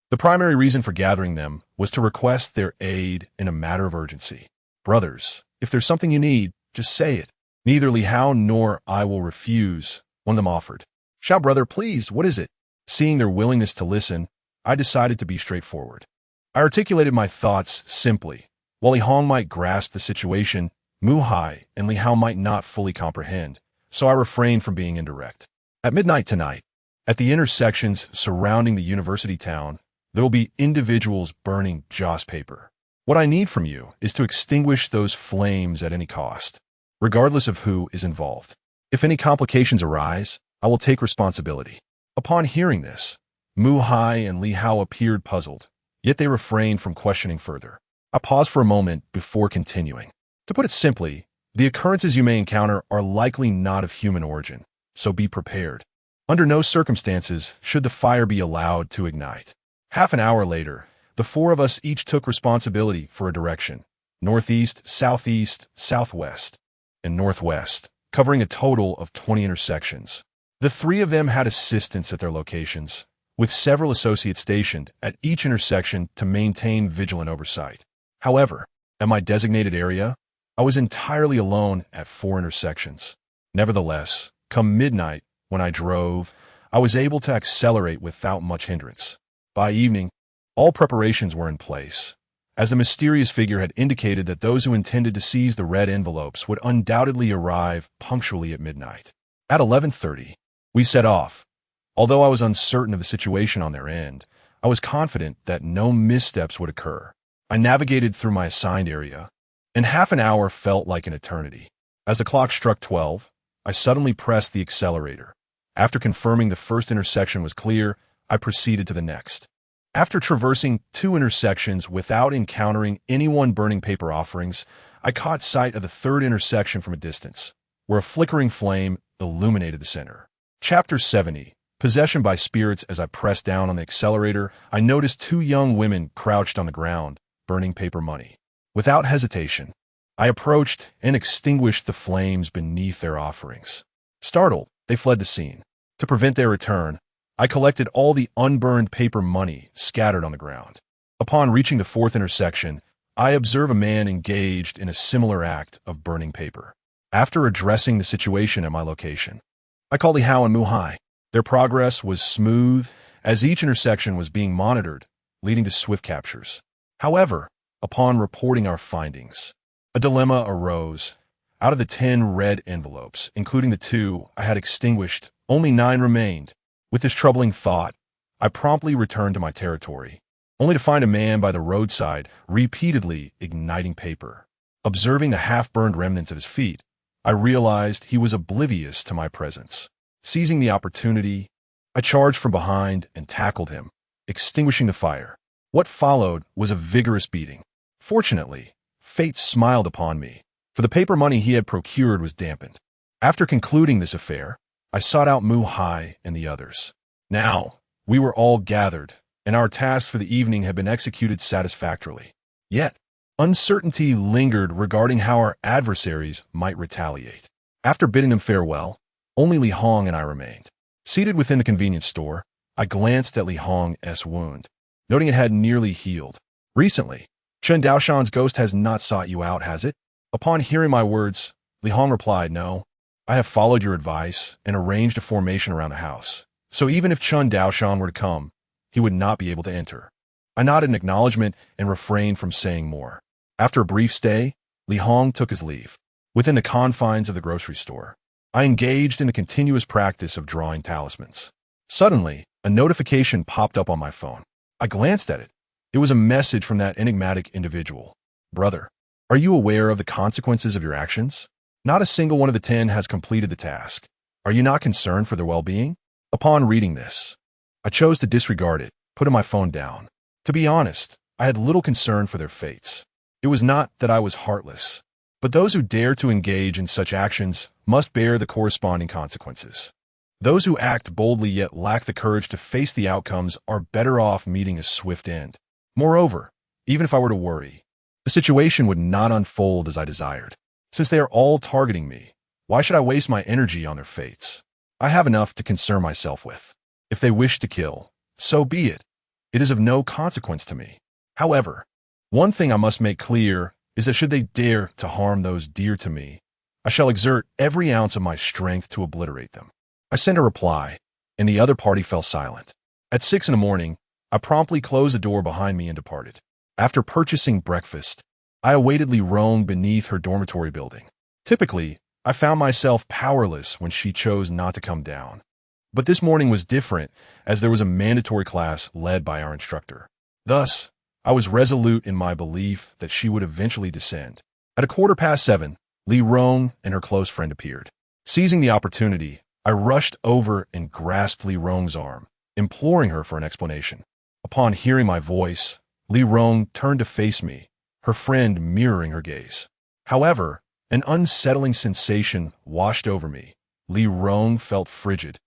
The primary reason for gathering them was to request their aid in a matter of urgency. Brothers, if there's something you need, just say it. Neither Li Hao nor I will refuse, one of them offered. Xiao brother, please, what is it? Seeing their willingness to listen, I decided to be straightforward. I articulated my thoughts simply. While Li Hong might grasp the situation, Mu Hai and Li Hao might not fully comprehend, so I refrained from being indirect. At midnight tonight, at the intersections surrounding the university town, there will be individuals burning joss paper. What I need from you is to extinguish those flames at any cost, regardless of who is involved. If any complications arise, I will take responsibility. Upon hearing this, Mu Hai and Li Hao appeared puzzled, yet they refrained from questioning further. I paused for a moment before continuing. To put it simply, the occurrences you may encounter are likely not of human origin, so be prepared. Under no circumstances should the fire be allowed to ignite. Half an hour later, the 4 of us each took responsibility for a direction: northeast, southeast, southwest, and northwest, covering a total of 20 intersections. The 3 of them had assistants at their locations, with several associates stationed at each intersection to maintain vigilant oversight. However, at my designated area, I was entirely alone at 4 intersections. Nevertheless, come midnight, when I drove, I was able to accelerate without much hindrance. By evening, all preparations were in place, as the mysterious figure had indicated that those who intended to seize the red envelopes would undoubtedly arrive punctually at midnight. At 11:30, we set off. Although I was uncertain of the situation on their end, I was confident that no missteps would occur. I navigated through my assigned area, and half an hour felt like an eternity. As the clock struck 12, I suddenly pressed the accelerator. After confirming the first intersection was clear, I proceeded to the next. After traversing 2 intersections without encountering anyone burning paper offerings, I caught sight of the 3rd intersection from a distance, where a flickering flame illuminated the center. Chapter 70. Possession by spirits. As I pressed down on the accelerator, I noticed 2 young women crouched on the ground, burning paper money. Without hesitation, I approached and extinguished the flames beneath their offerings. Startled, they fled the scene. To prevent their return, I collected all the unburned paper money scattered on the ground. Upon reaching the 4th intersection, I observe a man engaged in a similar act of burning paper. After addressing the situation at my location, I called Li Hao and Mu Hai. Their progress was smooth, as each intersection was being monitored, leading to swift captures. However, upon reporting our findings, a dilemma arose. Out of the 10 red envelopes, including the 2 I had extinguished, only 9 remained. With this troubling thought, I promptly returned to my territory, only to find a man by the roadside repeatedly igniting paper. Observing the half-burned remnants of his feet, I realized he was oblivious to my presence. Seizing the opportunity, I charged from behind and tackled him, extinguishing the fire. What followed was a vigorous beating. Fortunately, fate smiled upon me, for the paper money he had procured was dampened. After concluding this affair, I sought out Mu-Hai and the others. Now, we were all gathered, and our tasks for the evening had been executed satisfactorily. Yet, uncertainty lingered regarding how our adversaries might retaliate. After bidding them farewell, only Li Hong and I remained. Seated within the convenience store, I glanced at Li Hong's wound, noting it had nearly healed. Recently, Chen Daoshan's ghost has not sought you out, has it? Upon hearing my words, Li Hong replied, no. I have followed your advice and arranged a formation around the house. So even if Chen Daoshan were to come, he would not be able to enter. I nodded in acknowledgement and refrained from saying more. After a brief stay, Li Hong took his leave. Within the confines of the grocery store, I engaged in the continuous practice of drawing talismans. Suddenly, a notification popped up on my phone. I glanced at it. It was a message from that enigmatic individual. Brother, are you aware of the consequences of your actions? Not a single one of the 10 has completed the task. Are you not concerned for their well-being? Upon reading this, I chose to disregard it, putting my phone down. To be honest, I had little concern for their fates. It was not that I was heartless, but those who dare to engage in such actions must bear the corresponding consequences. Those who act boldly yet lack the courage to face the outcomes are better off meeting a swift end. Moreover, even if I were to worry, the situation would not unfold as I desired. Since they are all targeting me, why should I waste my energy on their fates? I have enough to concern myself with. If they wish to kill, so be it. It is of no consequence to me. However, one thing I must make clear is that should they dare to harm those dear to me, I shall exert every ounce of my strength to obliterate them. I sent a reply, and the other party fell silent. At 6 a.m, I promptly closed the door behind me and departed. After purchasing breakfast, I awaited Li Rong beneath her dormitory building. Typically, I found myself powerless when she chose not to come down. But this morning was different, as there was a mandatory class led by our instructor. Thus, I was resolute in my belief that she would eventually descend. At 7:15, Li Rong and her close friend appeared. Seizing the opportunity, I rushed over and grasped Li Rong's arm, imploring her for an explanation. Upon hearing my voice, Li Rong turned to face me, her friend mirroring her gaze. However, an unsettling sensation washed over me. Li Rong felt frigid,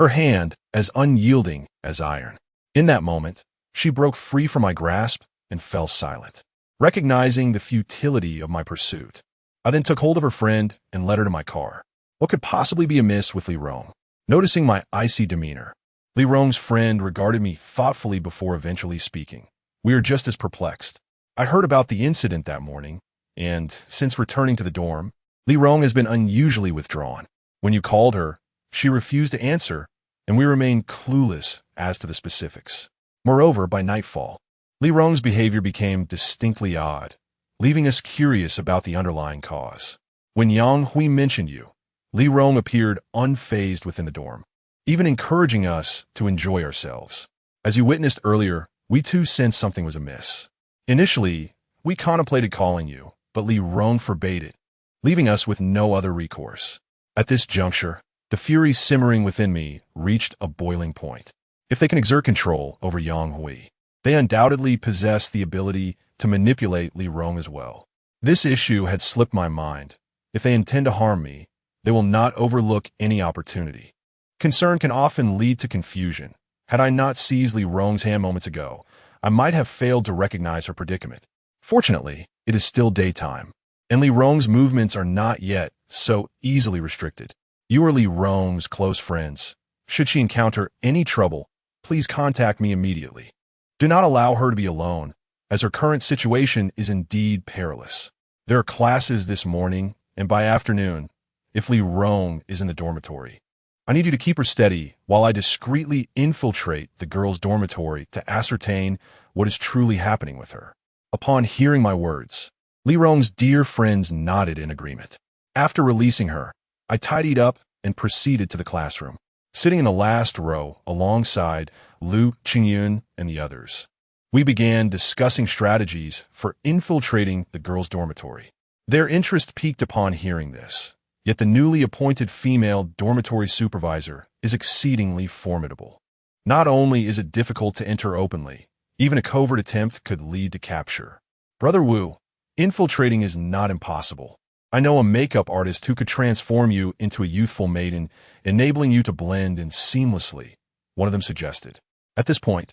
her hand as unyielding as iron. In that moment, she broke free from my grasp and fell silent. Recognizing the futility of my pursuit, I then took hold of her friend and led her to my car. What could possibly be amiss with Li Rong? Noticing my icy demeanor, Li Rong's friend regarded me thoughtfully before eventually speaking. We are just as perplexed. I heard about the incident that morning, and since returning to the dorm, Li Rong has been unusually withdrawn. When you called her, she refused to answer, and we remained clueless as to the specifics. Moreover, by nightfall, Li Rong's behavior became distinctly odd, leaving us curious about the underlying cause. When Yang Hui mentioned you, Li Rong appeared unfazed within the dorm, even encouraging us to enjoy ourselves. As you witnessed earlier, we too sensed something was amiss. Initially, we contemplated calling you, but Li Rong forbade it, leaving us with no other recourse. At this juncture, the fury simmering within me reached a boiling point. If they can exert control over Yang Hui, they undoubtedly possess the ability to manipulate Li Rong as well. This issue had slipped my mind. If they intend to harm me, they will not overlook any opportunity. Concern can often lead to confusion. Had I not seized Li Rong's hand moments ago, I might have failed to recognize her predicament. Fortunately, it is still daytime, and Li Rong's movements are not yet so easily restricted. You are Li Rong's close friends. Should she encounter any trouble, please contact me immediately. Do not allow her to be alone, as her current situation is indeed perilous. There are classes this morning, and by afternoon, if Li Rong is in the dormitory, I need you to keep her steady while I discreetly infiltrate the girls' dormitory to ascertain what is truly happening with her. Upon hearing my words, Li Rong's dear friends nodded in agreement. After releasing her, I tidied up and proceeded to the classroom. Sitting in the last row alongside Lu Qingyun, and the others. We began discussing strategies for infiltrating the girls' dormitory. Their interest peaked upon hearing this, yet the newly appointed female dormitory supervisor is exceedingly formidable. Not only is it difficult to enter openly, even a covert attempt could lead to capture. Brother Wu, infiltrating is not impossible. I know a makeup artist who could transform you into a youthful maiden, enabling you to blend in seamlessly, one of them suggested. At this point,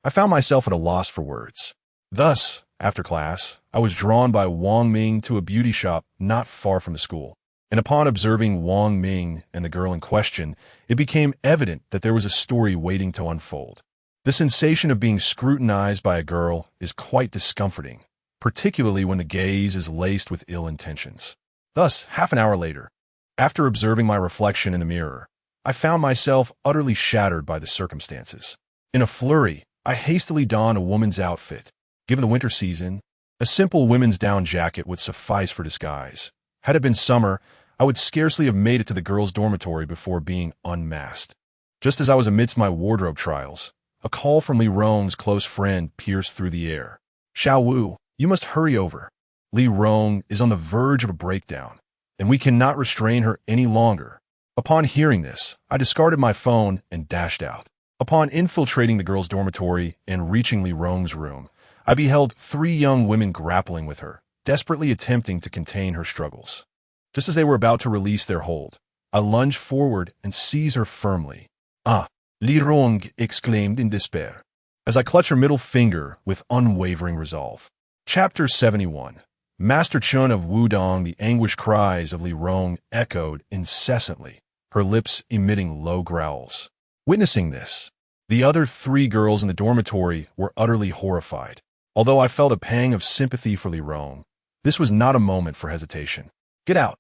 I found myself at a loss for words. Thus, after class, I was drawn by Wang Ming to a beauty shop not far from the school. And upon observing Wang Ming and the girl in question, it became evident that there was a story waiting to unfold. The sensation of being scrutinized by a girl is quite discomforting, particularly when the gaze is laced with ill intentions. Thus, half an hour later, after observing my reflection in the mirror, I found myself utterly shattered by the circumstances. In a flurry, I hastily donned a woman's outfit. Given the winter season, a simple women's down jacket would suffice for disguise. Had it been summer, I would scarcely have made it to the girls' dormitory before being unmasked. Just as I was amidst my wardrobe trials, a call from Li Rong's close friend pierced through the air. "Xiao Wu, you must hurry over. Li Rong is on the verge of a breakdown, and we cannot restrain her any longer." Upon hearing this, I discarded my phone and dashed out. Upon infiltrating the girls' dormitory and reaching Li Rong's room, I beheld 3 young women grappling with her, desperately attempting to contain her struggles. Just as they were about to release their hold, I lunged forward and seized her firmly. "Ah!" Li Rong exclaimed in despair, as I clutched her middle finger with unwavering resolve. Chapter 71. Master Chun of Wudong. The anguished cries of Li Rong echoed incessantly, her lips emitting low growls. Witnessing this, the other 3 girls in the dormitory were utterly horrified. Although I felt a pang of sympathy for Li Rong, this was not a moment for hesitation. "Get out!"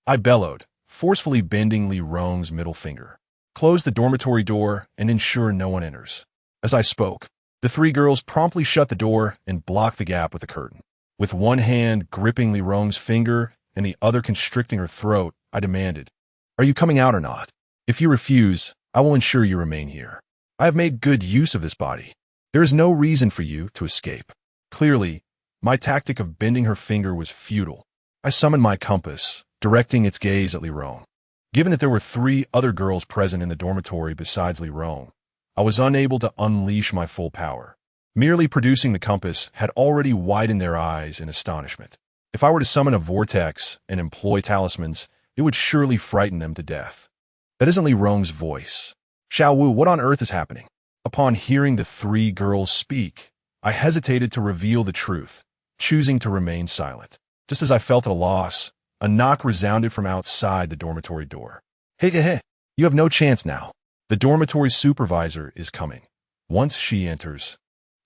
I bellowed, forcefully bending Li Rong's middle finger. "Close the dormitory door and ensure no one enters." As I spoke, the 3 girls promptly shut the door and blocked the gap with a curtain. With one hand gripping Li Rong's finger and the other constricting her throat, I demanded, "Are you coming out or not? If you refuse, I will ensure you remain here. I have made good use of this body. There is no reason for you to escape." Clearly, my tactic of bending her finger was futile. I summoned my compass, directing its gaze at Li Rong. Given that there were 3 other girls present in the dormitory besides Li Rong, I was unable to unleash my full power. Merely producing the compass had already widened their eyes in astonishment. If I were to summon a vortex and employ talismans, it would surely frighten them to death. That isn't Li Rong's voice. "Xiao Wu, what on earth is happening?" Upon hearing the 3 girls speak, I hesitated to reveal the truth, choosing to remain silent. Just as I felt at a loss, a knock resounded from outside the dormitory door. "Hey, you have no chance now. The dormitory supervisor is coming. Once she enters,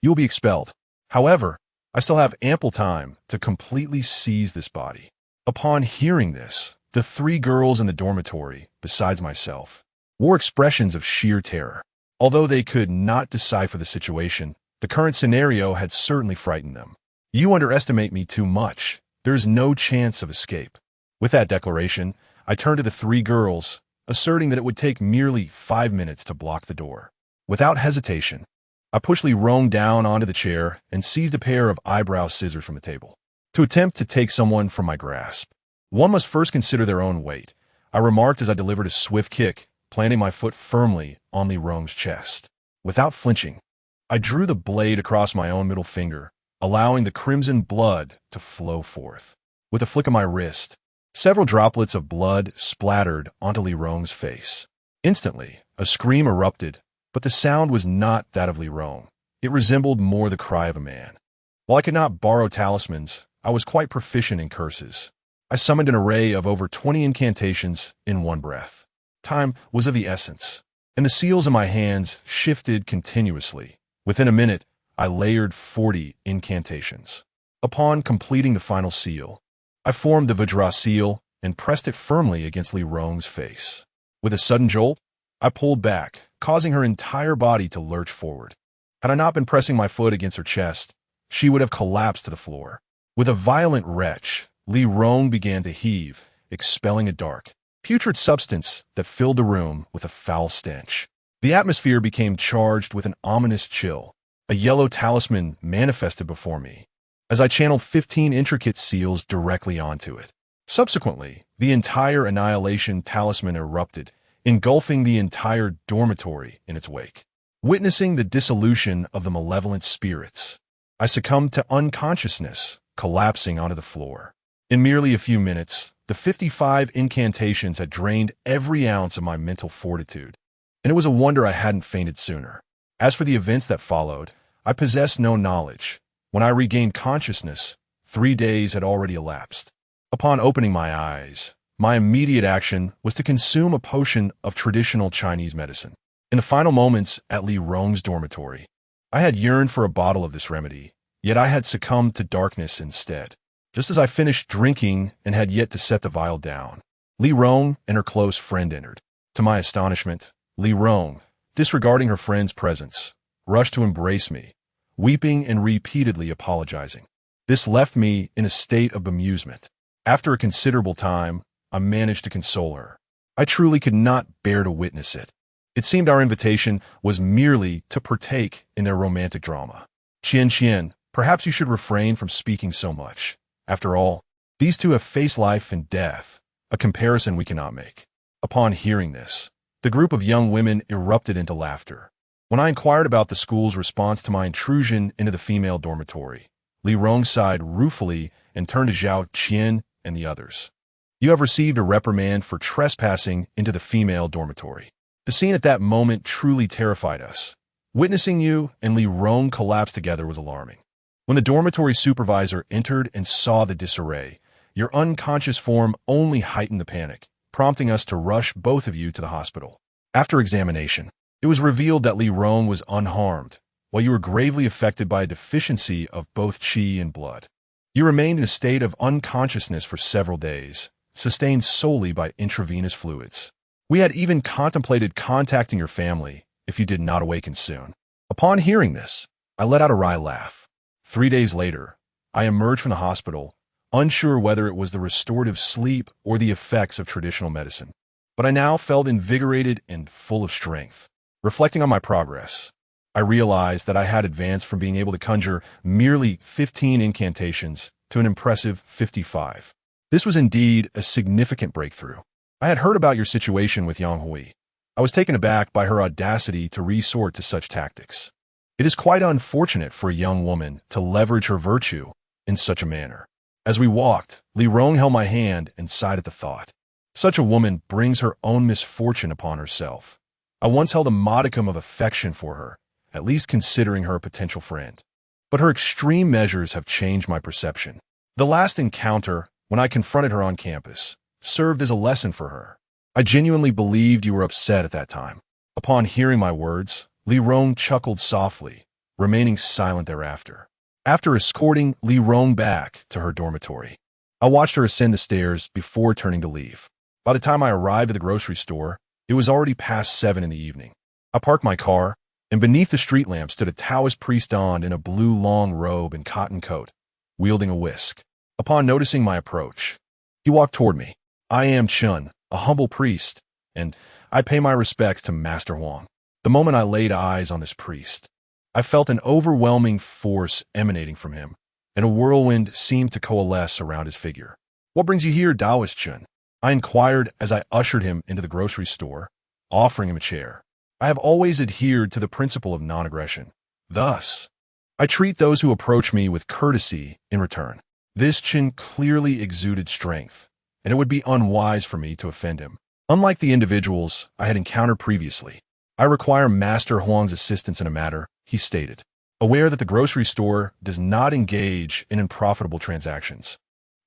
you will be expelled. However, I still have ample time to completely seize this body." Upon hearing this, the 3 girls in the dormitory, besides myself, wore expressions of sheer terror. Although they could not decipher the situation, the current scenario had certainly frightened them. "You underestimate me too much. There is no chance of escape." With that declaration, I turned to the 3 girls, asserting that it would take merely 5 minutes to block the door. Without hesitation, I pushed Li Rong down onto the chair and seized a pair of eyebrow scissors from the table. To attempt to take someone from my grasp, one must first consider their own weight, I remarked as I delivered a swift kick, planting my foot firmly on Li Rong's chest. Without flinching, I drew the blade across my own middle finger, allowing the crimson blood to flow forth. With a flick of my wrist, several droplets of blood splattered onto Li Rong's face. Instantly, a scream erupted, but the sound was not that of Li Rong. It resembled more the cry of a man. While I could not borrow talismans, I was quite proficient in curses. I summoned an array of over 20 incantations in one breath. Time was of the essence, and the seals in my hands shifted continuously. Within a minute, I layered 40 incantations. Upon completing the final seal, I formed the Vajra seal and pressed it firmly against Li Rong's face. With a sudden jolt, I pulled back, causing her entire body to lurch forward. Had I not been pressing my foot against her chest, she would have collapsed to the floor. With a violent retch, Li Rong began to heave, expelling a dark, putrid substance that filled the room with a foul stench. The atmosphere became charged with an ominous chill. A yellow talisman manifested before me, as I channeled 15 intricate seals directly onto it. Subsequently, the entire Annihilation Talisman erupted, engulfing the entire dormitory in its wake. Witnessing the dissolution of the malevolent spirits, I succumbed to unconsciousness, collapsing onto the floor. In merely a few minutes, the 55 incantations had drained every ounce of my mental fortitude, and it was a wonder I hadn't fainted sooner. As for the events that followed, I possessed no knowledge. When I regained consciousness, 3 days had already elapsed. Upon opening my eyes, my immediate action was to consume a potion of traditional Chinese medicine. In the final moments at Li Rong's dormitory, I had yearned for a bottle of this remedy, yet I had succumbed to darkness instead. Just as I finished drinking and had yet to set the vial down, Li Rong and her close friend entered. To my astonishment, Li Rong, disregarding her friend's presence, rushed to embrace me, weeping and repeatedly apologizing. This left me in a state of bemusement. After a considerable time, I managed to console her. I truly could not bear to witness it. It seemed our invitation was merely to partake in their romantic drama. Qian, perhaps you should refrain from speaking so much. After all, these two have faced life and death, a comparison we cannot make. Upon hearing this, the group of young women erupted into laughter. When I inquired about the school's response to my intrusion into the female dormitory, Li Rong sighed ruefully and turned to Zhao Qian and the others. You have received a reprimand for trespassing into the female dormitory. The scene at that moment truly terrified us. Witnessing you and Li Rong collapse together was alarming. When the dormitory supervisor entered and saw the disarray, your unconscious form only heightened the panic, prompting us to rush both of you to the hospital. After examination, it was revealed that Li Rong was unharmed, while you were gravely affected by a deficiency of both qi and blood. You remained in a state of unconsciousness for several days, sustained solely by intravenous fluids. We had even contemplated contacting your family if you did not awaken soon. Upon hearing this, I let out a wry laugh. 3 days later, I emerged from the hospital, unsure whether it was the restorative sleep or the effects of traditional medicine. But I now felt invigorated and full of strength. Reflecting on my progress, I realized that I had advanced from being able to conjure merely 15 incantations to an impressive 55. This was indeed a significant breakthrough. I had heard about your situation with Yang Hui. I was taken aback by her audacity to resort to such tactics. It is quite unfortunate for a young woman to leverage her virtue in such a manner. As we walked, Li Rong held my hand and sighed at the thought. Such a woman brings her own misfortune upon herself. I once held a modicum of affection for her, at least considering her a potential friend. But her extreme measures have changed my perception. The last encounter, when I confronted her on campus, served as a lesson for her. I genuinely believed you were upset at that time. Upon hearing my words, Li Rong chuckled softly, remaining silent thereafter. After escorting Li Rong back to her dormitory, I watched her ascend the stairs before turning to leave. By the time I arrived at the grocery store, it was already past 7 in the evening. I parked my car, and beneath the street lamp stood a Taoist priest donned in a blue long robe and cotton coat, wielding a whisk. Upon noticing my approach, he walked toward me. I am Chun, a humble priest, and I pay my respects to Master Huang. The moment I laid eyes on this priest, I felt an overwhelming force emanating from him, and a whirlwind seemed to coalesce around his figure. What brings you here, Taoist Chun? I inquired as I ushered him into the grocery store, offering him a chair. I have always adhered to the principle of non-aggression. Thus, I treat those who approach me with courtesy in return. This Chin clearly exuded strength, and it would be unwise for me to offend him. Unlike the individuals I had encountered previously, I require Master Huang's assistance in a matter, he stated, aware that the grocery store does not engage in unprofitable transactions.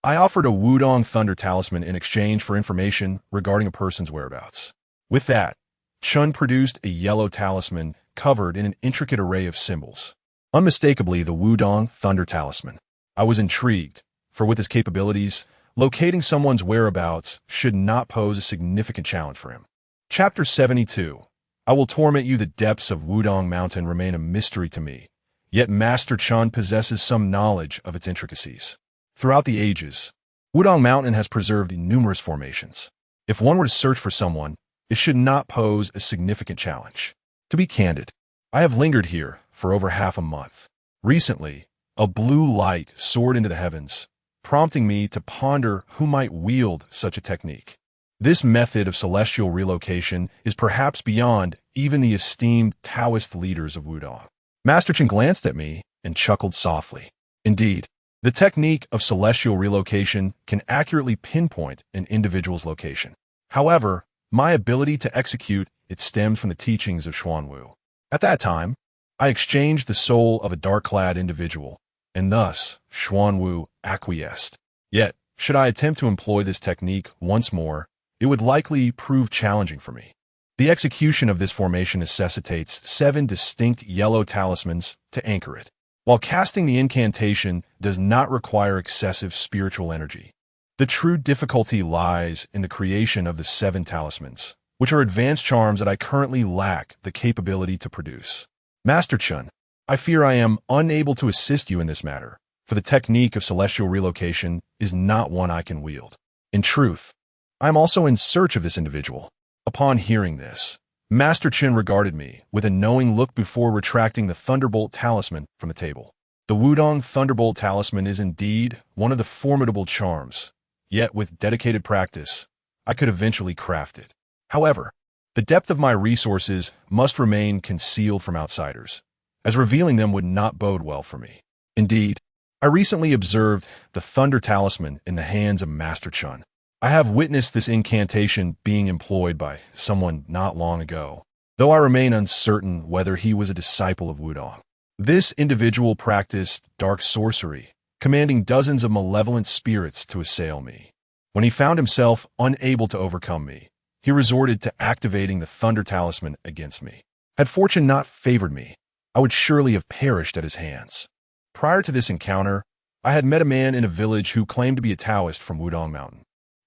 I offered a Wudong Thunder Talisman in exchange for information regarding a person's whereabouts. With that, Chun produced a yellow talisman covered in an intricate array of symbols. Unmistakably the Wudong Thunder Talisman. I was intrigued, for with his capabilities, locating someone's whereabouts should not pose a significant challenge for him. Chapter 72. I will torment you. The depths of Wudong Mountain remain a mystery to me, yet Master Chun possesses some knowledge of its intricacies. Throughout the ages, Wudong Mountain has preserved numerous formations. If one were to search for someone, it should not pose a significant challenge. To be candid, I have lingered here for over half a month. Recently, a blue light soared into the heavens, prompting me to ponder who might wield such a technique. This method of celestial relocation is perhaps beyond even the esteemed Taoist leaders of Wudong. Master Chen glanced at me and chuckled softly. Indeed, the technique of celestial relocation can accurately pinpoint an individual's location. However, my ability to execute it stemmed from the teachings of Xuanwu. At that time, I exchanged the soul of a dark-clad individual, and thus Xuanwu acquiesced. Yet, should I attempt to employ this technique once more, it would likely prove challenging for me. The execution of this formation necessitates 7 distinct yellow talismans to anchor it. While casting the incantation does not require excessive spiritual energy, the true difficulty lies in the creation of the 7 talismans, which are advanced charms that I currently lack the capability to produce. Master Chun, I fear I am unable to assist you in this matter, for the technique of celestial relocation is not one I can wield. In truth, I am also in search of this individual. Upon hearing this, Master Chin regarded me with a knowing look before retracting the Thunderbolt Talisman from the table. The Wudong Thunderbolt Talisman is indeed one of the formidable charms, yet with dedicated practice, I could eventually craft it. However, the depth of my resources must remain concealed from outsiders, as revealing them would not bode well for me. Indeed, I recently observed the Thunder Talisman in the hands of Master Chun. I have witnessed this incantation being employed by someone not long ago, though I remain uncertain whether he was a disciple of Wudong. This individual practiced dark sorcery, commanding dozens of malevolent spirits to assail me. When he found himself unable to overcome me, he resorted to activating the Thunder Talisman against me. Had fortune not favored me, I would surely have perished at his hands. Prior to this encounter, I had met a man in a village who claimed to be a Taoist from Wudong Mountain.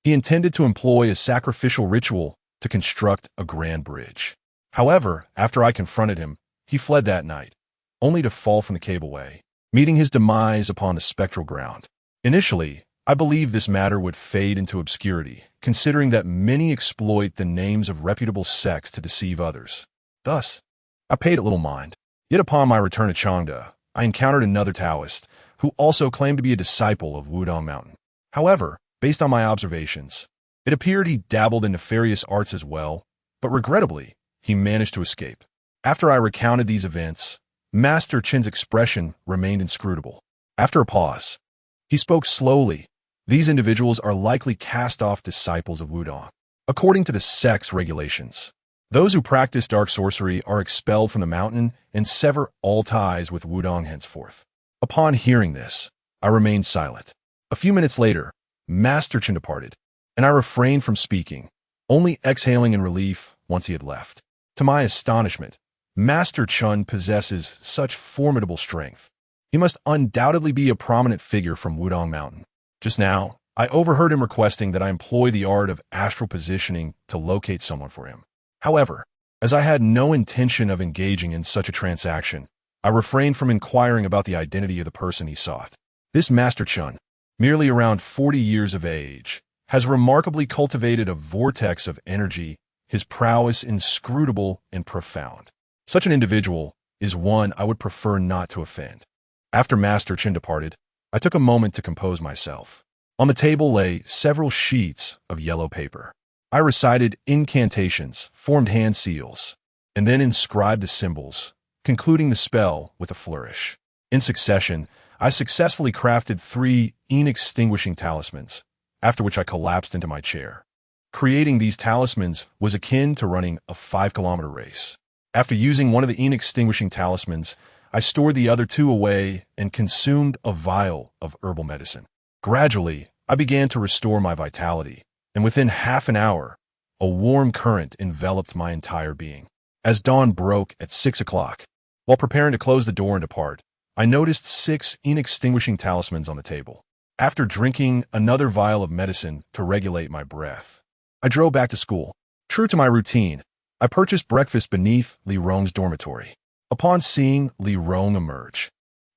He intended to employ a sacrificial ritual to construct a grand bridge. However, after I confronted him, he fled that night, only to fall from the cableway, meeting his demise upon the spectral ground. Initially, I believed this matter would fade into obscurity, considering that many exploit the names of reputable sects to deceive others. Thus, I paid it little mind. Yet upon my return to Changde, I encountered another Taoist, who also claimed to be a disciple of Wudong Mountain. However, based on my observations, it appeared he dabbled in nefarious arts as well, but regrettably, he managed to escape. After I recounted these events, Master Chin's expression remained inscrutable. After a pause, he spoke slowly. These individuals are likely cast-off disciples of Wudong. According to the sect's regulations, those who practice dark sorcery are expelled from the mountain and sever all ties with Wudong henceforth. Upon hearing this, I remained silent. A few minutes later, Master Chen departed, and I refrained from speaking, only exhaling in relief once he had left. To my astonishment, Master Chun possesses such formidable strength. He must undoubtedly be a prominent figure from Wudong Mountain. Just now, I overheard him requesting that I employ the art of astral positioning to locate someone for him. However, as I had no intention of engaging in such a transaction, I refrained from inquiring about the identity of the person he sought. This Master Chun, merely around 40 years of age, has remarkably cultivated a vortex of energy, his prowess inscrutable and profound. Such an individual is one I would prefer not to offend. After Master Chin departed, I took a moment to compose myself. On the table lay several sheets of yellow paper. I recited incantations, formed hand seals, and then inscribed the symbols, concluding the spell with a flourish. In succession, I successfully crafted 3 inextinguishing talismans, after which I collapsed into my chair. Creating these talismans was akin to running a 5-kilometer race. After using one of the inextinguishing talismans, I stored the other 2 away and consumed a vial of herbal medicine. Gradually, I began to restore my vitality, and within half an hour, a warm current enveloped my entire being. As dawn broke at 6 o'clock, while preparing to close the door and depart, I noticed 6 inextinguishing talismans on the table. After drinking another vial of medicine to regulate my breath, I drove back to school. True to my routine, I purchased breakfast beneath Li Rong's dormitory. Upon seeing Li Rong emerge,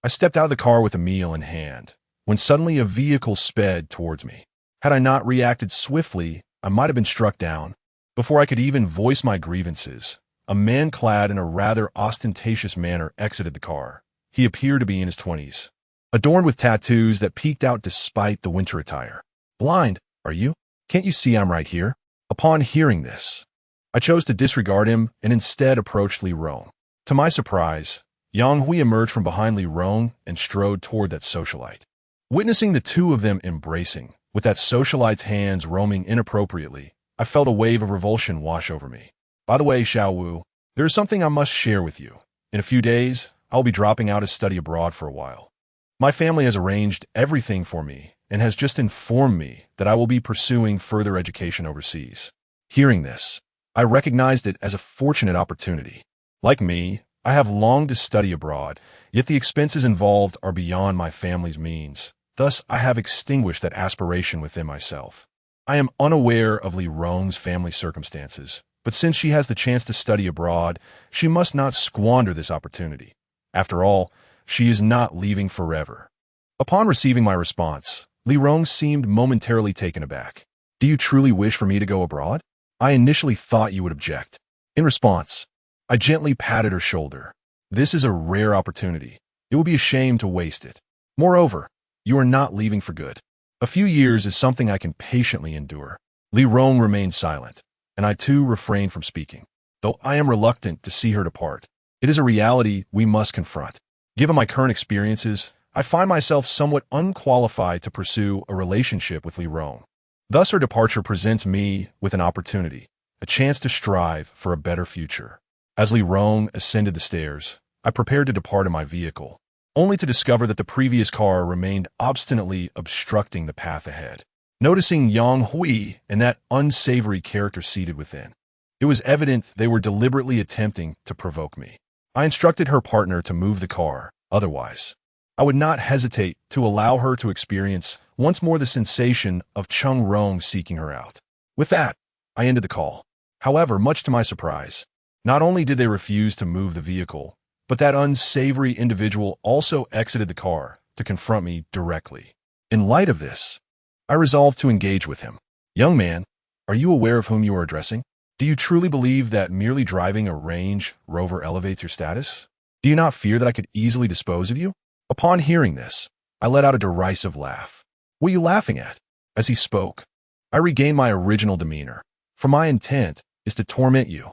I stepped out of the car with a meal in hand, when suddenly a vehicle sped towards me. Had I not reacted swiftly, I might have been struck down. Before I could even voice my grievances, a man clad in a rather ostentatious manner exited the car. He appeared to be in his 20s, adorned with tattoos that peeked out despite the winter attire. Blind, are you? Can't you see I'm right here? Upon hearing this, I chose to disregard him and instead approached Li Rong. To my surprise, Yang Hui emerged from behind Li Rong and strode toward that socialite. Witnessing the two of them embracing, with that socialite's hands roaming inappropriately, I felt a wave of revulsion wash over me. By the way, Xiao Wu, there is something I must share with you. In a few days, I'll be dropping out to study abroad for a while. My family has arranged everything for me and has just informed me that I will be pursuing further education overseas. Hearing this, I recognized it as a fortunate opportunity. Like me, I have longed to study abroad, yet the expenses involved are beyond my family's means. Thus, I have extinguished that aspiration within myself. I am unaware of Li Rong's family circumstances, but since she has the chance to study abroad, she must not squander this opportunity. After all, she is not leaving forever. Upon receiving my response, Li Rong seemed momentarily taken aback. Do you truly wish for me to go abroad? I initially thought you would object. In response, I gently patted her shoulder. This is a rare opportunity. It would be a shame to waste it. Moreover, you are not leaving for good. A few years is something I can patiently endure. Li Rong remained silent, and I too refrained from speaking. Though I am reluctant to see her depart, it is a reality we must confront. Given my current experiences, I find myself somewhat unqualified to pursue a relationship with Li Rong. Thus her departure presents me with an opportunity, a chance to strive for a better future. As Li Rong ascended the stairs, I prepared to depart in my vehicle, only to discover that the previous car remained obstinately obstructing the path ahead. Noticing Yang Hui and that unsavory character seated within, it was evident they were deliberately attempting to provoke me. I instructed her partner to move the car, otherwise, I would not hesitate to allow her to experience once more the sensation of Cheng Rong seeking her out. With that, I ended the call. However, much to my surprise, not only did they refuse to move the vehicle, but that unsavory individual also exited the car to confront me directly. In light of this, I resolved to engage with him. Young man, are you aware of whom you are addressing? Do you truly believe that merely driving a Range Rover elevates your status? Do you not fear that I could easily dispose of you? Upon hearing this, I let out a derisive laugh. What are you laughing at? As he spoke, I regained my original demeanor, for my intent is to torment you.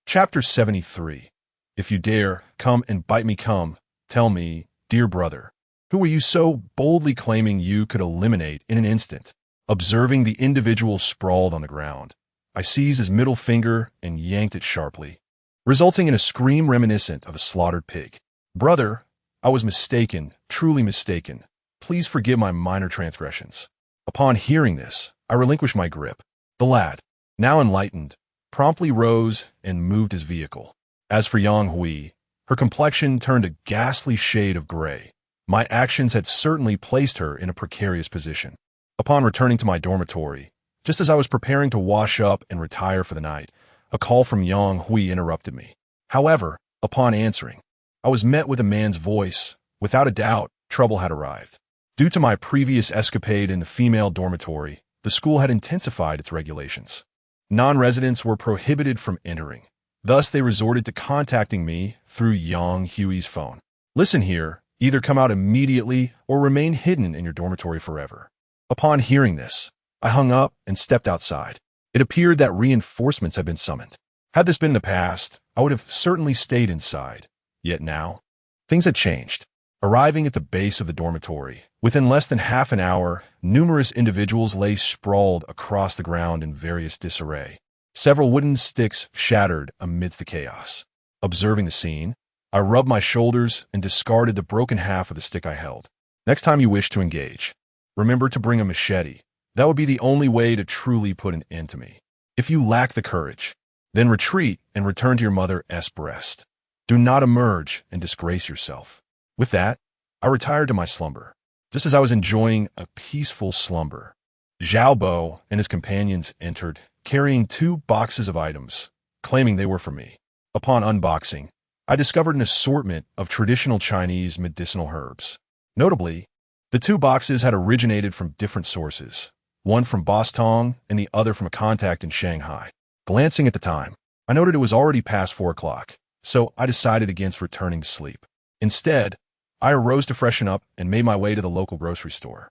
Chapter 73. If you dare, come and bite me come, tell me, dear brother, who were you so boldly claiming you could eliminate in an instant? Observing the individual sprawled on the ground, I seized his middle finger and yanked it sharply, resulting in a scream reminiscent of a slaughtered pig. Brother, I was mistaken, truly mistaken. Please forgive my minor transgressions. Upon hearing this, I relinquished my grip. The lad, now enlightened, promptly rose and moved his vehicle. As for Yang Hui, her complexion turned a ghastly shade of gray. My actions had certainly placed her in a precarious position. Upon returning to my dormitory, just as I was preparing to wash up and retire for the night, a call from Yang Hui interrupted me. However, upon answering, I was met with a man's voice. Without a doubt, trouble had arrived. Due to my previous escapade in the female dormitory, the school had intensified its regulations. Non-residents were prohibited from entering. Thus, they resorted to contacting me through Yang Hui's phone. Listen here, either come out immediately or remain hidden in your dormitory forever. Upon hearing this, I hung up and stepped outside. It appeared that reinforcements had been summoned. Had this been the past, I would have certainly stayed inside. Yet now, things had changed. Arriving at the base of the dormitory, within less than half an hour, numerous individuals lay sprawled across the ground in various disarray. Several wooden sticks shattered amidst the chaos. Observing the scene, I rubbed my shoulders and discarded the broken half of the stick I held. Next time you wish to engage, remember to bring a machete. That would be the only way to truly put an end to me. If you lack the courage, then retreat and return to your mother's breast. Do not emerge and disgrace yourself. With that, I retired to my slumber. Just as I was enjoying a peaceful slumber, Zhao Bo and his companions entered, carrying 2 boxes of items, claiming they were for me. Upon unboxing, I discovered an assortment of traditional Chinese medicinal herbs. Notably, the 2 boxes had originated from different sources, one from Bostong and the other from a contact in Shanghai. Glancing at the time, I noted it was already past 4 o'clock, so I decided against returning to sleep. Instead, I arose to freshen up and made my way to the local grocery store.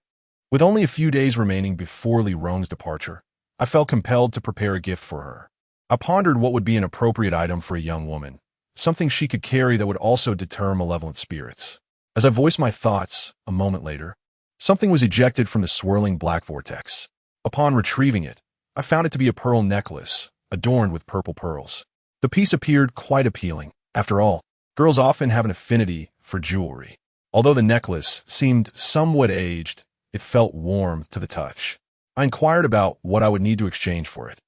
With only a few days remaining before Li Rong's departure, I felt compelled to prepare a gift for her. I pondered what would be an appropriate item for a young woman, something she could carry that would also deter malevolent spirits. As I voiced my thoughts, a moment later, something was ejected from the swirling black vortex. Upon retrieving it, I found it to be a pearl necklace, adorned with purple pearls. The piece appeared quite appealing. After all, girls often have an affinity for jewelry. Although the necklace seemed somewhat aged, it felt warm to the touch. I inquired about what I would need to exchange for it.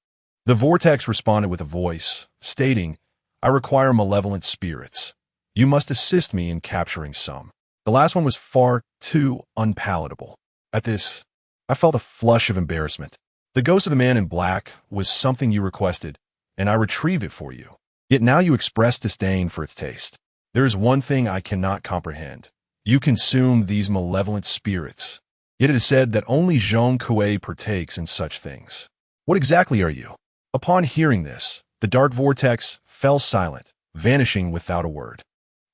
The vortex responded with a voice, stating, "I require malevolent spirits. You must assist me in capturing some." The last one was far too unpalatable. At this, I felt a flush of embarrassment. The ghost of the man in black was something you requested, and I retrieved it for you. Yet now you express disdain for its taste. There is one thing I cannot comprehend. You consume these malevolent spirits. Yet it is said that only Zhong Kuei partakes in such things. What exactly are you? Upon hearing this, the dark vortex fell silent, vanishing without a word.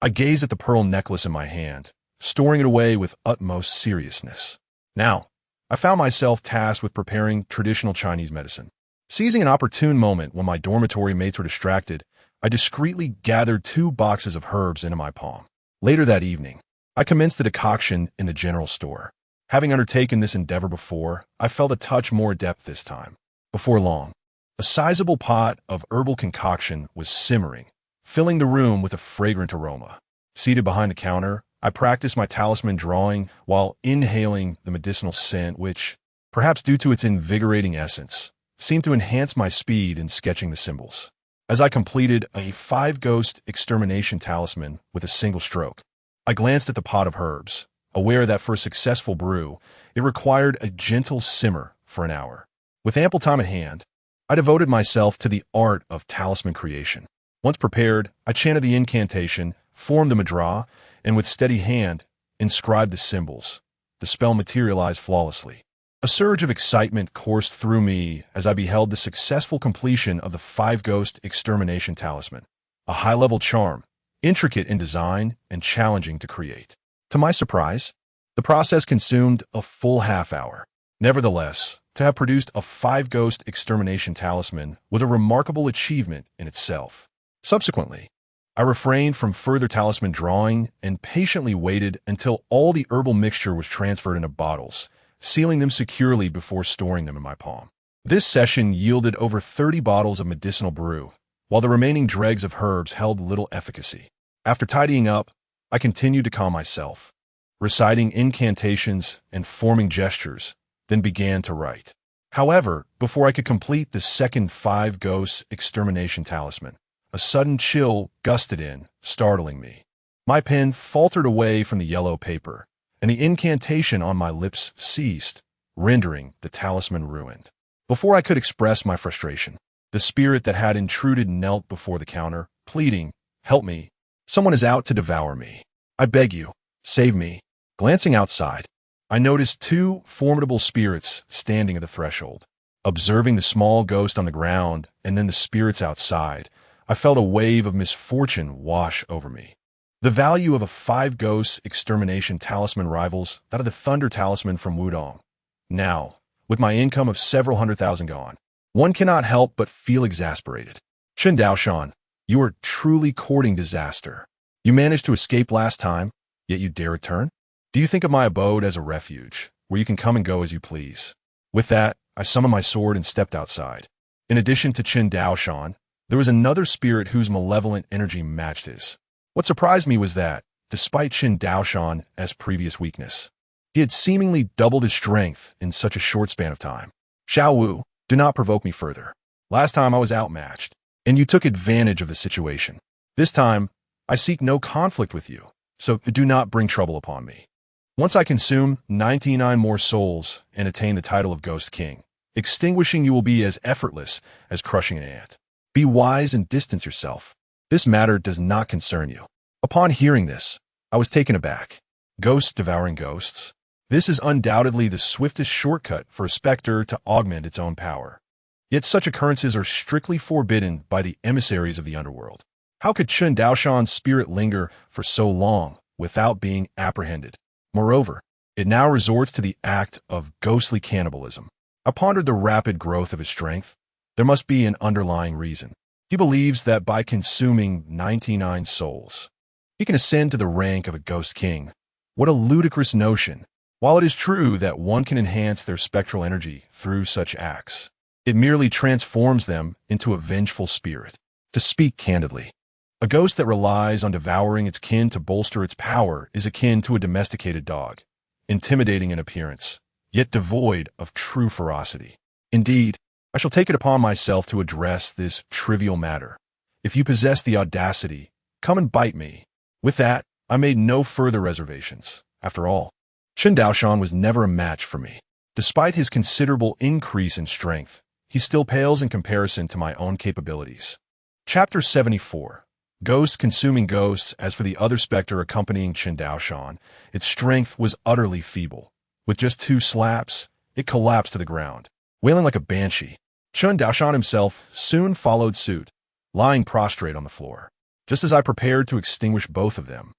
I gazed at the pearl necklace in my hand, storing it away with utmost seriousness. Now, I found myself tasked with preparing traditional Chinese medicine. Seizing an opportune moment when my dormitory mates were distracted, I discreetly gathered 2 boxes of herbs into my palm. Later that evening, I commenced the decoction in the general store. Having undertaken this endeavor before, I felt a touch more adept this time. Before long, a sizable pot of herbal concoction was simmering, filling the room with a fragrant aroma. Seated behind the counter, I practiced my talisman drawing while inhaling the medicinal scent which, perhaps due to its invigorating essence, seemed to enhance my speed in sketching the symbols. As I completed a 5-ghost extermination talisman with a single stroke, I glanced at the pot of herbs, aware that for a successful brew, it required a gentle simmer for an hour. With ample time at hand, I devoted myself to the art of talisman creation. Once prepared, I chanted the incantation, formed the madra, and with steady hand, inscribed the symbols. The spell materialized flawlessly. A surge of excitement coursed through me as I beheld the successful completion of the 5-ghost extermination talisman, a high-level charm, intricate in design and challenging to create. To my surprise, the process consumed a full half-hour. Nevertheless, to have produced a 5-ghost extermination talisman was a remarkable achievement in itself. Subsequently, I refrained from further talisman drawing and patiently waited until all the herbal mixture was transferred into bottles, sealing them securely before storing them in my palm. This session yielded over 30 bottles of medicinal brew, while the remaining dregs of herbs held little efficacy. After tidying up, I continued to calm myself, reciting incantations and forming gestures, then began to write. However, before I could complete the second 5-ghost extermination talisman, a sudden chill gusted in, startling me. My pen faltered away from the yellow paper, and the incantation on my lips ceased, rendering the talisman ruined. Before I could express my frustration, the spirit that had intruded knelt before the counter, pleading, "Help me. Someone is out to devour me. I beg you, save me." Glancing outside, I noticed 2 formidable spirits standing at the threshold. Observing the small ghost on the ground and then the spirits outside, I felt a wave of misfortune wash over me. The value of a 5-ghost extermination talisman rivals that of the thunder talisman from Wudong. Now, with my income of several 100,000 gone, one cannot help but feel exasperated. Chen Daoshan, you are truly courting disaster. You managed to escape last time, yet you dare return? Do you think of my abode as a refuge, where you can come and go as you please? With that, I summoned my sword and stepped outside. In addition to Chen Daoshan, there was another spirit whose malevolent energy matched his. What surprised me was that, despite Chen Daoshan's previous weakness, he had seemingly doubled his strength in such a short span of time. Xiao Wu, do not provoke me further. Last time I was outmatched, and you took advantage of the situation. This time, I seek no conflict with you, so do not bring trouble upon me. Once I consume 99 more souls and attain the title of Ghost King, extinguishing you will be as effortless as crushing an ant. Be wise and distance yourself. This matter does not concern you. Upon hearing this, I was taken aback. Ghosts devouring ghosts? This is undoubtedly the swiftest shortcut for a specter to augment its own power. Yet such occurrences are strictly forbidden by the emissaries of the underworld. How could Chun Daoshan's spirit linger for so long without being apprehended? Moreover, it now resorts to the act of ghostly cannibalism. I pondered the rapid growth of his strength. There must be an underlying reason. He believes that by consuming 99 souls, he can ascend to the rank of a ghost king. What a ludicrous notion! While it is true that one can enhance their spectral energy through such acts, it merely transforms them into a vengeful spirit. To speak candidly, a ghost that relies on devouring its kin to bolster its power is akin to a domesticated dog, intimidating in appearance, yet devoid of true ferocity. Indeed, I shall take it upon myself to address this trivial matter. If you possess the audacity, come and bite me. With that, I made no further reservations. After all, Chun Daoshan was never a match for me. Despite his considerable increase in strength, he still pales in comparison to my own capabilities. Chapter 74. Ghosts consuming ghosts. As for the other specter accompanying Chun Daoshan, its strength was utterly feeble. With just 2 slaps, it collapsed to the ground, wailing like a banshee. Chun Daoshan himself soon followed suit, lying prostrate on the floor. Just as I prepared to extinguish both of them,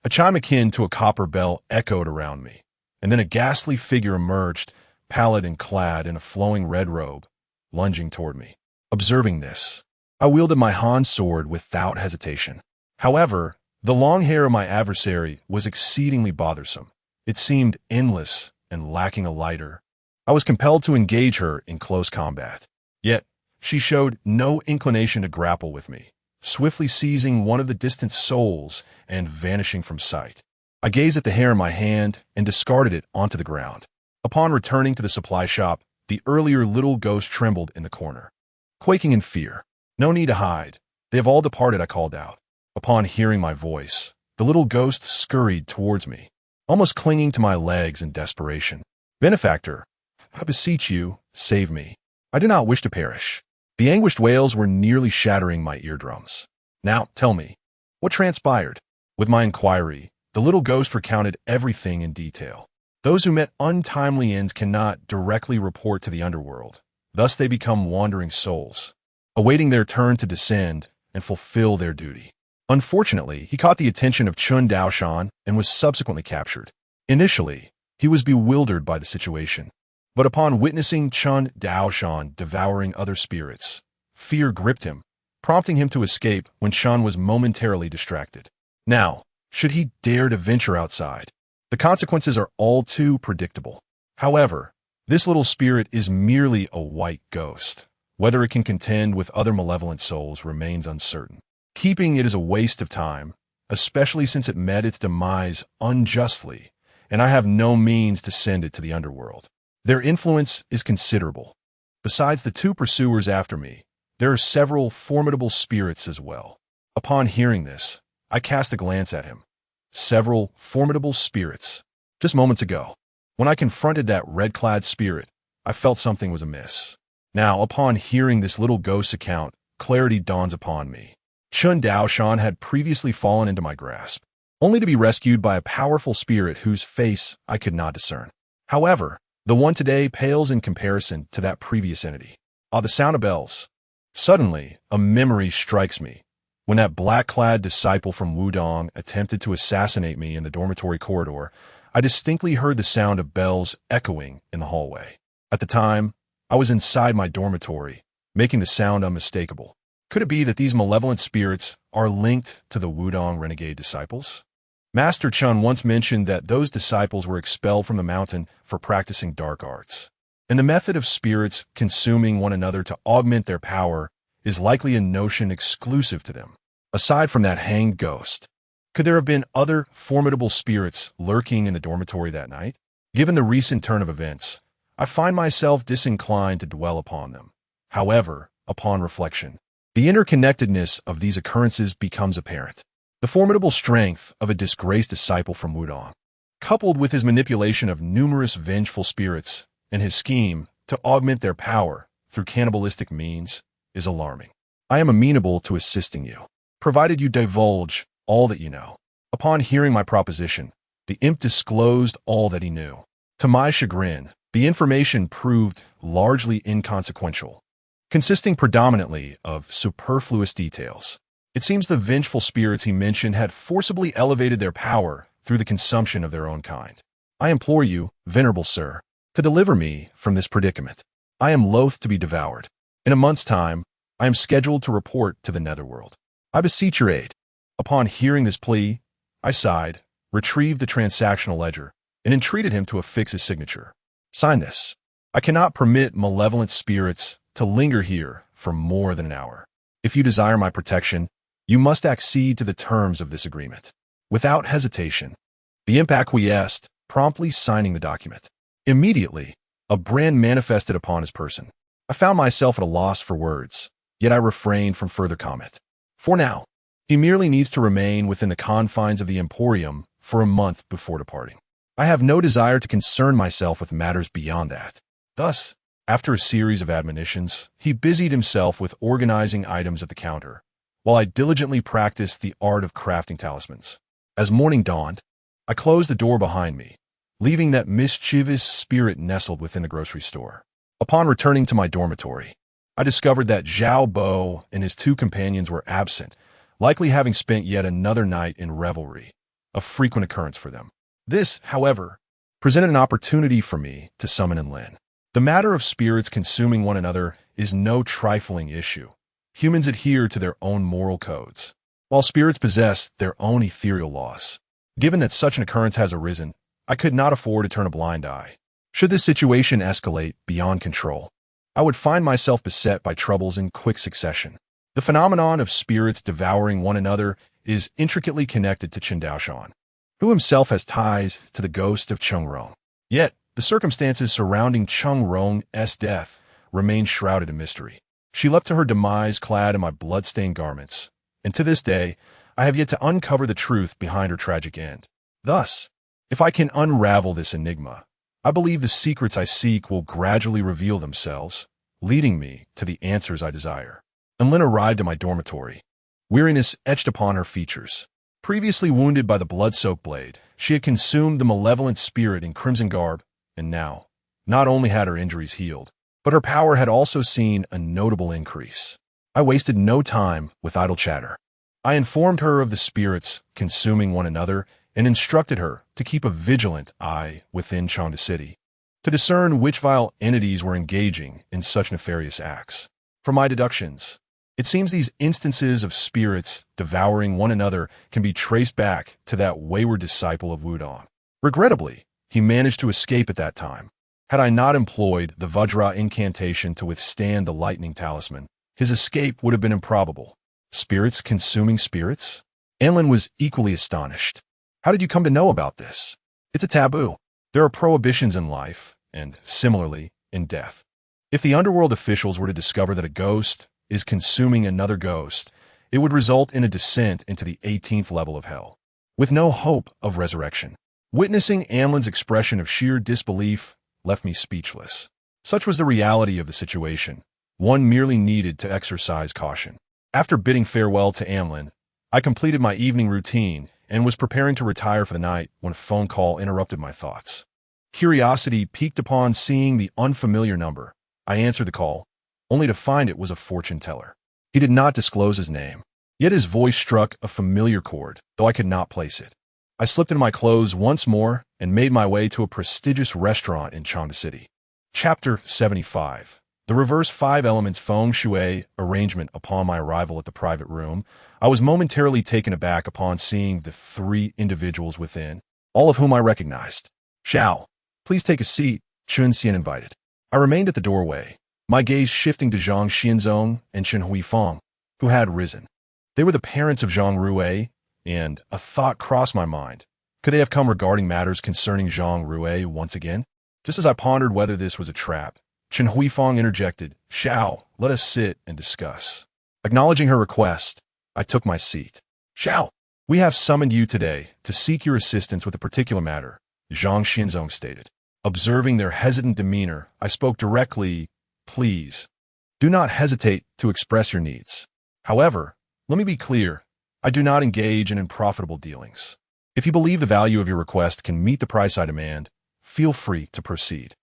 a chime akin to a copper bell echoed around me, and then a ghastly figure emerged, pallid and clad in a flowing red robe, lunging toward me. Observing this, I wielded my Han sword without hesitation. However, the long hair of my adversary was exceedingly bothersome. It seemed endless and lacking a lighter. I was compelled to engage her in close combat. Yet, she showed no inclination to grapple with me, swiftly seizing one of the distant souls and vanishing from sight. I gazed at the hair in my hand and discarded it onto the ground. Upon returning to the supply shop, the earlier little ghost trembled in the corner, quaking in fear. No need to hide. They have all departed, I called out. Upon hearing my voice, the little ghost scurried towards me, almost clinging to my legs in desperation. Benefactor, I beseech you, save me. I do not wish to perish. The anguished wails were nearly shattering my eardrums. Now, tell me, what transpired? With my inquiry, the little ghost recounted everything in detail. Those who met untimely ends cannot directly report to the underworld. Thus they become wandering souls, awaiting their turn to descend and fulfill their duty. Unfortunately, he caught the attention of Chun Daoshan and was subsequently captured. Initially, he was bewildered by the situation, but upon witnessing Chun Daoshan devouring other spirits, fear gripped him, prompting him to escape when Chun was momentarily distracted. Now, should he dare to venture outside, the consequences are all too predictable. However, this little spirit is merely a white ghost. Whether it can contend with other malevolent souls remains uncertain. Keeping it is a waste of time, especially since it met its demise unjustly, and I have no means to send it to the underworld. Their influence is considerable. Besides the 2 pursuers after me, there are several formidable spirits as well. Upon hearing this, I cast a glance at him. Several formidable spirits. Just moments ago, when I confronted that red-clad spirit, I felt something was amiss. Now, upon hearing this little ghost's account, clarity dawns upon me. Chun Daoshan had previously fallen into my grasp, only to be rescued by a powerful spirit whose face I could not discern. However, the one today pales in comparison to that previous entity. Ah, the sound of bells. Suddenly, a memory strikes me. When that black-clad disciple from Wudong attempted to assassinate me in the dormitory corridor, I distinctly heard the sound of bells echoing in the hallway. At the time, I was inside my dormitory, making the sound unmistakable. Could it be that these malevolent spirits are linked to the Wudong renegade disciples? Master Chun once mentioned that those disciples were expelled from the mountain for practicing dark arts, and the method of spirits consuming one another to augment their power is likely a notion exclusive to them. Aside from that hanged ghost, could there have been other formidable spirits lurking in the dormitory that night? Given the recent turn of events, I find myself disinclined to dwell upon them. However, upon reflection, the interconnectedness of these occurrences becomes apparent. The formidable strength of a disgraced disciple from Wudong, coupled with his manipulation of numerous vengeful spirits and his scheme to augment their power through cannibalistic means, is alarming. I am amenable to assisting you, provided you divulge all that you know. Upon hearing my proposition, the imp disclosed all that he knew. To my chagrin, the information proved largely inconsequential. consisting predominantly of superfluous details. It seems the vengeful spirits he mentioned had forcibly elevated their power through the consumption of their own kind. I implore you, venerable sir, to deliver me from this predicament. I am loath to be devoured. In a month's time, I am scheduled to report to the netherworld. I beseech your aid. Upon hearing this plea, I sighed, retrieved the transactional ledger, and entreated him to affix his signature. Sign this. I cannot permit malevolent spirits to linger here for more than an hour. If you desire my protection, you must accede to the terms of this agreement. Without hesitation, the imp acquiesced, promptly signing the document. Immediately, a brand manifested upon his person. I found myself at a loss for words, yet I refrained from further comment. For now, he merely needs to remain within the confines of the Emporium for a month before departing. I have no desire to concern myself with matters beyond that. Thus, after a series of admonitions, he busied himself with organizing items at the counter, while I diligently practiced the art of crafting talismans. As morning dawned, I closed the door behind me, leaving that mischievous spirit nestled within the grocery store. Upon returning to my dormitory, I discovered that Zhao Bo and his two companions were absent, likely having spent yet another night in revelry, a frequent occurrence for them. This, however, presented an opportunity for me to summon Enlin. The matter of spirits consuming one another is no trifling issue. Humans adhere to their own moral codes, while spirits possess their own ethereal laws. Given that such an occurrence has arisen, I could not afford to turn a blind eye. Should this situation escalate beyond control, I would find myself beset by troubles in quick succession. The phenomenon of spirits devouring one another is intricately connected to Chen Daoshan, who himself has ties to the ghost of Cheng Rong. Yet, the circumstances surrounding Cheng Rong's death remain shrouded in mystery. She leapt to her demise clad in my blood-stained garments, and to this day, I have yet to uncover the truth behind her tragic end. Thus, if I can unravel this enigma, I believe the secrets I seek will gradually reveal themselves, leading me to the answers I desire. Enlin arrived at my dormitory. Weariness etched upon her features. Previously wounded by the blood-soaked blade, she had consumed the malevolent spirit in crimson garb, and now, not only had her injuries healed, but her power had also seen a notable increase. I wasted no time with idle chatter. I informed her of the spirits consuming one another and instructed her to keep a vigilant eye within Changde City, to discern which vile entities were engaging in such nefarious acts. From my deductions, it seems these instances of spirits devouring one another can be traced back to that wayward disciple of Wudong. Regrettably, he managed to escape at that time. Had I not employed the Vajra incantation to withstand the lightning talisman, his escape would have been improbable. Spirits consuming spirits? Anlin was equally astonished. How did you come to know about this? It's a taboo. There are prohibitions in life, and similarly, in death. If the underworld officials were to discover that a ghost is consuming another ghost, it would result in a descent into the 18th level of hell, with no hope of resurrection. Witnessing Anlin's expression of sheer disbelief left me speechless. Such was the reality of the situation. One merely needed to exercise caution. After bidding farewell to Anlin, I completed my evening routine and was preparing to retire for the night when a phone call interrupted my thoughts. Curiosity piqued upon seeing the unfamiliar number. I answered the call, only to find it was a fortune teller. He did not disclose his name, yet his voice struck a familiar chord, though I could not place it. I slipped into my clothes once more and made my way to a prestigious restaurant in Changde City. Chapter 75. The reverse 5 elements feng shui arrangement. Upon my arrival at the private room, I was momentarily taken aback upon seeing the 3 individuals within, all of whom I recognized. Xiao, please take a seat, Chun Xian invited. I remained at the doorway, my gaze shifting to Zhang Xianzong and Chen Huifeng, who had risen. They were the parents of Zhang Rue, and a thought crossed my mind. Could they have come regarding matters concerning Zhang Rue once again? Just as I pondered whether this was a trap, Chen Huifeng interjected, Xiao, let us sit and discuss. Acknowledging her request, I took my seat. Xiao, we have summoned you today to seek your assistance with a particular matter, Zhang Xianzong stated. Observing their hesitant demeanor, I spoke directly, please, do not hesitate to express your needs. However, let me be clear, I do not engage in unprofitable dealings. If you believe the value of your request can meet the price I demand, feel free to proceed.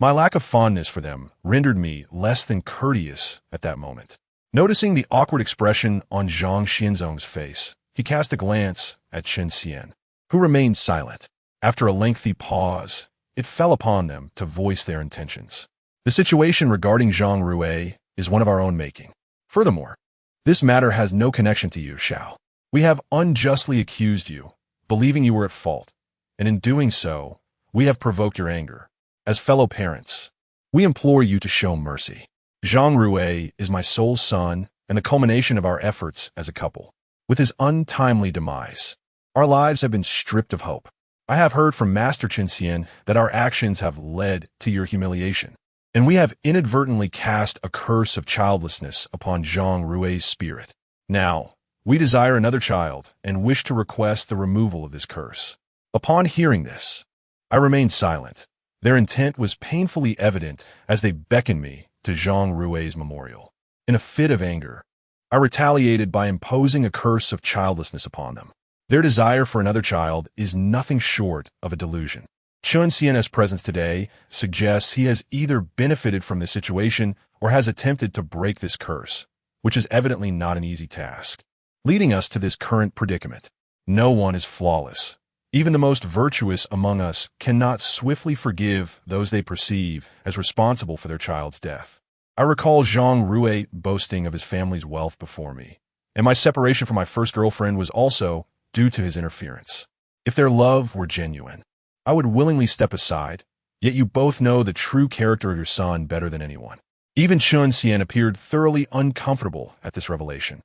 My lack of fondness for them rendered me less than courteous at that moment. Noticing the awkward expression on Zhang Xianzong's face, he cast a glance at Chen Xian, who remained silent. After a lengthy pause, it fell upon them to voice their intentions. The situation regarding Zhang Rui is one of our own making. Furthermore, this matter has no connection to you, Xiao. We have unjustly accused you, believing you were at fault, and in doing so, we have provoked your anger. As fellow parents, we implore you to show mercy. Zhang Rui is my sole son and the culmination of our efforts as a couple. With his untimely demise, our lives have been stripped of hope. I have heard from Master Chen Xian that our actions have led to your humiliation, and we have inadvertently cast a curse of childlessness upon Zhang Rui's spirit. Now, we desire another child and wish to request the removal of this curse. Upon hearing this, I remained silent. Their intent was painfully evident as they beckoned me to Zhang Rui's memorial. In a fit of anger, I retaliated by imposing a curse of childlessness upon them. Their desire for another child is nothing short of a delusion. Chen Xian's presence today suggests he has either benefited from this situation or has attempted to break this curse, which is evidently not an easy task, leading us to this current predicament. No one is flawless. Even the most virtuous among us cannot swiftly forgive those they perceive as responsible for their child's death. I recall Zhang Rui boasting of his family's wealth before me, and my separation from my first girlfriend was also due to his interference. If their love were genuine, I would willingly step aside, yet you both know the true character of your son better than anyone. Even Chen Xian appeared thoroughly uncomfortable at this revelation.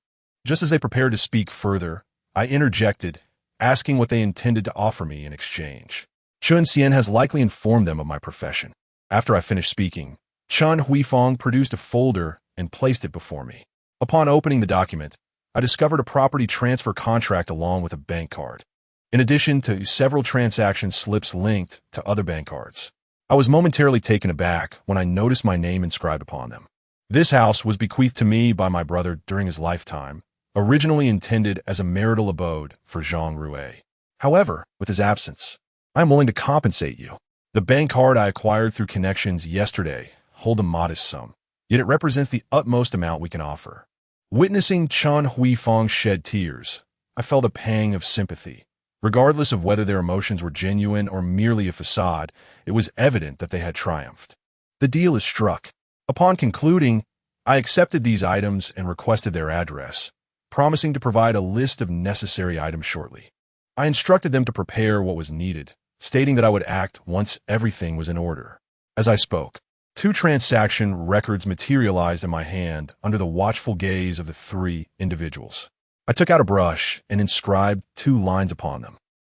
Just as they prepared to speak further, I interjected, asking what they intended to offer me in exchange. Chen Xian has likely informed them of my profession. After I finished speaking, Chen Huifeng produced a folder and placed it before me. Upon opening the document, I discovered a property transfer contract along with a bank card, in addition to several transaction slips linked to other bank cards. I was momentarily taken aback when I noticed my name inscribed upon them. This house was bequeathed to me by my brother during his lifetime, originally intended as a marital abode for Zhang Rui. However, with his absence, I am willing to compensate you. The bank card I acquired through connections yesterday holds a modest sum, yet it represents the utmost amount we can offer. Witnessing Chen Huifeng shed tears, I felt a pang of sympathy. Regardless of whether their emotions were genuine or merely a facade, it was evident that they had triumphed. The deal is struck. Upon concluding, I accepted these items and requested their address, promising to provide a list of necessary items shortly. I instructed them to prepare what was needed, stating that I would act once everything was in order. As I spoke, 2 transaction records materialized in my hand under the watchful gaze of the 3 individuals. I took out a brush and inscribed 2 lines upon them,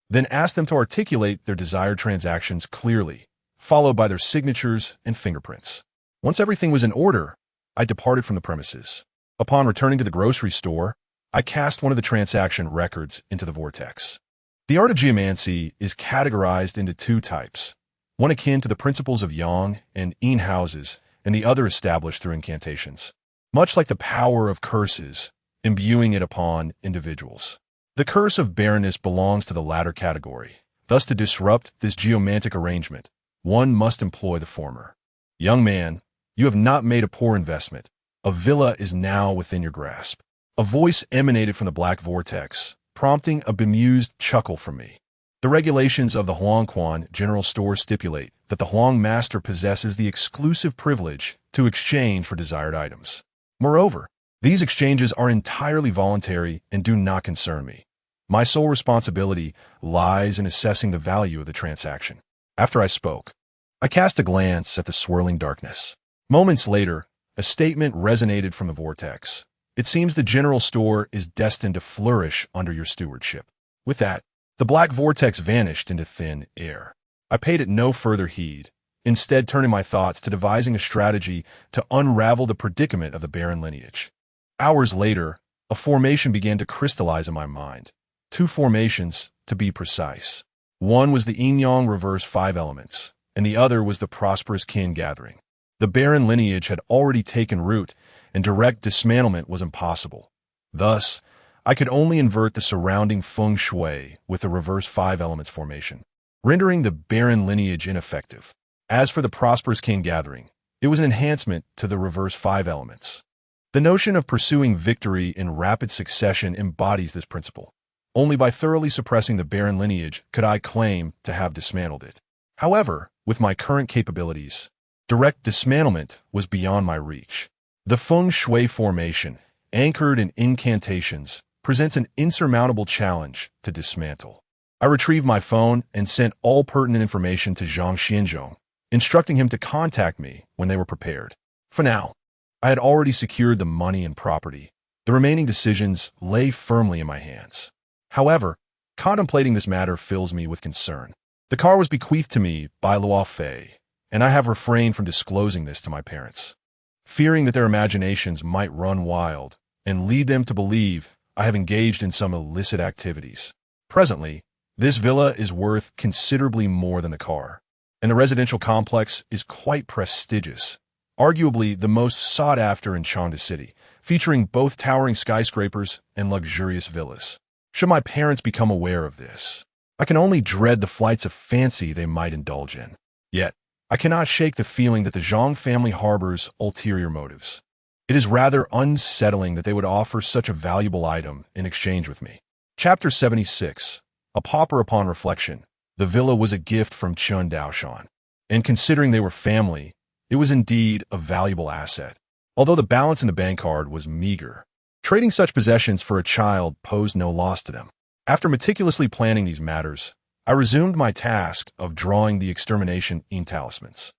then asked them to articulate their desired transactions clearly, followed by their signatures and fingerprints. Once everything was in order, I departed from the premises. Upon returning to the grocery store, I cast one of the transaction records into the vortex. The art of geomancy is categorized into 2 types, one akin to the principles of yang and yin houses, and the other established through incantations, much like the power of curses, imbuing it upon individuals. The curse of barrenness belongs to the latter category. Thus, to disrupt this geomantic arrangement, one must employ the former. Young man, you have not made a poor investment. A villa is now within your grasp. A voice emanated from the black vortex, prompting a bemused chuckle from me. The regulations of the Huangquan General Store stipulate that the Huang Master possesses the exclusive privilege to exchange for desired items. Moreover, these exchanges are entirely voluntary and do not concern me. My sole responsibility lies in assessing the value of the transaction. After I spoke, I cast a glance at the swirling darkness. Moments later, a statement resonated from the vortex. It seems the general store is destined to flourish under your stewardship. With that, the black vortex vanished into thin air. I paid it no further heed, instead turning my thoughts to devising a strategy to unravel the predicament of the barren lineage. Hours later, a formation began to crystallize in my mind. 2 formations, to be precise. One was the yin-yang reverse 5 elements, and the other was the prosperous kin gathering. The barren lineage had already taken root, and direct dismantlement was impossible. Thus, I could only invert the surrounding feng shui with the reverse 5 elements formation, rendering the barren lineage ineffective. As for the prosperous king gathering, it was an enhancement to the reverse 5 elements. The notion of pursuing victory in rapid succession embodies this principle. Only by thoroughly suppressing the barren lineage could I claim to have dismantled it. However, with my current capabilities, direct dismantlement was beyond my reach. The feng shui formation, anchored in incantations, presents an insurmountable challenge to dismantle. I retrieved my phone and sent all pertinent information to Zhang Xianzhong, instructing him to contact me when they were prepared. For now, I had already secured the money and property. The remaining decisions lay firmly in my hands. However, contemplating this matter fills me with concern. The car was bequeathed to me by Luo Fei, and I have refrained from disclosing this to my parents, fearing that their imaginations might run wild and lead them to believe I have engaged in some illicit activities. Presently, this villa is worth considerably more than the car, and the residential complex is quite prestigious, arguably the most sought after in Chengdu City, featuring both towering skyscrapers and luxurious villas. Should my parents become aware of this, I can only dread the flights of fancy they might indulge in. Yet, I cannot shake the feeling that the Zhang family harbors ulterior motives. It is rather unsettling that they would offer such a valuable item in exchange with me. Chapter 76. A pauper upon reflection. The villa was a gift from Chun Daoshan, and considering they were family, it was indeed a valuable asset, although the balance in the bank card was meager. Trading such possessions for a child posed no loss to them. After meticulously planning these matters, I resumed my task of drawing the extermination talismans.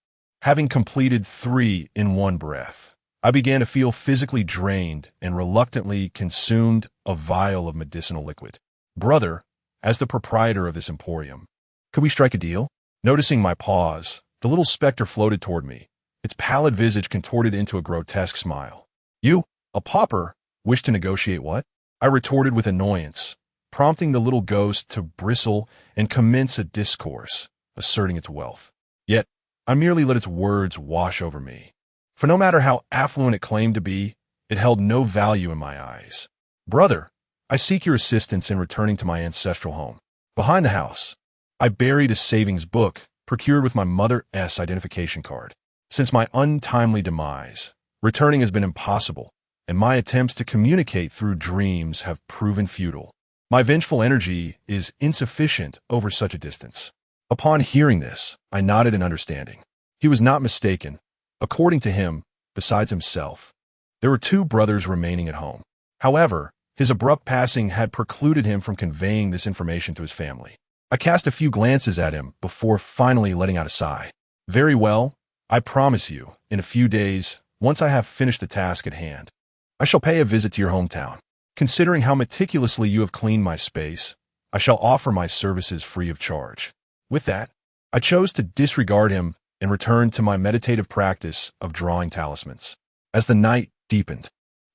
Having completed 3 in one breath, I began to feel physically drained and reluctantly consumed a vial of medicinal liquid. Brother, as the proprietor of this emporium, could we strike a deal? Noticing my pause, the little specter floated toward me, its pallid visage contorted into a grotesque smile. You, a pauper, wish to negotiate what? I retorted with annoyance, prompting the little ghost to bristle and commence a discourse, asserting its wealth. Yet, I merely let its words wash over me. For no matter how affluent it claimed to be, it held no value in my eyes. Brother, I seek your assistance in returning to my ancestral home. Behind the house, I buried a savings book procured with my mother's identification card. Since my untimely demise, returning has been impossible, and my attempts to communicate through dreams have proven futile. My vengeful energy is insufficient over such a distance. Upon hearing this, I nodded in understanding. He was not mistaken. According to him, besides himself, there were 2 brothers remaining at home. However, his abrupt passing had precluded him from conveying this information to his family. I cast a few glances at him before finally letting out a sigh. Very well, I promise you, in a few days, once I have finished the task at hand, I shall pay a visit to your hometown. Considering how meticulously you have cleaned my space, I shall offer my services free of charge. With that, I chose to disregard him and return to my meditative practice of drawing talismans. As the night deepened,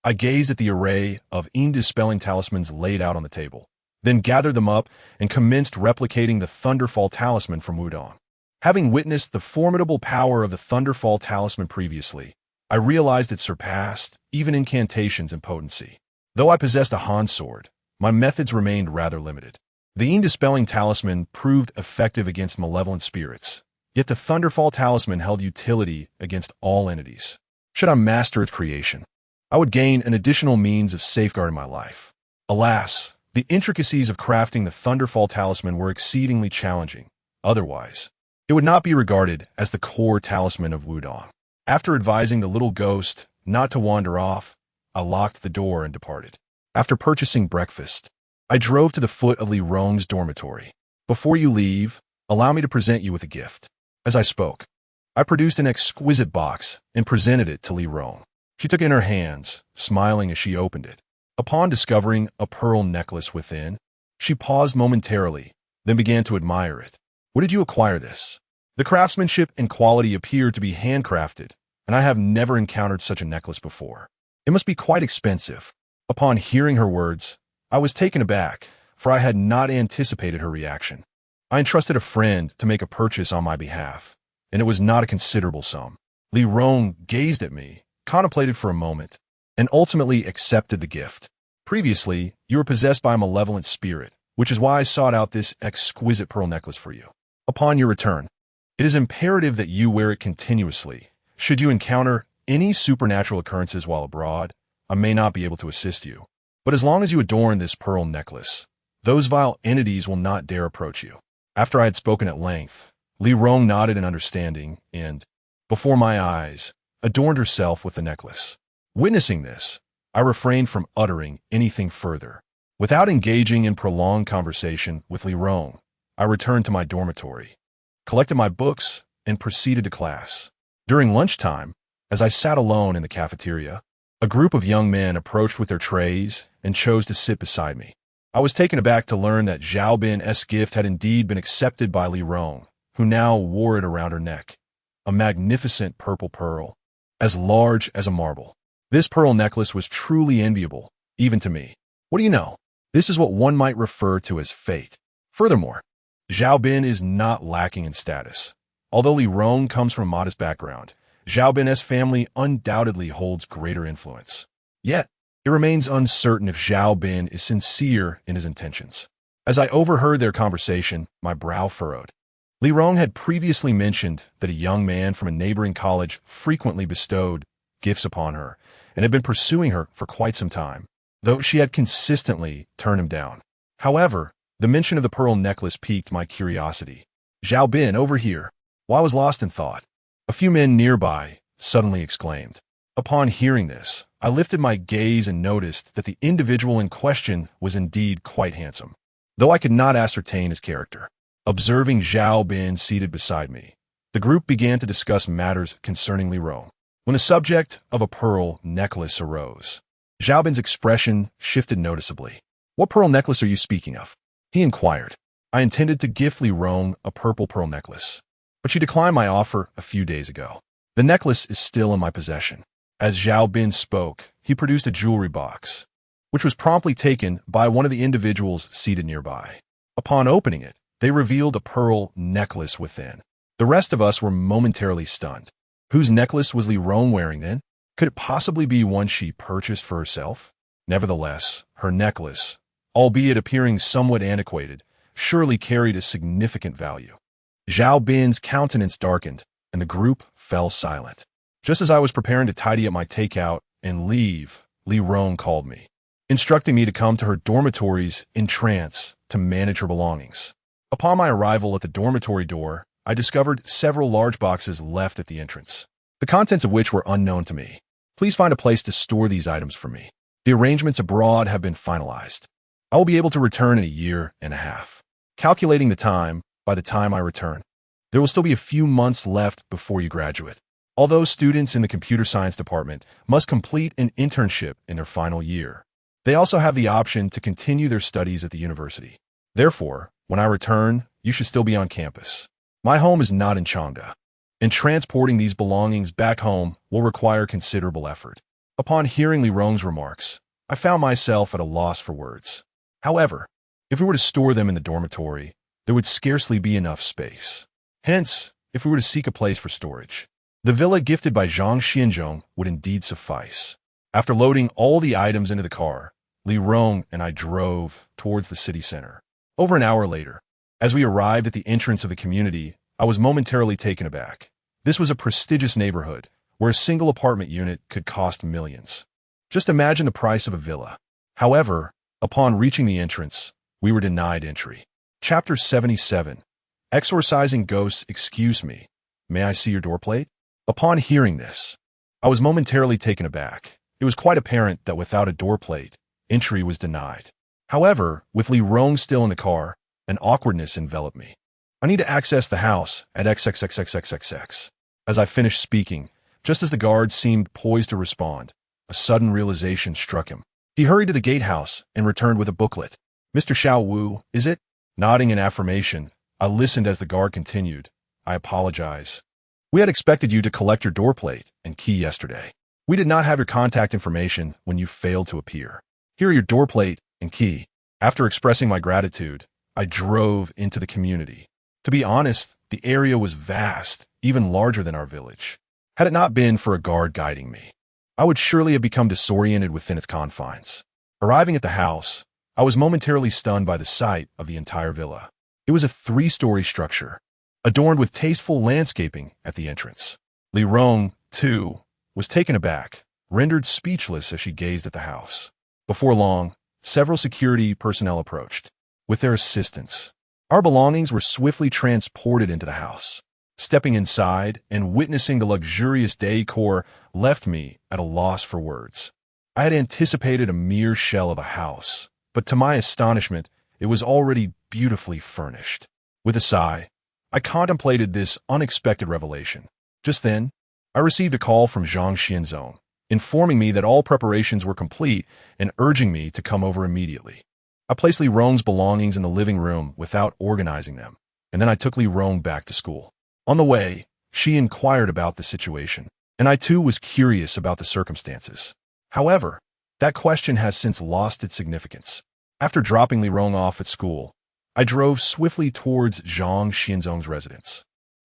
I gazed at the array of dispelling talismans laid out on the table, then gathered them up and commenced replicating the Thunderfall talisman from Wudong. Having witnessed the formidable power of the Thunderfall talisman previously, I realized it surpassed even incantations in potency. Though I possessed a Han sword, my methods remained rather limited. The dispelling talisman proved effective against malevolent spirits, yet the Thunderfall talisman held utility against all entities. Should I master its creation, I would gain an additional means of safeguarding my life. Alas, the intricacies of crafting the Thunderfall talisman were exceedingly challenging. Otherwise, it would not be regarded as the core talisman of Wudong. After advising the little ghost not to wander off, I locked the door and departed. After purchasing breakfast, I drove to the foot of Li Rong's dormitory. Before you leave, allow me to present you with a gift. As I spoke, I produced an exquisite box and presented it to Li Rong. She took it in her hands, smiling as she opened it. Upon discovering a pearl necklace within, she paused momentarily, then began to admire it. Where did you acquire this? The craftsmanship and quality appear to be handcrafted, and I have never encountered such a necklace before. It must be quite expensive. Upon hearing her words, I was taken aback, for I had not anticipated her reaction. I entrusted a friend to make a purchase on my behalf, and it was not a considerable sum. Li Rong gazed at me, contemplated for a moment, and ultimately accepted the gift. Previously, you were possessed by a malevolent spirit, which is why I sought out this exquisite pearl necklace for you. Upon your return, It is imperative that you wear it continuously. Should you encounter any supernatural occurrences while abroad, I may not be able to assist you. But as long as you adorn this pearl necklace, those vile entities will not dare approach you. After I had spoken at length, Li Rong nodded in understanding and, before my eyes, adorned herself with the necklace. Witnessing this, I refrained from uttering anything further. Without engaging in prolonged conversation with Li Rong, I returned to my dormitory, collected my books, and proceeded to class. During lunchtime, as I sat alone in the cafeteria, a group of young men approached with their trays and chose to sit beside me. I was taken aback to learn that Zhao Bin's gift had indeed been accepted by Li Rong, who now wore it around her neck, a magnificent purple pearl, as large as a marble. This pearl necklace was truly enviable, even to me. What do you know? This is what one might refer to as fate. Furthermore, Zhao Bin is not lacking in status. Although Li Rong comes from a modest background, Zhao Bin's family undoubtedly holds greater influence. Yet, it remains uncertain if Zhao Bin is sincere in his intentions. As I overheard their conversation, my brow furrowed. Li Rong had previously mentioned that a young man from a neighboring college frequently bestowed gifts upon her and had been pursuing her for quite some time, though she had consistently turned him down. However, the mention of the pearl necklace piqued my curiosity. Zhao Bin, over here. While I was lost in thought, a few men nearby suddenly exclaimed. Upon hearing this, I lifted my gaze and noticed that the individual in question was indeed quite handsome, though I could not ascertain his character. Observing Zhao Bin seated beside me, the group began to discuss matters concerning Li Rong. When the subject of a pearl necklace arose, Zhao Bin's expression shifted noticeably. What pearl necklace are you speaking of? He inquired. I intended to gift Li Rong a purple pearl necklace, but she declined my offer a few days ago. The necklace is still in my possession. As Zhao Bin spoke, he produced a jewelry box, which was promptly taken by one of the individuals seated nearby. Upon opening it, they revealed a pearl necklace within. The rest of us were momentarily stunned. Whose necklace was Li Rong wearing then? Could it possibly be one she purchased for herself? Nevertheless, her necklace, albeit appearing somewhat antiquated, surely carried a significant value. Zhao Bin's countenance darkened, and the group fell silent. Just as I was preparing to tidy up my takeout and leave, Li Rong called me, instructing me to come to her dormitories in trance to manage her belongings. Upon my arrival at the dormitory door, I discovered several large boxes left at the entrance, the contents of which were unknown to me. Please find a place to store these items for me. The arrangements abroad have been finalized. I will be able to return in a year and a half. Calculating the time, by the time I return, there will still be a few months left before you graduate. Although students in the computer science department must complete an internship in their final year, they also have the option to continue their studies at the university. Therefore, when I return, you should still be on campus. My home is not in Changda, and transporting these belongings back home will require considerable effort. Upon hearing Li Rong's remarks, I found myself at a loss for words. However, if we were to store them in the dormitory, there would scarcely be enough space. Hence, if we were to seek a place for storage, the villa gifted by Zhang Xianzhong would indeed suffice. After loading all the items into the car, Li Rong and I drove towards the city center. Over an hour later, as we arrived at the entrance of the community, I was momentarily taken aback. This was a prestigious neighborhood, where a single apartment unit could cost millions. Just imagine the price of a villa. However, upon reaching the entrance, we were denied entry. Chapter 77. Exorcising Ghosts. Excuse me, may I see your doorplate? Upon hearing this, I was momentarily taken aback. It was quite apparent that without a doorplate, entry was denied. However, with Li Rong still in the car, an awkwardness enveloped me. I need to access the house at XXXXXXX. As I finished speaking, just as the guard seemed poised to respond, a sudden realization struck him. He hurried to the gatehouse and returned with a booklet. Mr. Xiao Wu, is it? Nodding in affirmation, I listened as the guard continued. I apologize. We had expected you to collect your doorplate and key yesterday. We did not have your contact information when you failed to appear. Here are your doorplate and key. After expressing my gratitude, I drove into the community. To be honest, the area was vast, even larger than our village. Had it not been for a guard guiding me, I would surely have become disoriented within its confines. Arriving at the house, I was momentarily stunned by the sight of the entire villa. It was a 3-story structure, adorned with tasteful landscaping at the entrance. Li Rong, too, was taken aback, rendered speechless as she gazed at the house. Before long, several security personnel approached. With their assistance, our belongings were swiftly transported into the house. Stepping inside and witnessing the luxurious decor left me at a loss for words. I had anticipated a mere shell of a house, but to my astonishment, it was already beautifully furnished. With a sigh, I contemplated this unexpected revelation. Just then, I received a call from Zhang Xianzong, informing me that all preparations were complete and urging me to come over immediately. I placed Li Rong's belongings in the living room without organizing them, and then I took Li Rong back to school. On the way, she inquired about the situation, and I too was curious about the circumstances. However, that question has since lost its significance. After dropping Li Rong off at school, I drove swiftly towards Zhang Xianzong's residence.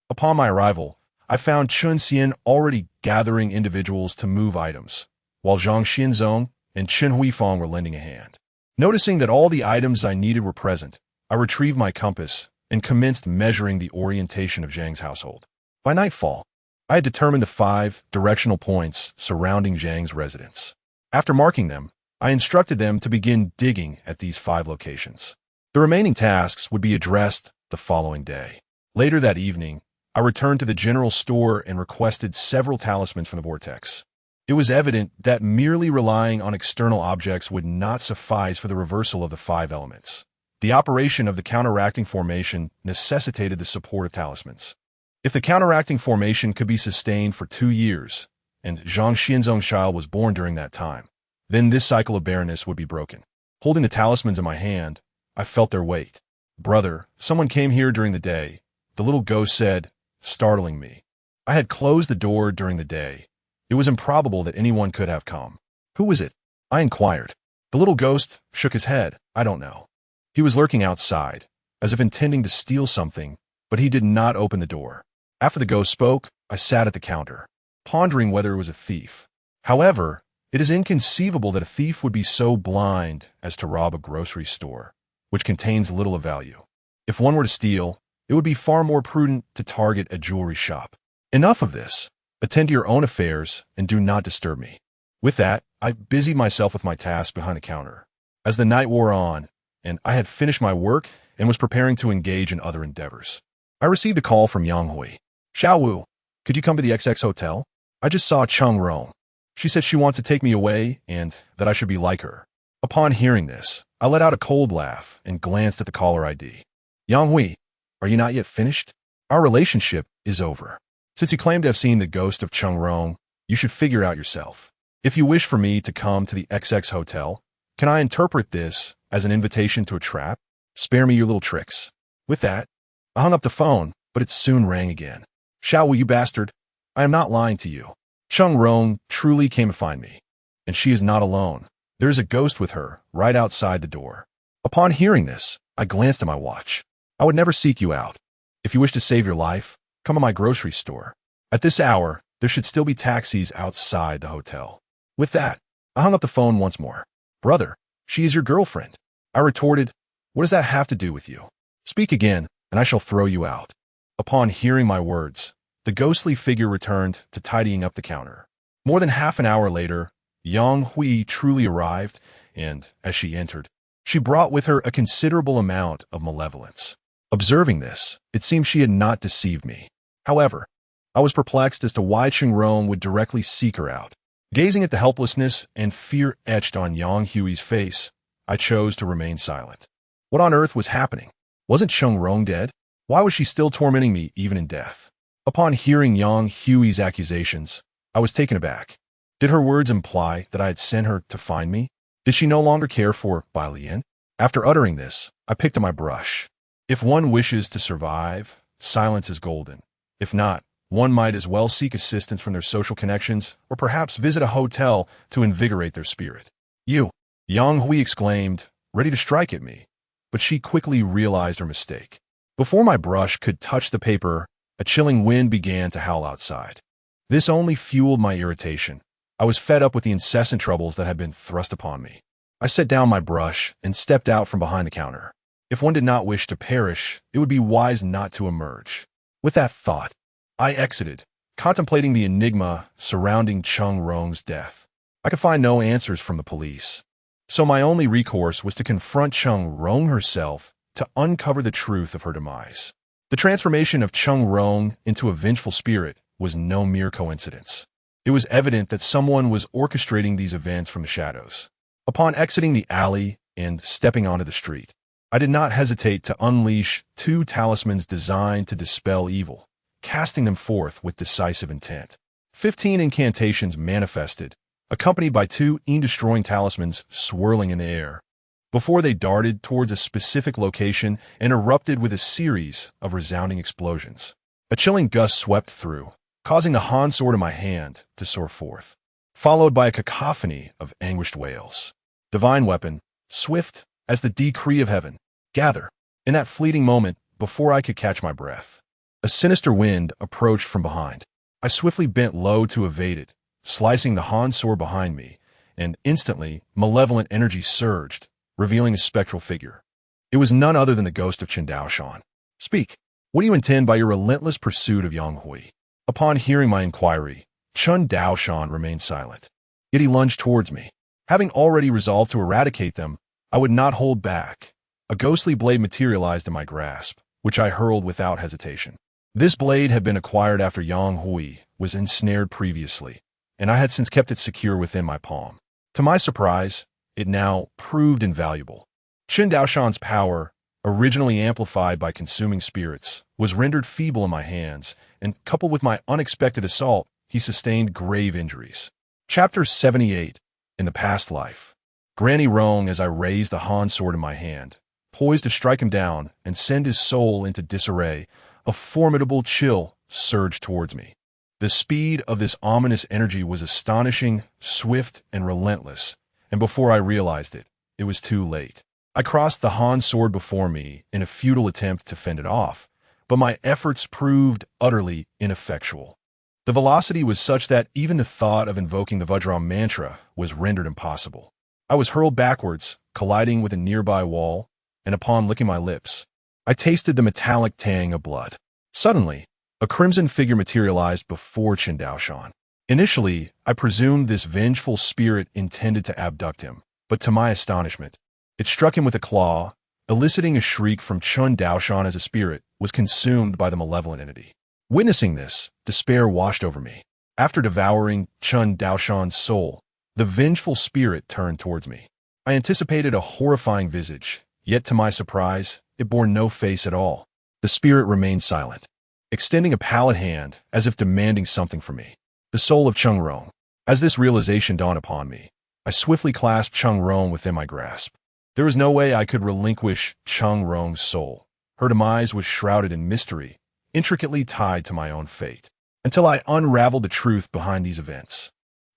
Upon my arrival, I found Chun Xian already gathering individuals to move items, while Zhang Xianzong and Chen Huifang were lending a hand. Noticing that all the items I needed were present, I retrieved my compass and commenced measuring the orientation of Zhang's household. By nightfall, I had determined the 5 directional points surrounding Zhang's residence. After marking them, I instructed them to begin digging at these 5 locations. The remaining tasks would be addressed the following day. Later that evening, I returned to the general store and requested several talismans from the vortex. It was evident that merely relying on external objects would not suffice for the reversal of the 5 elements. The operation of the counteracting formation necessitated the support of talismans. If the counteracting formation could be sustained for 2 years, and Zhang Xianzong's child was born during that time, then this cycle of barrenness would be broken. Holding the talismans in my hand, I felt their weight. "Brother, someone came here during the day," the little ghost said, startling me. I had closed the door during the day. It was improbable that anyone could have come. "Who was it?" I inquired. The little ghost shook his head. "I don't know." He was lurking outside, as if intending to steal something, but he did not open the door. After the ghost spoke, I sat at the counter, pondering whether it was a thief. However, it is inconceivable that a thief would be so blind as to rob a grocery store, which contains little of value. If one were to steal, it would be far more prudent to target a jewelry shop. Enough of this. Attend to your own affairs and do not disturb me. With that, I busied myself with my task behind the counter. As the night wore on, and I had finished my work and was preparing to engage in other endeavors, I received a call from Yang Hui. "Xiao Wu, could you come to the XX Hotel? I just saw Cheng Rong. She said she wants to take me away and that I should be like her." Upon hearing this, I let out a cold laugh and glanced at the caller ID. "Yang Hui, are you not yet finished? Our relationship is over. Since you claim to have seen the ghost of Cheng Rong, you should figure out yourself. If you wish for me to come to the XX Hotel, can I interpret this as an invitation to a trap? Spare me your little tricks." With that, I hung up the phone, but it soon rang again. "Xiao Wu, you bastard, I am not lying to you. Cheng Rong truly came to find me, and she is not alone. There is a ghost with her right outside the door." Upon hearing this, I glanced at my watch. "I would never seek you out. If you wish to save your life, come to my grocery store. At this hour, there should still be taxis outside the hotel." With that, I hung up the phone once more. "Brother, she is your girlfriend." I retorted, "What does that have to do with you? Speak again, and I shall throw you out." Upon hearing my words, the ghostly figure returned to tidying up the counter. More than half an hour later, Yang Hui truly arrived, and, as she entered, she brought with her a considerable amount of malevolence. Observing this, it seemed she had not deceived me. However, I was perplexed as to why Cheng Rong would directly seek her out. Gazing at the helplessness and fear etched on Yang Hui's face, I chose to remain silent. What on earth was happening? Wasn't Cheng Rong dead? Why was she still tormenting me even in death? Upon hearing Yang Hui's accusations, I was taken aback. Did her words imply that I had sent her to find me? Did she no longer care for Bai Lian? After uttering this, I picked up my brush. If one wishes to survive, silence is golden. If not, one might as well seek assistance from their social connections or perhaps visit a hotel to invigorate their spirit. "You!" Yang Hui exclaimed, ready to strike at me, but she quickly realized her mistake. Before my brush could touch the paper, a chilling wind began to howl outside. This only fueled my irritation. I was fed up with the incessant troubles that had been thrust upon me. I set down my brush and stepped out from behind the counter. If one did not wish to perish, it would be wise not to emerge. With that thought, I exited, contemplating the enigma surrounding Chung Rong's death. I could find no answers from the police, so my only recourse was to confront Chung Rong herself to uncover the truth of her demise. The transformation of Chung Rong into a vengeful spirit was no mere coincidence. It was evident that someone was orchestrating these events from the shadows. Upon exiting the alley and stepping onto the street, I did not hesitate to unleash 2 talismans designed to dispel evil, casting them forth with decisive intent. 15 incantations manifested, accompanied by 2 destroying talismans swirling in the air, before they darted towards a specific location and erupted with a series of resounding explosions. A chilling gust swept through, causing the Han sword in my hand to soar forth, followed by a cacophony of anguished wails. Divine weapon, swift as the decree of heaven, gather. In that fleeting moment, before I could catch my breath, a sinister wind approached from behind. I swiftly bent low to evade it, slicing the Han sword behind me, and instantly, malevolent energy surged, revealing a spectral figure. It was none other than the ghost of Chen Daoshan. Speak. What do you intend by your relentless pursuit of Yang Hui? Upon hearing my inquiry, Chen Daoshan remained silent. Yet he lunged towards me. Having already resolved to eradicate them, I would not hold back. A ghostly blade materialized in my grasp, which I hurled without hesitation. This blade had been acquired after Yang Hui was ensnared previously, and I had since kept it secure within my palm. To my surprise, it now proved invaluable. Chen Daoshan's power, originally amplified by consuming spirits, was rendered feeble in my hands, and coupled with my unexpected assault, he sustained grave injuries. Chapter 78. In the Past Life. Granny Rong, as I raised the Han sword in my hand, poised to strike him down and send his soul into disarray, a formidable chill surged towards me. The speed of this ominous energy was astonishing, swift, and relentless, and before I realized it, it was too late. I crossed the Han sword before me in a futile attempt to fend it off, but my efforts proved utterly ineffectual. The velocity was such that even the thought of invoking the Vajra mantra was rendered impossible. I was hurled backwards, colliding with a nearby wall, and upon licking my lips, I tasted the metallic tang of blood. Suddenly, a crimson figure materialized before Chen Daoshan. Initially, I presumed this vengeful spirit intended to abduct him, but to my astonishment, it struck him with a claw, eliciting a shriek from Chen Daoshan as a spirit was consumed by the malevolent entity. Witnessing this, despair washed over me. After devouring Chen Daoshan's soul, the vengeful spirit turned towards me. I anticipated a horrifying visage, yet to my surprise, it bore no face at all. The spirit remained silent, extending a pallid hand as if demanding something from me. The soul of Chung Rong. As this realization dawned upon me, I swiftly clasped Chung Rong within my grasp. There was no way I could relinquish Chung Rong's soul. Her demise was shrouded in mystery, intricately tied to my own fate, until I unraveled the truth behind these events.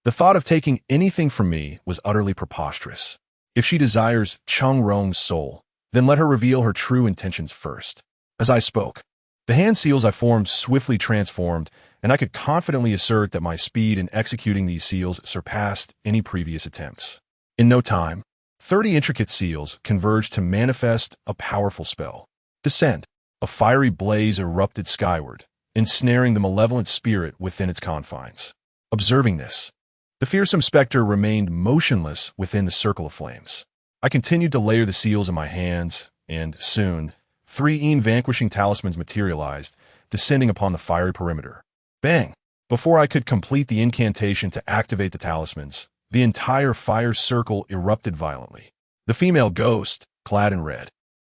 The thought of taking anything from me was utterly preposterous. If she desires Chung Rong's soul, then let her reveal her true intentions first. As I spoke, the hand seals I formed swiftly transformed, and I could confidently assert that my speed in executing these seals surpassed any previous attempts. In no time, 30 intricate seals converged to manifest a powerful spell. Descend. A fiery blaze erupted skyward, ensnaring the malevolent spirit within its confines. Observing this, the fearsome specter remained motionless within the circle of flames. I continued to layer the seals in my hands, and soon, 3 vanquishing talismans materialized, descending upon the fiery perimeter. Bang! Before I could complete the incantation to activate the talismans, the entire fire circle erupted violently. The female ghost, clad in red,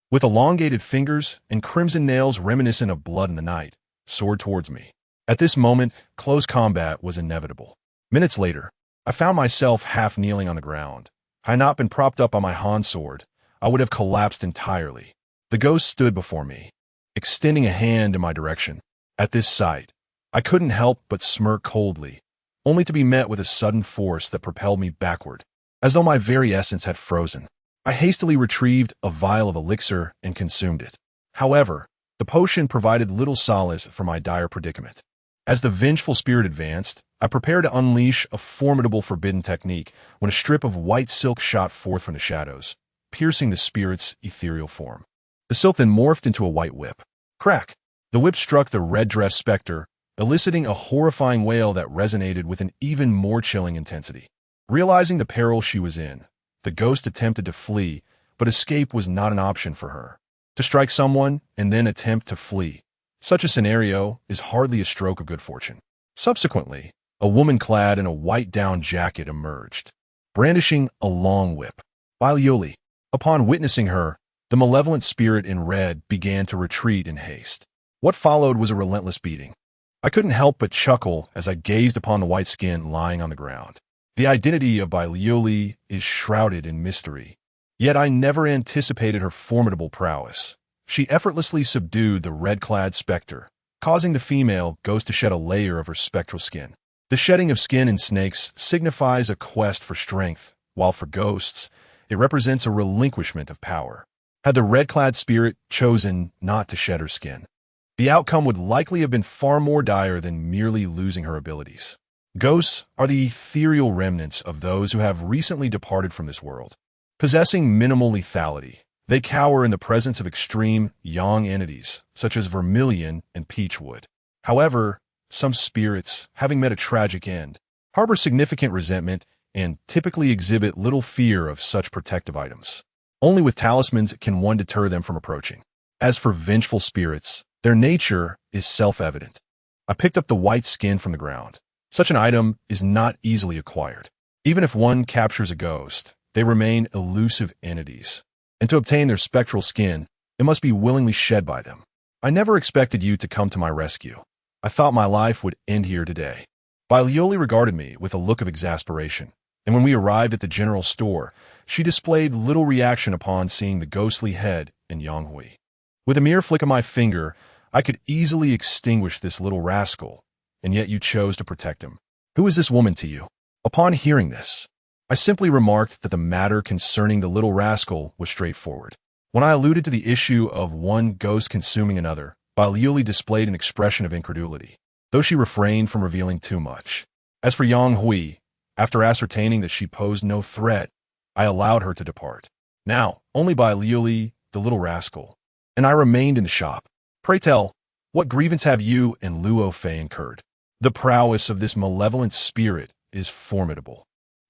with elongated fingers and crimson nails reminiscent of blood in the night, soared towards me. At this moment, close combat was inevitable. Minutes later, I found myself half kneeling on the ground. Had I not been propped up on my Han sword, I would have collapsed entirely. The ghost stood before me, extending a hand in my direction. At this sight, I couldn't help but smirk coldly, only to be met with a sudden force that propelled me backward, as though my very essence had frozen. I hastily retrieved a vial of elixir and consumed it. However, the potion provided little solace for my dire predicament. As the vengeful spirit advanced, I prepared to unleash a formidable forbidden technique when a strip of white silk shot forth from the shadows, piercing the spirit's ethereal form. The silk then morphed into a white whip. Crack! The whip struck the red-dressed specter, eliciting a horrifying wail that resonated with an even more chilling intensity. Realizing the peril she was in, the ghost attempted to flee, but escape was not an option for her. To strike someone and then attempt to flee, such a scenario is hardly a stroke of good fortune. Subsequently, a woman clad in a white down jacket emerged, brandishing a long whip. Allure. Upon witnessing her, the malevolent spirit in red began to retreat in haste. What followed was a relentless beating. I couldn't help but chuckle as I gazed upon the white skin lying on the ground. The identity of Allure is shrouded in mystery. Yet I never anticipated her formidable prowess. She effortlessly subdued the red-clad specter, causing the female ghost to shed a layer of her spectral skin. The shedding of skin in snakes signifies a quest for strength, while for ghosts, it represents a relinquishment of power. Had the red-clad spirit chosen not to shed her skin, the outcome would likely have been far more dire than merely losing her abilities. Ghosts are the ethereal remnants of those who have recently departed from this world. Possessing minimal lethality, they cower in the presence of extreme, yang entities, such as vermilion and peachwood. However, some spirits, having met a tragic end, harbor significant resentment and typically exhibit little fear of such protective items. Only with talismans can one deter them from approaching. As for vengeful spirits, their nature is self-evident. I picked up the white skin from the ground. Such an item is not easily acquired. Even if one captures a ghost, they remain elusive entities. And to obtain their spectral skin, it must be willingly shed by them. I never expected you to come to my rescue. I thought my life would end here today. Allure regarded me with a look of exasperation, and when we arrived at the general store, she displayed little reaction upon seeing the ghostly head in Yanghui. With a mere flick of my finger, I could easily extinguish this little rascal, and yet you chose to protect him. Who is this woman to you? Upon hearing this, I simply remarked that the matter concerning the little rascal was straightforward. When I alluded to the issue of one ghost consuming another, Allure displayed an expression of incredulity, though she refrained from revealing too much. As for Yanghui, after ascertaining that she posed no threat, I allowed her to depart. Now, only Allure, the little rascal, and I remained in the shop. Pray tell, what grievance have you and Luo Fei incurred? The prowess of this malevolent spirit is formidable.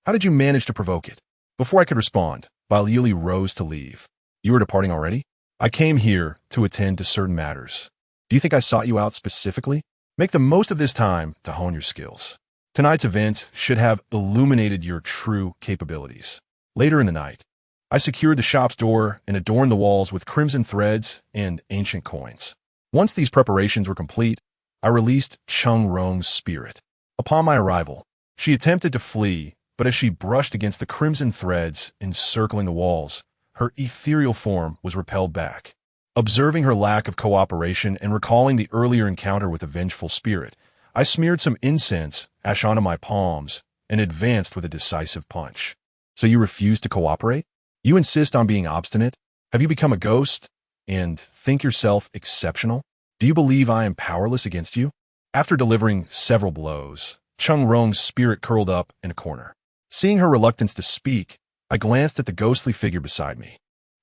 How did you manage to provoke it? Before I could respond, Allure rose to leave. You are departing already? I came here to attend to certain matters. Do you think I sought you out specifically? Make the most of this time to hone your skills. Tonight's event should have illuminated your true capabilities. Later in the night, I secured the shop's door and adorned the walls with crimson threads and ancient coins. Once these preparations were complete, I released Cheng Rong's spirit. Upon my arrival, she attempted to flee, but as she brushed against the crimson threads encircling the walls, her ethereal form was repelled back. Observing her lack of cooperation and recalling the earlier encounter with the vengeful spirit, I smeared some incense ash onto my palms and advanced with a decisive punch. So you refuse to cooperate? You insist on being obstinate? Have you become a ghost and think yourself exceptional? Do you believe I am powerless against you? After delivering several blows, Cheng Rong's spirit curled up in a corner. Seeing her reluctance to speak, I glanced at the ghostly figure beside me.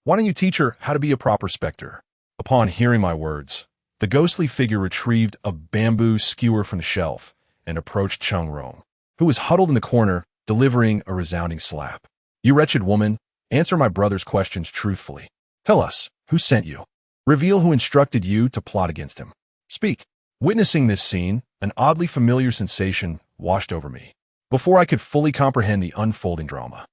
Why don't you teach her how to be a proper specter? Upon hearing my words, the ghostly figure retrieved a bamboo skewer from the shelf and approached Cheng Rong, who was huddled in the corner, delivering a resounding slap. You wretched woman, answer my brother's questions truthfully. Tell us, who sent you? Reveal who instructed you to plot against him. Speak. Witnessing this scene, an oddly familiar sensation washed over me. Before I could fully comprehend the unfolding drama,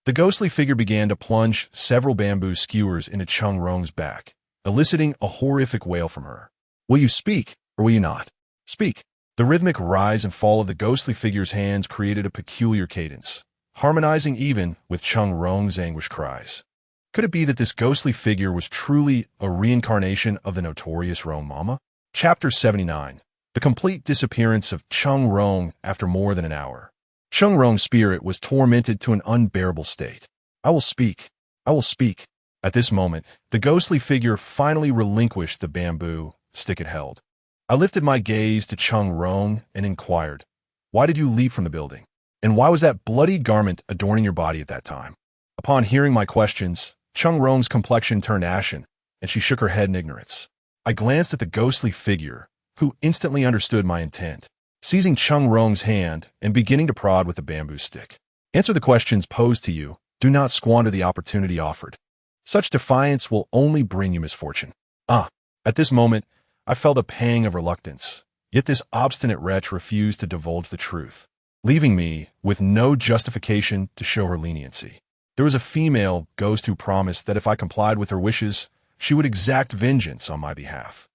the ghostly figure began to plunge several bamboo skewers into Cheng Rong's back, eliciting a horrific wail from her. Will you speak, or will you not? Speak. The rhythmic rise and fall of the ghostly figure's hands created a peculiar cadence, harmonizing even with Cheng Rong's anguished cries. Could it be that this ghostly figure was truly a reincarnation of the notorious Rong Mama? Chapter 79. The complete disappearance of Cheng Rong after more than an hour. Cheng Rong's spirit was tormented to an unbearable state. I will speak. I will speak. At this moment, the ghostly figure finally relinquished the bamboo stick it held. I lifted my gaze to Cheng Rong and inquired, why did you leap from the building? And why was that bloody garment adorning your body at that time? Upon hearing my questions, Cheng Rong's complexion turned ashen, and she shook her head in ignorance. I glanced at the ghostly figure, who instantly understood my intent, seizing Chung Rong's hand and beginning to prod with a bamboo stick. Answer the questions posed to you. Do not squander the opportunity offered. Such defiance will only bring you misfortune. At this moment, I felt a pang of reluctance, yet this obstinate wretch refused to divulge the truth, leaving me with no justification to show her leniency. There was a female ghost who promised that if I complied with her wishes, she would exact vengeance on my behalf.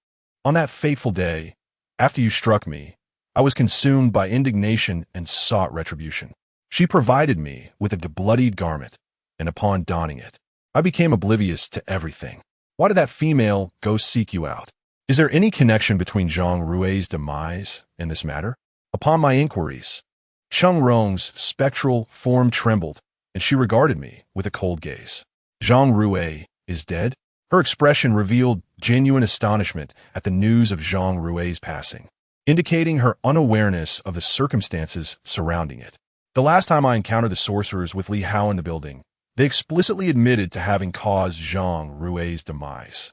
On that fateful day, after you struck me, I was consumed by indignation and sought retribution. She provided me with a bloodied garment, and upon donning it, I became oblivious to everything. Why did that female ghost seek you out? Is there any connection between Zhang Rui's demise and this matter? Upon my inquiries, Chung Rong's spectral form trembled, and she regarded me with a cold gaze. Zhang Rui is dead? Her expression revealed genuine astonishment at the news of Zhang Rui's passing, indicating her unawareness of the circumstances surrounding it. The last time I encountered the sorcerers with Li Hao in the building, they explicitly admitted to having caused Zhang Rui's demise.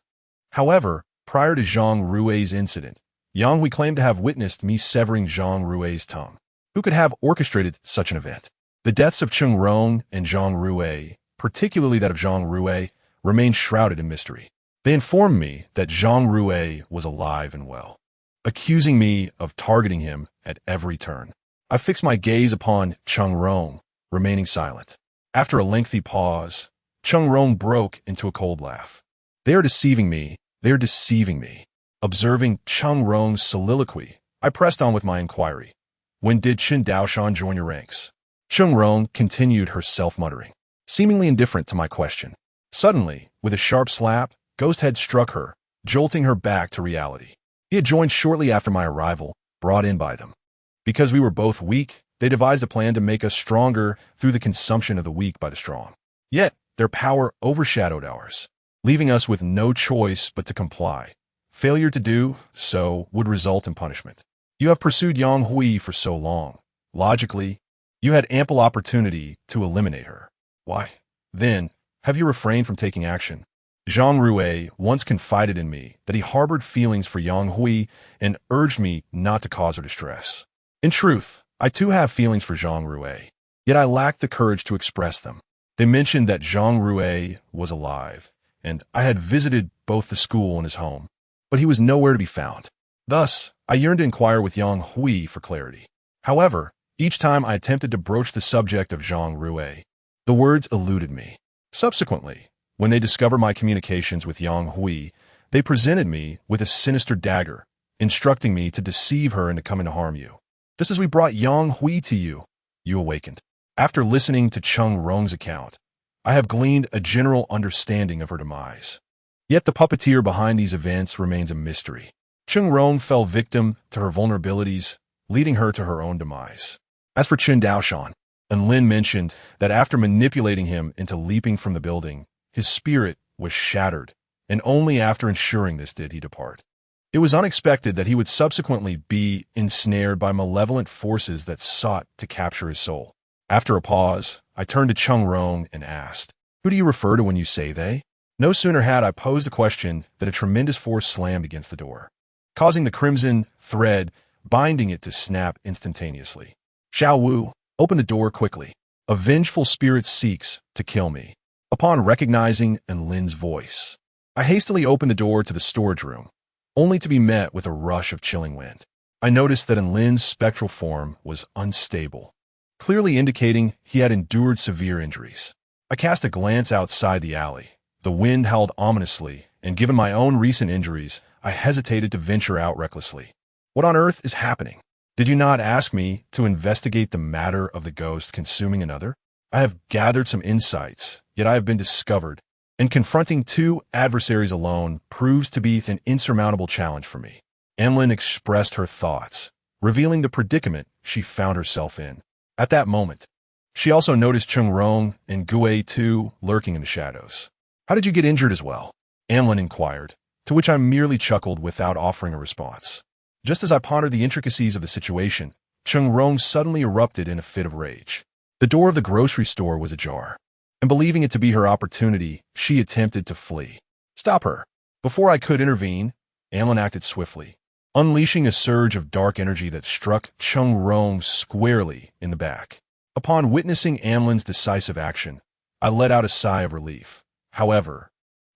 However, prior to Zhang Rui's incident, Yang Hui claimed to have witnessed me severing Zhang Rui's tongue. Who could have orchestrated such an event? The deaths of Chung Rong and Zhang Rui, particularly that of Zhang Rui, remained shrouded in mystery. They informed me that Zhang Rui was alive and well, accusing me of targeting him at every turn. I fixed my gaze upon Chung Rong, remaining silent. After a lengthy pause, Chung Rong broke into a cold laugh. They are deceiving me. They are deceiving me. Observing Chung Rong's soliloquy, I pressed on with my inquiry. When did Qin Daoshan join your ranks? Chung Rong continued her self-muttering, seemingly indifferent to my question. Suddenly, with a sharp slap, Ghosthead struck her, jolting her back to reality. He had joined shortly after my arrival, brought in by them. Because we were both weak, they devised a plan to make us stronger through the consumption of the weak by the strong. Yet, their power overshadowed ours, leaving us with no choice but to comply. Failure to do so would result in punishment. You have pursued Yang Hui for so long. Logically, you had ample opportunity to eliminate her. Why, then, have you refrained from taking action? Zhang Rui once confided in me that he harbored feelings for Yang Hui and urged me not to cause her distress. In truth, I too have feelings for Zhang Rui, yet I lacked the courage to express them. They mentioned that Zhang Rui was alive, and I had visited both the school and his home, but he was nowhere to be found. Thus, I yearned to inquire with Yang Hui for clarity. However, each time I attempted to broach the subject of Zhang Rui, the words eluded me. Subsequently, when they discovered my communications with Yang Hui, they presented me with a sinister dagger, instructing me to deceive her into coming to harm you. Just as we brought Yang Hui to you, you awakened. After listening to Chung Rong's account, I have gleaned a general understanding of her demise. Yet the puppeteer behind these events remains a mystery. Chung Rong fell victim to her vulnerabilities, leading her to her own demise. As for Qin Daoshan, Lin mentioned that after manipulating him into leaping from the building, his spirit was shattered, and only after ensuring this did he depart. It was unexpected that he would subsequently be ensnared by malevolent forces that sought to capture his soul. After a pause, I turned to Chung Rong and asked, "Who do you refer to when you say they?" No sooner had I posed the question than a tremendous force slammed against the door, causing the crimson thread binding it to snap instantaneously. "Xiao Wu, open the door quickly. A vengeful spirit seeks to kill me." Upon recognizing Lin's voice, I hastily opened the door to the storage room, only to be met with a rush of chilling wind. I noticed that Lin's spectral form was unstable, clearly indicating he had endured severe injuries. I cast a glance outside the alley. The wind howled ominously, and given my own recent injuries, I hesitated to venture out recklessly. What on earth is happening? Did you not ask me to investigate the matter of the ghost consuming another? I have gathered some insights, yet I have been discovered, and confronting two adversaries alone proves to be an insurmountable challenge for me. Enlin expressed her thoughts, revealing the predicament she found herself in. At that moment, she also noticed Chung Rong and Gue too lurking in the shadows. "How did you get injured as well?" Enlin inquired, to which I merely chuckled without offering a response. Just as I pondered the intricacies of the situation, Chung Rong suddenly erupted in a fit of rage. The door of the grocery store was ajar, and believing it to be her opportunity, she attempted to flee. "Stop her!" Before I could intervene, Anlin acted swiftly, unleashing a surge of dark energy that struck Chung Rong squarely in the back. Upon witnessing Anlin's decisive action, I let out a sigh of relief. However,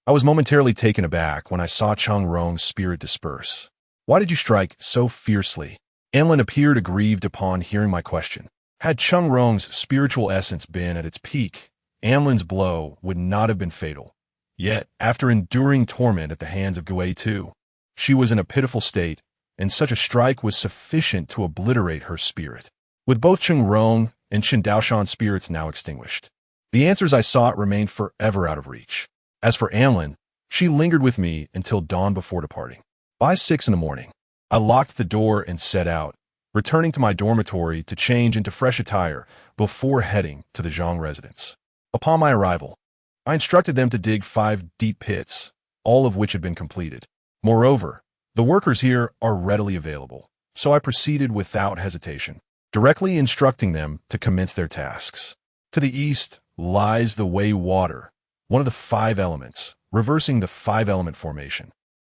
I was momentarily taken aback when I saw Chung Rong's spirit disperse. Why did you strike so fiercely? Anlin appeared aggrieved upon hearing my question. Had Chung Rong's spiritual essence been at its peak, Anlin's blow would not have been fatal. Yet, after enduring torment at the hands of Gui Tu, she was in a pitiful state, and such a strike was sufficient to obliterate her spirit. With both Chung Rong and Qin Daoshan's spirits now extinguished, the answers I sought remained forever out of reach. As for Anlin, she lingered with me until dawn before departing. By 6 in the morning, I locked the door and set out, returning to my dormitory to change into fresh attire before heading to the Zhang residence. Upon my arrival, I instructed them to dig 5 deep pits, all of which had been completed. Moreover, the workers here are readily available, so I proceeded without hesitation, directly instructing them to commence their tasks. To the east lies the Wei water, one of the 5 elements, reversing the 5-element formation.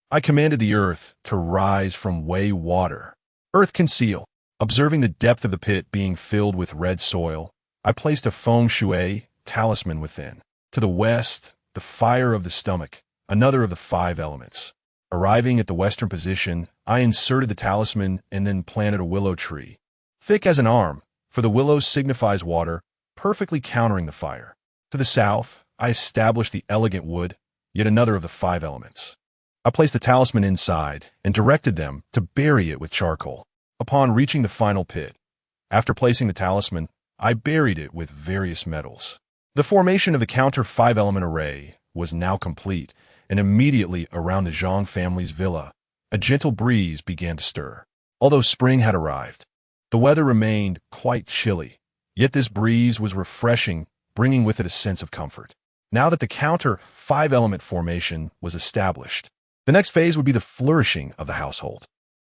I commanded the earth to rise from Wei water. Earth conceal. Observing the depth of the pit being filled with red soil, I placed a feng shui talisman within. To the west, the fire of the stomach, another of the 5 elements. Arriving at the western position, I inserted the talisman and then planted a willow tree, thick as an arm, for the willow signifies water, perfectly countering the fire. To the south, I established the elegant wood, yet another of the 5 elements. I placed the talisman inside and directed them to bury it with charcoal. Upon reaching the final pit, after placing the talisman, I buried it with various metals. The formation of the counter 5-element array was now complete, and immediately around the Zhang family's villa, a gentle breeze began to stir. Although spring had arrived, the weather remained quite chilly, yet this breeze was refreshing, bringing with it a sense of comfort. Now that the counter 5-element formation was established, the next phase would be the flourishing of the household.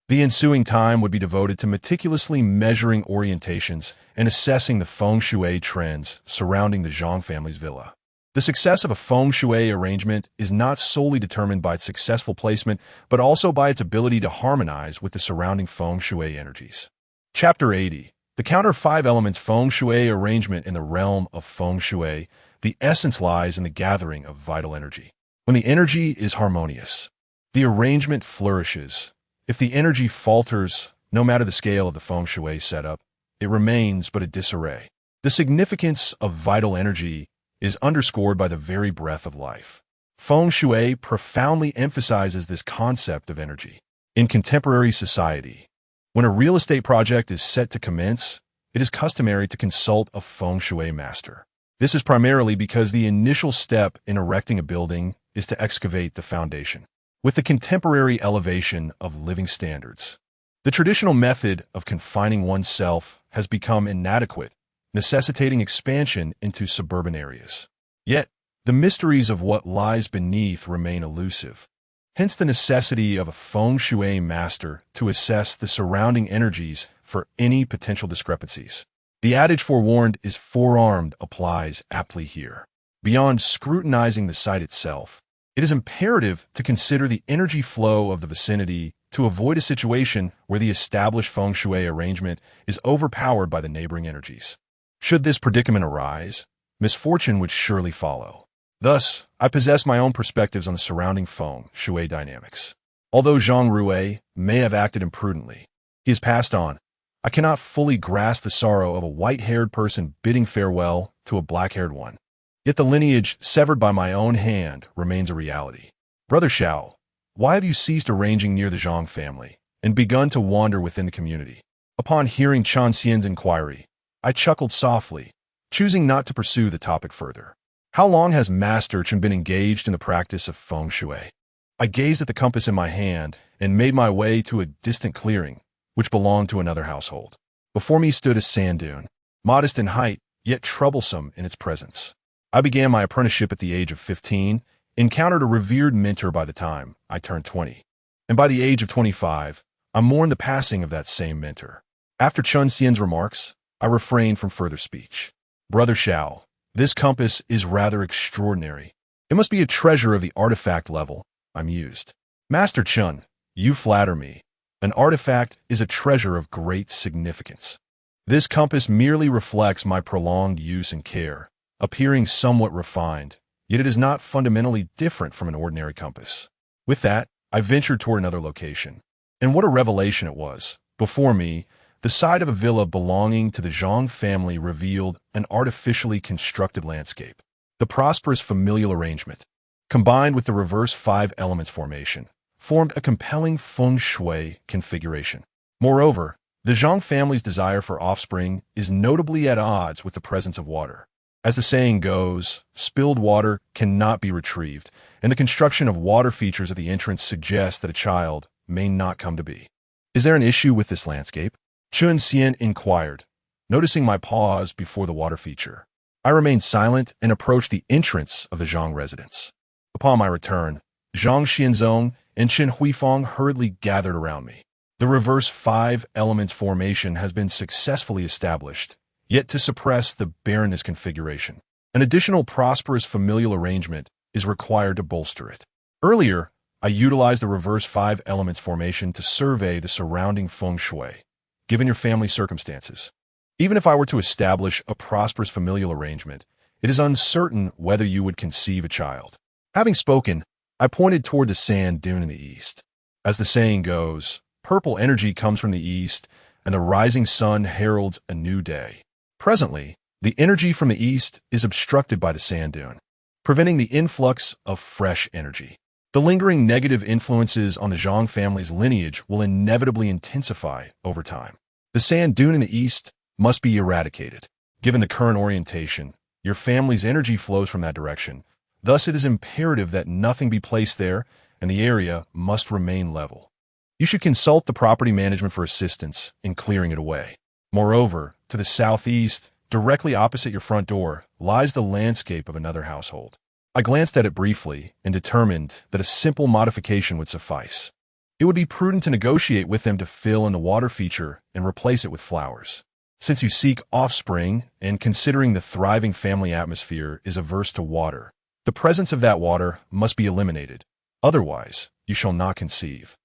The ensuing time would be devoted to meticulously measuring orientations and assessing the feng shui trends surrounding the Zhang family's villa. The success of a feng shui arrangement is not solely determined by its successful placement, but also by its ability to harmonize with the surrounding feng shui energies. Chapter 80. The counter 5 elements feng shui arrangement in the realm of feng shui. The essence lies in the gathering of vital energy. When the energy is harmonious, the arrangement flourishes. If the energy falters, no matter the scale of the feng shui setup, it remains but a disarray. The significance of vital energy is underscored by the very breath of life. Feng shui profoundly emphasizes this concept of energy. In contemporary society, when a real estate project is set to commence, it is customary to consult a feng shui master. This is primarily because the initial step in erecting a building is to excavate the foundation. With the contemporary elevation of living standards, the traditional method of confining oneself has become inadequate, necessitating expansion into suburban areas. Yet, the mysteries of what lies beneath remain elusive. Hence the necessity of a feng shui master to assess the surrounding energies for any potential discrepancies. The adage forewarned is forearmed applies aptly here. Beyond scrutinizing the site itself, it is imperative to consider the energy flow of the vicinity to avoid a situation where the established feng shui arrangement is overpowered by the neighboring energies. Should this predicament arise, misfortune would surely follow. Thus, I possess my own perspectives on the surrounding feng shui dynamics. Although Zhang Rui may have acted imprudently, he has passed on. I cannot fully grasp the sorrow of a white-haired person bidding farewell to a black-haired one. Yet the lineage severed by my own hand remains a reality. Brother Xiao, why have you ceased arranging near the Zhang family and begun to wander within the community? Upon hearing Chan Xian's inquiry, I chuckled softly, choosing not to pursue the topic further. How long has Master Chen been engaged in the practice of feng shui? I gazed at the compass in my hand and made my way to a distant clearing, which belonged to another household. Before me stood a sand dune, modest in height, yet troublesome in its presence. I began my apprenticeship at the age of 15, encountered a revered mentor by the time I turned 20, and by the age of 25, I mourned the passing of that same mentor. After Chun Xian's remarks, I refrained from further speech. Brother Xiao, this compass is rather extraordinary. It must be a treasure of the artifact level, I mused. Master Chun, You flatter me. An artifact is a treasure of great significance. This compass merely reflects my prolonged use and care, appearing somewhat refined, yet it is not fundamentally different from an ordinary compass. With that, I ventured toward another location. And what a revelation it was. Before me, the side of a villa belonging to the Zhang family revealed an artificially constructed landscape. The prosperous familial arrangement, combined with the reverse 5 elements formation, formed a compelling feng shui configuration. Moreover, the Zhang family's desire for offspring is notably at odds with the presence of water. As the saying goes, spilled water cannot be retrieved, and the construction of water features at the entrance suggests that a child may not come to be. Is there an issue with this landscape? Chun Xian inquired, noticing my pause before the water feature. I remained silent and approached the entrance of the Zhang residence. Upon my return, Zhang Xianzong and Chen Huifeng hurriedly gathered around me. The reverse 5 elements formation has been successfully established, yet to suppress the barrenness configuration, an additional prosperous familial arrangement is required to bolster it. Earlier, I utilized the reverse 5 elements formation to survey the surrounding feng shui, given your family circumstances. Even if I were to establish a prosperous familial arrangement, it is uncertain whether you would conceive a child. Having spoken, I pointed toward the sand dune in the east. As the saying goes, purple energy comes from the east, and the rising sun heralds a new day. Presently, the energy from the east is obstructed by the sand dune, preventing the influx of fresh energy. The lingering negative influences on the Zhang family's lineage will inevitably intensify over time. The sand dune in the east must be eradicated. Given the current orientation, your family's energy flows from that direction. Thus, it is imperative that nothing be placed there, and the area must remain level. You should consult the property management for assistance in clearing it away. Moreover, to the southeast, directly opposite your front door, lies the landscape of another household. I glanced at it briefly and determined that a simple modification would suffice. It would be prudent to negotiate with them to fill in the water feature and replace it with flowers. Since you seek offspring, and considering the thriving family atmosphere is averse to water, the presence of that water must be eliminated. Otherwise, you shall not conceive.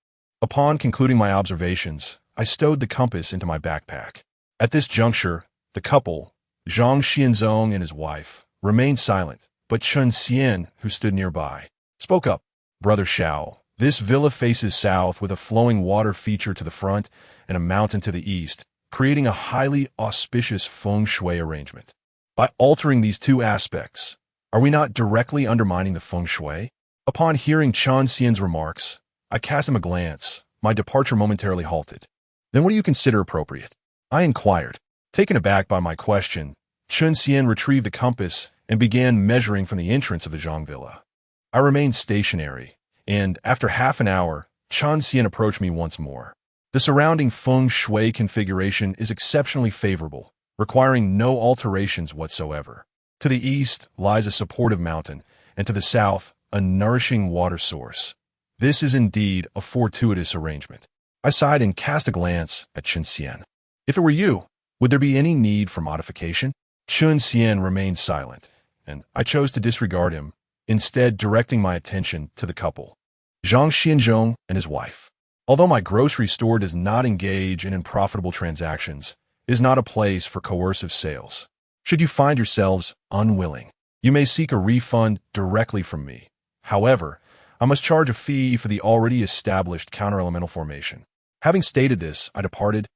Upon concluding my observations, I stowed the compass into my backpack. At this juncture, the couple, Zhang Xianzong and his wife, remained silent, but Chun Xian, who stood nearby, spoke up. Brother Xiao, this villa faces south with a flowing water feature to the front and a mountain to the east, creating a highly auspicious feng shui arrangement. By altering these two aspects, are we not directly undermining the feng shui? Upon hearing Chun Xian's remarks, I cast him a glance. My departure momentarily halted. Then what do you consider appropriate? I inquired. Taken aback by my question, Chun Xian retrieved the compass and began measuring from the entrance of the Zhang villa. I remained stationary, and after half an hour, Chun Xian approached me once more. The surrounding feng shui configuration is exceptionally favorable, requiring no alterations whatsoever. To the east lies a supportive mountain, and to the south, a nourishing water source. This is indeed a fortuitous arrangement. I sighed and cast a glance at Chun Xian. If it were you, would there be any need for modification? Chun Xian remained silent, and I chose to disregard him, instead directing my attention to the couple, Zhang Xianzhong and his wife. Although my grocery store does not engage in unprofitable transactions, it is not a place for coercive sales. Should you find yourselves unwilling, you may seek a refund directly from me. However, I must charge a fee for the already established counter-elemental formation. Having stated this, I departed,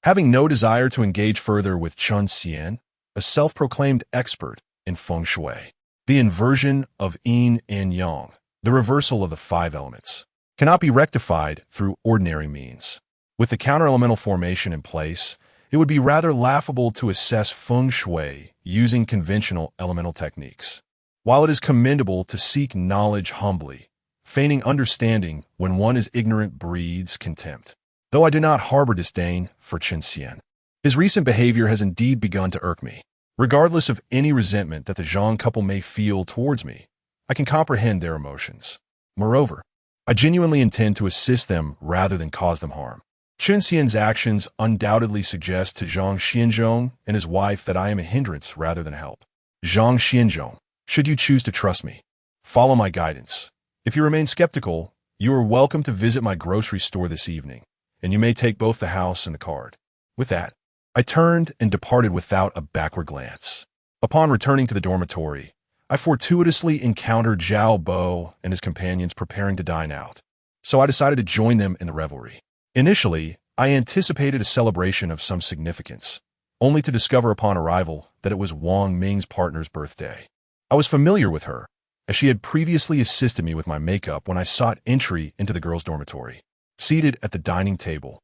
having no desire to engage further with Chun Xian, a self-proclaimed expert in feng shui. The inversion of yin and yang, the reversal of the 5 elements, cannot be rectified through ordinary means. With the counter-elemental formation in place, it would be rather laughable to assess feng shui using conventional elemental techniques. While it is commendable to seek knowledge humbly, feigning understanding when one is ignorant breeds contempt. Though I do not harbor disdain for Chun Xian, his recent behavior has indeed begun to irk me. Regardless of any resentment that the Zhang couple may feel towards me, I can comprehend their emotions. Moreover, I genuinely intend to assist them rather than cause them harm. Chun Xian's actions undoubtedly suggest to Zhang Xianzhong and his wife that I am a hindrance rather than help. Zhang Xianzhong, should you choose to trust me, follow my guidance. If you remain skeptical, You are welcome to visit my grocery store this evening, and you may take both the house and the card. With that, I turned and departed without a backward glance. Upon returning to the dormitory, I fortuitously encountered Zhao Bo and his companions preparing to dine out, so I decided to join them in the revelry. Initially, I anticipated a celebration of some significance, only to discover upon arrival that it was Wang Ming's partner's birthday. I was familiar with her, as she had previously assisted me with my makeup when I sought entry into the girls' dormitory. Seated at the dining table,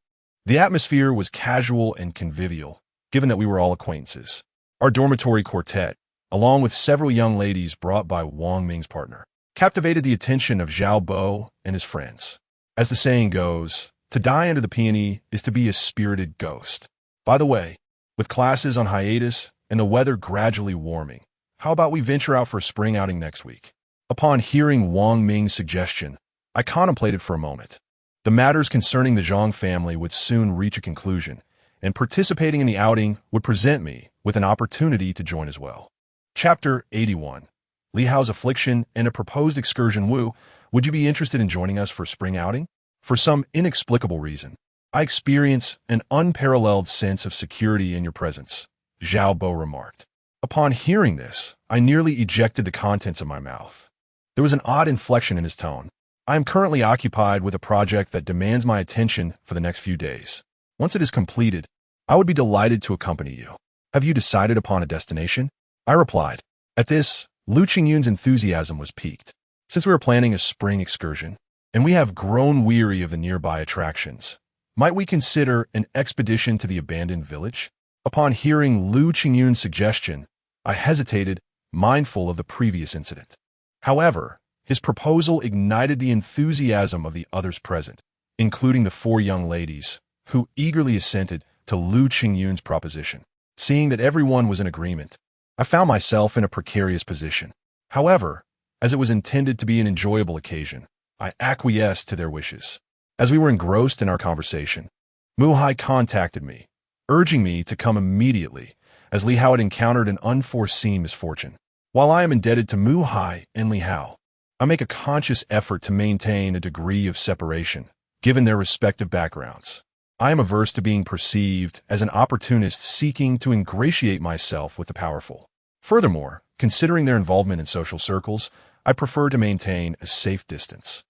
the atmosphere was casual and convivial, given that we were all acquaintances. Our dormitory quartet, along with several young ladies brought by Wang Ming's partner, captivated the attention of Zhao Bo and his friends. As the saying goes, to die under the peony is to be a spirited ghost. By the way, with classes on hiatus and the weather gradually warming, how about we venture out for a spring outing next week? Upon hearing Wang Ming's suggestion, I contemplated for a moment. The matters concerning the Zhang family would soon reach a conclusion, and participating in the outing would present me with an opportunity to join as well. Chapter 81. Li Hao's Affliction and a Proposed Excursion. Wu, would you be interested in joining us for a spring outing? For some inexplicable reason, I experience an unparalleled sense of security in your presence, Zhao Bo remarked. Upon hearing this, I nearly ejected the contents of my mouth. There was an odd inflection in his tone. I am currently occupied with a project that demands my attention for the next few days. Once it is completed, I would be delighted to accompany you. Have you decided upon a destination? I replied. At this, Lu Qingyun's enthusiasm was piqued. Since we are planning a spring excursion, and we have grown weary of the nearby attractions, might we consider an expedition to the abandoned village? Upon hearing Lu Qingyun's suggestion, I hesitated, mindful of the previous incident. However, his proposal ignited the enthusiasm of the others present, including the 4 young ladies, who eagerly assented to Lu Qingyun's proposition. Seeing that everyone was in agreement, I found myself in a precarious position. However, as it was intended to be an enjoyable occasion, I acquiesced to their wishes. As we were engrossed in our conversation, Mu Hai contacted me, urging me to come immediately, as Li Hao had encountered an unforeseen misfortune. While I am indebted to Mu Hai and Li Hao, I make a conscious effort to maintain a degree of separation, given their respective backgrounds. I am averse to being perceived as an opportunist seeking to ingratiate myself with the powerful. Furthermore, considering their involvement in social circles, I prefer to maintain a safe distance.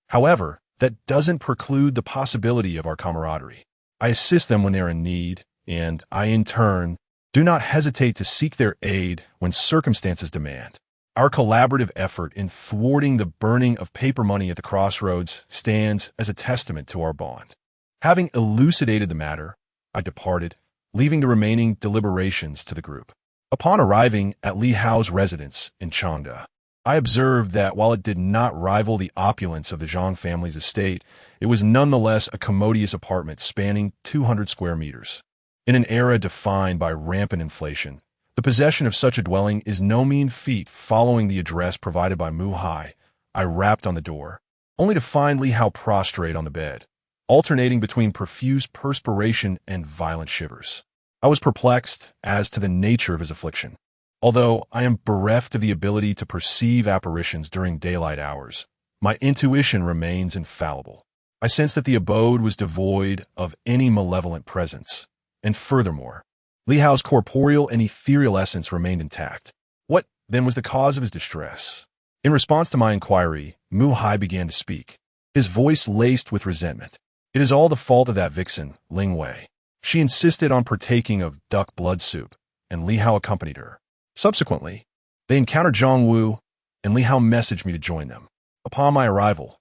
However, that doesn't preclude the possibility of our camaraderie. I assist them when they are in need, and I, in turn, do not hesitate to seek their aid when circumstances demand. Our collaborative effort in thwarting the burning of paper money at the crossroads stands as a testament to our bond. Having elucidated the matter, I departed, leaving the remaining deliberations to the group. Upon arriving at Li Hao's residence in Changde, I observed that while it did not rival the opulence of the Zhang family's estate, it was nonetheless a commodious apartment spanning 200 square meters. In an era defined by rampant inflation, the possession of such a dwelling is no mean feat. Following the address provided by Mu Hai, I rapped on the door, only to find Li Hao prostrate on the bed, alternating between profuse perspiration and violent shivers. I was perplexed as to the nature of his affliction. Although I am bereft of the ability to perceive apparitions during daylight hours, my intuition remains infallible. I sensed that the abode was devoid of any malevolent presence, and furthermore, Li Hao's corporeal and ethereal essence remained intact. What, then, was the cause of his distress? In response to my inquiry, Mu Hai began to speak, his voice laced with resentment. It is all the fault of that vixen, Ling Wei. She insisted on partaking of duck blood soup, and Li Hao accompanied her. Subsequently, they encountered Zhang Wu, and Li Hao messaged me to join them. Upon my arrival,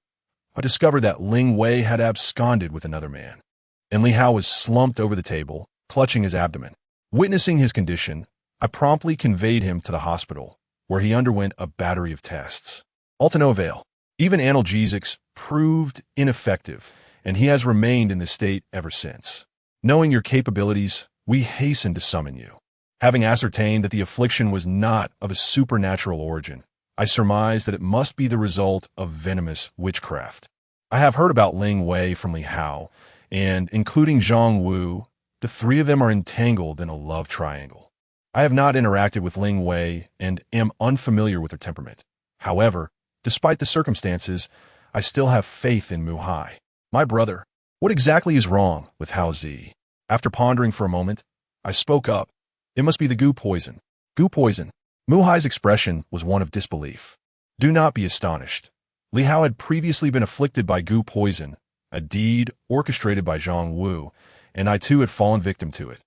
I discovered that Ling Wei had absconded with another man, and Li Hao was slumped over the table, clutching his abdomen. Witnessing his condition, I promptly conveyed him to the hospital, where he underwent a battery of tests. All to no avail. Even analgesics proved ineffective, and he has remained in this state ever since. Knowing your capabilities, we hastened to summon you. Having ascertained that the affliction was not of a supernatural origin, I surmised that it must be the result of venomous witchcraft. I have heard about Ling Wei from Li Hao, and including Zhang Wu, the 3 of them are entangled in a love triangle. I have not interacted with Ling Wei and am unfamiliar with her temperament. However, despite the circumstances, I still have faith in Mu-hai. My brother, what exactly is wrong with Hao Zi? After pondering for a moment, I spoke up. It must be the goo poison. Goo poison. Mu-hai's expression was one of disbelief. Do not be astonished. Li Hao had previously been afflicted by goo poison, a deed orchestrated by Zhang Wu, and I too had fallen victim to it.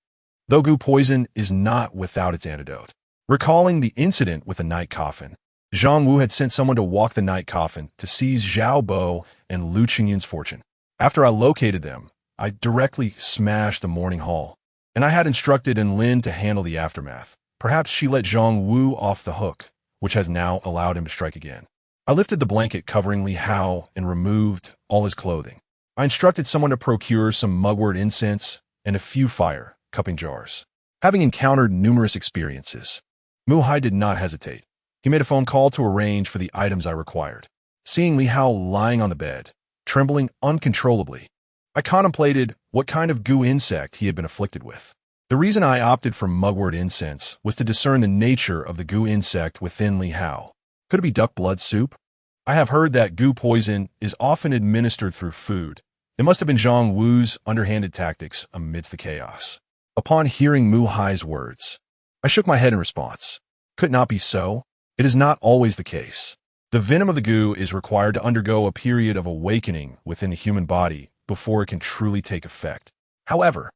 Though goo poison is not without its antidote. Recalling the incident with the night coffin, Zhang Wu had sent someone to walk the night coffin to seize Zhao Bo and Lu Qingyun's fortune. After I located them, I directly smashed the morning hall, and I had instructed Enlin to handle the aftermath. Perhaps she let Zhang Wu off the hook, which has now allowed him to strike again. I lifted the blanket covering Li Hao and removed all his clothing. I instructed someone to procure some mugwort incense and a few fire cupping jars. Having encountered numerous experiences, Mu-hai did not hesitate. He made a phone call to arrange for the items I required. Seeing Li Hao lying on the bed, trembling uncontrollably, I contemplated what kind of goo insect he had been afflicted with. The reason I opted for mugwort incense was to discern the nature of the goo insect within Li Hao. Could it be duck blood soup? I have heard that goo poison is often administered through food. It must have been Zhang Wu's underhanded tactics amidst the chaos. Upon hearing Mu-hai's words, I shook my head in response. Could not be so. It is not always the case. The venom of the goo is required to undergo a period of awakening within the human body before it can truly take effect. However,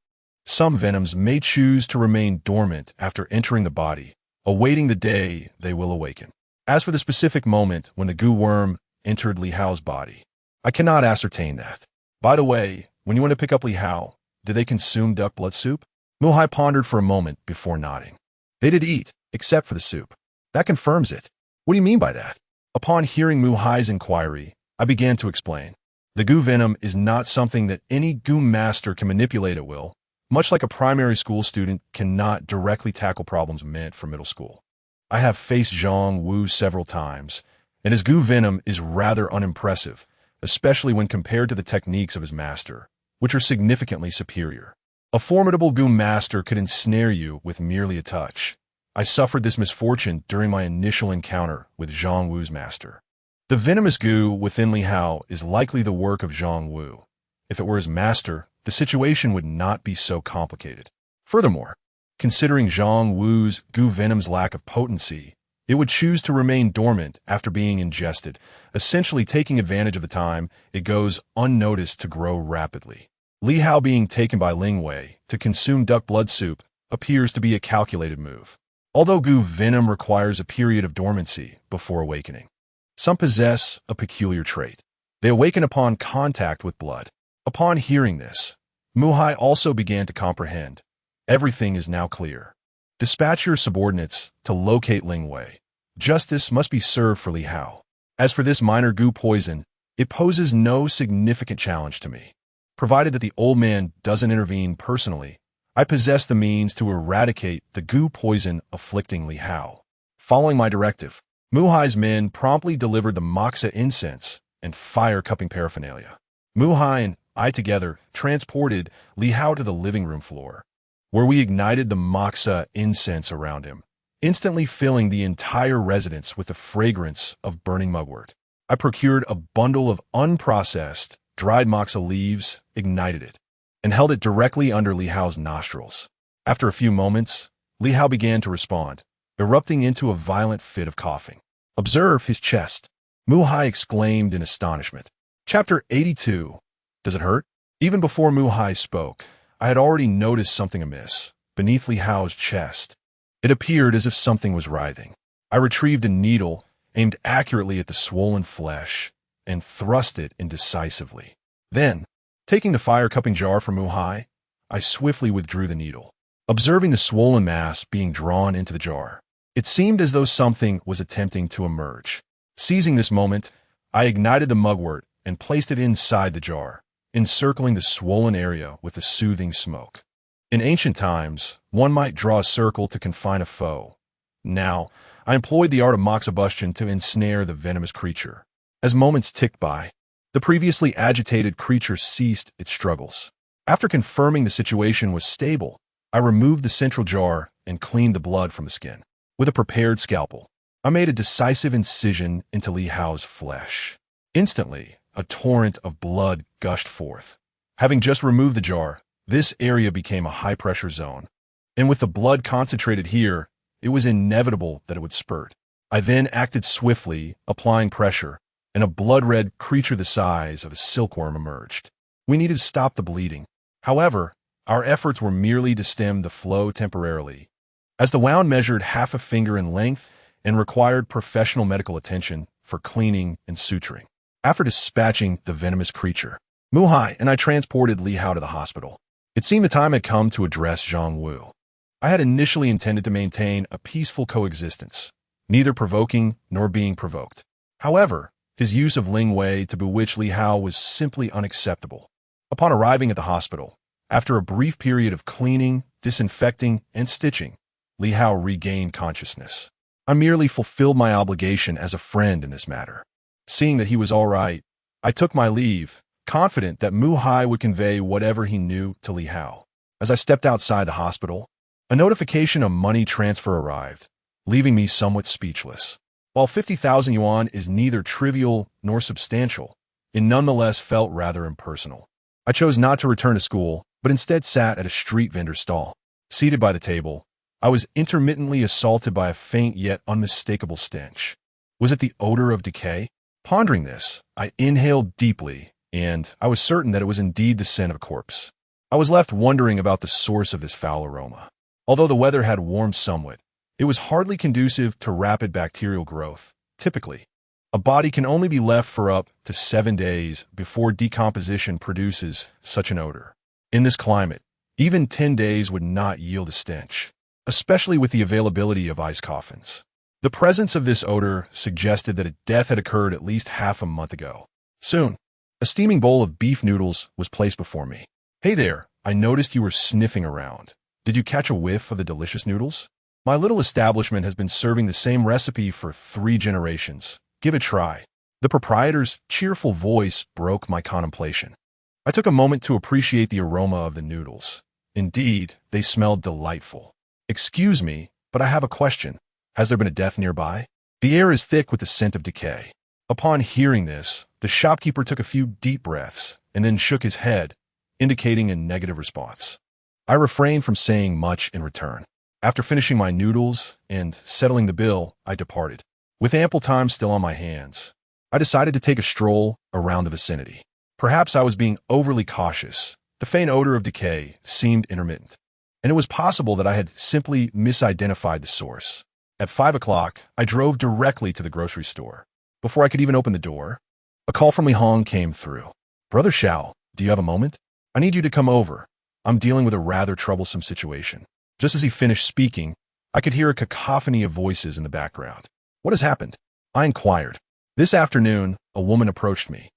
some venoms may choose to remain dormant after entering the body, awaiting the day they will awaken. As for the specific moment when the goo worm entered Li Hao's body, I cannot ascertain that. By the way, when you went to pick up Li Hao, did they consume duck blood soup? Mu-hai pondered for a moment before nodding. They did eat, except for the soup. That confirms it. What do you mean by that? Upon hearing Mu-hai's inquiry, I began to explain. The goo venom is not something that any goo master can manipulate at will, much like a primary school student cannot directly tackle problems meant for middle school. I have faced Zhang Wu several times, and his goo venom is rather unimpressive, especially when compared to the techniques of his master, which are significantly superior. A formidable goo master could ensnare you with merely a touch. I suffered this misfortune during my initial encounter with Zhang Wu's master. The venomous goo within Li Hao is likely the work of Zhang Wu. If it were his master, the situation would not be so complicated. Furthermore, considering Zhang Wu's goo venom's lack of potency, it would choose to remain dormant after being ingested, essentially taking advantage of the time it goes unnoticed to grow rapidly. Li Hao being taken by Ling Wei to consume duck blood soup appears to be a calculated move. Although goo venom requires a period of dormancy before awakening, some possess a peculiar trait. They awaken upon contact with blood. Upon hearing this, Mu-hai also began to comprehend. Everything is now clear. Dispatch your subordinates to locate Ling Wei. Justice must be served for Li Hao. As for this minor goo poison, it poses no significant challenge to me. Provided that the old man doesn't intervene personally, I possess the means to eradicate the goo poison afflicting Li Hao. Following my directive, Mu-hai's men promptly delivered the moxa incense and fire-cupping paraphernalia. Mu-hai and I together transported Li Hao to the living room floor, where we ignited the moxa incense around him, instantly filling the entire residence with the fragrance of burning mugwort. I procured a bundle of unprocessed, dried moxa leaves, ignited it, and held it directly under Li Hao's nostrils. After a few moments, Li Hao began to respond, erupting into a violent fit of coughing. Observe his chest, Mu-hai exclaimed in astonishment. Chapter 82. Does it hurt? Even before Mu-hai spoke, I had already noticed something amiss beneath Li Hao's chest. It appeared as if something was writhing. I retrieved a needle, aimed accurately at the swollen flesh, and thrust it indecisively. Then, taking the fire-cupping jar from Mu-hai, I swiftly withdrew the needle, observing the swollen mass being drawn into the jar. It seemed as though something was attempting to emerge. Seizing this moment, I ignited the mugwort and placed it inside the jar, encircling the swollen area with a soothing smoke. In ancient times, one might draw a circle to confine a foe. Now, I employed the art of moxibustion to ensnare the venomous creature. As moments ticked by, the previously agitated creature ceased its struggles. After confirming the situation was stable, I removed the central jar and cleaned the blood from the skin. With a prepared scalpel, I made a decisive incision into Li Hao's flesh. Instantly, a torrent of blood gushed forth. Having just removed the jar, this area became a high-pressure zone. And with the blood concentrated here, it was inevitable that it would spurt. I then acted swiftly, applying pressure, and a blood-red creature the size of a silkworm emerged. We needed to stop the bleeding. However, our efforts were merely to stem the flow temporarily, as the wound measured half a finger in length and required professional medical attention for cleaning and suturing. After dispatching the venomous creature, Muhai and I transported Li Hao to the hospital. It seemed the time had come to address Zhang Wu. I had initially intended to maintain a peaceful coexistence, neither provoking nor being provoked. However, his use of Ling Wei to bewitch Li Hao was simply unacceptable. Upon arriving at the hospital, after a brief period of cleaning, disinfecting, and stitching, Li Hao regained consciousness. I merely fulfilled my obligation as a friend in this matter. Seeing that he was all right, I took my leave, confident that Muhai would convey whatever he knew to Li Hao. As I stepped outside the hospital, a notification of money transfer arrived, leaving me somewhat speechless. While 50,000 yuan is neither trivial nor substantial, it nonetheless felt rather impersonal. I chose not to return to school, but instead sat at a street vendor's stall. Seated by the table, I was intermittently assaulted by a faint yet unmistakable stench. Was it the odor of decay? Pondering this, I inhaled deeply, and I was certain that it was indeed the scent of a corpse. I was left wondering about the source of this foul aroma. Although the weather had warmed somewhat, it was hardly conducive to rapid bacterial growth. Typically, a body can only be left for up to 7 days before decomposition produces such an odor. In this climate, even 10 days would not yield a stench, especially with the availability of ice coffins. The presence of this odor suggested that a death had occurred at least half a month ago. Soon, a steaming bowl of beef noodles was placed before me. "Hey there, I noticed you were sniffing around. Did you catch a whiff of the delicious noodles? My little establishment has been serving the same recipe for 3 generations. Give it a try." The proprietor's cheerful voice broke my contemplation. I took a moment to appreciate the aroma of the noodles. Indeed, they smelled delightful. "Excuse me, but I have a question. Has there been a death nearby? The air is thick with the scent of decay." Upon hearing this, the shopkeeper took a few deep breaths and then shook his head, indicating a negative response. I refrained from saying much in return. After finishing my noodles and settling the bill, I departed. With ample time still on my hands, I decided to take a stroll around the vicinity. Perhaps I was being overly cautious. The faint odor of decay seemed intermittent, and it was possible that I had simply misidentified the source. At 5 o'clock, I drove directly to the grocery store. Before I could even open the door, a call from Li Hong came through. "Brother Xiao, do you have a moment? I need you to come over. I'm dealing with a rather troublesome situation." Just as he finished speaking, I could hear a cacophony of voices in the background. "What has happened?" I inquired. This afternoon, a woman approached me,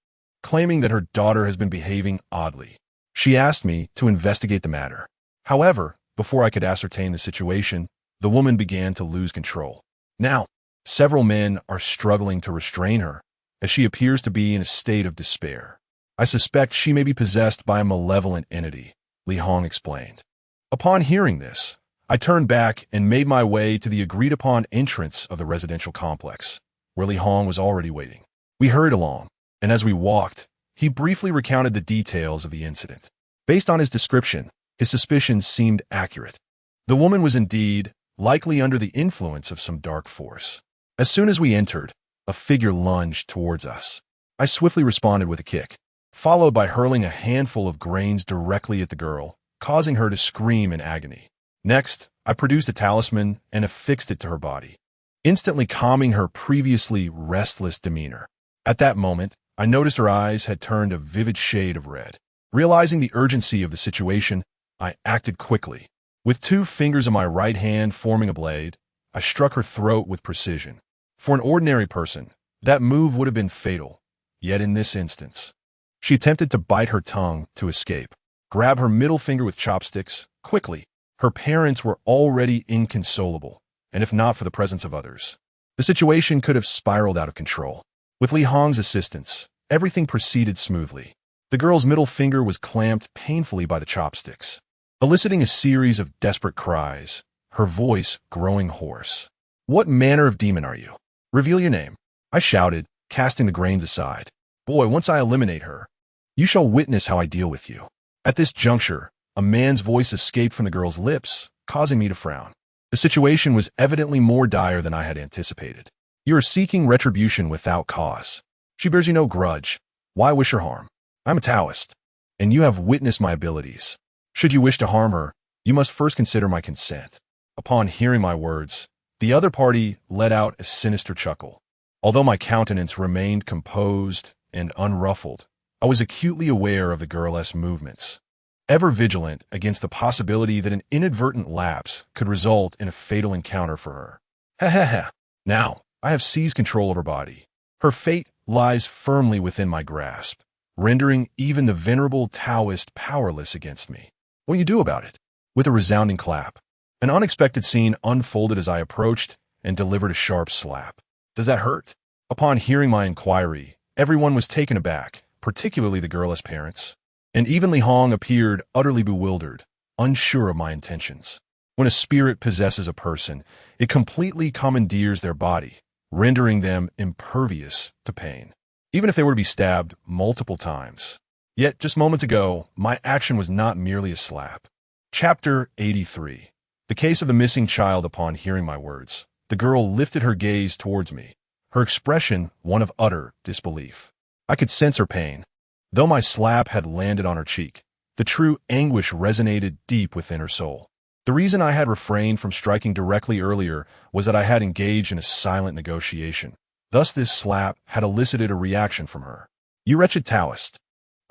claiming that her daughter has been behaving oddly. She asked me to investigate the matter. However, before I could ascertain the situation, the woman began to lose control. Now, several men are struggling to restrain her, as she appears to be in a state of despair. "I suspect she may be possessed by a malevolent entity," Li Hong explained. Upon hearing this, I turned back and made my way to the agreed-upon entrance of the residential complex, where Li Hong was already waiting. We hurried along, and as we walked, he briefly recounted the details of the incident. Based on his description, his suspicions seemed accurate. The woman was indeed likely under the influence of some dark force. As soon as we entered, a figure lunged towards us. I swiftly responded with a kick, followed by hurling a handful of grains directly at the girl, causing her to scream in agony. Next, I produced a talisman and affixed it to her body, instantly calming her previously restless demeanor. At that moment, I noticed her eyes had turned a vivid shade of red. Realizing the urgency of the situation, I acted quickly. With 2 fingers of my right hand forming a blade, I struck her throat with precision. For an ordinary person, that move would have been fatal. Yet in this instance, she attempted to bite her tongue to escape. Grab her middle finger with chopsticks, quickly. Her parents were already inconsolable, and if not for the presence of others, the situation could have spiraled out of control. With Li Hong's assistance, everything proceeded smoothly. The girl's middle finger was clamped painfully by the chopsticks, eliciting a series of desperate cries, her voice growing hoarse. "What manner of demon are you? Reveal your name," I shouted, casting the grains aside. Boy, once I eliminate her, you shall witness how I deal with you. At this juncture, a man's voice escaped from the girl's lips, causing me to frown. The situation was evidently more dire than I had anticipated. You are seeking retribution without cause. She bears you no grudge. Why wish her harm? I'm a Taoist, and you have witnessed my abilities. Should you wish to harm her, you must first consider my consent. Upon hearing my words, the other party let out a sinister chuckle. Although my countenance remained composed and unruffled, I was acutely aware of the girl's movements, ever vigilant against the possibility that an inadvertent lapse could result in a fatal encounter for her. Ha ha ha. Now, I have seized control of her body. Her fate lies firmly within my grasp, rendering even the venerable Taoist powerless against me. What will you do about it? With a resounding clap, an unexpected scene unfolded as I approached and delivered a sharp slap. Does that hurt? Upon hearing my inquiry, everyone was taken aback, particularly the girl's parents, and even Li Hong appeared utterly bewildered, unsure of my intentions. When a spirit possesses a person, it completely commandeers their body, rendering them impervious to pain, even if they were to be stabbed multiple times. Yet, just moments ago, my action was not merely a slap. Chapter 83. The case of the missing child. Upon hearing my words, the girl lifted her gaze towards me, her expression one of utter disbelief. I could sense her pain. Though my slap had landed on her cheek, the true anguish resonated deep within her soul. The reason I had refrained from striking directly earlier was that I had engaged in a silent negotiation. Thus this slap had elicited a reaction from her. You wretched Taoist,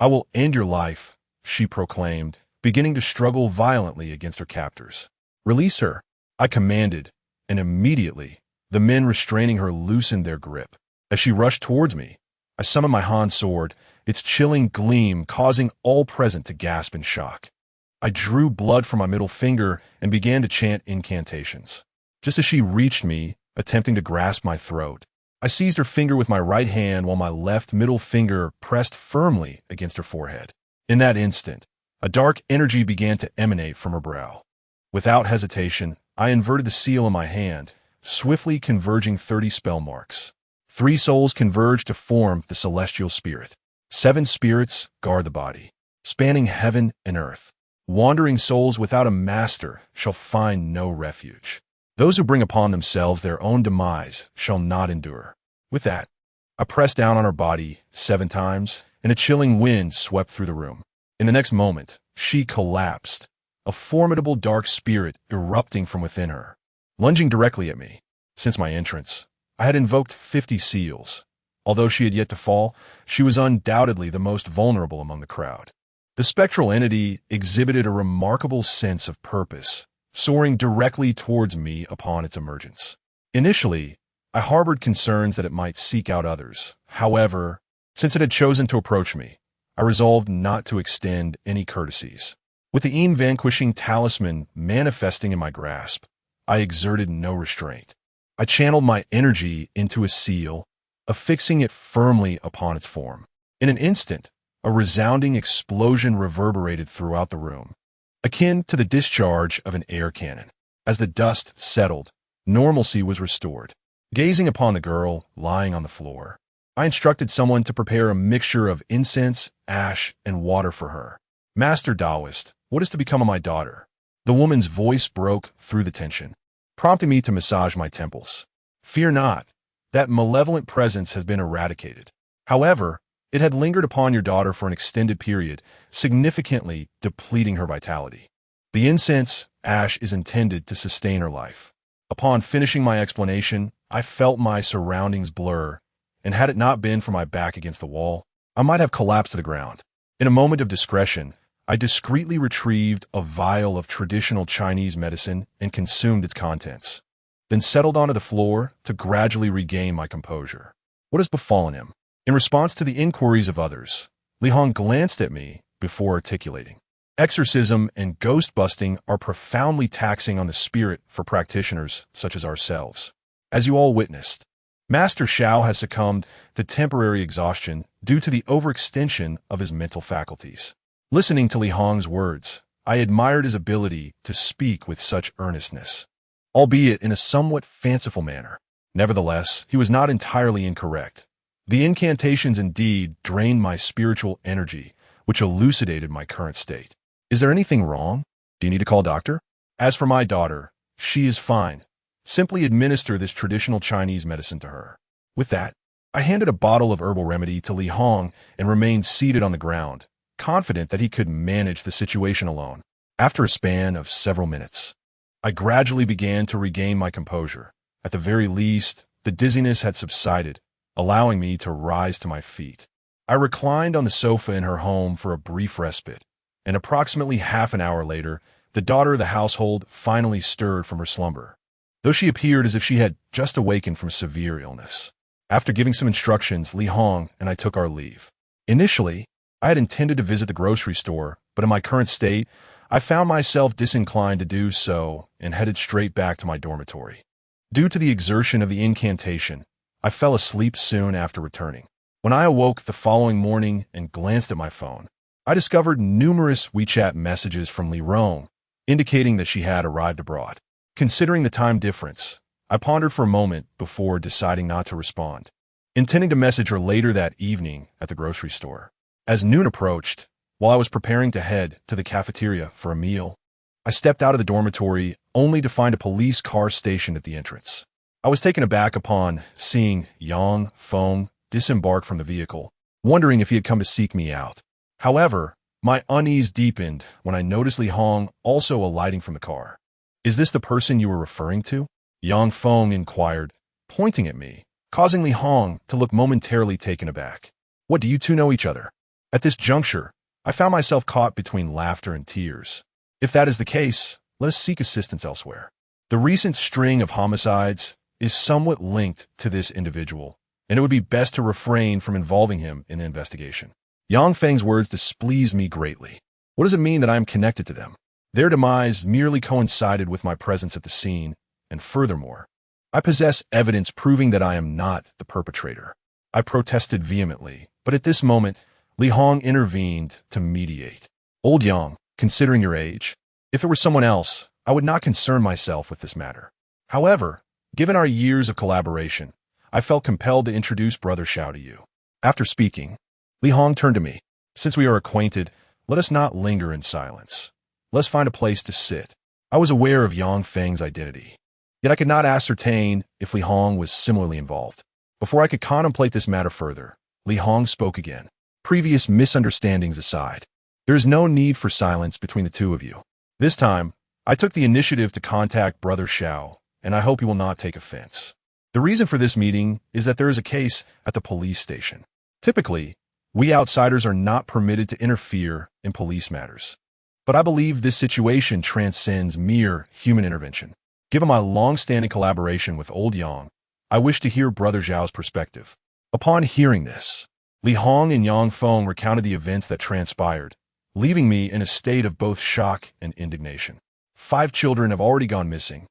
I will end your life, she proclaimed, beginning to struggle violently against her captors. Release her, I commanded, and immediately, the men restraining her loosened their grip. As she rushed towards me, I summoned my Han sword, its chilling gleam causing all present to gasp in shock. I drew blood from my middle finger and began to chant incantations. Just as she reached me, attempting to grasp my throat, I seized her finger with my right hand while my left middle finger pressed firmly against her forehead. In that instant, a dark energy began to emanate from her brow. Without hesitation, I inverted the seal in my hand, swiftly converging 30 spell marks. 3 souls converged to form the celestial spirit. 7 spirits guard the body, spanning heaven and earth. Wandering souls without a master shall find no refuge. Those who bring upon themselves their own demise shall not endure. With that, I pressed down on her body 7 times, and a chilling wind swept through the room. In the next moment, she collapsed, a formidable dark spirit erupting from within her, lunging directly at me. Since my entrance, I had invoked 50 seals. Although she had yet to fall, she was undoubtedly the most vulnerable among the crowd. The spectral entity exhibited a remarkable sense of purpose, soaring directly towards me upon its emergence. Initially, I harbored concerns that it might seek out others. However, since it had chosen to approach me, I resolved not to extend any courtesies. With the vanquishing talisman manifesting in my grasp, I exerted no restraint. I channeled my energy into a seal, affixing it firmly upon its form. In an instant, a resounding explosion reverberated throughout the room, akin to the discharge of an air cannon. As the dust settled, normalcy was restored. Gazing upon the girl lying on the floor, I instructed someone to prepare a mixture of incense, ash, and water for her. Master Taoist, what is to become of my daughter? The woman's voice broke through the tension, prompting me to massage my temples. Fear not, that malevolent presence has been eradicated. However, it had lingered upon your daughter for an extended period, significantly depleting her vitality. The incense, ash, is intended to sustain her life. Upon finishing my explanation, I felt my surroundings blur, and had it not been for my back against the wall, I might have collapsed to the ground. In a moment of discretion, I discreetly retrieved a vial of traditional Chinese medicine and consumed its contents, then settled onto the floor to gradually regain my composure. What has befallen him? In response to the inquiries of others, Li Hong glanced at me before articulating. Exorcism and ghost-busting are profoundly taxing on the spirit for practitioners such as ourselves. As you all witnessed, Master Xiao has succumbed to temporary exhaustion due to the overextension of his mental faculties. Listening to Li Hong's words, I admired his ability to speak with such earnestness, albeit in a somewhat fanciful manner. Nevertheless, he was not entirely incorrect. The incantations indeed drained my spiritual energy, which elucidated my current state. Is there anything wrong? Do you need to call a doctor? As for my daughter, she is fine. Simply administer this traditional Chinese medicine to her. With that, I handed a bottle of herbal remedy to Li Hong and remained seated on the ground, confident that he could manage the situation alone. After a span of several minutes, I gradually began to regain my composure. At the very least, the dizziness had subsided, allowing me to rise to my feet. I reclined on the sofa in her home for a brief respite, and approximately half an hour later, the daughter of the household finally stirred from her slumber, though she appeared as if she had just awakened from severe illness. After giving some instructions, Li Hong and I took our leave. Initially, I had intended to visit the grocery store, but in my current state, I found myself disinclined to do so and headed straight back to my dormitory. Due to the exertion of the incantation, I fell asleep soon after returning. When I awoke the following morning and glanced at my phone, I discovered numerous WeChat messages from Li Rong, indicating that she had arrived abroad. Considering the time difference, I pondered for a moment before deciding not to respond, intending to message her later that evening at the grocery store. As noon approached, while I was preparing to head to the cafeteria for a meal, I stepped out of the dormitory only to find a police car stationed at the entrance. I was taken aback upon seeing Yang Feng disembark from the vehicle, wondering if he had come to seek me out. However, my unease deepened when I noticed Li Hong also alighting from the car. "Is this the person you were referring to?" Yang Feng inquired, pointing at me, causing Li Hong to look momentarily taken aback. "What, do you two know each other?" At this juncture, I found myself caught between laughter and tears. If that is the case, let us seek assistance elsewhere. The recent string of homicides is somewhat linked to this individual, and it would be best to refrain from involving him in the investigation. Yang Feng's words displeased me greatly. What does it mean that I am connected to them? Their demise merely coincided with my presence at the scene, and furthermore, I possess evidence proving that I am not the perpetrator. I protested vehemently, but at this moment, Li Hong intervened to mediate. "Old Yang, considering your age, if it were someone else, I would not concern myself with this matter. However, given our years of collaboration, I felt compelled to introduce Brother Xiao to you." After speaking, Li Hong turned to me. "Since we are acquainted, let us not linger in silence. Let's find a place to sit." I was aware of Yang Feng's identity, yet I could not ascertain if Li Hong was similarly involved. Before I could contemplate this matter further, Li Hong spoke again. "Previous misunderstandings aside, there is no need for silence between the two of you. This time, I took the initiative to contact Brother Xiao, and I hope he will not take offense. The reason for this meeting is that there is a case at the police station. Typically, we outsiders are not permitted to interfere in police matters. But I believe this situation transcends mere human intervention. Given my long-standing collaboration with Old Yang, I wish to hear Brother Zhao's perspective." Upon hearing this, Li Hong and Yang Feng recounted the events that transpired, leaving me in a state of both shock and indignation. 5 children have already gone missing,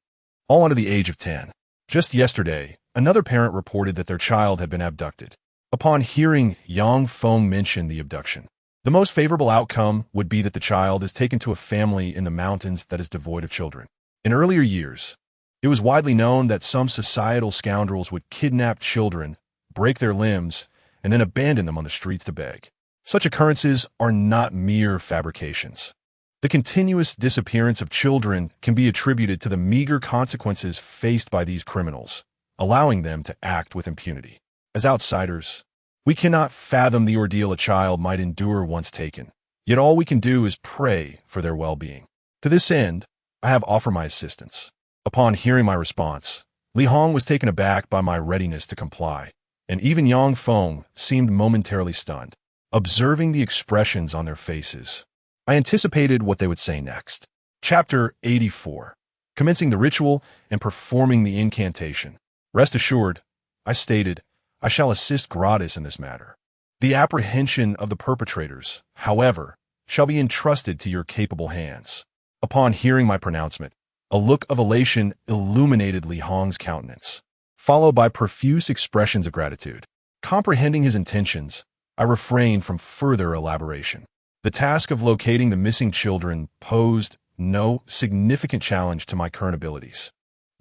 all under the age of 10. Just yesterday, another parent reported that their child had been abducted. Upon hearing Yang Feng mention the abduction, the most favorable outcome would be that the child is taken to a family in the mountains that is devoid of children. In earlier years, it was widely known that some societal scoundrels would kidnap children, break their limbs, and then abandon them on the streets to beg. Such occurrences are not mere fabrications. The continuous disappearance of children can be attributed to the meager consequences faced by these criminals, allowing them to act with impunity. As outsiders, we cannot fathom the ordeal a child might endure once taken, yet all we can do is pray for their well-being. To this end, I have offered my assistance. Upon hearing my response, Li Hong was taken aback by my readiness to comply, and even Yang Feng seemed momentarily stunned. Observing the expressions on their faces, I anticipated what they would say next. Chapter 84. Commencing the ritual and performing the incantation. "Rest assured," I stated, "I shall assist gratis in this matter. The apprehension of the perpetrators, however, shall be entrusted to your capable hands." Upon hearing my pronouncement, a look of elation illuminated Li Hong's countenance, followed by profuse expressions of gratitude. Comprehending his intentions, I refrained from further elaboration. The task of locating the missing children posed no significant challenge to my current abilities.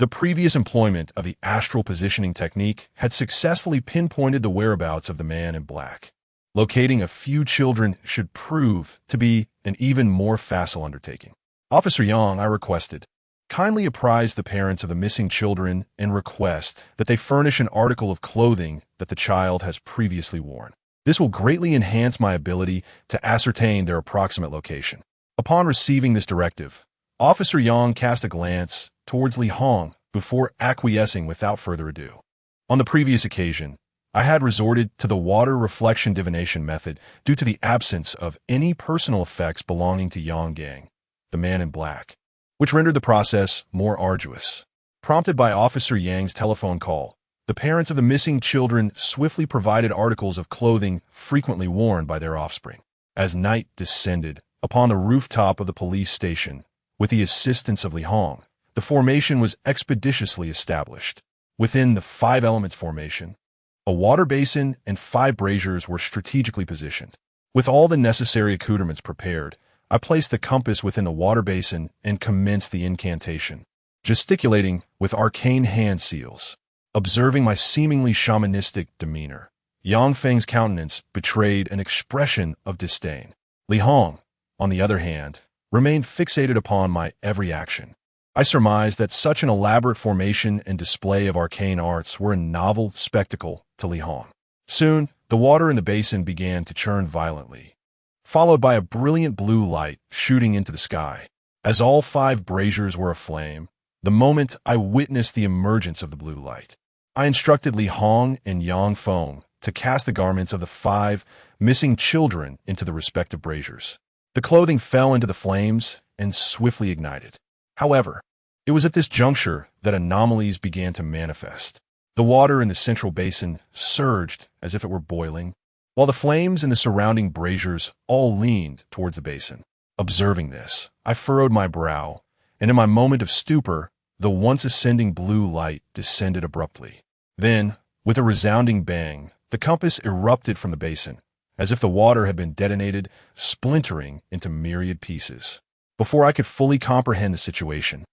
The previous employment of the astral positioning technique had successfully pinpointed the whereabouts of the man in black. Locating a few children should prove to be an even more facile undertaking. Officer Young, I requested, kindly apprise the parents of the missing children and request that they furnish an article of clothing that the child has previously worn. This will greatly enhance my ability to ascertain their approximate location. Upon receiving this directive, Officer Yang cast a glance towards Li Hong before acquiescing without further ado. On the previous occasion, I had resorted to the water reflection divination method due to the absence of any personal effects belonging to Yang Gang, the man in black, which rendered the process more arduous. Prompted by Officer Yang's telephone call, the parents of the missing children swiftly provided articles of clothing frequently worn by their offspring. As night descended upon the rooftop of the police station, with the assistance of Li Hong, the formation was expeditiously established. Within the 5 elements formation, a water basin and 5 braziers were strategically positioned. With all the necessary accoutrements prepared, I placed the compass within the water basin and commenced the incantation, gesticulating with arcane hand seals. Observing my seemingly shamanistic demeanor, Yang Feng's countenance betrayed an expression of disdain. Li Hong, on the other hand, remained fixated upon my every action. I surmised that such an elaborate formation and display of arcane arts were a novel spectacle to Li Hong. Soon, the water in the basin began to churn violently, followed by a brilliant blue light shooting into the sky. As all 5 braziers were aflame, the moment I witnessed the emergence of the blue light, I instructed Li Hong and Yang Feng to cast the garments of the 5 missing children into the respective braziers. The clothing fell into the flames and swiftly ignited. However, it was at this juncture that anomalies began to manifest. The water in the central basin surged as if it were boiling, while the flames in the surrounding braziers all leaned towards the basin. Observing this, I furrowed my brow, and in my moment of stupor, the once ascending blue light descended abruptly. Then, with a resounding bang, the compass erupted from the basin, as if the water had been detonated, splintering into myriad pieces. Before I could fully comprehend the situation,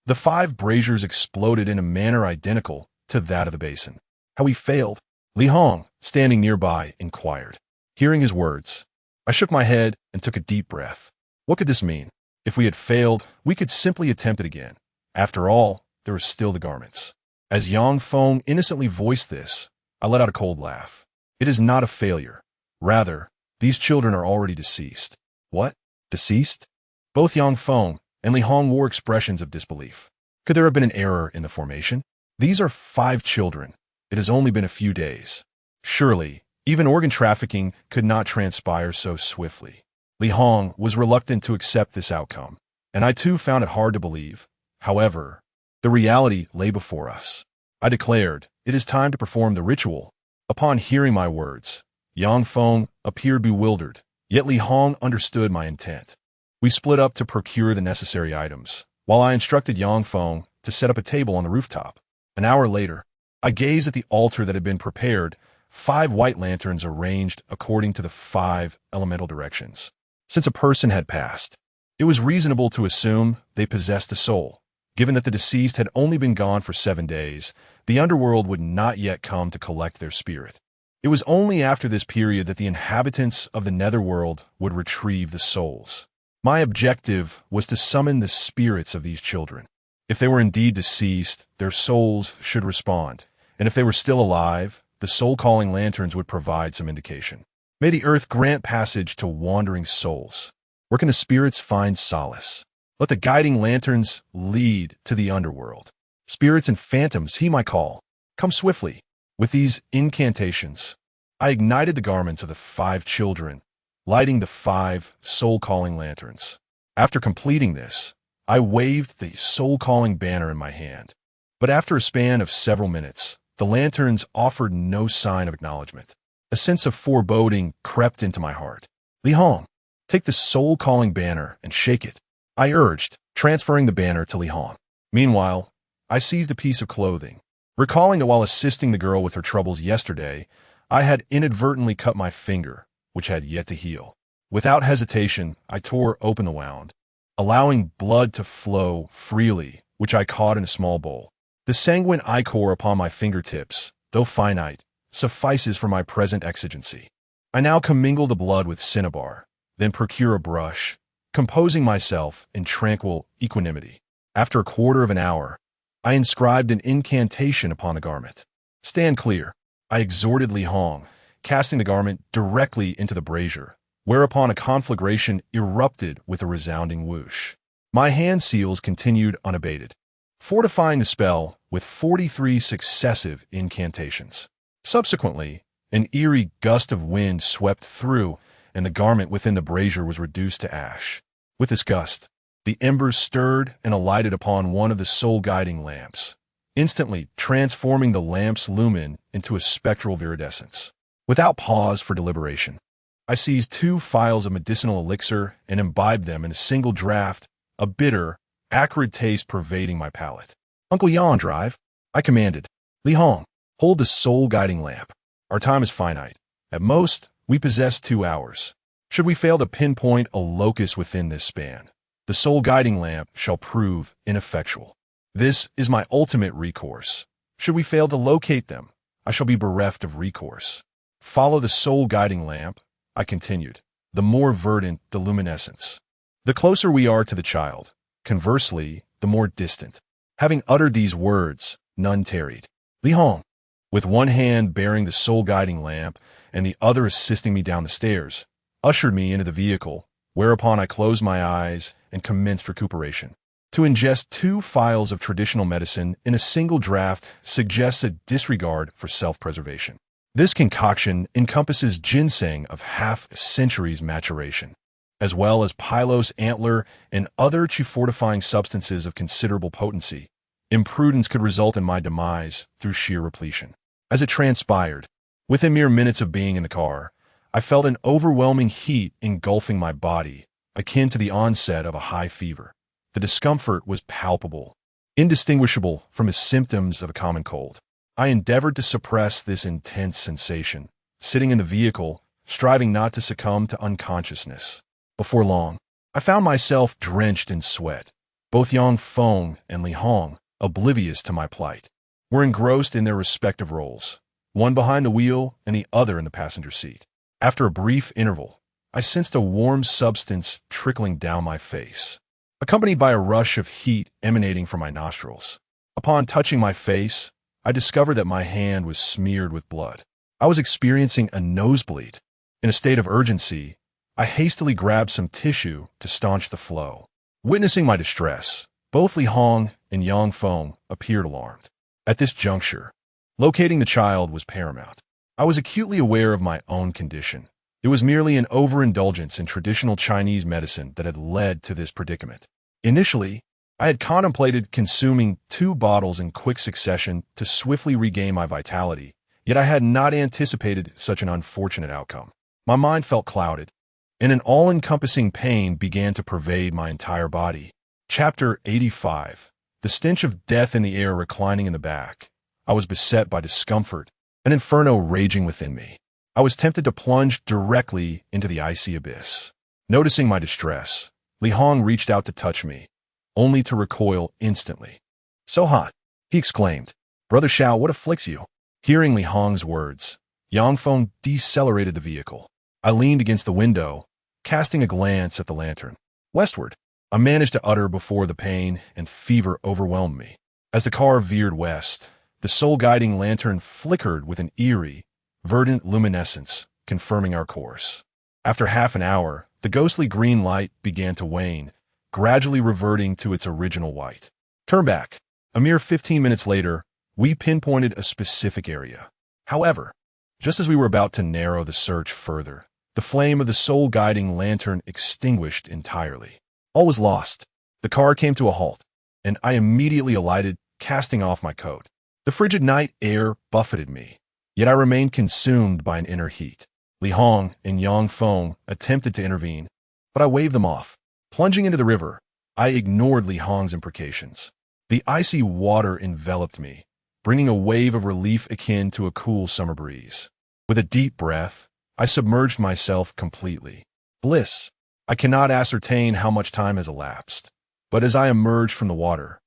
the 5 braziers exploded in a manner identical to that of the basin. How we failed? Li Hong, standing nearby, inquired. Hearing his words, I shook my head and took a deep breath. What could this mean? If we had failed, we could simply attempt it again. After all, there were still the garments. As Yang Feng innocently voiced this, I let out a cold laugh. It is not a failure. Rather, these children are already deceased. What? Deceased? Both Yang Feng and Li Hong wore expressions of disbelief. Could there have been an error in the formation? These are 5 children. It has only been a few days. Surely, even organ trafficking could not transpire so swiftly. Li Hong was reluctant to accept this outcome, and I too found it hard to believe. However, the reality lay before us. I declared, it is time to perform the ritual. Upon hearing my words, Yang Feng appeared bewildered, yet Li Hong understood my intent. We split up to procure the necessary items, while I instructed Yang Feng to set up a table on the rooftop. An hour later, I gazed at the altar that had been prepared, 5 white lanterns arranged according to the 5 elemental directions. Since a person had passed, it was reasonable to assume they possessed a soul. Given that the deceased had only been gone for 7 days, the underworld would not yet come to collect their spirit. It was only after this period that the inhabitants of the netherworld would retrieve the souls. My objective was to summon the spirits of these children. If they were indeed deceased, their souls should respond, and if they were still alive, the soul-calling lanterns would provide some indication. May the earth grant passage to wandering souls. Where can the spirits find solace? Let the guiding lanterns lead to the underworld. Spirits and phantoms he might call. Come swiftly. With these incantations, I ignited the garments of the 5 children, lighting the 5 soul-calling lanterns. After completing this, I waved the soul-calling banner in my hand. But after a span of several minutes, the lanterns offered no sign of acknowledgement. A sense of foreboding crept into my heart. Li Hong, take the soul-calling banner and shake it, I urged, transferring the banner to Li Hong. Meanwhile, I seized a piece of clothing, recalling that while assisting the girl with her troubles yesterday, I had inadvertently cut my finger, which had yet to heal. Without hesitation, I tore open the wound, allowing blood to flow freely, which I caught in a small bowl. The sanguine ichor upon my fingertips, though finite, suffices for my present exigency. I now commingle the blood with cinnabar, then procure a brush, composing myself in tranquil equanimity. After a quarter of an hour, I inscribed an incantation upon the garment. "Stand clear," I exhorted Li Hong, casting the garment directly into the brazier, whereupon a conflagration erupted with a resounding whoosh. My hand seals continued unabated, fortifying the spell with 43 successive incantations. Subsequently, an eerie gust of wind swept through, and the garment within the brazier was reduced to ash. With this gust, the embers stirred and alighted upon one of the soul-guiding lamps, instantly transforming the lamp's lumen into a spectral viridescence. Without pause for deliberation, I seized 2 phials of medicinal elixir and imbibed them in a single draught, a bitter, acrid taste pervading my palate. "Uncle Yan, drive," I commanded. "Li Hong, hold the soul-guiding lamp. Our time is finite. At most, we possess 2 hours. Should we fail to pinpoint a locus within this span, the soul-guiding lamp shall prove ineffectual. This is my ultimate recourse. Should we fail to locate them, I shall be bereft of recourse. Follow the soul-guiding lamp," I continued, "the more verdant the luminescence. The closer we are to the child, conversely, the more distant." Having uttered these words, none tarried. Li Hong, with one hand bearing the soul-guiding lamp and the other assisting me down the stairs, ushered me into the vehicle, whereupon I closed my eyes and commenced recuperation. To ingest 2 phials of traditional medicine in a single draught suggests a disregard for self-preservation. This concoction encompasses ginseng of half a century's maturation, as well as pylos antler and other chi-fortifying substances of considerable potency. Imprudence could result in my demise through sheer repletion. As it transpired, within mere minutes of being in the car, I felt an overwhelming heat engulfing my body, akin to the onset of a high fever. The discomfort was palpable, indistinguishable from the symptoms of a common cold. I endeavored to suppress this intense sensation, sitting in the vehicle, striving not to succumb to unconsciousness. Before long, I found myself drenched in sweat. Both Yang Feng and Li Hong, oblivious to my plight, were engrossed in their respective roles, one behind the wheel and the other in the passenger seat. After a brief interval, I sensed a warm substance trickling down my face, accompanied by a rush of heat emanating from my nostrils. Upon touching my face, I discovered that my hand was smeared with blood. I was experiencing a nosebleed. In a state of urgency, I hastily grabbed some tissue to staunch the flow. Witnessing my distress, both Li Hong and Yang Feng appeared alarmed. At this juncture, locating the child was paramount. I was acutely aware of my own condition. It was merely an overindulgence in traditional Chinese medicine that had led to this predicament. Initially, I had contemplated consuming 2 bottles in quick succession to swiftly regain my vitality, yet I had not anticipated such an unfortunate outcome. My mind felt clouded, and an all-encompassing pain began to pervade my entire body. Chapter 85. The stench of death in the air reclining in the back. I was beset by discomfort, an inferno raging within me. I was tempted to plunge directly into the icy abyss. Noticing my distress, Li Hong reached out to touch me, only to recoil instantly. "So hot," he exclaimed. "Brother Xiao, what afflicts you?" Hearing Li Hong's words, Yang Feng decelerated the vehicle. I leaned against the window, casting a glance at the lantern. "Westward," I managed to utter before the pain and fever overwhelmed me. As the car veered west, the soul-guiding lantern flickered with an eerie, verdant luminescence, confirming our course. After half an hour, the ghostly green light began to wane, gradually reverting to its original white. "Turn back." A mere 15 minutes later, we pinpointed a specific area. However, just as we were about to narrow the search further, the flame of the soul-guiding lantern extinguished entirely. All was lost. The car came to a halt, and I immediately alighted, casting off my coat. The frigid night air buffeted me, yet I remained consumed by an inner heat. Li Hong and Yang Feng attempted to intervene, but I waved them off. Plunging into the river, I ignored Li Hong's imprecations. The icy water enveloped me, bringing a wave of relief akin to a cool summer breeze. With a deep breath, I submerged myself completely. Bliss. I cannot ascertain how much time has elapsed, but as I emerged from the water,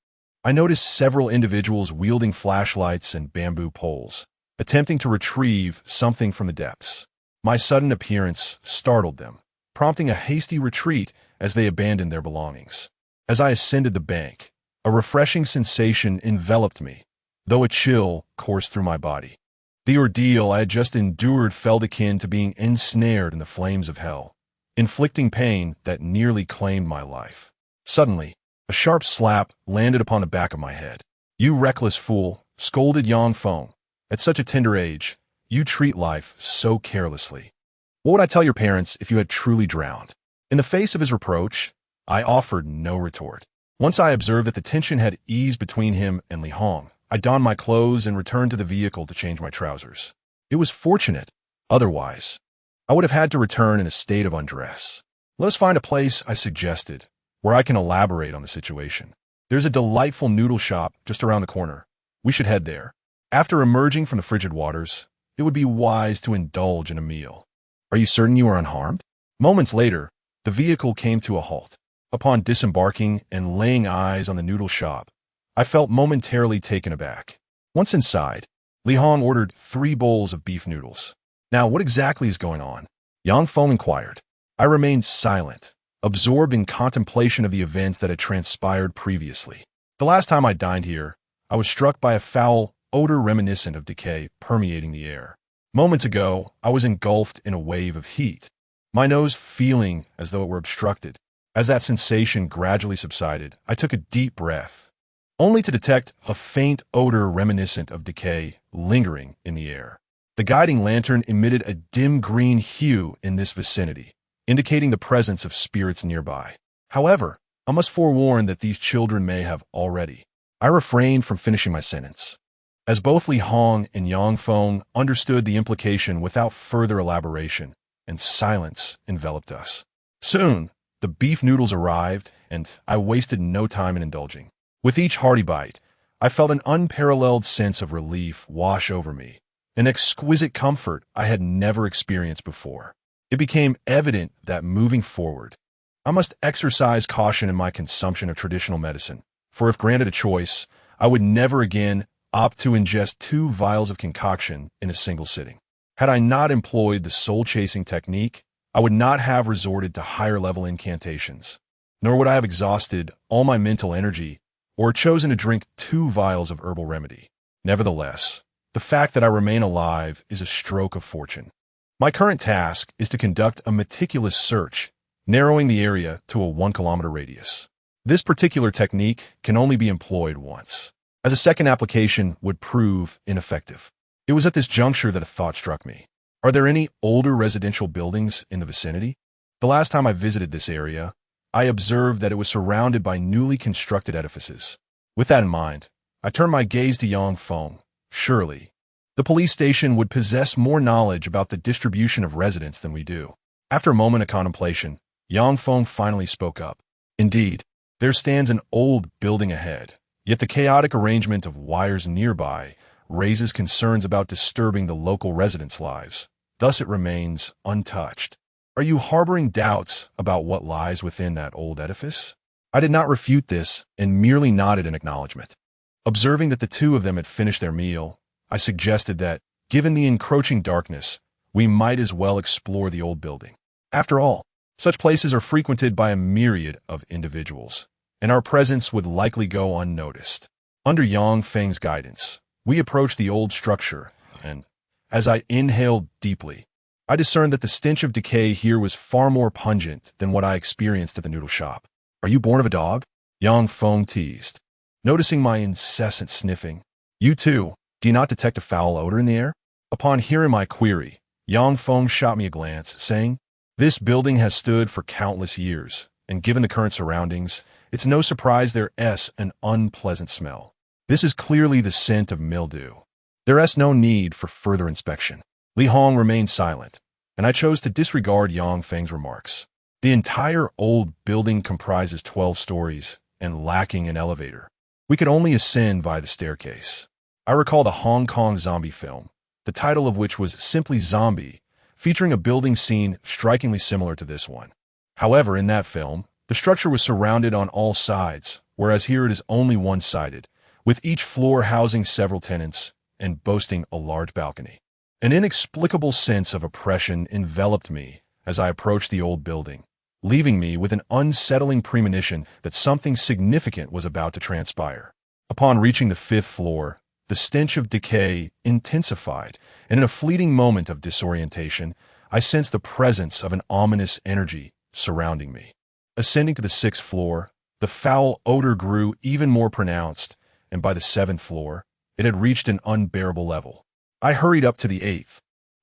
I noticed several individuals wielding flashlights and bamboo poles, attempting to retrieve something from the depths. My sudden appearance startled them, prompting a hasty retreat as they abandoned their belongings. As I ascended the bank, a refreshing sensation enveloped me, though a chill coursed through my body. The ordeal I had just endured felt akin to being ensnared in the flames of hell, inflicting pain that nearly claimed my life. Suddenly, a sharp slap landed upon the back of my head. "You reckless fool," scolded Yang Feng. "At such a tender age, you treat life so carelessly. What would I tell your parents if you had truly drowned?" In the face of his reproach, I offered no retort. Once I observed that the tension had eased between him and Li Hong, I donned my clothes and returned to the vehicle to change my trousers. It was fortunate. Otherwise, I would have had to return in a state of undress. "Let us find a place," I suggested, "where I can elaborate on the situation. There's a delightful noodle shop just around the corner. We should head there. After emerging from the frigid waters, it would be wise to indulge in a meal." "Are you certain you are unharmed?" Moments later, the vehicle came to a halt. Upon disembarking and laying eyes on the noodle shop, I felt momentarily taken aback. Once inside, Li Hong ordered 3 bowls of beef noodles. "Now, what exactly is going on?" Yang Feng inquired. I remained silent, absorbed in contemplation of the events that had transpired previously. The last time I dined here, I was struck by a foul odor reminiscent of decay permeating the air. Moments ago, I was engulfed in a wave of heat, my nose feeling as though it were obstructed. As that sensation gradually subsided, I took a deep breath, only to detect a faint odor reminiscent of decay lingering in the air. The guiding lantern emitted a dim green hue in this vicinity, indicating the presence of spirits nearby. However, I must forewarn that these children may have already. I refrained from finishing my sentence, as both Li Hong and Yang Feng understood the implication without further elaboration, and silence enveloped us. Soon, the beef noodles arrived, and I wasted no time in indulging. With each hearty bite, I felt an unparalleled sense of relief wash over me, an exquisite comfort I had never experienced before. It became evident that moving forward, I must exercise caution in my consumption of traditional medicine, for if granted a choice, I would never again opt to ingest 2 vials of concoction in a single sitting. Had I not employed the soul-chasing technique, I would not have resorted to higher-level incantations, nor would I have exhausted all my mental energy or chosen to drink 2 vials of herbal remedy. Nevertheless, the fact that I remain alive is a stroke of fortune. My current task is to conduct a meticulous search, narrowing the area to a 1-kilometer radius. This particular technique can only be employed once, as a second application would prove ineffective. It was at this juncture that a thought struck me. Are there any older residential buildings in the vicinity? The last time I visited this area, I observed that it was surrounded by newly constructed edifices. With that in mind, I turned my gaze to Yang Feng. Surely, the police station would possess more knowledge about the distribution of residents than we do. After a moment of contemplation, Yang Feng finally spoke up. "Indeed, there stands an old building ahead, yet the chaotic arrangement of wires nearby raises concerns about disturbing the local residents' lives. Thus it remains untouched. Are you harboring doubts about what lies within that old edifice?" I did not refute this and merely nodded in acknowledgement. Observing that the 2 of them had finished their meal, I suggested that, given the encroaching darkness, we might as well explore the old building. After all, such places are frequented by a myriad of individuals, and our presence would likely go unnoticed. Under Yang Feng's guidance, we approached the old structure, and, as I inhaled deeply, I discerned that the stench of decay here was far more pungent than what I experienced at the noodle shop. "Are you born of a dog?" Yang Feng teased. Noticing my incessant sniffing, "You too, do you not detect a foul odor in the air?" Upon hearing my query, Yang Feng shot me a glance, saying, "This building has stood for countless years, and given the current surroundings, it's no surprise there's an unpleasant smell. This is clearly the scent of mildew. There's no need for further inspection." Li Hong remained silent, and I chose to disregard Yang Feng's remarks. The entire old building comprises 12 stories and lacking an elevator. We could only ascend via the staircase. I recalled a Hong Kong zombie film, the title of which was simply Zombie, featuring a building scene strikingly similar to this one. However, in that film, The structure was surrounded on all sides, whereas here it is only one-sided, with each floor housing several tenants and boasting a large balcony. An inexplicable sense of oppression enveloped me as I approached the old building, leaving me with an unsettling premonition that something significant was about to transpire. Upon reaching the 5th floor, the stench of decay intensified, and in a fleeting moment of disorientation, I sensed the presence of an ominous energy surrounding me. Ascending to the 6th floor, the foul odor grew even more pronounced, and by the 7th floor, it had reached an unbearable level. I hurried up to the 8th,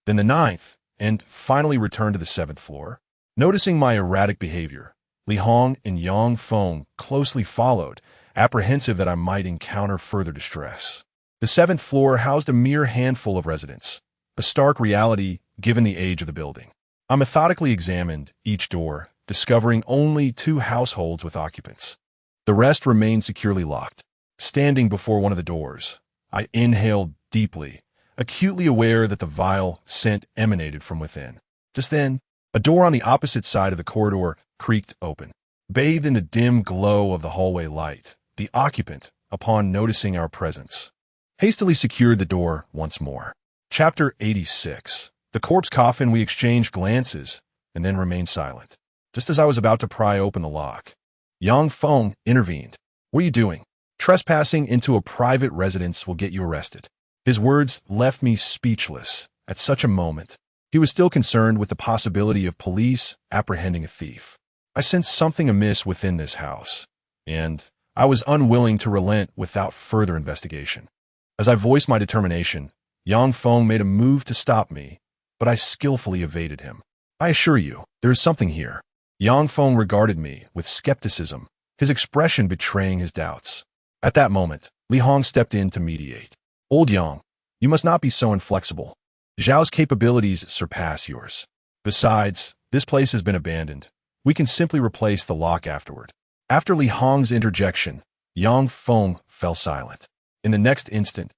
then the 9th, and finally returned to the 7th floor. Noticing my erratic behavior, Li Hong and Yang Feng closely followed, apprehensive that I might encounter further distress. The 7th floor housed a mere handful of residents, a stark reality given the age of the building. I methodically examined each door, discovering only 2 households with occupants. The rest remained securely locked. Standing before one of the doors, I inhaled deeply, acutely aware that the vile scent emanated from within. Just then, a door on the opposite side of the corridor creaked open. Bathed in the dim glow of the hallway light, the occupant, upon noticing our presence, hastily secured the door once more. Chapter 86. The corpse coffin. We exchanged glances and then remained silent. Just as I was about to pry open the lock, Yang Feng intervened. "What are you doing? Trespassing into a private residence will get you arrested." His words left me speechless. At such a moment, he was still concerned with the possibility of police apprehending a thief. I sensed something amiss within this house, and I was unwilling to relent without further investigation. As I voiced my determination, Yang Feng made a move to stop me, but I skillfully evaded him. "I assure you, there is something here." Yang Feng regarded me with skepticism, his expression betraying his doubts. At that moment, Li Hong stepped in to mediate. "Old Yang, you must not be so inflexible. Zhao's capabilities surpass yours. Besides, this place has been abandoned. We can simply replace the lock afterward." After Li Hong's interjection, Yang Feng fell silent. In the next instant,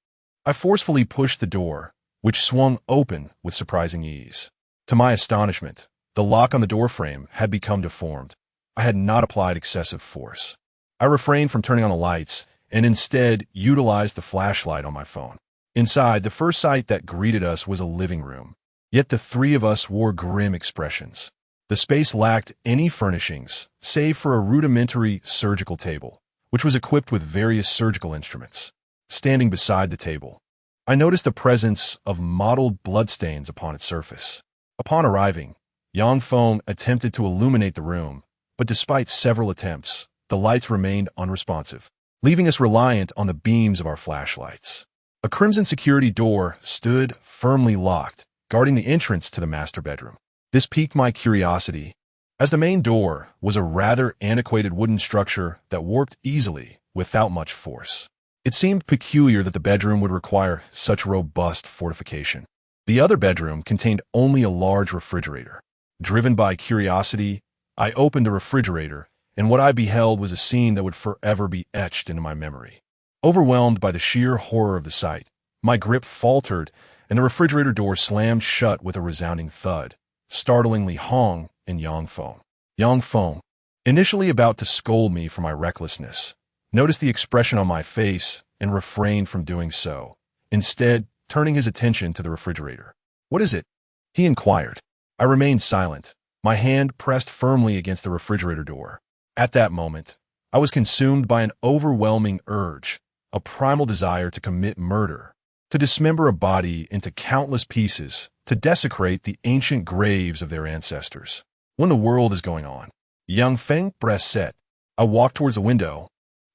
I forcefully pushed the door, which swung open with surprising ease. To my astonishment, the lock on the doorframe had become deformed. I had not applied excessive force. I refrained from turning on the lights and instead utilized the flashlight on my phone. Inside, the first sight that greeted us was a living room. Yet the 3 of us wore grim expressions. The space lacked any furnishings, save for a rudimentary surgical table, which was equipped with various surgical instruments. Standing beside the table, I noticed the presence of mottled bloodstains upon its surface. Upon arriving, Yang Feng attempted to illuminate the room, but despite several attempts, the lights remained unresponsive, leaving us reliant on the beams of our flashlights. A crimson security door stood firmly locked, guarding the entrance to the master bedroom. This piqued my curiosity, as the main door was a rather antiquated wooden structure that warped easily without much force. It seemed peculiar that the bedroom would require such robust fortification. The other bedroom contained only a large refrigerator. Driven by curiosity, I opened the refrigerator, and what I beheld was a scene that would forever be etched into my memory. Overwhelmed by the sheer horror of the sight, my grip faltered, and the refrigerator door slammed shut with a resounding thud, startling Li Hong and Yang Feng. Yang Feng, initially about to scold me for my recklessness, noticed the expression on my face and refrained from doing so, instead turning his attention to the refrigerator. "What is it?" he inquired. I remained silent, my hand pressed firmly against the refrigerator door. At that moment, I was consumed by an overwhelming urge, a primal desire to commit murder, to dismember a body into countless pieces, to desecrate the ancient graves of their ancestors. When the world is going on, Yang Feng breast set, I walked towards the window.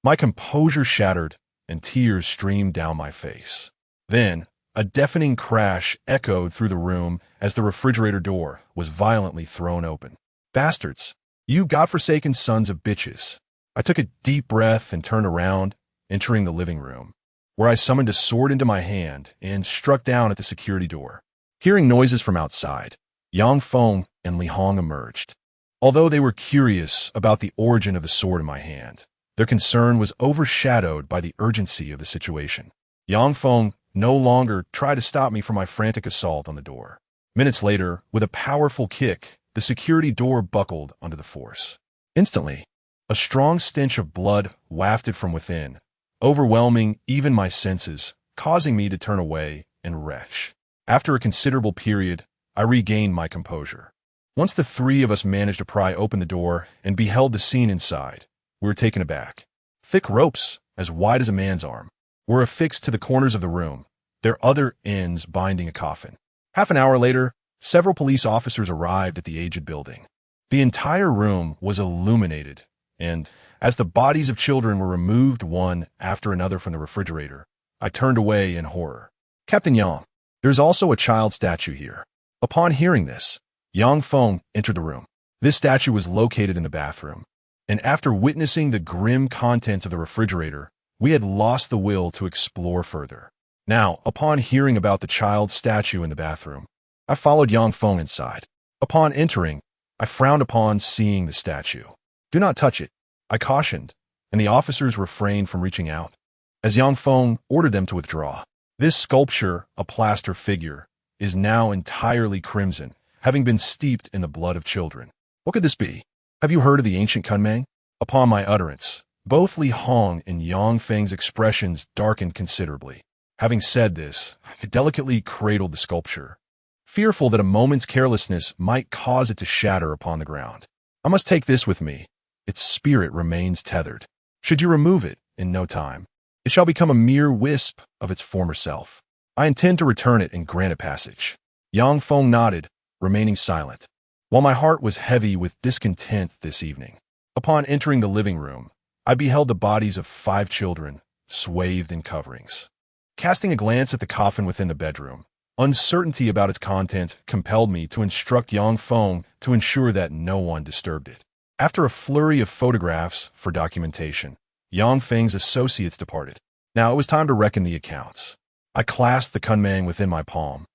My composure shattered, and tears streamed down my face. Then, a deafening crash echoed through the room as the refrigerator door was violently thrown open. "Bastards! You godforsaken sons of bitches!" I took a deep breath and turned around, entering the living room, where I summoned a sword into my hand and struck down at the security door. Hearing noises from outside, Yang Feng and Li Hong emerged. Although they were curious about the origin of the sword in my hand, their concern was overshadowed by the urgency of the situation. Yang Feng no longer tried to stop me from my frantic assault on the door. Minutes later, with a powerful kick, the security door buckled under the force. Instantly, a strong stench of blood wafted from within, overwhelming even my senses, causing me to turn away and retch. After a considerable period, I regained my composure. Once the three of us managed to pry open the door and beheld the scene inside, we were taken aback. Thick ropes, as wide as a man's arm, were affixed to the corners of the room, their other ends binding a coffin. Half an hour later, several police officers arrived at the aged building. The entire room was illuminated, and, as the bodies of children were removed one after another from the refrigerator, I turned away in horror. Captain Yang, there's also a child statue here. Upon hearing this, Yang Feng entered the room. This statue was located in the bathroom, and after witnessing the grim contents of the refrigerator, we had lost the will to explore further. Now, upon hearing about the child statue in the bathroom, I followed Yang Feng inside. Upon entering, I frowned upon seeing the statue. Do not touch it, I cautioned, and the officers refrained from reaching out, as Yang Feng ordered them to withdraw. This sculpture, a plaster figure, is now entirely crimson, having been steeped in the blood of children. What could this be? Have you heard of the ancient Kunming? Upon my utterance, both Li Hong and Yang Feng's expressions darkened considerably. Having said this, I delicately cradled the sculpture, fearful that a moment's carelessness might cause it to shatter upon the ground. I must take this with me. Its spirit remains tethered. Should you remove it in no time, it shall become a mere wisp of its former self. I intend to return it and grant it passage. Yang Feng nodded, remaining silent, while my heart was heavy with discontent this evening. Upon entering the living room, I beheld the bodies of 5 children, swathed in coverings. Casting a glance at the coffin within the bedroom, uncertainty about its contents compelled me to instruct Yang Feng to ensure that no one disturbed it. After a flurry of photographs for documentation, Yang Feng's associates departed. Now it was time to reckon the accounts. I clasped the kunming within my palm,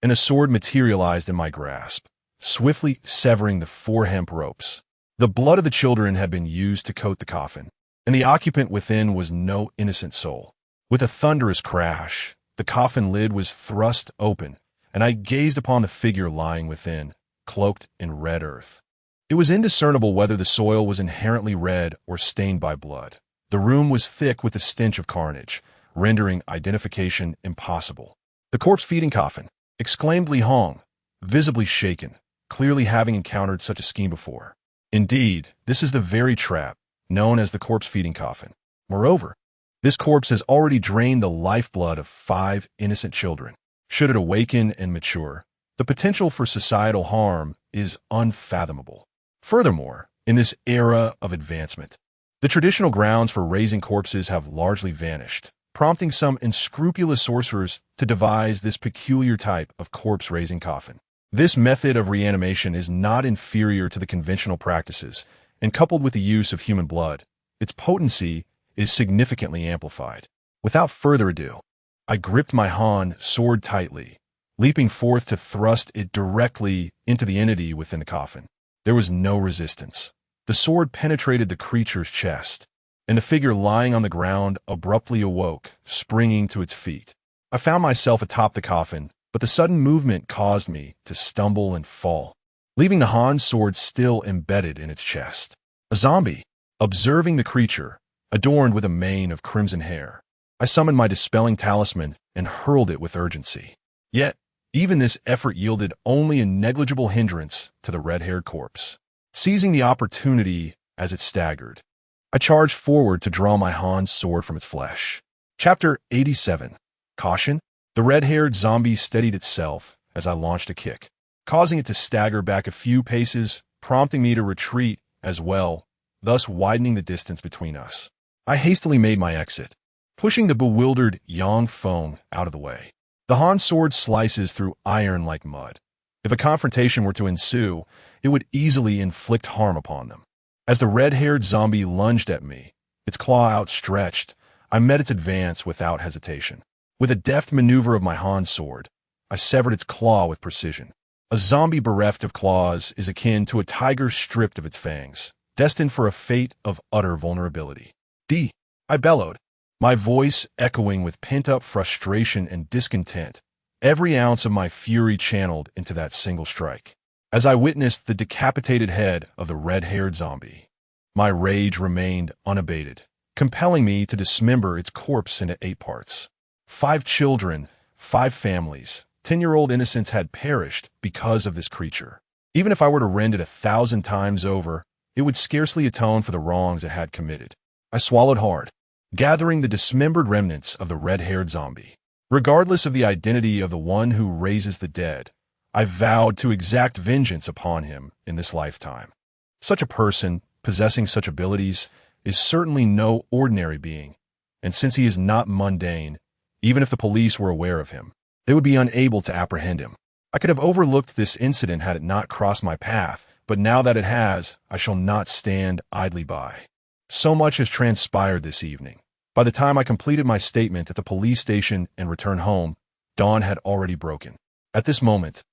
and a sword materialized in my grasp, swiftly severing the 4 hemp ropes. The blood of the children had been used to coat the coffin, and the occupant within was no innocent soul. With a thunderous crash, the coffin lid was thrust open, and I gazed upon the figure lying within, cloaked in red earth. It was indiscernible whether the soil was inherently red or stained by blood. The room was thick with the stench of carnage, rendering identification impossible. The corpse-feeding coffin, exclaimed Li Hong, visibly shaken, clearly having encountered such a scheme before. Indeed, this is the very trap known as the corpse-feeding coffin. Moreover, this corpse has already drained the lifeblood of 5 innocent children. Should it awaken and mature, the potential for societal harm is unfathomable. Furthermore, in this era of advancement, the traditional grounds for raising corpses have largely vanished, prompting some unscrupulous sorcerers to devise this peculiar type of corpse-raising coffin. This method of reanimation is not inferior to the conventional practices, and coupled with the use of human blood, its potency is significantly amplified. Without further ado, I gripped my Han sword tightly, leaping forth to thrust it directly into the entity within the coffin. There was no resistance. The sword penetrated the creature's chest, and the figure lying on the ground abruptly awoke, springing to its feet. I found myself atop the coffin, but the sudden movement caused me to stumble and fall, leaving the Han sword still embedded in its chest. A zombie, observing the creature, adorned with a mane of crimson hair, I summoned my dispelling talisman and hurled it with urgency. Yet, even this effort yielded only a negligible hindrance to the red-haired corpse. Seizing the opportunity as it staggered, I charged forward to draw my Han sword from its flesh. Chapter 87. Caution. The red-haired zombie steadied itself as I launched a kick, causing it to stagger back a few paces, prompting me to retreat as well, thus widening the distance between us. I hastily made my exit, pushing the bewildered Yang Feng out of the way. The Han sword slices through iron like mud. If a confrontation were to ensue, it would easily inflict harm upon them. As the red-haired zombie lunged at me, its claw outstretched, I met its advance without hesitation. With a deft maneuver of my Han sword, I severed its claw with precision. A zombie bereft of claws is akin to a tiger stripped of its fangs, destined for a fate of utter vulnerability. I bellowed, my voice echoing with pent-up frustration and discontent, every ounce of my fury channeled into that single strike. As I witnessed the decapitated head of the red-haired zombie, My rage remained unabated, compelling me to dismember its corpse into 8 parts. 5 children, 5 families, 10-year-old innocents had perished because of this creature. Even if I were to rend it 1,000 times over, it would scarcely atone for the wrongs it had committed. I swallowed hard, gathering the dismembered remnants of the red-haired zombie. Regardless of the identity of the one who raises the dead, I vowed to exact vengeance upon him in this lifetime. Such a person, possessing such abilities, is certainly no ordinary being, and since he is not mundane, even if the police were aware of him, they would be unable to apprehend him. I could have overlooked this incident had it not crossed my path, but now that it has, I shall not stand idly by. So much has transpired this evening. By the time I completed my statement at the police station and returned home, dawn had already broken. At this moment,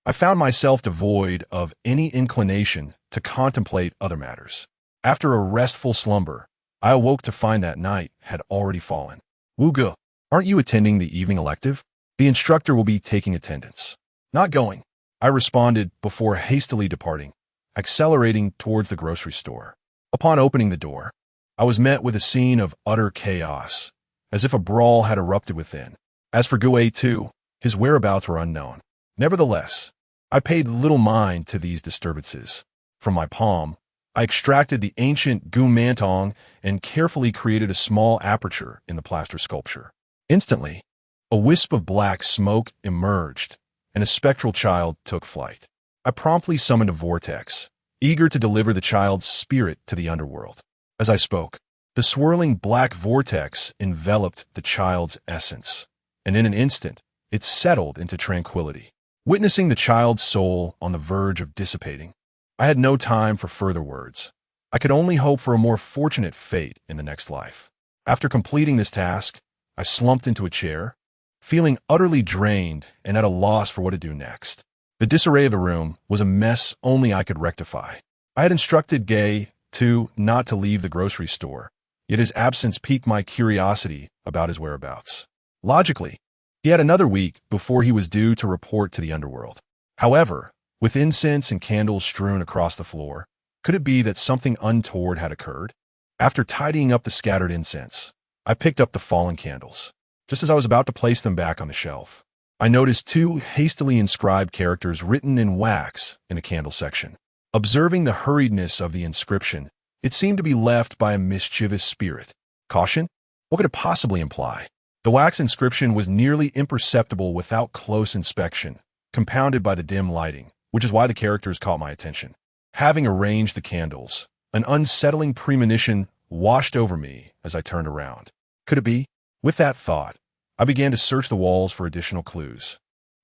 I found myself devoid of any inclination to contemplate other matters. After a restful slumber, I awoke to find that night had already fallen. Wooga, aren't you attending the evening elective? The instructor will be taking attendance. Not going, I responded before hastily departing, accelerating towards the grocery store. Upon opening the door, I was met with a scene of utter chaos, as if a brawl had erupted within. As for Gue too, his whereabouts were unknown. Nevertheless, I paid little mind to these disturbances. From my palm, I extracted the ancient Gu Mantong and carefully created a small aperture in the plaster sculpture. Instantly, a wisp of black smoke emerged, and a spectral child took flight. I promptly summoned a vortex, eager to deliver the child's spirit to the underworld. As I spoke, the swirling black vortex enveloped the child's essence, and in an instant, it settled into tranquility. Witnessing the child's soul on the verge of dissipating, I had no time for further words. I could only hope for a more fortunate fate in the next life. After completing this task, I slumped into a chair, feeling utterly drained and at a loss for what to do next. The disarray of the room was a mess only I could rectify. I had instructed Gay, too, not to leave the grocery store, yet his absence piqued my curiosity about his whereabouts. Logically, he had another week before he was due to report to the underworld. However, with incense and candles strewn across the floor, could it be that something untoward had occurred? After tidying up the scattered incense, I picked up the fallen candles. Just as I was about to place them back on the shelf, I noticed 2 hastily inscribed characters written in wax in the candle section. Observing the hurriedness of the inscription, it seemed to be left by a mischievous spirit. Caution? What could it possibly imply? The wax inscription was nearly imperceptible without close inspection, compounded by the dim lighting, which is why the characters caught my attention. Having arranged the candles, an unsettling premonition washed over me as I turned around. Could it be? With that thought, I began to search the walls for additional clues,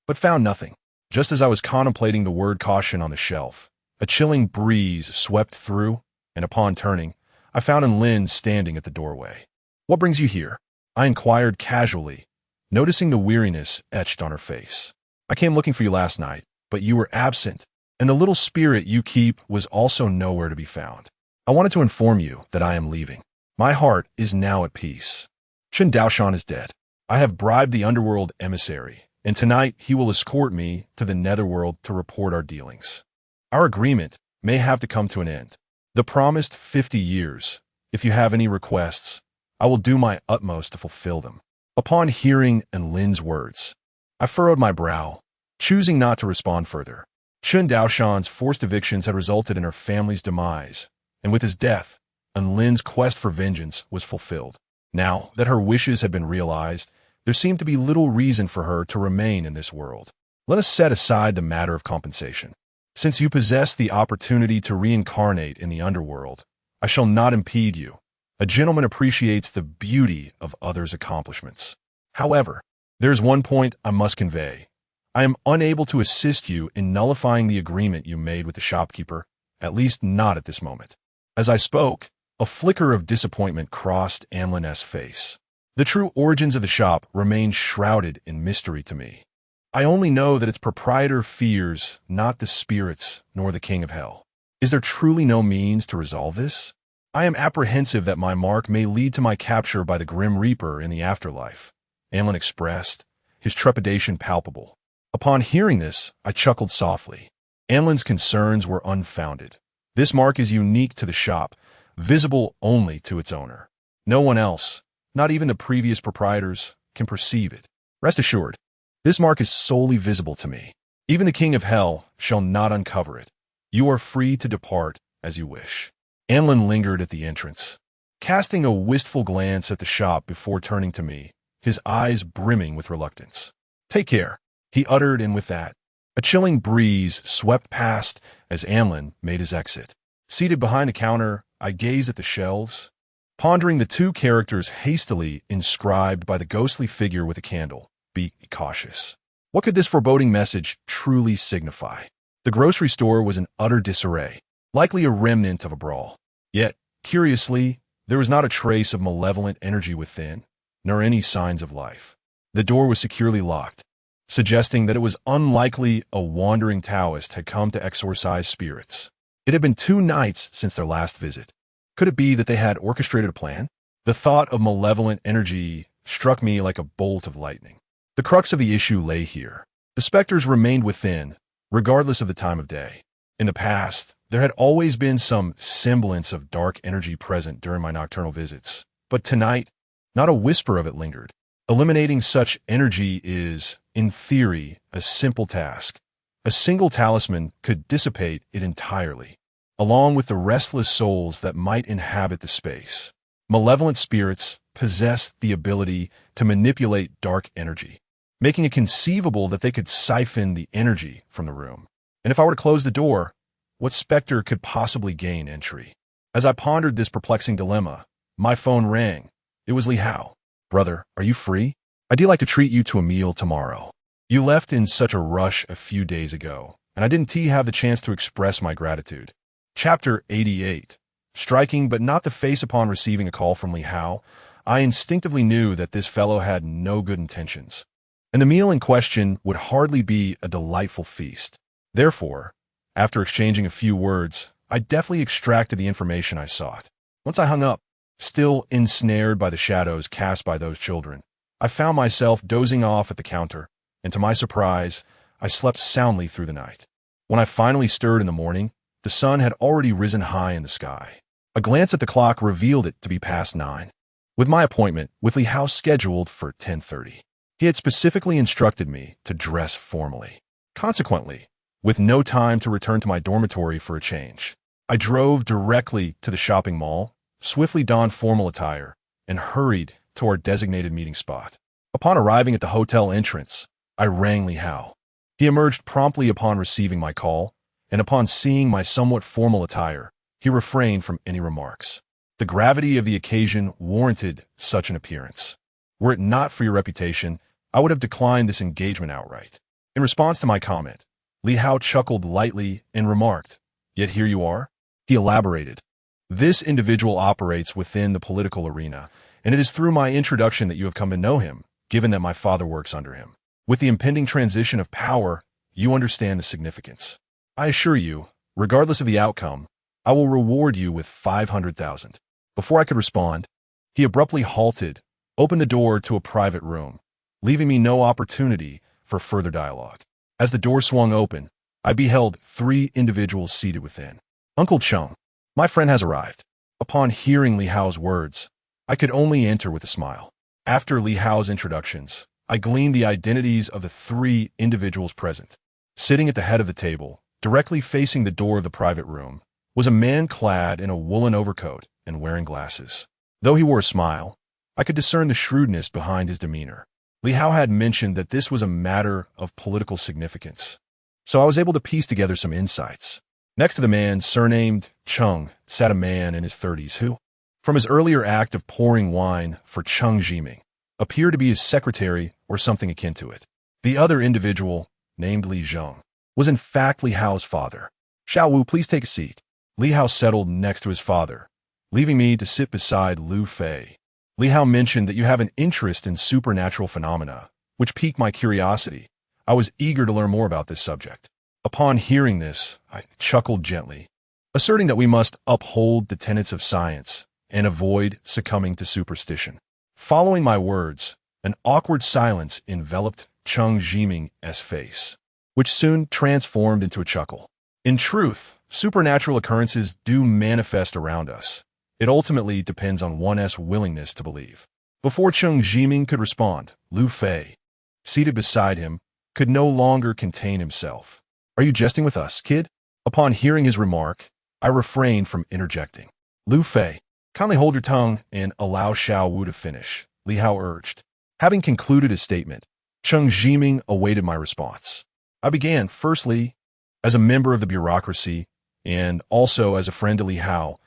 but found nothing. Just as I was contemplating the word caution on the shelf, a chilling breeze swept through, and upon turning, I found Lynn standing at the doorway. "What brings you here?" I inquired casually, noticing the weariness etched on her face. "I came looking for you last night, but you were absent, and the little spirit you keep was also nowhere to be found. I wanted to inform you that I am leaving. My heart is now at peace. Shen Daoshan is dead. I have bribed the underworld emissary, and tonight he will escort me to the netherworld to report our dealings. Our agreement may have to come to an end. The promised 50 years. If you have any requests, I will do my utmost to fulfill them." Upon hearing Lynn's words, I furrowed my brow, choosing not to respond further. Chen Daoshan's forced evictions had resulted in her family's demise, and with his death, Lynn's quest for vengeance was fulfilled. Now that her wishes had been realized, there seemed to be little reason for her to remain in this world. Let us set aside the matter of compensation. Since you possess the opportunity to reincarnate in the underworld, I shall not impede you. A gentleman appreciates the beauty of others' accomplishments. However, there is one point I must convey. I am unable to assist you in nullifying the agreement you made with the shopkeeper, at least not at this moment. As I spoke, a flicker of disappointment crossed Amlin's face. The true origins of the shop remained shrouded in mystery to me. I only know that its proprietor fears not the spirits nor the king of hell. Is there truly no means to resolve this? I am apprehensive that my mark may lead to my capture by the Grim Reaper in the afterlife, Amlin expressed, his trepidation palpable. Upon hearing this, I chuckled softly. Amlin's concerns were unfounded. This mark is unique to the shop, visible only to its owner. No one else, not even the previous proprietors, can perceive it. Rest assured, this mark is solely visible to me. Even the king of hell shall not uncover it. You are free to depart as you wish. Anlin lingered at the entrance, casting a wistful glance at the shop before turning to me, his eyes brimming with reluctance. Take care, he uttered, and with that, a chilling breeze swept past as Anlin made his exit. Seated behind the counter, I gazed at the shelves, pondering the two characters hastily inscribed by the ghostly figure with a candle. Be cautious. What could this foreboding message truly signify? The grocery store was in utter disarray, likely a remnant of a brawl. Yet, curiously, there was not a trace of malevolent energy within, nor any signs of life. The door was securely locked, suggesting that it was unlikely a wandering Taoist had come to exorcise spirits. It had been 2 nights since their last visit. Could it be that they had orchestrated a plan? The thought of malevolent energy struck me like a bolt of lightning. The crux of the issue lay here. The specters remained within, regardless of the time of day. In the past, there had always been some semblance of dark energy present during my nocturnal visits. But tonight, not a whisper of it lingered. Eliminating such energy is, in theory, a simple task. A single talisman could dissipate it entirely, along with the restless souls that might inhabit the space. Malevolent spirits possessed the ability to manipulate dark energy, making it conceivable that they could siphon the energy from the room. And if I were to close the door, what specter could possibly gain entry? As I pondered this perplexing dilemma, my phone rang. It was Li Hao. Brother, are you free? I'd like to treat you to a meal tomorrow. You left in such a rush a few days ago, and I didn't have the chance to express my gratitude. Chapter 88. Striking but not the face upon receiving a call from Li Hao, I instinctively knew that this fellow had no good intentions, and the meal in question would hardly be a delightful feast. Therefore, after exchanging a few words, I deftly extracted the information I sought. Once I hung up, still ensnared by the shadows cast by those children, I found myself dozing off at the counter, and to my surprise, I slept soundly through the night. When I finally stirred in the morning, the sun had already risen high in the sky. A glance at the clock revealed it to be past 9, with my appointment with Li Hao scheduled for 10:30. He had specifically instructed me to dress formally. Consequently, with no time to return to my dormitory for a change, I drove directly to the shopping mall, swiftly donned formal attire, and hurried to our designated meeting spot. Upon arriving at the hotel entrance, I rang Li Hao. He emerged promptly upon receiving my call, and upon seeing my somewhat formal attire, he refrained from any remarks. The gravity of the occasion warranted such an appearance. Were it not for your reputation, I would have declined this engagement outright. In response to my comment, Li Hao chuckled lightly and remarked, "Yet here you are?" He elaborated, "This individual operates within the political arena, and it is through my introduction that you have come to know him, given that my father works under him. With the impending transition of power, you understand the significance. I assure you, regardless of the outcome, I will reward you with 500,000. Before I could respond, he abruptly halted, opened the door to a private room, leaving me no opportunity for further dialogue. As the door swung open, I beheld 3 individuals seated within. Uncle Chung, my friend has arrived. Upon hearing Li Hao's words, I could only enter with a smile. After Li Hao's introductions, I gleaned the identities of the 3 individuals present. Sitting at the head of the table, directly facing the door of the private room, was a man clad in a woolen overcoat and wearing glasses. Though he wore a smile, I could discern the shrewdness behind his demeanor. Li Hao had mentioned that this was a matter of political significance, so I was able to piece together some insights. Next to the man, surnamed Chung, sat a man in his 30s who, from his earlier act of pouring wine for Chung Jiming, appeared to be his secretary or something akin to it. The other individual, named Li Zheng, was in fact Li Hao's father. "Xiao Wu, please take a seat." Li Hao settled next to his father, leaving me to sit beside Lu Fei. Li Hao mentioned that you have an interest in supernatural phenomena, which piqued my curiosity. I was eager to learn more about this subject. Upon hearing this, I chuckled gently, asserting that we must uphold the tenets of science and avoid succumbing to superstition. Following my words, an awkward silence enveloped Chung Jiming's face, which soon transformed into a chuckle. In truth, supernatural occurrences do manifest around us, It ultimately depends on one's willingness to believe. Before Cheng Jiming could respond, Lu Fei, seated beside him, could no longer contain himself. Are you jesting with us, kid? Upon hearing his remark, I refrained from interjecting. Lu Fei, kindly hold your tongue and allow Xiao Wu to finish, Li Hao urged. Having concluded his statement, Cheng Jiming awaited my response. I began, firstly, as a member of the bureaucracy, and also as a friend to Li Hao,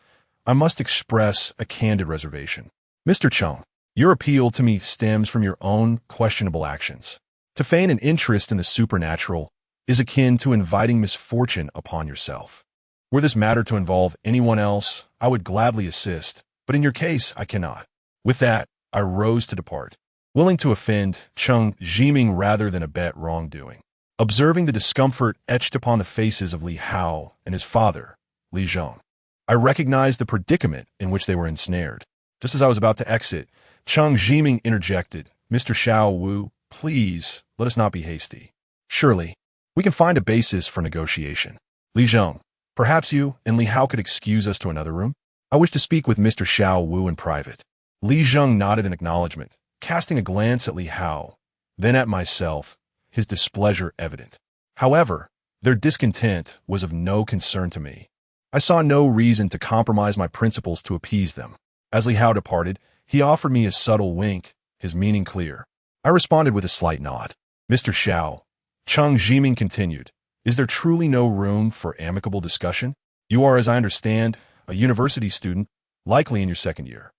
I must express a candid reservation. Mr. Cheng, your appeal to me stems from your own questionable actions. To feign an interest in the supernatural is akin to inviting misfortune upon yourself. Were this matter to involve anyone else, I would gladly assist, but in your case, I cannot. With that, I rose to depart, willing to offend Cheng Jiming rather than abet wrongdoing. Observing the discomfort etched upon the faces of Li Hao and his father, Li Zhong, I recognized the predicament in which they were ensnared. Just as I was about to exit, Cheng Jiming interjected, Mr. Xiao Wu, please, let us not be hasty. Surely, we can find a basis for negotiation. Li Zhong, perhaps you and Li Hao could excuse us to another room? I wish to speak with Mr. Xiao Wu in private. Li Zhong nodded in acknowledgement, casting a glance at Li Hao, then at myself, his displeasure evident. However, their discontent was of no concern to me. I saw no reason to compromise my principles to appease them. As Li Hao departed, he offered me a subtle wink, his meaning clear. I responded with a slight nod. Mr. Xiao, Cheng Jiming continued, is there truly no room for amicable discussion? You are, as I understand, a university student, likely in your second year.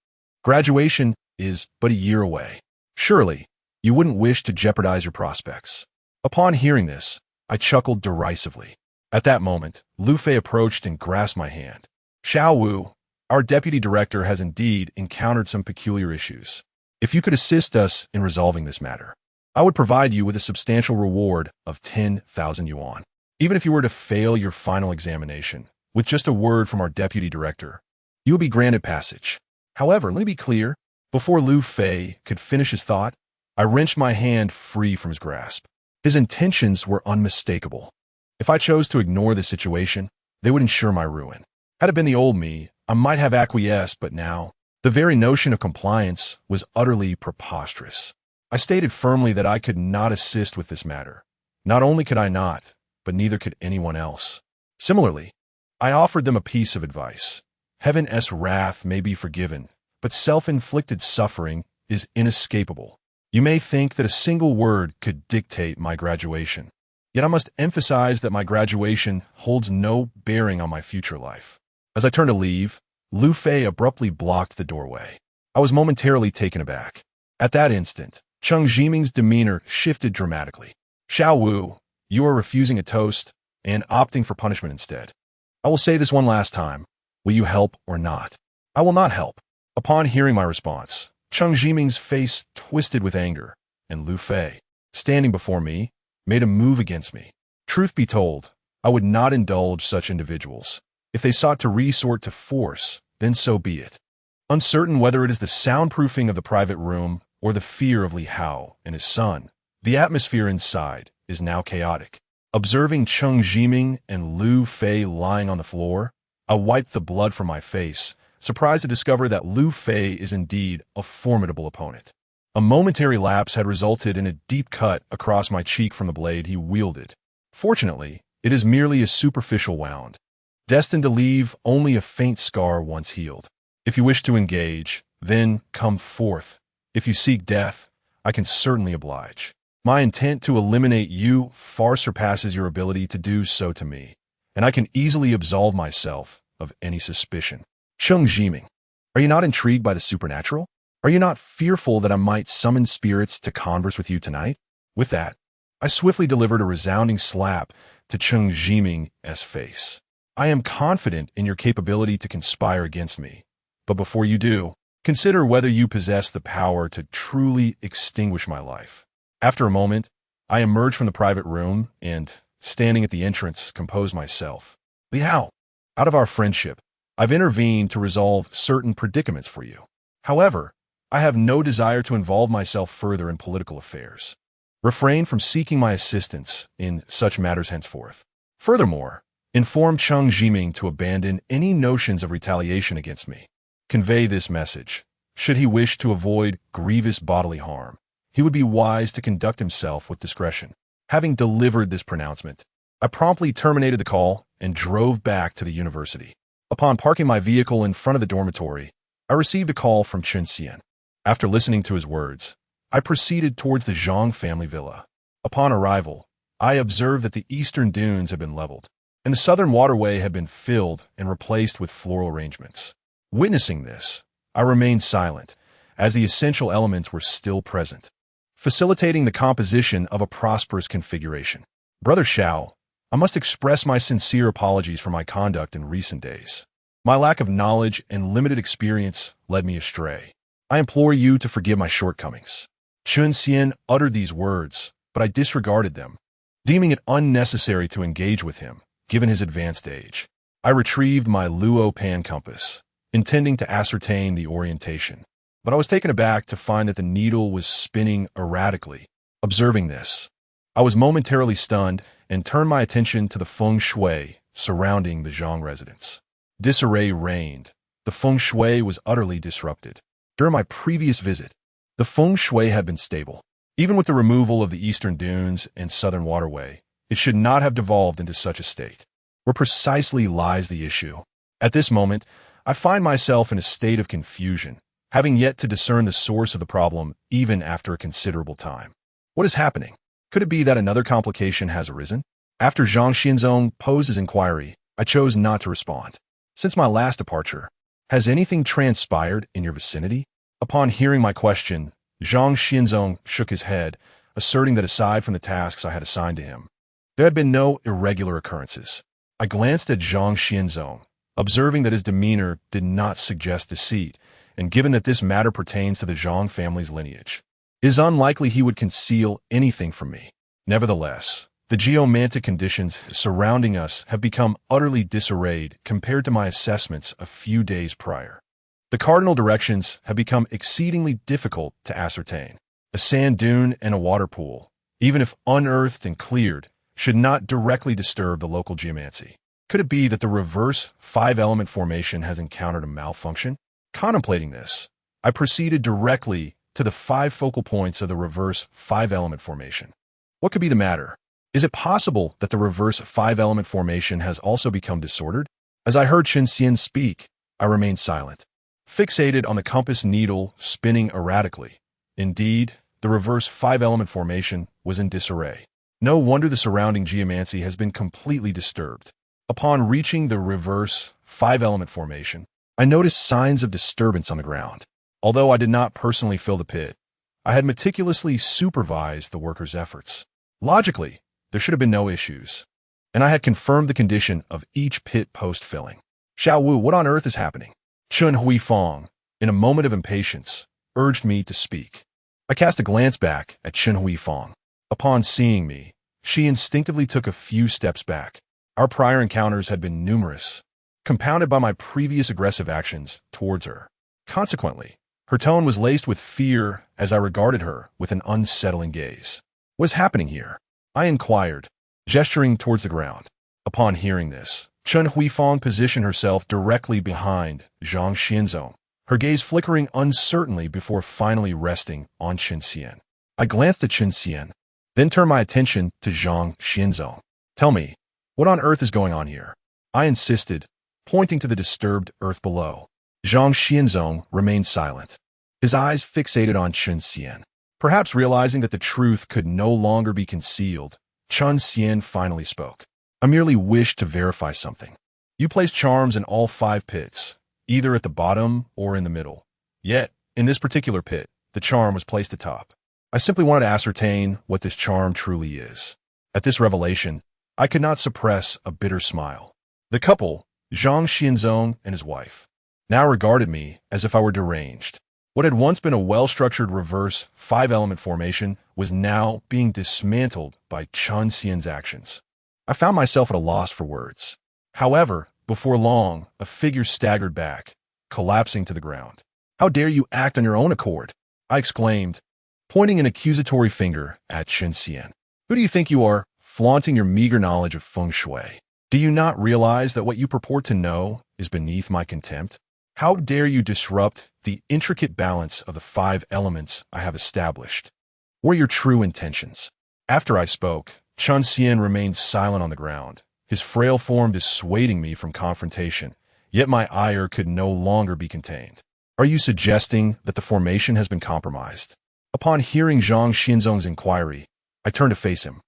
Graduation is but a year away. Surely, you wouldn't wish to jeopardize your prospects. Upon hearing this, I chuckled derisively. At that moment, Lu Fei approached and grasped my hand. Xiao Wu, our deputy director has indeed encountered some peculiar issues. If you could assist us in resolving this matter, I would provide you with a substantial reward of 10,000 yuan. Even if you were to fail your final examination, with just a word from our deputy director, you will be granted passage. However, let me be clear, before Lu Fei could finish his thought, I wrenched my hand free from his grasp. His intentions were unmistakable. If I chose to ignore the situation, they would ensure my ruin. Had it been the old me, I might have acquiesced, but now, the very notion of compliance was utterly preposterous. I stated firmly that I could not assist with this matter. Not only could I not, but neither could anyone else. Similarly, I offered them a piece of advice. Heaven's wrath may be forgiven, but self-inflicted suffering is inescapable. You may think that a single word could dictate my graduation. Yet I must emphasize that my graduation holds no bearing on my future life. As I turned to leave, Lu Fei abruptly blocked the doorway. I was momentarily taken aback. At that instant, Cheng Jiming's demeanor shifted dramatically. Xiao Wu, you are refusing a toast and opting for punishment instead. I will say this one last time. Will you help or not? I will not help. Upon hearing my response, Cheng Jiming's face twisted with anger, and Lu Fei, standing before me, made a move against me. Truth be told, I would not indulge such individuals. If they sought to resort to force, then so be it. Uncertain whether it is the soundproofing of the private room or the fear of Li Hao and his son, the atmosphere inside is now chaotic. Observing Cheng Jiming and Lu Fei lying on the floor, I wiped the blood from my face, surprised to discover that Lu Fei is indeed a formidable opponent. A momentary lapse had resulted in a deep cut across my cheek from the blade he wielded. Fortunately, it is merely a superficial wound, destined to leave only a faint scar once healed. If you wish to engage, then come forth. If you seek death, I can certainly oblige. My intent to eliminate you far surpasses your ability to do so to me, and I can easily absolve myself of any suspicion. Cheng Jiming, are you not intrigued by the supernatural? Are you not fearful that I might summon spirits to converse with you tonight? With that, I swiftly delivered a resounding slap to Cheng Jiming's face. I am confident in your capability to conspire against me, but before you do, consider whether you possess the power to truly extinguish my life. After a moment, I emerged from the private room and, standing at the entrance, composed myself. Li Hao, out of our friendship, I've intervened to resolve certain predicaments for you. However, I have no desire to involve myself further in political affairs. Refrain from seeking my assistance in such matters henceforth. Furthermore, inform Cheng Jiming to abandon any notions of retaliation against me. convey this message. Should he wish to avoid grievous bodily harm, he would be wise to conduct himself with discretion. Having delivered this pronouncement, I promptly terminated the call and drove back to the university. Upon parking my vehicle in front of the dormitory, I received a call from Chun Xian. After listening to his words, I proceeded towards the Zhang family villa. Upon arrival, I observed that the eastern dunes had been leveled, and the southern waterway had been filled and replaced with floral arrangements. Witnessing this, I remained silent, as the essential elements were still present, facilitating the composition of a prosperous configuration. Brother Xiao, I must express my sincere apologies for my conduct in recent days. My lack of knowledge and limited experience led me astray. I implore you to forgive my shortcomings. Chun Xian uttered these words, but I disregarded them, deeming it unnecessary to engage with him, given his advanced age. I retrieved my Luo Pan compass, intending to ascertain the orientation, but I was taken aback to find that the needle was spinning erratically. Observing this, I was momentarily stunned and turned my attention to the feng shui surrounding the Zhang residence. Disarray reigned. The feng shui was utterly disrupted. During my previous visit, the feng shui had been stable. Even with the removal of the eastern dunes and southern waterway, it should not have devolved into such a state. Where precisely lies the issue? At this moment, I find myself in a state of confusion, having yet to discern the source of the problem even after a considerable time. What is happening? Could it be that another complication has arisen? After Zhang Xianzong posed his inquiry, I chose not to respond. Since my last departure, has anything transpired in your vicinity? Upon hearing my question, Zhang Xianzong shook his head, asserting that aside from the tasks I had assigned to him, there had been no irregular occurrences. I glanced at Zhang Xianzong, observing that his demeanor did not suggest deceit, and given that this matter pertains to the Zhang family's lineage, it is unlikely he would conceal anything from me. Nevertheless, the geomantic conditions surrounding us have become utterly disarrayed compared to my assessments a few days prior. The cardinal directions have become exceedingly difficult to ascertain. A sand dune and a water pool, even if unearthed and cleared, should not directly disturb the local geomancy. Could it be that the reverse five-element formation has encountered a malfunction? Contemplating this, I proceeded directly to the 5 focal points of the reverse five-element formation. What could be the matter? Is it possible that the reverse five-element formation has also become disordered? As I heard Chun Xian speak, I remained silent, fixated on the compass needle spinning erratically. Indeed, the reverse five-element formation was in disarray. No wonder the surrounding geomancy has been completely disturbed. Upon reaching the reverse five-element formation, I noticed signs of disturbance on the ground. Although I did not personally fill the pit, I had meticulously supervised the workers' efforts. Logically, there should have been no issues, and I had confirmed the condition of each pit post-filling. Xiao Wu, what on earth is happening? Chun Huifeng, in a moment of impatience, urged me to speak. I cast a glance back at Chun Huifeng. Upon seeing me, she instinctively took a few steps back. Our prior encounters had been numerous, compounded by my previous aggressive actions towards her. Consequently, her tone was laced with fear as I regarded her with an unsettling gaze. What is happening here? I inquired, gesturing towards the ground. Upon hearing this, Chun Huifeng positioned herself directly behind Zhang Xianzong, her gaze flickering uncertainly before finally resting on Chun Xian. I glanced at Chun Xian, then turned my attention to Zhang Xianzong. Tell me, what on earth is going on here? I insisted, pointing to the disturbed earth below. Zhang Xianzong remained silent, his eyes fixated on Chun Xian. Perhaps realizing that the truth could no longer be concealed, Chun Xian finally spoke. I merely wished to verify something. You placed charms in all 5 pits, either at the bottom or in the middle. Yet, in this particular pit, the charm was placed atop. I simply wanted to ascertain what this charm truly is. At this revelation, I could not suppress a bitter smile. The couple, Zhang Xianzong and his wife, now regarded me as if I were deranged. What had once been a well-structured reverse five-element formation was now being dismantled by Chun Xian's actions. I found myself at a loss for words. However, before long, a figure staggered back, collapsing to the ground. "How dare you act on your own accord?" I exclaimed, pointing an accusatory finger at Chun Xian. "Who do you think you are, flaunting your meager knowledge of feng shui? Do you not realize that what you purport to know is beneath my contempt?" How dare you disrupt the intricate balance of the 5 elements I have established? What are your true intentions? After I spoke, Chun Xian remained silent on the ground, his frail form dissuading me from confrontation, yet my ire could no longer be contained. Are you suggesting that the formation has been compromised? Upon hearing Zhang Xinzong's inquiry, I turned to face him.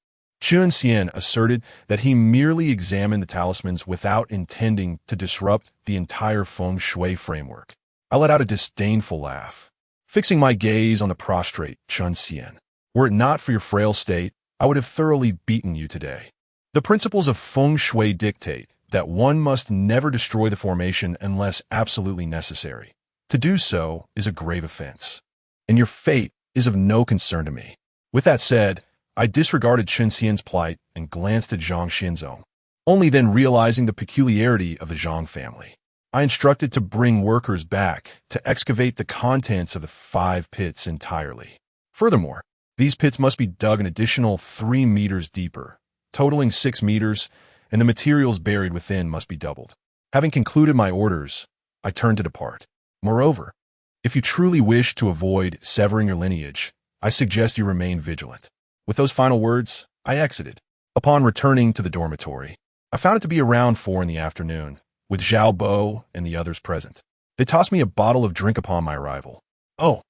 Chun Xian asserted that he merely examined the talismans without intending to disrupt the entire feng shui framework. I let out a disdainful laugh, fixing my gaze on the prostrate Chun Xian. Were it not for your frail state, I would have thoroughly beaten you today. The principles of feng shui dictate that one must never destroy the formation unless absolutely necessary. To do so is a grave offense, and your fate is of no concern to me. With that said, I disregarded Chun Xian's plight and glanced at Zhang Xinzong, only then realizing the peculiarity of the Zhang family. I instructed to bring workers back to excavate the contents of the 5 pits entirely. Furthermore, these pits must be dug an additional 3 meters deeper, totaling 6 meters, and the materials buried within must be doubled. Having concluded my orders, I turned to depart. Moreover, if you truly wish to avoid severing your lineage, I suggest you remain vigilant. With those final words, I exited. Upon returning to the dormitory, I found it to be around 4 in the afternoon, with Zhao Bo and the others present. They tossed me a bottle of drink upon my arrival. Oh,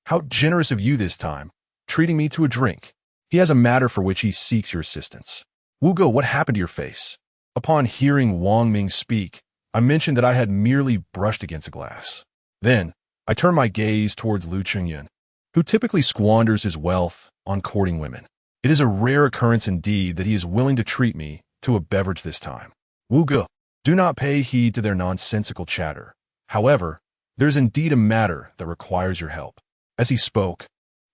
how generous of you this time, treating me to a drink. He has a matter for which he seeks your assistance. Wu Go, what happened to your face? Upon hearing Wang Ming speak, I mentioned that I had merely brushed against a glass. Then, I turned my gaze towards Lu Chengyun, who typically squanders his wealth on courting women. It is a rare occurrence indeed that he is willing to treat me to a beverage this time. Wu Ge, do not pay heed to their nonsensical chatter. However, there is indeed a matter that requires your help. As he spoke,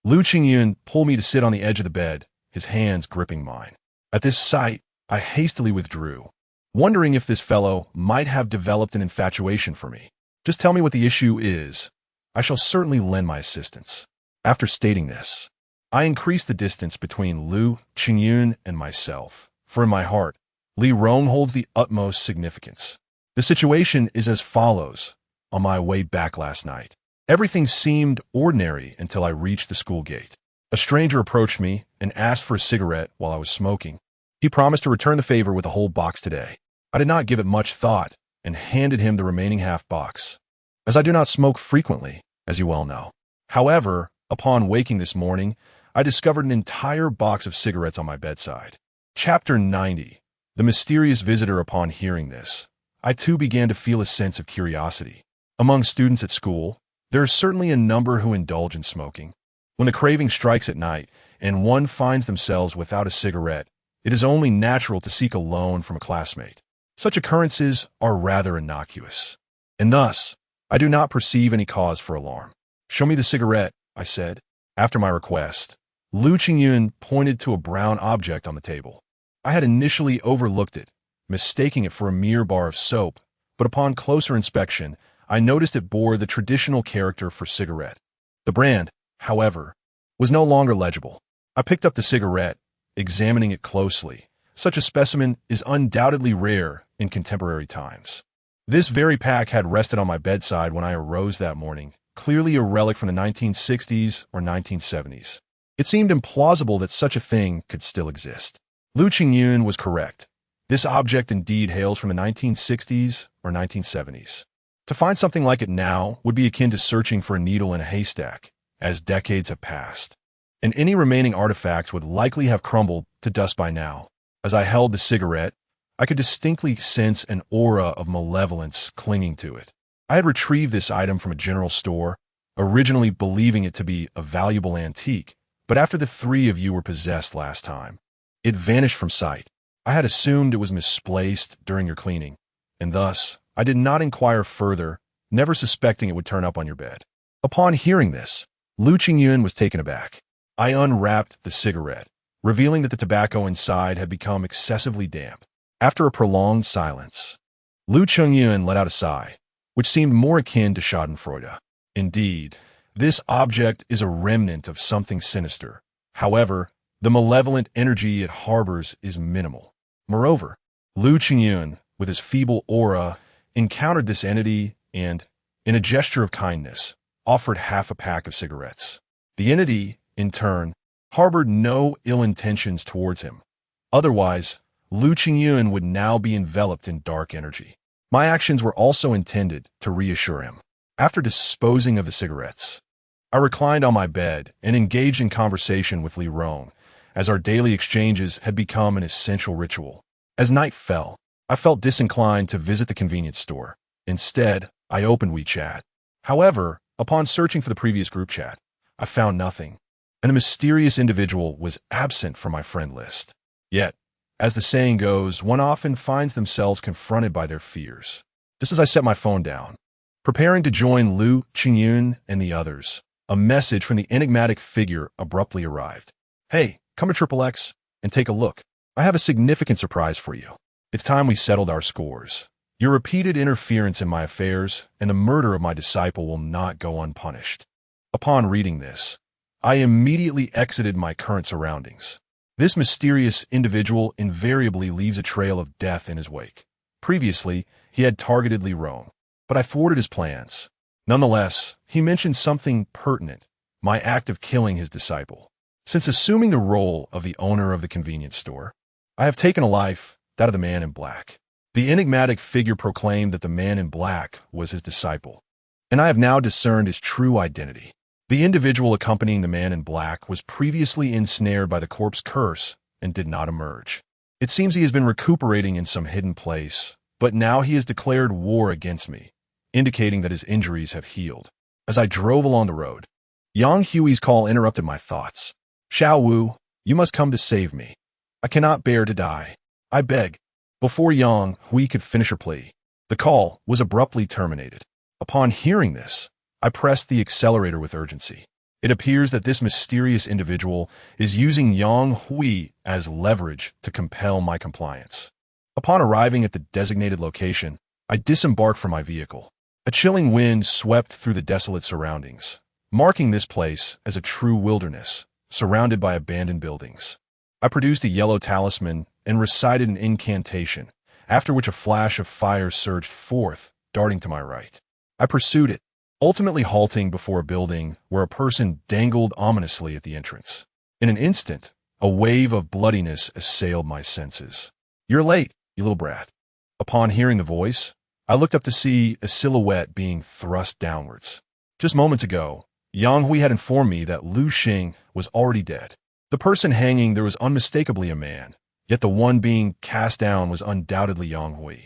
Lu Chengyun pulled me to sit on the edge of the bed, his hands gripping mine. At this sight, I hastily withdrew, wondering if this fellow might have developed an infatuation for me. Just tell me what the issue is. I shall certainly lend my assistance. After stating this, I increased the distance between Lu Chengyun and myself, for in my heart, Li Rong holds the utmost significance. The situation is as follows. On my way back last night, everything seemed ordinary until I reached the school gate. A stranger approached me and asked for a cigarette while I was smoking. He promised to return the favor with a whole box today. I did not give it much thought and handed him the remaining half box, as I do not smoke frequently, as you well know. However, upon waking this morning, I discovered an entire box of cigarettes on my bedside. Chapter 90. The mysterious visitor. Upon hearing this, I too began to feel a sense of curiosity. Among students at school, there are certainly a number who indulge in smoking. When the craving strikes at night and one finds themselves without a cigarette, it is only natural to seek a loan from a classmate. Such occurrences are rather innocuous, and thus, I do not perceive any cause for alarm. Show me the cigarette, I said. After my request, Lu Chengyun pointed to a brown object on the table. I had initially overlooked it, mistaking it for a mere bar of soap, but upon closer inspection, I noticed it bore the traditional character for cigarette. The brand, however, was no longer legible. I picked up the cigarette, examining it closely. Such a specimen is undoubtedly rare in contemporary times. This very pack had rested on my bedside when I arose that morning, clearly a relic from the 1960s or 1970s. It seemed implausible that such a thing could still exist. Lu Chengyun was correct. This object indeed hails from the 1960s or 1970s. To find something like it now would be akin to searching for a needle in a haystack, as decades have passed, and any remaining artifacts would likely have crumbled to dust by now. As I held the cigarette, I could distinctly sense an aura of malevolence clinging to it. I had retrieved this item from a general store, originally believing it to be a valuable antique, but after the 3 of you were possessed last time, it vanished from sight. I had assumed it was misplaced during your cleaning, and thus I did not inquire further, never suspecting it would turn up on your bed. Upon hearing this, Lu Chengyun was taken aback. I unwrapped the cigarette, revealing that the tobacco inside had become excessively damp. After a prolonged silence, Lu Chengyun let out a sigh, which seemed more akin to schadenfreude. Indeed, this object is a remnant of something sinister. However, the malevolent energy it harbors is minimal. Moreover, Lu Chengyun, with his feeble aura, encountered this entity and, in a gesture of kindness, offered half a pack of cigarettes. The entity, in turn, harbored no ill intentions towards him. Otherwise, Lu Qingyun would now be enveloped in dark energy. My actions were also intended to reassure him. After disposing of the cigarettes, I reclined on my bed and engaged in conversation with Li Rong, as our daily exchanges had become an essential ritual. As night fell, I felt disinclined to visit the convenience store. Instead, I opened WeChat. However, upon searching for the previous group chat, I found nothing, and a mysterious individual was absent from my friend list. Yet, as the saying goes, one often finds themselves confronted by their fears. Just as I set my phone down, preparing to join Lu Qingyun and the others, a message from the enigmatic figure abruptly arrived. "Hey, come to XXX and take a look. I have a significant surprise for you. It's time we settled our scores. Your repeated interference in my affairs and the murder of my disciple will not go unpunished." Upon reading this, I immediately exited my current surroundings. This mysterious individual invariably leaves a trail of death in his wake. Previously, he had targeted Li Rong, but I thwarted his plans. Nonetheless, he mentioned something pertinent, my act of killing his disciple. Since assuming the role of the owner of the convenience store, I have taken a life, that of the man in black. The enigmatic figure proclaimed that the man in black was his disciple, and I have now discerned his true identity. The individual accompanying the man in black was previously ensnared by the corpse curse and did not emerge. It seems he has been recuperating in some hidden place, but now he has declared war against me, indicating that his injuries have healed. As I drove along the road, Yang Hui's call interrupted my thoughts. "Xiao Wu, you must come to save me. I cannot bear to die. I beg." Before Yang Hui could finish her plea, the call was abruptly terminated. Upon hearing this, I pressed the accelerator with urgency. It appears that this mysterious individual is using Yang Hui as leverage to compel my compliance. Upon arriving at the designated location, I disembarked from my vehicle. A chilling wind swept through the desolate surroundings, marking this place as a true wilderness, surrounded by abandoned buildings. I produced a yellow talisman and recited an incantation, after which a flash of fire surged forth, darting to my right. I pursued it, ultimately halting before a building where a person dangled ominously at the entrance. In an instant, a wave of bloodiness assailed my senses. "You're late, you little brat." Upon hearing the voice, I looked up to see a silhouette being thrust downwards. Just moments ago, Yang Hui had informed me that Lu Xing was already dead. The person hanging there was unmistakably a man, yet the one being cast down was undoubtedly Yang Hui.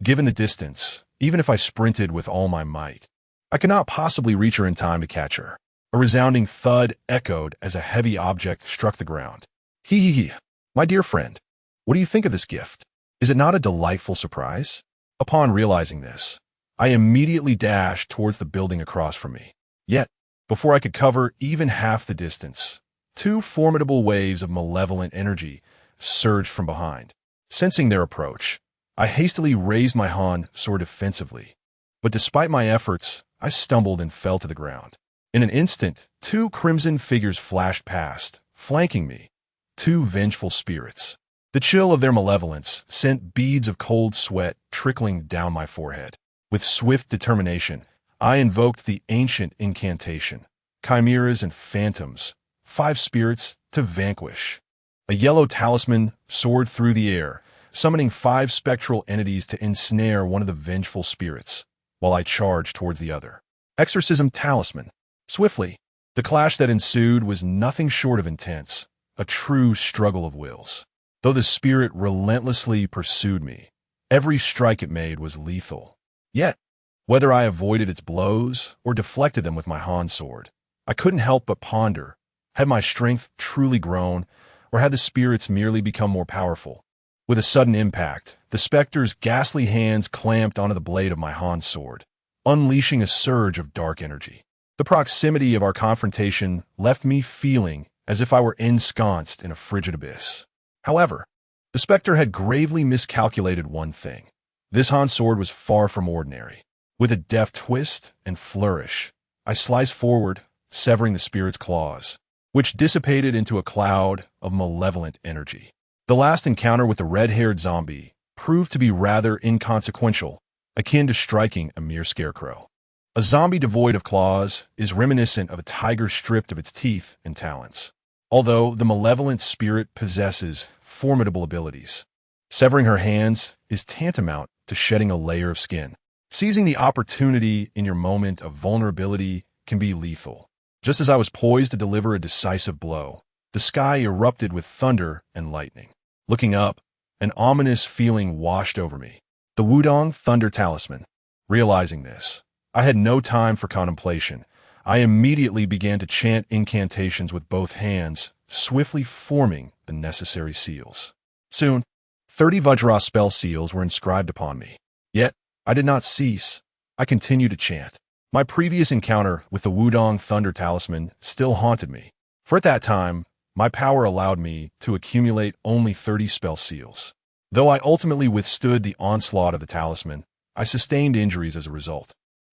Given the distance, even if I sprinted with all my might, I could not possibly reach her in time to catch her. A resounding thud echoed as a heavy object struck the ground. Hee. My dear friend, what do you think of this gift? Is it not a delightful surprise?" Upon realizing this, I immediately dashed towards the building across from me. Yet, before I could cover even half the distance, two formidable waves of malevolent energy surged from behind. Sensing their approach, I hastily raised my Han sword defensively, but despite my efforts, I stumbled and fell to the ground. In an instant, two crimson figures flashed past, flanking me, two vengeful spirits. The chill of their malevolence sent beads of cold sweat trickling down my forehead. With swift determination, I invoked the ancient incantation, chimeras and phantoms, 5 spirits to vanquish. A yellow talisman soared through the air, summoning 5 spectral entities to ensnare one of the vengeful spirits, while I charged towards the other. Exorcism talisman. Swiftly, the clash that ensued was nothing short of intense, a true struggle of wills. Though the spirit relentlessly pursued me, every strike it made was lethal. Yet, whether I avoided its blows or deflected them with my Han sword, I couldn't help but ponder, had my strength truly grown, or had the spirits merely become more powerful? With a sudden impact, the specter's ghastly hands clamped onto the blade of my Han sword, unleashing a surge of dark energy. The proximity of our confrontation left me feeling as if I were ensconced in a frigid abyss. However, the specter had gravely miscalculated one thing. This Han sword was far from ordinary. With a deft twist and flourish, I sliced forward, severing the spirit's claws, which dissipated into a cloud of malevolent energy. The last encounter with the red-haired zombie proved to be rather inconsequential, akin to striking a mere scarecrow. A zombie devoid of claws is reminiscent of a tiger stripped of its teeth and talons. Although the malevolent spirit possesses formidable abilities, severing her hands is tantamount to shedding a layer of skin. Seizing the opportunity in your moment of vulnerability can be lethal. Just as I was poised to deliver a decisive blow, the sky erupted with thunder and lightning. Looking up, an ominous feeling washed over me. The Wudong Thunder Talisman. Realizing this, I had no time for contemplation. I immediately began to chant incantations with both hands, swiftly forming the necessary seals. Soon, 30 Vajra spell seals were inscribed upon me. Yet, I did not cease. I continued to chant. My previous encounter with the Wudong Thunder Talisman still haunted me, for at that time, my power allowed me to accumulate only 30 spell seals. Though I ultimately withstood the onslaught of the talisman, I sustained injuries as a result.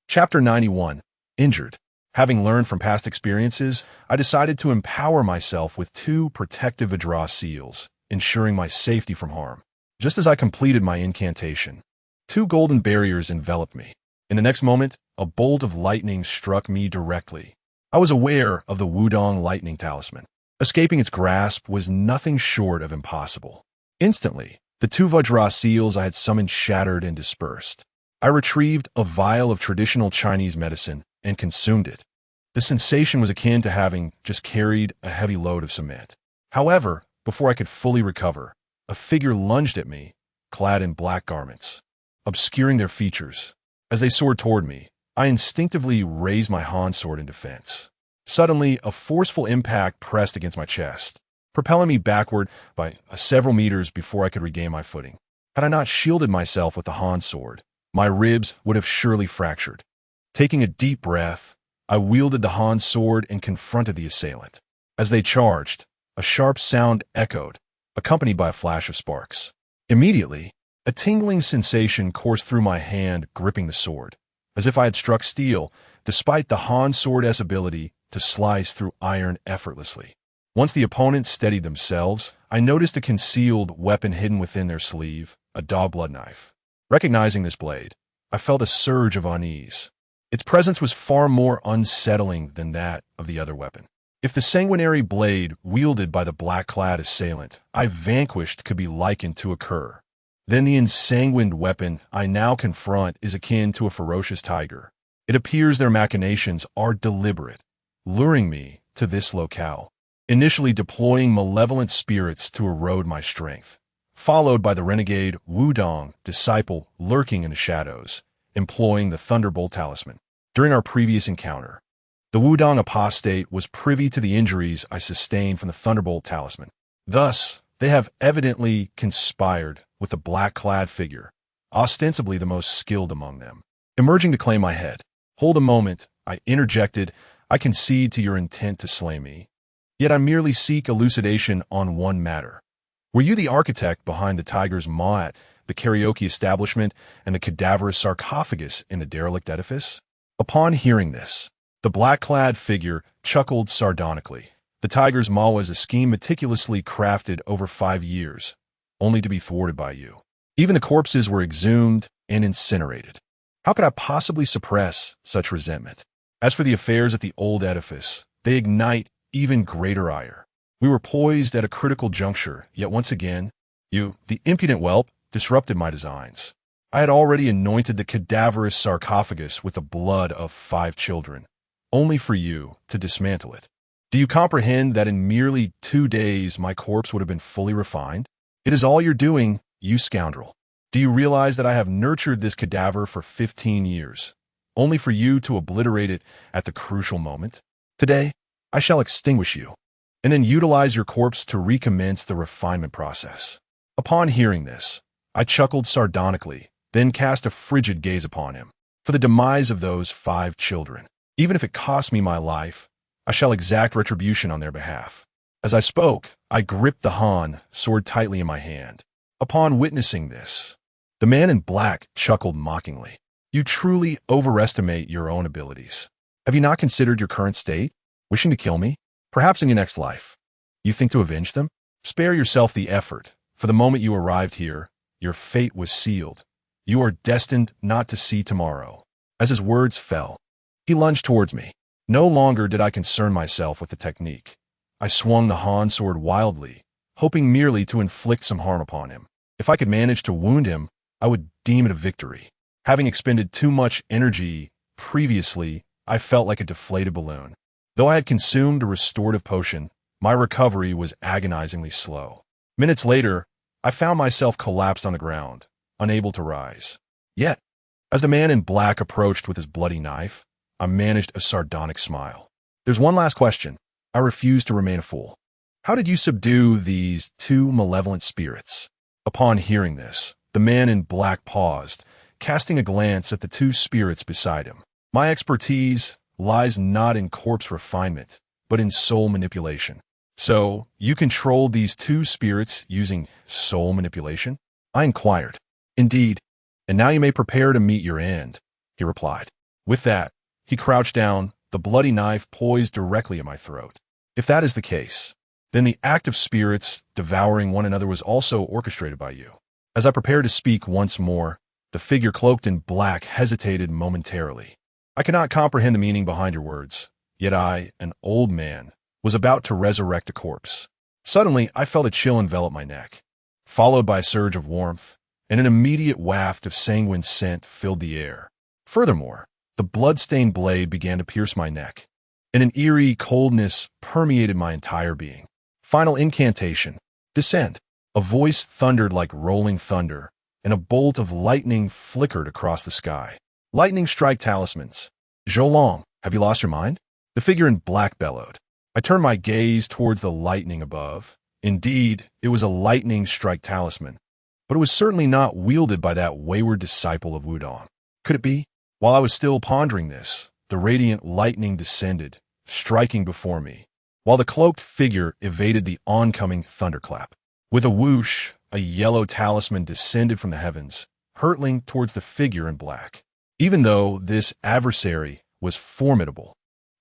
Chapter 91. Injured. Having learned from past experiences, I decided to empower myself with 2 protective Vajra seals, ensuring my safety from harm. Just as I completed my incantation, 2 golden barriers enveloped me. In the next moment, a bolt of lightning struck me directly. I was aware of the Wudong Lightning Talisman. Escaping its grasp was nothing short of impossible. Instantly, the 2 Vajra seals I had summoned shattered and dispersed. I retrieved a vial of traditional Chinese medicine and consumed it. The sensation was akin to having just carried a heavy load of cement. However, before I could fully recover, a figure lunged at me, clad in black garments, obscuring their features. As they soared toward me, I instinctively raised my Han sword in defense. Suddenly, a forceful impact pressed against my chest, propelling me backward by several meters before I could regain my footing. Had I not shielded myself with the Han sword, my ribs would have surely fractured. Taking a deep breath, I wielded the Han sword and confronted the assailant. As they charged, a sharp sound echoed, accompanied by a flash of sparks. Immediately, a tingling sensation coursed through my hand gripping the sword, as if I had struck steel, despite the Han sword's ability to slice through iron effortlessly. Once the opponents steadied themselves, I noticed a concealed weapon hidden within their sleeve, a dog blood knife. Recognizing this blade, I felt a surge of unease. Its presence was far more unsettling than that of the other weapon. If the sanguinary blade wielded by the black-clad assailant I vanquished could be likened to a cur, then the ensanguined weapon I now confront is akin to a ferocious tiger. It appears their machinations are deliberate, luring me to this locale, initially deploying malevolent spirits to erode my strength, followed by the renegade Wudong disciple lurking in the shadows, employing the Thunderbolt Talisman. During our previous encounter, the Wudong apostate was privy to the injuries I sustained from the Thunderbolt Talisman. Thus, they have evidently conspired with a black-clad figure, ostensibly the most skilled among them. Emerging to claim my head. Hold a moment, I interjected. I concede to your intent to slay me. Yet I merely seek elucidation on one matter. Were you the architect behind the tiger's maw at the karaoke establishment and the cadaverous sarcophagus in the derelict edifice? Upon hearing this, the black-clad figure chuckled sardonically. The tiger's maw was a scheme meticulously crafted over 5 years, only to be thwarted by you. Even the corpses were exhumed and incinerated. How could I possibly suppress such resentment? As for the affairs at the old edifice, they ignite even greater ire. We were poised at a critical juncture, yet once again, you, the impudent whelp, disrupted my designs. I had already anointed the cadaverous sarcophagus with the blood of 5 children, only for you to dismantle it. Do you comprehend that in merely 2 days my corpse would have been fully refined? It is all you're doing, you scoundrel. Do you realize that I have nurtured this cadaver for 15 years, only for you to obliterate it at the crucial moment? Today, I shall extinguish you, and then utilize your corpse to recommence the refinement process. Upon hearing this, I chuckled sardonically, then cast a frigid gaze upon him. For the demise of those 5 children, even if it costs me my life, I shall exact retribution on their behalf. As I spoke, I gripped the Han sword tightly in my hand. Upon witnessing this, the man in black chuckled mockingly. You truly overestimate your own abilities. Have you not considered your current state? Wishing to kill me? Perhaps in your next life. You think to avenge them? Spare yourself the effort. For the moment you arrived here, your fate was sealed. You are destined not to see tomorrow. As his words fell, He lunged towards me. No longer did I concern myself with the technique. I swung the Han sword wildly, hoping merely to inflict some harm upon him. If I could manage to wound him, I would deem it a victory. Having expended too much energy previously, I felt like a deflated balloon. Though I had consumed a restorative potion, my recovery was agonizingly slow. Minutes later, I found myself collapsed on the ground, unable to rise. Yet, as the man in black approached with his bloody knife, I managed a sardonic smile. There's one last question. I refuse to remain a fool. How did you subdue these two malevolent spirits? Upon hearing this, the man in black paused, casting a glance at the two spirits beside him. My expertise lies not in corpse refinement, but in soul manipulation. So, you controlled these two spirits using soul manipulation? I inquired. Indeed, and now you may prepare to meet your end, he replied. With that, he crouched down, the bloody knife poised directly at my throat. If that is the case, then the act of spirits devouring one another was also orchestrated by you. As I prepared to speak once more, the figure cloaked in black hesitated momentarily. I cannot comprehend the meaning behind your words, yet I, an old man, was about to resurrect a corpse. Suddenly, I felt a chill envelop my neck, followed by a surge of warmth, and an immediate waft of sanguine scent filled the air. Furthermore, the blood-stained blade began to pierce my neck, and an eerie coldness permeated my entire being. Final incantation. Descend. A voice thundered like rolling thunder, and a bolt of lightning flickered across the sky. Lightning strike talismans. Zhou, have you lost your mind? The figure in black bellowed. I turned my gaze towards the lightning above. Indeed, it was a lightning strike talisman, but it was certainly not wielded by that wayward disciple of Wudong. Could it be? While I was still pondering this, the radiant lightning descended, striking before me, while the cloaked figure evaded the oncoming thunderclap. With a whoosh, a yellow talisman descended from the heavens, hurtling towards the figure in black. Even though this adversary was formidable,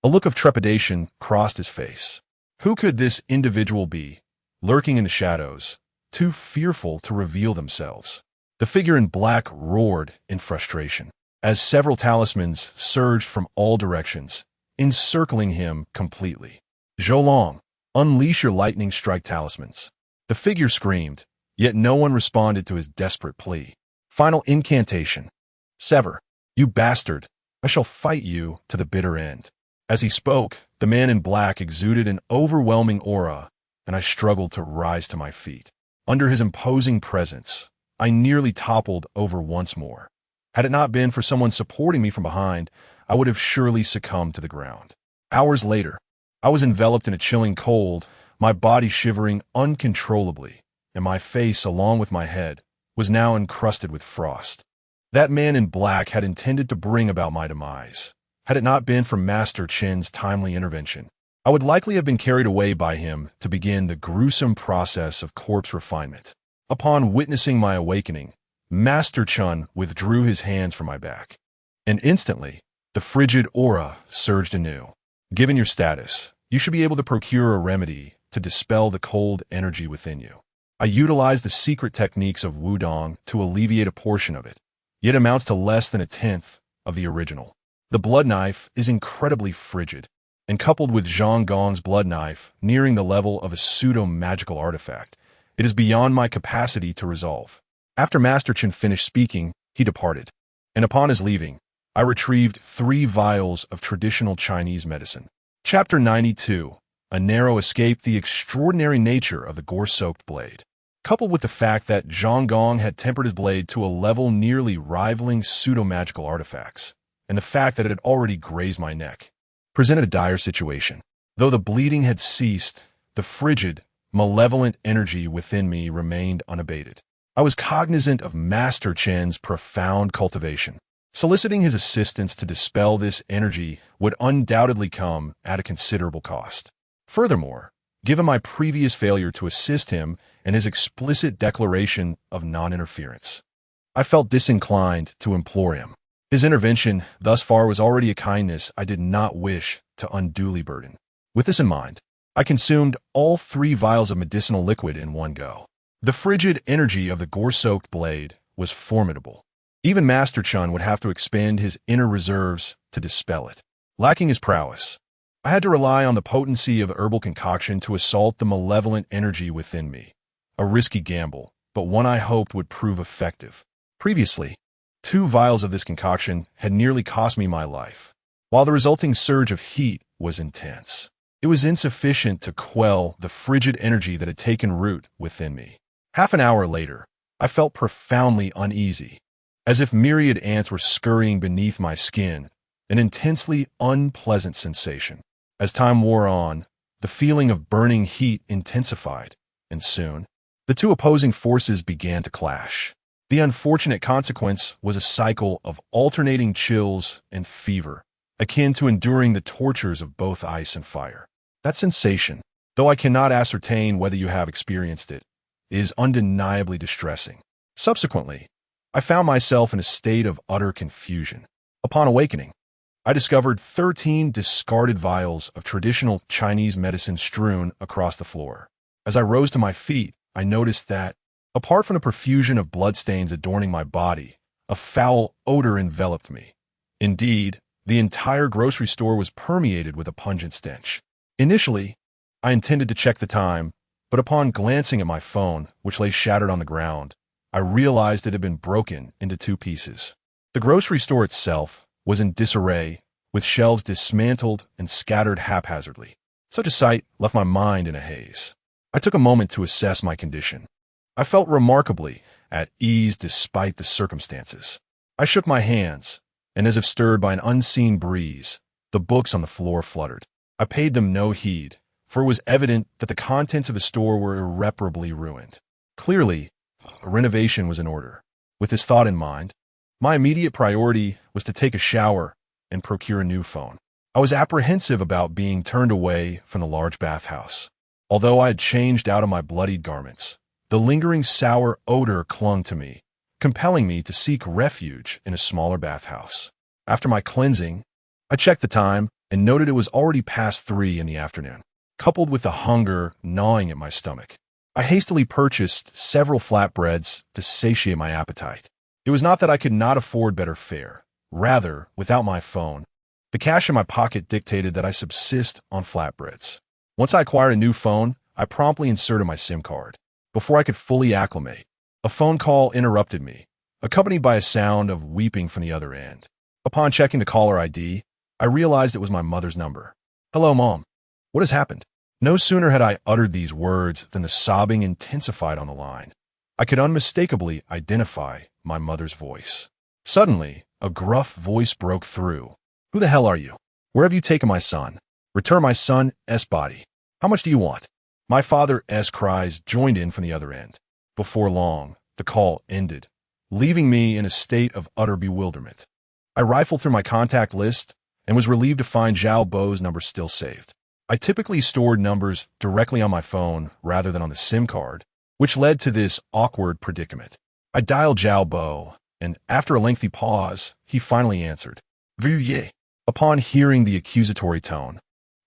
a look of trepidation crossed his face. Who could this individual be, lurking in the shadows, too fearful to reveal themselves? The figure in black roared in frustration, as several talismans surged from all directions, encircling him completely. Zhou, unleash your lightning strike talismans. The figure screamed, yet no one responded to his desperate plea. Final incantation. Sever. You bastard. I shall fight you to the bitter end. As he spoke, the man in black exuded an overwhelming aura, and I struggled to rise to my feet. Under his imposing presence, I nearly toppled over once more. Had it not been for someone supporting me from behind, I would have surely succumbed to the ground. Hours later, I was enveloped in a chilling cold, my body shivering uncontrollably, and my face, along with my head, was now encrusted with frost. That man in black had intended to bring about my demise. Had it not been for Master Chen's timely intervention, I would likely have been carried away by him to begin the gruesome process of corpse refinement. Upon witnessing my awakening, Master Chen withdrew his hands from my back, and instantly, the frigid aura surged anew. Given your status, you should be able to procure a remedy to dispel the cold energy within you. I utilized the secret techniques of Wudong to alleviate a portion of it, yet amounts to less than a tenth of the original. The blood knife is incredibly frigid, and coupled with Zhang Gong's blood knife nearing the level of a pseudo-magical artifact, it is beyond my capacity to resolve. After Master Chen finished speaking, he departed, and upon his leaving, I retrieved 3 vials of traditional Chinese medicine. Chapter 92. A narrow escape. The extraordinary nature of the gore-soaked blade, coupled with the fact that Zhang Gong had tempered his blade to a level nearly rivaling pseudo-magical artifacts, and the fact that it had already grazed my neck, presented a dire situation. Though the bleeding had ceased, the frigid, malevolent energy within me remained unabated. I was cognizant of Master Chen's profound cultivation. Soliciting his assistance to dispel this energy would undoubtedly come at a considerable cost. Furthermore, given my previous failure to assist him and his explicit declaration of non-interference, I felt disinclined to implore him. His intervention thus far was already a kindness I did not wish to unduly burden. With this in mind, I consumed all 3 vials of medicinal liquid in one go. The frigid energy of the gore-soaked blade was formidable. Even Master Chen would have to expend his inner reserves to dispel it. Lacking his prowess, I had to rely on the potency of herbal concoction to assault the malevolent energy within me. A risky gamble, but one I hoped would prove effective. Previously, 2 vials of this concoction had nearly cost me my life. While the resulting surge of heat was intense, it was insufficient to quell the frigid energy that had taken root within me. Half an hour later, I felt profoundly uneasy, as if myriad ants were scurrying beneath my skin, an intensely unpleasant sensation. As time wore on, the feeling of burning heat intensified, and soon, the 2 opposing forces began to clash. The unfortunate consequence was a cycle of alternating chills and fever, akin to enduring the tortures of both ice and fire. That sensation, though I cannot ascertain whether you have experienced it, is undeniably distressing. Subsequently, I found myself in a state of utter confusion. Upon awakening, I discovered 13 discarded vials of traditional Chinese medicine strewn across the floor. As I rose to my feet, I noticed that, apart from the profusion of bloodstains adorning my body, a foul odor enveloped me. Indeed, the entire grocery store was permeated with a pungent stench. Initially, I intended to check the time, but upon glancing at my phone, which lay shattered on the ground, I realized it had been broken into 2 pieces. The grocery store itself was in disarray, with shelves dismantled and scattered haphazardly. Such a sight left my mind in a haze. I took a moment to assess my condition. I felt remarkably at ease despite the circumstances. I shook my hands, and as if stirred by an unseen breeze, the books on the floor fluttered. I paid them no heed, for it was evident that the contents of the store were irreparably ruined. Clearly, a renovation was in order. With this thought in mind, my immediate priority was to take a shower and procure a new phone. I was apprehensive about being turned away from the large bathhouse. Although I had changed out of my bloodied garments, the lingering sour odor clung to me, compelling me to seek refuge in a smaller bathhouse. After my cleansing, I checked the time and noted it was already past 3 in the afternoon. Coupled with the hunger gnawing at my stomach, I hastily purchased several flatbreads to satiate my appetite. It was not that I could not afford better fare. Rather, without my phone, the cash in my pocket dictated that I subsist on flatbreads. Once I acquired a new phone, I promptly inserted my SIM card. Before I could fully acclimate, a phone call interrupted me, accompanied by a sound of weeping from the other end. Upon checking the caller ID, I realized it was my mother's number. "Hello, Mom. What has happened?" No sooner had I uttered these words than the sobbing intensified on the line. I could unmistakably identify my mother's voice. Suddenly, a gruff voice broke through. "Who the hell are you? Where have you taken my son? Return my son's body. How much do you want?" My father's cries joined in from the other end. Before long, the call ended, leaving me in a state of utter bewilderment. I rifled through my contact list and was relieved to find Zhao Bo's number still saved. I typically stored numbers directly on my phone rather than on the SIM card, which led to this awkward predicament. I dialed Zhao Bo, and after a lengthy pause, he finally answered. "Veuillez." Upon hearing the accusatory tone,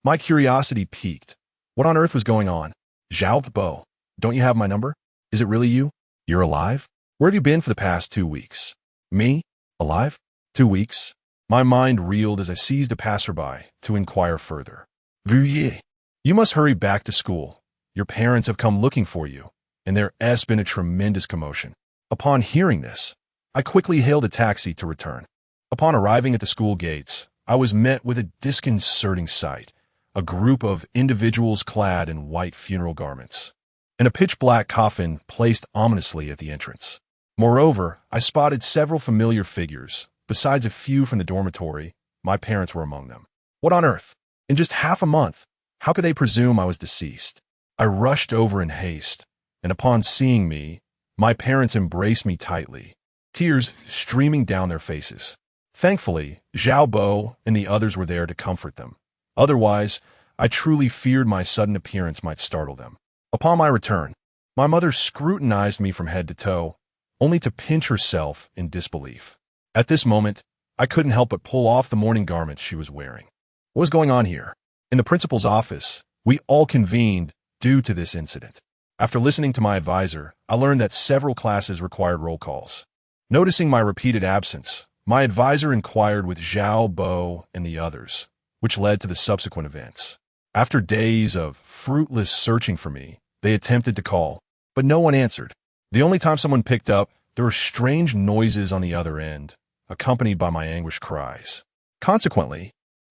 my curiosity piqued. What on earth was going on? "Zhao Bo, don't you have my number? Is it really you? You're alive? Where have you been for the past 2 weeks?" "Me? Alive? 2 weeks?" My mind reeled as I seized a passerby to inquire further. "Veuillez. You must hurry back to school. Your parents have come looking for you, and there has been a tremendous commotion." Upon hearing this, I quickly hailed a taxi to return. Upon arriving at the school gates, I was met with a disconcerting sight, a group of individuals clad in white funeral garments, and a pitch-black coffin placed ominously at the entrance. Moreover, I spotted several familiar figures. Besides a few from the dormitory, my parents were among them. What on earth? In just half a month, how could they presume I was deceased? I rushed over in haste, and upon seeing me, my parents embraced me tightly, tears streaming down their faces. Thankfully, Zhao Bo and the others were there to comfort them. Otherwise, I truly feared my sudden appearance might startle them. Upon my return, my mother scrutinized me from head to toe, only to pinch herself in disbelief. At this moment, I couldn't help but pull off the mourning garments she was wearing. What was going on here? In the principal's office, we all convened due to this incident. After listening to my advisor, I learned that several classes required roll calls. Noticing my repeated absence, my advisor inquired with Zhao Bo and the others, which led to the subsequent events. After days of fruitless searching for me, they attempted to call, but no one answered. The only time someone picked up, there were strange noises on the other end, accompanied by my anguished cries. Consequently,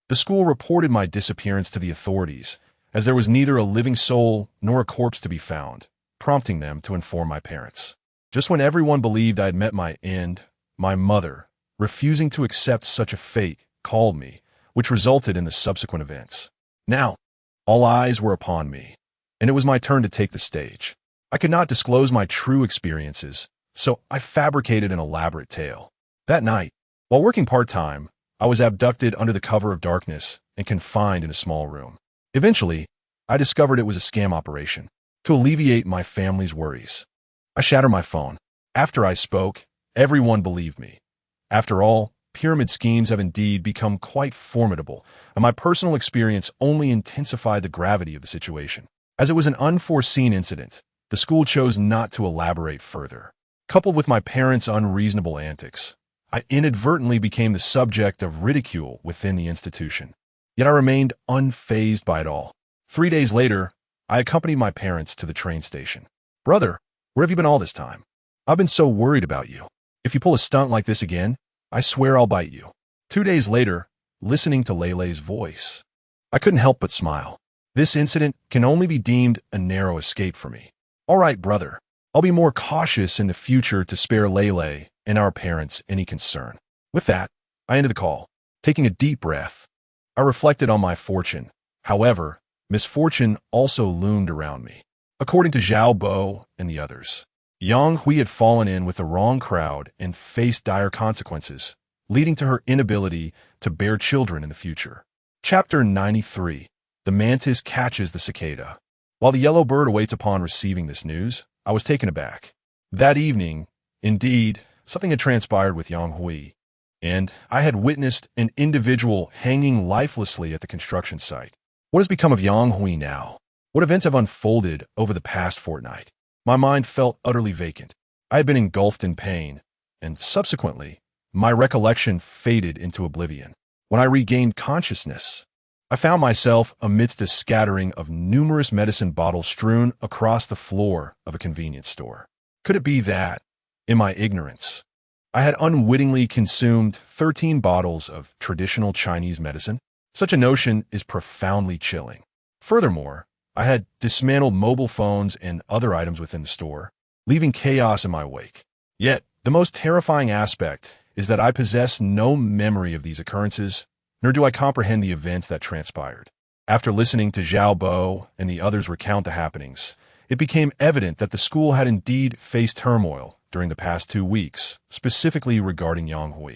the school reported my disappearance to the authorities, as there was neither a living soul nor a corpse to be found, prompting them to inform my parents. Just when everyone believed I had met my end, my mother, refusing to accept such a fate, called me, which resulted in the subsequent events. Now, all eyes were upon me, and it was my turn to take the stage. I could not disclose my true experiences, so I fabricated an elaborate tale. That night, while working part-time, I was abducted under the cover of darkness and confined in a small room. Eventually, I discovered it was a scam operation to alleviate my family's worries. I shattered my phone. After I spoke, everyone believed me. After all, pyramid schemes have indeed become quite formidable, and my personal experience only intensified the gravity of the situation. As it was an unforeseen incident, the school chose not to elaborate further. Coupled with my parents' unreasonable antics, I inadvertently became the subject of ridicule within the institution. Yet I remained unfazed by it all. 3 days later, I accompanied my parents to the train station. "Brother, where have you been all this time? I've been so worried about you. If you pull a stunt like this again, I swear I'll bite you." 2 days later, listening to Lele's voice, I couldn't help but smile. This incident can only be deemed a narrow escape for me. "All right, brother. I'll be more cautious in the future to spare Lele and our parents any concern." With that, I ended the call. Taking a deep breath, I reflected on my fortune. However, misfortune also loomed around me. According to Zhao Bo and the others, Yang Hui had fallen in with the wrong crowd and faced dire consequences, leading to her inability to bear children in the future. Chapter 93. The Mantis Catches the Cicada. While the yellow bird awaits upon receiving this news, I was taken aback. That evening, indeed, something had transpired with Yang Hui, and I had witnessed an individual hanging lifelessly at the construction site. What has become of Yang Hui now? What events have unfolded over the past fortnight? My mind felt utterly vacant. I had been engulfed in pain, and subsequently, my recollection faded into oblivion. When I regained consciousness, I found myself amidst a scattering of numerous medicine bottles strewn across the floor of a convenience store. Could it be that, in my ignorance, I had unwittingly consumed 13 bottles of traditional Chinese medicine? Such a notion is profoundly chilling. Furthermore, I had dismantled mobile phones and other items within the store, leaving chaos in my wake. Yet, the most terrifying aspect is that I possess no memory of these occurrences, nor do I comprehend the events that transpired. After listening to Zhao Bo and the others recount the happenings, it became evident that the school had indeed faced turmoil during the past 2 weeks, specifically regarding Yang Hui.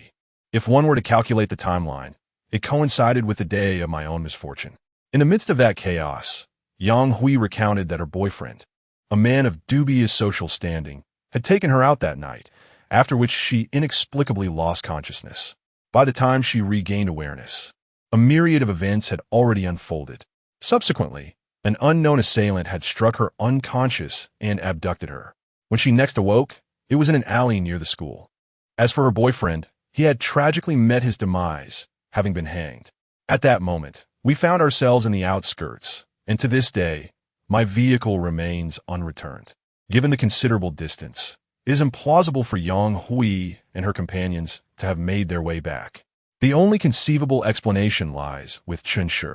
If one were to calculate the timeline, it coincided with the day of my own misfortune. In the midst of that chaos, Yang Hui recounted that her boyfriend, a man of dubious social standing, had taken her out that night, after which she inexplicably lost consciousness. By the time she regained awareness, a myriad of events had already unfolded. Subsequently, an unknown assailant had struck her unconscious and abducted her. When she next awoke, it was in an alley near the school. As for her boyfriend, he had tragically met his demise, having been hanged. At that moment, we found ourselves in the outskirts, and to this day, my vehicle remains unreturned. Given the considerable distance, it is implausible for Yang Hui and her companions to have made their way back. The only conceivable explanation lies with Chen Shi.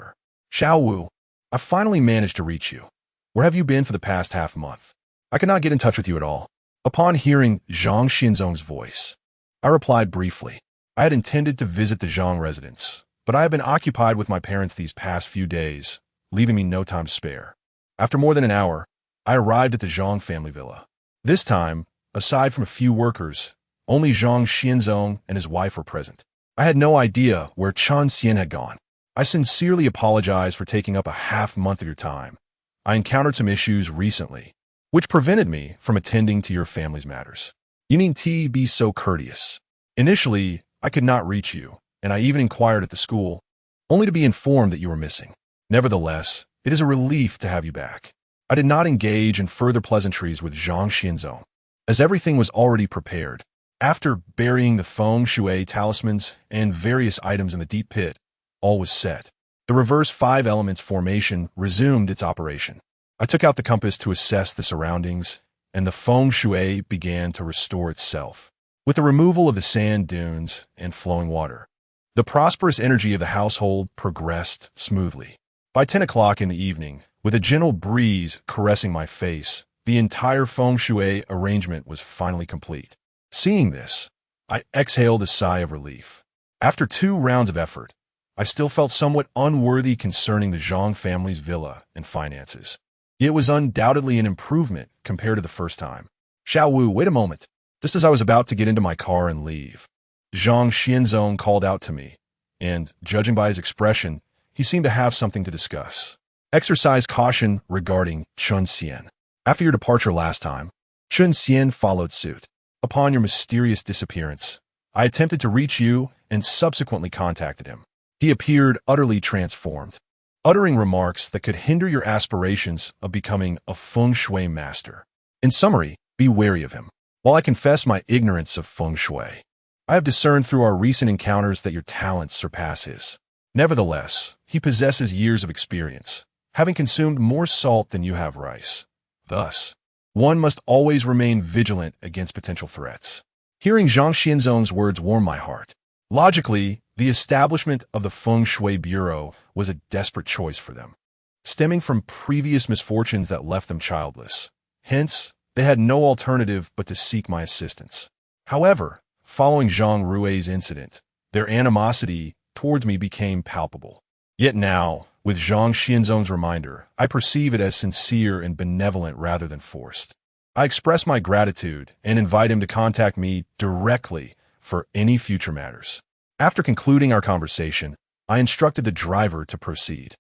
"Xiao Wu, I finally managed to reach you. Where have you been for the past half month? I could not get in touch with you at all." Upon hearing Zhang Xinzong's voice, I replied briefly. I had intended to visit the Zhang residence, but I have been occupied with my parents these past few days, leaving me no time to spare. After more than an hour, I arrived at the Zhang family villa. This time, aside from a few workers, only Zhang Xinzong and his wife were present. I had no idea where Chan Xian had gone. "I sincerely apologize for taking up a half month of your time. I encountered some issues recently, which prevented me from attending to your family's matters. You need to be so courteous. Initially, I could not reach you, and I even inquired at the school, only to be informed that you were missing. Nevertheless, it is a relief to have you back." I did not engage in further pleasantries with Zhang Xinzong, as everything was already prepared. After burying the feng shui talismans and various items in the deep pit, all was set. The reverse five elements formation resumed its operation. I took out the compass to assess the surroundings, and the feng shui began to restore itself. With the removal of the sand dunes and flowing water, the prosperous energy of the household progressed smoothly. By 10 o'clock in the evening, with a gentle breeze caressing my face, the entire feng shui arrangement was finally complete. Seeing this, I exhaled a sigh of relief. After 2 rounds of effort, I still felt somewhat unworthy concerning the Zhang family's villa and finances. It was undoubtedly an improvement compared to the first time. Xiao Wu, wait a moment. Just as I was about to get into my car and leave, Zhang Xianzong called out to me, and, judging by his expression, he seemed to have something to discuss. Exercise caution regarding Chun Xian. After your departure last time, Chun Xian followed suit. Upon your mysterious disappearance, I attempted to reach you and subsequently contacted him. He appeared utterly transformed, uttering remarks that could hinder your aspirations of becoming a feng shui master. In summary, be wary of him. While I confess my ignorance of feng shui, I have discerned through our recent encounters that your talents surpass his. Nevertheless, he possesses years of experience, having consumed more salt than you have rice. Thus, one must always remain vigilant against potential threats. Hearing Zhang Xianzong's words warmed my heart. Logically, the establishment of the Feng Shui Bureau was a desperate choice for them, stemming from previous misfortunes that left them childless. Hence, they had no alternative but to seek my assistance. However, following Zhang Rui's incident, their animosity towards me became palpable. Yet now, with Zhang Xianzong's reminder, I perceive it as sincere and benevolent rather than forced. I express my gratitude and invite him to contact me directly for any future matters. After concluding our conversation, I instructed the driver to proceed.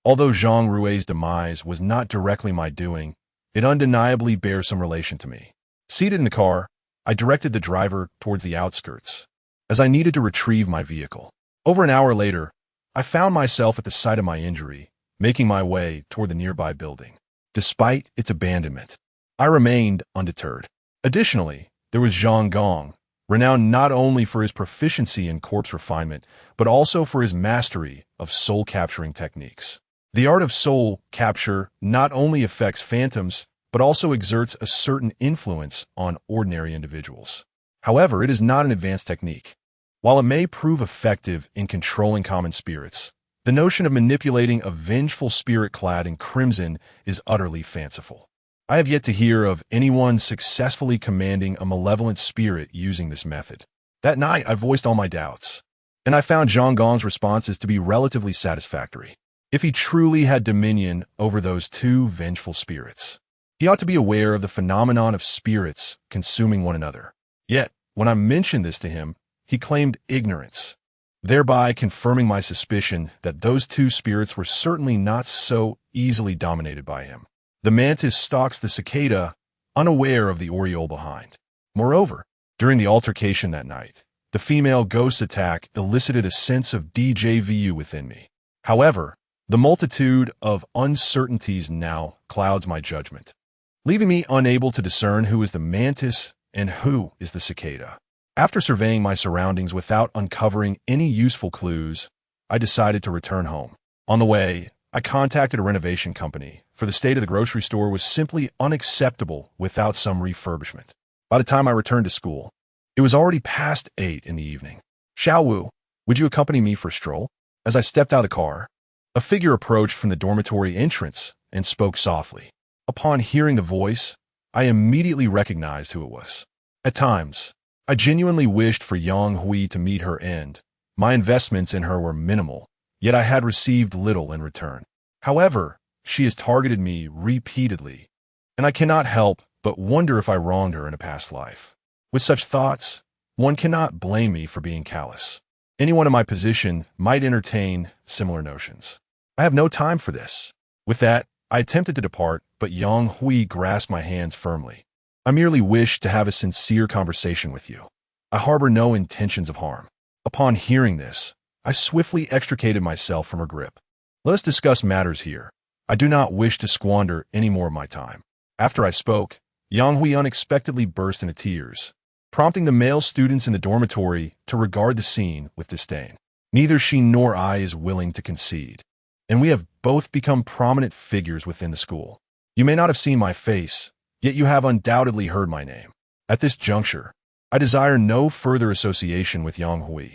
Although Zhang Rui's demise was not directly my doing, it undeniably bears some relation to me. Seated in the car, I directed the driver towards the outskirts, as I needed to retrieve my vehicle. Over an hour later, I found myself at the site of my injury, making my way toward the nearby building. Despite its abandonment, I remained undeterred. Additionally, there was Zhang Gong, renowned not only for his proficiency in corpse refinement, but also for his mastery of soul-capturing techniques. The art of soul capture not only affects phantoms, but also exerts a certain influence on ordinary individuals. However, it is not an advanced technique. While it may prove effective in controlling common spirits, the notion of manipulating a vengeful spirit clad in crimson is utterly fanciful. I have yet to hear of anyone successfully commanding a malevolent spirit using this method. That night, I voiced all my doubts, and I found Zhang Gong's responses to be relatively satisfactory. If he truly had dominion over those 2 vengeful spirits, he ought to be aware of the phenomenon of spirits consuming one another. Yet, when I mentioned this to him, he claimed ignorance, thereby confirming my suspicion that those 2 spirits were certainly not so easily dominated by him. The mantis stalks the cicada, unaware of the oriole behind. Moreover, during the altercation that night, the female ghost attack elicited a sense of déjà vu within me. However, the multitude of uncertainties now clouds my judgment, leaving me unable to discern who is the mantis and who is the cicada. After surveying my surroundings without uncovering any useful clues, I decided to return home. On the way, I contacted a renovation company, for the state of the grocery store was simply unacceptable without some refurbishment. By the time I returned to school, it was already past 8 in the evening. Xiao Wu, would you accompany me for a stroll? As I stepped out of the car, a figure approached from the dormitory entrance and spoke softly. Upon hearing the voice, I immediately recognized who it was. At times, I genuinely wished for Yang Hui to meet her end. My investments in her were minimal, yet I had received little in return. However, she has targeted me repeatedly, and I cannot help but wonder if I wronged her in a past life. With such thoughts, one cannot blame me for being callous. Anyone in my position might entertain similar notions. I have no time for this. With that, I attempted to depart, but Yang Hui grasped my hands firmly. I merely wish to have a sincere conversation with you. I harbor no intentions of harm. Upon hearing this, I swiftly extricated myself from her grip. Let us discuss matters here. I do not wish to squander any more of my time. After I spoke, Yang Hui unexpectedly burst into tears, prompting the male students in the dormitory to regard the scene with disdain. Neither she nor I is willing to concede. and we have both become prominent figures within the school. You may not have seen my face, yet you have undoubtedly heard my name. At this juncture, I desire no further association with Yang Hui.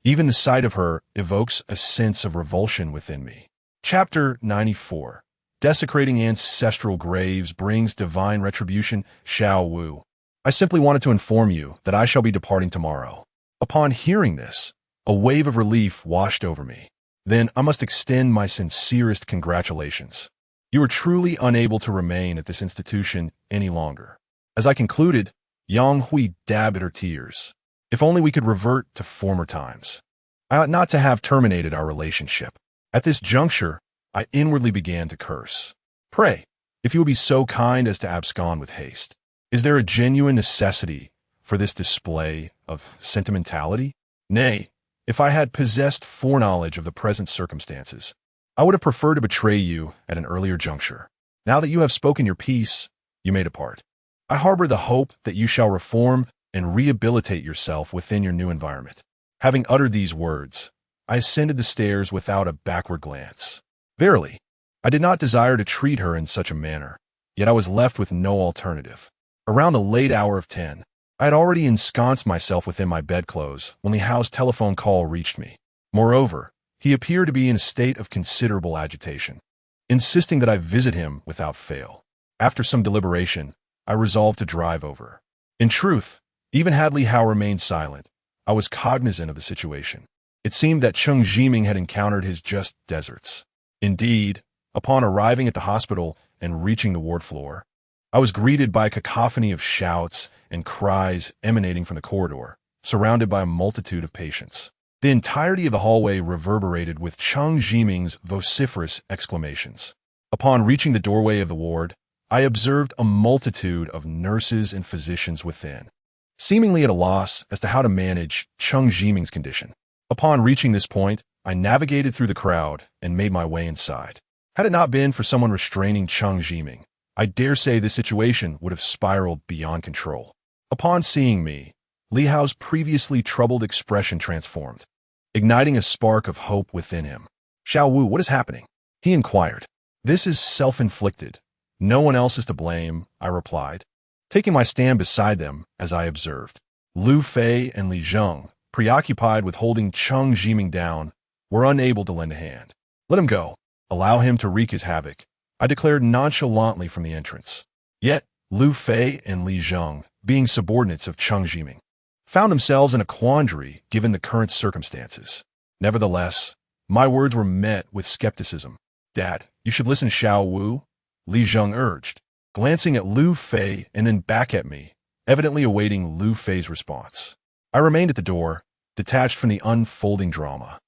Even the sight of her evokes a sense of revulsion within me. Chapter 94. Desecrating ancestral graves brings divine retribution, Xiao Wu. I simply wanted to inform you that I shall be departing tomorrow. Upon hearing this, a wave of relief washed over me. Then I must extend my sincerest congratulations. You are truly unable to remain at this institution any longer. As I concluded, Yang Hui dabbed at her tears. If only we could revert to former times. I ought not to have terminated our relationship. At this juncture, I inwardly began to curse. Pray, if you will be so kind as to abscond with haste. Is there a genuine necessity for this display of sentimentality? Nay, if I had possessed foreknowledge of the present circumstances, I would have preferred to betray you at an earlier juncture. Now that you have spoken your piece, you may depart. I harbor the hope that you shall reform and rehabilitate yourself within your new environment. Having uttered these words, I ascended the stairs without a backward glance. Verily, I did not desire to treat her in such a manner, yet I was left with no alternative. Around the late hour of 10, I had already ensconced myself within my bedclothes when Li Hao's telephone call reached me. Moreover, he appeared to be in a state of considerable agitation, insisting that I visit him without fail. After some deliberation, I resolved to drive over. In truth, even had Li Hao remained silent, I was cognizant of the situation. It seemed that Cheng Jiming had encountered his just deserts. Indeed, upon arriving at the hospital and reaching the ward floor, I was greeted by a cacophony of shouts and cries emanating from the corridor, surrounded by a multitude of patients. The entirety of the hallway reverberated with Cheng Jiming's vociferous exclamations. Upon reaching the doorway of the ward, I observed a multitude of nurses and physicians within, seemingly at a loss as to how to manage Cheng Jiming's condition. Upon reaching this point, I navigated through the crowd and made my way inside. Had it not been for someone restraining Cheng Jiming, I dare say this situation would have spiraled beyond control. Upon seeing me, Li Hao's previously troubled expression transformed, igniting a spark of hope within him. Xiao Wu, what is happening? He inquired. This is self-inflicted. No one else is to blame, I replied, taking my stand beside them as I observed. Lu Fei and Li Zheng, preoccupied with holding Cheng Jiming down, were unable to lend a hand. Let him go. Allow him to wreak his havoc, I declared nonchalantly from the entrance. Yet, Lu Fei and Li Zheng, being subordinates of Cheng Jiming, found themselves in a quandary given the current circumstances. Nevertheless, my words were met with skepticism. Dad, you should listen to Xiao Wu, Li Zheng urged, glancing at Lu Fei and then back at me, evidently awaiting Lu Fei's response. I remained at the door, detached from the unfolding drama,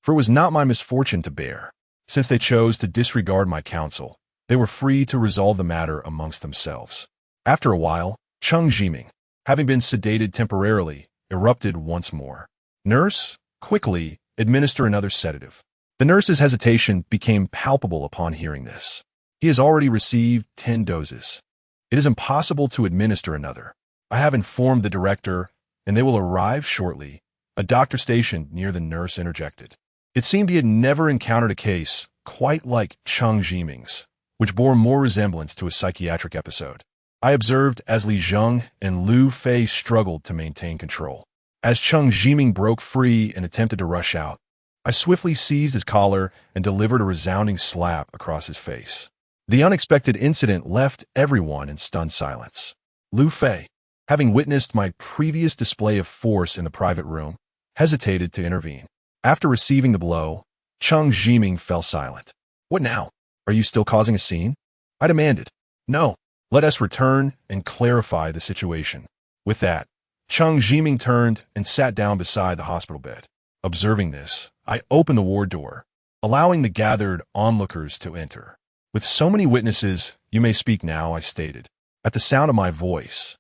for it was not my misfortune to bear. Since they chose to disregard my counsel, they were free to resolve the matter amongst themselves. After a while, Cheng Jiming, having been sedated temporarily, erupted once more. Nurse, quickly administer another sedative. The nurse's hesitation became palpable upon hearing this. He has already received 10 doses. It is impossible to administer another. I have informed the director, and they will arrive shortly. A doctor stationed near the nurse interjected. It seemed he had never encountered a case quite like Cheng Jiming's, which bore more resemblance to a psychiatric episode. I observed as Li Zheng and Lu Fei struggled to maintain control. As Cheng Jiming broke free and attempted to rush out, I swiftly seized his collar and delivered a resounding slap across his face. The unexpected incident left everyone in stunned silence. Lu Fei, having witnessed my previous display of force in the private room, hesitated to intervene. After receiving the blow, Cheng Jiming fell silent. What now? Are you still causing a scene? I demanded. No, let us return and clarify the situation. With that, Cheng Jiming turned and sat down beside the hospital bed. Observing this, I opened the ward door, allowing the gathered onlookers to enter. With so many witnesses, you may speak now, I stated. At the sound of my voice,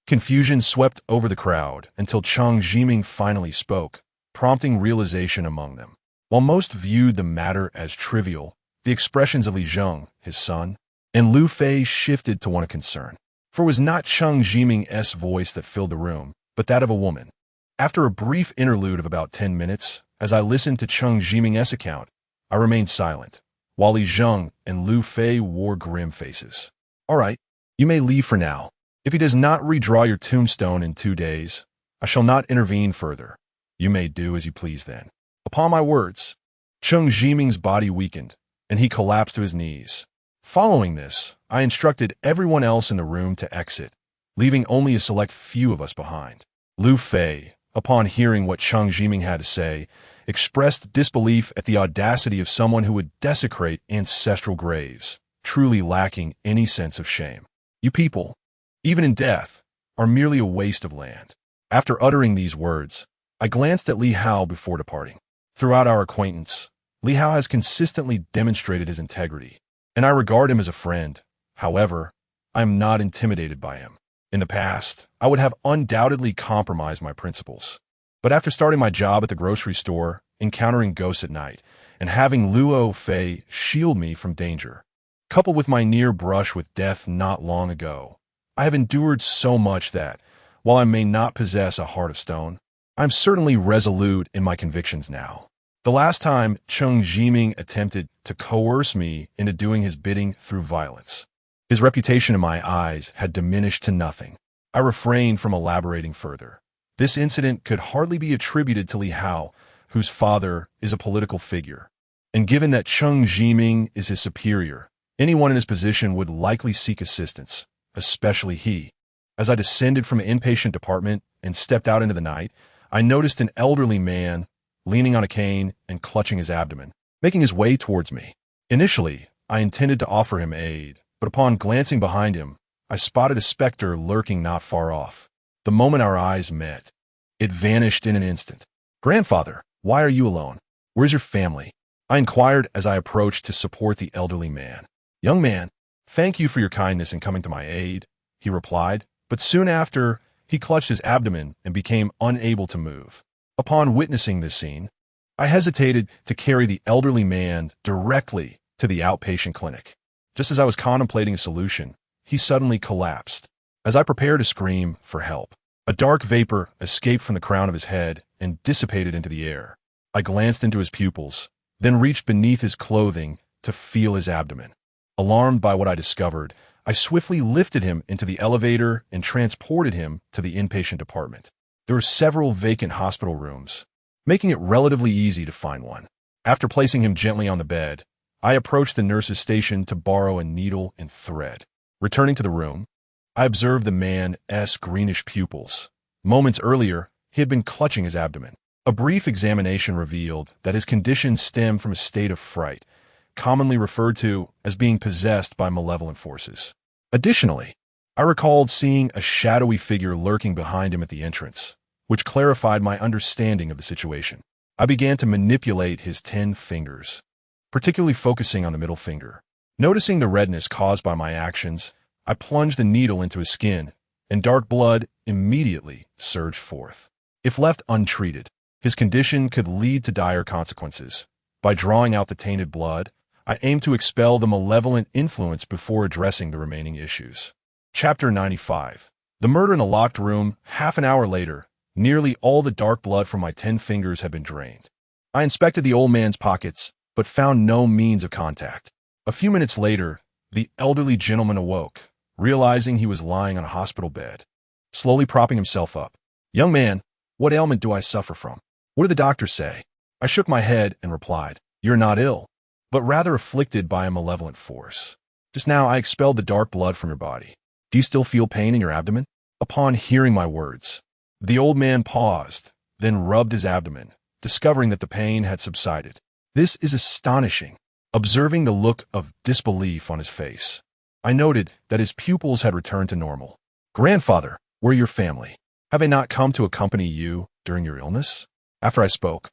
confusion swept over the crowd until Cheng Jiming finally spoke, prompting realization among them. While most viewed the matter as trivial, the expressions of Li Zheng, his son, and Lu Fei shifted to one of concern. For it was not Cheng Jiming's voice that filled the room, but that of a woman. After a brief interlude of about 10 minutes, as I listened to Cheng Jiming's account, I remained silent, while Li Zheng and Lu Fei wore grim faces. "All right, you may leave for now. If he does not redraw your tombstone in 2 days, I shall not intervene further. You may do as you please then." Upon my words, Cheng Jiming's body weakened, and he collapsed to his knees. Following this, I instructed everyone else in the room to exit, leaving only a select few of us behind. Lu Fei, upon hearing what Cheng Jiming had to say, expressed disbelief at the audacity of someone who would desecrate ancestral graves, truly lacking any sense of shame. "You people, even in death, are merely a waste of land." After uttering these words, I glanced at Li Hao before departing. Throughout our acquaintance, Li Hao has consistently demonstrated his integrity, and I regard him as a friend. However, I am not intimidated by him. In the past, I would have undoubtedly compromised my principles. But after starting my job at the grocery store, encountering ghosts at night, and having Luo Fei shield me from danger, coupled with my near brush with death not long ago, I have endured so much that, while I may not possess a heart of stone, I am certainly resolute in my convictions now. The last time Cheng Jiming attempted to coerce me into doing his bidding through violence, his reputation in my eyes had diminished to nothing. I refrained from elaborating further. This incident could hardly be attributed to Li Hao, whose father is a political figure. And given that Cheng Jiming is his superior, anyone in his position would likely seek assistance, especially he. As I descended from an inpatient department and stepped out into the night, I noticed an elderly man leaning on a cane and clutching his abdomen, making his way towards me. Initially, I intended to offer him aid, but upon glancing behind him, I spotted a specter lurking not far off. The moment our eyes met, it vanished in an instant. "Grandfather, why are you alone? Where's your family?" I inquired as I approached to support the elderly man. "Young man, thank you for your kindness in coming to my aid," he replied, but soon after, he clutched his abdomen and became unable to move. Upon witnessing this scene, I hesitated to carry the elderly man directly to the outpatient clinic. Just as I was contemplating a solution, he suddenly collapsed. As I prepared to scream for help, a dark vapor escaped from the crown of his head and dissipated into the air. I glanced into his pupils, then reached beneath his clothing to feel his abdomen. Alarmed by what I discovered, I swiftly lifted him into the elevator and transported him to the inpatient department. There were several vacant hospital rooms, making it relatively easy to find one. After placing him gently on the bed, I approached the nurse's station to borrow a needle and thread. Returning to the room, I observed the man's greenish pupils. Moments earlier, he had been clutching his abdomen. A brief examination revealed that his condition stemmed from a state of fright, commonly referred to as being possessed by malevolent forces. Additionally, I recalled seeing a shadowy figure lurking behind him at the entrance, which clarified my understanding of the situation. I began to manipulate his 10 fingers, particularly focusing on the middle finger. Noticing the redness caused by my actions, I plunged the needle into his skin, and dark blood immediately surged forth. If left untreated, his condition could lead to dire consequences. By drawing out the tainted blood, I aimed to expel the malevolent influence before addressing the remaining issues. Chapter 95. The murder in the locked room. Half an hour later, nearly all the dark blood from my 10 fingers had been drained. I inspected the old man's pockets, but found no means of contact. A few minutes later, the elderly gentleman awoke, realizing he was lying on a hospital bed, slowly propping himself up. "Young man, what ailment do I suffer from? What did the doctors say?" I shook my head and replied, "You're not ill, but rather afflicted by a malevolent force. Just now I expelled the dark blood from your body. Do you still feel pain in your abdomen?" Upon hearing my words, the old man paused, then rubbed his abdomen, discovering that the pain had subsided. This is astonishing. Observing the look of disbelief on his face, I noted that his pupils had returned to normal. "Grandfather, where are your family? Have they not come to accompany you during your illness?" After I spoke,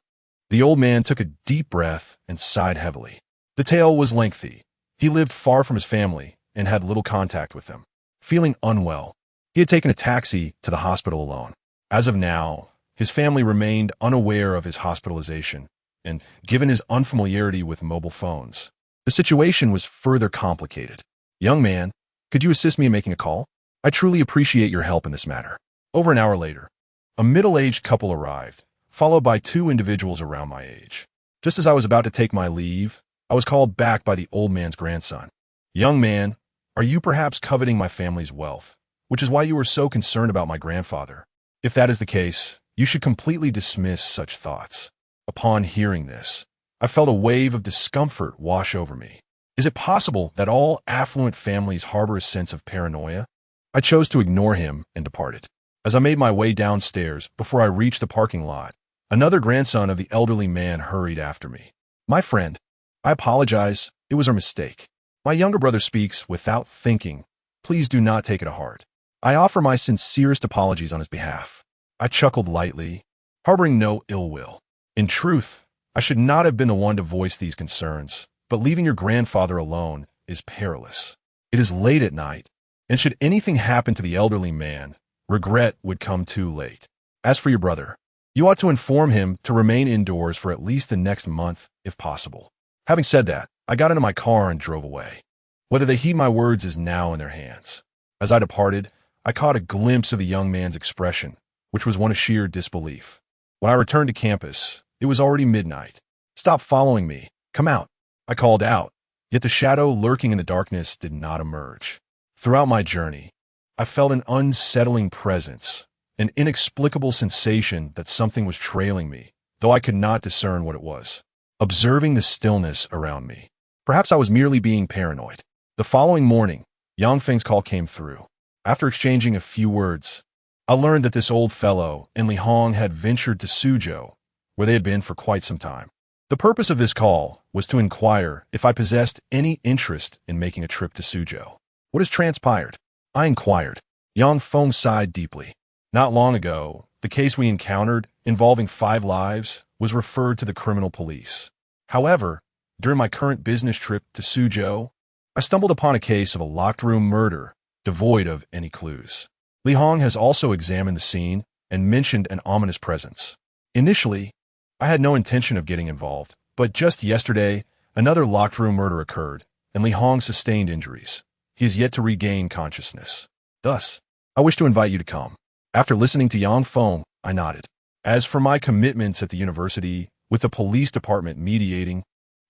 the old man took a deep breath and sighed heavily. The tale was lengthy. He lived far from his family and had little contact with them. Feeling unwell, he had taken a taxi to the hospital alone. As of now, his family remained unaware of his hospitalization, and given his unfamiliarity with mobile phones, the situation was further complicated. "Young man, could you assist me in making a call? I truly appreciate your help in this matter." Over an hour later, a middle-aged couple arrived, followed by 2 individuals around my age. Just as I was about to take my leave, I was called back by the old man's grandson. Young man, are you perhaps coveting my family's wealth, which is why you were so concerned about my grandfather? If that is the case, you should completely dismiss such thoughts. Upon hearing this, I felt a wave of discomfort wash over me. Is it possible that all affluent families harbor a sense of paranoia? I chose to ignore him and departed. As I made my way downstairs, before I reached the parking lot, another grandson of the elderly man hurried after me. My friend, I apologize. It was our mistake. My younger brother speaks without thinking. Please do not take it to heart. I offer my sincerest apologies on his behalf. I chuckled lightly, harboring no ill will. In truth, I should not have been the one to voice these concerns, but leaving your grandfather alone is perilous. It is late at night, and should anything happen to the elderly man, regret would come too late. As for your brother, you ought to inform him to remain indoors for at least the next month, if possible. Having said that, I got into my car and drove away. Whether they heed my words is now in their hands. As I departed, I caught a glimpse of the young man's expression, which was one of sheer disbelief. When I returned to campus, it was already midnight. Stop following me. Come out. I called out, yet the shadow lurking in the darkness did not emerge. Throughout my journey, I felt an unsettling presence, an inexplicable sensation that something was trailing me, though I could not discern what it was. Observing the stillness around me, perhaps I was merely being paranoid. The following morning, Yang Feng's call came through. After exchanging a few words, I learned that this old fellow and Li Hong had ventured to Suzhou, where they had been for quite some time. The purpose of this call was to inquire if I possessed any interest in making a trip to Suzhou. What has transpired? I inquired. Yang Feng sighed deeply. Not long ago, the case we encountered, involving 5 lives, was referred to the criminal police. However, during my current business trip to Suzhou, I stumbled upon a case of a locked-room murder, devoid of any clues. Li Hong has also examined the scene and mentioned an ominous presence. Initially, I had no intention of getting involved, but just yesterday, another locked-room murder occurred, and Li Hong sustained injuries. He is yet to regain consciousness. Thus, I wish to invite you to come. After listening to Yang Feng, I nodded. As for my commitments at the university, with the police department mediating,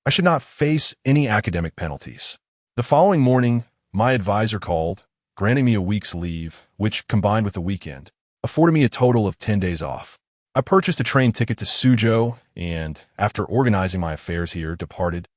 I should not face any academic penalties. The following morning, my advisor called, granting me a week's leave, which, combined with the weekend, afforded me a total of 10 days off. I purchased a train ticket to Suzhou and, after organizing my affairs here, departed,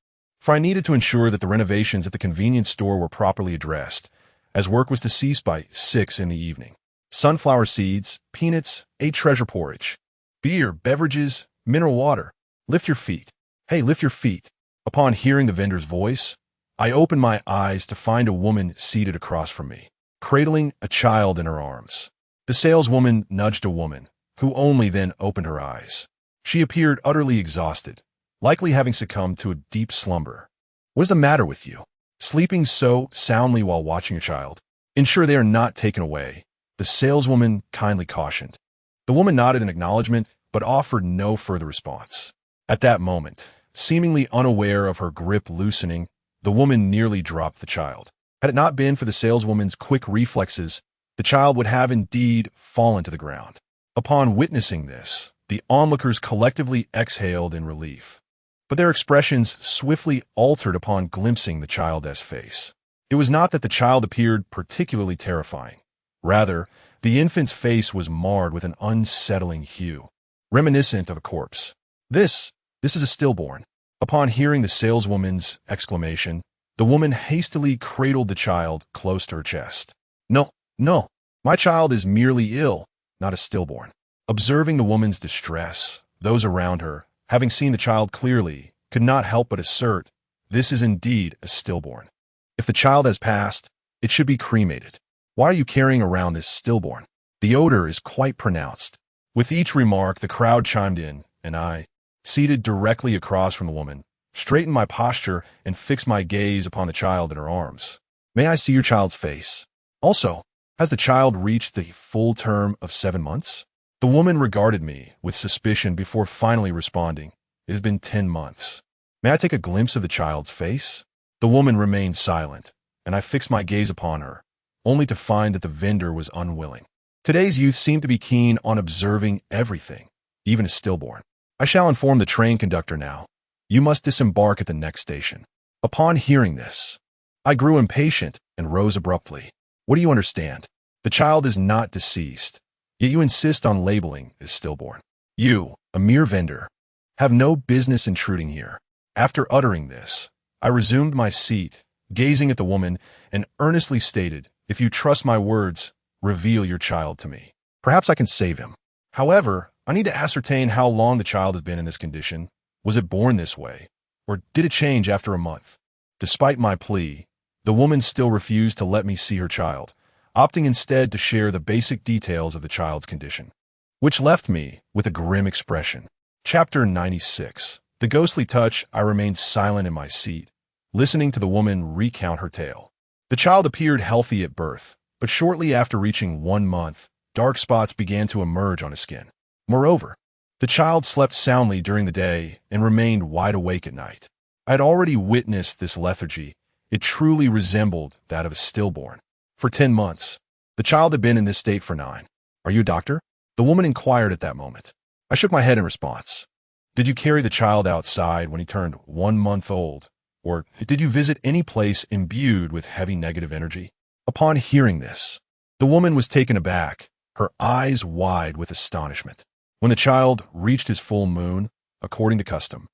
for I needed to ensure that the renovations at the convenience store were properly addressed, as work was to cease by 6 in the evening. Sunflower seeds, peanuts, 8 treasure porridge, beer, beverages, mineral water. Lift your feet. Hey, lift your feet. Upon hearing the vendor's voice, I opened my eyes to find a woman seated across from me, cradling a child in her arms. The saleswoman nudged a woman, who only then opened her eyes. She appeared utterly exhausted, likely having succumbed to a deep slumber. What is the matter with you? Sleeping so soundly while watching a child? Ensure they are not taken away, the saleswoman kindly cautioned. The woman nodded in acknowledgement, but offered no further response. At that moment, seemingly unaware of her grip loosening, the woman nearly dropped the child. Had it not been for the saleswoman's quick reflexes, the child would have indeed fallen to the ground. Upon witnessing this, the onlookers collectively exhaled in relief. But their expressions swiftly altered upon glimpsing the child's face. It was not that the child appeared particularly terrifying. Rather, the infant's face was marred with an unsettling hue, reminiscent of a corpse. This is a stillborn. Upon hearing the saleswoman's exclamation, the woman hastily cradled the child close to her chest. No, my child is merely ill, not a stillborn. Observing the woman's distress, those around her, having seen the child clearly, could not help but assert, this is indeed a stillborn. If the child has passed, it should be cremated. Why are you carrying around this stillborn? The odor is quite pronounced. With each remark, the crowd chimed in, and I, seated directly across from the woman, straightened my posture and fixed my gaze upon the child in her arms. May I see your child's face? Also, has the child reached the full term of 7 months? The woman regarded me with suspicion before finally responding, it has been 10 months. May I take a glimpse of the child's face? The woman remained silent, and I fixed my gaze upon her, only to find that the vendor was unwilling. Today's youth seem to be keen on observing everything, even a stillborn. I shall inform the train conductor now. You must disembark at the next station. Upon hearing this, I grew impatient and rose abruptly. What do you understand? The child is not deceased, yet you insist on labeling as stillborn. You, a mere vendor, have no business intruding here. After uttering this, I resumed my seat, gazing at the woman, and earnestly stated, if you trust my words, reveal your child to me. Perhaps I can save him. However, I need to ascertain how long the child has been in this condition. Was it born this way, or did it change after a month? Despite my plea, the woman still refused to let me see her child, opting instead to share the basic details of the child's condition, which left me with a grim expression. Chapter 96. The ghostly touch. I remained silent in my seat, listening to the woman recount her tale. The child appeared healthy at birth, but shortly after reaching 1 month, dark spots began to emerge on his skin. Moreover, the child slept soundly during the day and remained wide awake at night. I had already witnessed this lethargy. It truly resembled that of a stillborn. For 10 months, the child had been in this state for 9. Are you a doctor? The woman inquired at that moment. I shook my head in response. Did you carry the child outside when he turned 1 month old? Or did you visit any place imbued with heavy negative energy? Upon hearing this, the woman was taken aback, her eyes wide with astonishment. When the child reached his full moon, according to custom,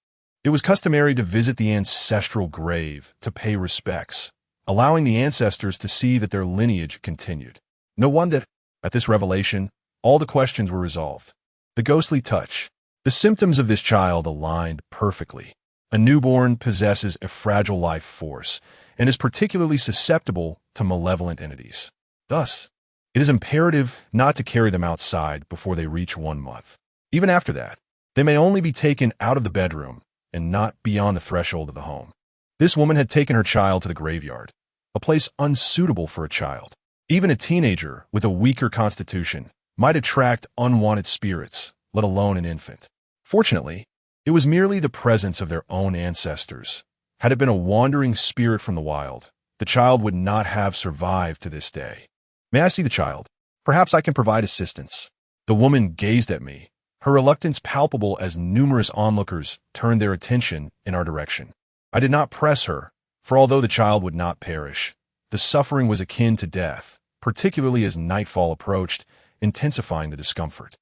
it was customary to visit the ancestral grave to pay respects, allowing the ancestors to see that their lineage continued. No wonder, at this revelation, all the questions were resolved. The ghostly touch. The symptoms of this child aligned perfectly. A newborn possesses a fragile life force and is particularly susceptible to malevolent entities. Thus, it is imperative not to carry them outside before they reach 1 month. Even after that, they may only be taken out of the bedroom and not beyond the threshold of the home. This woman had taken her child to the graveyard, a place unsuitable for a child. Even a teenager with a weaker constitution might attract unwanted spirits, let alone an infant. Fortunately, it was merely the presence of their own ancestors. Had it been a wandering spirit from the wild, the child would not have survived to this day. May I see the child? Perhaps I can provide assistance. The woman gazed at me, her reluctance palpable as numerous onlookers turned their attention in our direction. I did not press her, for although the child would not perish, the suffering was akin to death, particularly as nightfall approached, intensifying the discomfort.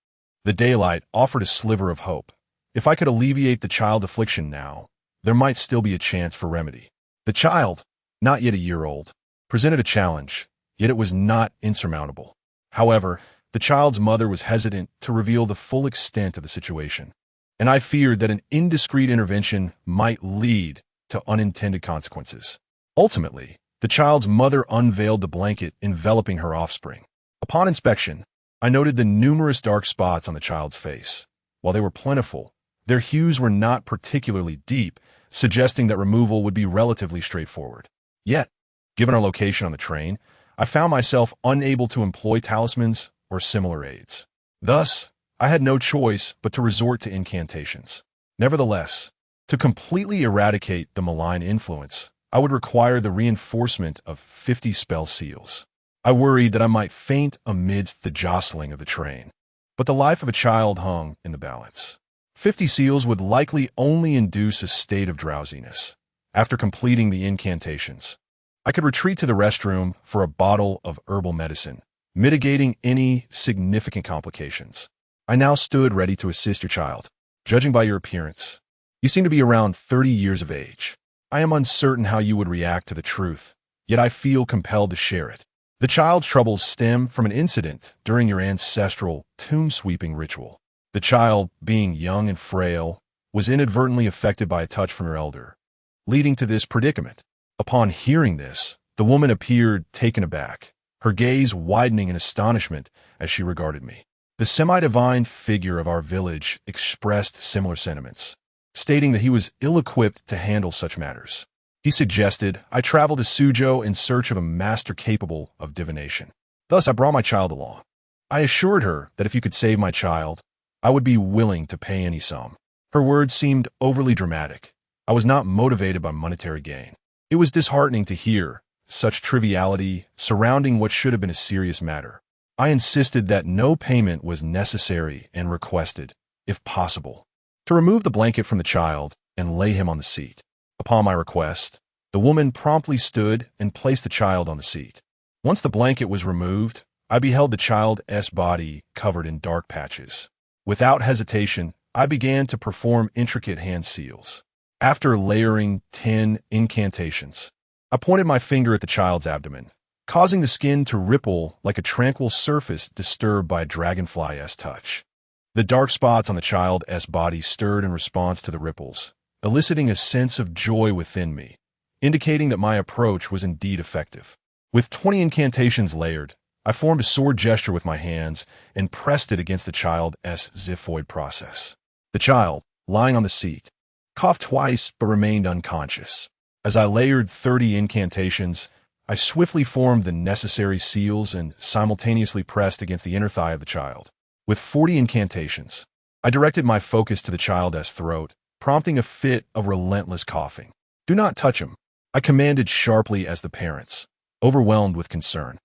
The daylight offered a sliver of hope. If I could alleviate the child affliction now, there might still be a chance for remedy. The child, not yet a year old, presented a challenge, yet it was not insurmountable. However, the child's mother was hesitant to reveal the full extent of the situation, and I feared that an indiscreet intervention might lead to unintended consequences. Ultimately, the child's mother unveiled the blanket enveloping her offspring. Upon inspection, I noted the numerous dark spots on the child's face. While they were plentiful, their hues were not particularly deep, suggesting that removal would be relatively straightforward. Yet, given our location on the train, I found myself unable to employ talismans or similar aids. Thus, I had no choice but to resort to incantations. Nevertheless, to completely eradicate the malign influence, I would require the reinforcement of 50 spell seals. I worried that I might faint amidst the jostling of the train, but the life of a child hung in the balance. 50 seals would likely only induce a state of drowsiness. After completing the incantations, I could retreat to the restroom for a bottle of herbal medicine, mitigating any significant complications. I now stood ready to assist your child. Judging by your appearance, you seem to be around 30 years of age. I am uncertain how you would react to the truth, yet I feel compelled to share it. The child's troubles stem from an incident during your ancestral tomb-sweeping ritual. The child, being young and frail, was inadvertently affected by a touch from your elder, leading to this predicament. Upon hearing this, the woman appeared taken aback, her gaze widening in astonishment as she regarded me. The semi-divine figure of our village expressed similar sentiments, stating that he was ill-equipped to handle such matters. He suggested I travel to Suzhou in search of a master capable of divination. Thus, I brought my child along. I assured her that if you could save my child, I would be willing to pay any sum. Her words seemed overly dramatic. I was not motivated by monetary gain. It was disheartening to hear such triviality surrounding what should have been a serious matter. I insisted that no payment was necessary and requested, if possible, to remove the blanket from the child and lay him on the seat. Upon my request, the woman promptly stood and placed the child on the seat. Once the blanket was removed, I beheld the child's body covered in dark patches. Without hesitation, I began to perform intricate hand seals. After layering 10 incantations, I pointed my finger at the child's abdomen, causing the skin to ripple like a tranquil surface disturbed by a dragonfly's touch. The dark spots on the child's body stirred in response to the ripples, eliciting a sense of joy within me, indicating that my approach was indeed effective. With 20 incantations layered, I formed a sword gesture with my hands and pressed it against the child's xiphoid process. The child, lying on the seat, coughed twice but remained unconscious. As I layered 30 incantations, I swiftly formed the necessary seals and simultaneously pressed against the inner thigh of the child. With 40 incantations, I directed my focus to the child's throat, prompting a fit of relentless coughing. "Do not touch him," I commanded sharply as the parents, overwhelmed with concern,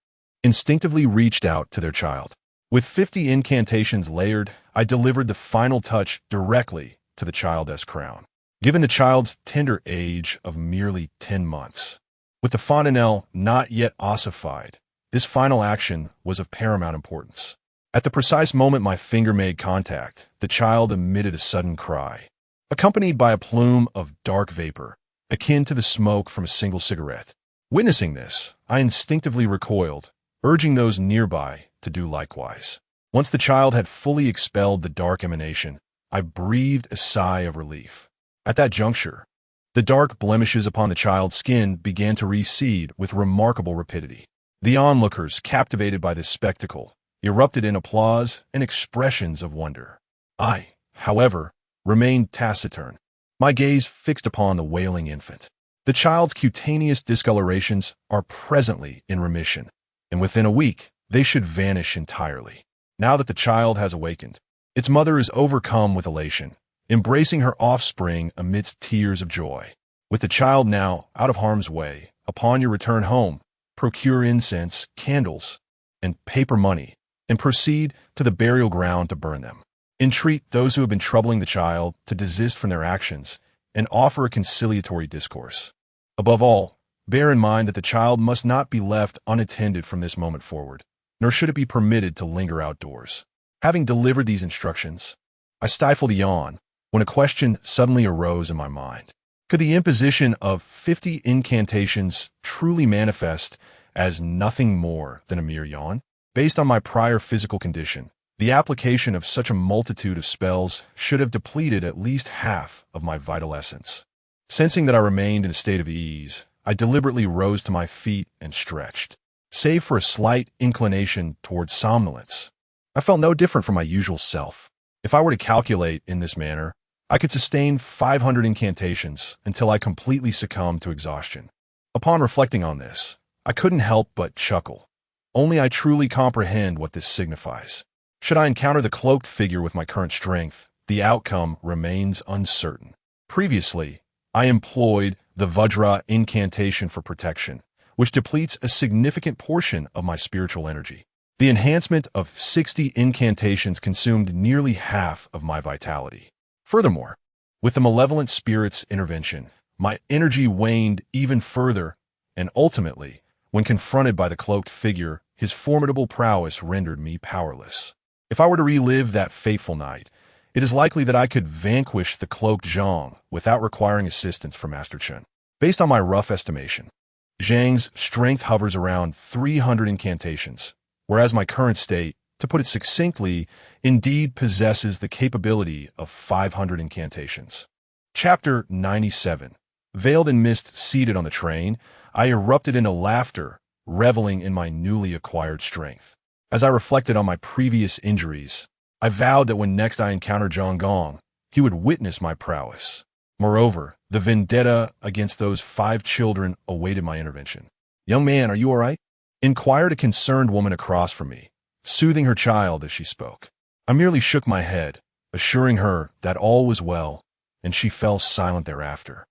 instinctively reached out to their child. With 50 incantations layered, I delivered the final touch directly to the child's crown. Given the child's tender age of merely 10 months, with the fontanelle not yet ossified, this final action was of paramount importance. At the precise moment my finger made contact, the child emitted a sudden cry, accompanied by a plume of dark vapor, akin to the smoke from a single cigarette. Witnessing this, I instinctively recoiled, urging those nearby to do likewise. Once the child had fully expelled the dark emanation, I breathed a sigh of relief. At that juncture, the dark blemishes upon the child's skin began to recede with remarkable rapidity. The onlookers, captivated by this spectacle, erupted in applause and expressions of wonder. I, however, remained taciturn, my gaze fixed upon the wailing infant. The child's cutaneous discolorations are presently in remission, and within a week they should vanish entirely. Now that the child has awakened, its mother is overcome with elation, embracing her offspring amidst tears of joy. With the child now out of harm's way, upon your return home, procure incense, candles, and paper money, and proceed to the burial ground to burn them. Entreat those who have been troubling the child to desist from their actions and offer a conciliatory discourse. Above all, bear in mind that the child must not be left unattended from this moment forward, nor should it be permitted to linger outdoors. Having delivered these instructions, I stifled a yawn when a question suddenly arose in my mind. Could the imposition of 50 incantations truly manifest as nothing more than a mere yawn? Based on my prior physical condition, the application of such a multitude of spells should have depleted at least half of my vital essence. Sensing that I remained in a state of ease, I deliberately rose to my feet and stretched. Save for a slight inclination towards somnolence, I felt no different from my usual self. If I were to calculate in this manner, I could sustain 500 incantations until I completely succumbed to exhaustion. Upon reflecting on this, I couldn't help but chuckle. Only I truly comprehend what this signifies. Should I encounter the cloaked figure with my current strength, the outcome remains uncertain. Previously, I employed the Vajra incantation for protection, which depletes a significant portion of my spiritual energy. The enhancement of 60 incantations consumed nearly half of my vitality. Furthermore, with the malevolent spirit's intervention, my energy waned even further, and ultimately, when confronted by the cloaked figure, his formidable prowess rendered me powerless. If I were to relive that fateful night, it is likely that I could vanquish the cloaked Zhang without requiring assistance from Master Chen. Based on my rough estimation, Zhang's strength hovers around 300 incantations, whereas my current state, to put it succinctly, indeed possesses the capability of 500 incantations. Chapter 97. Veiled in mist, seated on the train, I erupted into laughter, reveling in my newly acquired strength. As I reflected on my previous injuries, I vowed that when next I encountered Zhang Gong, he would witness my prowess. Moreover, the vendetta against those 5 children awaited my intervention. "Young man, are you all right?" inquired a concerned woman across from me, soothing her child as she spoke. I merely shook my head, assuring her that all was well, and she fell silent thereafter.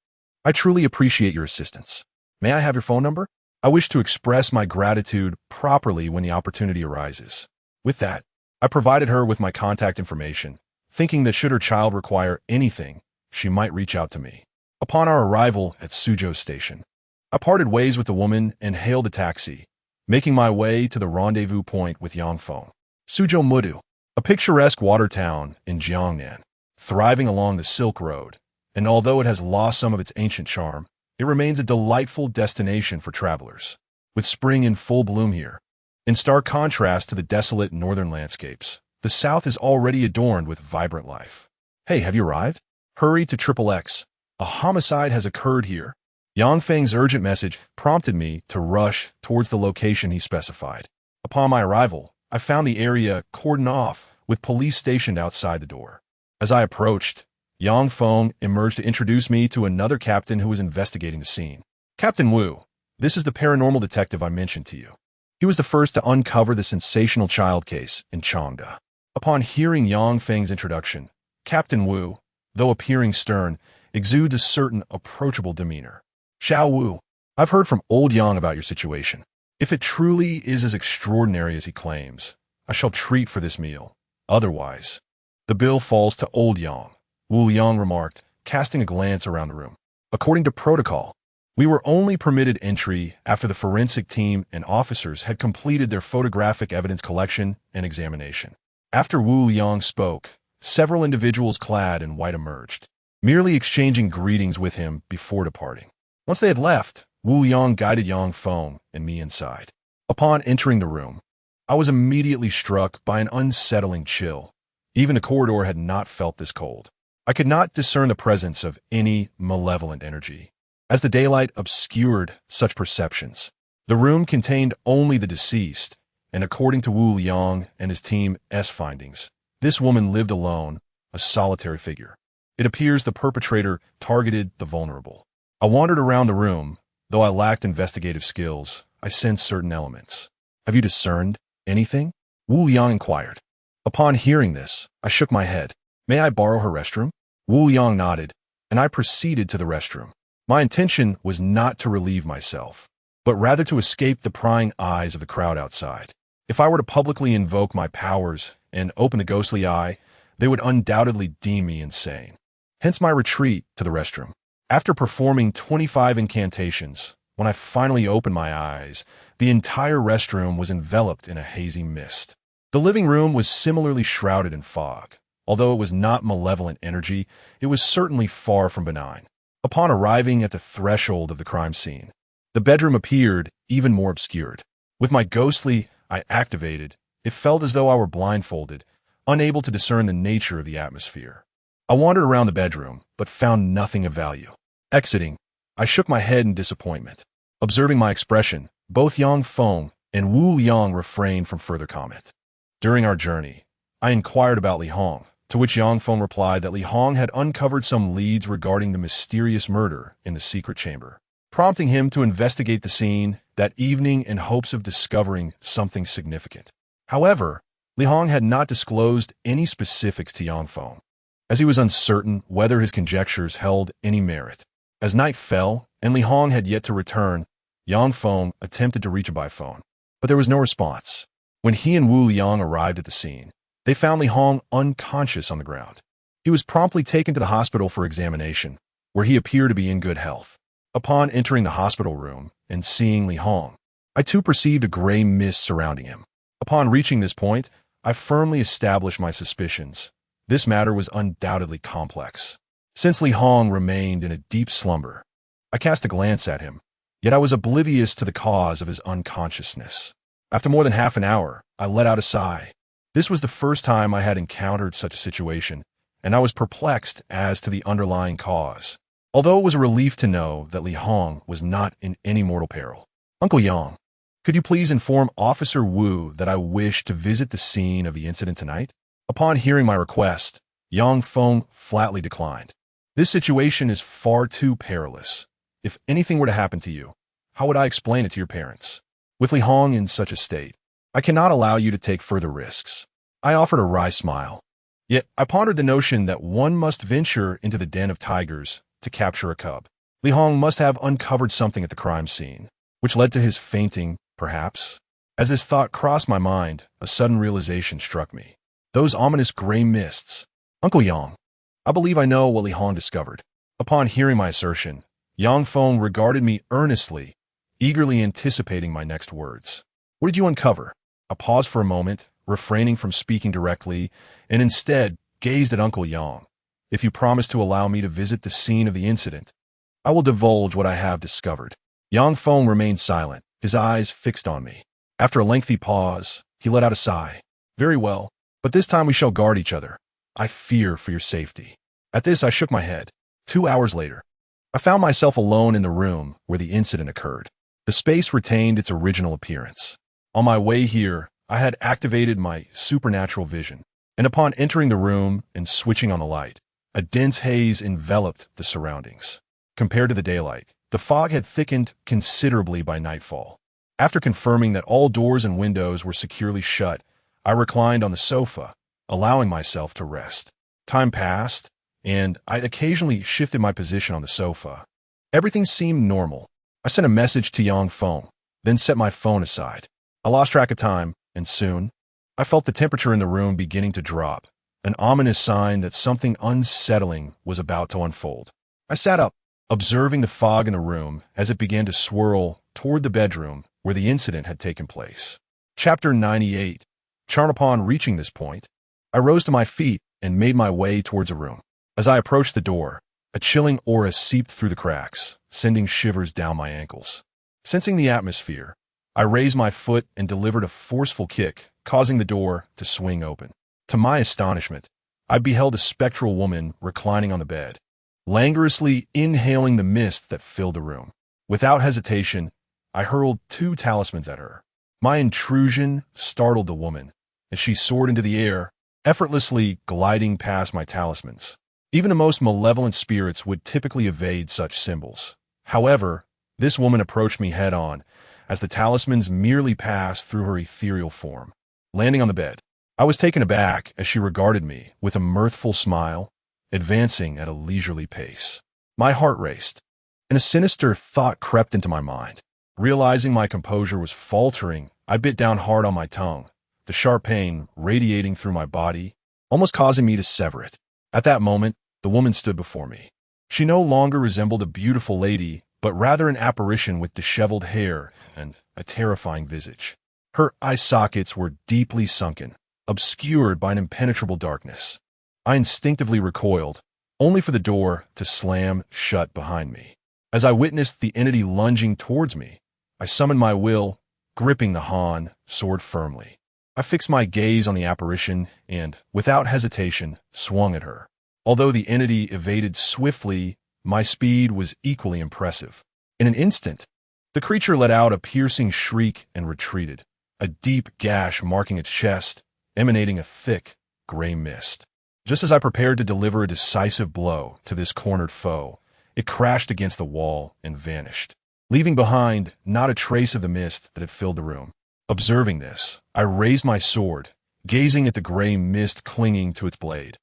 "I truly appreciate your assistance. May I have your phone number? I wish to express my gratitude properly when the opportunity arises." With that, I provided her with my contact information, thinking that should her child require anything, she might reach out to me. Upon our arrival at Suzhou Station, I parted ways with the woman and hailed a taxi, making my way to the rendezvous point with Yangfeng. Suzhou Mudu, a picturesque water town in Jiangnan, thriving along the Silk Road, and although it has lost some of its ancient charm, it remains a delightful destination for travelers. With spring in full bloom here, in stark contrast to the desolate northern landscapes, the south is already adorned with vibrant life. Hey, have you arrived? Hurry to XXX. A homicide has occurred here. Yang Feng's urgent message prompted me to rush towards the location he specified. Upon my arrival, I found the area cordoned off with police stationed outside the door. As I approached, Yang Feng emerged to introduce me to another captain who was investigating the scene. Captain Wu, this is the paranormal detective I mentioned to you. He was the first to uncover the sensational child case in Changde. Upon hearing Yang Feng's introduction, Captain Wu, though appearing stern, exudes a certain approachable demeanor. Xiao Wu, I've heard from old Yang about your situation. If it truly is as extraordinary as he claims, I shall treat for this meal. Otherwise, the bill falls to old Yang, Wu Yang remarked, casting a glance around the room. According to protocol, we were only permitted entry after the forensic team and officers had completed their photographic evidence collection and examination. After Wu Yang spoke, several individuals clad in white emerged, merely exchanging greetings with him before departing. Once they had left, Wu Yang guided Yang Feng and me inside. Upon entering the room, I was immediately struck by an unsettling chill. Even the corridor had not felt this cold. I could not discern the presence of any malevolent energy, as the daylight obscured such perceptions. The room contained only the deceased, and according to Wu Yang and his team's findings, this woman lived alone, a solitary figure. It appears the perpetrator targeted the vulnerable. I wandered around the room. Though I lacked investigative skills, I sensed certain elements. Have you discerned anything? Wu Yang inquired. Upon hearing this, I shook my head. May I borrow her restroom? Wu Yang nodded, and I proceeded to the restroom. My intention was not to relieve myself, but rather to escape the prying eyes of the crowd outside. If I were to publicly invoke my powers and open the ghostly eye, they would undoubtedly deem me insane. Hence my retreat to the restroom. After performing 25 incantations, when I finally opened my eyes, the entire restroom was enveloped in a hazy mist. The living room was similarly shrouded in fog. Although it was not malevolent energy, it was certainly far from benign. Upon arriving at the threshold of the crime scene, the bedroom appeared even more obscured. With my ghostly eye activated, it felt as though I were blindfolded, unable to discern the nature of the atmosphere. I wandered around the bedroom, but found nothing of value. Exiting, I shook my head in disappointment. Observing my expression, both Yang Feng and Wu Yang refrained from further comment. During our journey, I inquired about Li Hong, to which Yang Feng replied that Li Hong had uncovered some leads regarding the mysterious murder in the secret chamber, prompting him to investigate the scene that evening in hopes of discovering something significant. However, Li Hong had not disclosed any specifics to Yang Feng, as he was uncertain whether his conjectures held any merit. As night fell and Li Hong had yet to return, Yang Feng attempted to reach him by phone, but there was no response. When he and Wu Yang arrived at the scene, they found Li Hong unconscious on the ground. He was promptly taken to the hospital for examination, where he appeared to be in good health. Upon entering the hospital room and seeing Li Hong, I too perceived a gray mist surrounding him. Upon reaching this point, I firmly established my suspicions. This matter was undoubtedly complex. Since Li Hong remained in a deep slumber, I cast a glance at him, yet I was oblivious to the cause of his unconsciousness. After more than half an hour, I let out a sigh. This was the first time I had encountered such a situation, and I was perplexed as to the underlying cause. Although it was a relief to know that Li Hong was not in any mortal peril. Uncle Yang, could you please inform Officer Wu that I wish to visit the scene of the incident tonight? Upon hearing my request, Yang Feng flatly declined. This situation is far too perilous. If anything were to happen to you, how would I explain it to your parents? With Li Hong in such a state, I cannot allow you to take further risks. I offered a wry smile. Yet I pondered the notion that one must venture into the den of tigers to capture a cub. Li Hong must have uncovered something at the crime scene, which led to his fainting, perhaps. As this thought crossed my mind, a sudden realization struck me. Those ominous gray mists. Uncle Yang, I believe I know what Li Hong discovered. Upon hearing my assertion, Yang Feng regarded me earnestly, eagerly anticipating my next words. What did you uncover? I paused for a moment, refraining from speaking directly, and instead gazed at Uncle Yang. If you promise to allow me to visit the scene of the incident, I will divulge what I have discovered. Yang Feng remained silent, his eyes fixed on me. After a lengthy pause, he let out a sigh. Very well, but this time we shall guard each other. I fear for your safety. At this, I shook my head. 2 hours later, I found myself alone in the room where the incident occurred. The space retained its original appearance. On my way here, I had activated my supernatural vision, and upon entering the room and switching on the light, a dense haze enveloped the surroundings. Compared to the daylight, the fog had thickened considerably by nightfall. After confirming that all doors and windows were securely shut, I reclined on the sofa, allowing myself to rest. Time passed, and I occasionally shifted my position on the sofa. Everything seemed normal. I sent a message to Yang Feng, then set my phone aside. I lost track of time, and soon, I felt the temperature in the room beginning to drop, an ominous sign that something unsettling was about to unfold. I sat up, observing the fog in the room as it began to swirl toward the bedroom where the incident had taken place. Chapter 98. Upon reaching this point, I rose to my feet and made my way towards a room. As I approached the door, a chilling aura seeped through the cracks, sending shivers down my ankles. Sensing the atmosphere, I raised my foot and delivered a forceful kick, causing the door to swing open. To my astonishment, I beheld a spectral woman reclining on the bed, languorously inhaling the mist that filled the room. Without hesitation, I hurled 2 talismans at her. My intrusion startled the woman, as she soared into the air, effortlessly gliding past my talismans. Even the most malevolent spirits would typically evade such symbols. However, this woman approached me head-on, as the talismans merely passed through her ethereal form. Landing on the bed, I was taken aback as she regarded me with a mirthful smile, advancing at a leisurely pace. My heart raced, and a sinister thought crept into my mind. Realizing my composure was faltering, I bit down hard on my tongue, the sharp pain radiating through my body, almost causing me to sever it. At that moment, the woman stood before me. She no longer resembled a beautiful lady, but rather an apparition with disheveled hair and a terrifying visage. Her eye sockets were deeply sunken, obscured by an impenetrable darkness. I instinctively recoiled, only for the door to slam shut behind me. As I witnessed the entity lunging towards me, I summoned my will, gripping the Han sword firmly. I fixed my gaze on the apparition and, without hesitation, swung at her. Although the entity evaded swiftly, my speed was equally impressive. In an instant, the creature let out a piercing shriek and retreated, a deep gash marking its chest, emanating a thick, gray mist. Just as I prepared to deliver a decisive blow to this cornered foe, it crashed against the wall and vanished, leaving behind not a trace of the mist that had filled the room. Observing this, I raised my sword, gazing at the gray mist clinging to its blade.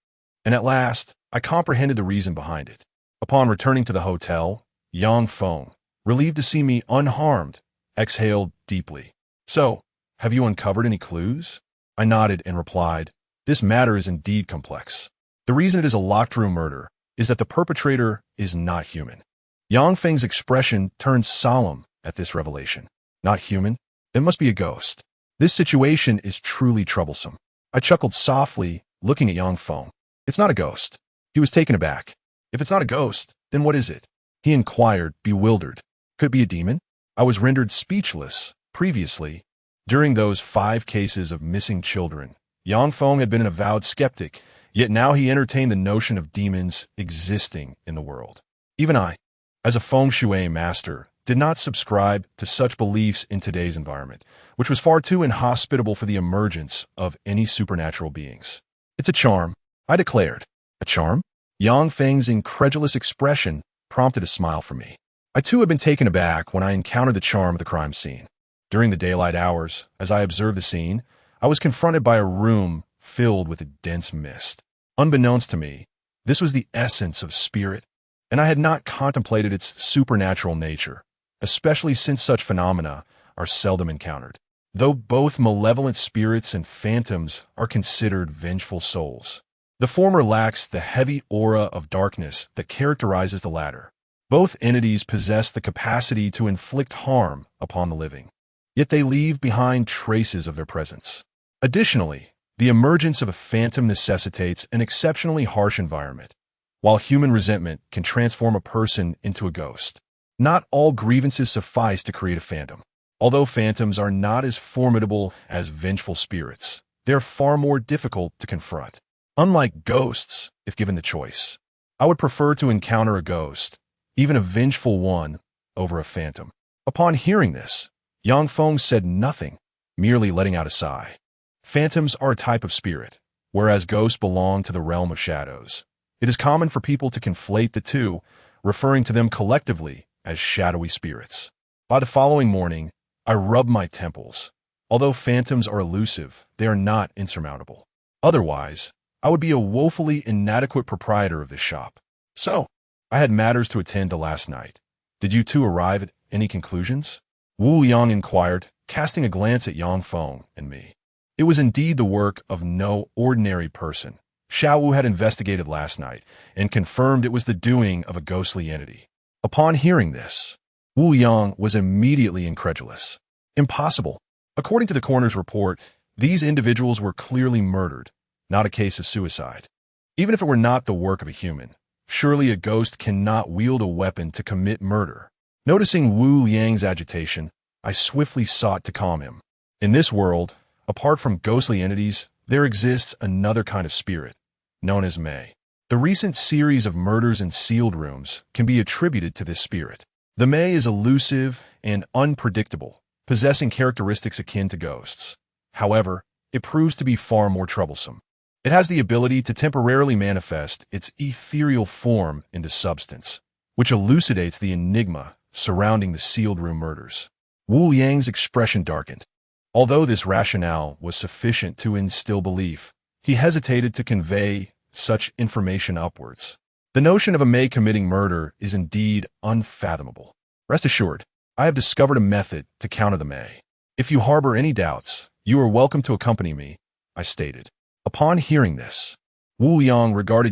And at last, I comprehended the reason behind it. Upon returning to the hotel, Yang Feng, relieved to see me unharmed, exhaled deeply. So, have you uncovered any clues? I nodded and replied, this matter is indeed complex. The reason it is a locked-room murder is that the perpetrator is not human. Yang Feng's expression turned solemn at this revelation. Not human? It must be a ghost. This situation is truly troublesome. I chuckled softly, looking at Yang Feng. It's not a ghost. He was taken aback. If it's not a ghost, then what is it? He inquired, bewildered. Could it be a demon? I was rendered speechless. Previously, during those 5 cases of missing children, Yang Feng had been an avowed skeptic, yet now he entertained the notion of demons existing in the world. Even I, as a feng shui master, did not subscribe to such beliefs in today's environment, which was far too inhospitable for the emergence of any supernatural beings. It's a charm, I declared. A charm? Yang Feng's incredulous expression prompted a smile from me. I too had been taken aback when I encountered the charm of the crime scene. During the daylight hours, as I observed the scene, I was confronted by a room filled with a dense mist. Unbeknownst to me, this was the essence of spirit, and I had not contemplated its supernatural nature, especially since such phenomena are seldom encountered. Though both malevolent spirits and phantoms are considered vengeful souls, The former lacks the heavy aura of darkness that characterizes the latter. Both entities possess the capacity to inflict harm upon the living, yet they leave behind traces of their presence. Additionally, the emergence of a phantom necessitates an exceptionally harsh environment. While human resentment can transform a person into a ghost, not all grievances suffice to create a phantom. Although phantoms are not as formidable as vengeful spirits, they are far more difficult to confront. Unlike ghosts, if given the choice, I would prefer to encounter a ghost, even a vengeful one, over a phantom. Upon hearing this, Yang Feng said nothing, merely letting out a sigh. Phantoms are a type of spirit, whereas ghosts belong to the realm of shadows. It is common for people to conflate the two, referring to them collectively as shadowy spirits. By the following morning, I rubbed my temples. Although phantoms are elusive, they are not insurmountable. Otherwise, I would be a woefully inadequate proprietor of this shop. So, I had matters to attend to last night. Did you two arrive at any conclusions? Wu Yang inquired, casting a glance at Yang Feng and me. It was indeed the work of no ordinary person. Xiao Wu had investigated last night and confirmed it was the doing of a ghostly entity. Upon hearing this, Wu Yang was immediately incredulous. Impossible. According to the coroner's report, these individuals were clearly murdered, not a case of suicide. Even if it were not the work of a human, surely a ghost cannot wield a weapon to commit murder. Noticing Wu Yang's agitation, I swiftly sought to calm him. In this world, apart from ghostly entities, there exists another kind of spirit, known as Mei. The recent series of murders in sealed rooms can be attributed to this spirit. The Mei is elusive and unpredictable, possessing characteristics akin to ghosts. However, it proves to be far more troublesome. It has the ability to temporarily manifest its ethereal form into substance, which elucidates the enigma surrounding the sealed room murders. Wu Yang's expression darkened. Although this rationale was sufficient to instill belief, he hesitated to convey such information upwards. The notion of a Mei committing murder is indeed unfathomable. Rest assured, I have discovered a method to counter the Mei. If you harbor any doubts, you are welcome to accompany me, I stated. Upon hearing this, Wu Yang regarded